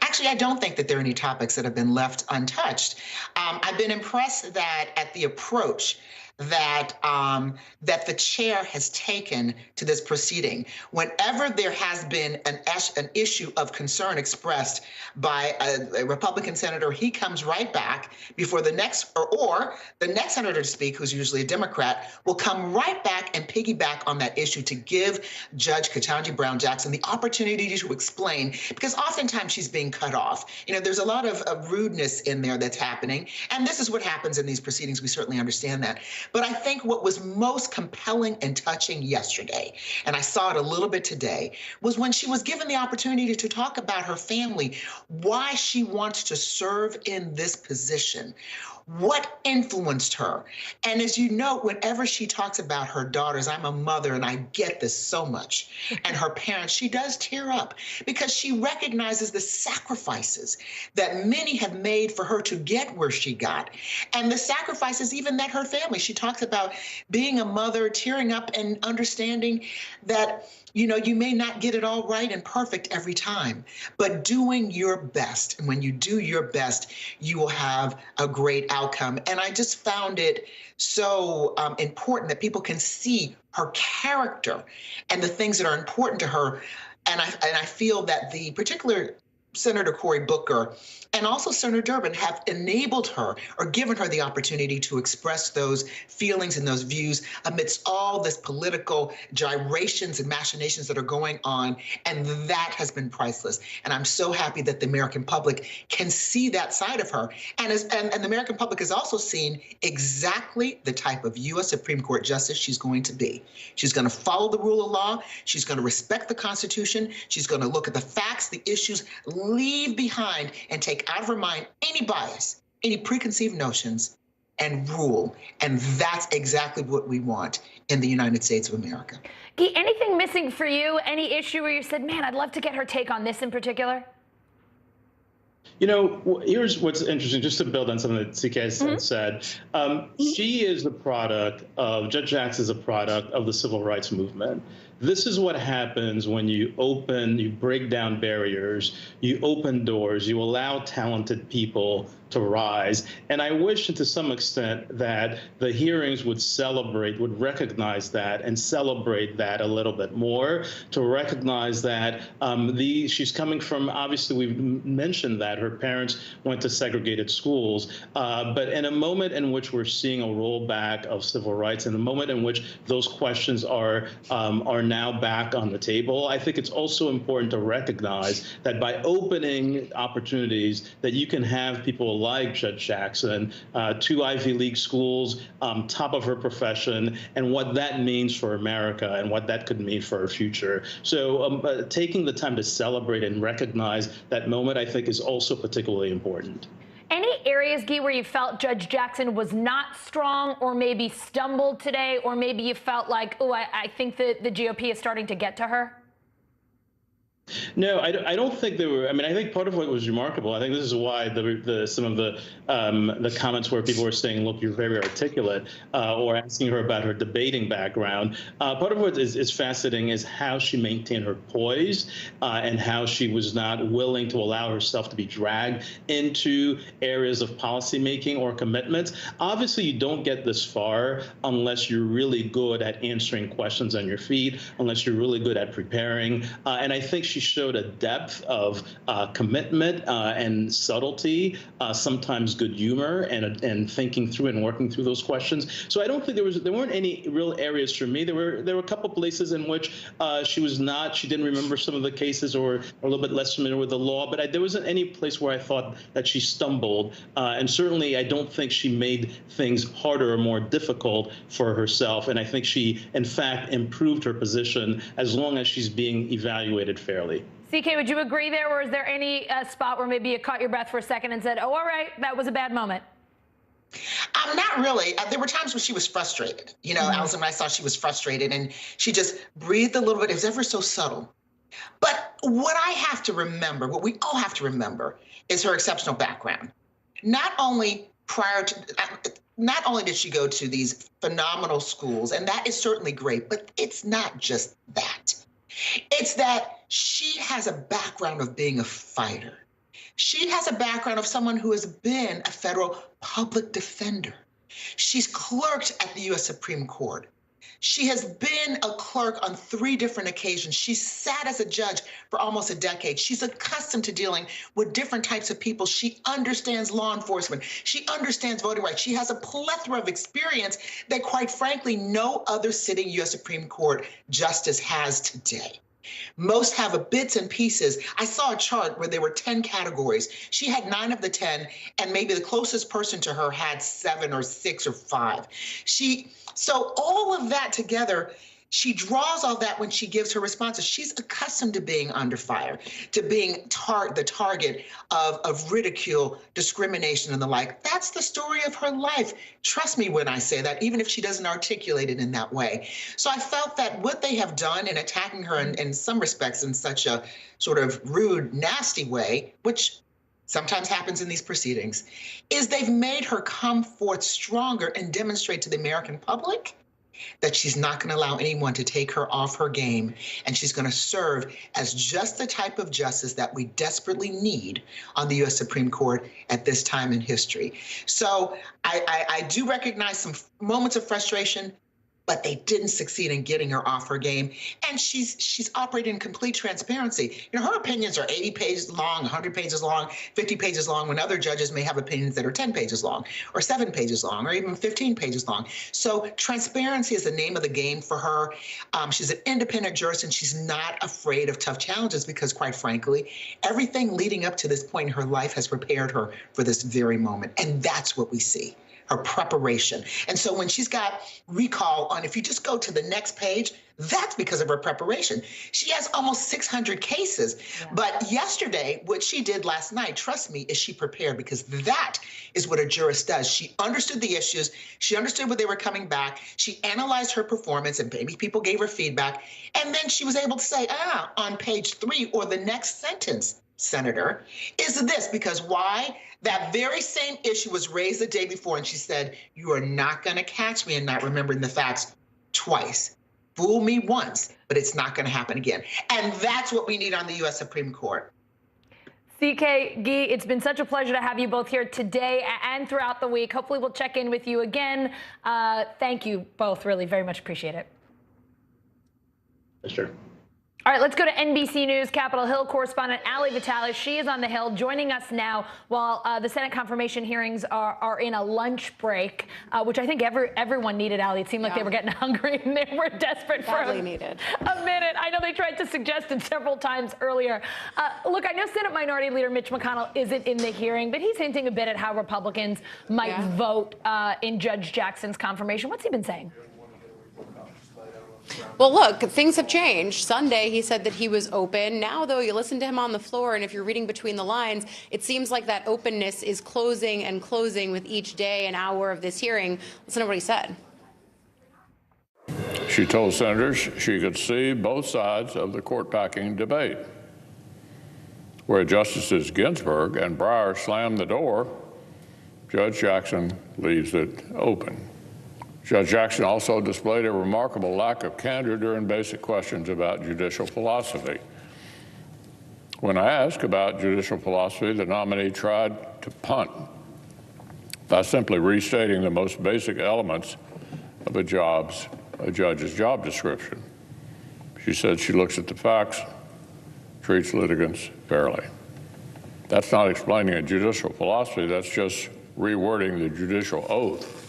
Actually, I don't think that there are any topics that have been left untouched. I've been impressed that at the approach that the chair has taken to this proceeding. Whenever there has been an issue of concern expressed by a Republican senator, he comes right back before the next, or the next senator to speak, who's usually a Democrat, will come right back and piggyback on that issue to give Judge Ketanji Brown Jackson the opportunity to explain, because oftentimes she's being cut off. You know, there's a lot of rudeness in there that's happening, and this is what happens in these proceedings. We certainly understand that. But I think what was most compelling and touching yesterday, and I saw it a little bit today, was when she was given the opportunity to talk about her family, why she wants to serve in this position, what influenced her. And as you know, whenever she talks about her daughters, I'm a mother and I get this so much, and her parents, she does tear up because she recognizes the sacrifices that many have made for her to get where she got, and the sacrifices even that her family, she talks about being a mother, tearing up and understanding that, you know, you may not get it all right and perfect every time, but doing your best. And when you do your best, you will have a great outcome. And I just found it so important that people can see her character and the things that are important to her. And I feel that the particular Senator Cory Booker and also Senator Durbin have enabled her or given her the opportunity to express those feelings and those views amidst all this political gyrations and machinations that are going on. And that has been priceless. And I'm so happy that the American public can see that side of her. And the American public has also seen exactly the type of U.S. Supreme Court justice she's going to be. She's going to follow the rule of law. She's going to respect the Constitution. She's going to look at the facts, the issues, leave behind and take out of her mind any bias, any preconceived notions, and rule. And that's exactly what we want in the United States of America. Guy, anything missing for you? Any issue where you said, man, I'd love to get her take on this in particular? You know, here's what's interesting, just to build on something that CK said. She is the product of, Judge Jackson is a product of the civil rights movement. This is what happens when you break down barriers, you open doors, you allow talented people to rise. And I wish to some extent that the hearings would recognize that and celebrate that a little bit more, to recognize that she's coming from, obviously we've mentioned that her parents went to segregated schools, but in a moment in which we're seeing a rollback of civil rights, in a moment in which those questions are now back on the table, I think it's also important to recognize that by opening opportunities that you can have people like Judge Jackson, 2 Ivy League schools, top of her profession, and what that means for America and what that could mean for her future. So taking the time to celebrate and recognize that moment, I think, is also particularly important. Any areas, Guy, where you felt Judge Jackson was not strong or maybe stumbled today, or maybe you felt like, oh, I think that the GOP is starting to get to her? No, I don't think there were. I mean, I think part of what was remarkable, I think this is why some of the comments where people were saying, look, you're very articulate, or asking her about her debating background. Part of what is fascinating is how she maintained her poise and how she was not willing to allow herself to be dragged into areas of policymaking or commitments. Obviously, you don't get this far unless you're really good at answering questions on your feet, unless you're really good at preparing. And I think she showed a depth of commitment and subtlety, sometimes good humor, and thinking through and working through those questions. So I don't think there weren't any real areas for me. There were a couple places in which she didn't remember some of the cases or a little bit less familiar with the law, but there wasn't any place where I thought that she stumbled. And certainly I don't think she made things harder or more difficult for herself. And I think she, in fact, improved her position as long as she's being evaluated fairly. CK, would you agree there, or is there any spot where maybe you caught your breath for a second and said, oh, all right, that was a bad moment? Not really. There were times when she was frustrated. You know, Allison, I saw she was frustrated and she just breathed a little bit. It was ever so subtle. But what I have to remember, what we all have to remember, is her exceptional background. Not only did she go to these phenomenal schools, and that is certainly great, but it's not just that. It's that she has a background of being a fighter. She has a background of someone who has been a federal public defender. She's clerked at the U.S. Supreme Court. She has been a clerk on 3 different occasions. She's sat as a judge for almost a decade. She's accustomed to dealing with different types of people. She understands law enforcement. She understands voting rights. She has a plethora of experience that, quite frankly, no other sitting U.S. Supreme Court justice has today. Most have bits and pieces. I saw a chart where there were 10 categories. She had 9 of the 10, and maybe the closest person to her had 7 or 6 or 5. So all of that together, she draws all that when she gives her responses. She's accustomed to being under fire, to being the target of ridicule, discrimination, and the like. That's the story of her life. Trust me when I say that, even if she doesn't articulate it in that way. So I felt that what they have done in attacking her in some respects in such a sort of rude, nasty way, which sometimes happens in these proceedings, is they've made her come forth stronger and demonstrate to the American public that she's not going to allow anyone to take her off her game, and she's going to serve as just the type of justice that we desperately need on the U.S. Supreme Court at this time in history. So I do recognize some moments of frustration, but they didn't succeed in getting her off her game. And she's operating in complete transparency. You know, her opinions are 80 pages long, 100 pages long, 50 pages long, when other judges may have opinions that are 10 pages long, or 7 pages long, or even 15 pages long. So transparency is the name of the game for her. She's an independent jurist, and she's not afraid of tough challenges because, quite frankly, everything leading up to this point in her life has prepared her for this very moment. And that's what we see. Her preparation. And so when she's got recall on, if you just go to the next page, that's because of her preparation. She has almost 600 cases. Yeah. But yesterday, what she did last night, trust me, is she prepared, because that is what a jurist does. She understood the issues. She understood what they were coming back. She analyzed her performance, and maybe people gave her feedback. And then she was able to say, on page 3 or the next sentence, Senator, is this, because why? That very same issue was raised the day before, and she said, you are not going to catch me in not remembering the facts twice. Fool me once, but it's not going to happen again. And that's what we need on the U.S. Supreme Court. CK, Guy, it's been such a pleasure to have you both here today and throughout the week. Hopefully we'll check in with you again. Thank you both. Really very much appreciate it. Sure. All right, let's go to NBC News Capitol Hill correspondent Ali Vitale. She is on the Hill, joining us now while the Senate confirmation hearings are in a lunch break, which I think everyone needed, Ali. It seemed like they were getting hungry and they were desperate for a minute. I know they tried to suggest it several times earlier. Look, I know Senate Minority Leader Mitch McConnell isn't in the hearing, but he's hinting a bit at how Republicans might vote in Judge Jackson's confirmation. What's he been saying? Well, look, things have changed. Sunday, he said that he was open. Now, though, you listen to him on the floor, and if you're reading between the lines, it seems like that openness is closing and closing with each day and hour of this hearing. Listen to what he said. She told senators she could see both sides of the court packing debate. Where Justices Ginsburg and Breyer slammed the door, Judge Jackson leaves it open. Judge Jackson also displayed a remarkable lack of candor during basic questions about judicial philosophy. When I asked about judicial philosophy, the nominee tried to punt by simply restating the most basic elements of a judge's job description. She said she looks at the facts, treats litigants fairly. That's not explaining a judicial philosophy, that's just rewording the judicial oath.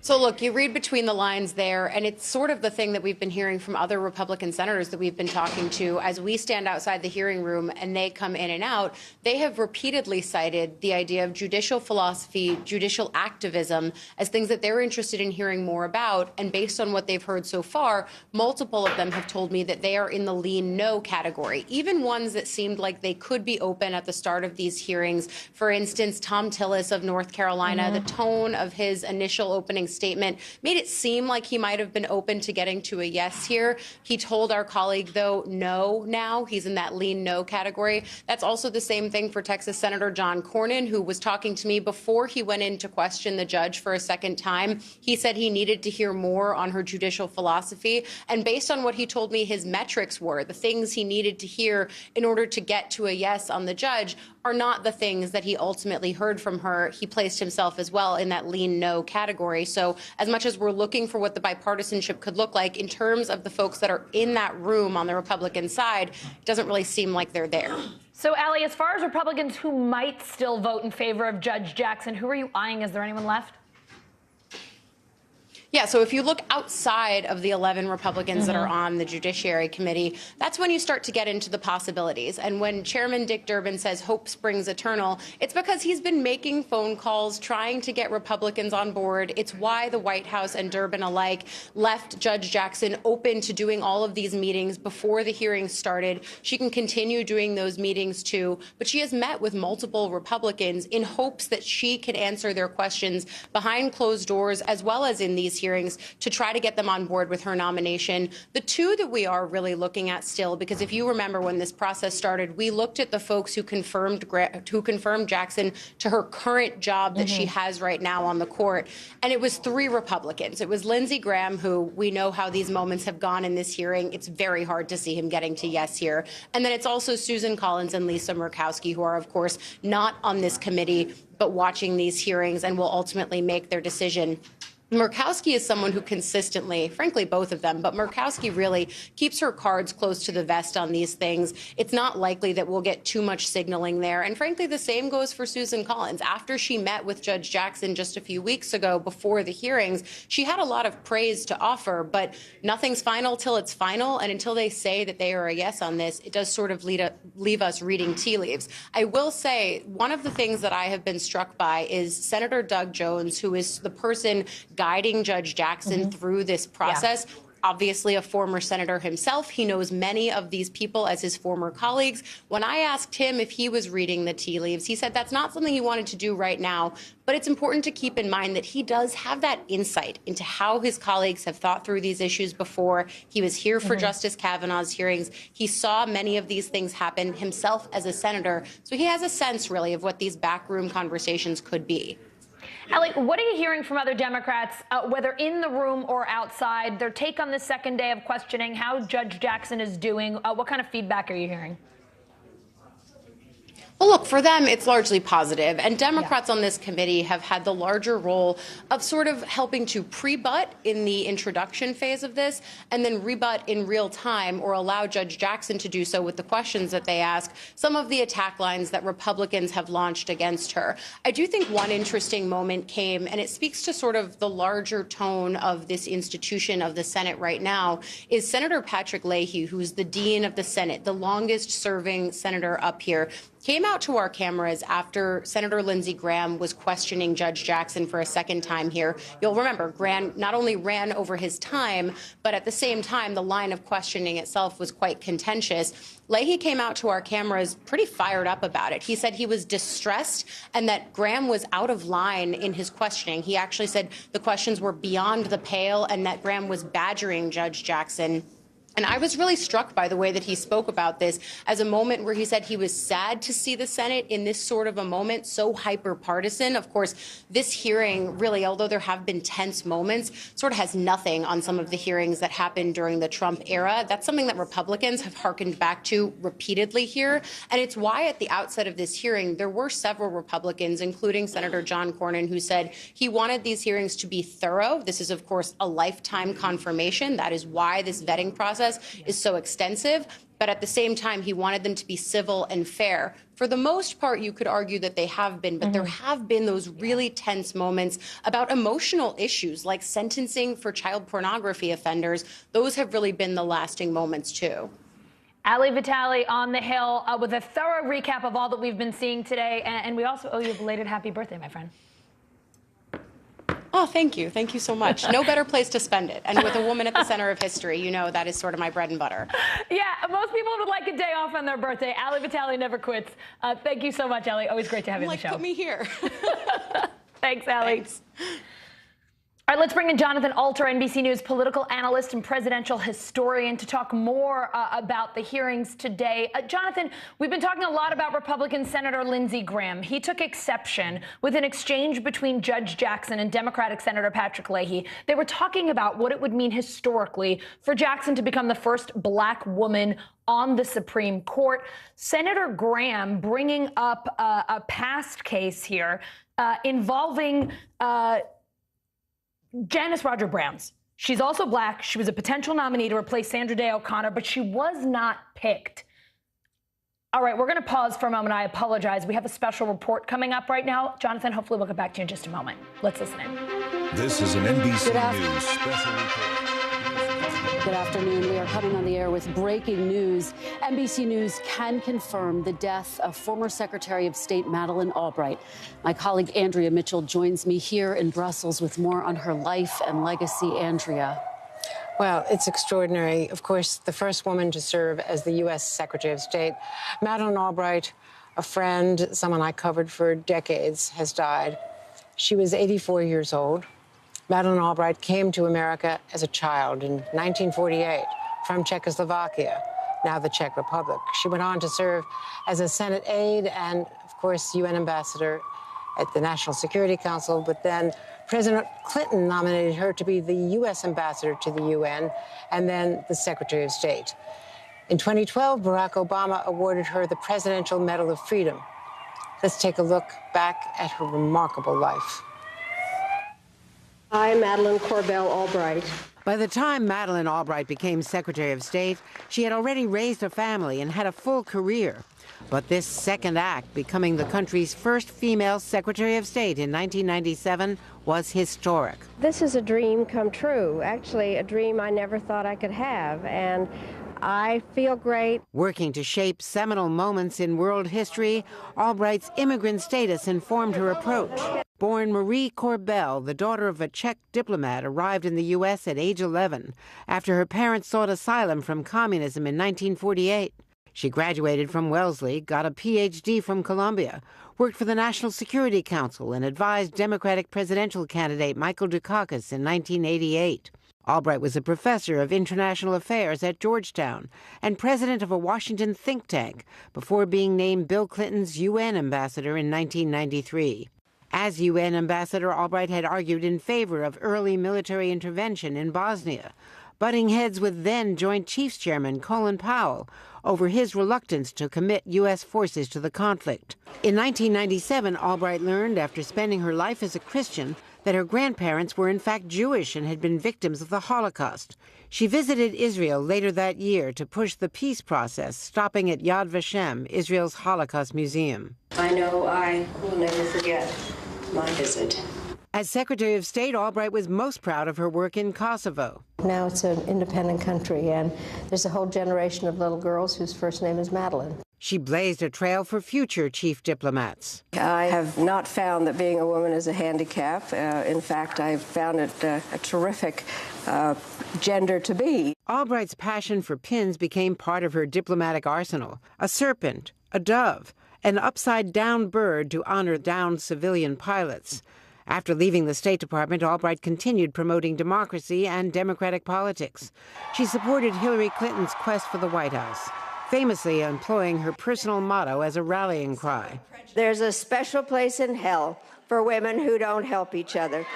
So look, you read between the lines there, and it's sort of the thing that we've been hearing from other Republican senators that we've been talking to as we stand outside the hearing room and they come in and out. They have repeatedly cited the idea of judicial philosophy, judicial activism as things that they're interested in hearing more about. And based on what they've heard so far, multiple of them have told me that they are in the lean no category, even ones that seemed like they could be open at the start of these hearings. For instance, Tom Tillis of North Carolina, the tone of his initial opening statement made it seem like he might have been open to getting to a yes here. He told our colleague, though, no now. He's in that lean no category. That's also the same thing for Texas Senator John Cornyn, who was talking to me before he went in to question the judge for a second time. He said he needed to hear more on her judicial philosophy. And based on what he told me his metrics were, the things he needed to hear in order to get to a yes on the judge, are not the things that he ultimately heard from her. He placed himself as well in that lean no category. So as much as we're looking for what the bipartisanship could look like in terms of the folks that are in that room on the Republican side, it doesn't really seem like they're there. So, Allie, as far as Republicans who might still vote in favor of Judge Jackson, who are you eyeing? Is there anyone left? Yeah, so if you look outside of the 11 Republicans that are on the Judiciary Committee, that's when you start to get into the possibilities. And when Chairman Dick Durbin says hope springs eternal, it's because he's been making phone calls, trying to get Republicans on board. It's why the White House and Durbin alike left Judge Jackson open to doing all of these meetings before the hearings started. She can continue doing those meetings too, but she has met with multiple Republicans in hopes that she can answer their questions behind closed doors as well as in these hearings to try to get them on board with her nomination. The two that we are really looking at still, because if you remember when this process started, we looked at the folks who confirmed Jackson to her current job that she has right now on the court, and it was 3 Republicans. It was Lindsey Graham, who we know how these moments have gone in this hearing. It's very hard to see him getting to yes here. And then it's also Susan Collins and Lisa Murkowski, who are, of course, not on this committee, but watching these hearings and will ultimately make their decision. Murkowski is someone who consistently, frankly, both of them, but Murkowski really keeps her cards close to the vest on these things. It's not likely that we'll get too much signaling there. And frankly, the same goes for Susan Collins. After she met with Judge Jackson just a few weeks ago before the hearings, she had a lot of praise to offer, but nothing's final till it's final. And until they say that they are a yes on this, it does sort of leave us reading tea leaves. I will say one of the things that I have been struck by is Senator Doug Jones, who is the person guiding Judge Jackson through this process. Yeah. Obviously a former senator himself. He knows many of these people as his former colleagues. When I asked him if he was reading the tea leaves, he said that's not something he wanted to do right now, but it's important to keep in mind that he does have that insight into how his colleagues have thought through these issues before. He was here for Justice Kavanaugh's hearings. He saw many of these things happen himself as a senator. So he has a sense, really, of what these backroom conversations could be. Allie, what are you hearing from other Democrats, whether in the room or outside, their take on the second day of questioning, how Judge Jackson is doing? What kind of feedback are you hearing? Well, look, for them, it's largely positive. And Democrats on this committee have had the larger role of sort of helping to pre-butt in the introduction phase of this and then rebut in real time or allow Judge Jackson to do so with the questions that they ask, some of the attack lines that Republicans have launched against her. I do think one interesting moment came, and it speaks to sort of the larger tone of this institution of the Senate right now, is Senator Patrick Leahy, who's the dean of the Senate, the longest serving senator up here, came out to our cameras after Senator Lindsey Graham was questioning Judge Jackson for a second time here. You'll remember, Graham not only ran over his time, but at the same time, the line of questioning itself was quite contentious. Leahy came out to our cameras pretty fired up about it. He said he was distressed and that Graham was out of line in his questioning. He actually said the questions were beyond the pale and that Graham was badgering Judge Jackson. And I was really struck by the way that he spoke about this as a moment where he said he was sad to see the Senate in this sort of a moment, so hyper-partisan. Of course, this hearing really, although there have been tense moments, sort of has nothing on some of the hearings that happened during the Trump era. That's something that Republicans have hearkened back to repeatedly here. And it's why at the outset of this hearing, there were several Republicans, including Senator John Cornyn, who said he wanted these hearings to be thorough. This is, of course, a lifetime confirmation. That is why this vetting process is so extensive, but at the same time, he wanted them to be civil and fair. For the most part, you could argue that they have been, but there have been those really tense moments about emotional issues like sentencing for child pornography offenders. Those have really been the lasting moments, too. Ali Vitale on the Hill with a thorough recap of all that we've been seeing today. And we also owe you a belated happy birthday, my friend. Oh, thank you. Thank you so much. No better place to spend it. And with a woman at the center of history, you know that is sort of my bread and butter. Yeah, most people would like a day off on their birthday. Ali Vitale never quits. Thank you so much, Ali. Always great to have you on the show. Put me here. Thanks, Ali. Thanks. All right, let's bring in Jonathan Alter, NBC News political analyst and presidential historian, to talk more about the hearings today. Jonathan, we've been talking a lot about Republican Senator Lindsey Graham. He took exception with an exchange between Judge Jackson and Democratic Senator Patrick Leahy. They were talking about what it would mean historically for Jackson to become the first black woman on the Supreme Court. Senator Graham bringing up a past case here involving Janice Roger Browns. She's also black. She was a potential nominee to replace Sandra Day O'Connor, but she was not picked. All right, we're going to pause for a moment. I apologize. We have a special report coming up right now. Jonathan, hopefully we'll get back to you in just a moment. Let's listen in. This is an NBC News special report. Good afternoon. We are coming on the air with breaking news. NBC News can confirm the death of former Secretary of State Madeleine Albright. My colleague Andrea Mitchell joins me here in Brussels with more on her life and legacy. Andrea. Well, it's extraordinary. Of course, the first woman to serve as the U.S. Secretary of State, Madeleine Albright, a friend, someone I covered for decades, has died. She was 84 years old. Madeleine Albright came to America as a child in 1948 from Czechoslovakia, now the Czech Republic. She went on to serve as a Senate aide and, of course, UN ambassador at the National Security Council. But then President Clinton nominated her to be the U.S. ambassador to the UN and then the Secretary of State. In 2012, Barack Obama awarded her the Presidential Medal of Freedom. Let's take a look back at her remarkable life. I, Madeleine Corbell Albright. By the time Madeleine Albright became Secretary of State, she had already raised a family and had a full career. But this second act, becoming the country's first female Secretary of State in 1997, was historic. This is a dream come true, actually a dream I never thought I could have, and I feel great. Working to shape seminal moments in world history, Albright's immigrant status informed her approach. Born Marie Corbell, the daughter of a Czech diplomat, arrived in the U.S. at age 11 after her parents sought asylum from communism in 1948. She graduated from Wellesley, got a Ph.D. from Columbia, worked for the National Security Council, and advised Democratic presidential candidate Michael Dukakis in 1988. Albright was a professor of international affairs at Georgetown and president of a Washington think tank before being named Bill Clinton's UN ambassador in 1993. As UN ambassador, Albright had argued in favor of early military intervention in Bosnia, butting heads with then Joint Chiefs Chairman Colin Powell over his reluctance to commit U.S. forces to the conflict. In 1997, Albright learned, after spending her life as a Christian, that her grandparents were in fact Jewish and had been victims of the Holocaust. She visited Israel later that year to push the peace process, stopping at Yad Vashem, Israel's Holocaust Museum. I know I will never forget my visit. As Secretary of State, Albright was most proud of her work in Kosovo. Now it's an independent country, and there's a whole generation of little girls whose first name is Madeleine. She blazed a trail for future chief diplomats. I have not found that being a woman is a handicap. In fact, I've found it a terrific gender to be. Albright's passion for pins became part of her diplomatic arsenal. A serpent, a dove, an upside-down bird to honor downed civilian pilots. After leaving the State Department, Albright continued promoting democracy and democratic politics. She supported Hillary Clinton's quest for the White House, famously employing her personal motto as a rallying cry. There's a special place in hell for women who don't help each other.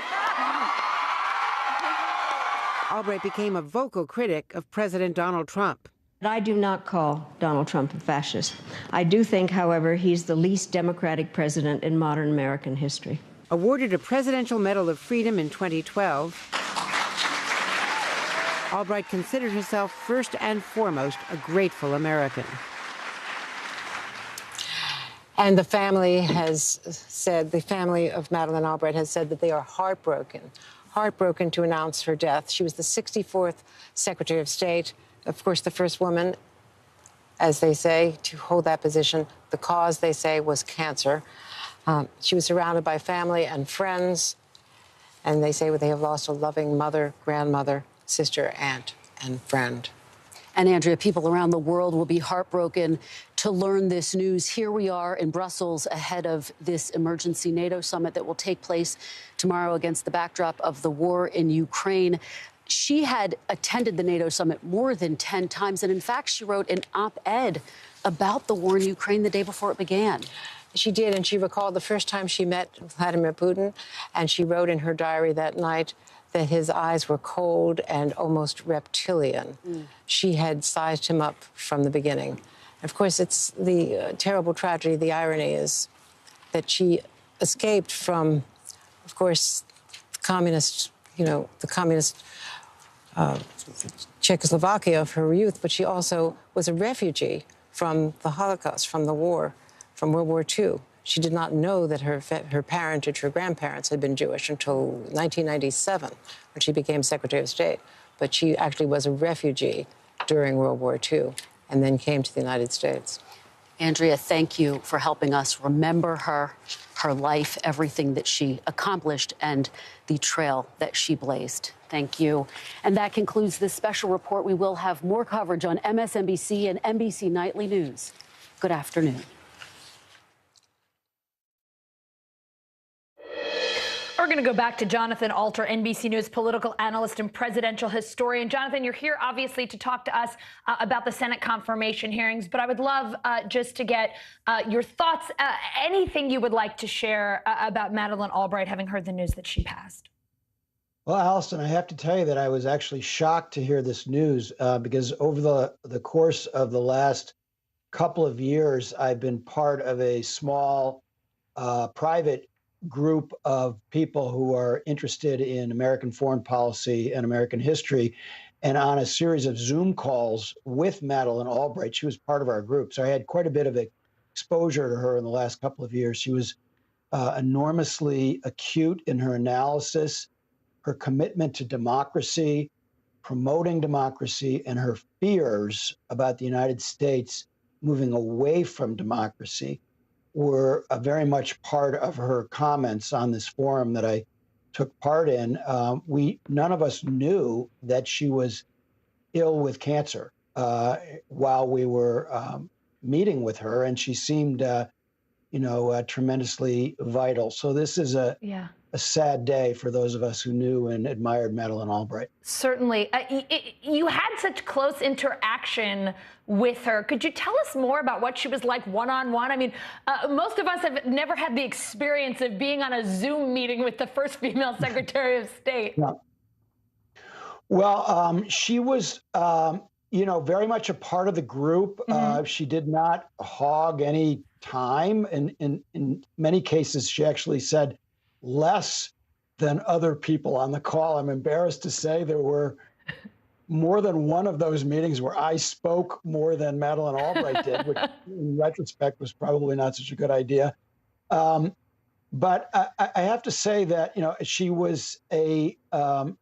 Albright became a vocal critic of President Donald Trump. I do not call Donald Trump a fascist. I do think, however, he's the least democratic president in modern American history. Awarded a Presidential Medal of Freedom in 2012, Albright considered herself first and foremost a grateful American. And the family has said, the family of Madeleine Albright has said that they are heartbroken to announce her death. She was the 64th Secretary of State, of course, the first woman, as they say, to hold that position. The cause, they say, was cancer. She was surrounded by family and friends, and they say they have lost a loving mother, grandmother, sister, aunt, and friend. And Andrea, people around the world will be heartbroken to learn this news. Here we are in Brussels ahead of this emergency NATO summit that will take place tomorrow against the backdrop of the war in Ukraine. She had attended the NATO summit more than 10 times, and in fact, she wrote an op-ed about the war in Ukraine the day before it began. She did, and she recalled the first time she met Vladimir Putin, and she wrote in her diary that night that his eyes were cold and almost reptilian. She had sized him up from the beginning. Of course, it's the terrible tragedy, the irony is that she escaped from, of course, the communist Czechoslovakia of her youth, but she also was a refugee from the Holocaust, from the war, from World War II. She did not know that her parentage, her grandparents had been Jewish until 1997, when she became Secretary of State. But she actually was a refugee during World War II and then came to the United States. Andrea, thank you for helping us remember her life, everything that she accomplished, and the trail that she blazed. Thank you. And that concludes this special report. We will have more coverage on MSNBC and NBC Nightly News. Good afternoon. We're going to go back to Jonathan Alter, NBC News political analyst and presidential historian. Jonathan, you're here obviously to talk to us about the Senate confirmation hearings, but I would love just to get your thoughts, anything you would like to share about Madeleine Albright, having heard the news that she passed. Well, Allison, I have to tell you that I was actually shocked to hear this news because over the course of the last couple of years, I've been part of a small private group of people who are interested in American foreign policy and American history. And on a series of Zoom calls with Madeleine Albright, she was part of our group. So I had quite a bit of exposure to her in the last couple of years. She was enormously acute in her analysis, her commitment to democracy, promoting democracy, and her fears about the United States moving away from democracy were very much part of her comments on this forum that I took part in. None of us knew that she was ill with cancer while we were meeting with her, and she seemed, tremendously vital. So this is a sad day for those of us who knew and admired Madeleine Albright. Certainly. You had such close interaction with her. Could you tell us more about what she was like one-on-one? I mean, most of us have never had the experience of being on a Zoom meeting with the first female Secretary of State. Yeah. Well, she was, very much a part of the group. She did not hog any time. And in many cases, she actually said less than other people on the call. I'm embarrassed to say there were more than one of those meetings where I spoke more than Madeleine Albright did, which in retrospect was probably not such a good idea. But I have to say that, she was a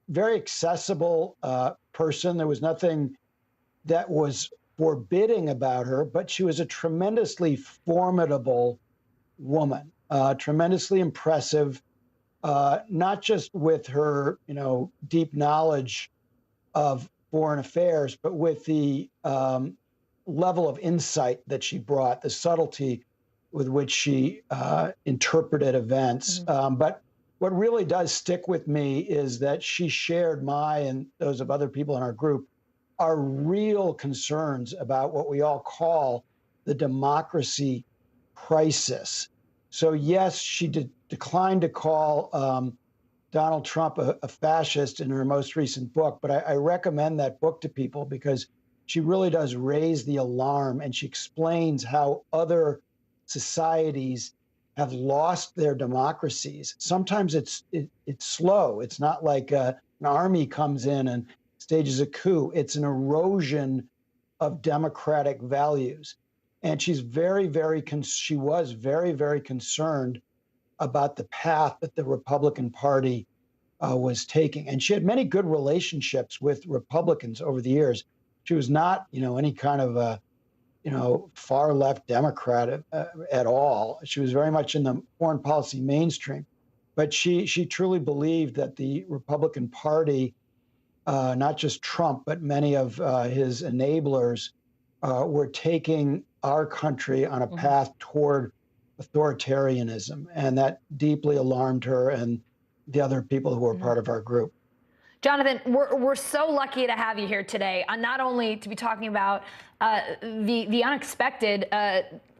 very accessible person. There was nothing that was forbidding about her, but she was a tremendously formidable woman, tremendously impressive, not just with her, deep knowledge of foreign affairs, but with the level of insight that she brought, the subtlety with which she interpreted events. But what really does stick with me is that she shared my and those of other people in our group our real concerns about what we all call the democracy crisis. So yes, she declined to call Donald Trump a fascist in her most recent book, but I recommend that book to people because she really does raise the alarm, and she explains how other societies have lost their democracies. Sometimes it's slow. It's not like an army comes in and stages a coup. It's an erosion of democratic values. And she was very, very concerned about the path that the Republican Party was taking. And she had many good relationships with Republicans over the years. She was not, any kind of a, far left Democrat at all. She was very much in the foreign policy mainstream. But she truly believed that the Republican Party, not just Trump, but many of his enablers, were taking our country on a path toward authoritarianism. And that deeply alarmed her and the other people who were part of our group. Jonathan, we're so lucky to have you here today, not only to be talking about the unexpected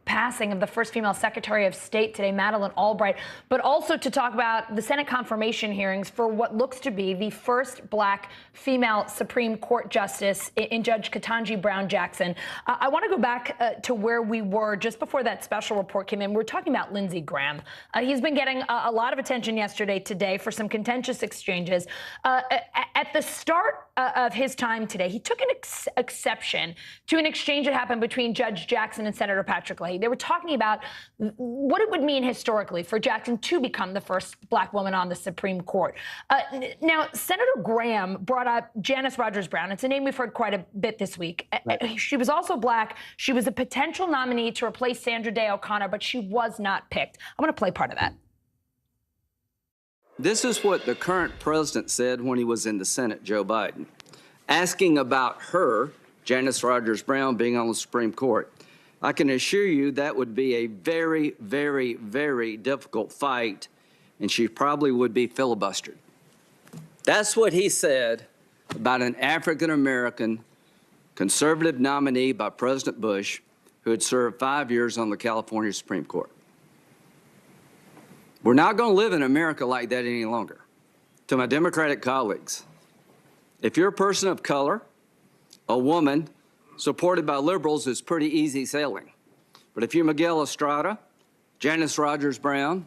passing of the first female Secretary of State today, Madeleine Albright, but also to talk about the Senate confirmation hearings for what looks to be the first black female Supreme Court justice in Judge Ketanji Brown Jackson. I want to go back to where we were just before that special report came in. We're talking about Lindsey Graham. He's been getting a lot of attention today for some contentious exchanges. At the start of his time today, he took an exception to an exchange that happened between Judge Jackson and Senator Patrick Leahy. They were talking about what it would mean historically for Jackson to become the first black woman on the Supreme Court. Now, Senator Graham brought up Janice Rogers Brown. It's a name we've heard quite a bit this week. Right. She was also black. She was a potential nominee to replace Sandra Day O'Connor, but she was not picked. I'm going to play part of that. This is what the current president said when he was in the Senate, Joe Biden, asking about her, Janice Rogers Brown, being on the Supreme Court. I can assure you that would be a very, very, very difficult fight, and she probably would be filibustered. That's what he said about an African-American conservative nominee by President Bush who had served 5 years on the California Supreme Court. We're not going to live in America like that any longer. To my Democratic colleagues, if you're a person of color, a woman, supported by liberals, is pretty easy sailing. But if you're Miguel Estrada, Janice Rogers Brown,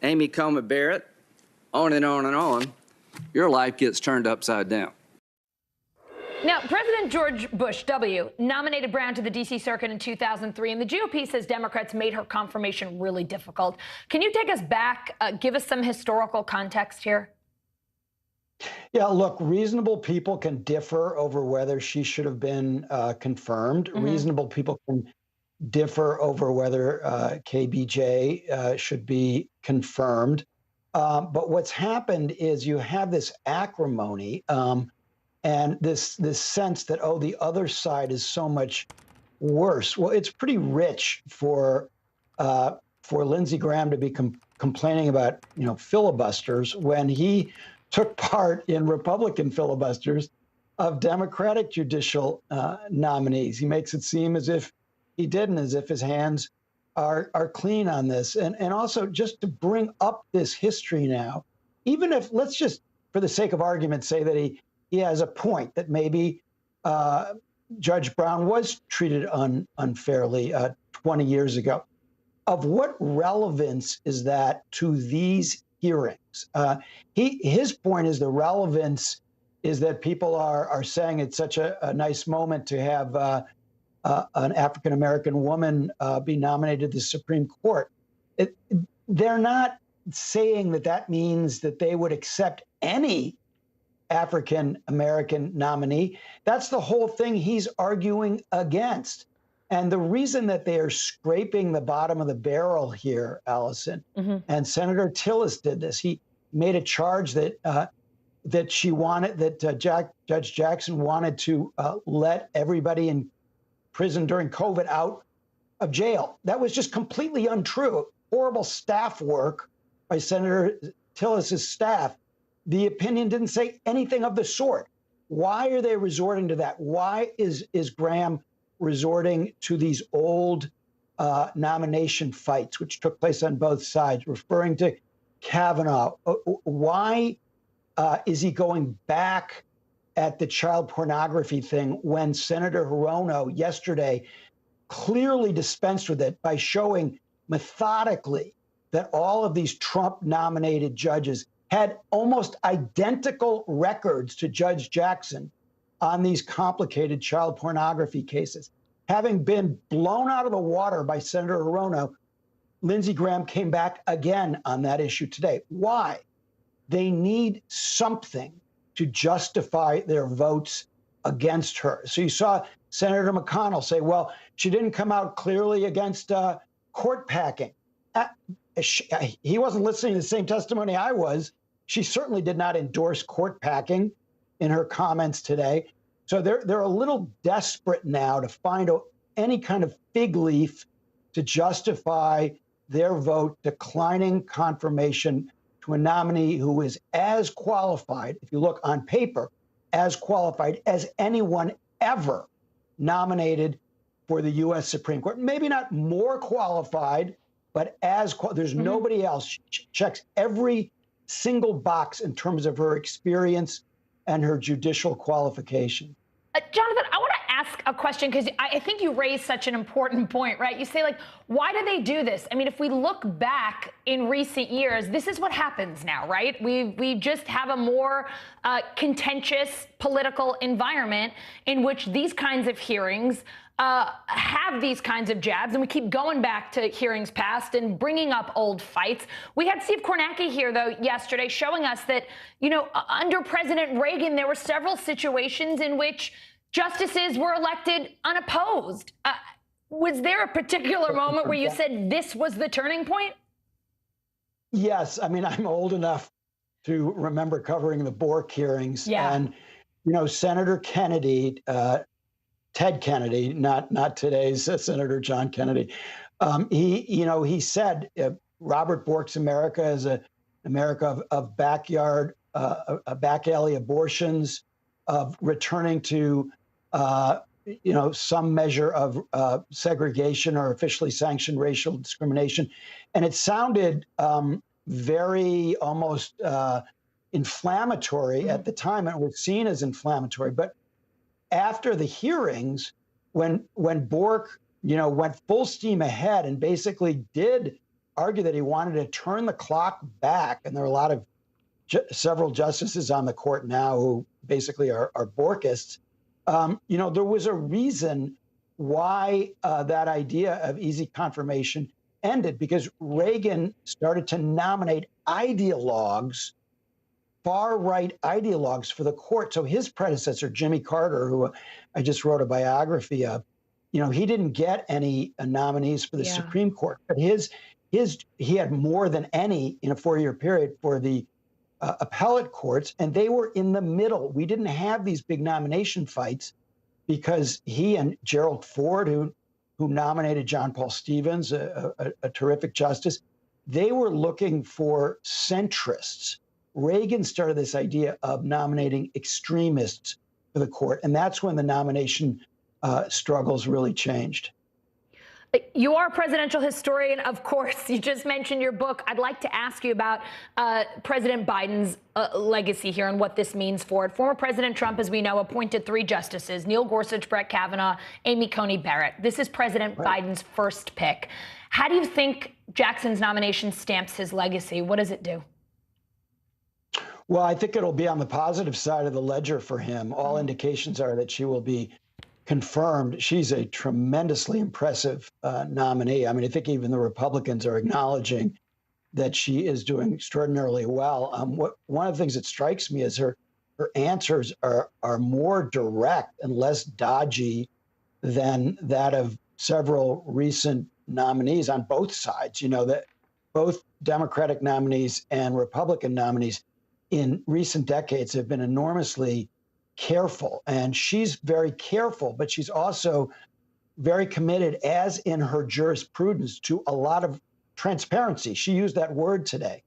Amy Coney Barrett, on and on and on, your life gets turned upside down. Now, President George Bush W. nominated Brown to the D.C. Circuit in 2003, and the GOP says Democrats made her confirmation really difficult. Can you take us back, give us some historical context here? Yeah, look, reasonable people can differ over whether she should have been confirmed. Reasonable people can differ over whether KBJ should be confirmed. But what's happened is you have this acrimony and this sense that, oh, the other side is so much worse. Well, it's pretty rich for Lindsey Graham to be complaining about, filibusters when he took part in Republican filibusters of Democratic judicial nominees. He makes it seem as if he didn't, as if his hands are clean on this. And also just to bring up this history now, even if, let's just, for the sake of argument, say that he has a point that maybe Judge Brown was treated unfairly 20 years ago. Of what relevance is that to these hearings? His point is the relevance is that people are saying it's such a nice moment to have an African-American woman be nominated to the Supreme Court. They're not saying that means that they would accept any African-American nominee. That's the whole thing he's arguing against. And the reason that they are scraping the bottom of the barrel here, Allison, and Senator Tillis did this. He made a charge that Judge Jackson wanted to let everybody in prison during COVID out of jail. That was just completely untrue. Horrible staff work by Senator Tillis's staff, the opinion didn't say anything of the sort. Why are they resorting to that? Why is Graham resorting to these old nomination fights, which took place on both sides, referring to Kavanaugh? Why is he going back at the child pornography thing when Senator Hirono yesterday clearly dispensed with it by showing methodically that all of these Trump-nominated judges had almost identical records to Judge Jackson on these complicated child pornography cases? Having been blown out of the water by Senator Hirono, Lindsey Graham came back again on that issue today. Why? They need something to justify their votes against her. So you saw Senator McConnell say, well, she didn't come out clearly against court packing. He wasn't listening to the same testimony I was. She certainly did not endorse court packing in her comments today. So they're a little desperate now to find any kind of fig leaf to justify their vote declining confirmation to a nominee who is as qualified, if you look on paper, as qualified as anyone ever nominated for the U.S. Supreme Court. Maybe not more qualified, but as there's nobody else. She checks every single box in terms of her experience and her judicial qualification. Jonathan, I want to ask a question because I think you raised such an important point, right? You say, like, why do they do this? I mean, if we look back in recent years, this is what happens now, right? We just have a more contentious political environment in which these kinds of hearings have these kinds of jabs, and we keep going back to hearings past and bringing up old fights. We had Steve Kornacki here, though, yesterday showing us that, you know, under President Reagan, there were several situations in which justices were elected unopposed. Was there a particular moment where you said this was the turning point? Yes. I mean, I'm old enough to remember covering the Bork hearings. Yeah. And, you know, Senator Kennedy, Ted Kennedy, not today's Senator John Kennedy. He said Robert Bork's America is an America of backyard, back alley abortions, of returning to, some measure of segregation or officially sanctioned racial discrimination. And it sounded very almost inflammatory at the time, and it was seen as inflammatory. But after the hearings, when Bork, went full steam ahead and basically did argue that he wanted to turn the clock back, and there are a lot of several justices on the court now who basically are Borkists, there was a reason why that idea of easy confirmation ended, because Reagan started to nominate ideologues, far-right ideologues for the court. So his predecessor, Jimmy Carter, who I just wrote a biography of, he didn't get any nominees for the Supreme Court, but he had more than any in a 4-year period for the appellate courts, and they were in the middle. We didn't have these big nomination fights because he and Gerald Ford, who nominated John Paul Stevens, a terrific justice, they were looking for centrists. Reagan started this idea of nominating extremists for the court, and that's when the nomination struggles really changed. You are a presidential historian, of course. You just mentioned your book. I'd like to ask you about President Biden's legacy here and what this means for it. Former President Trump, as we know, appointed 3 justices: Neil Gorsuch, Brett Kavanaugh, Amy Coney Barrett. This is President Biden's first pick. How do you think Jackson's nomination stamps his legacy? What does it do? Well, I think it'll be on the positive side of the ledger for him. All indications are that she will be confirmed. She's a tremendously impressive nominee. I mean, I think even the Republicans are acknowledging that she is doing extraordinarily well. One of the things that strikes me is her answers are more direct and less dodgy than that of several recent nominees on both sides. That both Democratic nominees and Republican nominees in recent decades have been enormously careful, and she's very careful, but she's also very committed, as in her jurisprudence, to a lot of transparency. She used that word today.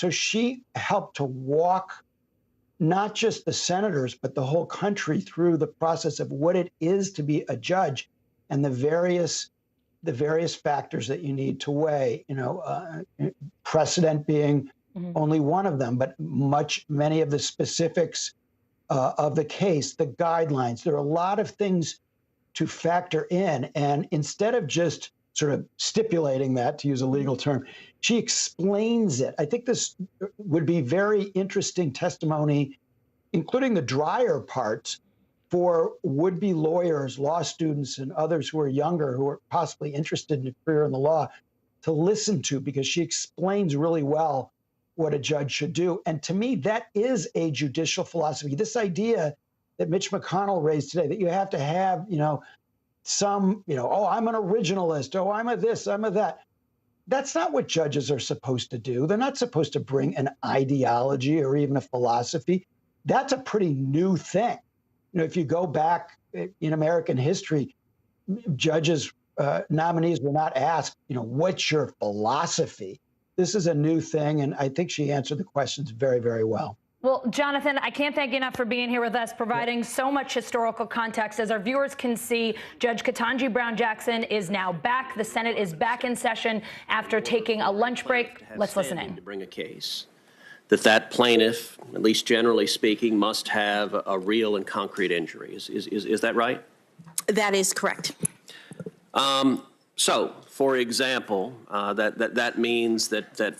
So she helped to walk not just the senators, but the whole country through the process of what it is to be a judge and the various factors that you need to weigh, precedent being only one of them, but many of the specifics of the case, the guidelines. There are a lot of things to factor in. And instead of just sort of stipulating that, to use a legal term, she explains it. I think this would be very interesting testimony, including the drier parts, for would-be lawyers, law students, and others who are younger, who are possibly interested in a career in the law, to listen to, because she explains really well what a judge should do. And to me, that is a judicial philosophy. This idea that Mitch McConnell raised today, that you have to have, oh, I'm an originalist, oh, I'm a this, I'm a that. That's not what judges are supposed to do. They're not supposed to bring an ideology or even a philosophy. That's a pretty new thing. If you go back in American history, judges, nominees were not asked, what's your philosophy? This is a new thing, and I think she answered the questions very, very well. Well, Jonathan, I can't thank you enough for being here with us, providing so much historical context. As our viewers can see, Judge Ketanji Brown Jackson is now back. The Senate is back in session after taking a lunch break. Let's listen in. To bring a case that plaintiff, at least generally speaking, must have a real and concrete injury. Is that right? That is correct. So, for example, that means that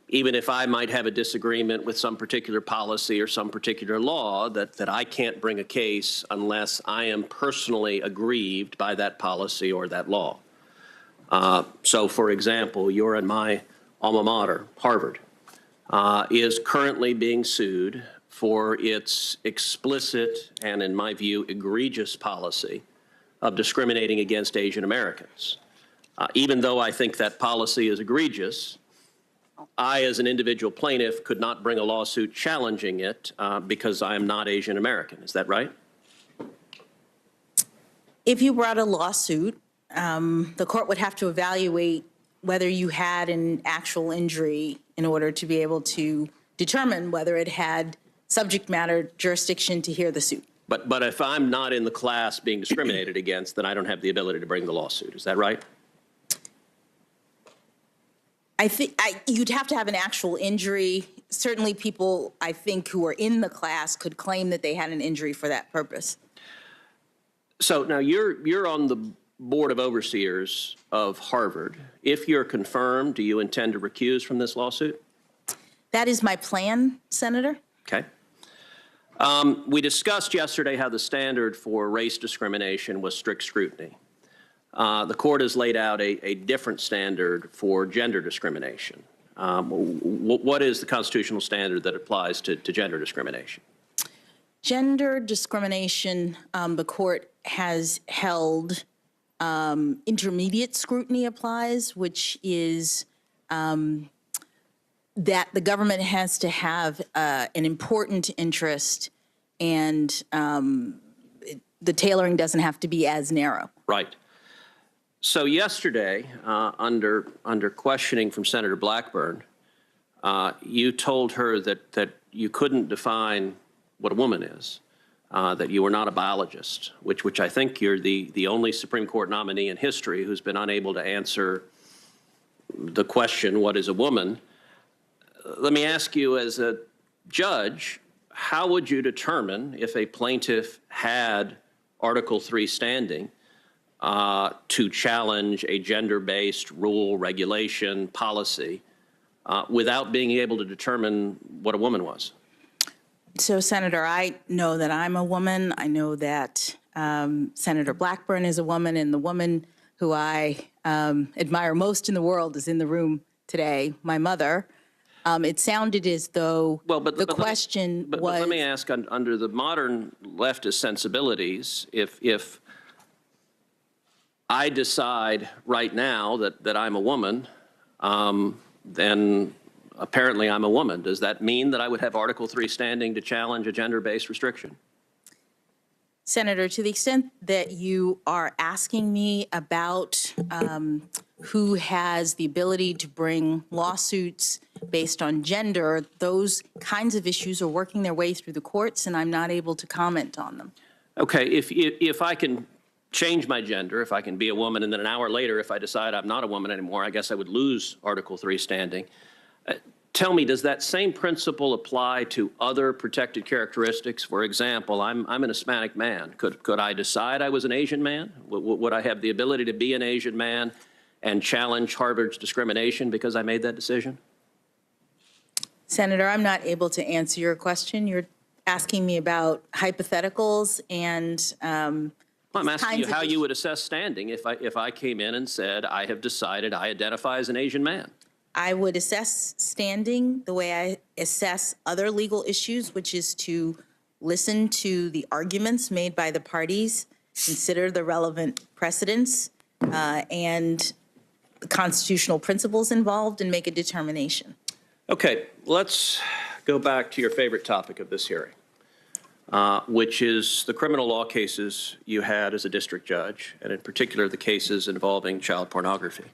even if I might have a disagreement with some particular policy or some particular law, that I can't bring a case unless I am personally aggrieved by that policy or that law. So, for example, you're in my alma mater, Harvard, is currently being sued for its explicit and, in my view, egregious policy of discriminating against Asian Americans. Even though I think that policy is egregious, I, as an individual plaintiff, could not bring a lawsuit challenging it because I am not Asian American. Is that right? If you brought a lawsuit, the court would have to evaluate whether you had an actual injury in order to be able to determine whether it had subject matter jurisdiction to hear the suit. But if I'm not in the class being discriminated against, then I don't have the ability to bring the lawsuit. Is that right? I think you'd have to have an actual injury. Certainly people, I think, who are in the class could claim that they had an injury for that purpose. So now you're on the Board of Overseers of Harvard. If you're confirmed, do you intend to recuse from this lawsuit? That is my plan, Senator. Okay. We discussed yesterday how the standard for race discrimination was strict scrutiny. The court has laid out a different standard for gender discrimination. What is the constitutional standard that applies to gender discrimination? Gender discrimination, the court has held intermediate scrutiny applies, which is that the government has to have an important interest, and the tailoring doesn't have to be as narrow. Right. So yesterday, under questioning from Senator Blackburn, you told her that you couldn't define what a woman is, that you were not a biologist, which I think you're the only Supreme Court nominee in history who's been unable to answer the question, what is a woman? Let me ask you, as a judge, how would you determine if a plaintiff had Article III standing to challenge a gender-based rule, regulation, policy, without being able to determine what a woman was? So, Senator, I know that I'm a woman. I know that Senator Blackburn is a woman, and the woman who I admire most in the world is in the room today, my mother. It sounded as though the question was... But let me ask, under the modern leftist sensibilities, if I decide right now that I'm a woman, then apparently I'm a woman. Does that mean that I would have Article III standing to challenge a gender-based restriction? Senator, to the extent that you are asking me about who has the ability to bring lawsuits based on gender, those kinds of issues are working their way through the courts, and I'm not able to comment on them. Okay, if I can change my gender, if I can be a woman, and then an hour later, if I decide I'm not a woman anymore, I guess I would lose Article 3 standing. Tell me, does that same principle apply to other protected characteristics? For example, I'm an Hispanic man. Could I decide I was an Asian man? Would I have the ability to be an Asian man and challenge Harvard's discrimination because I made that decision? Senator, I'm not able to answer your question. You're asking me about hypotheticals and I'm asking you how you would assess standing if I came in and said, I have decided I identify as an Asian man. I would assess standing the way I assess other legal issues, which is to listen to the arguments made by the parties, consider the relevant precedents, and the constitutional principles involved, and make a determination. Okay, let's go back to your favorite topic of this hearing, which is the criminal law cases you had as a district judge, and in particular the cases involving child pornography.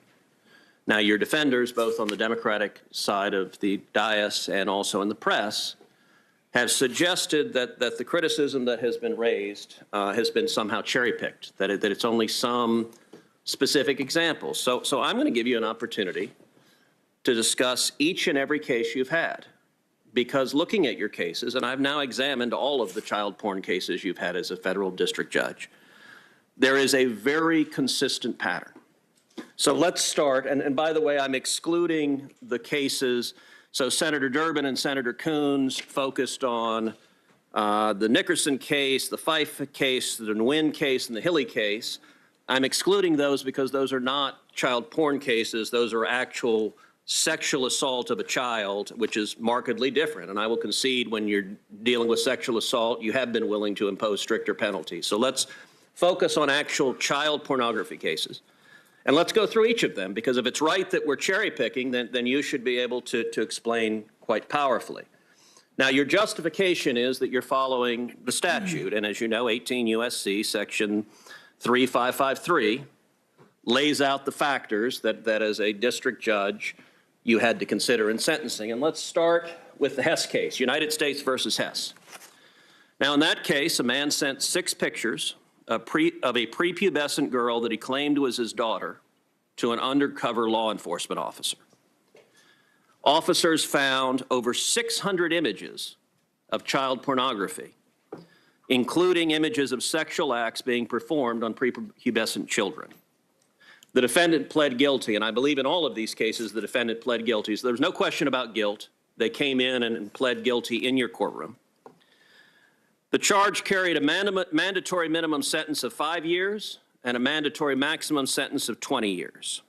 Now, your defenders, both on the Democratic side of the dais and also in the press, have suggested that the criticism that has been raised has been somehow cherry-picked, that it's only some specific examples. So I'm going to give you an opportunity to discuss each and every case you've had, because looking at your cases, and I've now examined all of the child porn cases you've had as a federal district judge, there is a very consistent pattern. So let's start, and by the way, I'm excluding the cases. So Senator Durbin and Senator Coons focused on the Nickerson case, the Fife case, the Nguyen case, and the Hilly case. I'm excluding those because those are not child porn cases. Those are actual sexual assault of a child, which is markedly different. And I will concede when you're dealing with sexual assault, you have been willing to impose stricter penalties. So let's focus on actual child pornography cases. And let's go through each of them, because if it's right that we're cherry picking, then you should be able to explain quite powerfully. Now, your justification is that you're following the statute. And as you know, 18 U.S.C. section 3553 lays out the factors that as a district judge you had to consider in sentencing. And let's start with the Hess case, United States versus Hess. Now, in that case, a man sent 6 pictures of a prepubescent girl that he claimed was his daughter to an undercover law enforcement officer. Officers found over 600 images of child pornography, including images of sexual acts being performed on prepubescent children. The defendant pled guilty, and I believe in all of these cases the defendant pled guilty. So there was no question about guilt. They came in and pled guilty in your courtroom. The charge carried a mandatory minimum sentence of 5 years and a mandatory maximum sentence of 20 years.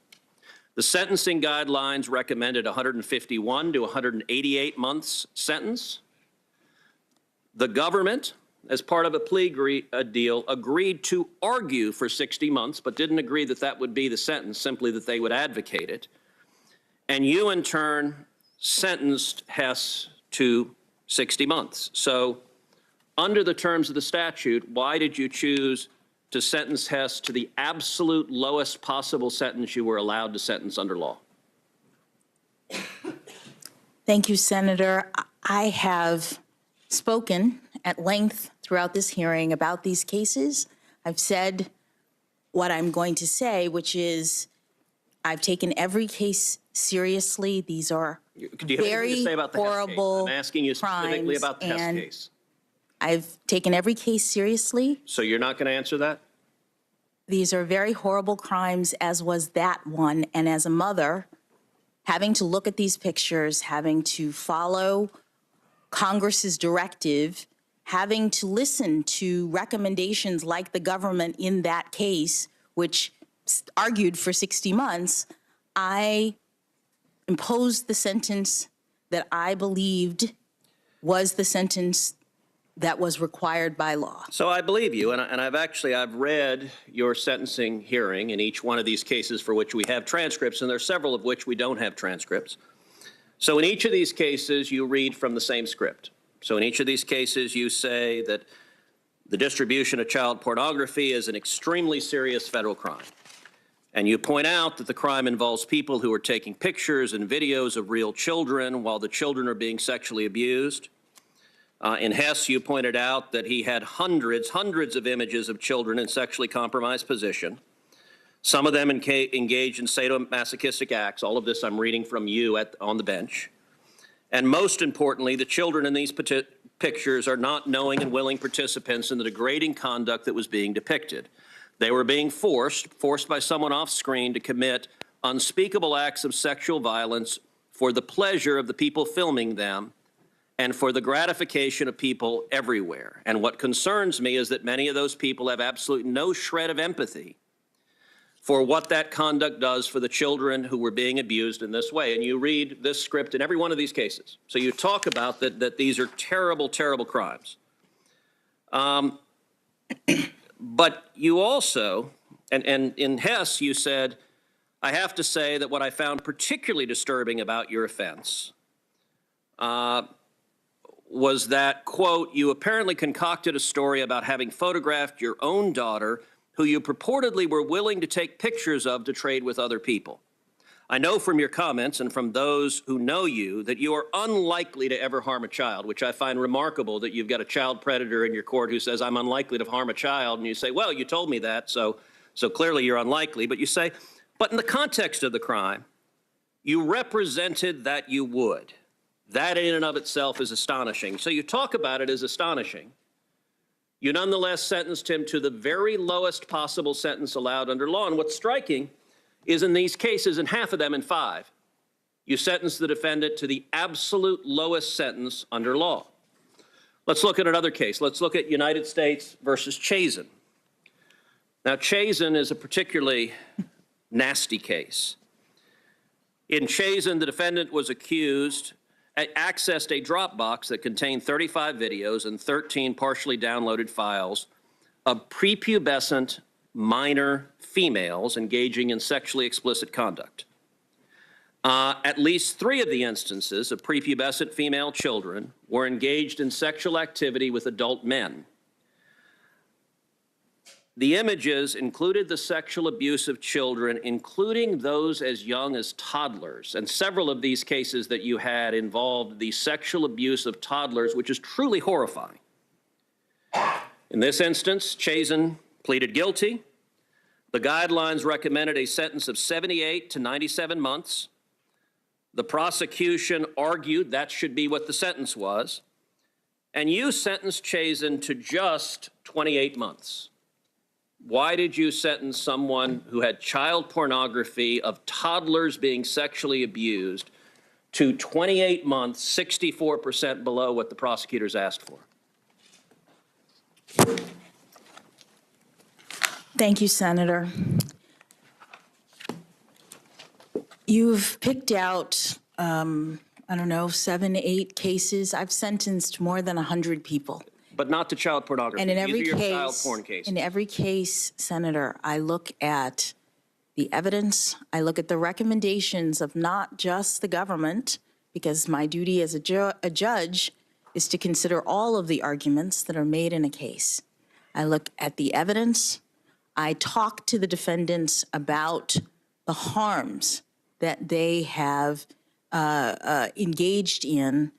The sentencing guidelines recommended 151 to 188 months sentence. The government, as part of a plea deal, agreed to argue for 60 months, but didn't agree that that would be the sentence, simply that they would advocate it. And you, in turn, sentenced Hess to 60 months. So under the terms of the statute, why did you choose to sentence Hess to the absolute lowest possible sentence you were allowed to sentence under law? Thank you, Senator. I have spoken at length throughout this hearing about these cases. I've said what I'm going to say, which is I've taken every case seriously. These are very horrible crimes. I'm asking you specifically about the Hess case. I've taken every case seriously. So you're not going to answer that? These are very horrible crimes, as was that one. And as a mother, having to look at these pictures, having to follow Congress's directive, having to listen to recommendations like the government in that case, which argued for 60 months, I imposed the sentence that I believed was the sentence that was required by law. So I believe you, and I've read your sentencing hearing in each one of these cases for which we have transcripts, and there are several of which we don't have transcripts. So in each of these cases, you read from the same script. So in each of these cases, you say that The distribution of child pornography is an extremely serious federal crime. And you point out that the crime involves people who are taking pictures and videos of real children while the children are being sexually abused. In Hess, you pointed out that he had hundreds of images of children in sexually compromised position. Some of them engaged in sadomasochistic acts. All of this I'm reading from you on the bench. And most importantly, the children in these pictures are not knowing and willing participants in the degrading conduct that was being depicted. They were being forced by someone off screen to commit unspeakable acts of sexual violence for the pleasure of the people filming them and for the gratification of people everywhere. And what concerns me is that many of those people have absolutely no shred of empathy for what that conduct does for the children who were being abused in this way. And you read this script in every one of these cases. So you talk about that these are terrible, terrible crimes. But you also, and in Hess, you said, I have to say that what I found particularly disturbing about your offense was that, quote, you apparently concocted a story about having photographed your own daughter who you purportedly were willing to take pictures of to trade with other people. I know from your comments and from those who know you that you are unlikely to ever harm a child, which I find remarkable that you've got a child predator in your court who says, I'm unlikely to harm a child. And you say, well, you told me that, so clearly you're unlikely. But you say, but in the context of the crime, you represented that you would. That in and of itself is astonishing. So you talk about it as astonishing. You nonetheless sentenced him to the very lowest possible sentence allowed under law. And what's striking is in these cases, in half of them, in 5, you sentenced the defendant to the absolute lowest sentence under law. Let's look at another case. Let's look at United States versus Chazen. Now, Chazen is a particularly nasty case. In Chazen, the defendant was accessed a Dropbox that contained 35 videos and 13 partially downloaded files of prepubescent minor females engaging in sexually explicit conduct. At least 3 of the instances of prepubescent female children were engaged in sexual activity with adult men. The images included the sexual abuse of children, including those as young as toddlers. And several of these cases that you had involved the sexual abuse of toddlers, which is truly horrifying. In this instance, Chazen pleaded guilty. The guidelines recommended a sentence of 78 to 97 months. The prosecution argued that should be what the sentence was. And you sentenced Chazen to just 28 months. Why did you sentence someone who had child pornography of toddlers being sexually abused to 28 months, 64% below what the prosecutors asked for? Thank you, Senator. You've picked out, I don't know, 7, 8 cases. I've sentenced more than 100 people. But not to child pornography. And in every These are your case, child porn cases. in every case, Senator, I look at the evidence. I look at the recommendations of not just the government, because my duty as a judge is to consider all of the arguments that are made in a case. I look at the evidence. I talk to the defendants about the harms that they have engaged in.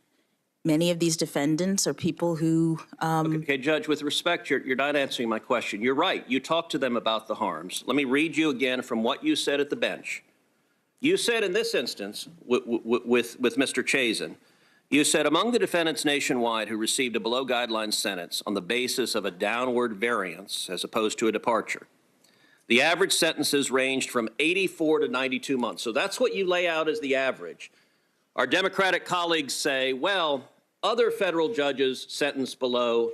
Many of these defendants are people who... Okay, Judge, with respect, you're not answering my question. You're right. You talked to them about the harms. Let me read you again from what you said at the bench. You said in this instance, with Mr. Chazen, you said, among the defendants nationwide who received a below-guideline sentence on the basis of a downward variance as opposed to a departure, the average sentences ranged from 84 to 92 months. So that's what you lay out as the average. Our Democratic colleagues say, well, other federal judges sentence below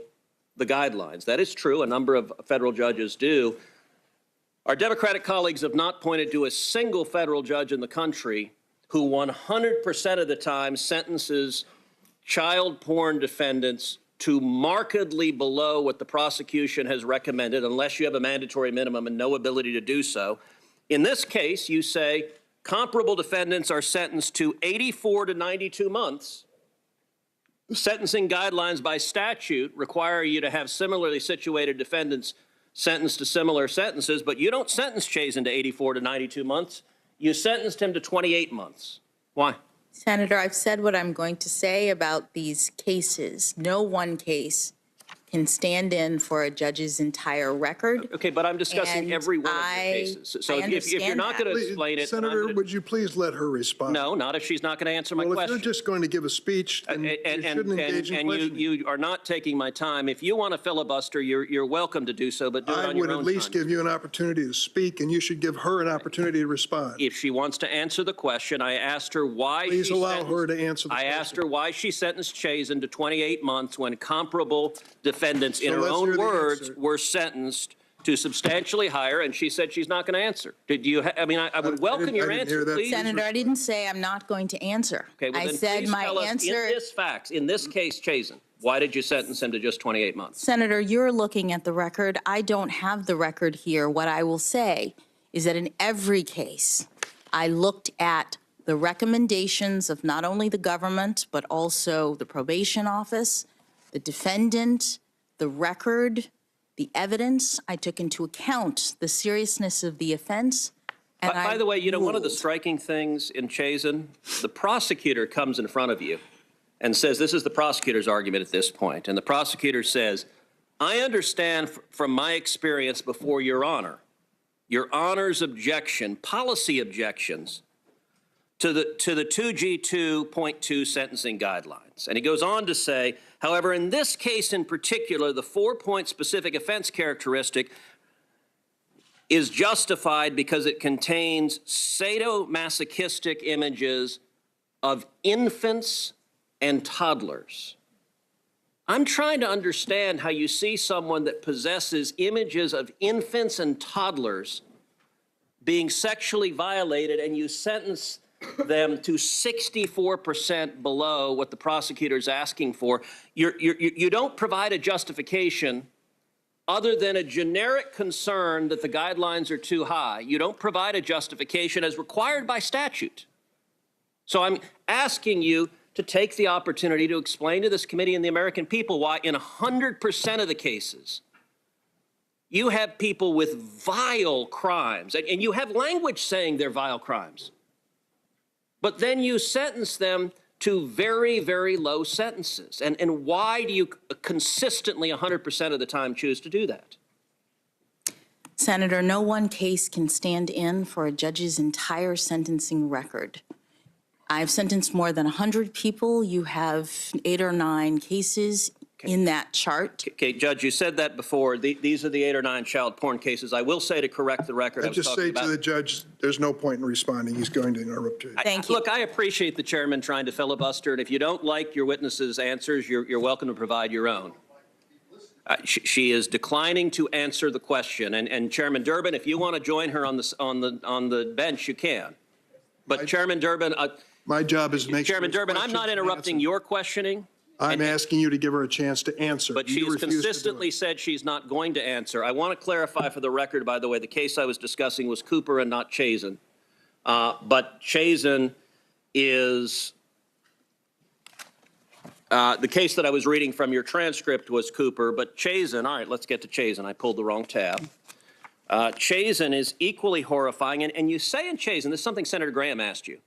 the guidelines. That is true. A number of federal judges do. Our Democratic colleagues have not pointed to a single federal judge in the country who 100% of the time sentences child porn defendants to markedly below what the prosecution has recommended, unless you have a mandatory minimum and no ability to do so. In this case, you say comparable defendants are sentenced to 84 to 92 months. Sentencing guidelines by statute require you to have similarly situated defendants sentenced to similar sentences, but you don't sentence Chazen to 84 to 92 months. You sentenced him to 28 months. Why? Senator, I've said what I'm going to say about these cases. No one case can stand in for a judge's entire record. Okay, but I'm discussing And every one of your cases. So if you're not going to explain it, Senator, would you please let her respond? no, not if she's not going to answer my Well, if question. you're just going to give a speech, then you shouldn't engage in questioning. you are not taking my time. If you want to filibuster, you're welcome to do so, but do it I on your would own at least time. give you an opportunity to speak, and you should give her an opportunity to respond. If she wants to answer the question, I asked her why Please she allow her to answer the I question. asked her why she sentenced Chazen to 28 months when comparable defendants, in So her let's own hear the words, answer. were sentenced to substantially higher, and she said she's not going to answer. Did you? I mean, I would welcome your I didn't answer, hear that. please. Senator, I didn't say I'm not going to answer. Okay, well, I then said please my tell us, answer. in this case, Chazen, why did you sentence him to just 28 months? Senator, you're looking at the record. I don't have the record here. What I will say is that in every case, I looked at the recommendations of not only the government, but also the probation office, the defendant, the record, the evidence. I took into account the seriousness of the offense. And By the way, you know, one of the ruled. striking things in Chazen, the prosecutor comes in front of you and says, this is the prosecutor's argument at this point, and the prosecutor says, I understand from my experience before Your Honor's objection, policy objections to the 2G2.2 sentencing guidelines. And he goes on to say, however, in this case in particular, the 4-point specific offense characteristic is justified because it contains sadomasochistic images of infants and toddlers. I'm trying to understand how you see someone that possesses images of infants and toddlers being sexually violated, and you sentence them to 64% below what the prosecutor is asking for. You don't provide a justification other than a generic concern that the guidelines are too high. You don't provide a justification as required by statute. So I'm asking you to take the opportunity to explain to this committee and the American people why in 100% of the cases, you have people with vile crimes, and you have language saying they're vile crimes. But then you sentence them to very, very low sentences. And why do you consistently 100% of the time choose to do that? Senator, no one case can stand in for a judge's entire sentencing record. I've sentenced more than 100 people. You have 8 or 9 cases in that chart. Okay, Judge, you said that before. These are the 8 or 9 child porn cases. I will say, to correct the record, I just say to the judge, there's no point in responding. He's going to interrupt you. Thank you. Look, I appreciate the chairman trying to filibuster, and if you don't like your witness's answers, you're welcome to provide your own. She is declining to answer the question, and Chairman Durbin, if you want to join her on the bench, you can. But Chairman Durbin, my job is to make Chairman sure Durbin, I'm not interrupting your questioning. I'm asking you to give her a chance to answer. But You she's refuse to do it. consistently said she's not going to answer. I want to clarify for the record, by the way, the case I was discussing was Cooper and not Chazen. But Chazen is, the case that I was reading from your transcript was Cooper, but Chazen, all right, let's get to Chazen. I pulled the wrong tab. Chazen is equally horrifying, and you say in Chazen, this is something Senator Graham asked you.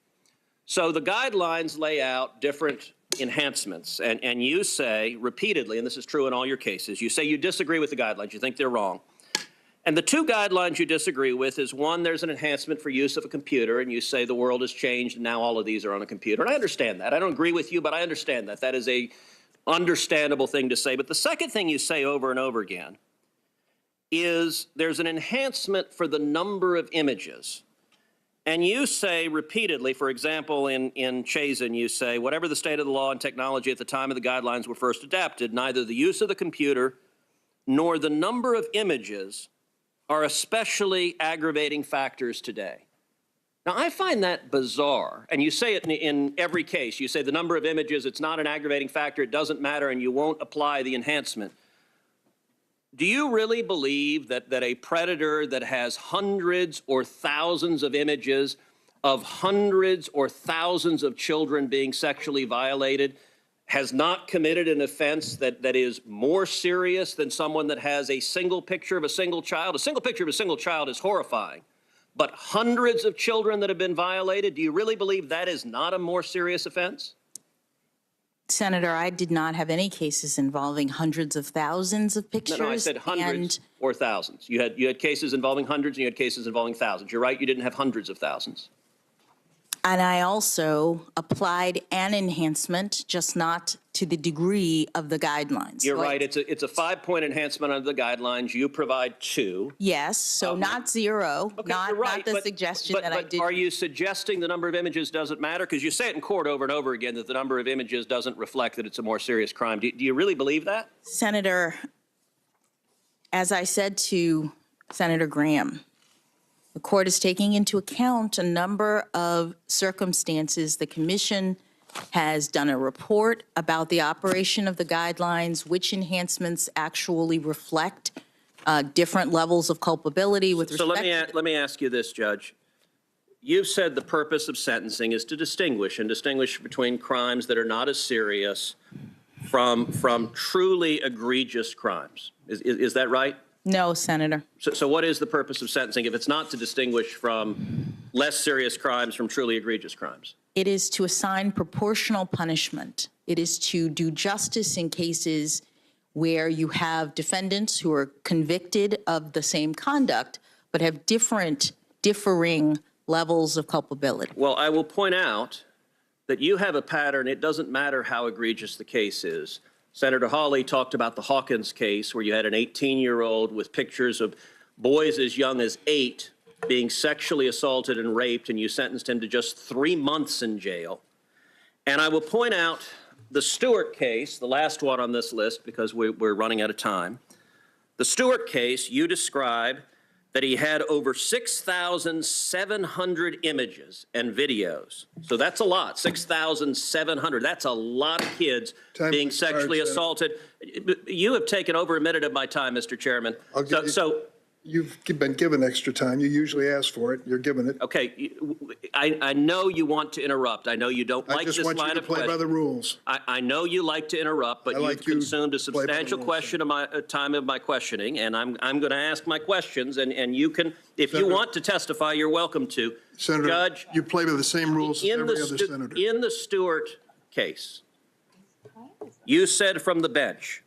So the guidelines lay out different enhancements, and you say repeatedly, and this is true in all your cases, you say you disagree with the guidelines, you think they're wrong. And the 2 guidelines you disagree with is, one, there's an enhancement for use of a computer, and you say the world has changed and now all of these are on a computer. And I understand that. I don't agree with you, but I understand that. That is a understandable thing to say. But the second thing you say over and over again is there's an enhancement for the number of images. And you say repeatedly, for example, in Chazen, you say, whatever the state of the law and technology at the time of the guidelines were first adapted, neither the use of the computer nor the number of images are especially aggravating factors today. Now, I find that bizarre. And you say it in every case. You say the number of images, it's not an aggravating factor, it doesn't matter, and you won't apply the enhancement. Do you really believe that a predator that has hundreds or thousands of images of hundreds or thousands of children being sexually violated has not committed an offense that is more serious than someone that has a single picture of a single child? A single picture of a single child is horrifying, but hundreds of children that have been violated, do you really believe that is not a more serious offense? Senator, I did not have any cases involving hundreds of thousands of pictures. No, I said hundreds or thousands. You had cases involving hundreds and you had cases involving thousands. You're right, you didn't have hundreds of thousands. And I also applied an enhancement, just not to the degree of the guidelines. You're right. It's a 5-point enhancement under the guidelines. You provide 2. Yes, so not 0, okay, not, right, not the suggestion that I did. Are you suggesting the number of images doesn't matter? Because you say it in court over and over again that the number of images doesn't reflect that it's a more serious crime. Do you really believe that? Senator, as I said to Senator Graham, the court is taking into account a number of circumstances. The commission has done a report about the operation of the guidelines, which enhancements actually reflect different levels of culpability with respect to... So let me ask you this, Judge. You've said the purpose of sentencing is to distinguish between crimes that are not as serious from truly egregious crimes. Is that right? No, Senator. So what is the purpose of sentencing if it's not to distinguish from less serious crimes from truly egregious crimes? It is to assign proportional punishment. It is to do justice in cases where you have defendants who are convicted of the same conduct but have differing levels of culpability. Well, I will point out that you have a pattern. It doesn't matter how egregious the case is. Senator Hawley talked about the Hawkins case where you had an 18-year-old with pictures of boys as young as 8 being sexually assaulted and raped, and you sentenced him to just 3 months in jail. And I will point out the Stewart case, the last one on this list because we're running out of time. The Stewart case, you describe that he had over 6,700 images and videos. So that's a lot, 6,700. That's a lot of kids being sexually assaulted. You have taken over a minute of my time, Mr. Chairman. You've been given extra time. You usually ask for it. You're given it. Okay, I know you want to interrupt. I know you don't like this line of questioning. I just want you to play by the rules. I know you like to interrupt, but you've consumed a substantial question of my time of my questioning, and I'm going to ask my questions, and you can, if you want to testify, you're welcome to. Senator, Judge, you play by the same rules as every other senator. In the Stewart case, you said from the bench,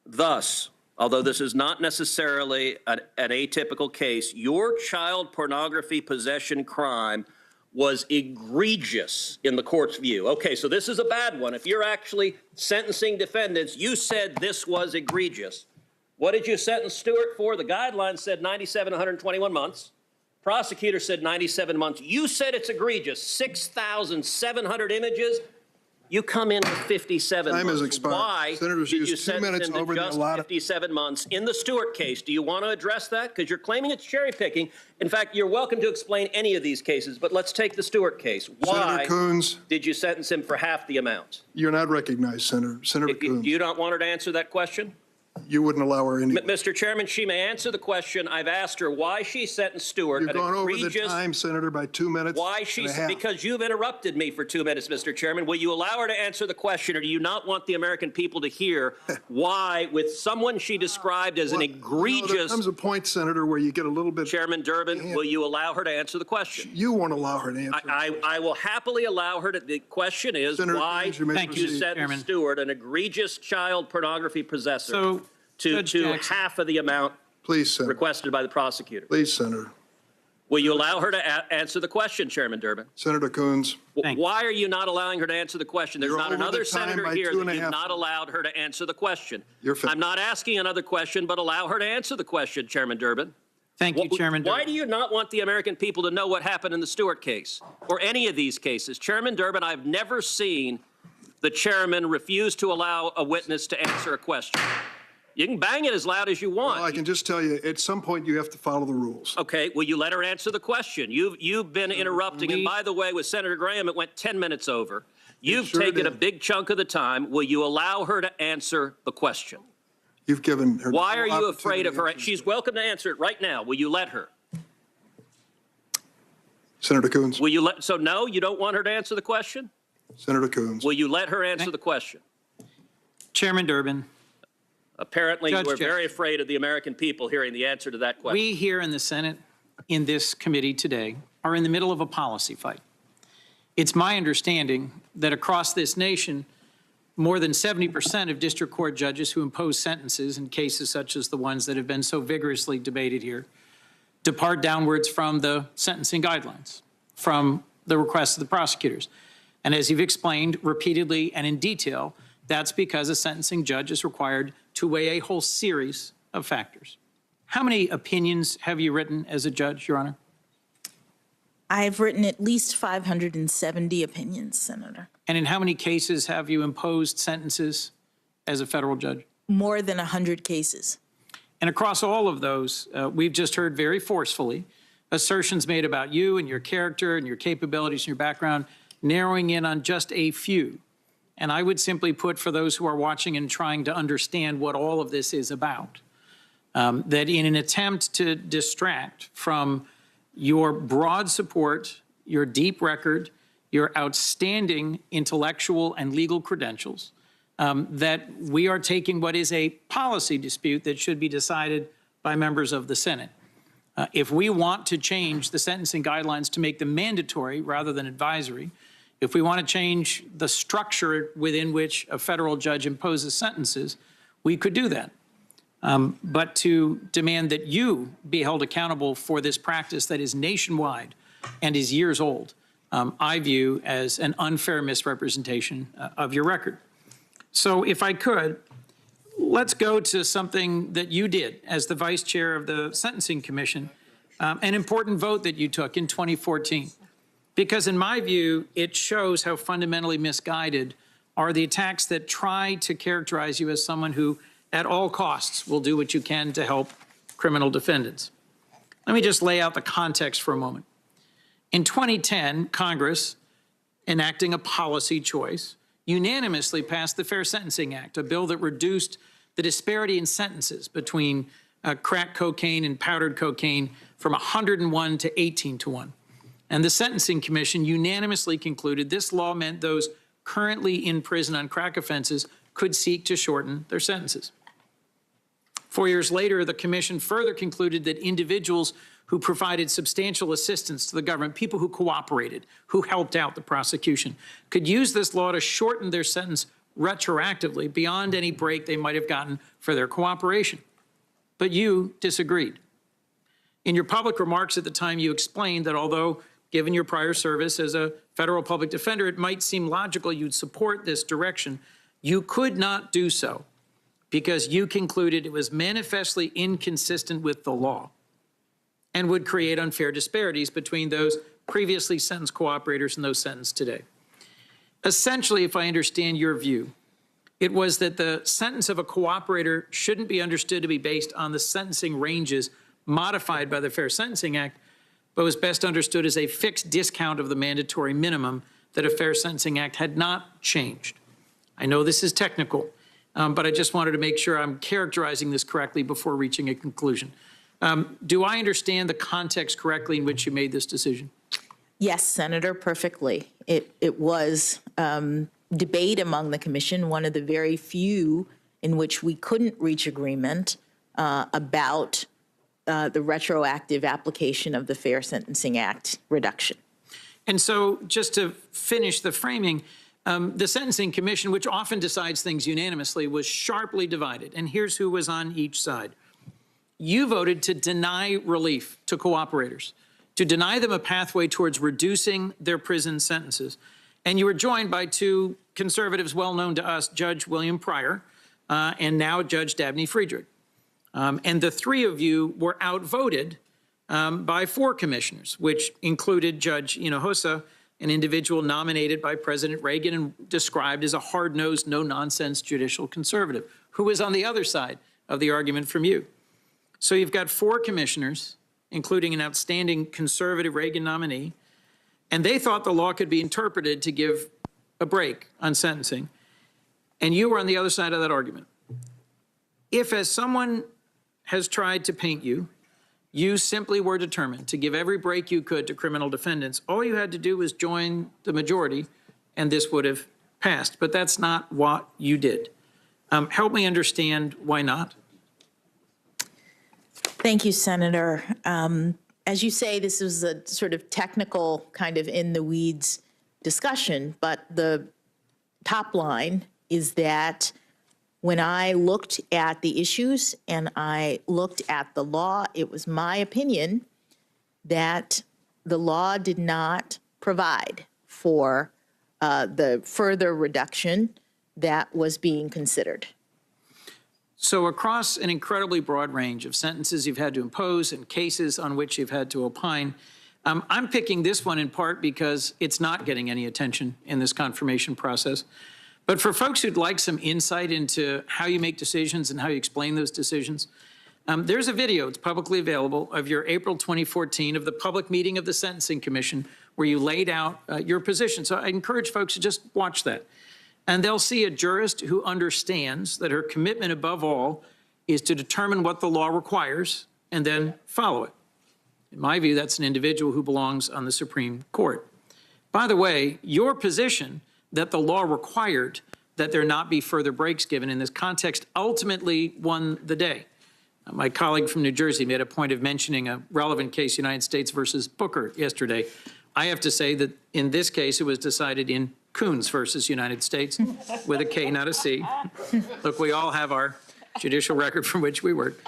thus, although this is not necessarily an atypical case, your child pornography possession crime was egregious in the court's view. Okay, so this is a bad one. If you're actually sentencing defendants, you said this was egregious. What did you sentence Stewart for? The guidelines said 97 to 121 months. Prosecutor said 97 months. You said it's egregious. 6,700 images. You come in with 57 months. Time has expired. Why Senators did you use 2 minutes sentence him over to the just allotted. 57 months in the Stewart case? Do you want to address that? Because you're claiming it's cherry picking. In fact, you're welcome to explain any of these cases, but let's take the Stewart case. Why did you sentence him for half the amount? You're not recognized, Senator. Senator Coons. Do you not want her to answer that question? You wouldn't allow her any. Mr. Chairman, she may answer the question. I've asked her why she sentenced Stewart. You've gone over the time, Senator, by 2 minutes. Why because you've interrupted me for 2 minutes, Mr. Chairman. Will you allow her to answer the question, or do you not want the American people to hear why, with someone she described as an egregious... There comes a point, Senator, where you get a little bit... Chairman Durbin, will you allow her to answer the question? You won't allow her to answer. I will happily allow her to... The question is, Senator, why did you sentence Stewart, an egregious child pornography possessor, to half of the amount requested by the prosecutor? Please, Senator. Will you allow her to answer the question, Chairman Durbin? Senator Coons. Why are you not allowing her to answer the question? There's not another senator here that you've not allowed her to answer the question. I'm not asking another question, but allow her to answer the question, Chairman Durbin. Thank you, Chairman Durbin. Why do you not want the American people to know what happened in the Stewart case or any of these cases? Chairman Durbin, I've never seen the chairman refuse to allow a witness to answer a question. You can bang it as loud as you want. Well, I can just tell you, at some point, you have to follow the rules. Okay, will you let her answer the question? You've been interrupting, and by the way, with Senator Graham, it went 10 minutes over. You've taken a big chunk of the time. Will you allow her to answer the question? You've given her. Why are you afraid of her? She's welcome to answer it right now. Will you let her? Senator Coons. Will you let? So no, you don't want her to answer the question? Senator Coons. Will you let her answer the question? Chairman Durbin. Apparently, Judge you are Jeff. very afraid of the American people hearing the answer to that question. We here in the Senate, in this committee today, are in the middle of a policy fight. It's my understanding that across this nation, more than 70% of district court judges who impose sentences in cases such as the ones that have been so vigorously debated here depart downwards from the sentencing guidelines, from the requests of the prosecutors. And as you've explained repeatedly and in detail, that's because a sentencing judge is required to weigh a whole series of factors. How many opinions have you written as a judge, Your Honor? I've written at least 570 opinions, Senator. And in how many cases have you imposed sentences as a federal judge? More than 100 cases. And across all of those, we've just heard very forcefully assertions made about you and your character and your capabilities and your background, narrowing in on just a few. And I would simply put, for those who are watching and trying to understand what all of this is about, that in an attempt to distract from your broad support, your deep record, your outstanding intellectual and legal credentials, that we are taking what is a policy dispute that should be decided by members of the Senate. If we want to change the sentencing guidelines to make them mandatory rather than advisory, if we want to change the structure within which a federal judge imposes sentences, we could do that. But to demand that you be held accountable for this practice that is nationwide and is years old, I view as an unfair misrepresentation of your record. So if I could, let's go to something that you did as the vice chair of the Sentencing Commission, an important vote that you took in 2014. Because in my view, it shows how fundamentally misguided are the attacks that try to characterize you as someone who, at all costs, will do what you can to help criminal defendants. Let me just lay out the context for a moment. In 2010, Congress, enacting a policy choice, unanimously passed the Fair Sentencing Act, a bill that reduced the disparity in sentences between crack cocaine and powdered cocaine from 101 to 18 to 1. And the Sentencing Commission unanimously concluded this law meant those currently in prison on crack offenses could seek to shorten their sentences. 4 years later, the commission further concluded that individuals who provided substantial assistance to the government, people who cooperated, who helped out the prosecution, could use this law to shorten their sentence retroactively beyond any break they might have gotten for their cooperation. But you disagreed. In your public remarks at the time, you explained that although, given your prior service as a federal public defender, it might seem logical you'd support this direction, you could not do so because you concluded it was manifestly inconsistent with the law and would create unfair disparities between those previously sentenced cooperators and those sentenced today. Essentially, if I understand your view, it was that the sentence of a cooperator shouldn't be understood to be based on the sentencing ranges modified by the Fair Sentencing Act, but was best understood as a fixed discount of the mandatory minimum that a Fair Sentencing Act had not changed. I know this is technical, but I just wanted to make sure I'm characterizing this correctly before reaching a conclusion. Do I understand the context correctly in which you made this decision? Yes, Senator, perfectly. It was debate among the commission, one of the very few in which we couldn't reach agreement about the retroactive application of the Fair Sentencing Act reduction. And so just to finish the framing, the Sentencing Commission, which often decides things unanimously, was sharply divided. And here's who was on each side. You voted to deny relief to cooperators, to deny them a pathway towards reducing their prison sentences. And you were joined by two conservatives well known to us, Judge William Pryor and now Judge Dabney Friedrich. And the three of you were outvoted by four commissioners, which included Judge Hinojosa, an individual nominated by President Reagan and described as a hard-nosed, no-nonsense judicial conservative, who was on the other side of the argument from you. So you've got four commissioners, including an outstanding conservative Reagan nominee, and they thought the law could be interpreted to give a break on sentencing, and you were on the other side of that argument. If, as someone has tried to paint you, you simply were determined to give every break you could to criminal defendants, all you had to do was join the majority and this would have passed. But that's not what you did. Help me understand why not. Thank you, Senator. As you say, this is a sort of technical, kind of in the weeds discussion, but the top line is that when I looked at the issues and I looked at the law, it was my opinion that the law did not provide for the further reduction that was being considered. So across an incredibly broad range of sentences you've had to impose and cases on which you've had to opine, I'm picking this one in part because it's not getting any attention in this confirmation process. But for folks who'd like some insight into how you make decisions and how you explain those decisions, there's a video, it's publicly available, of your April 2014 of the public meeting of the Sentencing Commission where you laid out your position. So I encourage folks to just watch that. And they'll see a jurist who understands that her commitment above all is to determine what the law requires and then follow it. In my view, that's an individual who belongs on the Supreme Court. By the way, your position that the law required that there not be further breaks given in this context ultimately won the day. My colleague from New Jersey made a point of mentioning a relevant case, United States versus Booker, yesterday. I have to say that in this case, it was decided in Coons versus United States with a K, not a C. Look, we all have our judicial record from which we work.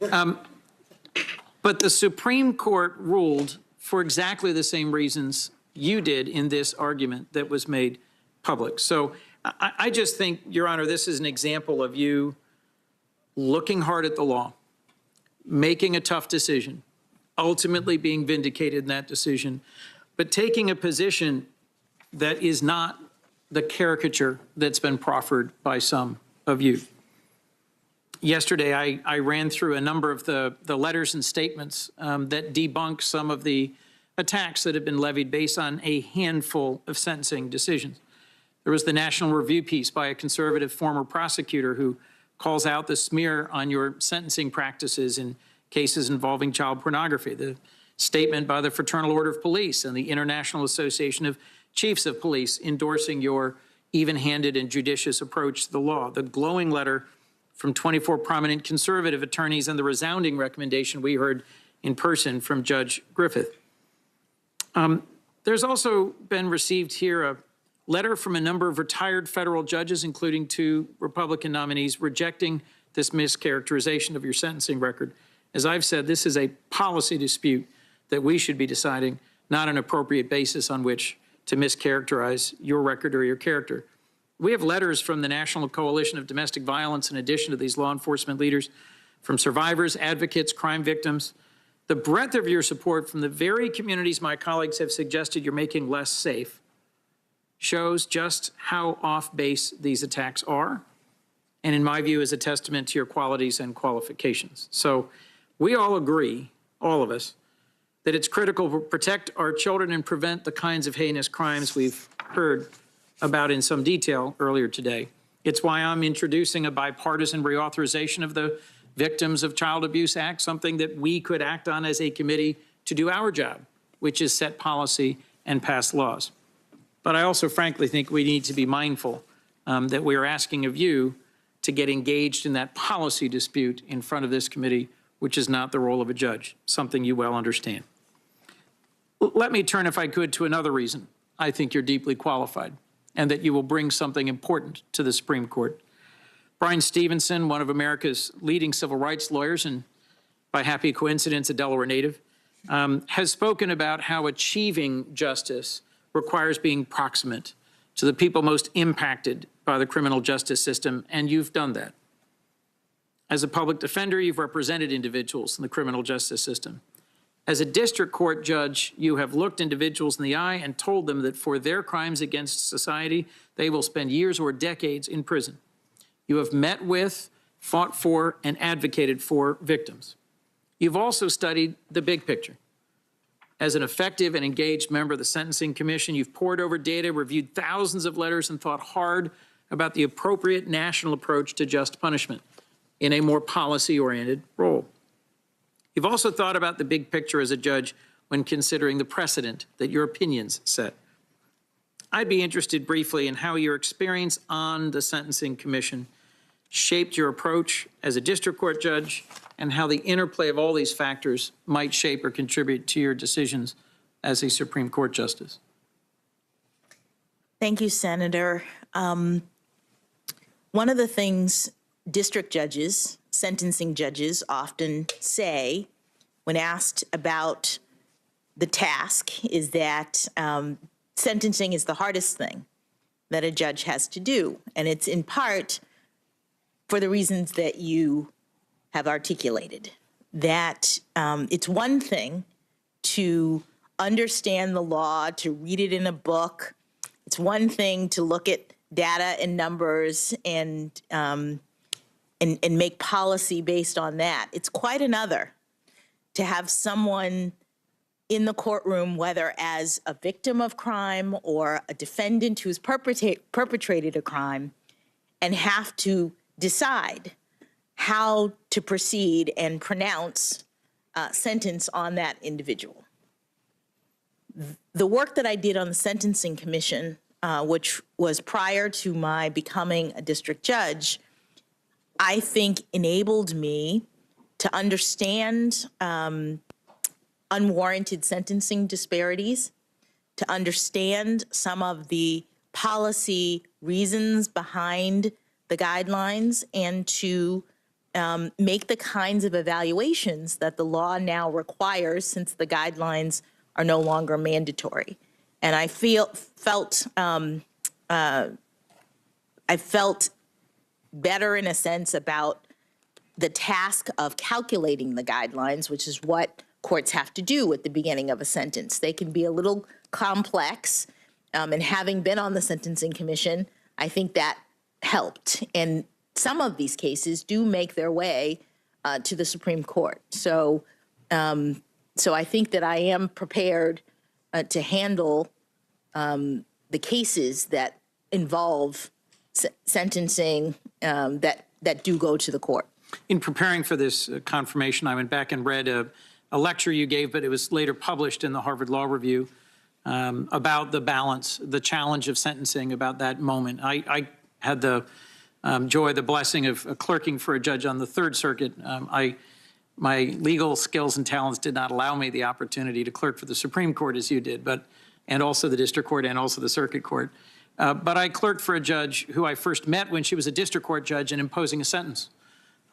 But the Supreme Court ruled for exactly the same reasons you did in this argument that was made public. So I just think, Your Honor, this is an example of you looking hard at the law, making a tough decision, ultimately being vindicated in that decision, but taking a position that is not the caricature that's been proffered by some of you. Yesterday, I ran through a number of the letters and statements that debunk some of the attacks that have been levied based on a handful of sentencing decisions. There was the National Review piece by a conservative former prosecutor who calls out the smear on your sentencing practices in cases involving child pornography. The statement by the Fraternal Order of Police and the International Association of Chiefs of Police endorsing your even-handed and judicious approach to the law. The glowing letter from 24 prominent conservative attorneys and the resounding recommendation we heard in person from Judge Griffith. There's also been received here a letter from a number of retired federal judges, including 2 Republican nominees, rejecting this mischaracterization of your sentencing record. As I've said, this is a policy dispute that we should be deciding, not an appropriate basis on which to mischaracterize your record or your character. We have letters from the National Coalition of Domestic Violence, in addition to these law enforcement leaders, from survivors, advocates, crime victims. The breadth of your support from the very communities my colleagues have suggested you're making less safe shows just how off base these attacks are, and in my view is a testament to your qualities and qualifications. So we all agree, all of us, that it's critical to protect our children and prevent the kinds of heinous crimes we've heard about in some detail earlier today. It's why I'm introducing a bipartisan reauthorization of the Victims of Child Abuse Act, something that we could act on as a committee to do our job, which is set policy and pass laws. But I also frankly think we need to be mindful that we are asking of you to get engaged in that policy dispute in front of this committee, which is not the role of a judge, something you well understand. Let me turn, if I could, to another reason I think you're deeply qualified and that you will bring something important to the Supreme Court. Brian Stevenson, one of America's leading civil rights lawyers and by happy coincidence a Delaware native, has spoken about how achieving justice requires being proximate to the people most impacted by the criminal justice system, and you've done that. As a public defender, you've represented individuals in the criminal justice system. As a district court judge, you have looked individuals in the eye and told them that for their crimes against society, they will spend years or decades in prison. You have met with, fought for, and advocated for victims. You've also studied the big picture. As an effective and engaged member of the Sentencing Commission, you've pored over data, reviewed thousands of letters, and thought hard about the appropriate national approach to just punishment in a more policy-oriented role. You've also thought about the big picture as a judge when considering the precedent that your opinions set. I'd be interested briefly in how your experience on the Sentencing Commission shaped your approach as a district court judge and how the interplay of all these factors might shape or contribute to your decisions as a Supreme Court justice. Thank you, Senator. One of the things district judges, sentencing judges often say when asked about the task is that sentencing is the hardest thing that a judge has to do. And it's in part for the reasons that you have articulated, that it's one thing to understand the law, to read it in a book. It's one thing to look at data and numbers and make policy based on that. It's quite another to have someone in the courtroom, whether as a victim of crime or a defendant who's perpetrated a crime, and have to decide how to proceed and pronounce a sentence on that individual. The work that I did on the Sentencing Commission, which was prior to my becoming a district judge, I think enabled me to understand unwarranted sentencing disparities, to understand some of the policy reasons behind the guidelines, and to make the kinds of evaluations that the law now requires since the guidelines are no longer mandatory. And I felt better in a sense about the task of calculating the guidelines, which is what courts have to do at the beginning of a sentence. They can be a little complex, and having been on the Sentencing Commission, I think that helped. And some of these cases do make their way to the Supreme Court. So I think that I am prepared to handle the cases that involve sentencing that do go to the court. In preparing for this confirmation, I went back and read a lecture you gave, but it was later published in the Harvard Law Review about the balance, the challenge of sentencing, about that moment. I had the joy, the blessing of clerking for a judge on the Third Circuit. My legal skills and talents did not allow me the opportunity to clerk for the Supreme Court as you did, and also the District Court and also the Circuit Court. But I clerked for a judge who I first met when she was a District Court judge and imposing a sentence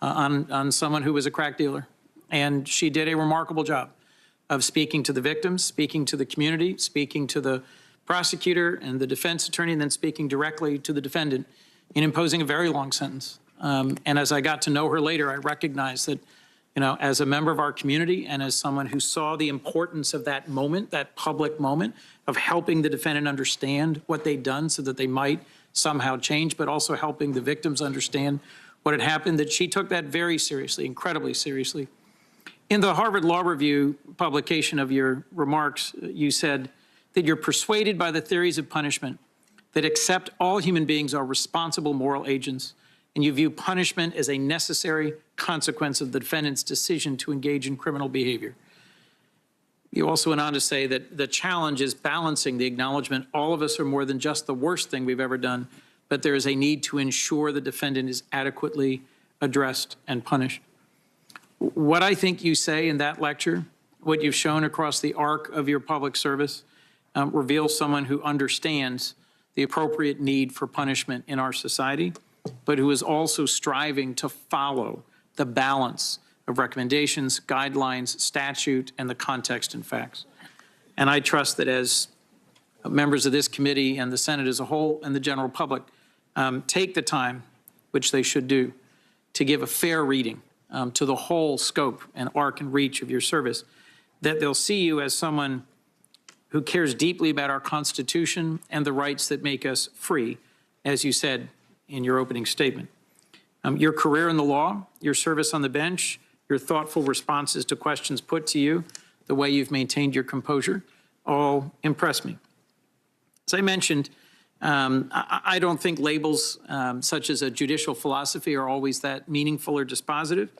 on someone who was a crack dealer. And she did a remarkable job of speaking to the victims, speaking to the community, speaking to the prosecutor and the defense attorney, and then speaking directly to the defendant in imposing a very long sentence. And as I got to know her later, I recognized that, as a member of our community and as someone who saw the importance of that moment, that public moment of helping the defendant understand what they'd done so that they might somehow change, but also helping the victims understand what had happened, that she took that very seriously, incredibly seriously. In the Harvard Law Review publication of your remarks, you said that you're persuaded by the theories of punishment that accept all human beings are responsible moral agents, and you view punishment as a necessary consequence of the defendant's decision to engage in criminal behavior. You also went on to say that the challenge is balancing the acknowledgement all of us are more than just the worst thing we've ever done, but there is a need to ensure the defendant is adequately addressed and punished. What I think you say in that lecture, what you've shown across the arc of your public service, reveals someone who understands the appropriate need for punishment in our society, but who is also striving to follow the balance of recommendations, guidelines, statute, and the context and facts. And I trust that as members of this committee and the Senate as a whole and the general public take the time, which they should do, to give a fair reading to the whole scope and arc and reach of your service, that they'll see you as someone who cares deeply about our Constitution and the rights that make us free, as you said in your opening statement. Your career in the law, your service on the bench, your thoughtful responses to questions put to you, the way you've maintained your composure, all impress me. As I mentioned, I don't think labels such as a judicial philosophy are always that meaningful or dispositive.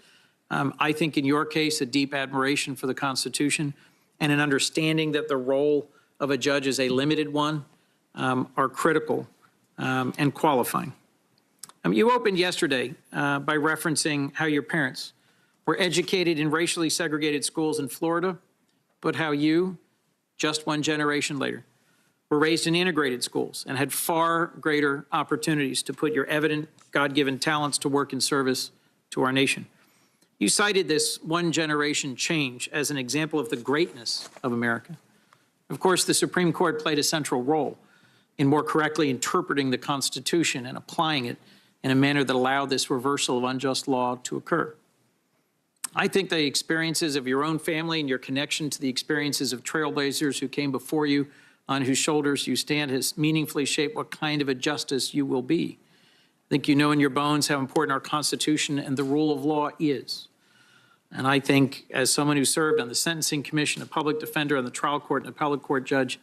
I think in your case, a deep admiration for the Constitution and an understanding that the role of a judge is a limited one, are critical and qualifying. You opened yesterday by referencing how your parents were educated in racially segregated schools in Florida, but how you, just one generation later, were raised in integrated schools and had far greater opportunities to put your evident God-given talents to work in service to our nation. You cited this one generation change as an example of the greatness of America. Of course, the Supreme Court played a central role in more correctly interpreting the Constitution and applying it in a manner that allowed this reversal of unjust law to occur. I think the experiences of your own family and your connection to the experiences of trailblazers who came before you, on whose shoulders you stand, has meaningfully shaped what kind of a justice you will be. I think you know in your bones how important our Constitution and the rule of law is. And I think, as someone who served on the Sentencing Commission, a public defender on the trial court, and appellate court judge,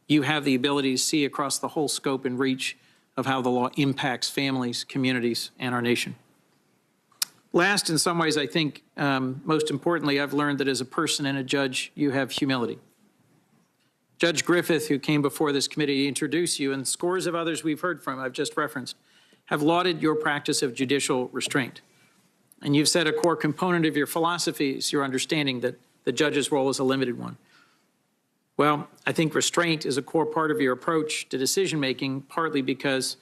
you have the ability to see across the whole scope and reach of how the law impacts families, communities, and our nation. Last, in some ways, I think, most importantly, I've learned that as a person and a judge, you have humility. Judge Griffith, who came before this committee to introduce you, and scores of others we've heard from, I've just referenced, have lauded your practice of judicial restraint. And you've said a core component of your philosophy is your understanding that the judge's role is a limited one. Well, I think restraint is a core part of your approach to decision-making, partly because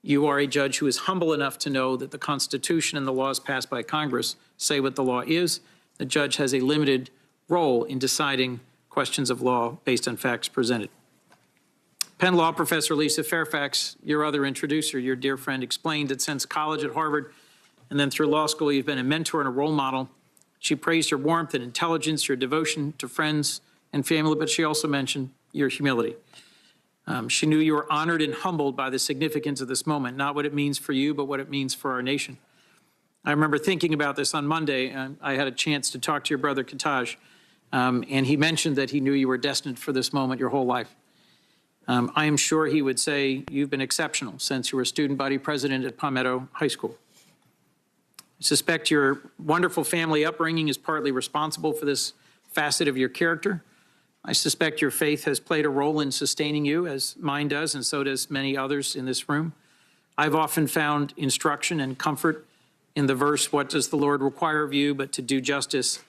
you are a judge who is humble enough to know that the Constitution and the laws passed by Congress say what the law is. The judge has a limited role in deciding questions of law based on facts presented. Penn Law professor Lisa Fairfax, your other introducer, your dear friend, explained that since college at Harvard and then through law school, you've been a mentor and a role model. She praised your warmth and intelligence, your devotion to friends and family, but she also mentioned your humility. She knew you were honored and humbled by the significance of this moment, not what it means for you, but what it means for our nation. I remember thinking about this on Monday. I had a chance to talk to your brother, Kataj, and he mentioned that he knew you were destined for this moment your whole life. I am sure he would say you've been exceptional since you were student body president at Palmetto High School. I suspect your wonderful family upbringing is partly responsible for this facet of your character. I suspect your faith has played a role in sustaining you, as mine does, and so does many others in this room. I've often found instruction and comfort in the verse, "What does the Lord require of you but to do justice,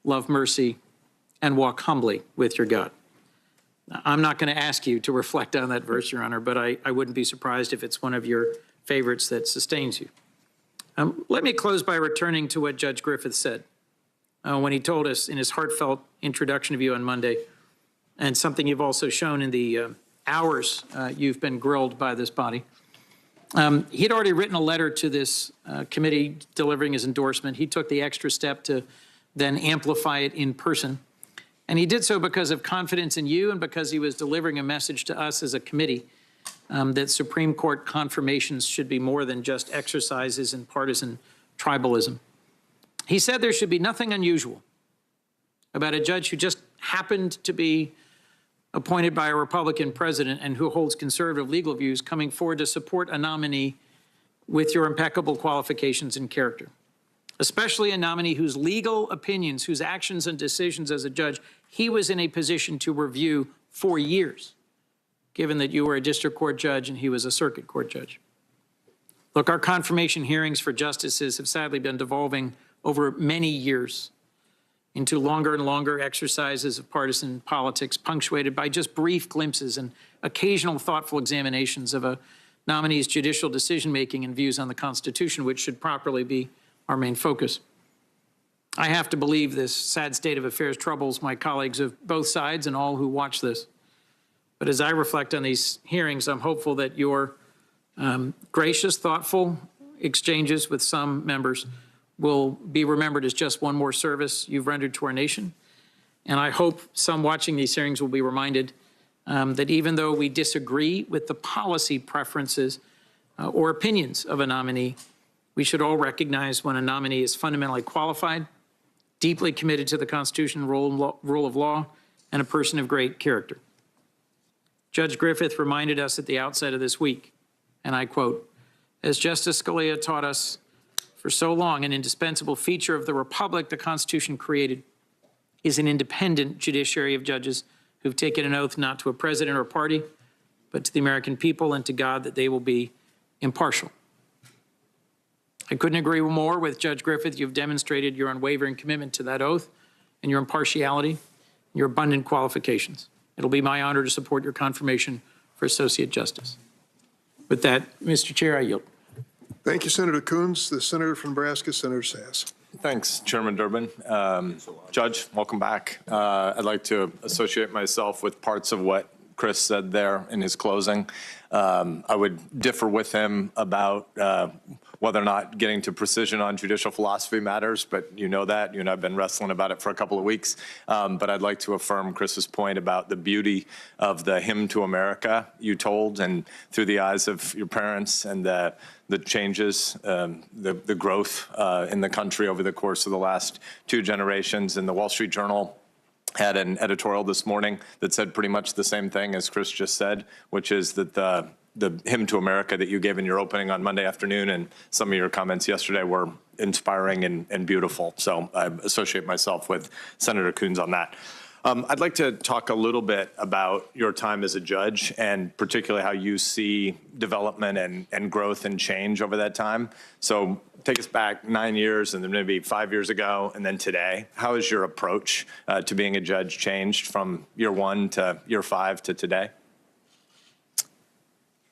love mercy, and walk humbly with your God?" I'm not going to ask you to reflect on that verse, Your Honor, but I wouldn't be surprised if it's one of your favorites that sustains you. Let me close by returning to what Judge Griffith said when he told us in his heartfelt introduction of you on Monday, and something you've also shown in the hours you've been grilled by this body. He had already written a letter to this committee delivering his endorsement. He took the extra step to then amplify it in person. And he did so because of confidence in you and because he was delivering a message to us as a committee that Supreme Court confirmations should be more than just exercises in partisan tribalism. He said there should be nothing unusual about a judge who just happened to be appointed by a Republican president and who holds conservative legal views coming forward to support a nominee with your impeccable qualifications and character, especially a nominee whose legal opinions, whose actions and decisions as a judge, he was in a position to review for years, given that you were a district court judge and he was a circuit court judge. Look, our confirmation hearings for justices have sadly been devolving over many years into longer and longer exercises of partisan politics, punctuated by just brief glimpses and occasional thoughtful examinations of a nominee's judicial decision-making and views on the Constitution, which should properly be our main focus. I have to believe this sad state of affairs troubles my colleagues of both sides and all who watch this. But as I reflect on these hearings, I'm hopeful that your gracious, thoughtful exchanges with some members will be remembered as just one more service you've rendered to our nation. And I hope some watching these hearings will be reminded that even though we disagree with the policy preferences or opinions of a nominee, we should all recognize when a nominee is fundamentally qualified, deeply committed to the Constitution, rule of law, and a person of great character. Judge Griffith reminded us at the outset of this week, and I quote, "As Justice Scalia taught us for so long, an indispensable feature of the republic the Constitution created is an independent judiciary of judges who've taken an oath not to a president or party, but to the American people and to God that they will be impartial. I couldn't agree more with Judge Griffith. You've demonstrated your unwavering commitment to that oath and your impartiality, and your abundant qualifications. It'll be my honor to support your confirmation for Associate Justice. With that, Mr. Chair, I yield. Thank you, Senator Coons. The senator from Nebraska, Senator Sass. Thanks, Chairman Durbin. Judge, welcome back. I'd like to associate myself with parts of what Chris said there in his closing. I would differ with him about whether or not getting to precision on judicial philosophy matters, but you know that. You and I have been wrestling about it for a couple of weeks. But I'd like to affirm Chris's point about the beauty of the hymn to America you told, and through the eyes of your parents, and the changes, the growth in the country over the course of the last 2 generations. And the Wall Street Journal had an editorial this morning that said pretty much the same thing as Chris just said, which is that the hymn to America that you gave in your opening on Monday afternoon and some of your comments yesterday were inspiring and beautiful. So I associate myself with Senator Coons on that. I'd like to talk a little bit about your time as a judge, and particularly how you see development and growth and change over that time. So take us back 9 years, and then maybe 5 years ago, and then today. How has your approach to being a judge changed from year 1 to year 5 to today?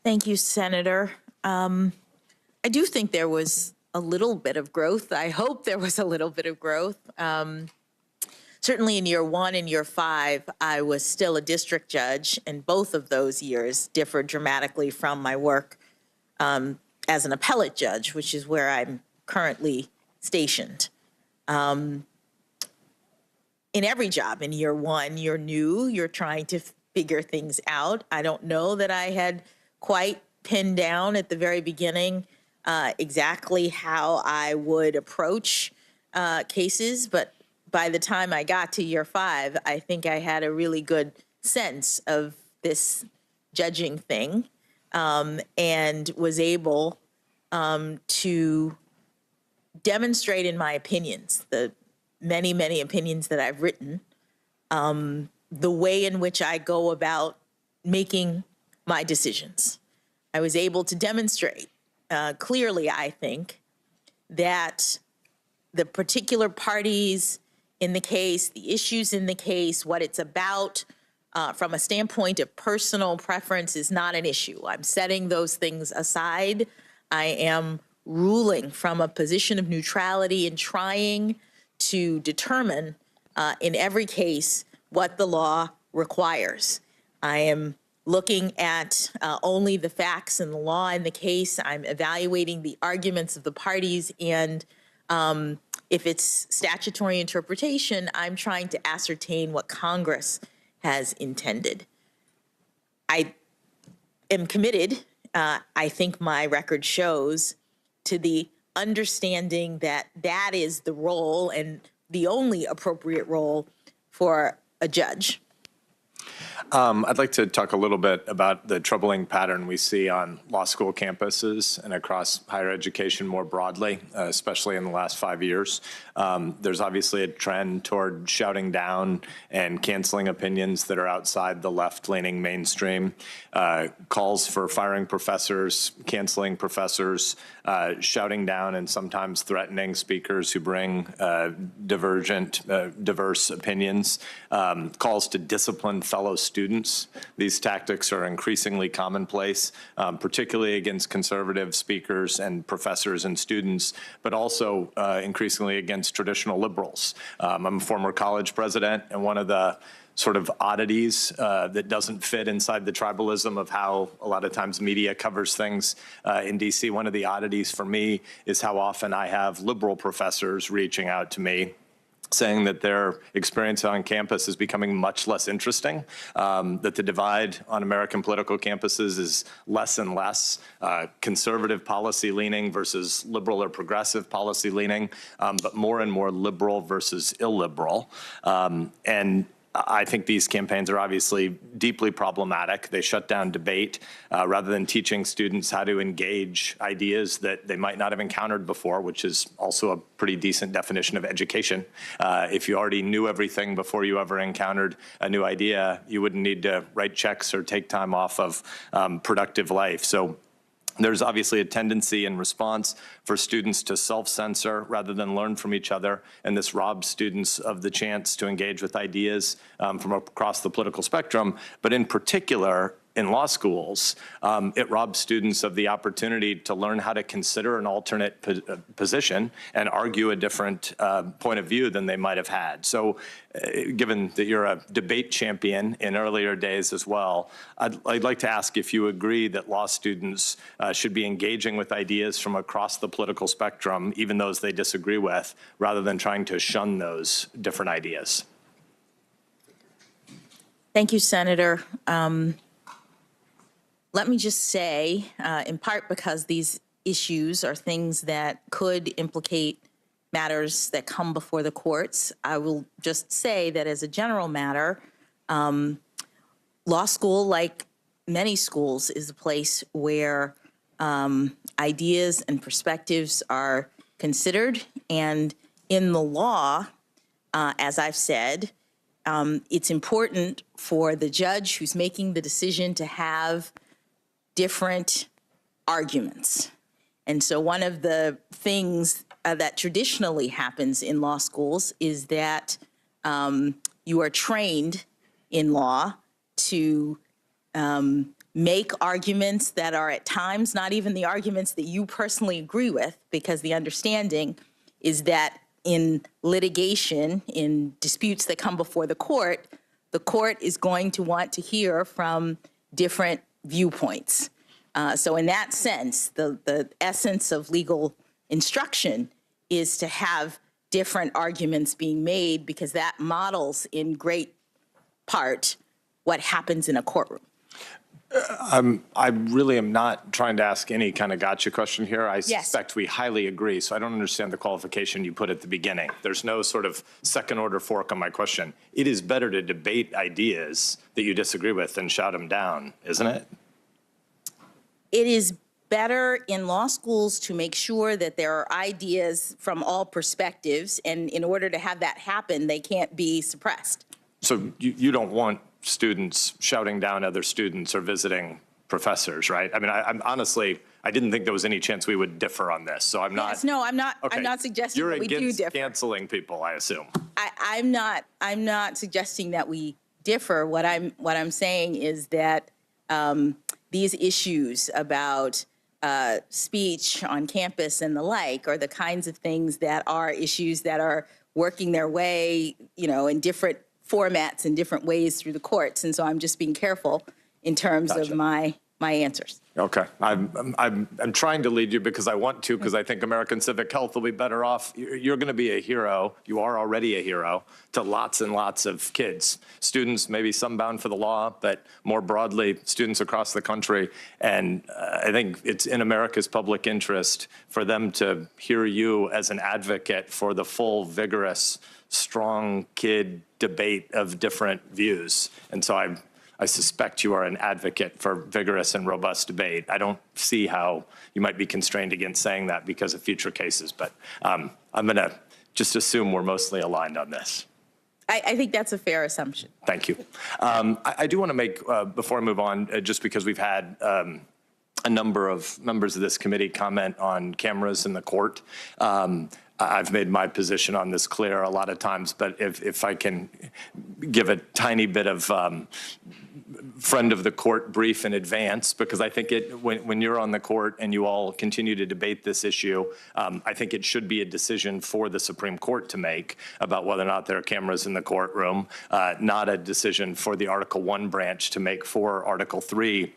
Thank you, Senator. I do think there was a little bit of growth. I hope there was a little bit of growth. Certainly in year 1 and year 5, I was still a district judge, and both of those years differed dramatically from my work as an appellate judge, which is where I'm currently stationed. In every job in year 1, you're new, you're trying to figure things out. I don't know that I had quite pinned down at the very beginning exactly how I would approach cases, but by the time I got to year 5, I think I had a really good sense of this judging thing, and was able to demonstrate in my opinions, the many, many opinions that I've written, the way in which I go about making my decisions. I was able to demonstrate clearly, I think, that the particular parties in the case, the issues in the case, what it's about from a standpoint of personal preference is not an issue. I'm setting those things aside. I am ruling from a position of neutrality and trying to determine in every case what the law requires. I am looking at only the facts and the law in the case. I'm evaluating the arguments of the parties, and if it's statutory interpretation, I'm trying to ascertain what Congress has intended. I am committed, I think my record shows, to the understanding that that is the role and the only appropriate role for a judge. I'd like to talk a little bit about the troubling pattern we see on law school campuses and across higher education more broadly, especially in the last 5 years. There's obviously a trend toward shouting down and canceling opinions that are outside the left-leaning mainstream. Calls for firing professors, canceling professors, shouting down and sometimes threatening speakers who bring diverse opinions, calls to discipline fellow students. These tactics are increasingly commonplace, particularly against conservative speakers and professors and students, but also increasingly against traditional liberals. I'm a former college president, and one of the sort of oddities that doesn't fit inside the tribalism of how a lot of times media covers things in DC. One of the oddities for me is how often I have liberal professors reaching out to me saying that their experience on campus is becoming much less interesting, that the divide on American political campuses is less and less conservative policy leaning versus liberal or progressive policy leaning, but more and more liberal versus illiberal. And I think these campaigns are obviously deeply problematic. They shut down debate rather than teaching students how to engage ideas that they might not have encountered before, which is also a pretty decent definition of education. If you already knew everything before you ever encountered a new idea, you wouldn't need to write checks or take time off of productive life. So there's obviously a tendency in response for students to self-censor rather than learn from each other, and this robs students of the chance to engage with ideas from across the political spectrum. But in particular, in law schools, it robs students of the opportunity to learn how to consider an alternate position and argue a different point of view than they might have had. So given that you're a debate champion in earlier days as well, I'd like to ask if you agree that law students should be engaging with ideas from across the political spectrum, even those they disagree with, rather than trying to shun those different ideas. Thank you, Senator. Let me just say, in part because these issues are things that could implicate matters that come before the courts, I will just say that as a general matter, law school, like many schools, is a place where ideas and perspectives are considered. And in the law, as I've said, it's important for the judge who's making the decision to have different arguments. And so one of the things that traditionally happens in law schools is that you are trained in law to make arguments that are at times not even the arguments that you personally agree with, because the understanding is that in litigation, in disputes that come before the court is going to want to hear from different viewpoints. So in that sense, the essence of legal instruction is to have different arguments being made, because that models in great part what happens in a courtroom. I really am not trying to ask any kind of gotcha question here. I suspect we highly agree, so I don't understand the qualification you put at the beginning. There's no sort of second order fork on my question. It is better to debate ideas that you disagree with than shout them down, isn't it? It is better in law schools to make sure that there are ideas from all perspectives, and in order to have that happen, they can't be suppressed. So you don't want students shouting down other students or visiting professors, right? I mean, I'm honestly, I didn't think there was any chance we would differ on this, so I'm not. Yes, no, I'm not. Okay. I'm not suggesting that we do differ. You're against canceling people, I assume. I'm not suggesting that we differ. What I'm saying is that these issues about speech on campus and the like are the kinds of things that are issues that are working their way, in different formats in different ways through the courts. And so I'm just being careful in terms of my answers. Okay. I'm trying to lead you because I want to, because I think American civic health will be better off. You're going to be a hero. You are already a hero to lots and lots of kids, students, maybe some bound for the law, but more broadly, students across the country. And I think it's in America's public interest for them to hear you as an advocate for the full, vigorous, strong kid debate of different views. And so I suspect you are an advocate for vigorous and robust debate. I don't see how you might be constrained against saying that because of future cases, but I'm going to just assume we're mostly aligned on this. I think that's a fair assumption. Thank you. I do want to make, before I move on, just because we've had a number of members of this committee comment on cameras in the court. I've made my position on this clear a lot of times, but if I can give a tiny bit of friend of the court brief in advance, because I think when you're on the court and you all continue to debate this issue, I think it should be a decision for the Supreme Court to make about whether or not there are cameras in the courtroom, not a decision for the Article I branch to make for Article III.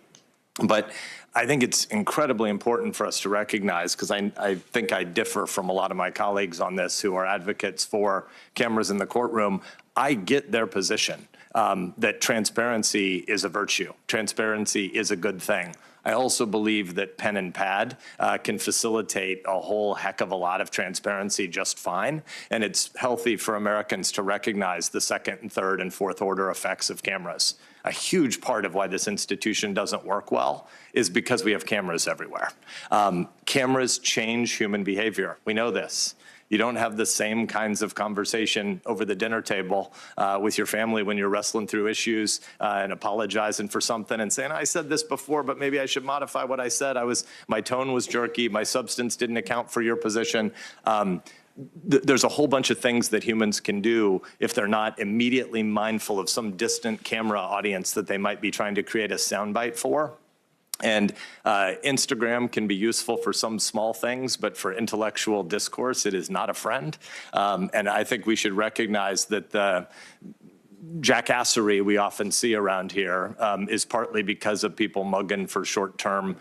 But I think it's incredibly important for us to recognize, because I think I differ from a lot of my colleagues on this who are advocates for cameras in the courtroom. I get their position that transparency is a virtue. Transparency is a good thing. I also believe that pen and pad can facilitate a whole heck of a lot of transparency just fine. And it's healthy for Americans to recognize the second and third and fourth order effects of cameras. A huge part of why this institution doesn't work well is because we have cameras everywhere. Cameras change human behavior. We know this. You don't have the same kinds of conversation over the dinner table with your family when you're wrestling through issues and apologizing for something and saying, I said this before, but maybe I should modify what I said. My tone was jerky. My substance didn't account for your position. There's a whole bunch of things that humans can do if they're not immediately mindful of some distant camera audience that they might be trying to create a soundbite for. And Instagram can be useful for some small things, but for intellectual discourse, it is not a friend. And I think we should recognize that the jackassery we often see around here is partly because of people mugging for short-term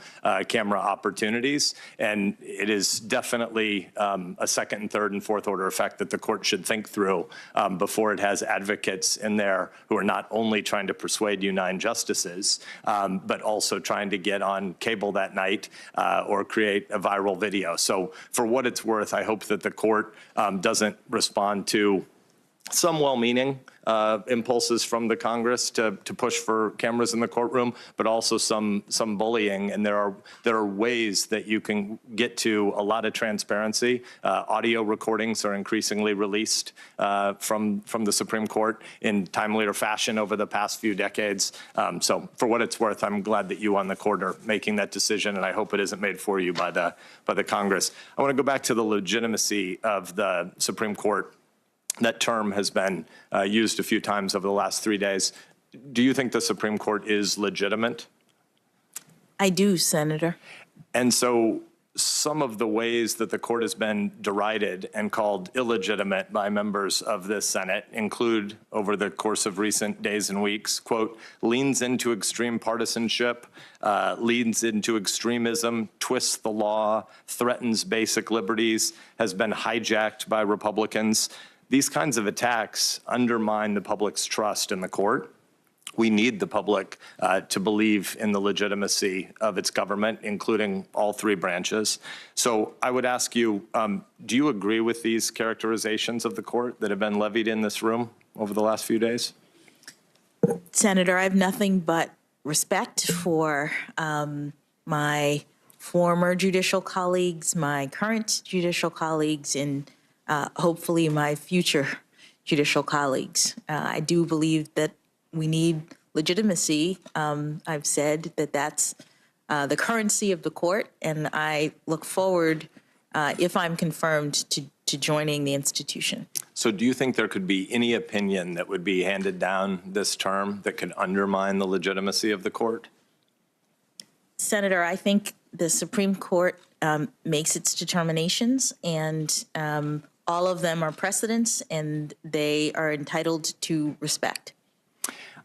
camera opportunities. And it is definitely a second and third and fourth order effect that the court should think through before it has advocates in there who are not only trying to persuade you 9 justices, but also trying to get on cable that night or create a viral video. So for what it's worth, I hope that the court doesn't respond to some well-meaning impulses from the Congress to push for cameras in the courtroom, but also some bullying. And there are ways that you can get to a lot of transparency. Audio recordings are increasingly released from the Supreme Court in timelier fashion over the past few decades. So for what it's worth, I'm glad that you on the court are making that decision, and I hope it isn't made for you by the Congress. I want to go back to the legitimacy of the Supreme Court. That term has been used a few times over the last 3 days. Do you think the Supreme Court is legitimate? I do, Senator. And so some of the ways that the court has been derided and called illegitimate by members of this Senate include, over the course of recent days and weeks, quote, leans into extreme partisanship, leans into extremism, twists the law, threatens basic liberties, has been hijacked by Republicans. These kinds of attacks undermine the public's trust in the court. We need the public to believe in the legitimacy of its government, including all 3 branches. So I would ask you, do you agree with these characterizations of the court that have been levied in this room over the last few days? Senator, I have nothing but respect for my former judicial colleagues, my current judicial colleagues, and hopefully my future judicial colleagues. I do believe that we need legitimacy. I've said that that's the currency of the court, and I look forward, if I'm confirmed, to joining the institution. So do you think there could be any opinion that would be handed down this term that could undermine the legitimacy of the court? Senator, I think the Supreme Court makes its determinations, and all of them are precedents, and they are entitled to respect.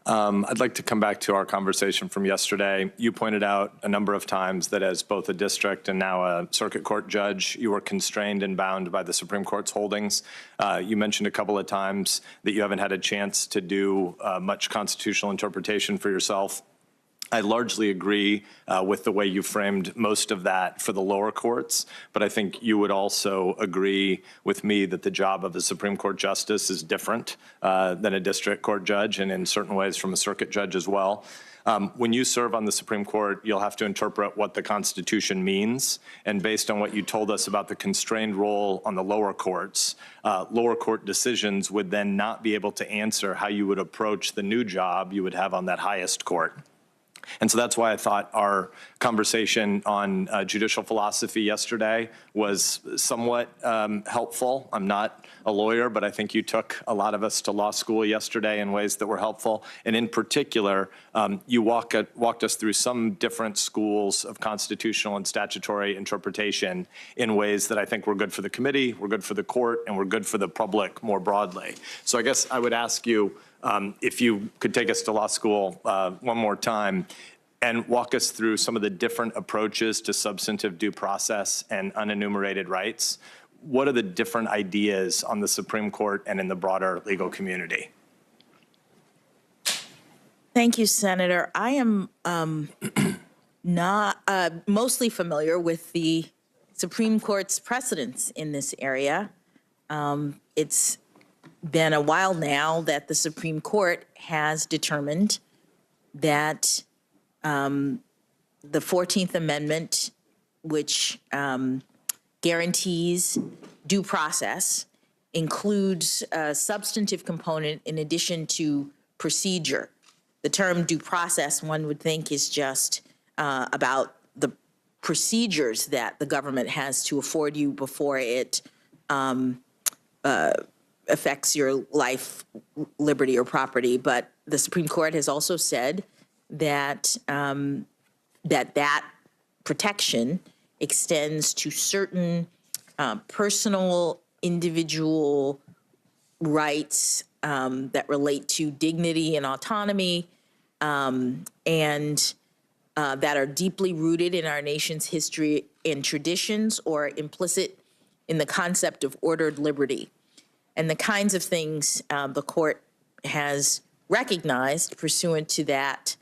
I'd like to come back to our conversation from yesterday. You pointed out a number of times that as both a district and now a circuit court judge, you were constrained and bound by the Supreme Court's holdings. You mentioned a couple of times that you haven't had a chance to do much constitutional interpretation for yourself. I largely agree with the way you framed most of that for the lower courts, but I think you would also agree with me that the job of a Supreme Court justice is different than a district court judge, and in certain ways from a circuit judge as well. When you serve on the Supreme Court, you'll have to interpret what the Constitution means, and based on what you told us about the constrained role on the lower courts, lower court decisions would then not be able to answer how you would approach the new job you would have on that highest court. And so that's why I thought our conversation on judicial philosophy yesterday was somewhat helpful. I'm not a lawyer, but I think you took a lot of us to law school yesterday in ways that were helpful. And in particular, you walked us through some different schools of constitutional and statutory interpretation in ways that I think were good for the committee, were good for the court, and were good for the public more broadly. So I guess I would ask you, if you could take us to law school one more time and walk us through some of the different approaches to substantive due process and unenumerated rights. What are the different ideas on the Supreme Court and in the broader legal community? Thank you, Senator. I am mostly familiar with the Supreme Court's precedents in this area. It's been a while now that the Supreme Court has determined that the 14th Amendment, which guarantees due process, includes a substantive component in addition to procedure. The term due process, one would think, is just about the procedures that the government has to afford you before it affects your life, liberty, or property. But the Supreme Court has also said that that protection extends to certain personal, individual rights that relate to dignity and autonomy, and that are deeply rooted in our nation's history and traditions, or implicit in the concept of ordered liberty. And the kinds of things the court has recognized pursuant to that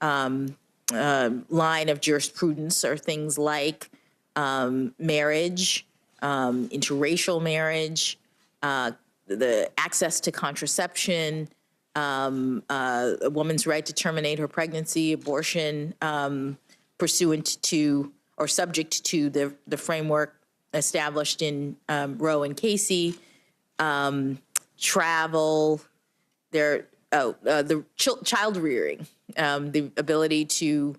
line of jurisprudence are things like marriage, interracial marriage, the access to contraception, a woman's right to terminate her pregnancy, abortion, pursuant to or subject to the framework established in Roe and Casey, travel, the child rearing, the ability to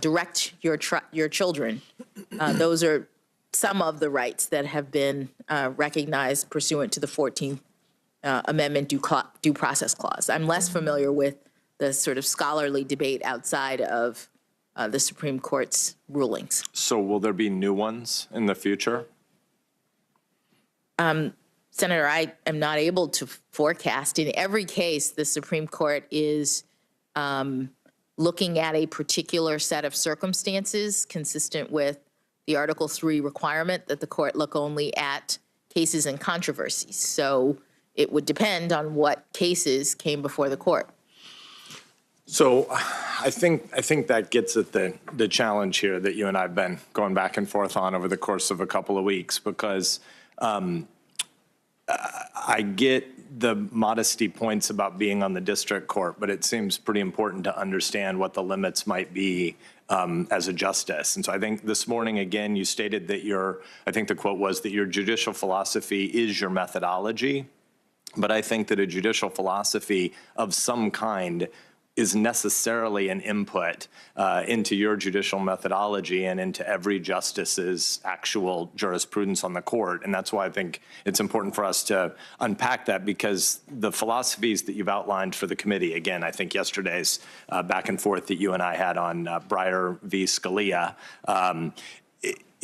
direct your children. Those are some of the rights that have been recognized pursuant to the 14th Amendment due process clause. I'm less familiar with the sort of scholarly debate outside of the Supreme Court's rulings. So will there be new ones in the future? Senator, I am not able to forecast. In every case, the Supreme Court is looking at a particular set of circumstances consistent with the Article 3 requirement that the court look only at cases and controversies. So it would depend on what cases came before the court. So I think that gets at the challenge here that you and I have been going back and forth on over the course of a couple of weeks, because I get the modesty points about being on the district court, but it seems pretty important to understand what the limits might be as a justice. And so I think this morning, again, you stated that I think the quote was that your judicial philosophy is your methodology. But I think that a judicial philosophy of some kind is necessarily an input into your judicial methodology and into every justice's actual jurisprudence on the court. And that's why I think it's important for us to unpack that, because the philosophies that you've outlined for the committee, again, I think yesterday's back and forth that you and I had on Breyer v. Scalia,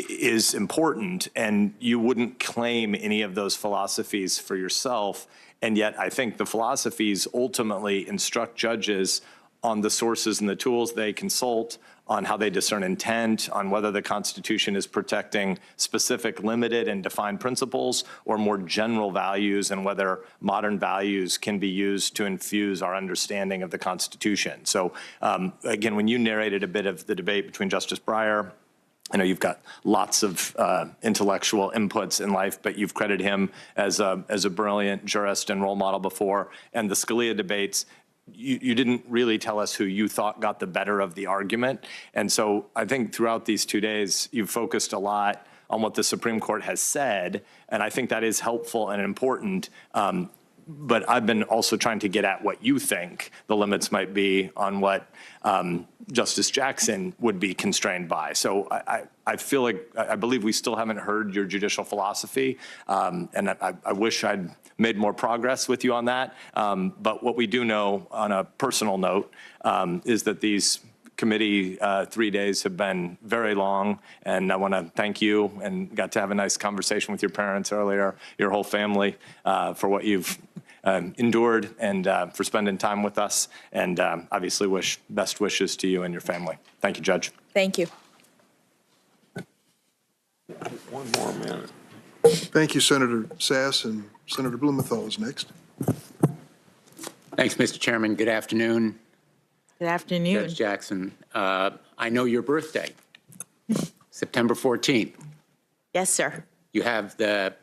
is important, and you wouldn't claim any of those philosophies for yourself. And yet I think the philosophies ultimately instruct judges on the sources and the tools they consult, on how they discern intent, on whether the Constitution is protecting specific limited and defined principles or more general values, and whether modern values can be used to infuse our understanding of the Constitution. So again, when you narrated a bit of the debate between Justice Breyer, I know you've got lots of intellectual inputs in life, but you've credited him as a brilliant jurist and role model before. And the Scalia debates, you didn't really tell us who you thought got the better of the argument. And so I think throughout these 2 days, you've focused a lot on what the Supreme Court has said, and I think that is helpful and important. But I've been also trying to get at what you think the limits might be on what Justice Jackson would be constrained by. So I feel like, I believe we still haven't heard your judicial philosophy, and I wish I'd made more progress with you on that. But what we do know on a personal note is that these committee 3 days have been very long, and I want to thank you, and got to have a nice conversation with your parents earlier, your whole family, for what you've endured and for spending time with us, and obviously wish best wishes to you and your family. Thank you, Judge. Thank you. One more minute. Thank you, Senator Sass, and Senator Blumenthal is next. Thanks, Mr. Chairman. Good afternoon. Good afternoon. Judge Jackson, I know your birthday, September 14th. Yes, sir. You have the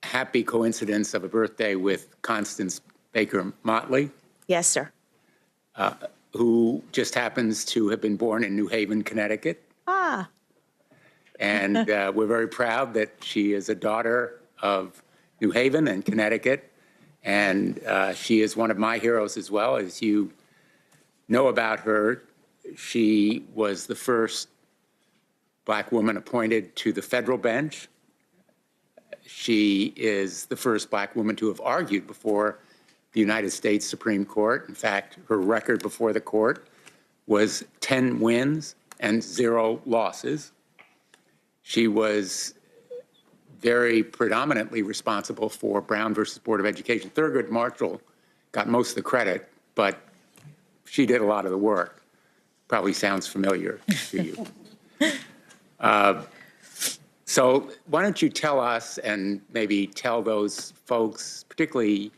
happy coincidence of a birthday with Constance Baker Motley. Yes, sir. Who just happens to have been born in New Haven, Connecticut. Ah. And we're very proud that she is a daughter of New Haven and Connecticut. And she is one of my heroes as well. As you know about her, she was the first Black woman appointed to the federal bench. She is the first Black woman to have argued before the United States Supreme Court. In fact, her record before the court was 10 wins and 0 losses. She was very predominantly responsible for Brown versus Board of Education. Thurgood Marshall got most of the credit, but she did a lot of the work. Probably sounds familiar to you. So why don't you tell us, and maybe tell those folks, particularly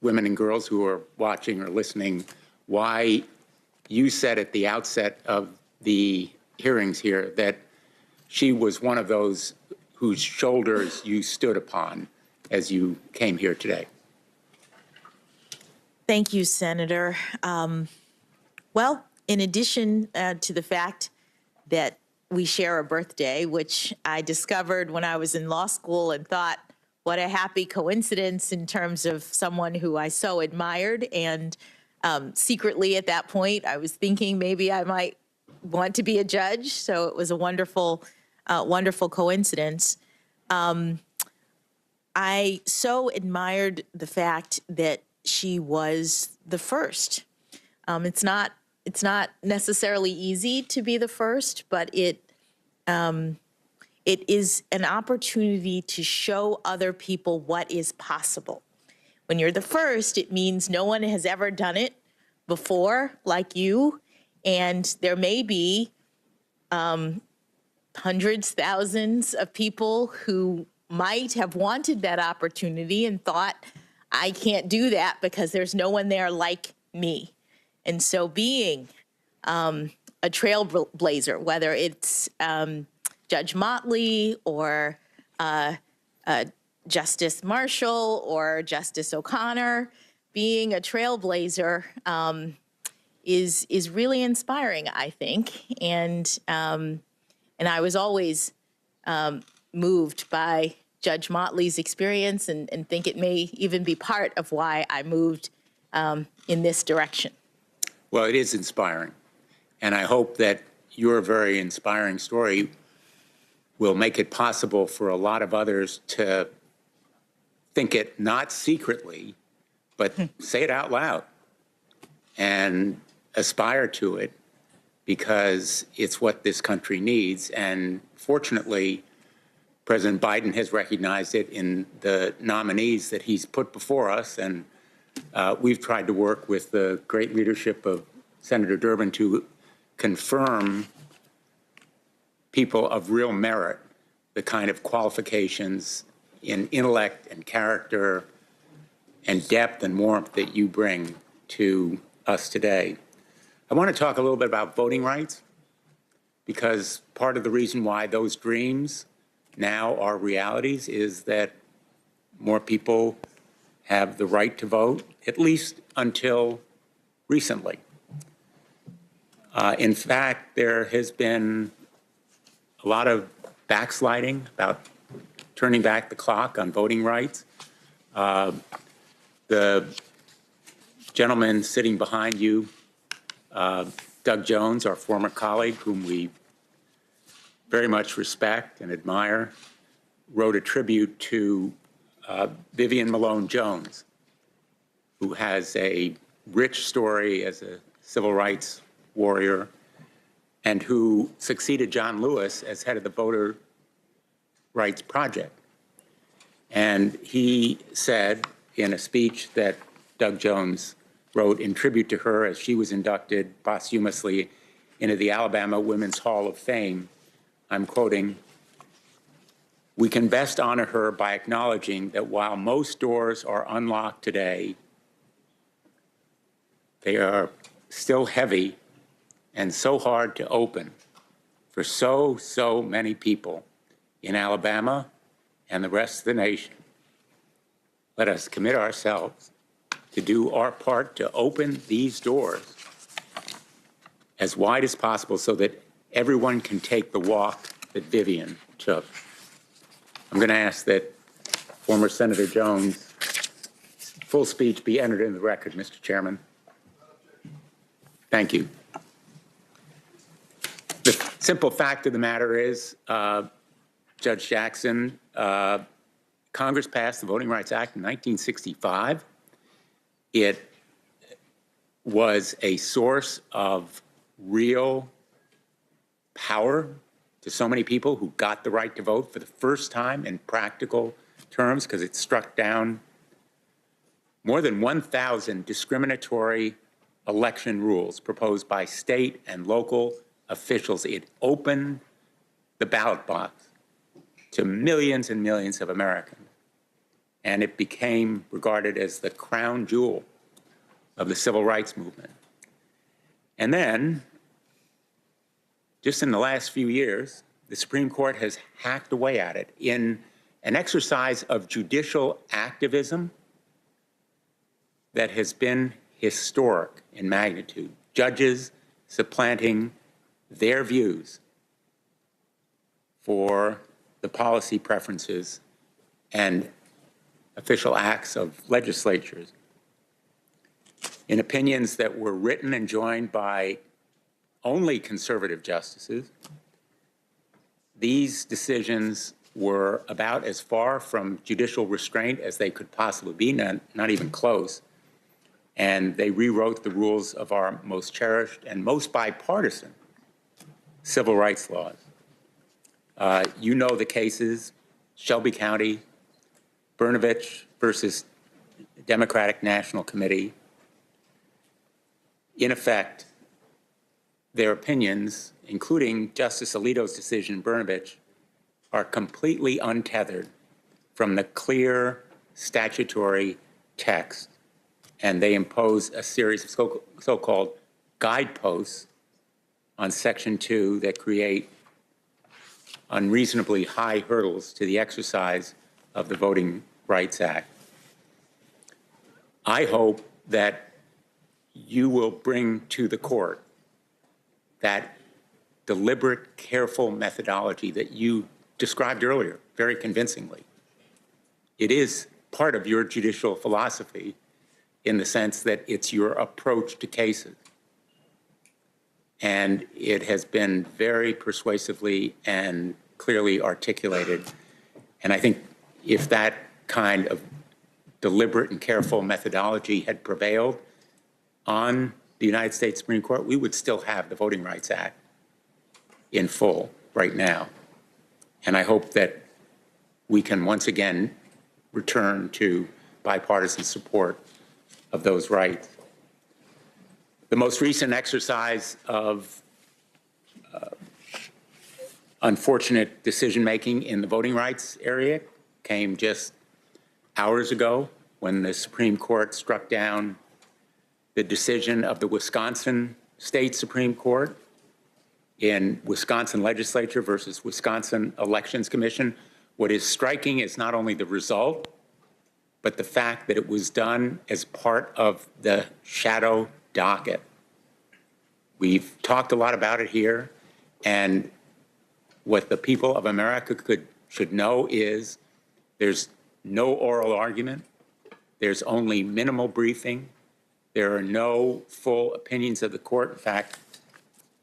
women and girls who are watching or listening, why you said at the outset of the hearings here that she was one of those whose shoulders you stood upon as you came here today. Thank you, Senator. Well, in addition to the fact that we share a birthday, which I discovered when I was in law school and thought, what a happy coincidence in terms of someone who I so admired. And secretly at that point, I was thinking maybe I might want to be a judge. So it was a wonderful, wonderful coincidence. I so admired the fact that she was the first. It's not necessarily easy to be the first, but it is an opportunity to show other people what is possible. When you're the first, it means no one has ever done it before like you, and there may be hundreds, thousands of people who might have wanted that opportunity and thought, I can't do that because there's no one there like me. And so being a trailblazer, whether it's Judge Motley or Justice Marshall or Justice O'Connor, being a trailblazer is really inspiring, I think. And I was always moved by Judge Motley's experience and think it may even be part of why I moved in this direction. Well, it is inspiring. And I hope that your very inspiring story will make it possible for a lot of others to think it not secretly, but say it out loud and aspire to it, because it's what this country needs. And fortunately, President Biden has recognized it in the nominees that he's put before us. And we've tried to work with the great leadership of Senator Durbin to confirm people of real merit, the kind of qualifications in intellect and character and depth and warmth that you bring to us today. I want to talk a little bit about voting rights, because part of the reason why those dreams now are realities is that more people have the right to vote, at least until recently. In fact, there has been a lot of backsliding about turning back the clock on voting rights. The gentleman sitting behind you, Doug Jones, our former colleague, whom we very much respect and admire, wrote a tribute to Vivian Malone Jones, who has a rich story as a civil rights warrior and who succeeded John Lewis as head of the Voter Rights Project. And he said in a speech that Doug Jones wrote in tribute to her as she was inducted posthumously into the Alabama Women's Hall of Fame, I'm quoting, "We can best honor her by acknowledging that while most doors are unlocked today, They are still heavy and so hard to open for so many people in Alabama and the rest of the nation. Let us commit ourselves to do our part to open these doors as wide as possible so that everyone can take the walk that Vivian took. I'm going to ask that former Senator Jones' full speech be entered in the record, Mr. Chairman. Thank you. The simple fact of the matter is, Judge Jackson, Congress passed the Voting Rights Act in 1965. It was a source of real power to so many people who got the right to vote for the first time in practical terms, because it struck down more than 1,000 discriminatory election rules proposed by state and local officials. It opened the ballot box to millions and millions of Americans, and it became regarded as the crown jewel of the civil rights movement. And then, just in the last few years, the Supreme Court has hacked away at it in an exercise of judicial activism that has been historic in magnitude. Judges supplanting their views for the policy preferences and official acts of legislatures in opinions that were written and joined by only conservative justices. These decisions were about as far from judicial restraint as they could possibly be, not even close. And they rewrote the rules of our most cherished and most bipartisan civil rights laws. You know the cases: Shelby County, Brnovich versus Democratic National Committee. In effect, their opinions, including Justice Alito's decision in Brnovich, are completely untethered from the clear statutory text, and they impose a series of so-called guideposts on Section 2 that create unreasonably high hurdles to the exercise of the Voting Rights Act. I hope that you will bring to the court that deliberate, careful methodology that you described earlier very convincingly. It is part of your judicial philosophy in the sense that it's your approach to cases. And it has been very persuasively and clearly articulated. And I think if that kind of deliberate and careful methodology had prevailed on the United States Supreme Court, we would still have the Voting Rights Act in full right now. And I hope that we can once again return to bipartisan support of those rights. The most recent exercise of unfortunate decision-making in the voting rights area came just hours ago when the Supreme Court struck down the decision of the Wisconsin State Supreme Court in Wisconsin Legislature versus Wisconsin Elections Commission. What is striking is not only the result, but the fact that it was done as part of the shadow docket. We've talked a lot about it here, and what the people of America should know is there's no oral argument, there's only minimal briefing, there are no full opinions of the court. In fact,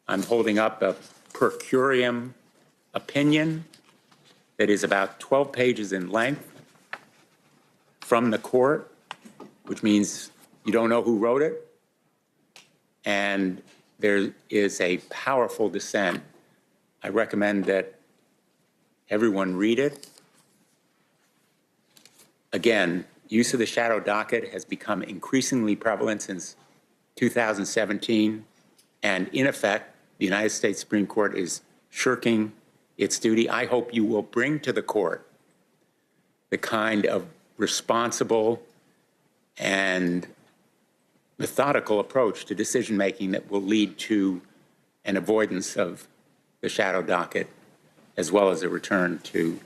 I'm holding up a per curiam opinion that is about 12 pages in length from the court, which means you don't know who wrote it. And there is a powerful dissent. I recommend that everyone read it. Again, use of the shadow docket has become increasingly prevalent since 2017. And in effect, the United States Supreme Court is shirking its duty. I hope you will bring to the court the kind of responsible and methodical approach to decision-making that will lead to an avoidance of the shadow docket, as well as a return to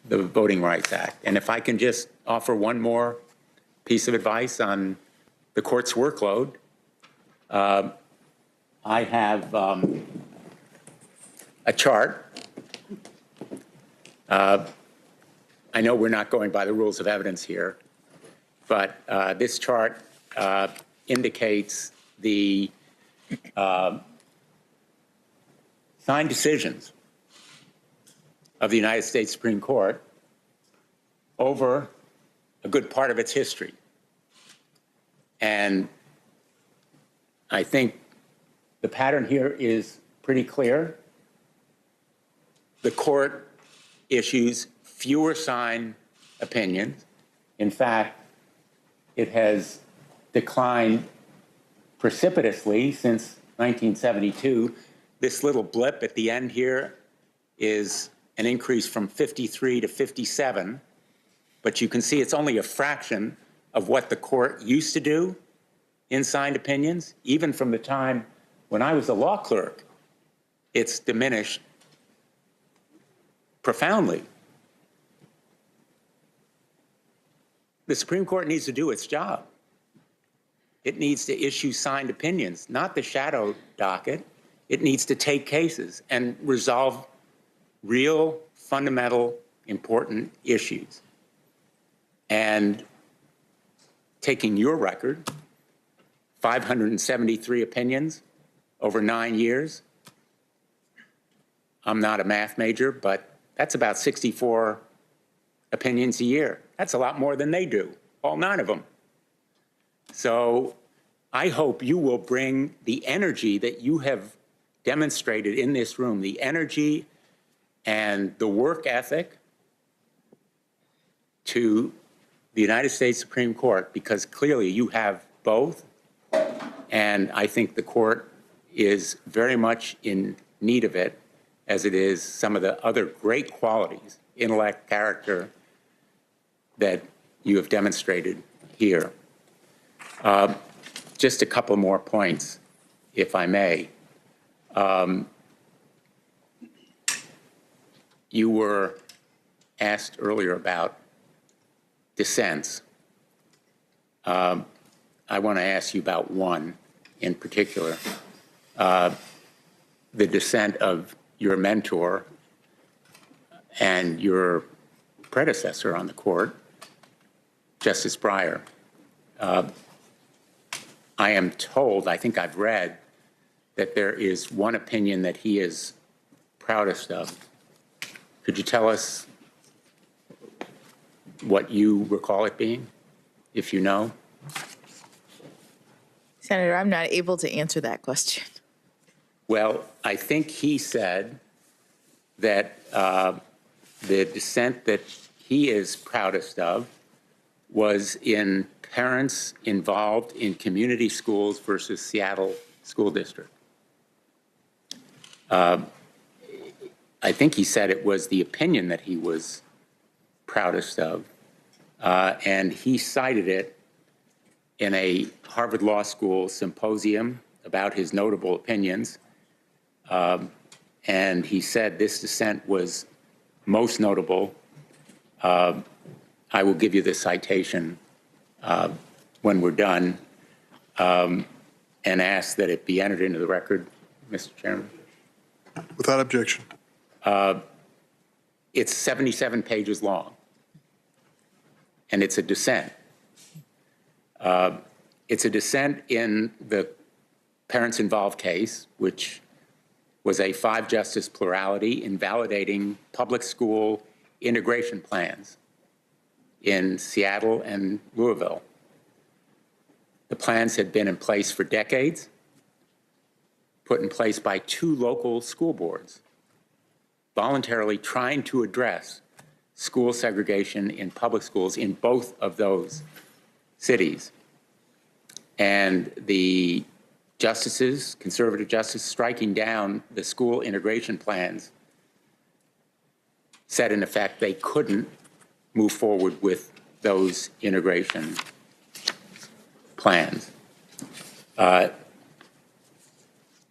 the Voting Rights Act. And if I can just offer one more piece of advice on the court's workload, I have a chart. I know we're not going by the rules of evidence here, but this chart indicates the signed decisions of the United States Supreme Court over a good part of its history. And I think the pattern here is pretty clear. The court issues fewer signed opinions. In fact, it has declined precipitously since 1972. This little blip at the end here is an increase from 53 to 57, but you can see it's only a fraction of what the court used to do in signed opinions. Even from the time when I was a law clerk, it's diminished profoundly. The Supreme Court needs to do its job. It needs to issue signed opinions, not the shadow docket. It needs to take cases and resolve real, fundamental, important issues. And taking your record, 573 opinions over 9 years. I'm not a math major, but that's about 64 opinions a year. That's a lot more than they do, all 9 of them. So I hope you will bring the energy that you have demonstrated in this room, the energy and the work ethic to the United States Supreme Court, because clearly you have both. And I think the court is very much in need of it, as it is some of the other great qualities, intellect, character, that you have demonstrated here. Just a couple more points, if I may. You were asked earlier about dissents. I want to ask you about one in particular, the dissent of your mentor and your predecessor on the court, Justice Breyer. I am told, I think I've read, that there is one opinion that he is proudest of. Could you tell us what you recall it being, if you know? Senator, I'm not able to answer that question. Well, I think he said that the dissent that he is proudest of was in parents involved in community schools versus Seattle School District. I think he said it was the opinion that he was proudest of, and he cited it in a Harvard Law School symposium about his notable opinions, and he said this dissent was most notable. I will give you the citation when we're done, and ask that it be entered into the record, Mr. Chairman. Without objection. It's 77 pages long, and it's a dissent. It's a dissent in the parents involved case, which was a 5-justice plurality invalidating public school integration plans in Seattle and Louisville. The plans had been in place for decades, put in place by 2 local school boards, voluntarily trying to address school segregation in public schools in both of those cities. And the justices, conservative justices, striking down the school integration plans said, in effect, they couldn't move forward with those integration plans.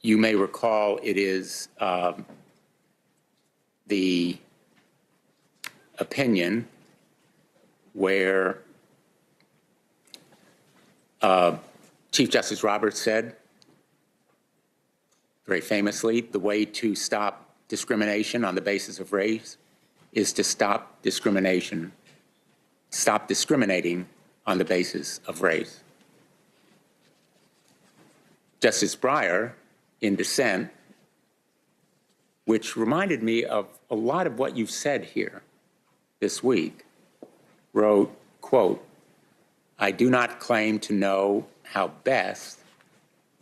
You may recall it is the opinion where Chief Justice Roberts said, very famously, the way to stop discrimination on the basis of race is to stop discriminating on the basis of race. Justice Breyer, in dissent, which reminded me of a lot of what you've said here this week, wrote, quote, "I do not claim to know how best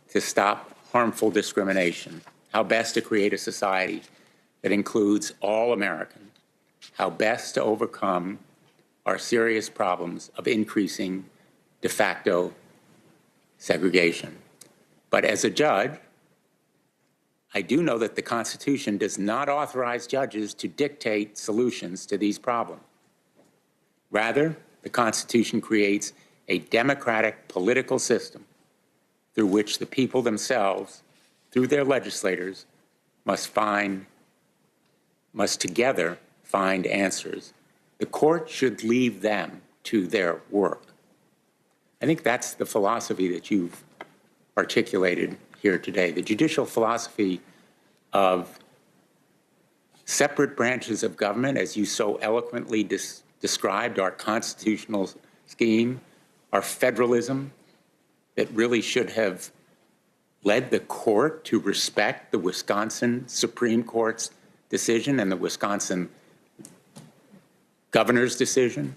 to stop harmful discrimination, how best to create a society that includes all Americans, how best to overcome our serious problems of increasing de facto segregation. But as a judge, I do know that the Constitution does not authorize judges to dictate solutions to these problems. Rather, the Constitution creates a democratic political system through which the people themselves, through their legislators, must together find answers. The court should leave them to their work." I think that's the philosophy that you've articulated here today, the judicial philosophy of separate branches of government, as you so eloquently described our constitutional scheme, our federalism that really should have led the court to respect the Wisconsin Supreme Court's decision and the Wisconsin governor's decision,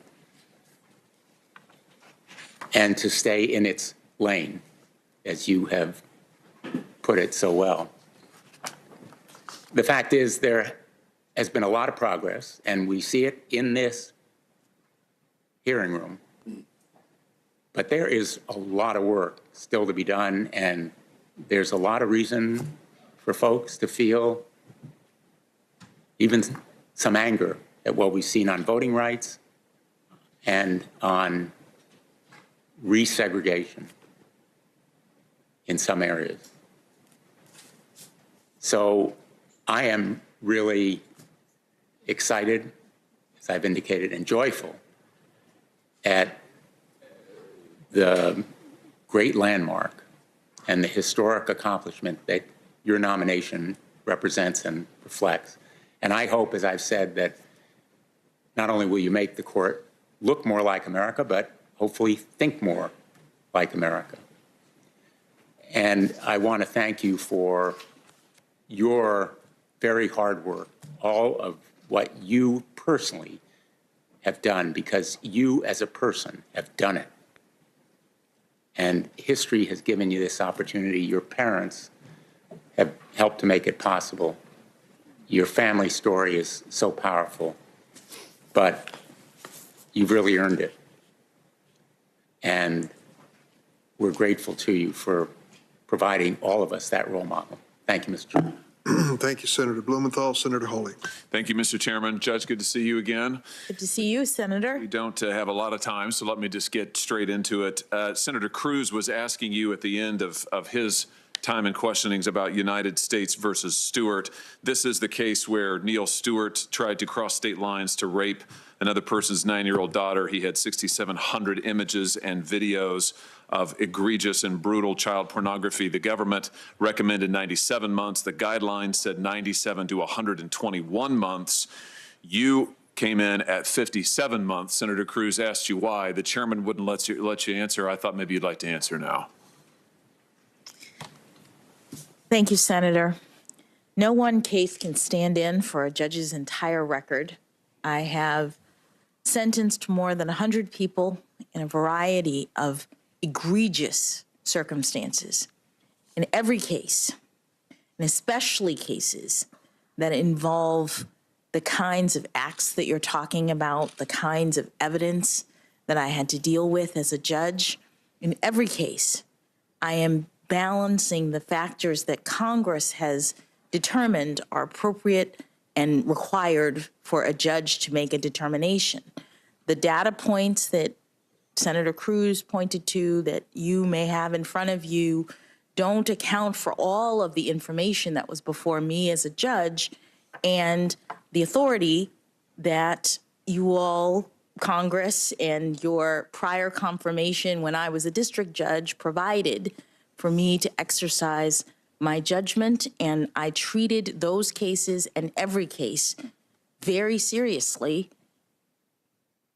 and to stay in its lane, as you have put it so well. The fact is, there has been a lot of progress, and we see it in this hearing room. But there is a lot of work still to be done, and there's a lot of reason for folks to feel even some anger at what we've seen on voting rights and on resegregation in some areas. So I am really excited, as I've indicated, and joyful at the great landmark and the historic accomplishment that your nomination represents and reflects. And I hope, as I've said, that not only will you make the court look more like America, but hopefully think more like America. And I want to thank you for your very hard work, all of what you personally have done, because you as a person have done it. And history has given you this opportunity. Your parents have helped to make it possible. Your family story is so powerful, but you've really earned it. And we're grateful to you for providing all of us that role model. Thank you, Mr. Chairman. Thank you, Senator Blumenthal. Senator Hawley. Thank you, Mr. Chairman. Judge, good to see you again. Good to see you, Senator. We don't have a lot of time, so let me just get straight into it. Senator Cruz was asking you at the end of his time and questionings about United States versus Stewart. This is the case where Neil Stewart tried to cross state lines to rape another person's 9-year-old daughter. He had 6,700 images and videos of egregious and brutal child pornography. The government recommended 97 months. The guidelines said 97 to 121 months. You came in at 57 months. Senator Cruz asked you why. The chairman wouldn't let you answer. I thought maybe you'd like to answer now. Thank you, Senator. No one case can stand in for a judge's entire record. I have sentenced more than 100 people in a variety of egregious circumstances. In every case, and especially cases that involve the kinds of acts that you're talking about, the kinds of evidence that I had to deal with as a judge, in every case, I am balancing the factors that Congress has determined are appropriate and required for a judge to make a determination. The data points that Senator Cruz pointed to, that you may have in front of you, don't account for all of the information that was before me as a judge and the authority that you all, Congress, and your prior confirmation when I was a district judge provided for me to exercise my judgment. And I treated those cases and every case very seriously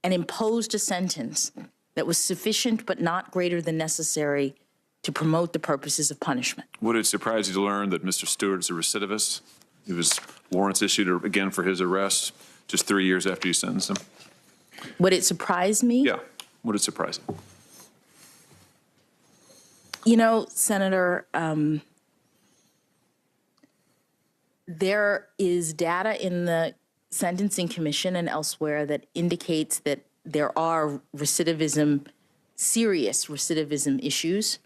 and imposed a sentence that was sufficient but not greater than necessary to promote the purposes of punishment. Would it surprise you to learn that Mr. Stewart is a recidivist? It was warrants issued again for his arrest just 3 years after you sentenced him. Would it surprise me? Yeah. Would it surprise you? You know, Senator, there is data in the Sentencing Commission and elsewhere that indicates that there are recidivism, serious recidivism issues.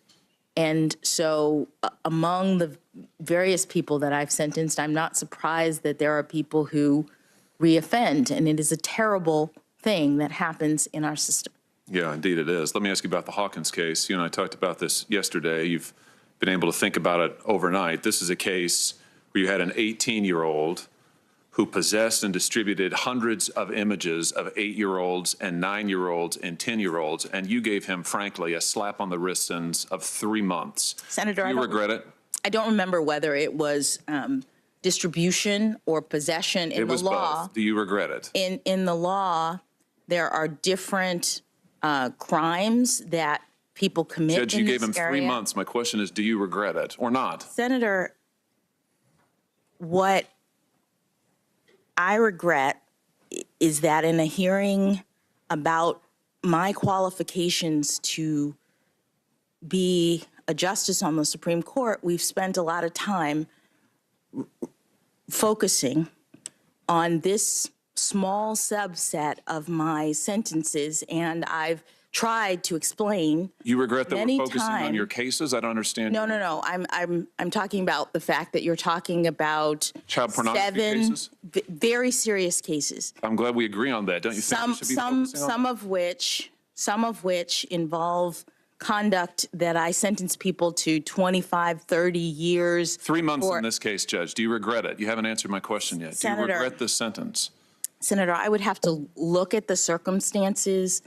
And so among the various people that I've sentenced, I'm not surprised that there are people who reoffend. And it is a terrible thing that happens in our system. Yeah, indeed it is. Let me ask you about the Hawkins case. You and I talked about this yesterday. You've been able to think about it overnight. This is a case where you had an 18-year-old who possessed and distributed hundreds of images of 8-year-olds and 9-year-olds and 10-year-olds, and you gave him, frankly, a slap on the wrist sentence of 3 months. Senator, Do you regret it? I don't remember whether it was distribution or possession. In It was the law, both. Do you regret it? in the law, there are different crimes that people commit. Judge, you gave him 3 months. My question is, do you regret it or not? Senator, what I regret is that in a hearing about my qualifications to be a justice on the Supreme Court, we've spent a lot of time focusing on this small subset of my sentences, and I've tried to explain. You regret that many we're focusing on times- your cases? I don't understand. No. I'm talking about the fact that you're talking about Child pornography 7 cases? very serious cases. I'm glad we agree on that. Don't you think we should be focusing on Some of which involve conduct that I sentence people to 25, 30 years. 3 months for- in this case, Judge. Do you regret it? You haven't answered my question yet. Do you Senator- regret this sentence? Senator, I would have to look at the circumstances.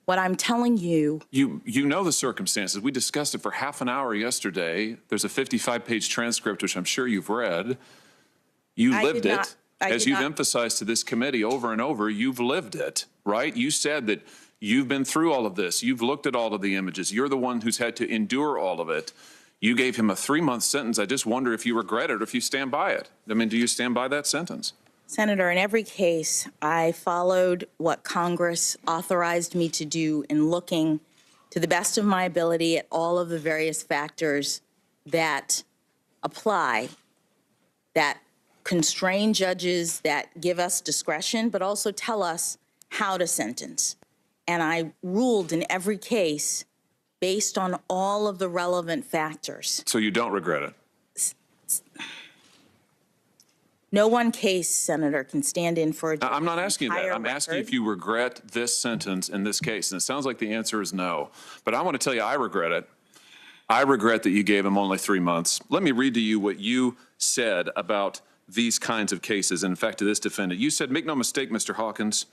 What I'm telling you, You know the circumstances. We discussed it for half an hour yesterday. There's a 55-page transcript, which I'm sure you've read. You I lived did it. not- I As did you've not- emphasized to this committee over and over, you've lived it, right? You said that you've been through all of this. You've looked at all of the images. You're the one who's had to endure all of it. You gave him a 3-month sentence. I just wonder if you regret it or if you stand by it. I mean, do you stand by that sentence? Senator, in every case, I followed what Congress authorized me to do in looking to the best of my ability at all of the various factors that apply, that constrain judges, that give us discretion, but also tell us how to sentence. And I ruled in every case based on all of the relevant factors. So you don't regret it? No one case, Senator, can stand in for a I'm not asking that. entire I'm asking record. if you regret this sentence in this case. And it sounds like the answer is no. But I want to tell you, I regret it. I regret that you gave him only 3 months. Let me read to you what you said about these kinds of cases. In fact, to this defendant, you said, make no mistake, Mr. Hawkins,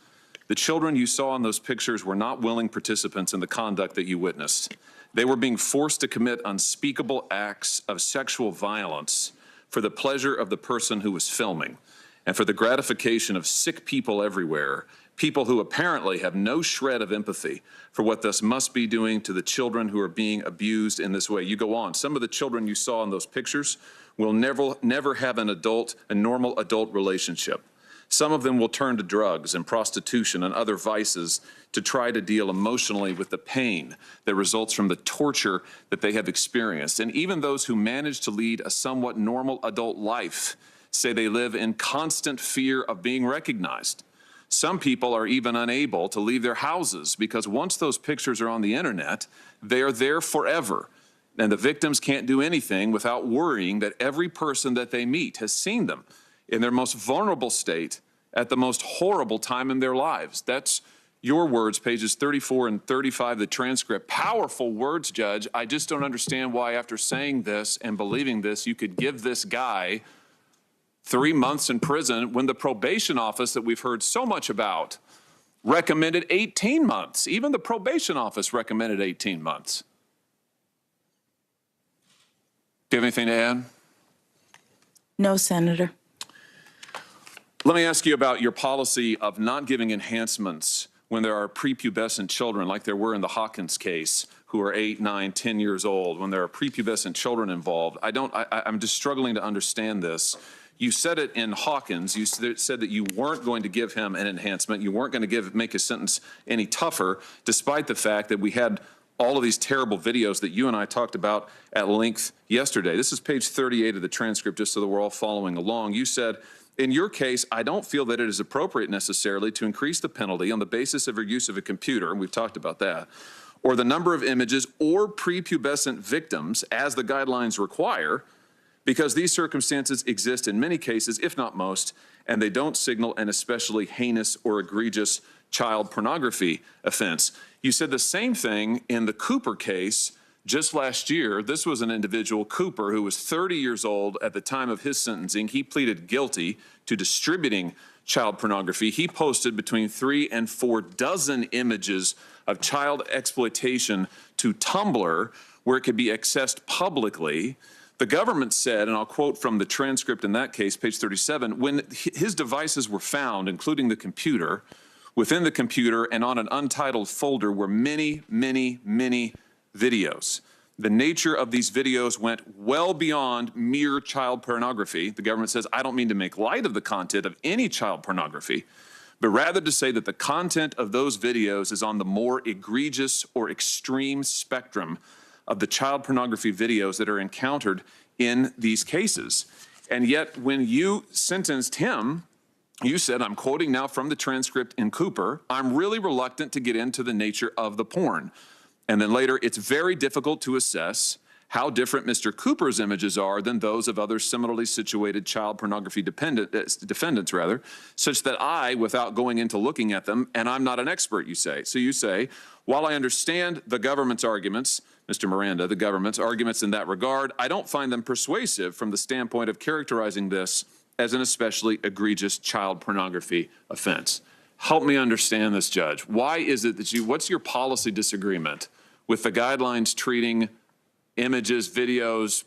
the children you saw in those pictures were not willing participants in the conduct that you witnessed. They were being forced to commit unspeakable acts of sexual violence for the pleasure of the person who was filming and for the gratification of sick people everywhere, people who apparently have no shred of empathy for what this must be doing to the children who are being abused in this way. You go on. Some of the children you saw in those pictures will never have a normal adult relationship. Some of them will turn to drugs and prostitution and other vices to try to deal emotionally with the pain that results from the torture that they have experienced. And even those who manage to lead a somewhat normal adult life say they live in constant fear of being recognized. Some people are even unable to leave their houses because once those pictures are on the internet, they are there forever. And the victims can't do anything without worrying that every person that they meet has seen them in their most vulnerable state at the most horrible time in their lives. your words, pages 34 and 35 of the transcript. Powerful words, Judge. I just don't understand why after saying this and believing this, you could give this guy 3 months in prison when the probation office that we've heard so much about recommended 18 months. Even the probation office recommended 18 months. Do you have anything to add? No, Senator. Let me ask you about your policy of not giving enhancements when there are prepubescent children, like there were in the Hawkins case, who are 8, 9, 10 years old, when there are prepubescent children involved. I'm just struggling to understand this. You said it in Hawkins. You said that you weren't going to give him an enhancement. You weren't going to make his sentence any tougher, despite the fact that we had all of these terrible videos that you and I talked about at length yesterday. This is page 38 of the transcript, just so that we're all following along. You said, in your case, I don't feel that it is appropriate necessarily to increase the penalty on the basis of your use of a computer, and we've talked about that, or the number of images or prepubescent victims as the guidelines require, because these circumstances exist in many cases, if not most, and they don't signal an especially heinous or egregious child pornography offense. You said the same thing in the Cooper case just last year. This was an individual, Cooper, who was 30 years old at the time of his sentencing. He pleaded guilty to distributing child pornography. He posted between 3 and 4 dozen images of child exploitation to Tumblr, where it could be accessed publicly. The government said, and I'll quote from the transcript in that case, page 37, when his devices were found, including the computer, within the computer and on an untitled folder were many, many, many videos. The nature of these videos went well beyond mere child pornography. The government says, I don't mean to make light of the content of any child pornography, but rather to say that the content of those videos is on the more egregious or extreme spectrum of the child pornography videos that are encountered in these cases. And yet, when you sentenced him, you said, I'm quoting now from the transcript in Cooper, I'm really reluctant to get into the nature of the porn. And then later, it's very difficult to assess how different Mr. Cooper's images are than those of other similarly situated child pornography defendants, such that I, without going into looking at them, and I'm not an expert, you say. So you say, while I understand the government's arguments, Mr. Miranda, the government's arguments in that regard, I don't find them persuasive from the standpoint of characterizing this as an especially egregious child pornography offense. Help me understand this, Judge. Why is it that what's your policy disagreement with the guidelines treating images, videos,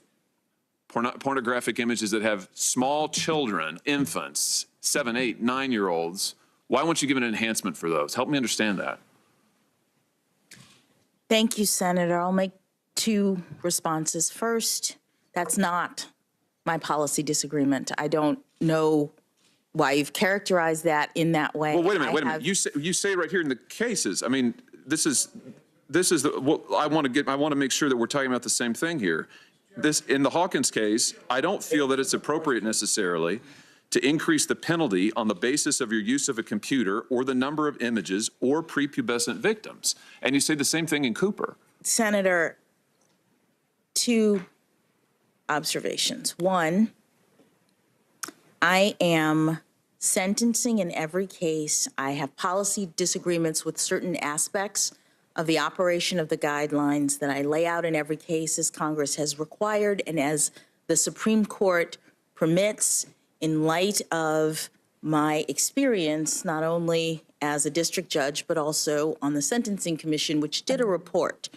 pornographic images that have small children, infants, 7, 8, 9-year-olds? Why won't you give an enhancement for those? Help me understand that. Thank you, Senator. I'll make 2 responses. First, that's not my policy disagreement. I don't know why you've characterized that in that way. Well, wait a minute. You say right here in the cases. I mean, this is I want to make sure that we're talking about the same thing here. In the Hawkins case, I don't feel that it's appropriate necessarily to increase the penalty on the basis of your use of a computer or the number of images or prepubescent victims. And you say the same thing in Cooper. Senator, 2 observations. 1, I am sentencing in every case. I have policy disagreements with certain aspects of the operation of the guidelines that I lay out in every case as Congress has required and as the Supreme Court permits in light of my experience, not only as a district judge, but also on the Sentencing Commission, which did a report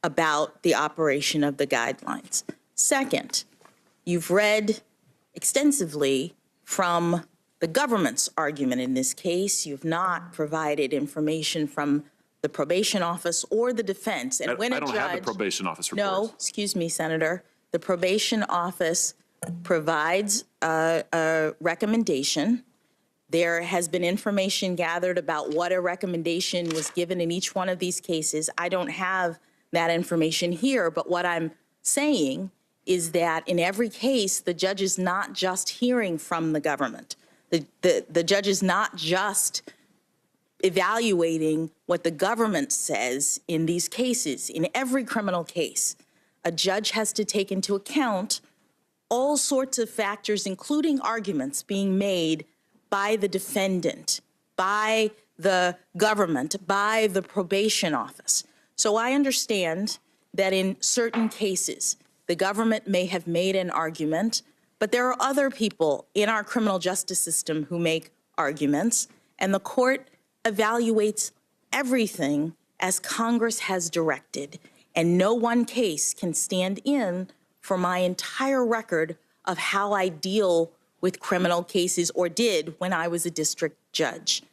about the operation of the guidelines. Second, you've read extensively from the government's argument in this case. You've not provided information from the probation office or the defense. And when I don't have the probation office report. No, excuse me, Senator. The probation office provides a recommendation. There has been information gathered about what a recommendation was given in each one of these cases. I don't have that information here, but what I'm saying is that in every case, the judge is not just hearing from the government. The judge is not just evaluating what the government says in these cases. In every criminal case, a judge has to take into account all sorts of factors, including arguments being made by the defendant, by the government, by the probation office. So I understand that in certain cases, the government may have made an argument, but there are other people in our criminal justice system who make arguments, and the court evaluates everything as Congress has directed, and no one case can stand in for my entire record of how I deal with criminal cases, or did when I was a district judge.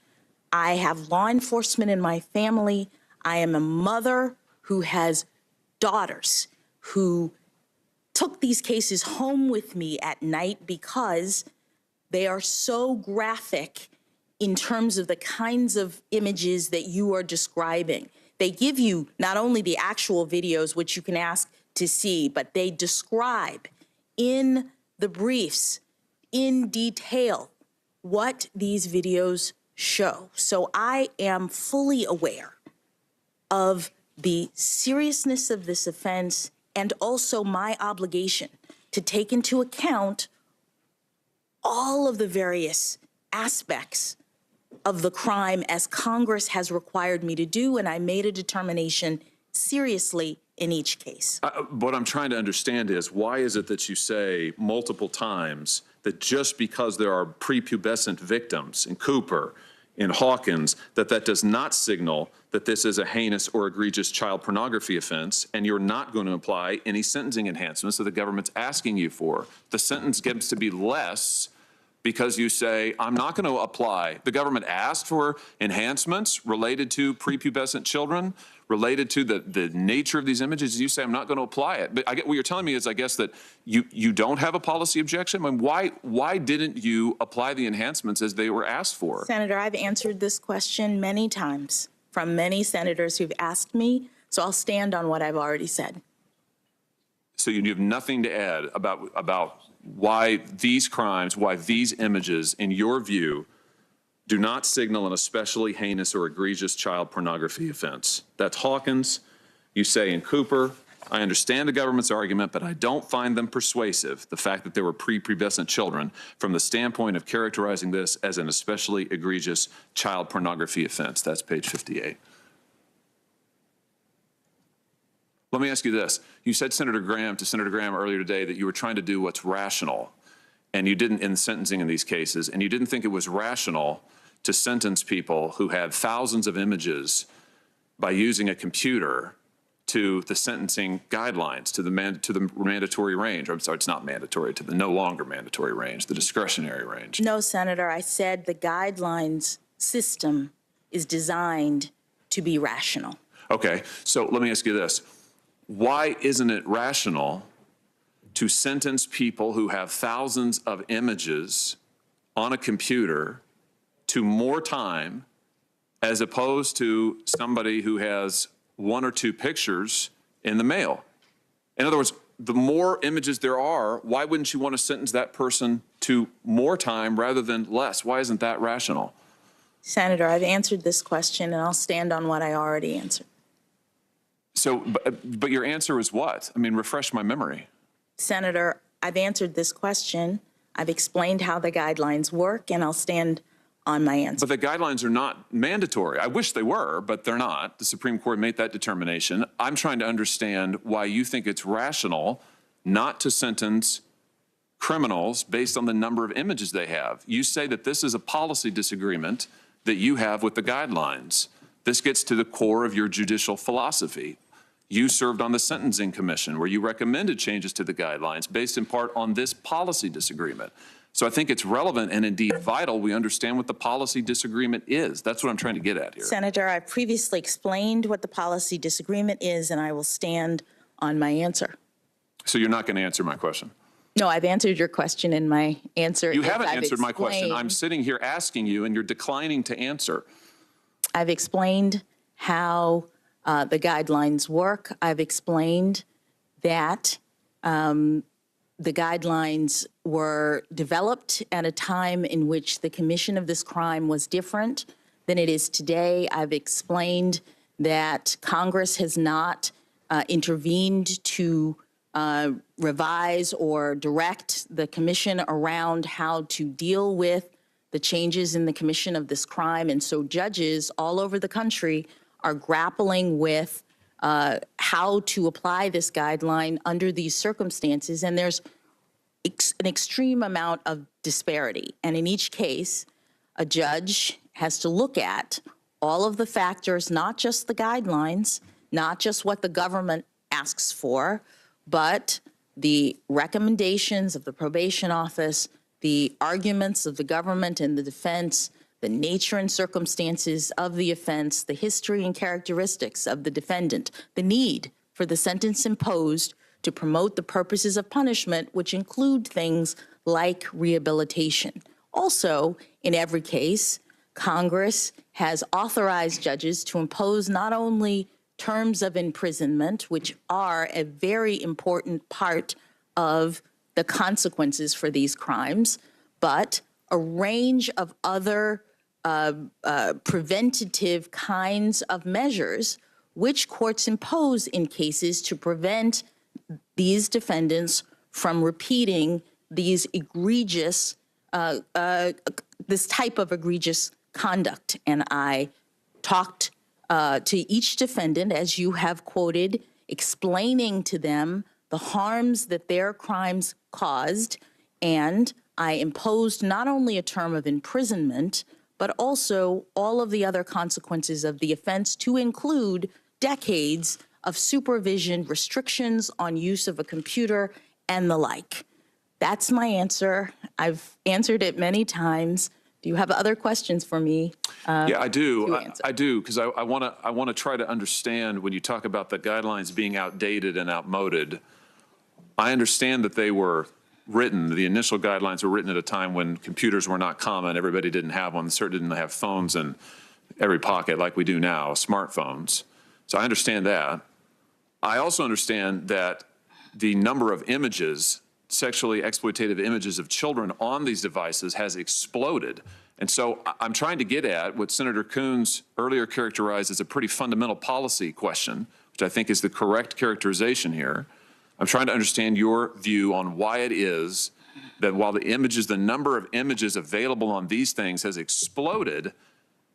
I have law enforcement in my family. I am a mother who has daughters who took these cases home with me at night because they are so graphic in terms of the kinds of images that you are describing. They give you not only the actual videos, which you can ask to see, but they describe in the briefs in detail what these videos show. So I am fully aware of the seriousness of this offense and also my obligation to take into account all of the various aspects of the crime as Congress has required me to do, and I made a determination seriously in each case. What I'm trying to understand is, why is it that you say multiple times that just because there are prepubescent victims in Cooper, in Hawkins, that does not signal that this is a heinous or egregious child pornography offense, and you're not going to apply any sentencing enhancements that the government's asking you for? The sentence gets to be less because you say, I'm not going to apply. The government asked for enhancements related to prepubescent children, related to the nature of these images. You say, I'm not going to apply it. But I get what you're telling me is, I guess, that you don't have a policy objection. I mean, why didn't you apply the enhancements as they were asked for? Senator, I've answered this question many times from many senators who've asked me, so I'll stand on what I've already said. So you have nothing to add about why these crimes, why these images, in your view, do not signal an especially heinous or egregious child pornography offense. That's Hawkins. You say in Cooper, I understand the government's argument, but I don't find them persuasive, the fact that there were prepubescent children, from the standpoint of characterizing this as an especially egregious child pornography offense. That's page 58. Let me ask you this. You said to Senator Graham earlier today that you were trying to do what's rational, and you didn't in sentencing in these cases, and you didn't think it was rational to sentence people who had thousands of images by using a computer to the sentencing guidelines, to the mandatory range. I'm sorry, it's not mandatory, to the no longer mandatory range, the discretionary range. No, Senator, I said the guidelines system is designed to be rational. Okay, so let me ask you this. Why isn't it rational to sentence people who have thousands of images on a computer to more time as opposed to somebody who has one or two pictures in the mail? In other words, the more images there are, why wouldn't you want to sentence that person to more time rather than less? Why isn't that rational? Senator, I've answered this question, and I'll stand on what I already answered. So, but your answer is what? I mean, refresh my memory. Senator, I've answered this question. I've explained how the guidelines work, and I'll stand on my answer. But the guidelines are not mandatory. I wish they were, but they're not. The Supreme Court made that determination. I'm trying to understand why you think it's rational not to sentence criminals based on the number of images they have. You say that this is a policy disagreement that you have with the guidelines. This gets to the core of your judicial philosophy. You served on the Sentencing Commission, where you recommended changes to the guidelines based in part on this policy disagreement. So I think it's relevant and indeed vital we understand what the policy disagreement is. That's what I'm trying to get at here. Senator, I previously explained what the policy disagreement is, and I will stand on my answer. So you're not going to answer my question? No, I've answered your question in my answer. You haven't answered my question. I'm sitting here asking you, and you're declining to answer. I've explained how the guidelines work. I've explained that the guidelines were developed at a time in which the commission of this crime was different than it is today. I've explained that Congress has not intervened to revise or direct the commission around how to deal with the changes in the commission of this crime. And so judges all over the country are grappling with how to apply this guideline under these circumstances. And there's an extreme amount of disparity. And in each case, a judge has to look at all of the factors, not just the guidelines, not just what the government asks for, but the recommendations of the probation office, the arguments of the government and the defense, the nature and circumstances of the offense, the history and characteristics of the defendant, the need for the sentence imposed to promote the purposes of punishment, which include things like rehabilitation. Also, in every case, Congress has authorized judges to impose not only terms of imprisonment, which are a very important part of the consequences for these crimes, but a range of other preventative kinds of measures which courts impose in cases to prevent these defendants from repeating these egregious, this type of egregious conduct. And I talked to each defendant, as you have quoted, explaining to them the harms that their crimes caused, and I imposed not only a term of imprisonment, but also all of the other consequences of the offense, to include decades of supervision, restrictions on use of a computer, and the like. That's my answer. I've answered it many times. Do you have other questions for me? Yeah, I do. I do, because I want to try to understand, when you talk about the guidelines being outdated and outmoded, I understand that they were written, the initial guidelines were written at a time when computers were not common. Everybody didn't have one. Certainly didn't have phones in every pocket like we do now, smartphones. So I understand that. I also understand that the number of images, sexually exploitative images of children on these devices, has exploded. And so I'm trying to get at what Senator Coons earlier characterized as a pretty fundamental policy question, which I think is the correct characterization here. I'm trying to understand your view on why it is that while the number of images available on these things has exploded,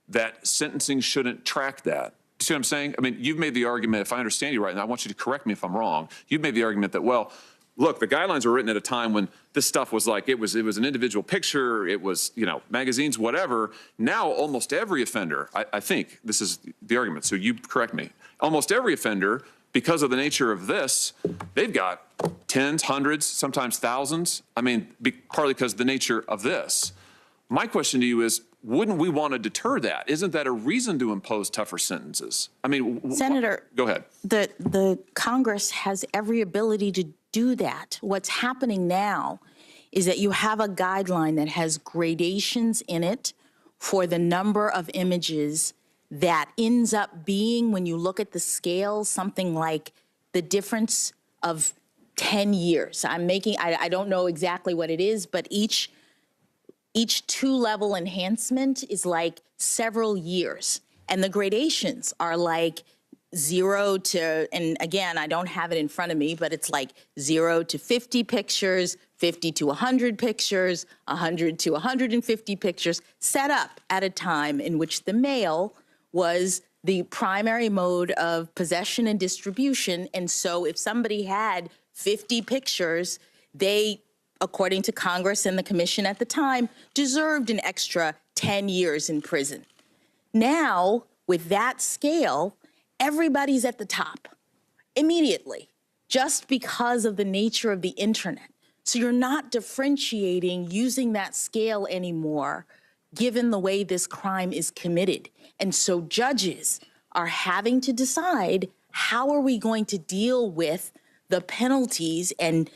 that sentencing shouldn't track that. You see what I'm saying? I mean, you've made the argument, if I understand you right, and I want you to correct me if I'm wrong, you've made the argument that, well, look, the guidelines were written at a time when this stuff was like, it was an individual picture, it was, magazines, whatever. Now, almost every offender, I think this is the argument, so you correct me, almost every offender, because of the nature of this, they've got tens, hundreds, sometimes thousands. I mean, partly because of the nature of this. My question to you is, wouldn't we want to deter that? Isn't that a reason to impose tougher sentences? I mean, Senator, go ahead. The Congress has every ability to do that. What's happening now is that you have a guideline that has gradations in it for the number of images that ends up being, when you look at the scale, something like the difference of 10 years. I don't know exactly what it is, but each two-level enhancement is like several years. And the gradations are like 0 to, and again, I don't have it in front of me, but it's like 0 to 50 pictures, 50 to 100 pictures, 100 to 150 pictures, set up at a time in which the mail was the primary mode of possession and distribution. And so if somebody had 50 pictures, they, according to Congress and the commission at the time, deserved an extra 10 years in prison. Now, with that scale, everybody's at the top immediately, just because of the nature of the internet. So you're not differentiating using that scale anymore, given the way this crime is committed. And so judges are having to decide, how are we going to deal with the penalties and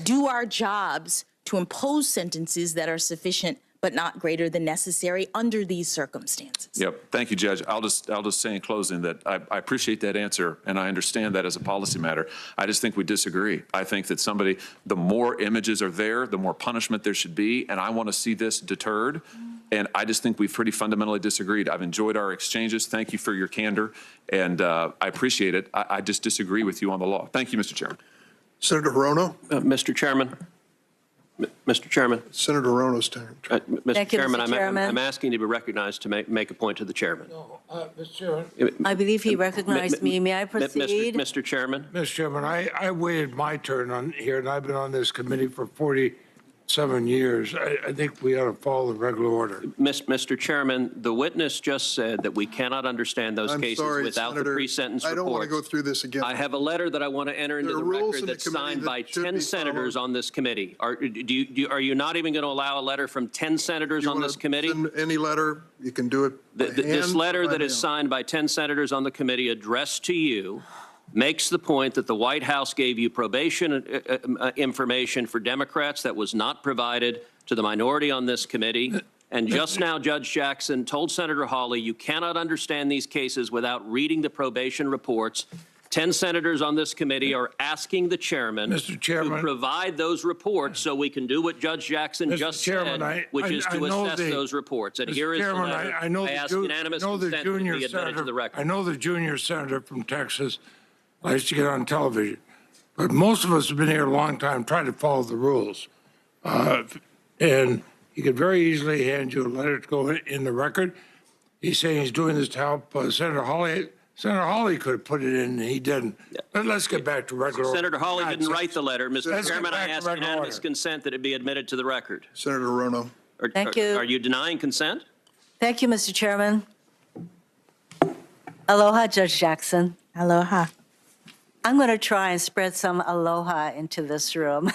do our jobs to impose sentences that are sufficient but not greater than necessary under these circumstances? Yep. Thank you, Judge. I'll just say in closing that I appreciate that answer, and I understand that as a policy matter. I just think we disagree. I think that the more images are there, the more punishment there should be, and I want to see this deterred. And I just think we've pretty fundamentally disagreed. I've enjoyed our exchanges. Thank you for your candor, and I appreciate it. I just disagree with you on the law. Thank you, Mr. Chairman. Senator Hirono. Mr. Chairman. Mr. Chairman. Senator Rono's turn. Mr. Thank you, Chairman, Mr. Chairman. I'm asking to be recognized to make a point to the chairman. Mr. Chairman. I believe he recognized me. May I proceed? Mr. Chairman. Mr. Chairman, I waited my turn on here, and I've been on this committee for 47 years. I think we ought to follow the regular order. Mr. Chairman, the witness just said that we cannot understand those I'm cases sorry, without Senator, the pre-sentence reports. I don't want to go through this again. I have a letter that I want to enter into There the are rules record in the that's committee signed that by should 10 be senators followed. on this committee. Are you not even going to allow a letter from 10 senators You on wanna this committee? send any letter, you can do it by This hand, letter by that is mail. signed by 10 senators on the committee addressed to you makes the point that the White House gave you probation information for Democrats that was not provided to the minority on this committee. And just now, Judge Jackson told Senator Hawley, you cannot understand these cases without reading the probation reports. 10 senators on this committee are asking the chairman Mr. Chairman, to provide those reports so we can do what Judge Jackson Mr. just Chairman, said, which is to know assess those reports. And Mr. here is the Chairman, letter. I know ask unanimous consent that it be admitted to the record. I know the junior senator from Texas likes to get on television, but most of us have been here a long time trying to follow the rules. And he could very easily hand you a letter to go in the record. He's saying he's doing this to help Senator Hawley. Senator Hawley could have put it in, and he didn't. But let's get back to regular order. Senator Hawley didn't write the letter. Mr. Let's Chairman, get I back to ask regular unanimous order. consent that it be admitted to the record. Senator Rono. Thank you. Are you denying consent? Thank you, Mr. Chairman. Aloha, Judge Jackson. Aloha. I'm going to try and spread some aloha into this room.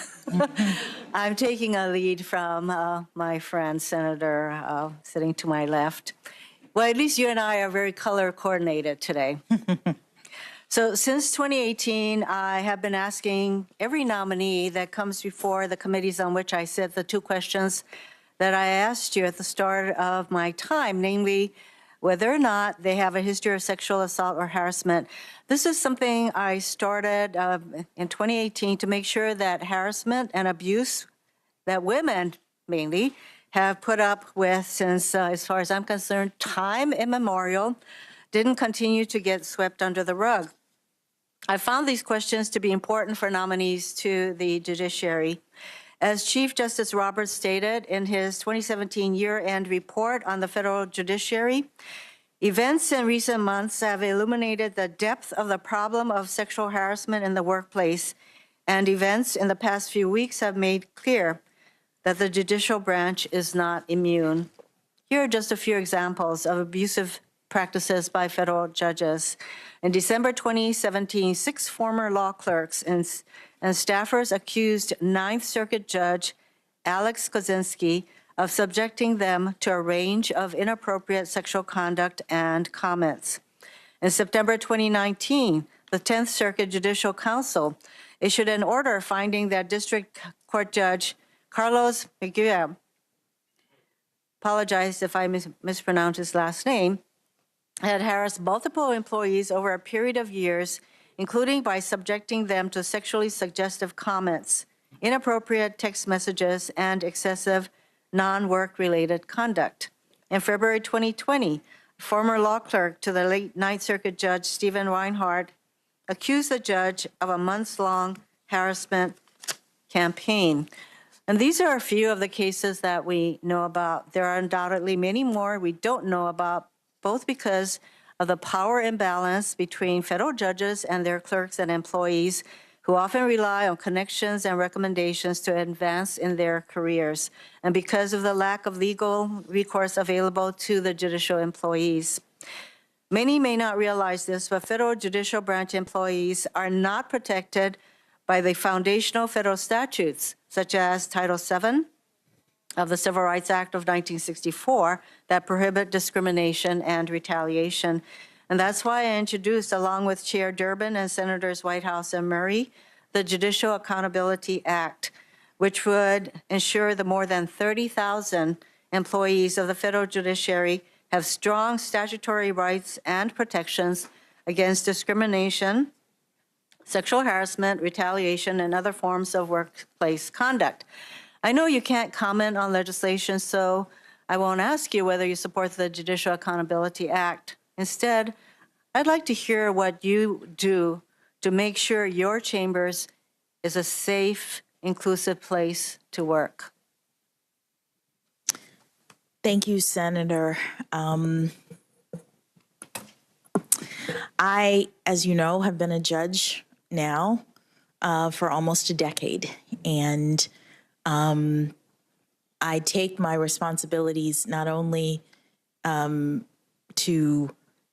I'm taking a lead from my friend, Senator, sitting to my left. Well, at least you and I are very color coordinated today. So since 2018, I have been asking every nominee that comes before the committees on which I sit the two questions that I asked you at the start of my time, namely, whether or not they have a history of sexual assault or harassment. This is something I started in 2018 to make sure that harassment and abuse that women mainly have put up with since, as far as I'm concerned, time immemorial, didn't continue to get swept under the rug. I found these questions to be important for nominees to the judiciary. As Chief Justice Roberts stated in his 2017 year-end report on the federal judiciary, events in recent months have illuminated the depth of the problem of sexual harassment in the workplace, and events in the past few weeks have made clear that the judicial branch is not immune. Here are just a few examples of abusive practices by federal judges. In December 2017, 6 former law clerks and staffers accused Ninth Circuit Judge Alex Kozinski of subjecting them to a range of inappropriate sexual conduct and comments. In September 2019, the 10th Circuit Judicial Council issued an order finding that District Court Judge Carlos Mejia, apologize if I mispronounced his last name, had harassed multiple employees over a period of years, including by subjecting them to sexually suggestive comments, inappropriate text messages, and excessive non-work-related conduct. In February 2020, former law clerk to the late Ninth Circuit Judge Stephen Reinhardt accused the judge of a months-long harassment campaign. And these are a few of the cases that we know about. There are undoubtedly many more we don't know about, both because of the power imbalance between federal judges and their clerks and employees, who often rely on connections and recommendations to advance in their careers, and because of the lack of legal recourse available to the judicial employees. Many may not realize this, but federal judicial branch employees are not protected by the foundational federal statutes, such as Title VII of the Civil Rights Act of 1964, that prohibit discrimination and retaliation. And that's why I introduced, along with Chair Durbin and Senators Whitehouse and Murray, the Judicial Accountability Act, which would ensure the more than 30,000 employees of the federal judiciary have strong statutory rights and protections against discrimination, sexual harassment, retaliation, and other forms of workplace conduct. I know you can't comment on legislation, so I won't ask you whether you support the Judicial Accountability Act. Instead, I'd like to hear what you do to make sure your chambers is a safe inclusive place to work? Thank you, Senator. I, as you know, have been a judge now for almost a decade. And I take my responsibilities not only to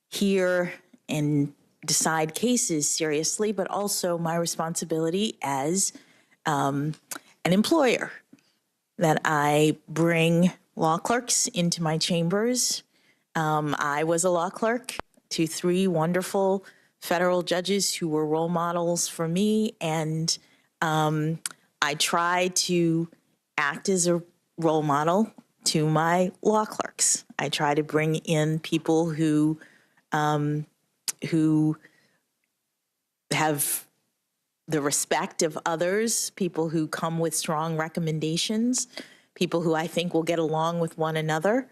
hear and decide cases seriously, but also my responsibility as an employer, that I bring law clerks into my chambers. I was a law clerk to 3 wonderful federal judges who were role models for me, and I try to act as a role model to my law clerks. I try to bring in people who have the respect of others, people who come with strong recommendations, people who I think will get along with one another,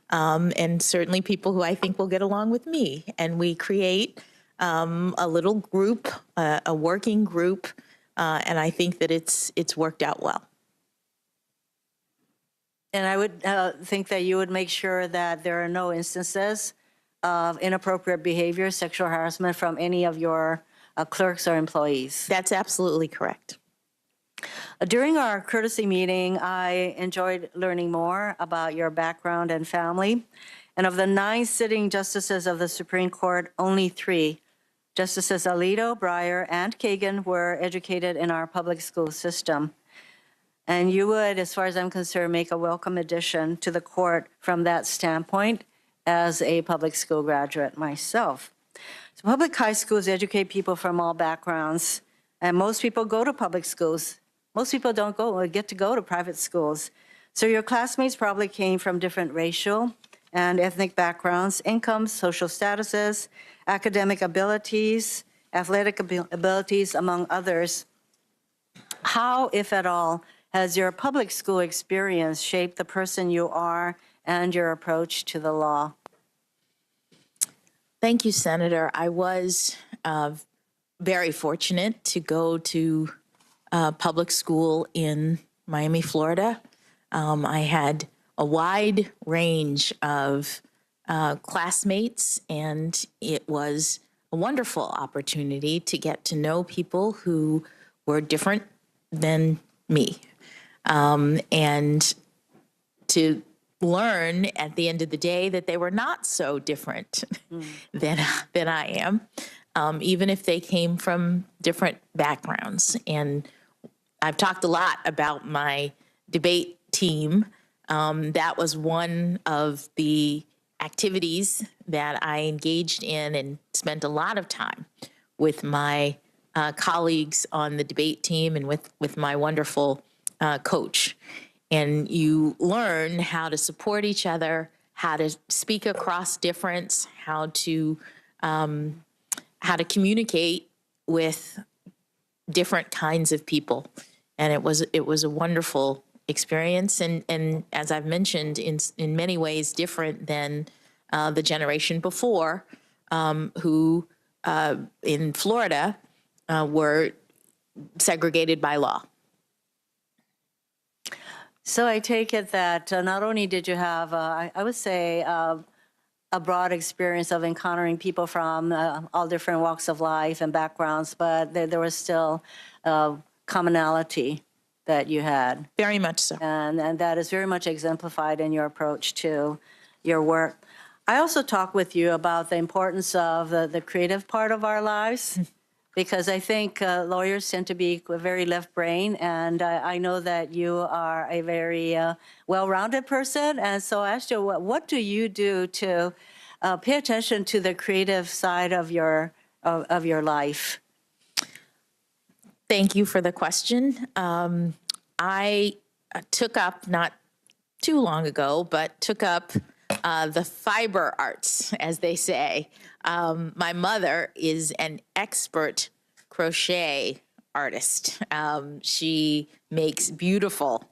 and certainly people who I think will get along with me. And we create a little group, a working group, and I think that it's worked out well. And I would think that you would make sure that there are no instances of inappropriate behavior, sexual harassment from any of your clerks or employees. That's absolutely correct. During our courtesy meeting, I enjoyed learning more about your background and family. And of the 9 sitting justices of the Supreme Court, only 3, Justices Alito, Breyer, and Kagan, were educated in our public school system. And you would, as far as I'm concerned, make a welcome addition to the court from that standpoint as a public school graduate myself. So public high schools educate people from all backgrounds, and most people go to public schools. Most people don't get to go to private schools. So your classmates probably came from different racial and ethnic backgrounds, incomes, social statuses, academic abilities, athletic abilities, among others. How, if at all, has your public school experience shaped the person you are and your approach to the law? Thank you, Senator. I was very fortunate to go to public school in Miami, Florida. I had a wide range of classmates, and it was a wonderful opportunity to get to know people who were different than me, and to learn at the end of the day that they were not so different than I am, even if they came from different backgrounds. And I've talked a lot about my debate team. That was one of the activities that I engaged in and spent a lot of time with my colleagues on the debate team and with my wonderful coach. And you learn how to support each other, how to speak across difference, how to communicate with different kinds of people. And it was a wonderful experience, and as I've mentioned, in many ways different than the generation before, who in Florida were segregated by law. So I take it that not only did you have, I would say, a broad experience of encountering people from all different walks of life and backgrounds, but there was still commonality that you had. Very much so. And that is very much exemplified in your approach to your work. I also talk with you about the importance of the creative part of our lives, because I think lawyers tend to be very left brain, and I know that you are a very well-rounded person. And so I asked you, what do you do to pay attention to the creative side of your life? Thank you for the question. I took up, not too long ago, but took up the fiber arts, as they say. My mother is an expert crochet artist. She makes beautiful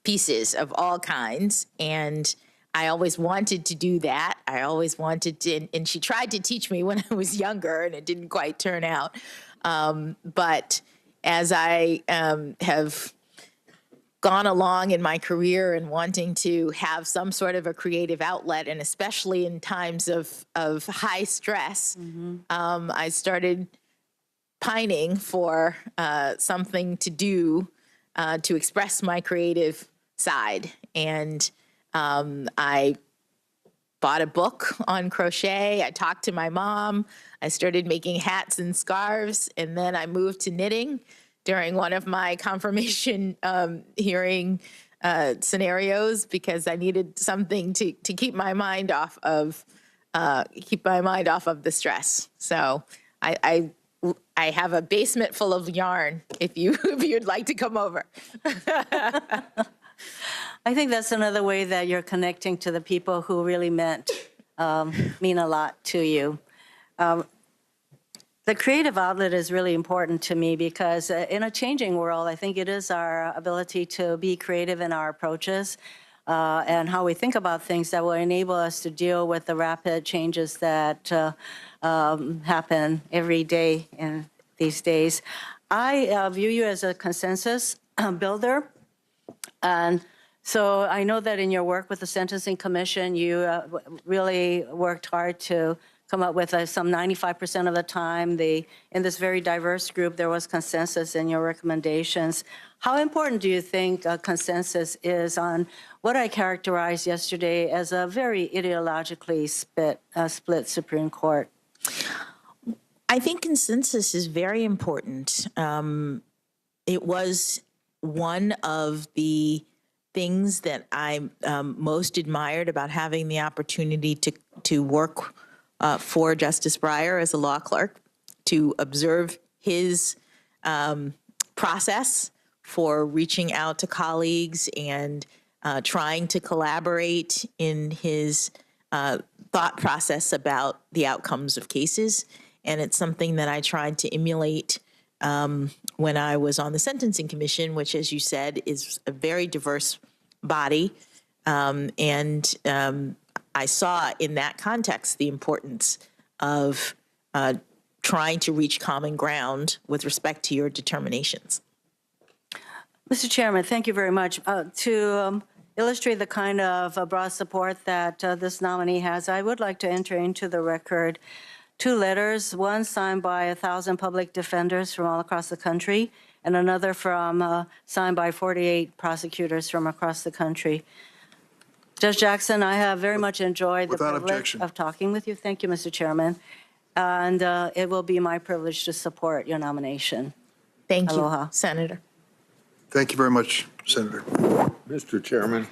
pieces of all kinds, and I always wanted to do that. I always wanted to, and she tried to teach me when I was younger, and it didn't quite turn out. But as I have gone along in my career and wanting to have some sort of a creative outlet, and especially in times of high stress, I started pining for something to do to express my creative side. And I bought a book on crochet. I talked to my mom. I started making hats and scarves, and then I moved to knitting during one of my confirmation hearing scenarios, because I needed something to keep my mind off of the stress. So I have a basement full of yarn if you'd like to come over. I think that's another way that you're connecting to the people who really mean a lot to you. The creative outlet is really important to me because in a changing world, I think it is our ability to be creative in our approaches and how we think about things that will enable us to deal with the rapid changes that happen every day in these days. I view you as a consensus builder. And so I know that in your work with the Sentencing Commission, you really worked hard to come up with some 95% of the time. In this very diverse group, there was consensus in your recommendations. How important do you think consensus is on what I characterized yesterday as a very ideologically split Supreme Court? I think consensus is very important. It was one of the things that I most admired about having the opportunity to work for Justice Breyer as a law clerk, to observe his process for reaching out to colleagues and trying to collaborate in his thought process about the outcomes of cases. And it's something that I tried to emulate when I was on the Sentencing Commission, which, as you said, is a very diverse body. I saw in that context the importance of trying to reach common ground with respect to your determinations. Mr. Chairman, thank you very much. To illustrate the kind of broad support that this nominee has, I would like to enter into the record 2 letters, one signed by 1,000 public defenders from all across the country, and another signed by 48 prosecutors from across the country. Judge Jackson, I have very much enjoyed the privilege of talking with you. Thank you, Mr. Chairman. And it will be my privilege to support your nomination. Thank you, Aloha. Senator. Thank you very much, Senator. Mr. Chairman.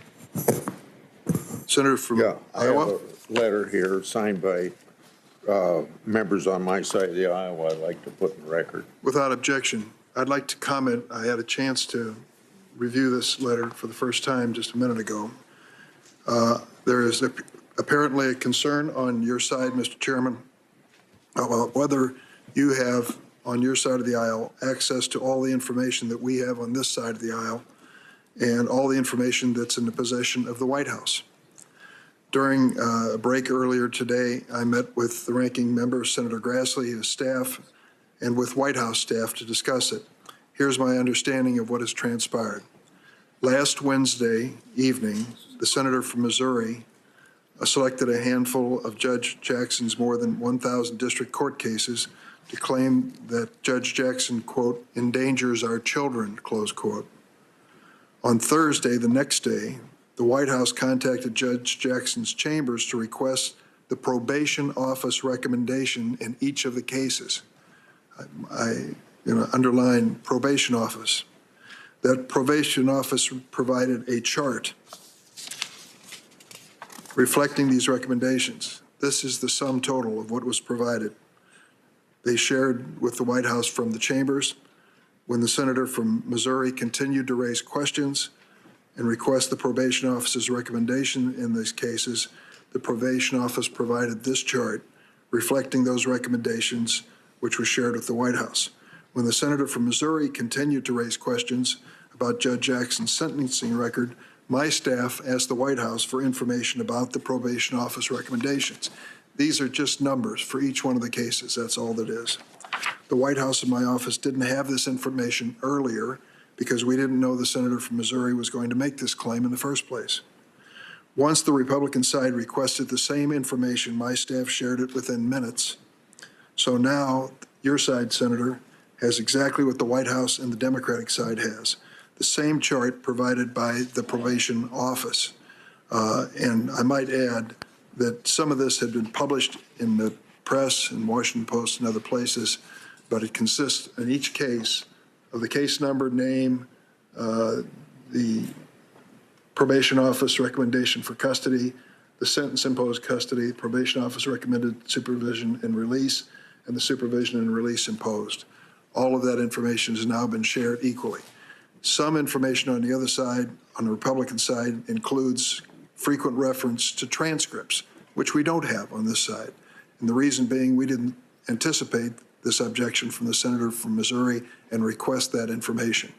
Senator from Iowa. I have a letter here signed by members on my side of the aisle I'd like to put in the record. Without objection, I'd like to comment. I had a chance to review this letter for the first time just a minute ago. There is apparently a concern on your side, Mr. Chairman, about whether you have on your side of the aisle access to all the information that we have on this side of the aisle and all the information that's in the possession of the White House. During a break earlier today, I met with the ranking member, Senator Grassley, his staff, and with White House staff to discuss it. Here's my understanding of what has transpired. Last Wednesday evening, the senator from Missouri selected a handful of Judge Jackson's more than 1,000 district court cases to claim that Judge Jackson, quote, endangers our children, close quote. On Thursday, the next day, the White House contacted Judge Jackson's chambers to request the probation office recommendation in each of the cases. I underline probation office. That probation office provided a chart reflecting these recommendations. This is the sum total of what was provided. They shared with the White House from the chambers. When the senator from Missouri continued to raise questions and request the probation office's recommendation in these cases, the probation office provided this chart reflecting those recommendations, which was shared with the White House. When the senator from Missouri continued to raise questions about Judge Jackson's sentencing record, my staff asked the White House for information about the probation office recommendations. These are just numbers for each one of the cases. That's all that is. The White House and my office didn't have this information earlier because we didn't know the senator from Missouri was going to make this claim in the first place. Once the Republican side requested the same information, my staff shared it within minutes. So now your side, Senator, has exactly what the White House and the Democratic side has, the same chart provided by the probation office. And I might add that some of this had been published in the press, in Washington Post and other places, but it consists in each case of the case number, name, the probation office recommendation for custody, the sentence imposed custody, probation office recommended supervision and release, and the supervision and release imposed. All of that information has now been shared equally. Some information on the other side, on the Republican side, includes frequent reference to transcripts, which we don't have on this side. And the reason being, we didn't anticipate this objection from the senator from Missouri and request that information.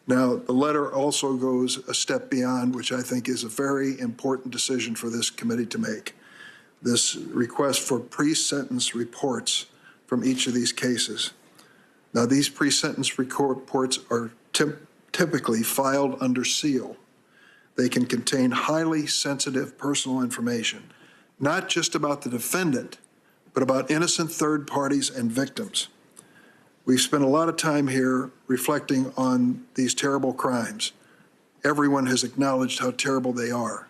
Now, the letter also goes a step beyond, which I think is a very important decision for this committee to make. This request for pre-sentence reports from each of these cases. Now, these pre-sentence reports are typically filed under seal. They can contain highly sensitive personal information, not just about the defendant, but about innocent third parties and victims. We've spent a lot of time here reflecting on these terrible crimes. Everyone has acknowledged how terrible they are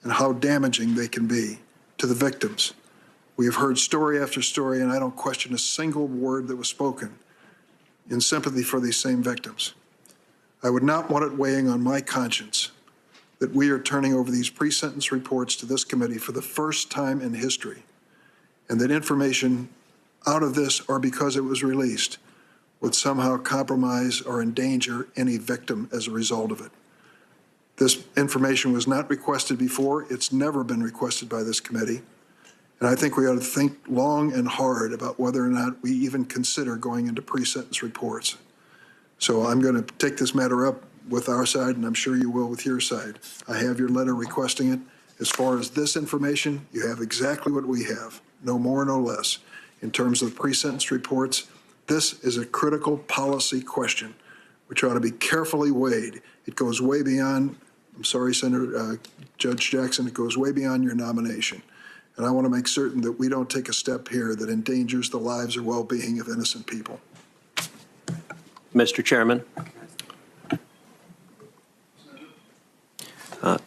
and how damaging they can be to the victims. We have heard story after story, and I don't question a single word that was spoken in sympathy for these same victims. I would not want it weighing on my conscience that we are turning over these pre-sentence reports to this committee for the first time in history, and that information out of this, or because it was released, would somehow compromise or endanger any victim as a result of it. This information was not requested before. It's never been requested by this committee. And I think we ought to think long and hard about whether or not we even consider going into pre-sentence reports. So I'm going to take this matter up with our side, and I'm sure you will with your side. I have your letter requesting it. As far as this information, you have exactly what we have, no more, no less. In terms of pre-sentence reports, this is a critical policy question, which ought to be carefully weighed. It goes way beyond, I'm sorry, Senator Judge Jackson, it goes way beyond your nomination. And I want to make certain that we don't take a step here that endangers the lives or well-being of innocent people. Mr. Chairman,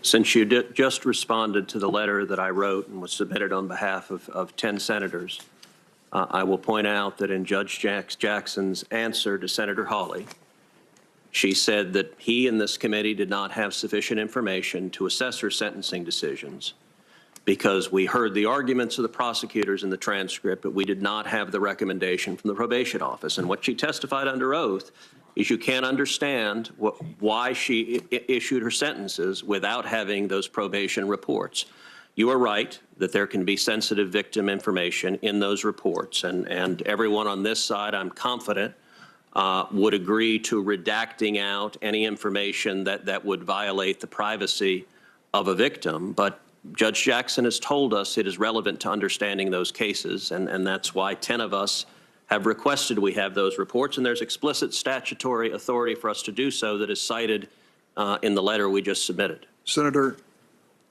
since you just responded to the letter that I wrote and was submitted on behalf of 10 senators, I will point out that in Judge Jackson's answer to Senator Hawley, she said that he and this committee did not have sufficient information to assess her sentencing decisions because we heard the arguments of the prosecutors in the transcript, but we did not have the recommendation from the probation office. And what she testified under oath is you can't understand why she issued her sentences without having those probation reports. You are right that there can be sensitive victim information in those reports, and everyone on this side, I'm confident, would agree to redacting out any information that would violate the privacy of a victim. But Judge Jackson has told us it is relevant to understanding those cases, and that's why 10 of us have requested we have those reports, and there's explicit statutory authority for us to do so that is cited in the letter we just submitted. Senator,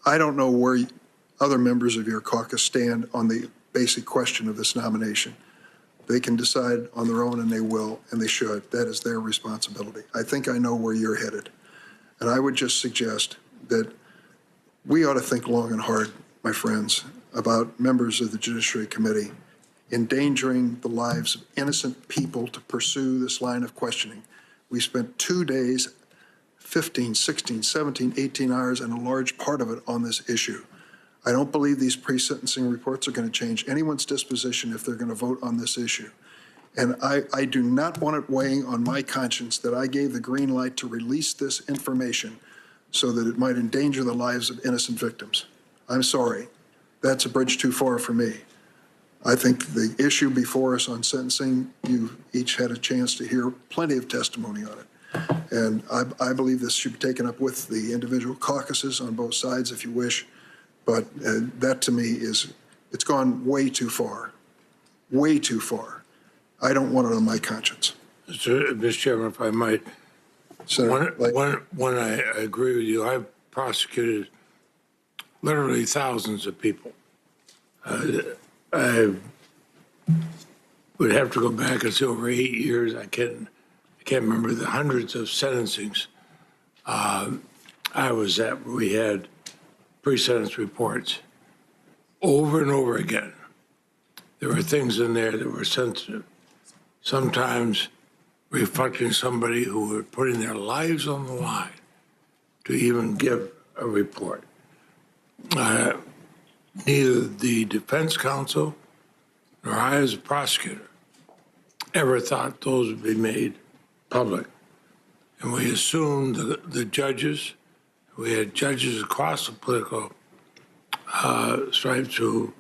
I don't know where other members of your caucus stand on the basic question of this nomination. They can decide on their own, and they will, and they should. That is their responsibility. I think I know where you're headed. And I would just suggest that we ought to think long and hard, my friends, about members of the Judiciary Committee endangering the lives of innocent people to pursue this line of questioning. We spent 2 days, 15, 16, 17, 18 hours, and a large part of it on this issue. I don't believe these pre-sentencing reports are going to change anyone's disposition if they're going to vote on this issue. And I do not want it weighing on my conscience that I gave the green light to release this information so that it might endanger the lives of innocent victims. I'm sorry. That's a bridge too far for me. I think the issue before us on sentencing, you each had a chance to hear plenty of testimony on it. And I believe this should be taken up with the individual caucuses on both sides, if you wish. But that to me it's gone way too far, way too far. I don't want it on my conscience. Mr. Chairman, if I might, when I agree with you, I've prosecuted literally thousands of people. I would have to go back and say over 8 years. I can't remember the hundreds of sentencings I was at where we had pre-sentence reports over and over again. There were things in there that were sensitive, sometimes reflecting somebody who were putting their lives on the line to even give a report. Neither the defense counsel nor I as a prosecutor ever thought those would be made public. And we assumed the judges, we had judges across the political stripes who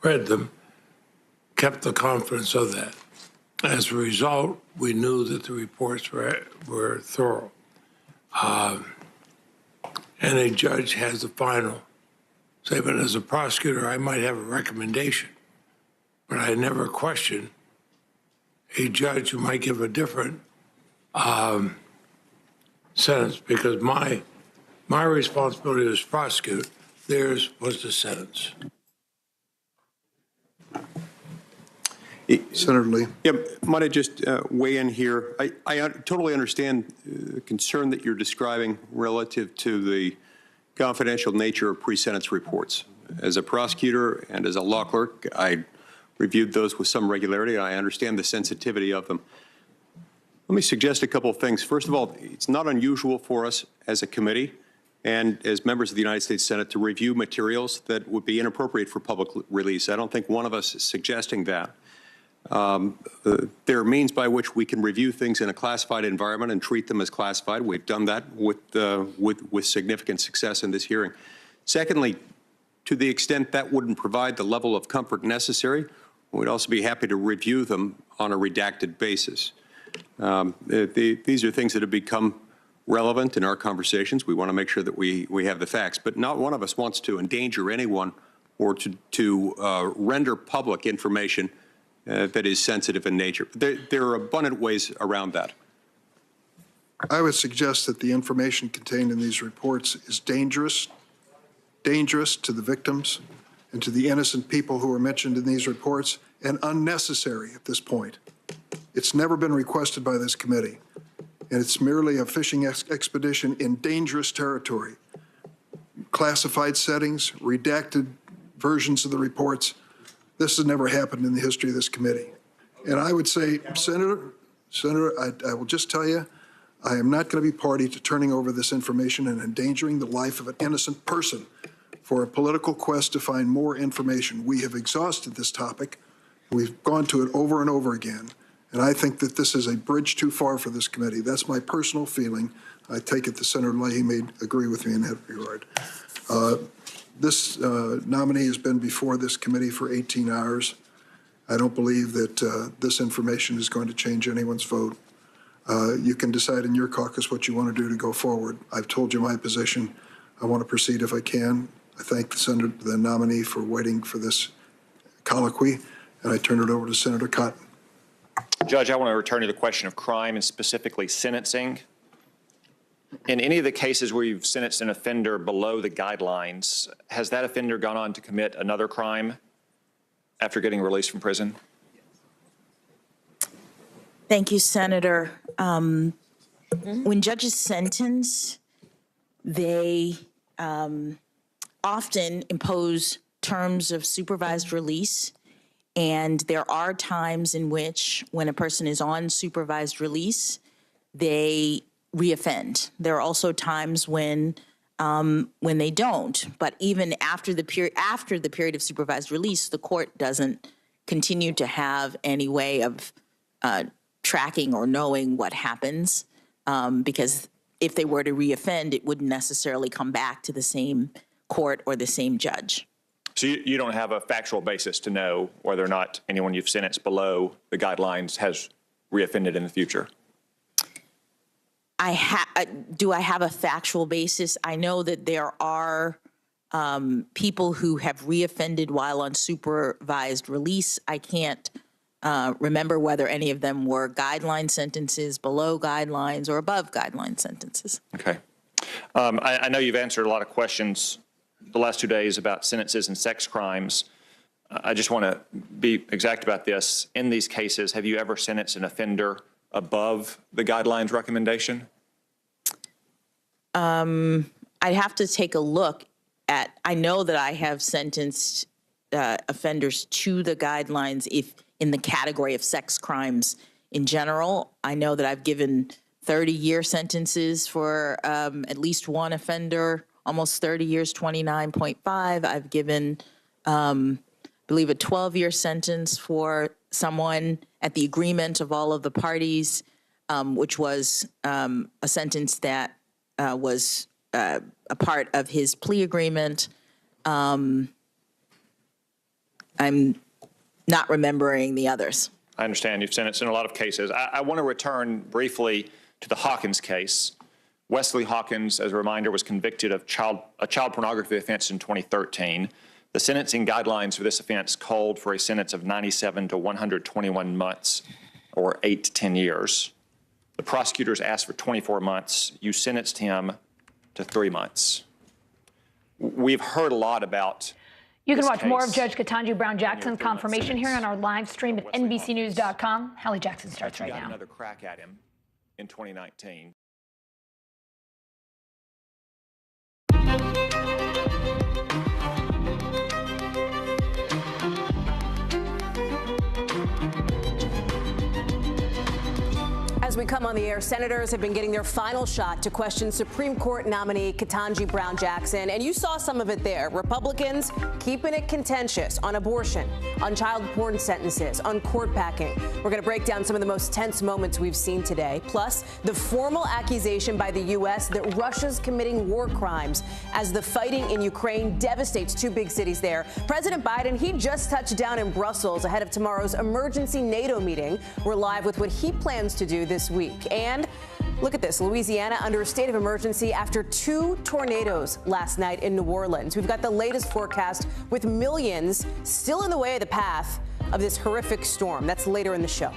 read them, kept the confidence of that. As a result, we knew that the reports were thorough. And a judge has the final say, but as a prosecutor, I might have a recommendation, but I never question a judge who might give a different sentence, because my responsibility as prosecutor, theirs was the sentence. Senator Lee. Yeah, might I just weigh in here? I totally understand the concern that you're describing relative to the confidential nature of pre-sentence reports. As a prosecutor and as a law clerk, I reviewed those with some regularity, and I understand the sensitivity of them. Let me suggest a couple of things. First of all, it's not unusual for us as a committee and as members of the United States Senate to review materials that would be inappropriate for public release. I don't think one of us is suggesting that. There are means by which we can review things in a classified environment and treat them as classified. We've done that with significant success in this hearing. Secondly, to the extent that wouldn't provide the level of comfort necessary, we'd also be happy to review them on a redacted basis. These are things that have become relevant in our conversations. We want to make sure that we have the facts, but not one of us wants to endanger anyone or to render public information that is sensitive in nature. There are abundant ways around that. I would suggest that the information contained in these reports is dangerous to the victims and to the innocent people who are mentioned in these reports, and unnecessary at this point. It's never been requested by this committee, and it's merely a fishing expedition in dangerous territory. Classified settings, redacted versions of the reports. This has never happened in the history of this committee. And I would say, Senator, I will just tell you, I am not going to be party to turning over this information and endangering the life of an innocent person for a political quest to find more information. We have exhausted this topic. We've gone to it over and over again. And I think that this is a bridge too far for this committee. That's my personal feeling. I take it that Senator Leahy may agree with me in that regard. This nominee has been before this committee for 18 hours. I don't believe that this information is going to change anyone's vote. You can decide in your caucus what you want to do to go forward. I've told you my position. I want to proceed if I can. I thank the nominee for waiting for this colloquy, and I turn it over to Senator Cotton. Judge, I want to return to the question of crime and specifically sentencing. In any of the cases where you've sentenced an offender below the guidelines, has that offender gone on to commit another crime after getting released from prison? Thank you, Senator. When judges sentence, they often impose terms of supervised release. And there are times in which, when a person is on supervised release, they reoffend. There are also times when they don't. But even after the period of supervised release, the court doesn't continue to have any way of tracking or knowing what happens, because if they were to reoffend, it wouldn't necessarily come back to the same court or the same judge. So you don't have a factual basis to know whether or not anyone you've sentenced below the guidelines has reoffended in the future? Do I have a factual basis? I know that there are people who have reoffended while on supervised release. I can't remember whether any of them were guideline sentences, below guidelines, or above guideline sentences. Okay. I know you've answered a lot of questions the last 2 days about sentences and sex crimes. I just want to be exact about this. In these cases, have you ever sentenced an offender above the guidelines recommendation? I'd have to take a look at, I know that I have sentenced offenders to the guidelines if in the category of sex crimes in general. I know that I've given 30-year sentences for at least one offender, almost 30 years, 29.5. I've given, I believe, a 12-year sentence for someone at the agreement of all of the parties, which was a sentence that was a part of his plea agreement. I'm not remembering the others. I understand you've sentenced in a lot of cases. I want to return briefly to the Hawkins case. Wesley Hawkins, as a reminder, was convicted of a child pornography offense in 2013. The sentencing guidelines for this offense called for a sentence of 97 to 121 months, or 8 to 10 years. The prosecutors asked for 24 months. You sentenced him to 3 months. We've heard a lot about. You can watch more of Judge Ketanji Brown Jackson's confirmation hearing on our live stream at NBCnews.com. Hallie Jackson starts right now. Another crack at him in 2019. As we come on the air, senators have been getting their final shot to question Supreme Court nominee Ketanji Brown Jackson. And you saw some of it there. Republicans keeping it contentious on abortion, on child porn sentences, on court packing. We're going to break down some of the most tense moments we've seen today. Plus, the formal accusation by the U.S. that Russia's committing war crimes as the fighting in Ukraine devastates two big cities there. President Biden, he just touched down in Brussels ahead of tomorrow's emergency NATO meeting. We're live with what he plans to do this week. And look at this, Louisiana under a state of emergency after 2 tornadoes last night in New Orleans. We've got the latest forecast with millions still in the way of the path of this horrific storm. That's later in the show.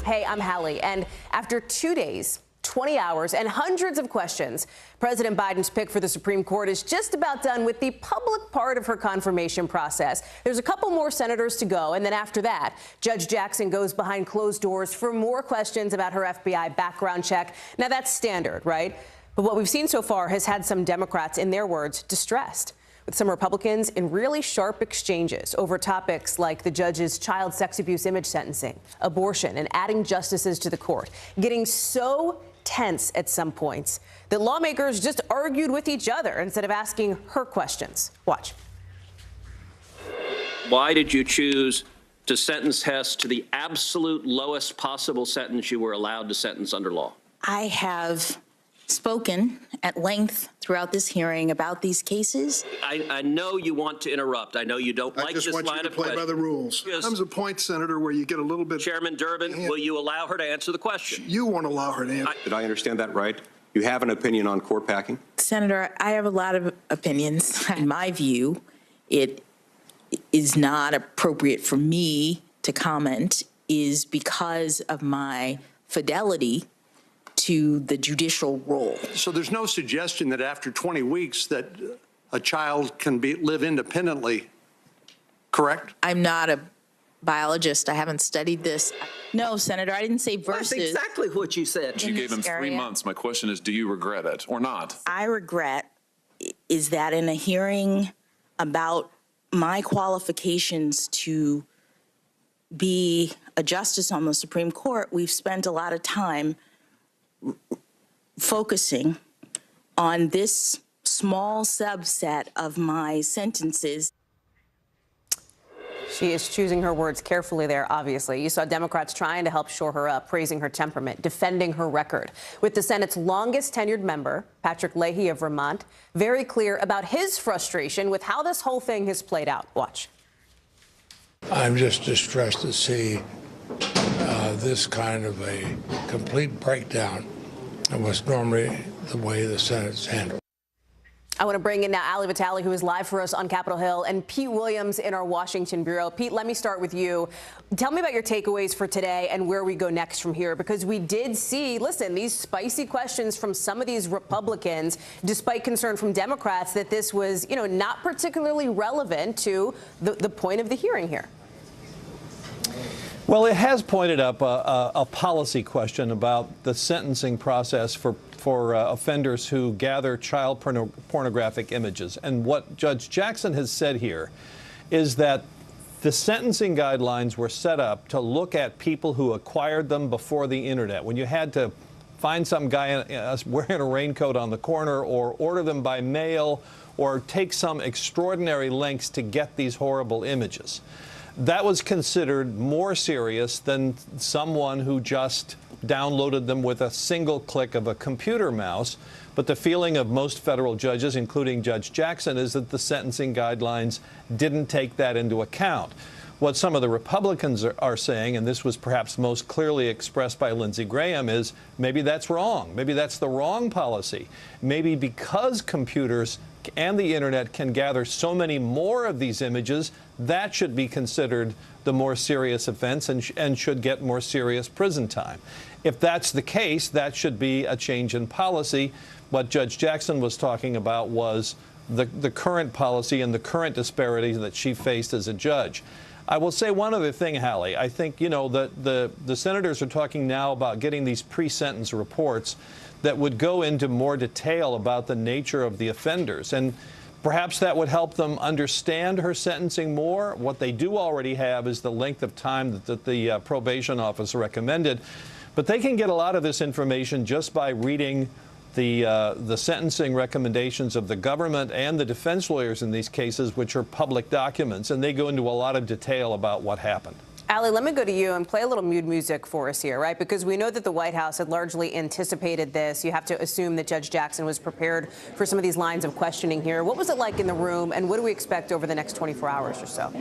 Hey, I'm Hallie, and after 2 days, 20 hours, and hundreds of questions, President Biden's pick for the Supreme Court is just about done with the public part of her confirmation process. There's a couple more senators to go, and then after that, Judge Jackson goes behind closed doors for more questions about her FBI background check. Now, that's standard, right? But what we've seen so far has had some Democrats, in their words, distressed, with some Republicans in really sharp exchanges over topics like the judge's child sex abuse image sentencing, abortion, and adding justices to the court, getting so tense at some points that lawmakers just argued with each other instead of asking her questions. Watch. Why did you choose to sentence Hess to the absolute lowest possible sentence you were allowed to sentence under law? I have spoken at length throughout this hearing about these cases. I know you want to interrupt. I know you don't like this line of I just want you to play by the rules. There comes a point, Senator, where you get a little bit. Chairman Durbin, will you allow her to answer the question? You won't allow her to answer. Did I understand that right? You have an opinion on court packing? Senator, I have a lot of opinions. In my view, it is not appropriate for me to comment is because of my fidelity to the judicial role. So there's no suggestion that after 20 weeks that a child can live independently, correct? I'm not a biologist. I haven't studied this. No, Senator, I didn't say versus. That's exactly what you said. You gave him 3 months. My question is, do you regret it or not? I regret is that in a hearing about my qualifications to be a justice on the Supreme Court, we've spent a lot of time focusing on this small subset of my sentences. She is choosing her words carefully there, obviously. You saw Democrats trying to help shore her up, praising her temperament, defending her record. With the Senate's longest tenured member, Patrick Leahy of Vermont, very clear about his frustration with how this whole thing has played out. Watch. I'm just distressed to see this kind of a complete breakdown of what's normally the way the Senate's handled. I want to bring in now Ali Vitale, who is live for us on Capitol Hill, and Pete Williams in our Washington bureau. Pete, let me start with you. Tell me about your takeaways for today and where we go next from here, because we did see, listen, these spicy questions from some of these Republicans, despite concern from Democrats that this was, not particularly relevant to the point of the hearing here. Well, it has pointed up a policy question about the sentencing process for offenders who gather child pornographic images. And what Judge Jackson has said here is that the sentencing guidelines were set up to look at people who acquired them before the internet. When you had to find some guy wearing a raincoat on the corner, or order them by mail, or take some extraordinary lengths to get these horrible images. That was considered more serious than someone who just downloaded them with a single click of a computer mouse. But the feeling of most federal judges, including Judge Jackson, is that the sentencing guidelines didn't take that into account. What some of the Republicans are saying, and this was perhaps most clearly expressed by Lindsey Graham, is maybe that's wrong. Maybe that's the wrong policy. Maybe because computers and the internet can gather so many more of these images, that should be considered the more serious offense and should get more serious prison time. If that's the case, that should be a change in policy. What Judge Jackson was talking about was the current policy and the current disparities that she faced as a judge. I will say one other thing, Hallie. I think, the senators are talking now about getting these pre-sentence reports that would go into more detail about the nature of the offenders. And perhaps that would help them understand her sentencing more. What they do already have is the length of time that the probation office recommended. But they can get a lot of this information just by reading the sentencing recommendations of the government and the defense lawyers in these cases, which are public documents, and they go into a lot of detail about what happened. Ali, let me go to you and play a little mood music for us here, right? Because we know that the White House had largely anticipated this. You have to assume that Judge Jackson was prepared for some of these lines of questioning here. What was it like in the room, and what do we expect over the next 24 hours or so?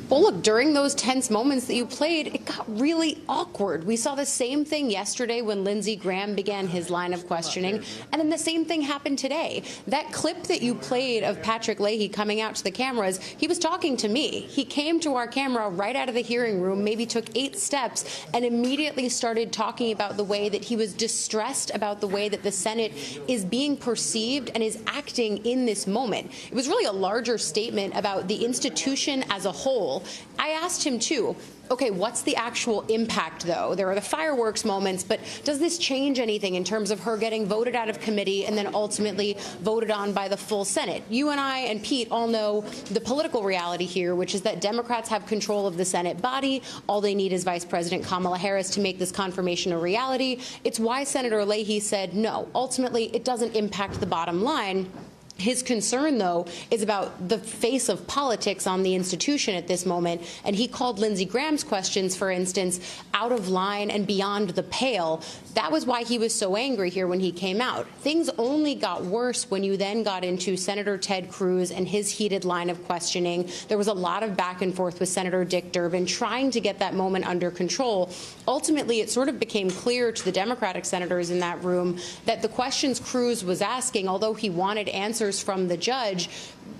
Well, look, during those tense moments that you played, it got really awkward. We saw the same thing yesterday when Lindsey Graham began his line of questioning, and then the same thing happened today. That clip that you played of Patrick Leahy coming out to the cameras, he was talking to me. He came to our camera right out of the hearing room, maybe took 8 steps, and immediately started talking about the way that he was distressed about the way that the Senate is being perceived and is acting in this moment. It was really a larger statement about the institution as a whole. I asked him, too, okay, what's the actual impact, though? There are the fireworks moments, but does this change anything in terms of her getting voted out of committee and then ultimately voted on by the full Senate? You and I and Pete all know the political reality here, which is that Democrats have control of the Senate body. All they need is Vice President Kamala Harris to make this confirmation a reality. It's why Senator Leahy said, no, ultimately, it doesn't impact the bottom line. His concern, though, is about the face of politics on the institution at this moment, and he called Lindsey Graham's questions, for instance, out of line and beyond the pale. That was why he was so angry here when he came out. Things only got worse when you then got into Senator Ted Cruz and his heated line of questioning. There was a lot of back and forth with Senator Dick Durbin trying to get that moment under control. Ultimately, it sort of became clear to the Democratic senators in that room that the questions Cruz was asking, although he wanted answers from the judge,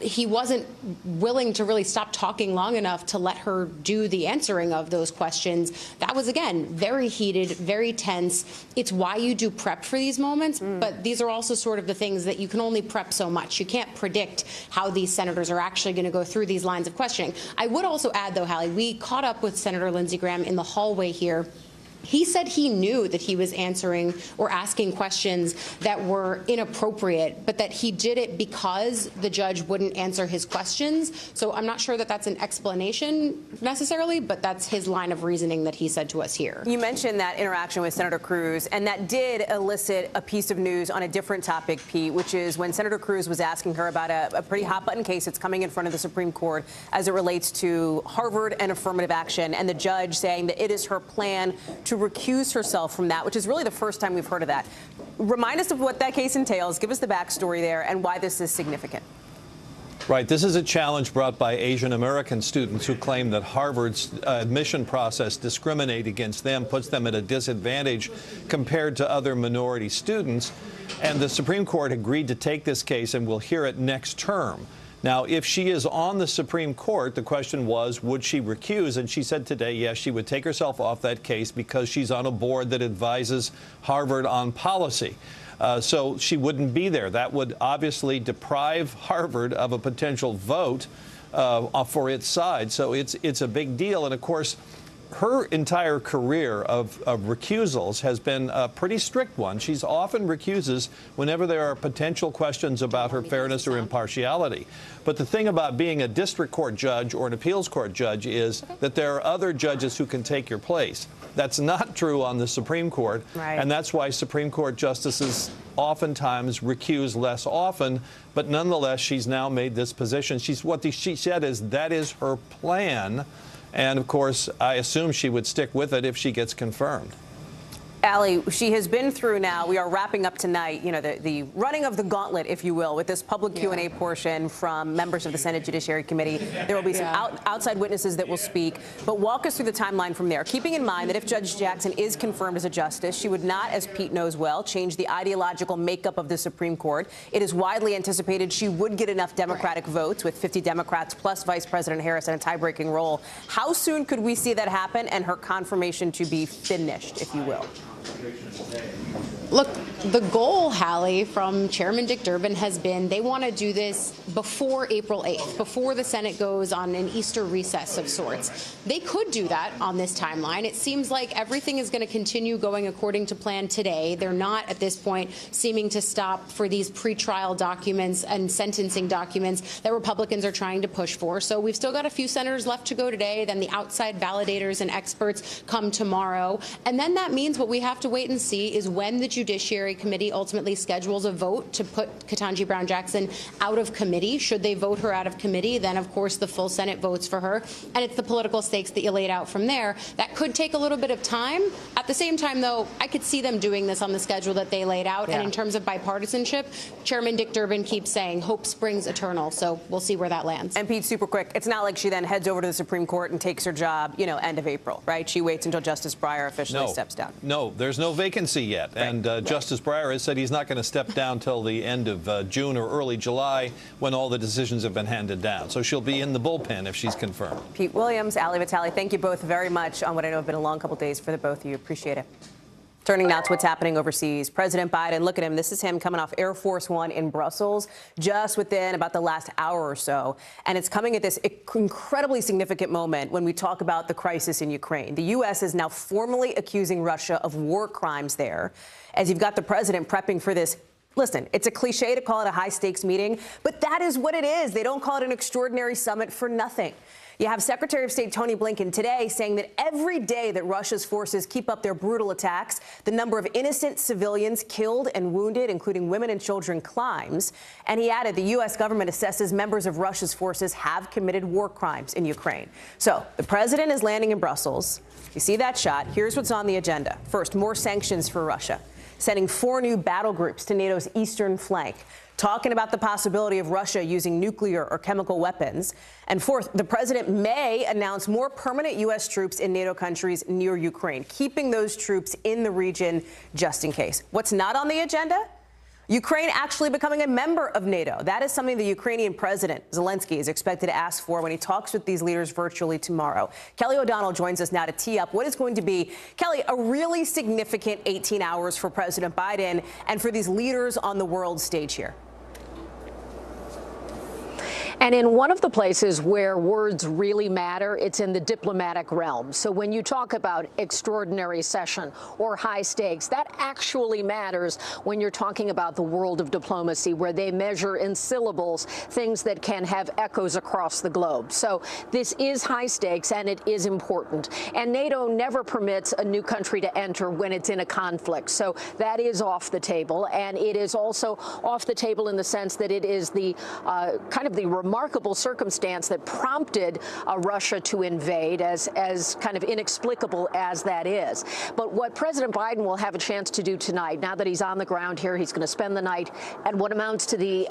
he wasn't willing to really stop talking long enough to let her do the answering of those questions. That was, again, very heated, very tense. It's why you do prep for these moments, but these are also sort of the things that you can only prep so much. You can't predict how these senators are actually going to go through these lines of questioning. I would also add, though, Hallie, we caught up with Senator Lindsey Graham in the hallway here. He said he knew that he was answering or asking questions that were inappropriate, but that he did it because the judge wouldn't answer his questions. So I'm not sure that that's an explanation necessarily, but that's his line of reasoning that he said to us here. You mentioned that interaction with Senator Cruz, and that did elicit a piece of news on a different topic, Pete, which is when Senator Cruz was asking her about a pretty hot-button case that's coming in front of the Supreme Court as it relates to Harvard and affirmative action, and the judge saying that it is her plan to recuse herself from that, which is really the first time we've heard of that. Remind us of what that case entails. Give us the backstory there and why this is significant. Right. This is a challenge brought by Asian American students who claim that Harvard's admission process discriminates against them, puts them at a disadvantage compared to other minority students. And the Supreme Court agreed to take this case and will hear it next term. Now, if she is on the Supreme Court, the question was, would she recuse? And she said today, yes, she would take herself off that case because she's on a board that advises Harvard on policy. So she wouldn't be there. That would obviously deprive Harvard of a potential vote for its side. So it's a big deal. And of course, her entire career of recusals has been a pretty strict one. She's often recuses whenever there are potential questions about her fairness or impartiality. But the thing about being a district court judge or an appeals court judge is that there are other judges who can take your place. That's not true on the Supreme Court, and that's why Supreme Court justices oftentimes recuse less often, but nonetheless, she's now made this position. What she said is that is her plan, and of course, I assume she would stick with it if she gets confirmed. Allie, she has been through now, we are wrapping up tonight, you know, the running of the gauntlet, if you will, with this public Q&A portion from members of the Senate Judiciary Committee. There will be some outside witnesses that will speak, but walk us through the timeline from there, keeping in mind that if Judge Jackson is confirmed as a justice, she would not, as Pete knows well, change the ideological makeup of the Supreme Court. It is widely anticipated she would get enough Democratic votes, with 50 Democrats plus Vice President Harris in a tie-breaking role. How soon could we see that happen and her confirmation to be finished, if you will? Look, the goal, Hallie, from Chairman Dick Durbin has been they want to do this before April 8th, before the Senate goes on an Easter recess of sorts. They could do that on this timeline. It seems like everything is going to continue going according to plan today. They're not, at this point, seeming to stop for these pretrial documents and sentencing documents that Republicans are trying to push for. So we've still got a few senators left to go today. Then the outside validators and experts come tomorrow. And then that means what we have to wait and see is when the Judiciary Committee ultimately schedules a vote to put Ketanji Brown Jackson out of committee. Should they vote her out of committee, then of course the full Senate votes for her. And it's the political stakes that you laid out from there. That could take a little bit of time. At the same time, though, I could see them doing this on the schedule that they laid out. And in terms of bipartisanship, Chairman Dick Durbin keeps saying hope springs eternal. So we'll see where that lands. And Pete, super quick, it's not like she then heads over to the Supreme Court and takes her job, you know, end of April, right? She waits until Justice Breyer officially steps down. No, there's no vacancy yet. Right. And Justice Breyer has said he's not going to step down till the end of June or early July when all the decisions have been handed down. So she'll be in the bullpen if she's confirmed. Pete Williams, Ali Vitale, thank you both very much on what I know have been a long couple days for the both of you. Appreciate it. Turning now to what's happening overseas. President Biden, look at him. This is him coming off Air Force One in Brussels just within about the last hour or so. And it's coming at this incredibly significant moment when we talk about the crisis in Ukraine. The U.S. is now formally accusing Russia of war crimes there, as you've got the president prepping for this. Listen, it's a cliche to call it a high-stakes meeting, but that is what it is. They don't call it an extraordinary summit for nothing. You have Secretary of State Tony Blinken today saying that every day that Russia's forces keep up their brutal attacks, the number of innocent civilians killed and wounded, including women and children, climbs. And he added the U.S. government assesses members of Russia's forces have committed war crimes in Ukraine. So the president is landing in Brussels. You see that shot. Here's what's on the agenda. First, more sanctions for Russia, sending 4 new battle groups to NATO's eastern flank, talking about the possibility of Russia using nuclear or chemical weapons. And fourth, the president may announce more permanent U.S. troops in NATO countries near Ukraine, keeping those troops in the region just in case. What's not on the agenda? Ukraine actually becoming a member of NATO. That is something the Ukrainian president, Zelensky, is expected to ask for when he talks with these leaders virtually tomorrow. Kelly O'Donnell joins us now to tee up what is going to be, Kelly, a really significant 18 hours for President Biden and for these leaders on the world stage here. And in one of the places where words really matter, it's in the diplomatic realm. So when you talk about extraordinary session or high stakes, that actually matters when you're talking about the world of diplomacy, where they measure in syllables things that can have echoes across the globe. So this is high stakes and it is important. And NATO never permits a new country to enter when it's in a conflict. So that is off the table. And it is also off the table in the sense that it is the kind of the remote remarkable circumstance that prompted Russia to invade, as kind of inexplicable as that is. But what President Biden will have a chance to do tonight, now that he's on the ground here, he's going to spend the night at what amounts to the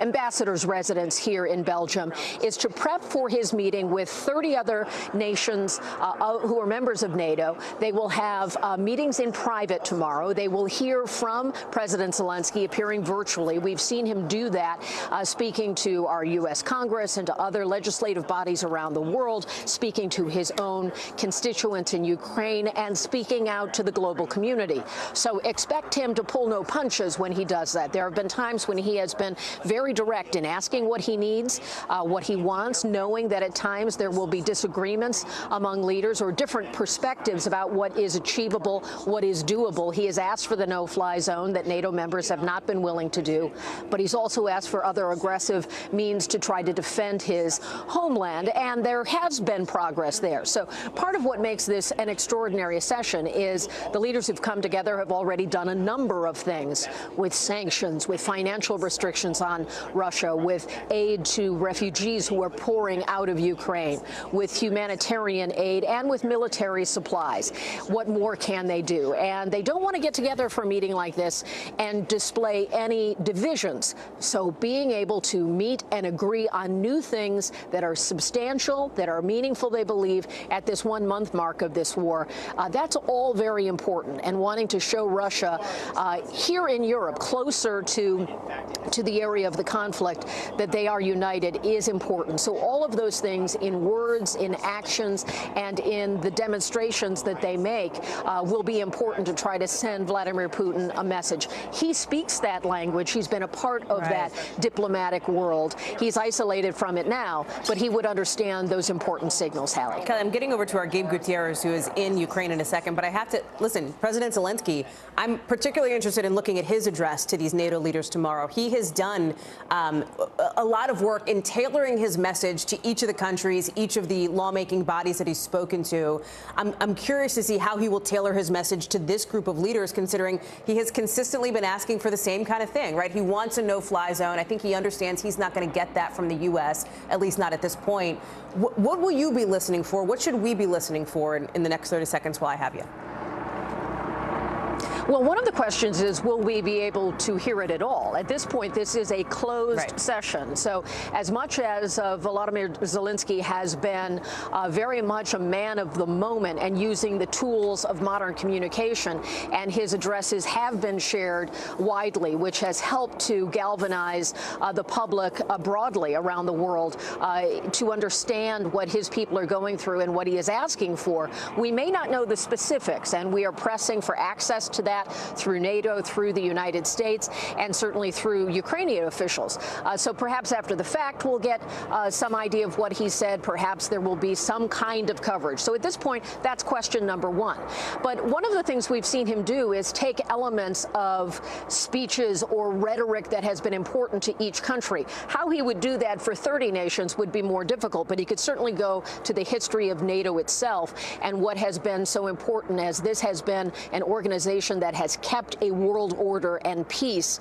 ambassador's residence here in Belgium, is to prep for his meeting with 30 other nations who are members of NATO. They will have meetings in private tomorrow. They will hear from President Zelensky appearing virtually. We've seen him do that, speaking to our U.S. Congress and to other legislative bodies around the world, speaking to his own constituents in Ukraine, and speaking out to the global community. So expect him to pull no punches when he does that. There have been times when he has been very direct in asking what he needs, what he wants, knowing that at times there will be disagreements among leaders or different perspectives about what is achievable, what is doable. He has asked for the no-fly zone that NATO members have not been willing to do, but he's also asked for other aggressive means to try to defend his homeland, and there has been progress there. So part of what makes this an extraordinary session is the leaders who've come together have already done a number of things with sanctions, with financial restrictions on Russia, with aid to refugees who are pouring out of Ukraine, with humanitarian aid, and with military supplies. What more can they do? And they don't want to get together for a meeting like this and display any divisions. So being able to meet and agree on new things that are substantial, that are meaningful, they believe, at this 1-month mark of this war, that's all very important. And wanting to show Russia here in Europe, closer to the area of the conflict, that they are united is important. So all of those things in words, in actions, and in the demonstrations that they make will be important to try to send Vladimir Putin a message. He speaks that language. He's been a part of that diplomatic world. He's isolated from it now, but he would understand those important signals, Hallie. Kelly, I'm getting over to our Gabe Gutierrez, who is in Ukraine, in a second, but I have to listen. President Zelensky, I'm particularly interested in looking at his address to these NATO leaders tomorrow. He has done a lot of work in tailoring his message to each of the countries, each of the lawmaking bodies that he's spoken to. I'm curious to see how he will tailor his message to this group of leaders, considering he has consistently been asking for the same kind of thing, right? He wants a no-fly zone. I think he understands he's not going to get that from the U.S., at least not at this point. What will you be listening for? What should we be listening for in the next 30 seconds while I have you? Well, one of the questions is, will we be able to hear it at all? At this point, this is a closed session. So as much as Volodymyr Zelensky has been very much a man of the moment and using the tools of modern communication, and his addresses have been shared widely, which has helped to galvanize the public broadly around the world to understand what his people are going through and what he is asking for. We may not know the specifics, and we are pressing for access to that through NATO, through the United States, and certainly through Ukrainian officials. So perhaps after the fact, we'll get some idea of what he said. Perhaps there will be some kind of coverage. So at this point, that's question number one. But one of the things we've seen him do is take elements of speeches or rhetoric that has been important to each country. How he would do that for 30 nations would be more difficult, but he could certainly go to the history of NATO itself and what has been so important, as this has been an organization that has kept a world order and peace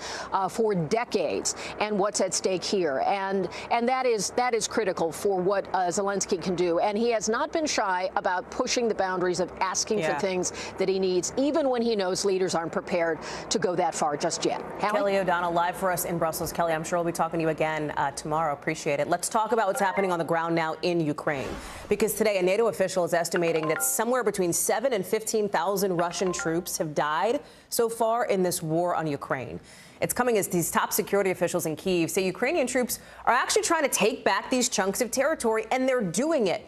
for decades, and what's at stake here. And that is critical for what Zelensky can do. And he has not been shy about pushing the boundaries of asking for things that he needs, even when he knows leaders aren't prepared to go that far just yet. Hallie? Kelly O'Donnell, live for us in Brussels. Kelly, I'm sure we'll be talking to you again tomorrow. Appreciate it. Let's talk about what's happening on the ground now in Ukraine, because today a NATO official is estimating that somewhere between 7,000 and 15,000 Russian troops have died so far in this war on Ukraine. It's coming as these top security officials in Kyiv say Ukrainian troops are actually trying to take back these chunks of territory, and they're doing it.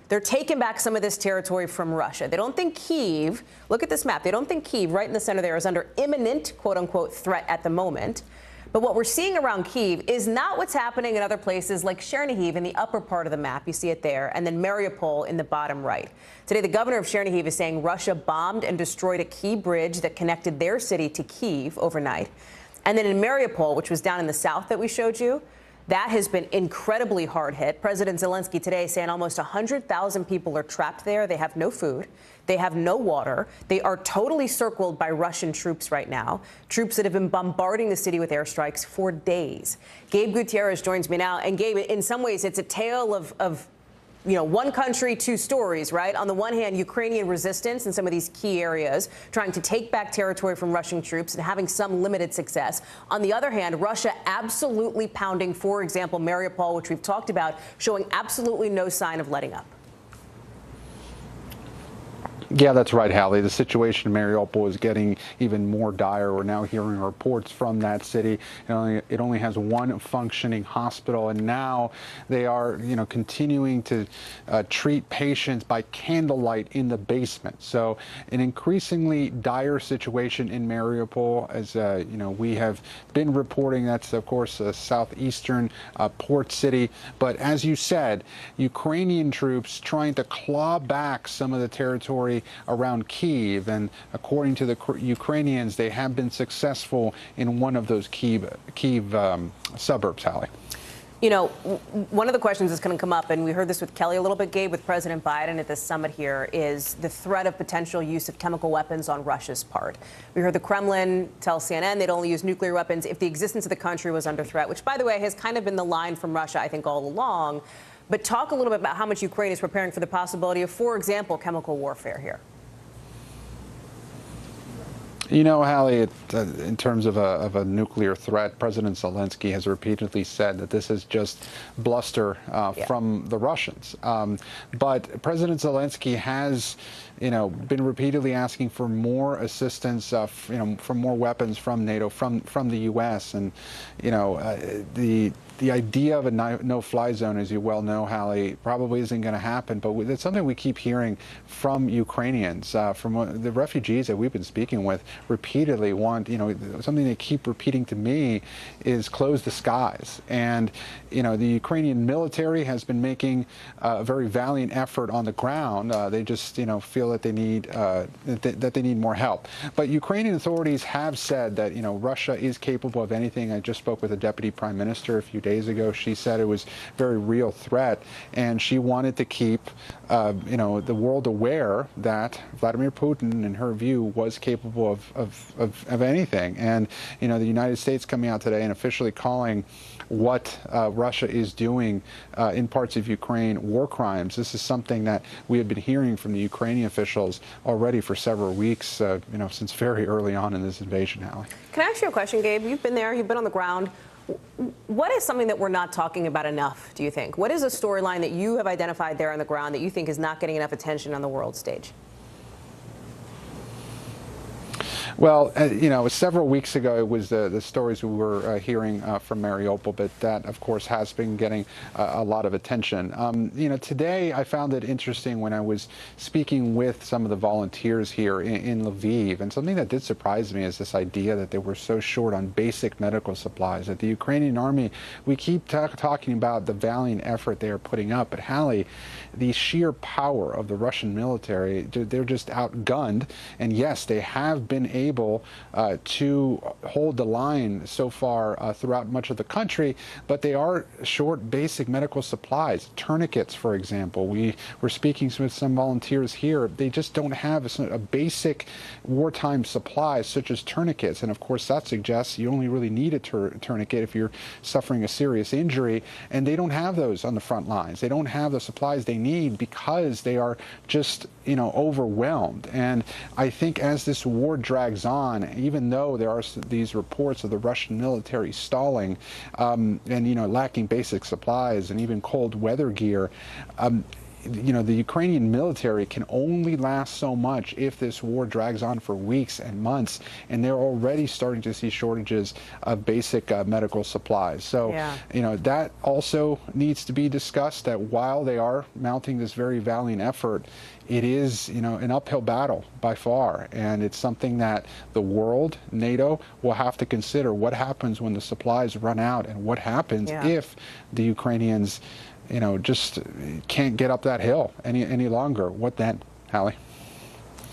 They're taking back some of this territory from Russia. They don't think Kyiv, look at this map, they don't think Kyiv, right in the center there, is under imminent, quote-unquote, threat at the moment. But what we're seeing around Kyiv is not what's happening in other places like Chernihiv in the upper part of the map. You see it there. And then Mariupol in the bottom right. Today, the governor of Chernihiv is saying Russia bombed and destroyed a key bridge that connected their city to Kyiv overnight. And then in Mariupol, which was down in the south that we showed you, That has been incredibly hard hit. President Zelensky today saying almost 100,000 people are trapped there. They have no food. They have no water. They are totally circled by Russian troops right now, troops that have been bombarding the city with airstrikes for days. Gabe Gutierrez joins me now. And Gabe, in some ways, it's a tale of one country, two stories, right? On the one hand, Ukrainian resistance in some of these key areas, trying to take back territory from Russian troops and having some limited success. On the other hand, Russia absolutely pounding, for example, Mariupol, which we've talked about, showing absolutely no sign of letting up. Yeah, that's right, Hallie. The situation in Mariupol is getting even more dire. We're now hearing reports from that city. It only has one functioning hospital, and now they are, continuing to treat patients by candlelight in the basement. So an increasingly dire situation in Mariupol, as we have been reporting. That's, of course, a southeastern port city. But as you said, Ukrainian troops trying to claw back some of the territory around Kyiv, and according to the Ukrainians, they have been successful in one of those Kyiv suburbs, Hallie. One of the questions that's going to come up, and we heard this with Kelly a little bit, Gabe, with President Biden at this summit here, is the threat of potential use of chemical weapons on Russia's part. We heard the Kremlin tell CNN they'd only use nuclear weapons if the existence of the country was under threat, which, by the way, has kind of been the line from Russia, I think, all along. But talk a little bit about how much Ukraine is preparing for the possibility of, for example, chemical warfare here. Hallie, in terms of a nuclear threat, President Zelensky has repeatedly said that this is just bluster from the Russians. But President Zelensky has, been repeatedly asking for more assistance, for more weapons from NATO, from the U.S. And, the idea of a no-fly zone, as you well know, Hallie, probably isn't going to happen. But it's something we keep hearing from Ukrainians, from the refugees that we've been speaking with repeatedly want, something they keep repeating to me is close the skies. And, the Ukrainian military has been making a very valiant effort on the ground. They just, feel that they need that they need more help. But Ukrainian authorities have said that, Russia is capable of anything. I just spoke with the deputy prime minister a few days ago. She said it was a very real threat, and she wanted to keep, the world aware that Vladimir Putin, in her view, was capable of anything. And, the United States coming out today and officially calling what Russia is doing in parts of Ukraine war crimes. This is something that we have been hearing from the Ukrainian officials already for several weeks, since very early on in this invasion, Hallie. Can I ask you a question, Gabe? You've been there, you've been on the ground. What is something that we're not talking about enough, do you think? What is a storyline that you have identified there on the ground that you think is not getting enough attention on the world stage? Well, several weeks ago, it was the stories we were hearing from Mariupol, but that, of course, has been getting a lot of attention. Today I found it interesting when I was speaking with some of the volunteers here in Lviv, and something that did surprise me is this idea that they were so short on basic medical supplies. That the Ukrainian army, we keep talking about the valiant effort they are putting up, but Hallie, the sheer power of the Russian military, they're just outgunned, and yes, they have been able to hold the line so far throughout much of the country, but they are short basic medical supplies. Tourniquets, for example. We were speaking with some volunteers here. They just don't have a basic wartime supply such as tourniquets. And of course, that suggests you only really need a tourniquet if you're suffering a serious injury. And they don't have those on the front lines. They don't have the supplies they need because they are just, overwhelmed. And I think as this war drags on, even though there are these reports of the Russian military stalling and, lacking basic supplies and even cold weather gear, the Ukrainian military can only last so much if this war drags on for weeks and months, and they're already starting to see shortages of basic medical supplies. So, that also needs to be discussed, that while they are mounting this very valiant effort, it is, an uphill battle by far, and it's something that the world, NATO, will have to consider. What happens when the supplies run out, and what happens if the Ukrainians just can't get up that hill any longer? What then, Hallie?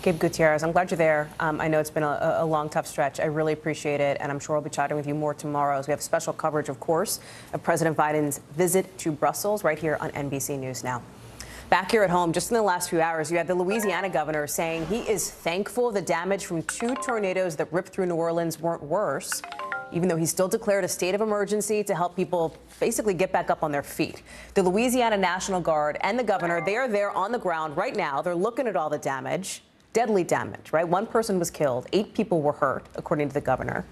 Gabe Gutierrez, I'm glad you're there. I know it's been a long, tough stretch. I really appreciate it, and I'm sure I'll be chatting with you more tomorrow as we have special coverage, of course, of President Biden's visit to Brussels right here on NBC News Now. Back here at home, just in the last few hours, you had the Louisiana governor saying he is thankful the damage from 2 tornadoes that ripped through New Orleans weren't worse, even though he still declared a state of emergency to help people basically get back up on their feet. The Louisiana National Guard and the governor, they are there on the ground right now. They're looking at all the damage. Deadly damage, right? 1 person was killed, 8 people were hurt, according to the governor.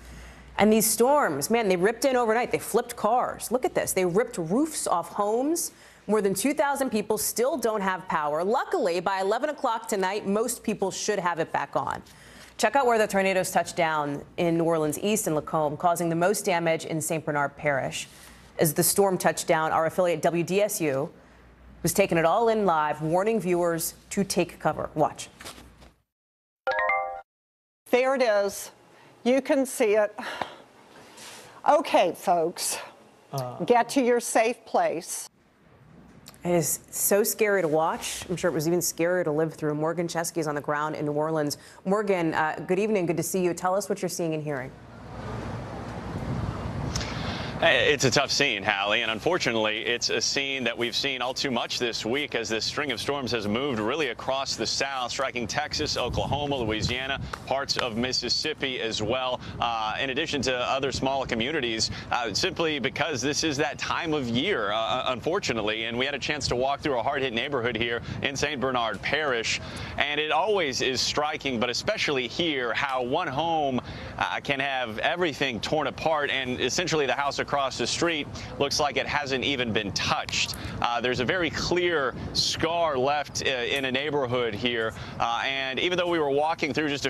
And these storms, man, they ripped in overnight. They flipped cars. Look at this. They ripped roofs off homes. More than 2,000 people still don't have power. Luckily, by 11 o'clock tonight, most people should have it back on. Check out where the tornadoes touched down in New Orleans East and Lacombe, causing the most damage in St. Bernard Parish. As the storm touched down, our affiliate WDSU was taking it all in live, warning viewers to take cover. Watch. There it is. You can see it. Okay, folks, get to your safe place. It is so scary to watch. I'm sure it was even scarier to live through. Morgan Chesky is on the ground in New Orleans. Morgan, good evening. Good to see you. Tell us what you're seeing and hearing. It's a tough scene, Hallie, and unfortunately, it's a scene that we've seen all too much this week as this string of storms has moved really across the South, striking Texas, Oklahoma, Louisiana, parts of Mississippi as well, in addition to other smaller communities, simply because this is that time of year, unfortunately. And we had a chance to walk through a hard-hit neighborhood here in St. Bernard Parish, and it always is striking, but especially here, how one home can have everything torn apart, and essentially the house across the street looks like it hasn't even been touched. There's a very clear scar left in a neighborhood here, and even though we were walking through just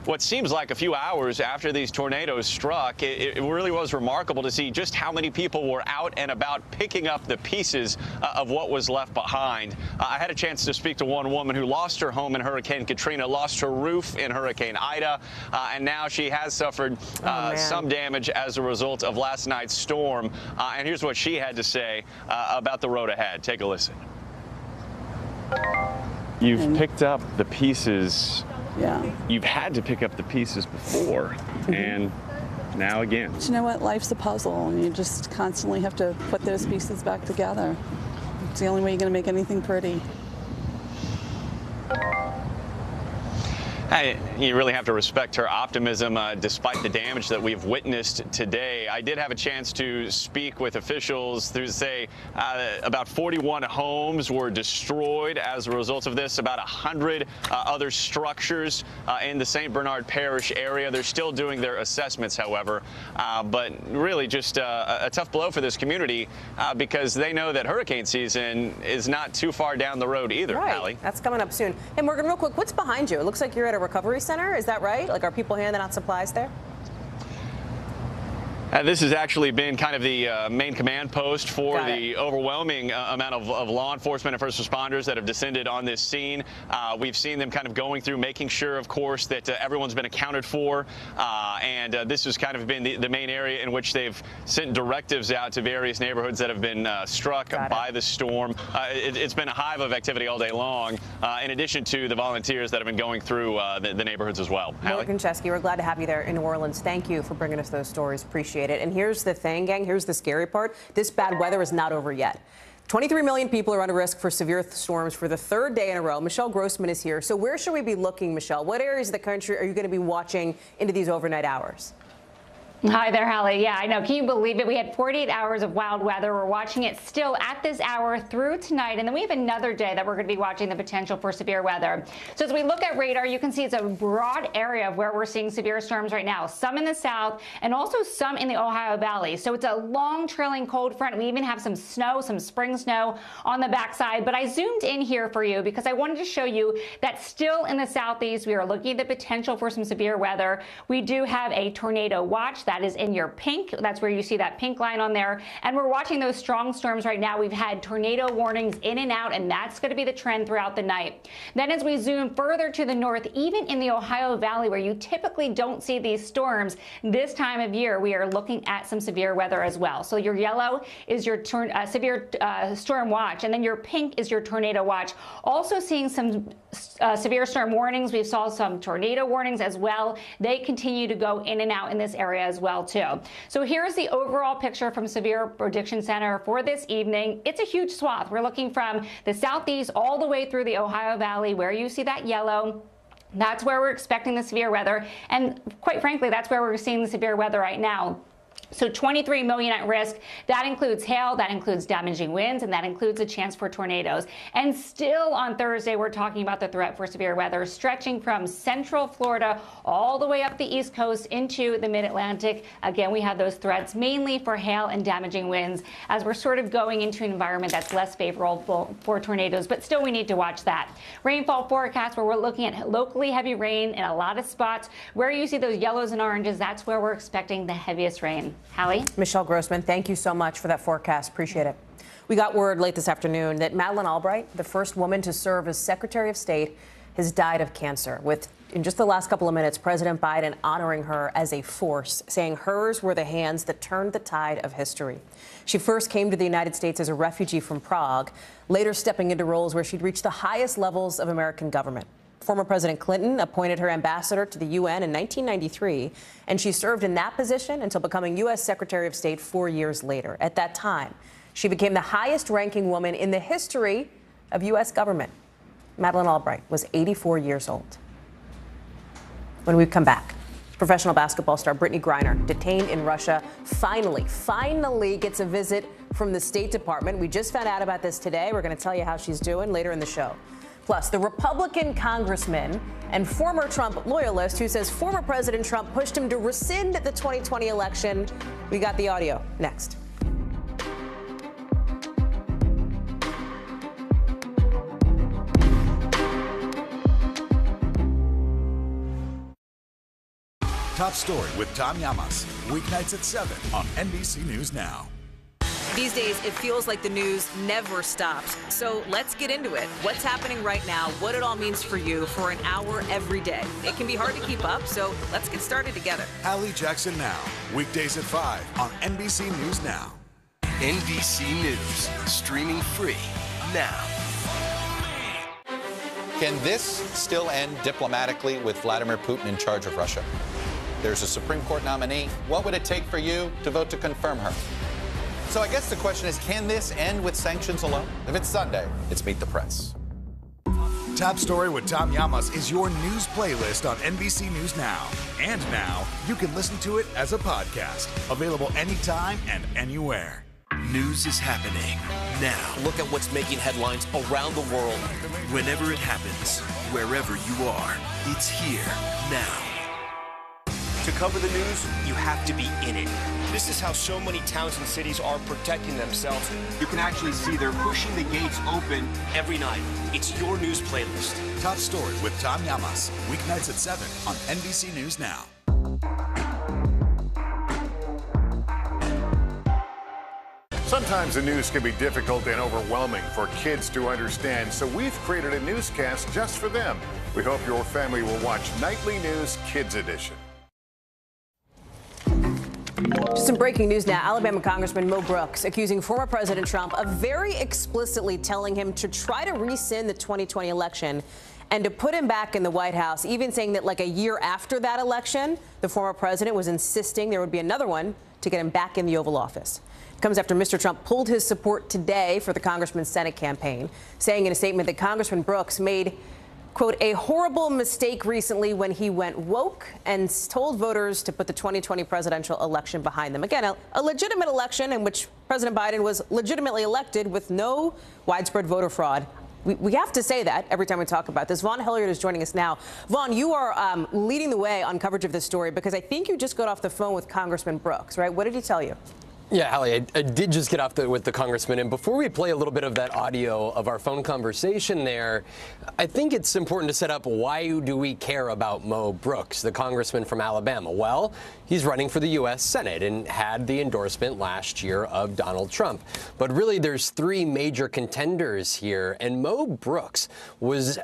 what seems like a few hours after these tornadoes struck, it really was remarkable to see just how many people were out and about picking up the pieces of what was left behind. I had a chance to speak to one woman who lost her home in Hurricane Katrina, lost her roof in Hurricane Ida, and now she has suffered some damage as a result of last night's storm. And here's what she had to say about the road ahead. Take a listen. You've picked up the pieces. Yeah. You've had to pick up the pieces before, and now again. But you know what? Life's a puzzle, and you just constantly have to put those pieces back together. It's the only way you're going to make anything pretty. You really have to respect her optimism despite the damage that we've witnessed today. I did have a chance to speak with officials who say about 41 homes were destroyed as a result of this, about 100 other structures in the St. Bernard Parish area. They're still doing their assessments, however, but really just a tough blow for this community because they know that hurricane season is not too far down the road either, Right. Allie. That's coming up soon. Hey, Morgan, real quick, what's behind you? It looks like you're at a recovery center. Is that right? Like, are people handing out supplies there? This has actually been kind of the main command post for the overwhelming amount of law enforcement and first responders that have descended on this scene. We've seen them kind of going through, making sure, of course, that everyone's been accounted for. And this has kind of been the main area in which they've sent directives out to various neighborhoods that have been struck by the storm. It's been a hive of activity all day long, in addition to the volunteers that have been going through the neighborhoods as well. Morgan Chesky, we're glad to have you there in New Orleans. Thank you for bringing us those stories. Appreciate it. And here's the thing, gang. Here's the scary part. This bad weather is not over yet. 23 million people are under risk for severe storms for the 3rd day in a row. Michelle Grossman is here. So where should we be looking, Michelle? What areas of the country are you going to be watching into these overnight hours? Hi there, Hallie. Yeah, I know. Can you believe it? We had 48 hours of wild weather. We're watching it still at this hour through tonight. And then we have another day that we're going to be watching the potential for severe weather. So as we look at radar, you can see it's a broad area of where we're seeing severe storms right now. Some in the south and also some in the Ohio Valley. So it's a long trailing cold front. We even have some snow, some spring snow on the backside. But I zoomed in here for you because I wanted to show you that still in the southeast, we are looking at the potential for some severe weather. We do have a tornado watch that That is in your pink. That's where you see that pink line on there. And we're watching those strong storms right now. We've had tornado warnings in and out, and that's going to be the trend throughout the night. Then as we zoom further to the north, even in the Ohio Valley, where you typically don't see these storms, this time of year, we are looking at some severe weather as well. So your yellow is your severe storm watch, and then your pink is your tornado watch. Also seeing some severe storm warnings. We saw some tornado warnings as well. They continue to go in and out in this area as well, too. So here's the overall picture from Severe Prediction Center for this evening. It's a huge swath. We're looking from the southeast all the way through the Ohio Valley, where you see that yellow. That's where we're expecting the severe weather. And quite frankly, that's where we're seeing the severe weather right now. So 23 million at risk. That includes hail, that includes damaging winds, and that includes a chance for tornadoes. And still on Thursday, we're talking about the threat for severe weather stretching from central Florida all the way up the East Coast into the mid-Atlantic. Again, we have those threats mainly for hail and damaging winds as we're sort of going into an environment that's less favorable for tornadoes, but still we need to watch that. Rainfall forecast, where we're looking at locally heavy rain in a lot of spots. Where you see those yellows and oranges, that's where we're expecting the heaviest rain. Hallie? Michelle Grossman, thank you so much for that forecast. Appreciate it. We got word late this afternoon that Madeleine Albright, the first woman to serve as Secretary of State, has died of cancer. With, in just the last couple of minutes, President Biden honoring her as a force, saying hers were the hands that turned the tide of history. She first came to the United States as a refugee from Prague, later stepping into roles where she'd reached the highest levels of American government. Former President Clinton appointed her ambassador to the UN in 1993, and she served in that position until becoming U.S. Secretary of State 4 years later. At that time, she became the highest-ranking woman in the history of U.S. government. Madeleine Albright was 84 years old. When we come back, professional basketball star Brittany Griner, detained in Russia, finally gets a visit from the State Department. We just found out about this today. We're going to tell you how she's doing later in the show. Plus, the Republican congressman and former Trump loyalist who says former President Trump pushed him to rescind the 2020 election. We got the audio next. Top Story with Tom Llamas, weeknights at 7 on NBC News Now. These days, it feels like the news never stops. So let's get into it. What's happening right now, what it all means for you for an hour every day. It can be hard to keep up, so let's get started together. Hallie Jackson Now, weekdays at 5 on NBC News Now. NBC News, streaming free now. Can this still end diplomatically with Vladimir Putin in charge of Russia? There's a Supreme Court nominee. What would it take for you to vote to confirm her? So I guess the question is, can this end with sanctions alone? If it's Sunday, it's Meet the Press. Top Story with Tom Llamas is your news playlist on NBC News Now. And now, you can listen to it as a podcast. Available anytime and anywhere. News is happening now. Look at what's making headlines around the world. Whenever it happens, wherever you are, it's here now. To cover the news, you have to be in it. This is how so many towns and cities are protecting themselves. You can actually see they're pushing the gates open every night. It's your news playlist. Top Story with Tom Llamas, weeknights at 7 on NBC News Now. Sometimes the news can be difficult and overwhelming for kids to understand, so we've created a newscast just for them. We hope your family will watch Nightly News Kids Edition. Just some breaking news now. Alabama Congressman Mo Brooks accusing former President Trump of very explicitly telling him to try to rescind the 2020 election and to put him back in the White House, even saying that like a year after that election, the former president was insisting there would be another one to get him back in the Oval Office. It comes after Mr. Trump pulled his support today for the congressman's Senate campaign, saying in a statement that Congressman Brooks made, quote, a horrible mistake recently when he went woke and told voters to put the 2020 presidential election behind them. Again, a legitimate election in which President Biden was legitimately elected with no widespread voter fraud. We have to say that every time we talk about this. Vaughn Hilliard is joining us now. Vaughn, you are leading the way on coverage of this story because I think you just got off the phone with Congressman Brooks, right? What did he tell you? Yeah, Hallie, I did just get off with the congressman, and before we play a little bit of that audio of our phone conversation there, I think it's important to set up why do we care about Mo Brooks, the congressman from Alabama? Well, he's running for the U.S. Senate and had the endorsement last year of Donald Trump. But really, there's three major contenders here, and Mo Brooks was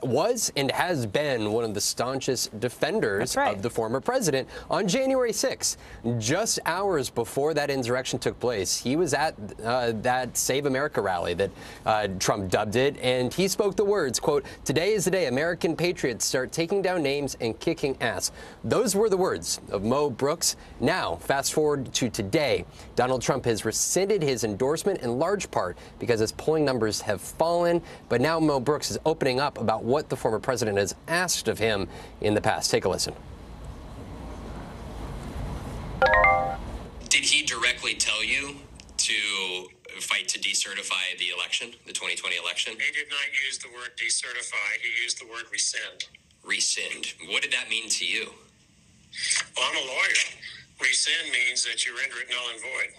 and has been one of the staunchest defenders of the former president. On January 6th, just hours before that insurrection took place, he was at that Save America rally that Trump dubbed it, and he spoke the words, quote, "Today is the day American patriots start taking down names and kicking ass." Those were the words of Mo Brooks. Now, fast forward to today, Donald Trump has rescinded his endorsement in large part because his polling numbers have fallen, but now Mo Brooks is opening up about what the former president has asked of him in the past. Take a listen. Did he directly tell you to fight to decertify the election, the 2020 election? He did not use the word decertify. He used the word rescind. Rescind. What did that mean to you? Well, I'm a lawyer. Rescind means that you render it null and void.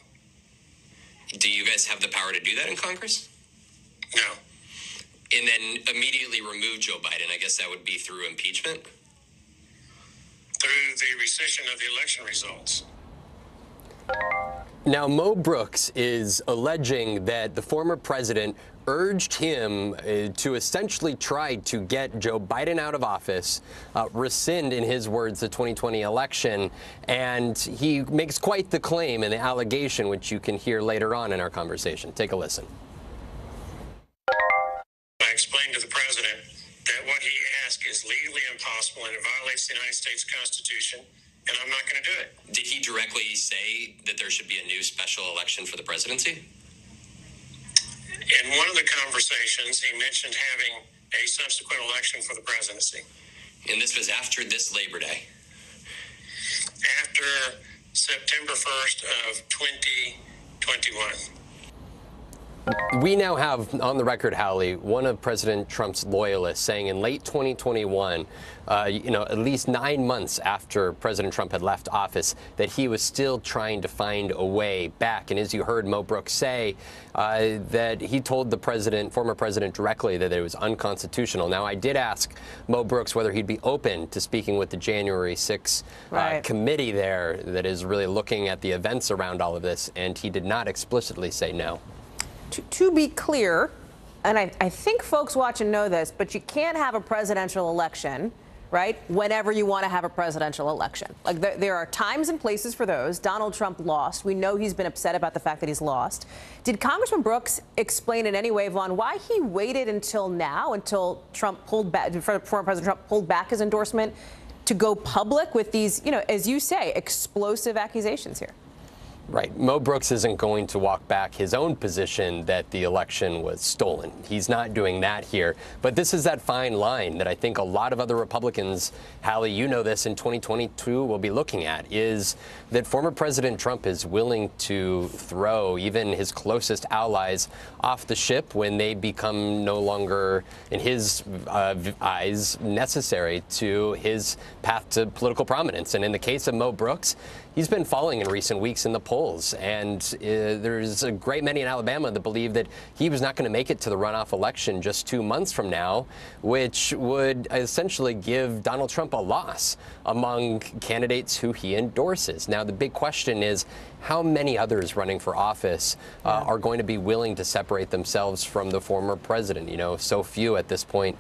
Do you guys have the power to do that in Congress? No. And then immediately remove Joe Biden. I guess that would be through impeachment? Through the rescission of the election results. Now, Mo Brooks is alleging that the former president urged him to essentially try to get Joe Biden out of office, rescind, in his words, the 2020 election. And he makes quite the claim and the allegation, which you can hear later on in our conversation. Take a listen. I explained to the president that what he asked is legally impossible and it violates the United States Constitution, and I'm not going to do it. Did he directly say that there should be a new special election for the presidency? In one of the conversations, he mentioned having a subsequent election for the presidency. And this was after this Labor Day? After September 1st of 2021. We now have on the record, Hallie, one of President Trump's loyalists saying in late 2021, at least 9 months after President Trump had left office, that he was still trying to find a way back. And as you heard Mo Brooks say, that he told the former president directly that it was unconstitutional. Now, I did ask Mo Brooks whether he'd be open to speaking with the January 6th committee there that is really looking at the events around all of this, and he did not explicitly say no. To be clear, and I think folks watching know this, but you can't have a presidential election, right, whenever you want to have a presidential election. Like, there are times and places for those. Donald Trump lost. We know he's been upset about the fact that he's lost. Did Congressman Brooks explain in any way, Vaughn, why he waited until now, until Trump pulled back, former President Trump pulled back his endorsement to go public with these, as you say, explosive accusations here? Right. Mo Brooks isn't going to walk back his own position that the election was stolen. He's not doing that here. But this is that fine line that I think a lot of other Republicans, Hallie, you know this, in 2022 will be looking at, is that former President Trump is willing to throw even his closest allies off the ship when they become no longer, in his eyes, necessary to his path to political prominence. And in the case of Mo Brooks, he's been falling in recent weeks in the polls, and there's a great many in Alabama that believe that he was not going to make it to the runoff election just 2 months from now, which would essentially give Donald Trump a loss among candidates who he endorses. Now, the big question is how many others running for office are going to be willing to separate themselves from the former president? So few at this point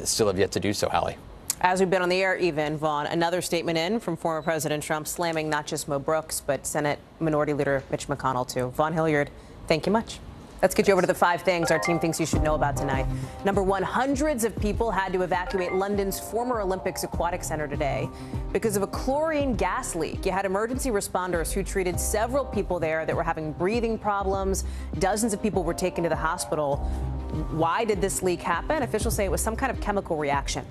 still have yet to do so, Hallie. As we've been on the air, even, Vaughn, another statement in from former President Trump slamming not just Mo Brooks, but Senate Minority Leader Mitch McConnell, too. Vaughn Hilliard, thank you much. Let's get you over to the 5 things our team thinks you should know about tonight. Number 1, hundreds of people had to evacuate London's former Olympics Aquatic Center today because of a chlorine gas leak. You had emergency responders who treated several people there that were having breathing problems. Dozens of people were taken to the hospital. Why did this leak happen? Officials say it was some kind of chemical reaction.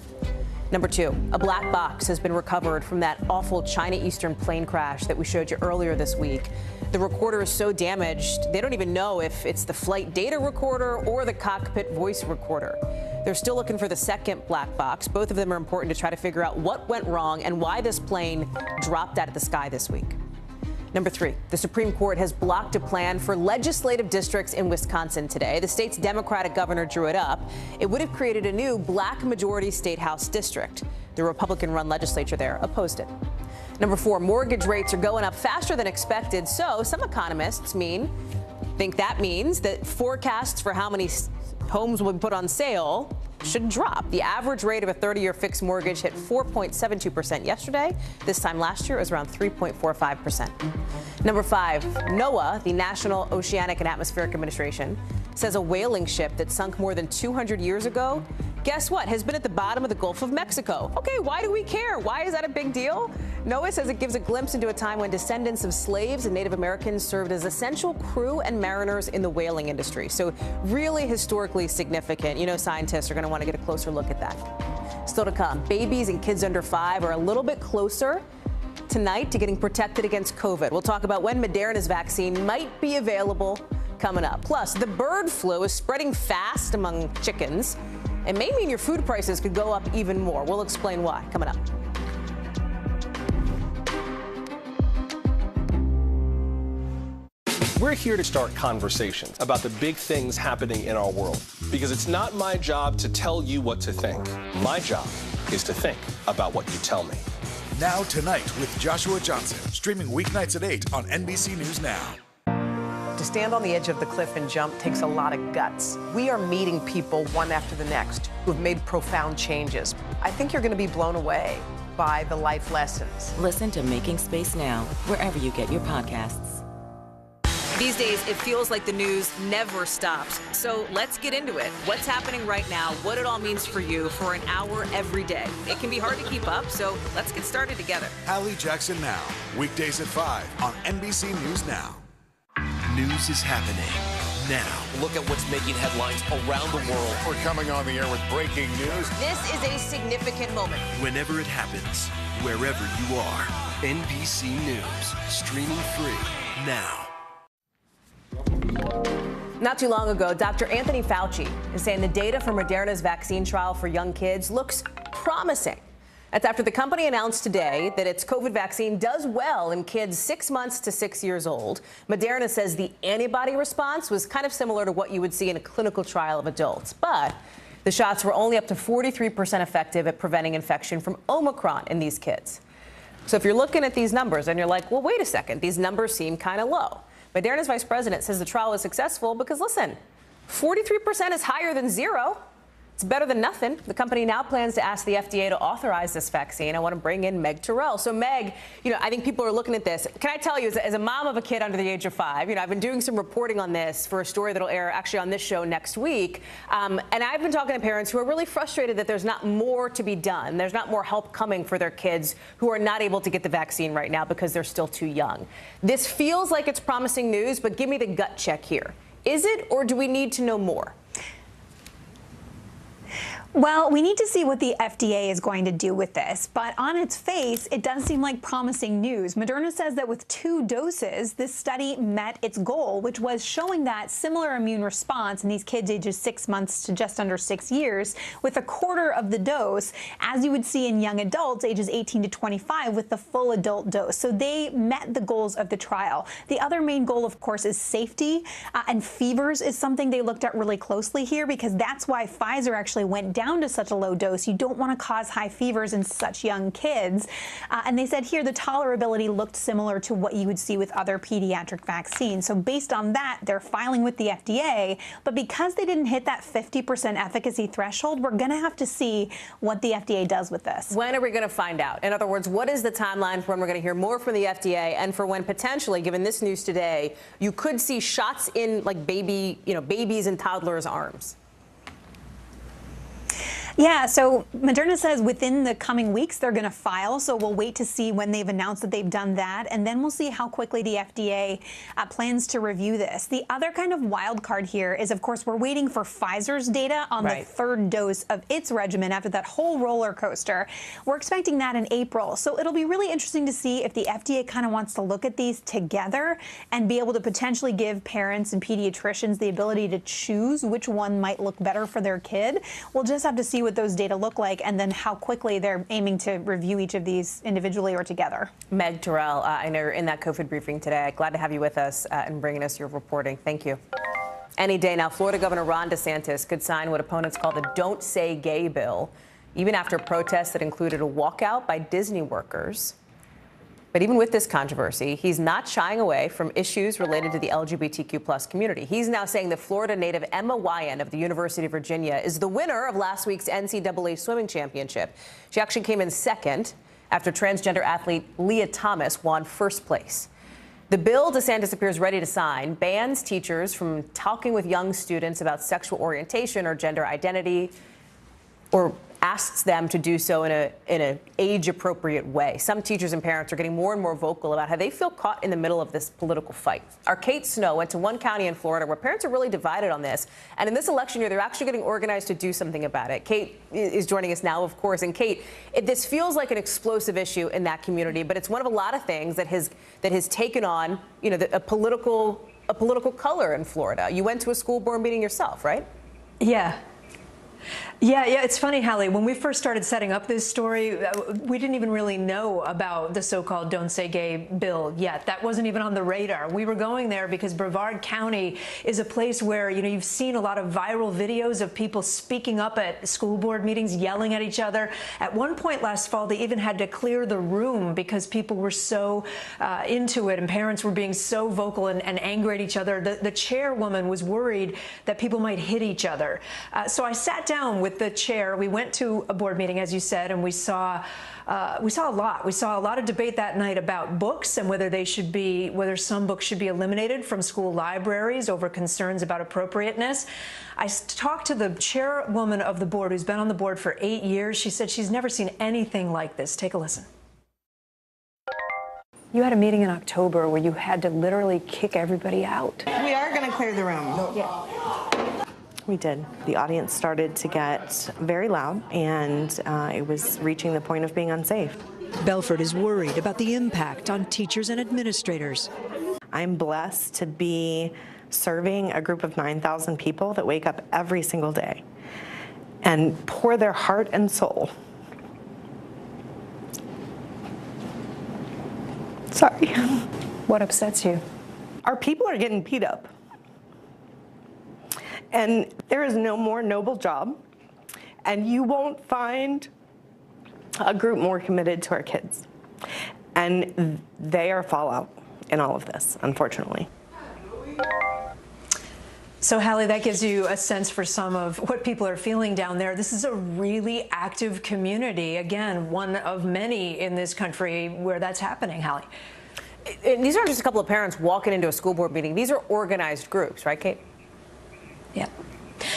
Number 2, a black box has been recovered from that awful China Eastern plane crash that we showed you earlier this week. The recorder is so damaged, they don't even know if it's the flight data recorder or the cockpit voice recorder. They're still looking for the second black box. Both of them are important to try to figure out what went wrong and why this plane dropped out of the sky this week. Number 3, the Supreme Court has blocked a plan for legislative districts in Wisconsin today. The state's Democratic governor drew it up. It would have created a new black majority state house district. The Republican-run legislature there opposed it. Number 4, mortgage rates are going up faster than expected. So some economists think that means that forecasts for how many homes will be put on sale should drop. The average rate of a 30-year fixed mortgage hit 4.72% yesterday. This time last year it was around 3.45%. Number 5, NOAA, the National Oceanic and Atmospheric Administration, says a whaling ship that sunk more than 200 years ago, guess what, has been at the bottom of the Gulf of Mexico. Okay, why do we care? Why is that a big deal? NOAA says it gives a glimpse into a time when descendants of slaves and Native Americans served as essential crew and mariners in the whaling industry. So really historically significant. You know, scientists are going to want to get a closer look at that. Still to come, babies and kids under 5 are a little bit closer tonight to getting protected against COVID. We'll talk about when Moderna's vaccine might be available coming up. Plus, the bird flu is spreading fast among chickens and may mean your food prices could go up even more. We'll explain why coming up. We're here to start conversations about the big things happening in our world, because it's not my job to tell you what to think. My job is to think about what you tell me. Now Tonight with Joshua Johnson, streaming weeknights at 8 on NBC News Now. To stand on the edge of the cliff and jump takes a lot of guts. We are meeting people one after the next who have made profound changes. I think you're going to be blown away by the life lessons. Listen to Making Space Now, wherever you get your podcasts. These days, it feels like the news never stops. So let's get into it. What's happening right now, what it all means for you for an hour every day. It can be hard to keep up, so let's get started together. Hallie Jackson Now, weekdays at 5 on NBC News Now. News is happening now. Look at what's making headlines around the world. We're coming on the air with breaking news. This is a significant moment. Whenever it happens, wherever you are. NBC News, streaming free now. Not too long ago, Dr. Anthony Fauci is saying the data from Moderna's vaccine trial for young kids looks promising. That's after the company announced today that its COVID vaccine does well in kids 6 months to 6 years old. Moderna says the antibody response was kind of similar to what you would see in a clinical trial of adults. But the shots were only up to 43% effective at preventing infection from Omicron in these kids. So if you're looking at these numbers and you're like, well, wait a second, these numbers seem kind of low. Moderna's vice president says the trial was successful because, listen, 43% is higher than 0. It's better than nothing. The company now plans to ask the FDA to authorize this vaccine. I want to bring in Meg Terrell. So, Meg, I think people are looking at this. Can I tell you, as a mom of a kid under the age of 5, I've been doing some reporting on this for a story that'll air actually on this show next week. And I've been talking to parents who are really frustrated that there's not more to be done. There's not more help coming for their kids who are not able to get the vaccine right now because they're still too young. This feels like it's promising news, but give me the gut check here. Is it, or do we need to know more? Well, we need to see what the FDA is going to do with this, but on its face, it does seem like promising news. Moderna says that with 2 doses, this study met its goal, which was showing that similar immune response in these kids ages 6 months to just under 6 years with a quarter of the dose, as you would see in young adults ages 18 to 25 with the full adult dose. So they met the goals of the trial. The other main goal, of course, is safety, and fevers is something they looked at really closely here, because that's why Pfizer actually went down to such a low dose. You don't want to cause high fevers in such young kids. And they said here the tolerability looked similar to what you would see with other pediatric vaccines. So based on that, they're filing with the FDA. But because they didn't hit that 50% efficacy threshold, we're going to have to see what the FDA does with this. When are we going to find out? In other words, what is the timeline for when we're going to hear more from the FDA, and for when potentially, given this news today, you could see shots in like babies and toddlers' arms? Yeah, so Moderna says within the coming weeks they're going to file, so we'll wait to see when they've announced that they've done that, and then we'll see how quickly the FDA plans to review this. The other kind of wild card here is, of course, we're waiting for Pfizer's data on the 3rd dose of its regimen after that whole roller coaster. We're expecting that in April, so it'll be really interesting to see if the FDA kind of wants to look at these together and be able to potentially give parents and pediatricians the ability to choose which one might look better for their kid. We'll just have to see see what those data look like and then how quickly they're aiming to review each of these individually or together. Meg Terrell, I know you're in that COVID briefing today. Glad to have you with us and bringing us your reporting. Thank you. Any day now, Florida Governor Ron DeSantis could sign what opponents call the Don't Say Gay bill, even after protests that included a walkout by Disney workers. But even with this controversy, he's not shying away from issues related to the LGBTQ+ community. He's now saying that Florida native Emma Wyan of the University of Virginia is the winner of last week's NCAA swimming championship. She actually came in second after transgender athlete Leah Thomas won first place. The bill DeSantis appears ready to sign bans teachers from talking with young students about sexual orientation or gender identity, or asks them to do so in an age-appropriate way. Some teachers and parents are getting more and more vocal about how they feel caught in the middle of this political fight. Our Kate Snow went to one county in Florida where parents are really divided on this. And in this election year, they're actually getting organized to do something about it. Kate is joining us now, of course. And Kate, this feels like an explosive issue in that community, but it's one of a lot of things that has taken on, a political color in Florida. You went to a school board meeting yourself, right? Yeah, it's funny, Hallie. When we first started setting up this story, we didn't even really know about the so-called Don't Say Gay bill yet. That wasn't even on the radar. We were going there because Brevard County is a place where, you've seen a lot of viral videos of people speaking up at school board meetings, yelling at each other. At one point last fall, they even had to clear the room because people were so into it and parents were being so vocal and angry at each other. The chairwoman was worried that people might hit each other. So I sat down with the chair. We went to a board meeting, as you said, and we saw a lot. We saw a lot of debate that night about books and whether some books should be eliminated from school libraries over concerns about appropriateness. I talked to the chairwoman of the board, who's been on the board for 8 years. She said she's never seen anything like this. Take a listen. You had a meeting in October where you had to literally kick everybody out. We are going to clear the room. We did. The audience started to get very loud, and it was reaching the point of being unsafe. Belford is worried about the impact on teachers and administrators. I'm blessed to be serving a group of 9,000 people that wake up every single day and pour their heart and soul. Sorry. What upsets you? Our people are getting beat up. And there is no more noble job, and you won't find a group more committed to our kids. And they are fallout in all of this, unfortunately. So, Hallie, that gives you a sense for some of what people are feeling down there. This is a really active community. Again, one of many in this country where that's happening, Hallie. And these aren't just a couple of parents walking into a school board meeting. These are organized groups, right, Kate?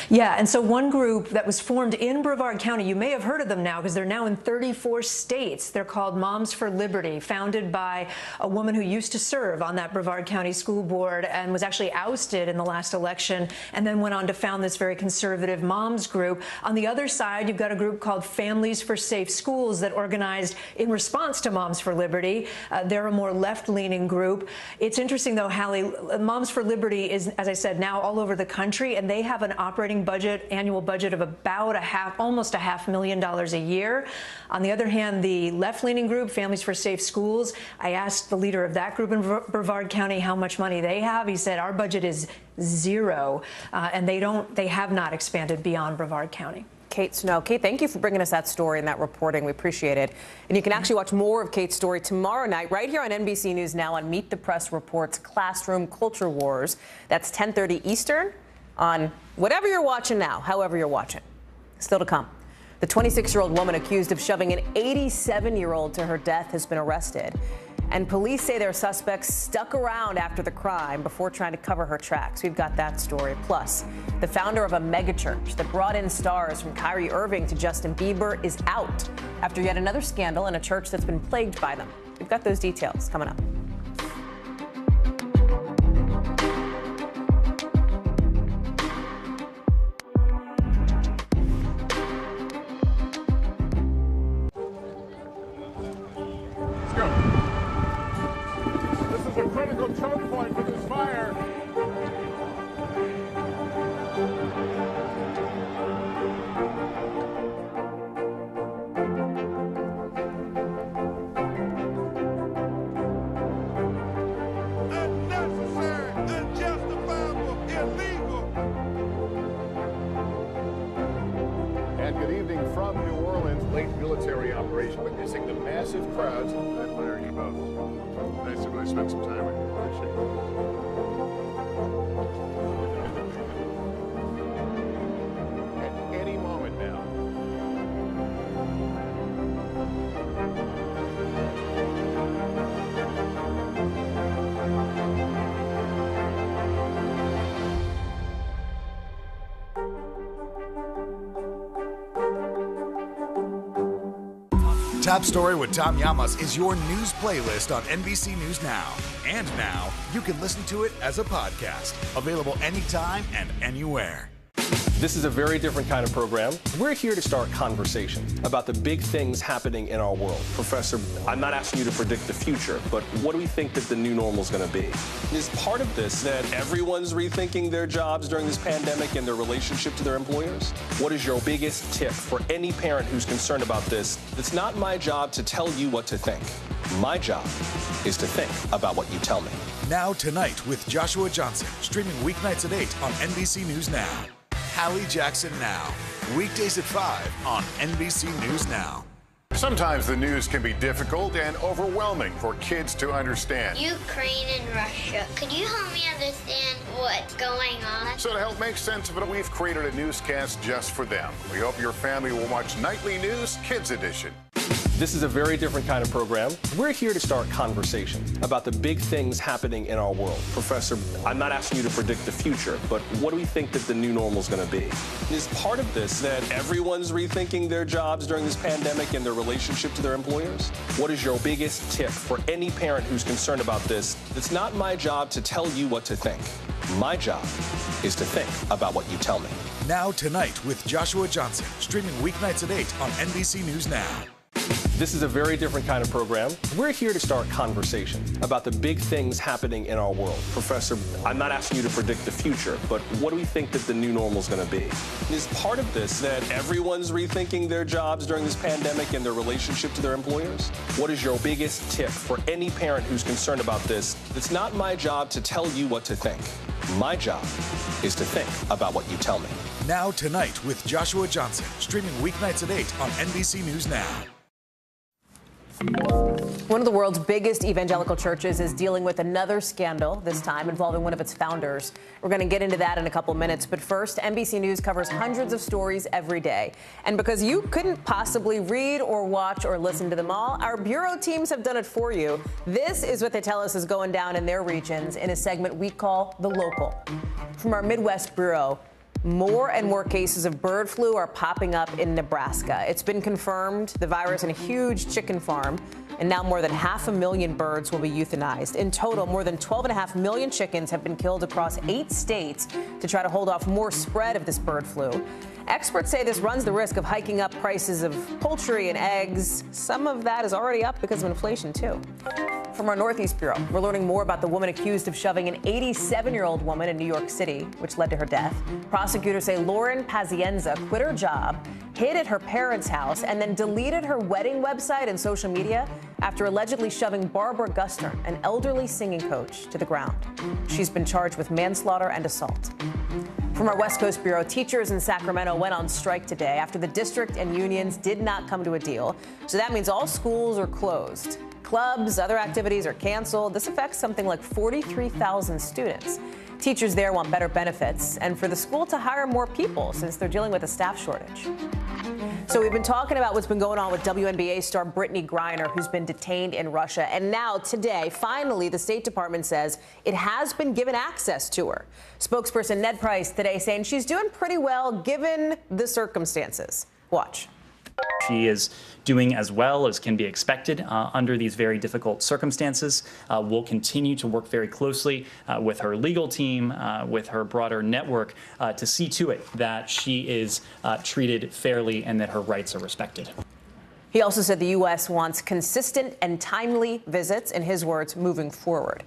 Yeah, and so one group that was formed in Brevard County, you may have heard of them now because they're now in 34 states. They're called Moms for Liberty, founded by a woman who used to serve on that Brevard County school board and was actually ousted in the last election, and then went on to found this very conservative moms group. On the other side, you've got a group called Families for Safe Schools that organized in response to Moms for Liberty. They're a more left-leaning group. It's interesting, though, Hallie, Moms for Liberty is, as I said, now all over the country, and they have an operating annual budget of about almost $500,000 a year. On the other hand, the left-leaning group, Families for Safe Schools, I asked the leader of that group in Brevard County how much money they have. He said our budget is zero, and they have not expanded beyond Brevard County. Kate Snow. Kate, thank you for bringing us that story and that reporting. We appreciate it. And you can actually watch more of Kate's story tomorrow night right here on NBC News Now on Meet the Press Reports Classroom Culture Wars. That's 10:30 Eastern on whatever you're watching now, however you're watching. Still to come. The 26-year-old woman accused of shoving an 87-year-old to her death has been arrested. And police say their suspects stuck around after the crime before trying to cover her tracks. We've got that story. Plus, the founder of a megachurch that brought in stars from Kyrie Irving to Justin Bieber is out after yet another scandal in a church that's been plagued by them. We've got those details coming up. Choke point for this fire. Dateline's late military operation, witnessing the massive crowds. I admire you both. Nice to really spend some time with you. Appreciate it. At any moment now. Top Story with Tom Llamas is your news playlist on NBC News Now. And now, you can listen to it as a podcast. Available anytime and anywhere. This is a very different kind of program. We're here to start conversation about the big things happening in our world. Professor, I'm not asking you to predict the future, but what do we think that the new normal is going to be? Is part of this that everyone's rethinking their jobs during this pandemic and their relationship to their employers? What is your biggest tip for any parent who's concerned about this? It's not my job to tell you what to think. My job is to think about what you tell me. Now Tonight with Joshua Johnson, streaming weeknights at 8 on NBC News Now. Hallie Jackson Now, weekdays at 5 on NBC News Now. Sometimes the news can be difficult and overwhelming for kids to understand. Ukraine and Russia. Could you help me understand what's going on? So to help make sense of it, we've created a newscast just for them. We hope your family will watch Nightly News Kids Edition. This is a very different kind of program. We're here to start conversation about the big things happening in our world. Professor, I'm not asking you to predict the future, but what do we think that the new normal is going to be? Is part of this that everyone's rethinking their jobs during this pandemic and their relationship to their employers? What is your biggest tip for any parent who's concerned about this? It's not my job to tell you what to think. My job is to think about what you tell me. Now Tonight with Joshua Johnson, streaming weeknights at 8 on NBC News Now. This is a very different kind of program. We're here to start conversation about the big things happening in our world. Professor, I'm not asking you to predict the future, but what do we think that the new normal is going to be? Is part of this that everyone's rethinking their jobs during this pandemic and their relationship to their employers? What is your biggest tip for any parent who's concerned about this? It's not my job to tell you what to think. My job is to think about what you tell me. Now Tonight with Joshua Johnson, streaming weeknights at 8 on NBC News Now. One of the world's biggest evangelical churches is dealing with another scandal, this time involving one of its founders. We're going to get into that in a couple minutes. But first, NBC News covers hundreds of stories every day. And because you couldn't possibly read or watch or listen to them all, our bureau teams have done it for you. This is what they tell us is going down in their regions in a segment we call The Local. From our Midwest bureau, more and more cases of bird flu are popping up in Nebraska. It's been confirmed, the virus in a huge chicken farm, and now more than 500,000 birds will be euthanized. In total, more than 12.5 million chickens have been killed across 8 states to try to hold off more spread of this bird flu. Experts say this runs the risk of hiking up prices of poultry and eggs. Some of that is already up because of inflation, too. From our Northeast Bureau, we're learning more about the woman accused of shoving an 87-year-old woman in New York City, which led to her death. Prosecutors say Lauren Pazienza quit her job, hid at her parents' house, and then deleted her wedding website and social media after allegedly shoving Barbara Gustern, an elderly singing coach, to the ground. She's been charged with manslaughter and assault. From our West Coast Bureau, teachers in Sacramento went on strike today after the district and unions did not come to a deal. So that means all schools are closed. Clubs, other activities are canceled. This affects something like 43,000 students. Teachers there want better benefits and for the school to hire more people since they're dealing with a staff shortage. So we've been talking about what's been going on with WNBA star Brittany Griner, who's been detained in Russia. And now today, finally, the State Department says it has been given access to her. Spokesperson Ned Price today saying she's doing pretty well given the circumstances. Watch. She is doing as well as can be expected under these very difficult circumstances. We'll continue to work very closely with her legal team, with her broader network, to see to it that she is treated fairly and that her rights are respected. He also said the U.S. wants consistent and timely visits, in his words, moving forward.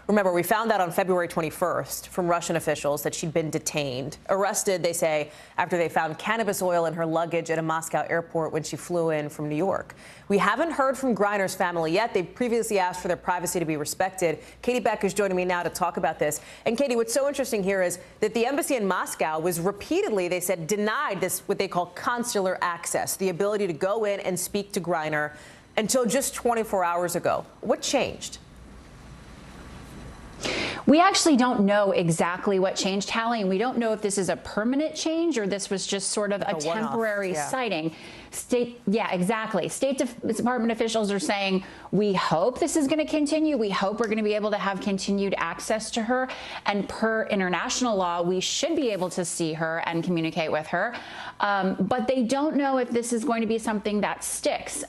Remember, we found out on February 21st from Russian officials that she'd been detained, arrested, they say, after they found cannabis oil in her luggage at a Moscow airport when she flew in from New York. We haven't heard from Griner's family yet. They've previously asked for their privacy to be respected. Katie Beck is joining me now to talk about this. And Katie, what's so interesting here is that the embassy in Moscow was repeatedly, they said, denied this, what they call consular access, the ability to go in and speak to Griner until just 24 hours ago. What changed? We actually don't know exactly what changed, Hallie, and we don't know if this is a permanent change or this was just sort of a temporary sighting. State Department officials are saying, we hope this is going to continue. We hope we're going to be able to have continued access to her. And per international law, we should be able to see her and communicate with her. But they don't know if this is going to be something that sticks.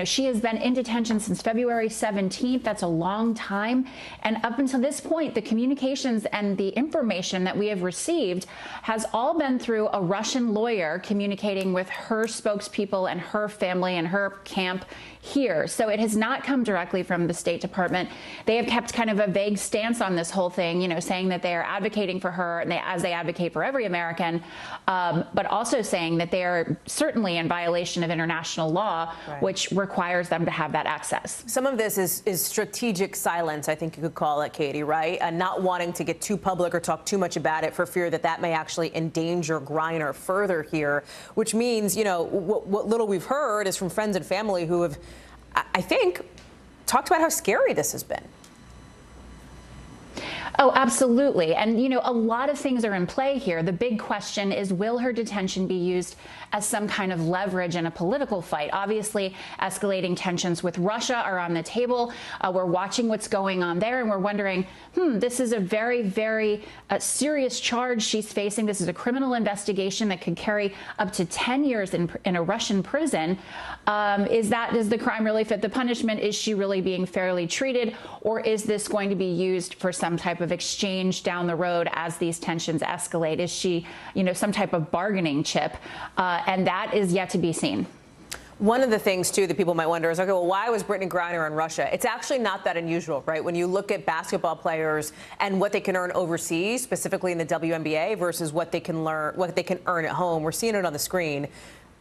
She has been in detention since February 17th. That's a long time. And up until this point, the communications and the information that we have received has all been through a Russian lawyer communicating with her spokespeople and her family and her camp here. So it has not come directly from the State Department. They have kept kind of a vague stance on this whole thing, saying that they are advocating for her as they advocate for every American, but also saying that they are certainly in violation of international law, which requires them to have that access. Some of this is strategic silence, I think you could call it, Katie, right? And not wanting to get too public or talk too much about it for fear that that may actually endanger Griner further here, which means, what little we've heard is from friends and family who have, I think, talked about how scary this has been. Oh, absolutely. And, a lot of things are in play here. The big question is, will her detention be used as some kind of leverage in a political fight? Obviously, escalating tensions with Russia are on the table. We're watching what's going on there, and we're wondering, this is a very, very serious charge she's facing. This is a criminal investigation that could carry up to 10 years in a Russian prison. Does the crime really fit the punishment? Is she really being fairly treated? Or is this going to be used for some type of exchange down the road as these tensions escalate? Is she, some type of bargaining chip? And that is yet to be seen. One of the things, too, that people might wonder is, okay, well, why was Brittany Griner in Russia? It's actually not that unusual, right? When you look at basketball players and what they can earn overseas, specifically in the WNBA, versus what they can earn at home, we're seeing it on the screen.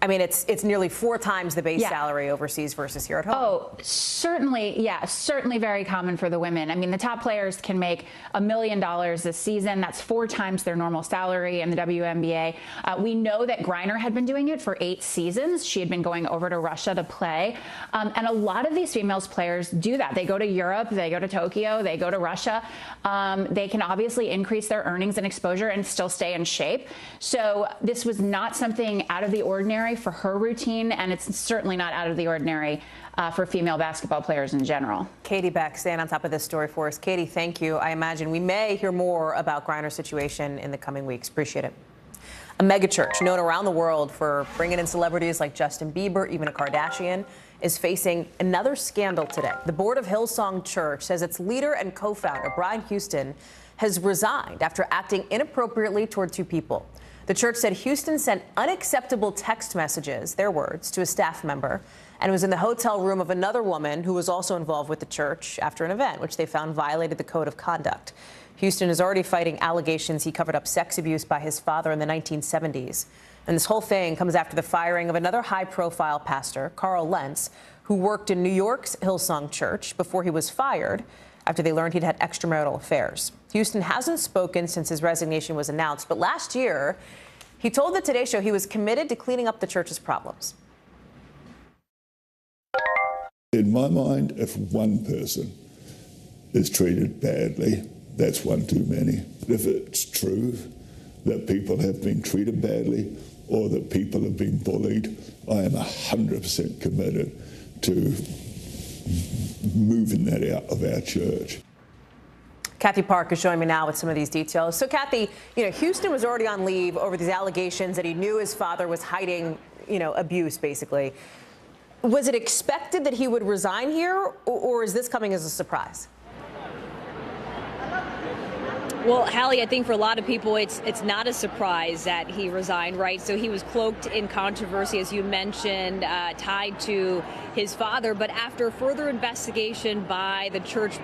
I mean, it's nearly 4 times the base salary overseas versus here at home. Oh, certainly. Yeah, certainly very common for the women. I mean, the top players can make $1 million this season. That's 4 times their normal salary in the WNBA. We know that Griner had been doing it for 8 seasons. She had been going over to Russia to play. And a lot of these female players do that. They go to Europe, they go to Tokyo, they go to Russia. They can obviously increase their earnings and exposure and still stay in shape. So this was not something out of the ordinary for her routine, and it's certainly not out of the ordinary for female basketball players in general. Katie Beck, staying on top of this story for us. Katie, thank you. I imagine we may hear more about Griner's situation in the coming weeks. Appreciate it. A megachurch known around the world for bringing in celebrities like Justin Bieber, even a Kardashian, is facing another scandal today. The board of Hillsong Church says its leader and co-founder, Brian Houston, has resigned after acting inappropriately toward 2 people. The church said Houston sent unacceptable text messages, their words, to a staff member, and was in the hotel room of another woman who was also involved with the church after an event, which they found violated the code of conduct. Houston is already fighting allegations he covered up sex abuse by his father in the 1970s. And this whole thing comes after the firing of another high-profile pastor, Carl Lentz, who worked in New York's Hillsong Church before he was fired after they learned he'd had extramarital affairs. Houston hasn't spoken since his resignation was announced, but last year, he told the Today Show he was committed to cleaning up the church's problems. In my mind, if one person is treated badly, that's one too many. If it's true that people have been treated badly or that people have been bullied, I am 100% committed to moving that out of our church. Kathy Park is joining me now with some of these details. So, Kathy, Houston was already on leave over these allegations that he knew his father was hiding, abuse, basically. Was it expected that he would resign here, or is this coming as a surprise? Well, Hallie, I think for a lot of people, it's not a surprise that he resigned, right? So he was cloaked in controversy, as you mentioned, tied to his father. But after further investigation by the church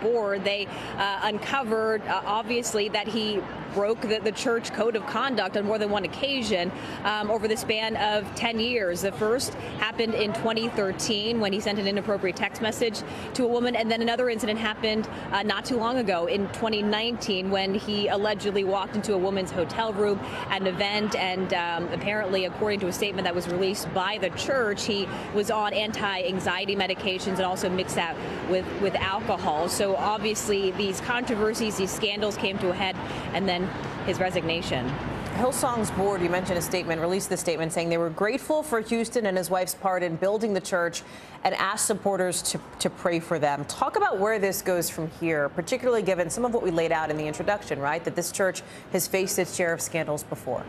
board, they uncovered, obviously, that he broke the church code of conduct on more than one occasion over the span of 10 years. The first happened in 2013 when he sent an inappropriate text message to a woman. And then another incident happened not too long ago in 2019 when he allegedly walked into a woman's hotel room at an event. And apparently, according to a statement that was released by the church, he was on anti-anxiety medications and also mixed that with alcohol. So obviously, these controversies, these scandals came to a head, and then his resignation. Hillsong's board, you mentioned a statement, released the statement saying they were grateful for Houston and his wife's part in building the church and asked supporters to pray for them. Talk about where this goes from here, particularly given some of what we laid out in the introduction, right? That this church has faced its share of scandals before.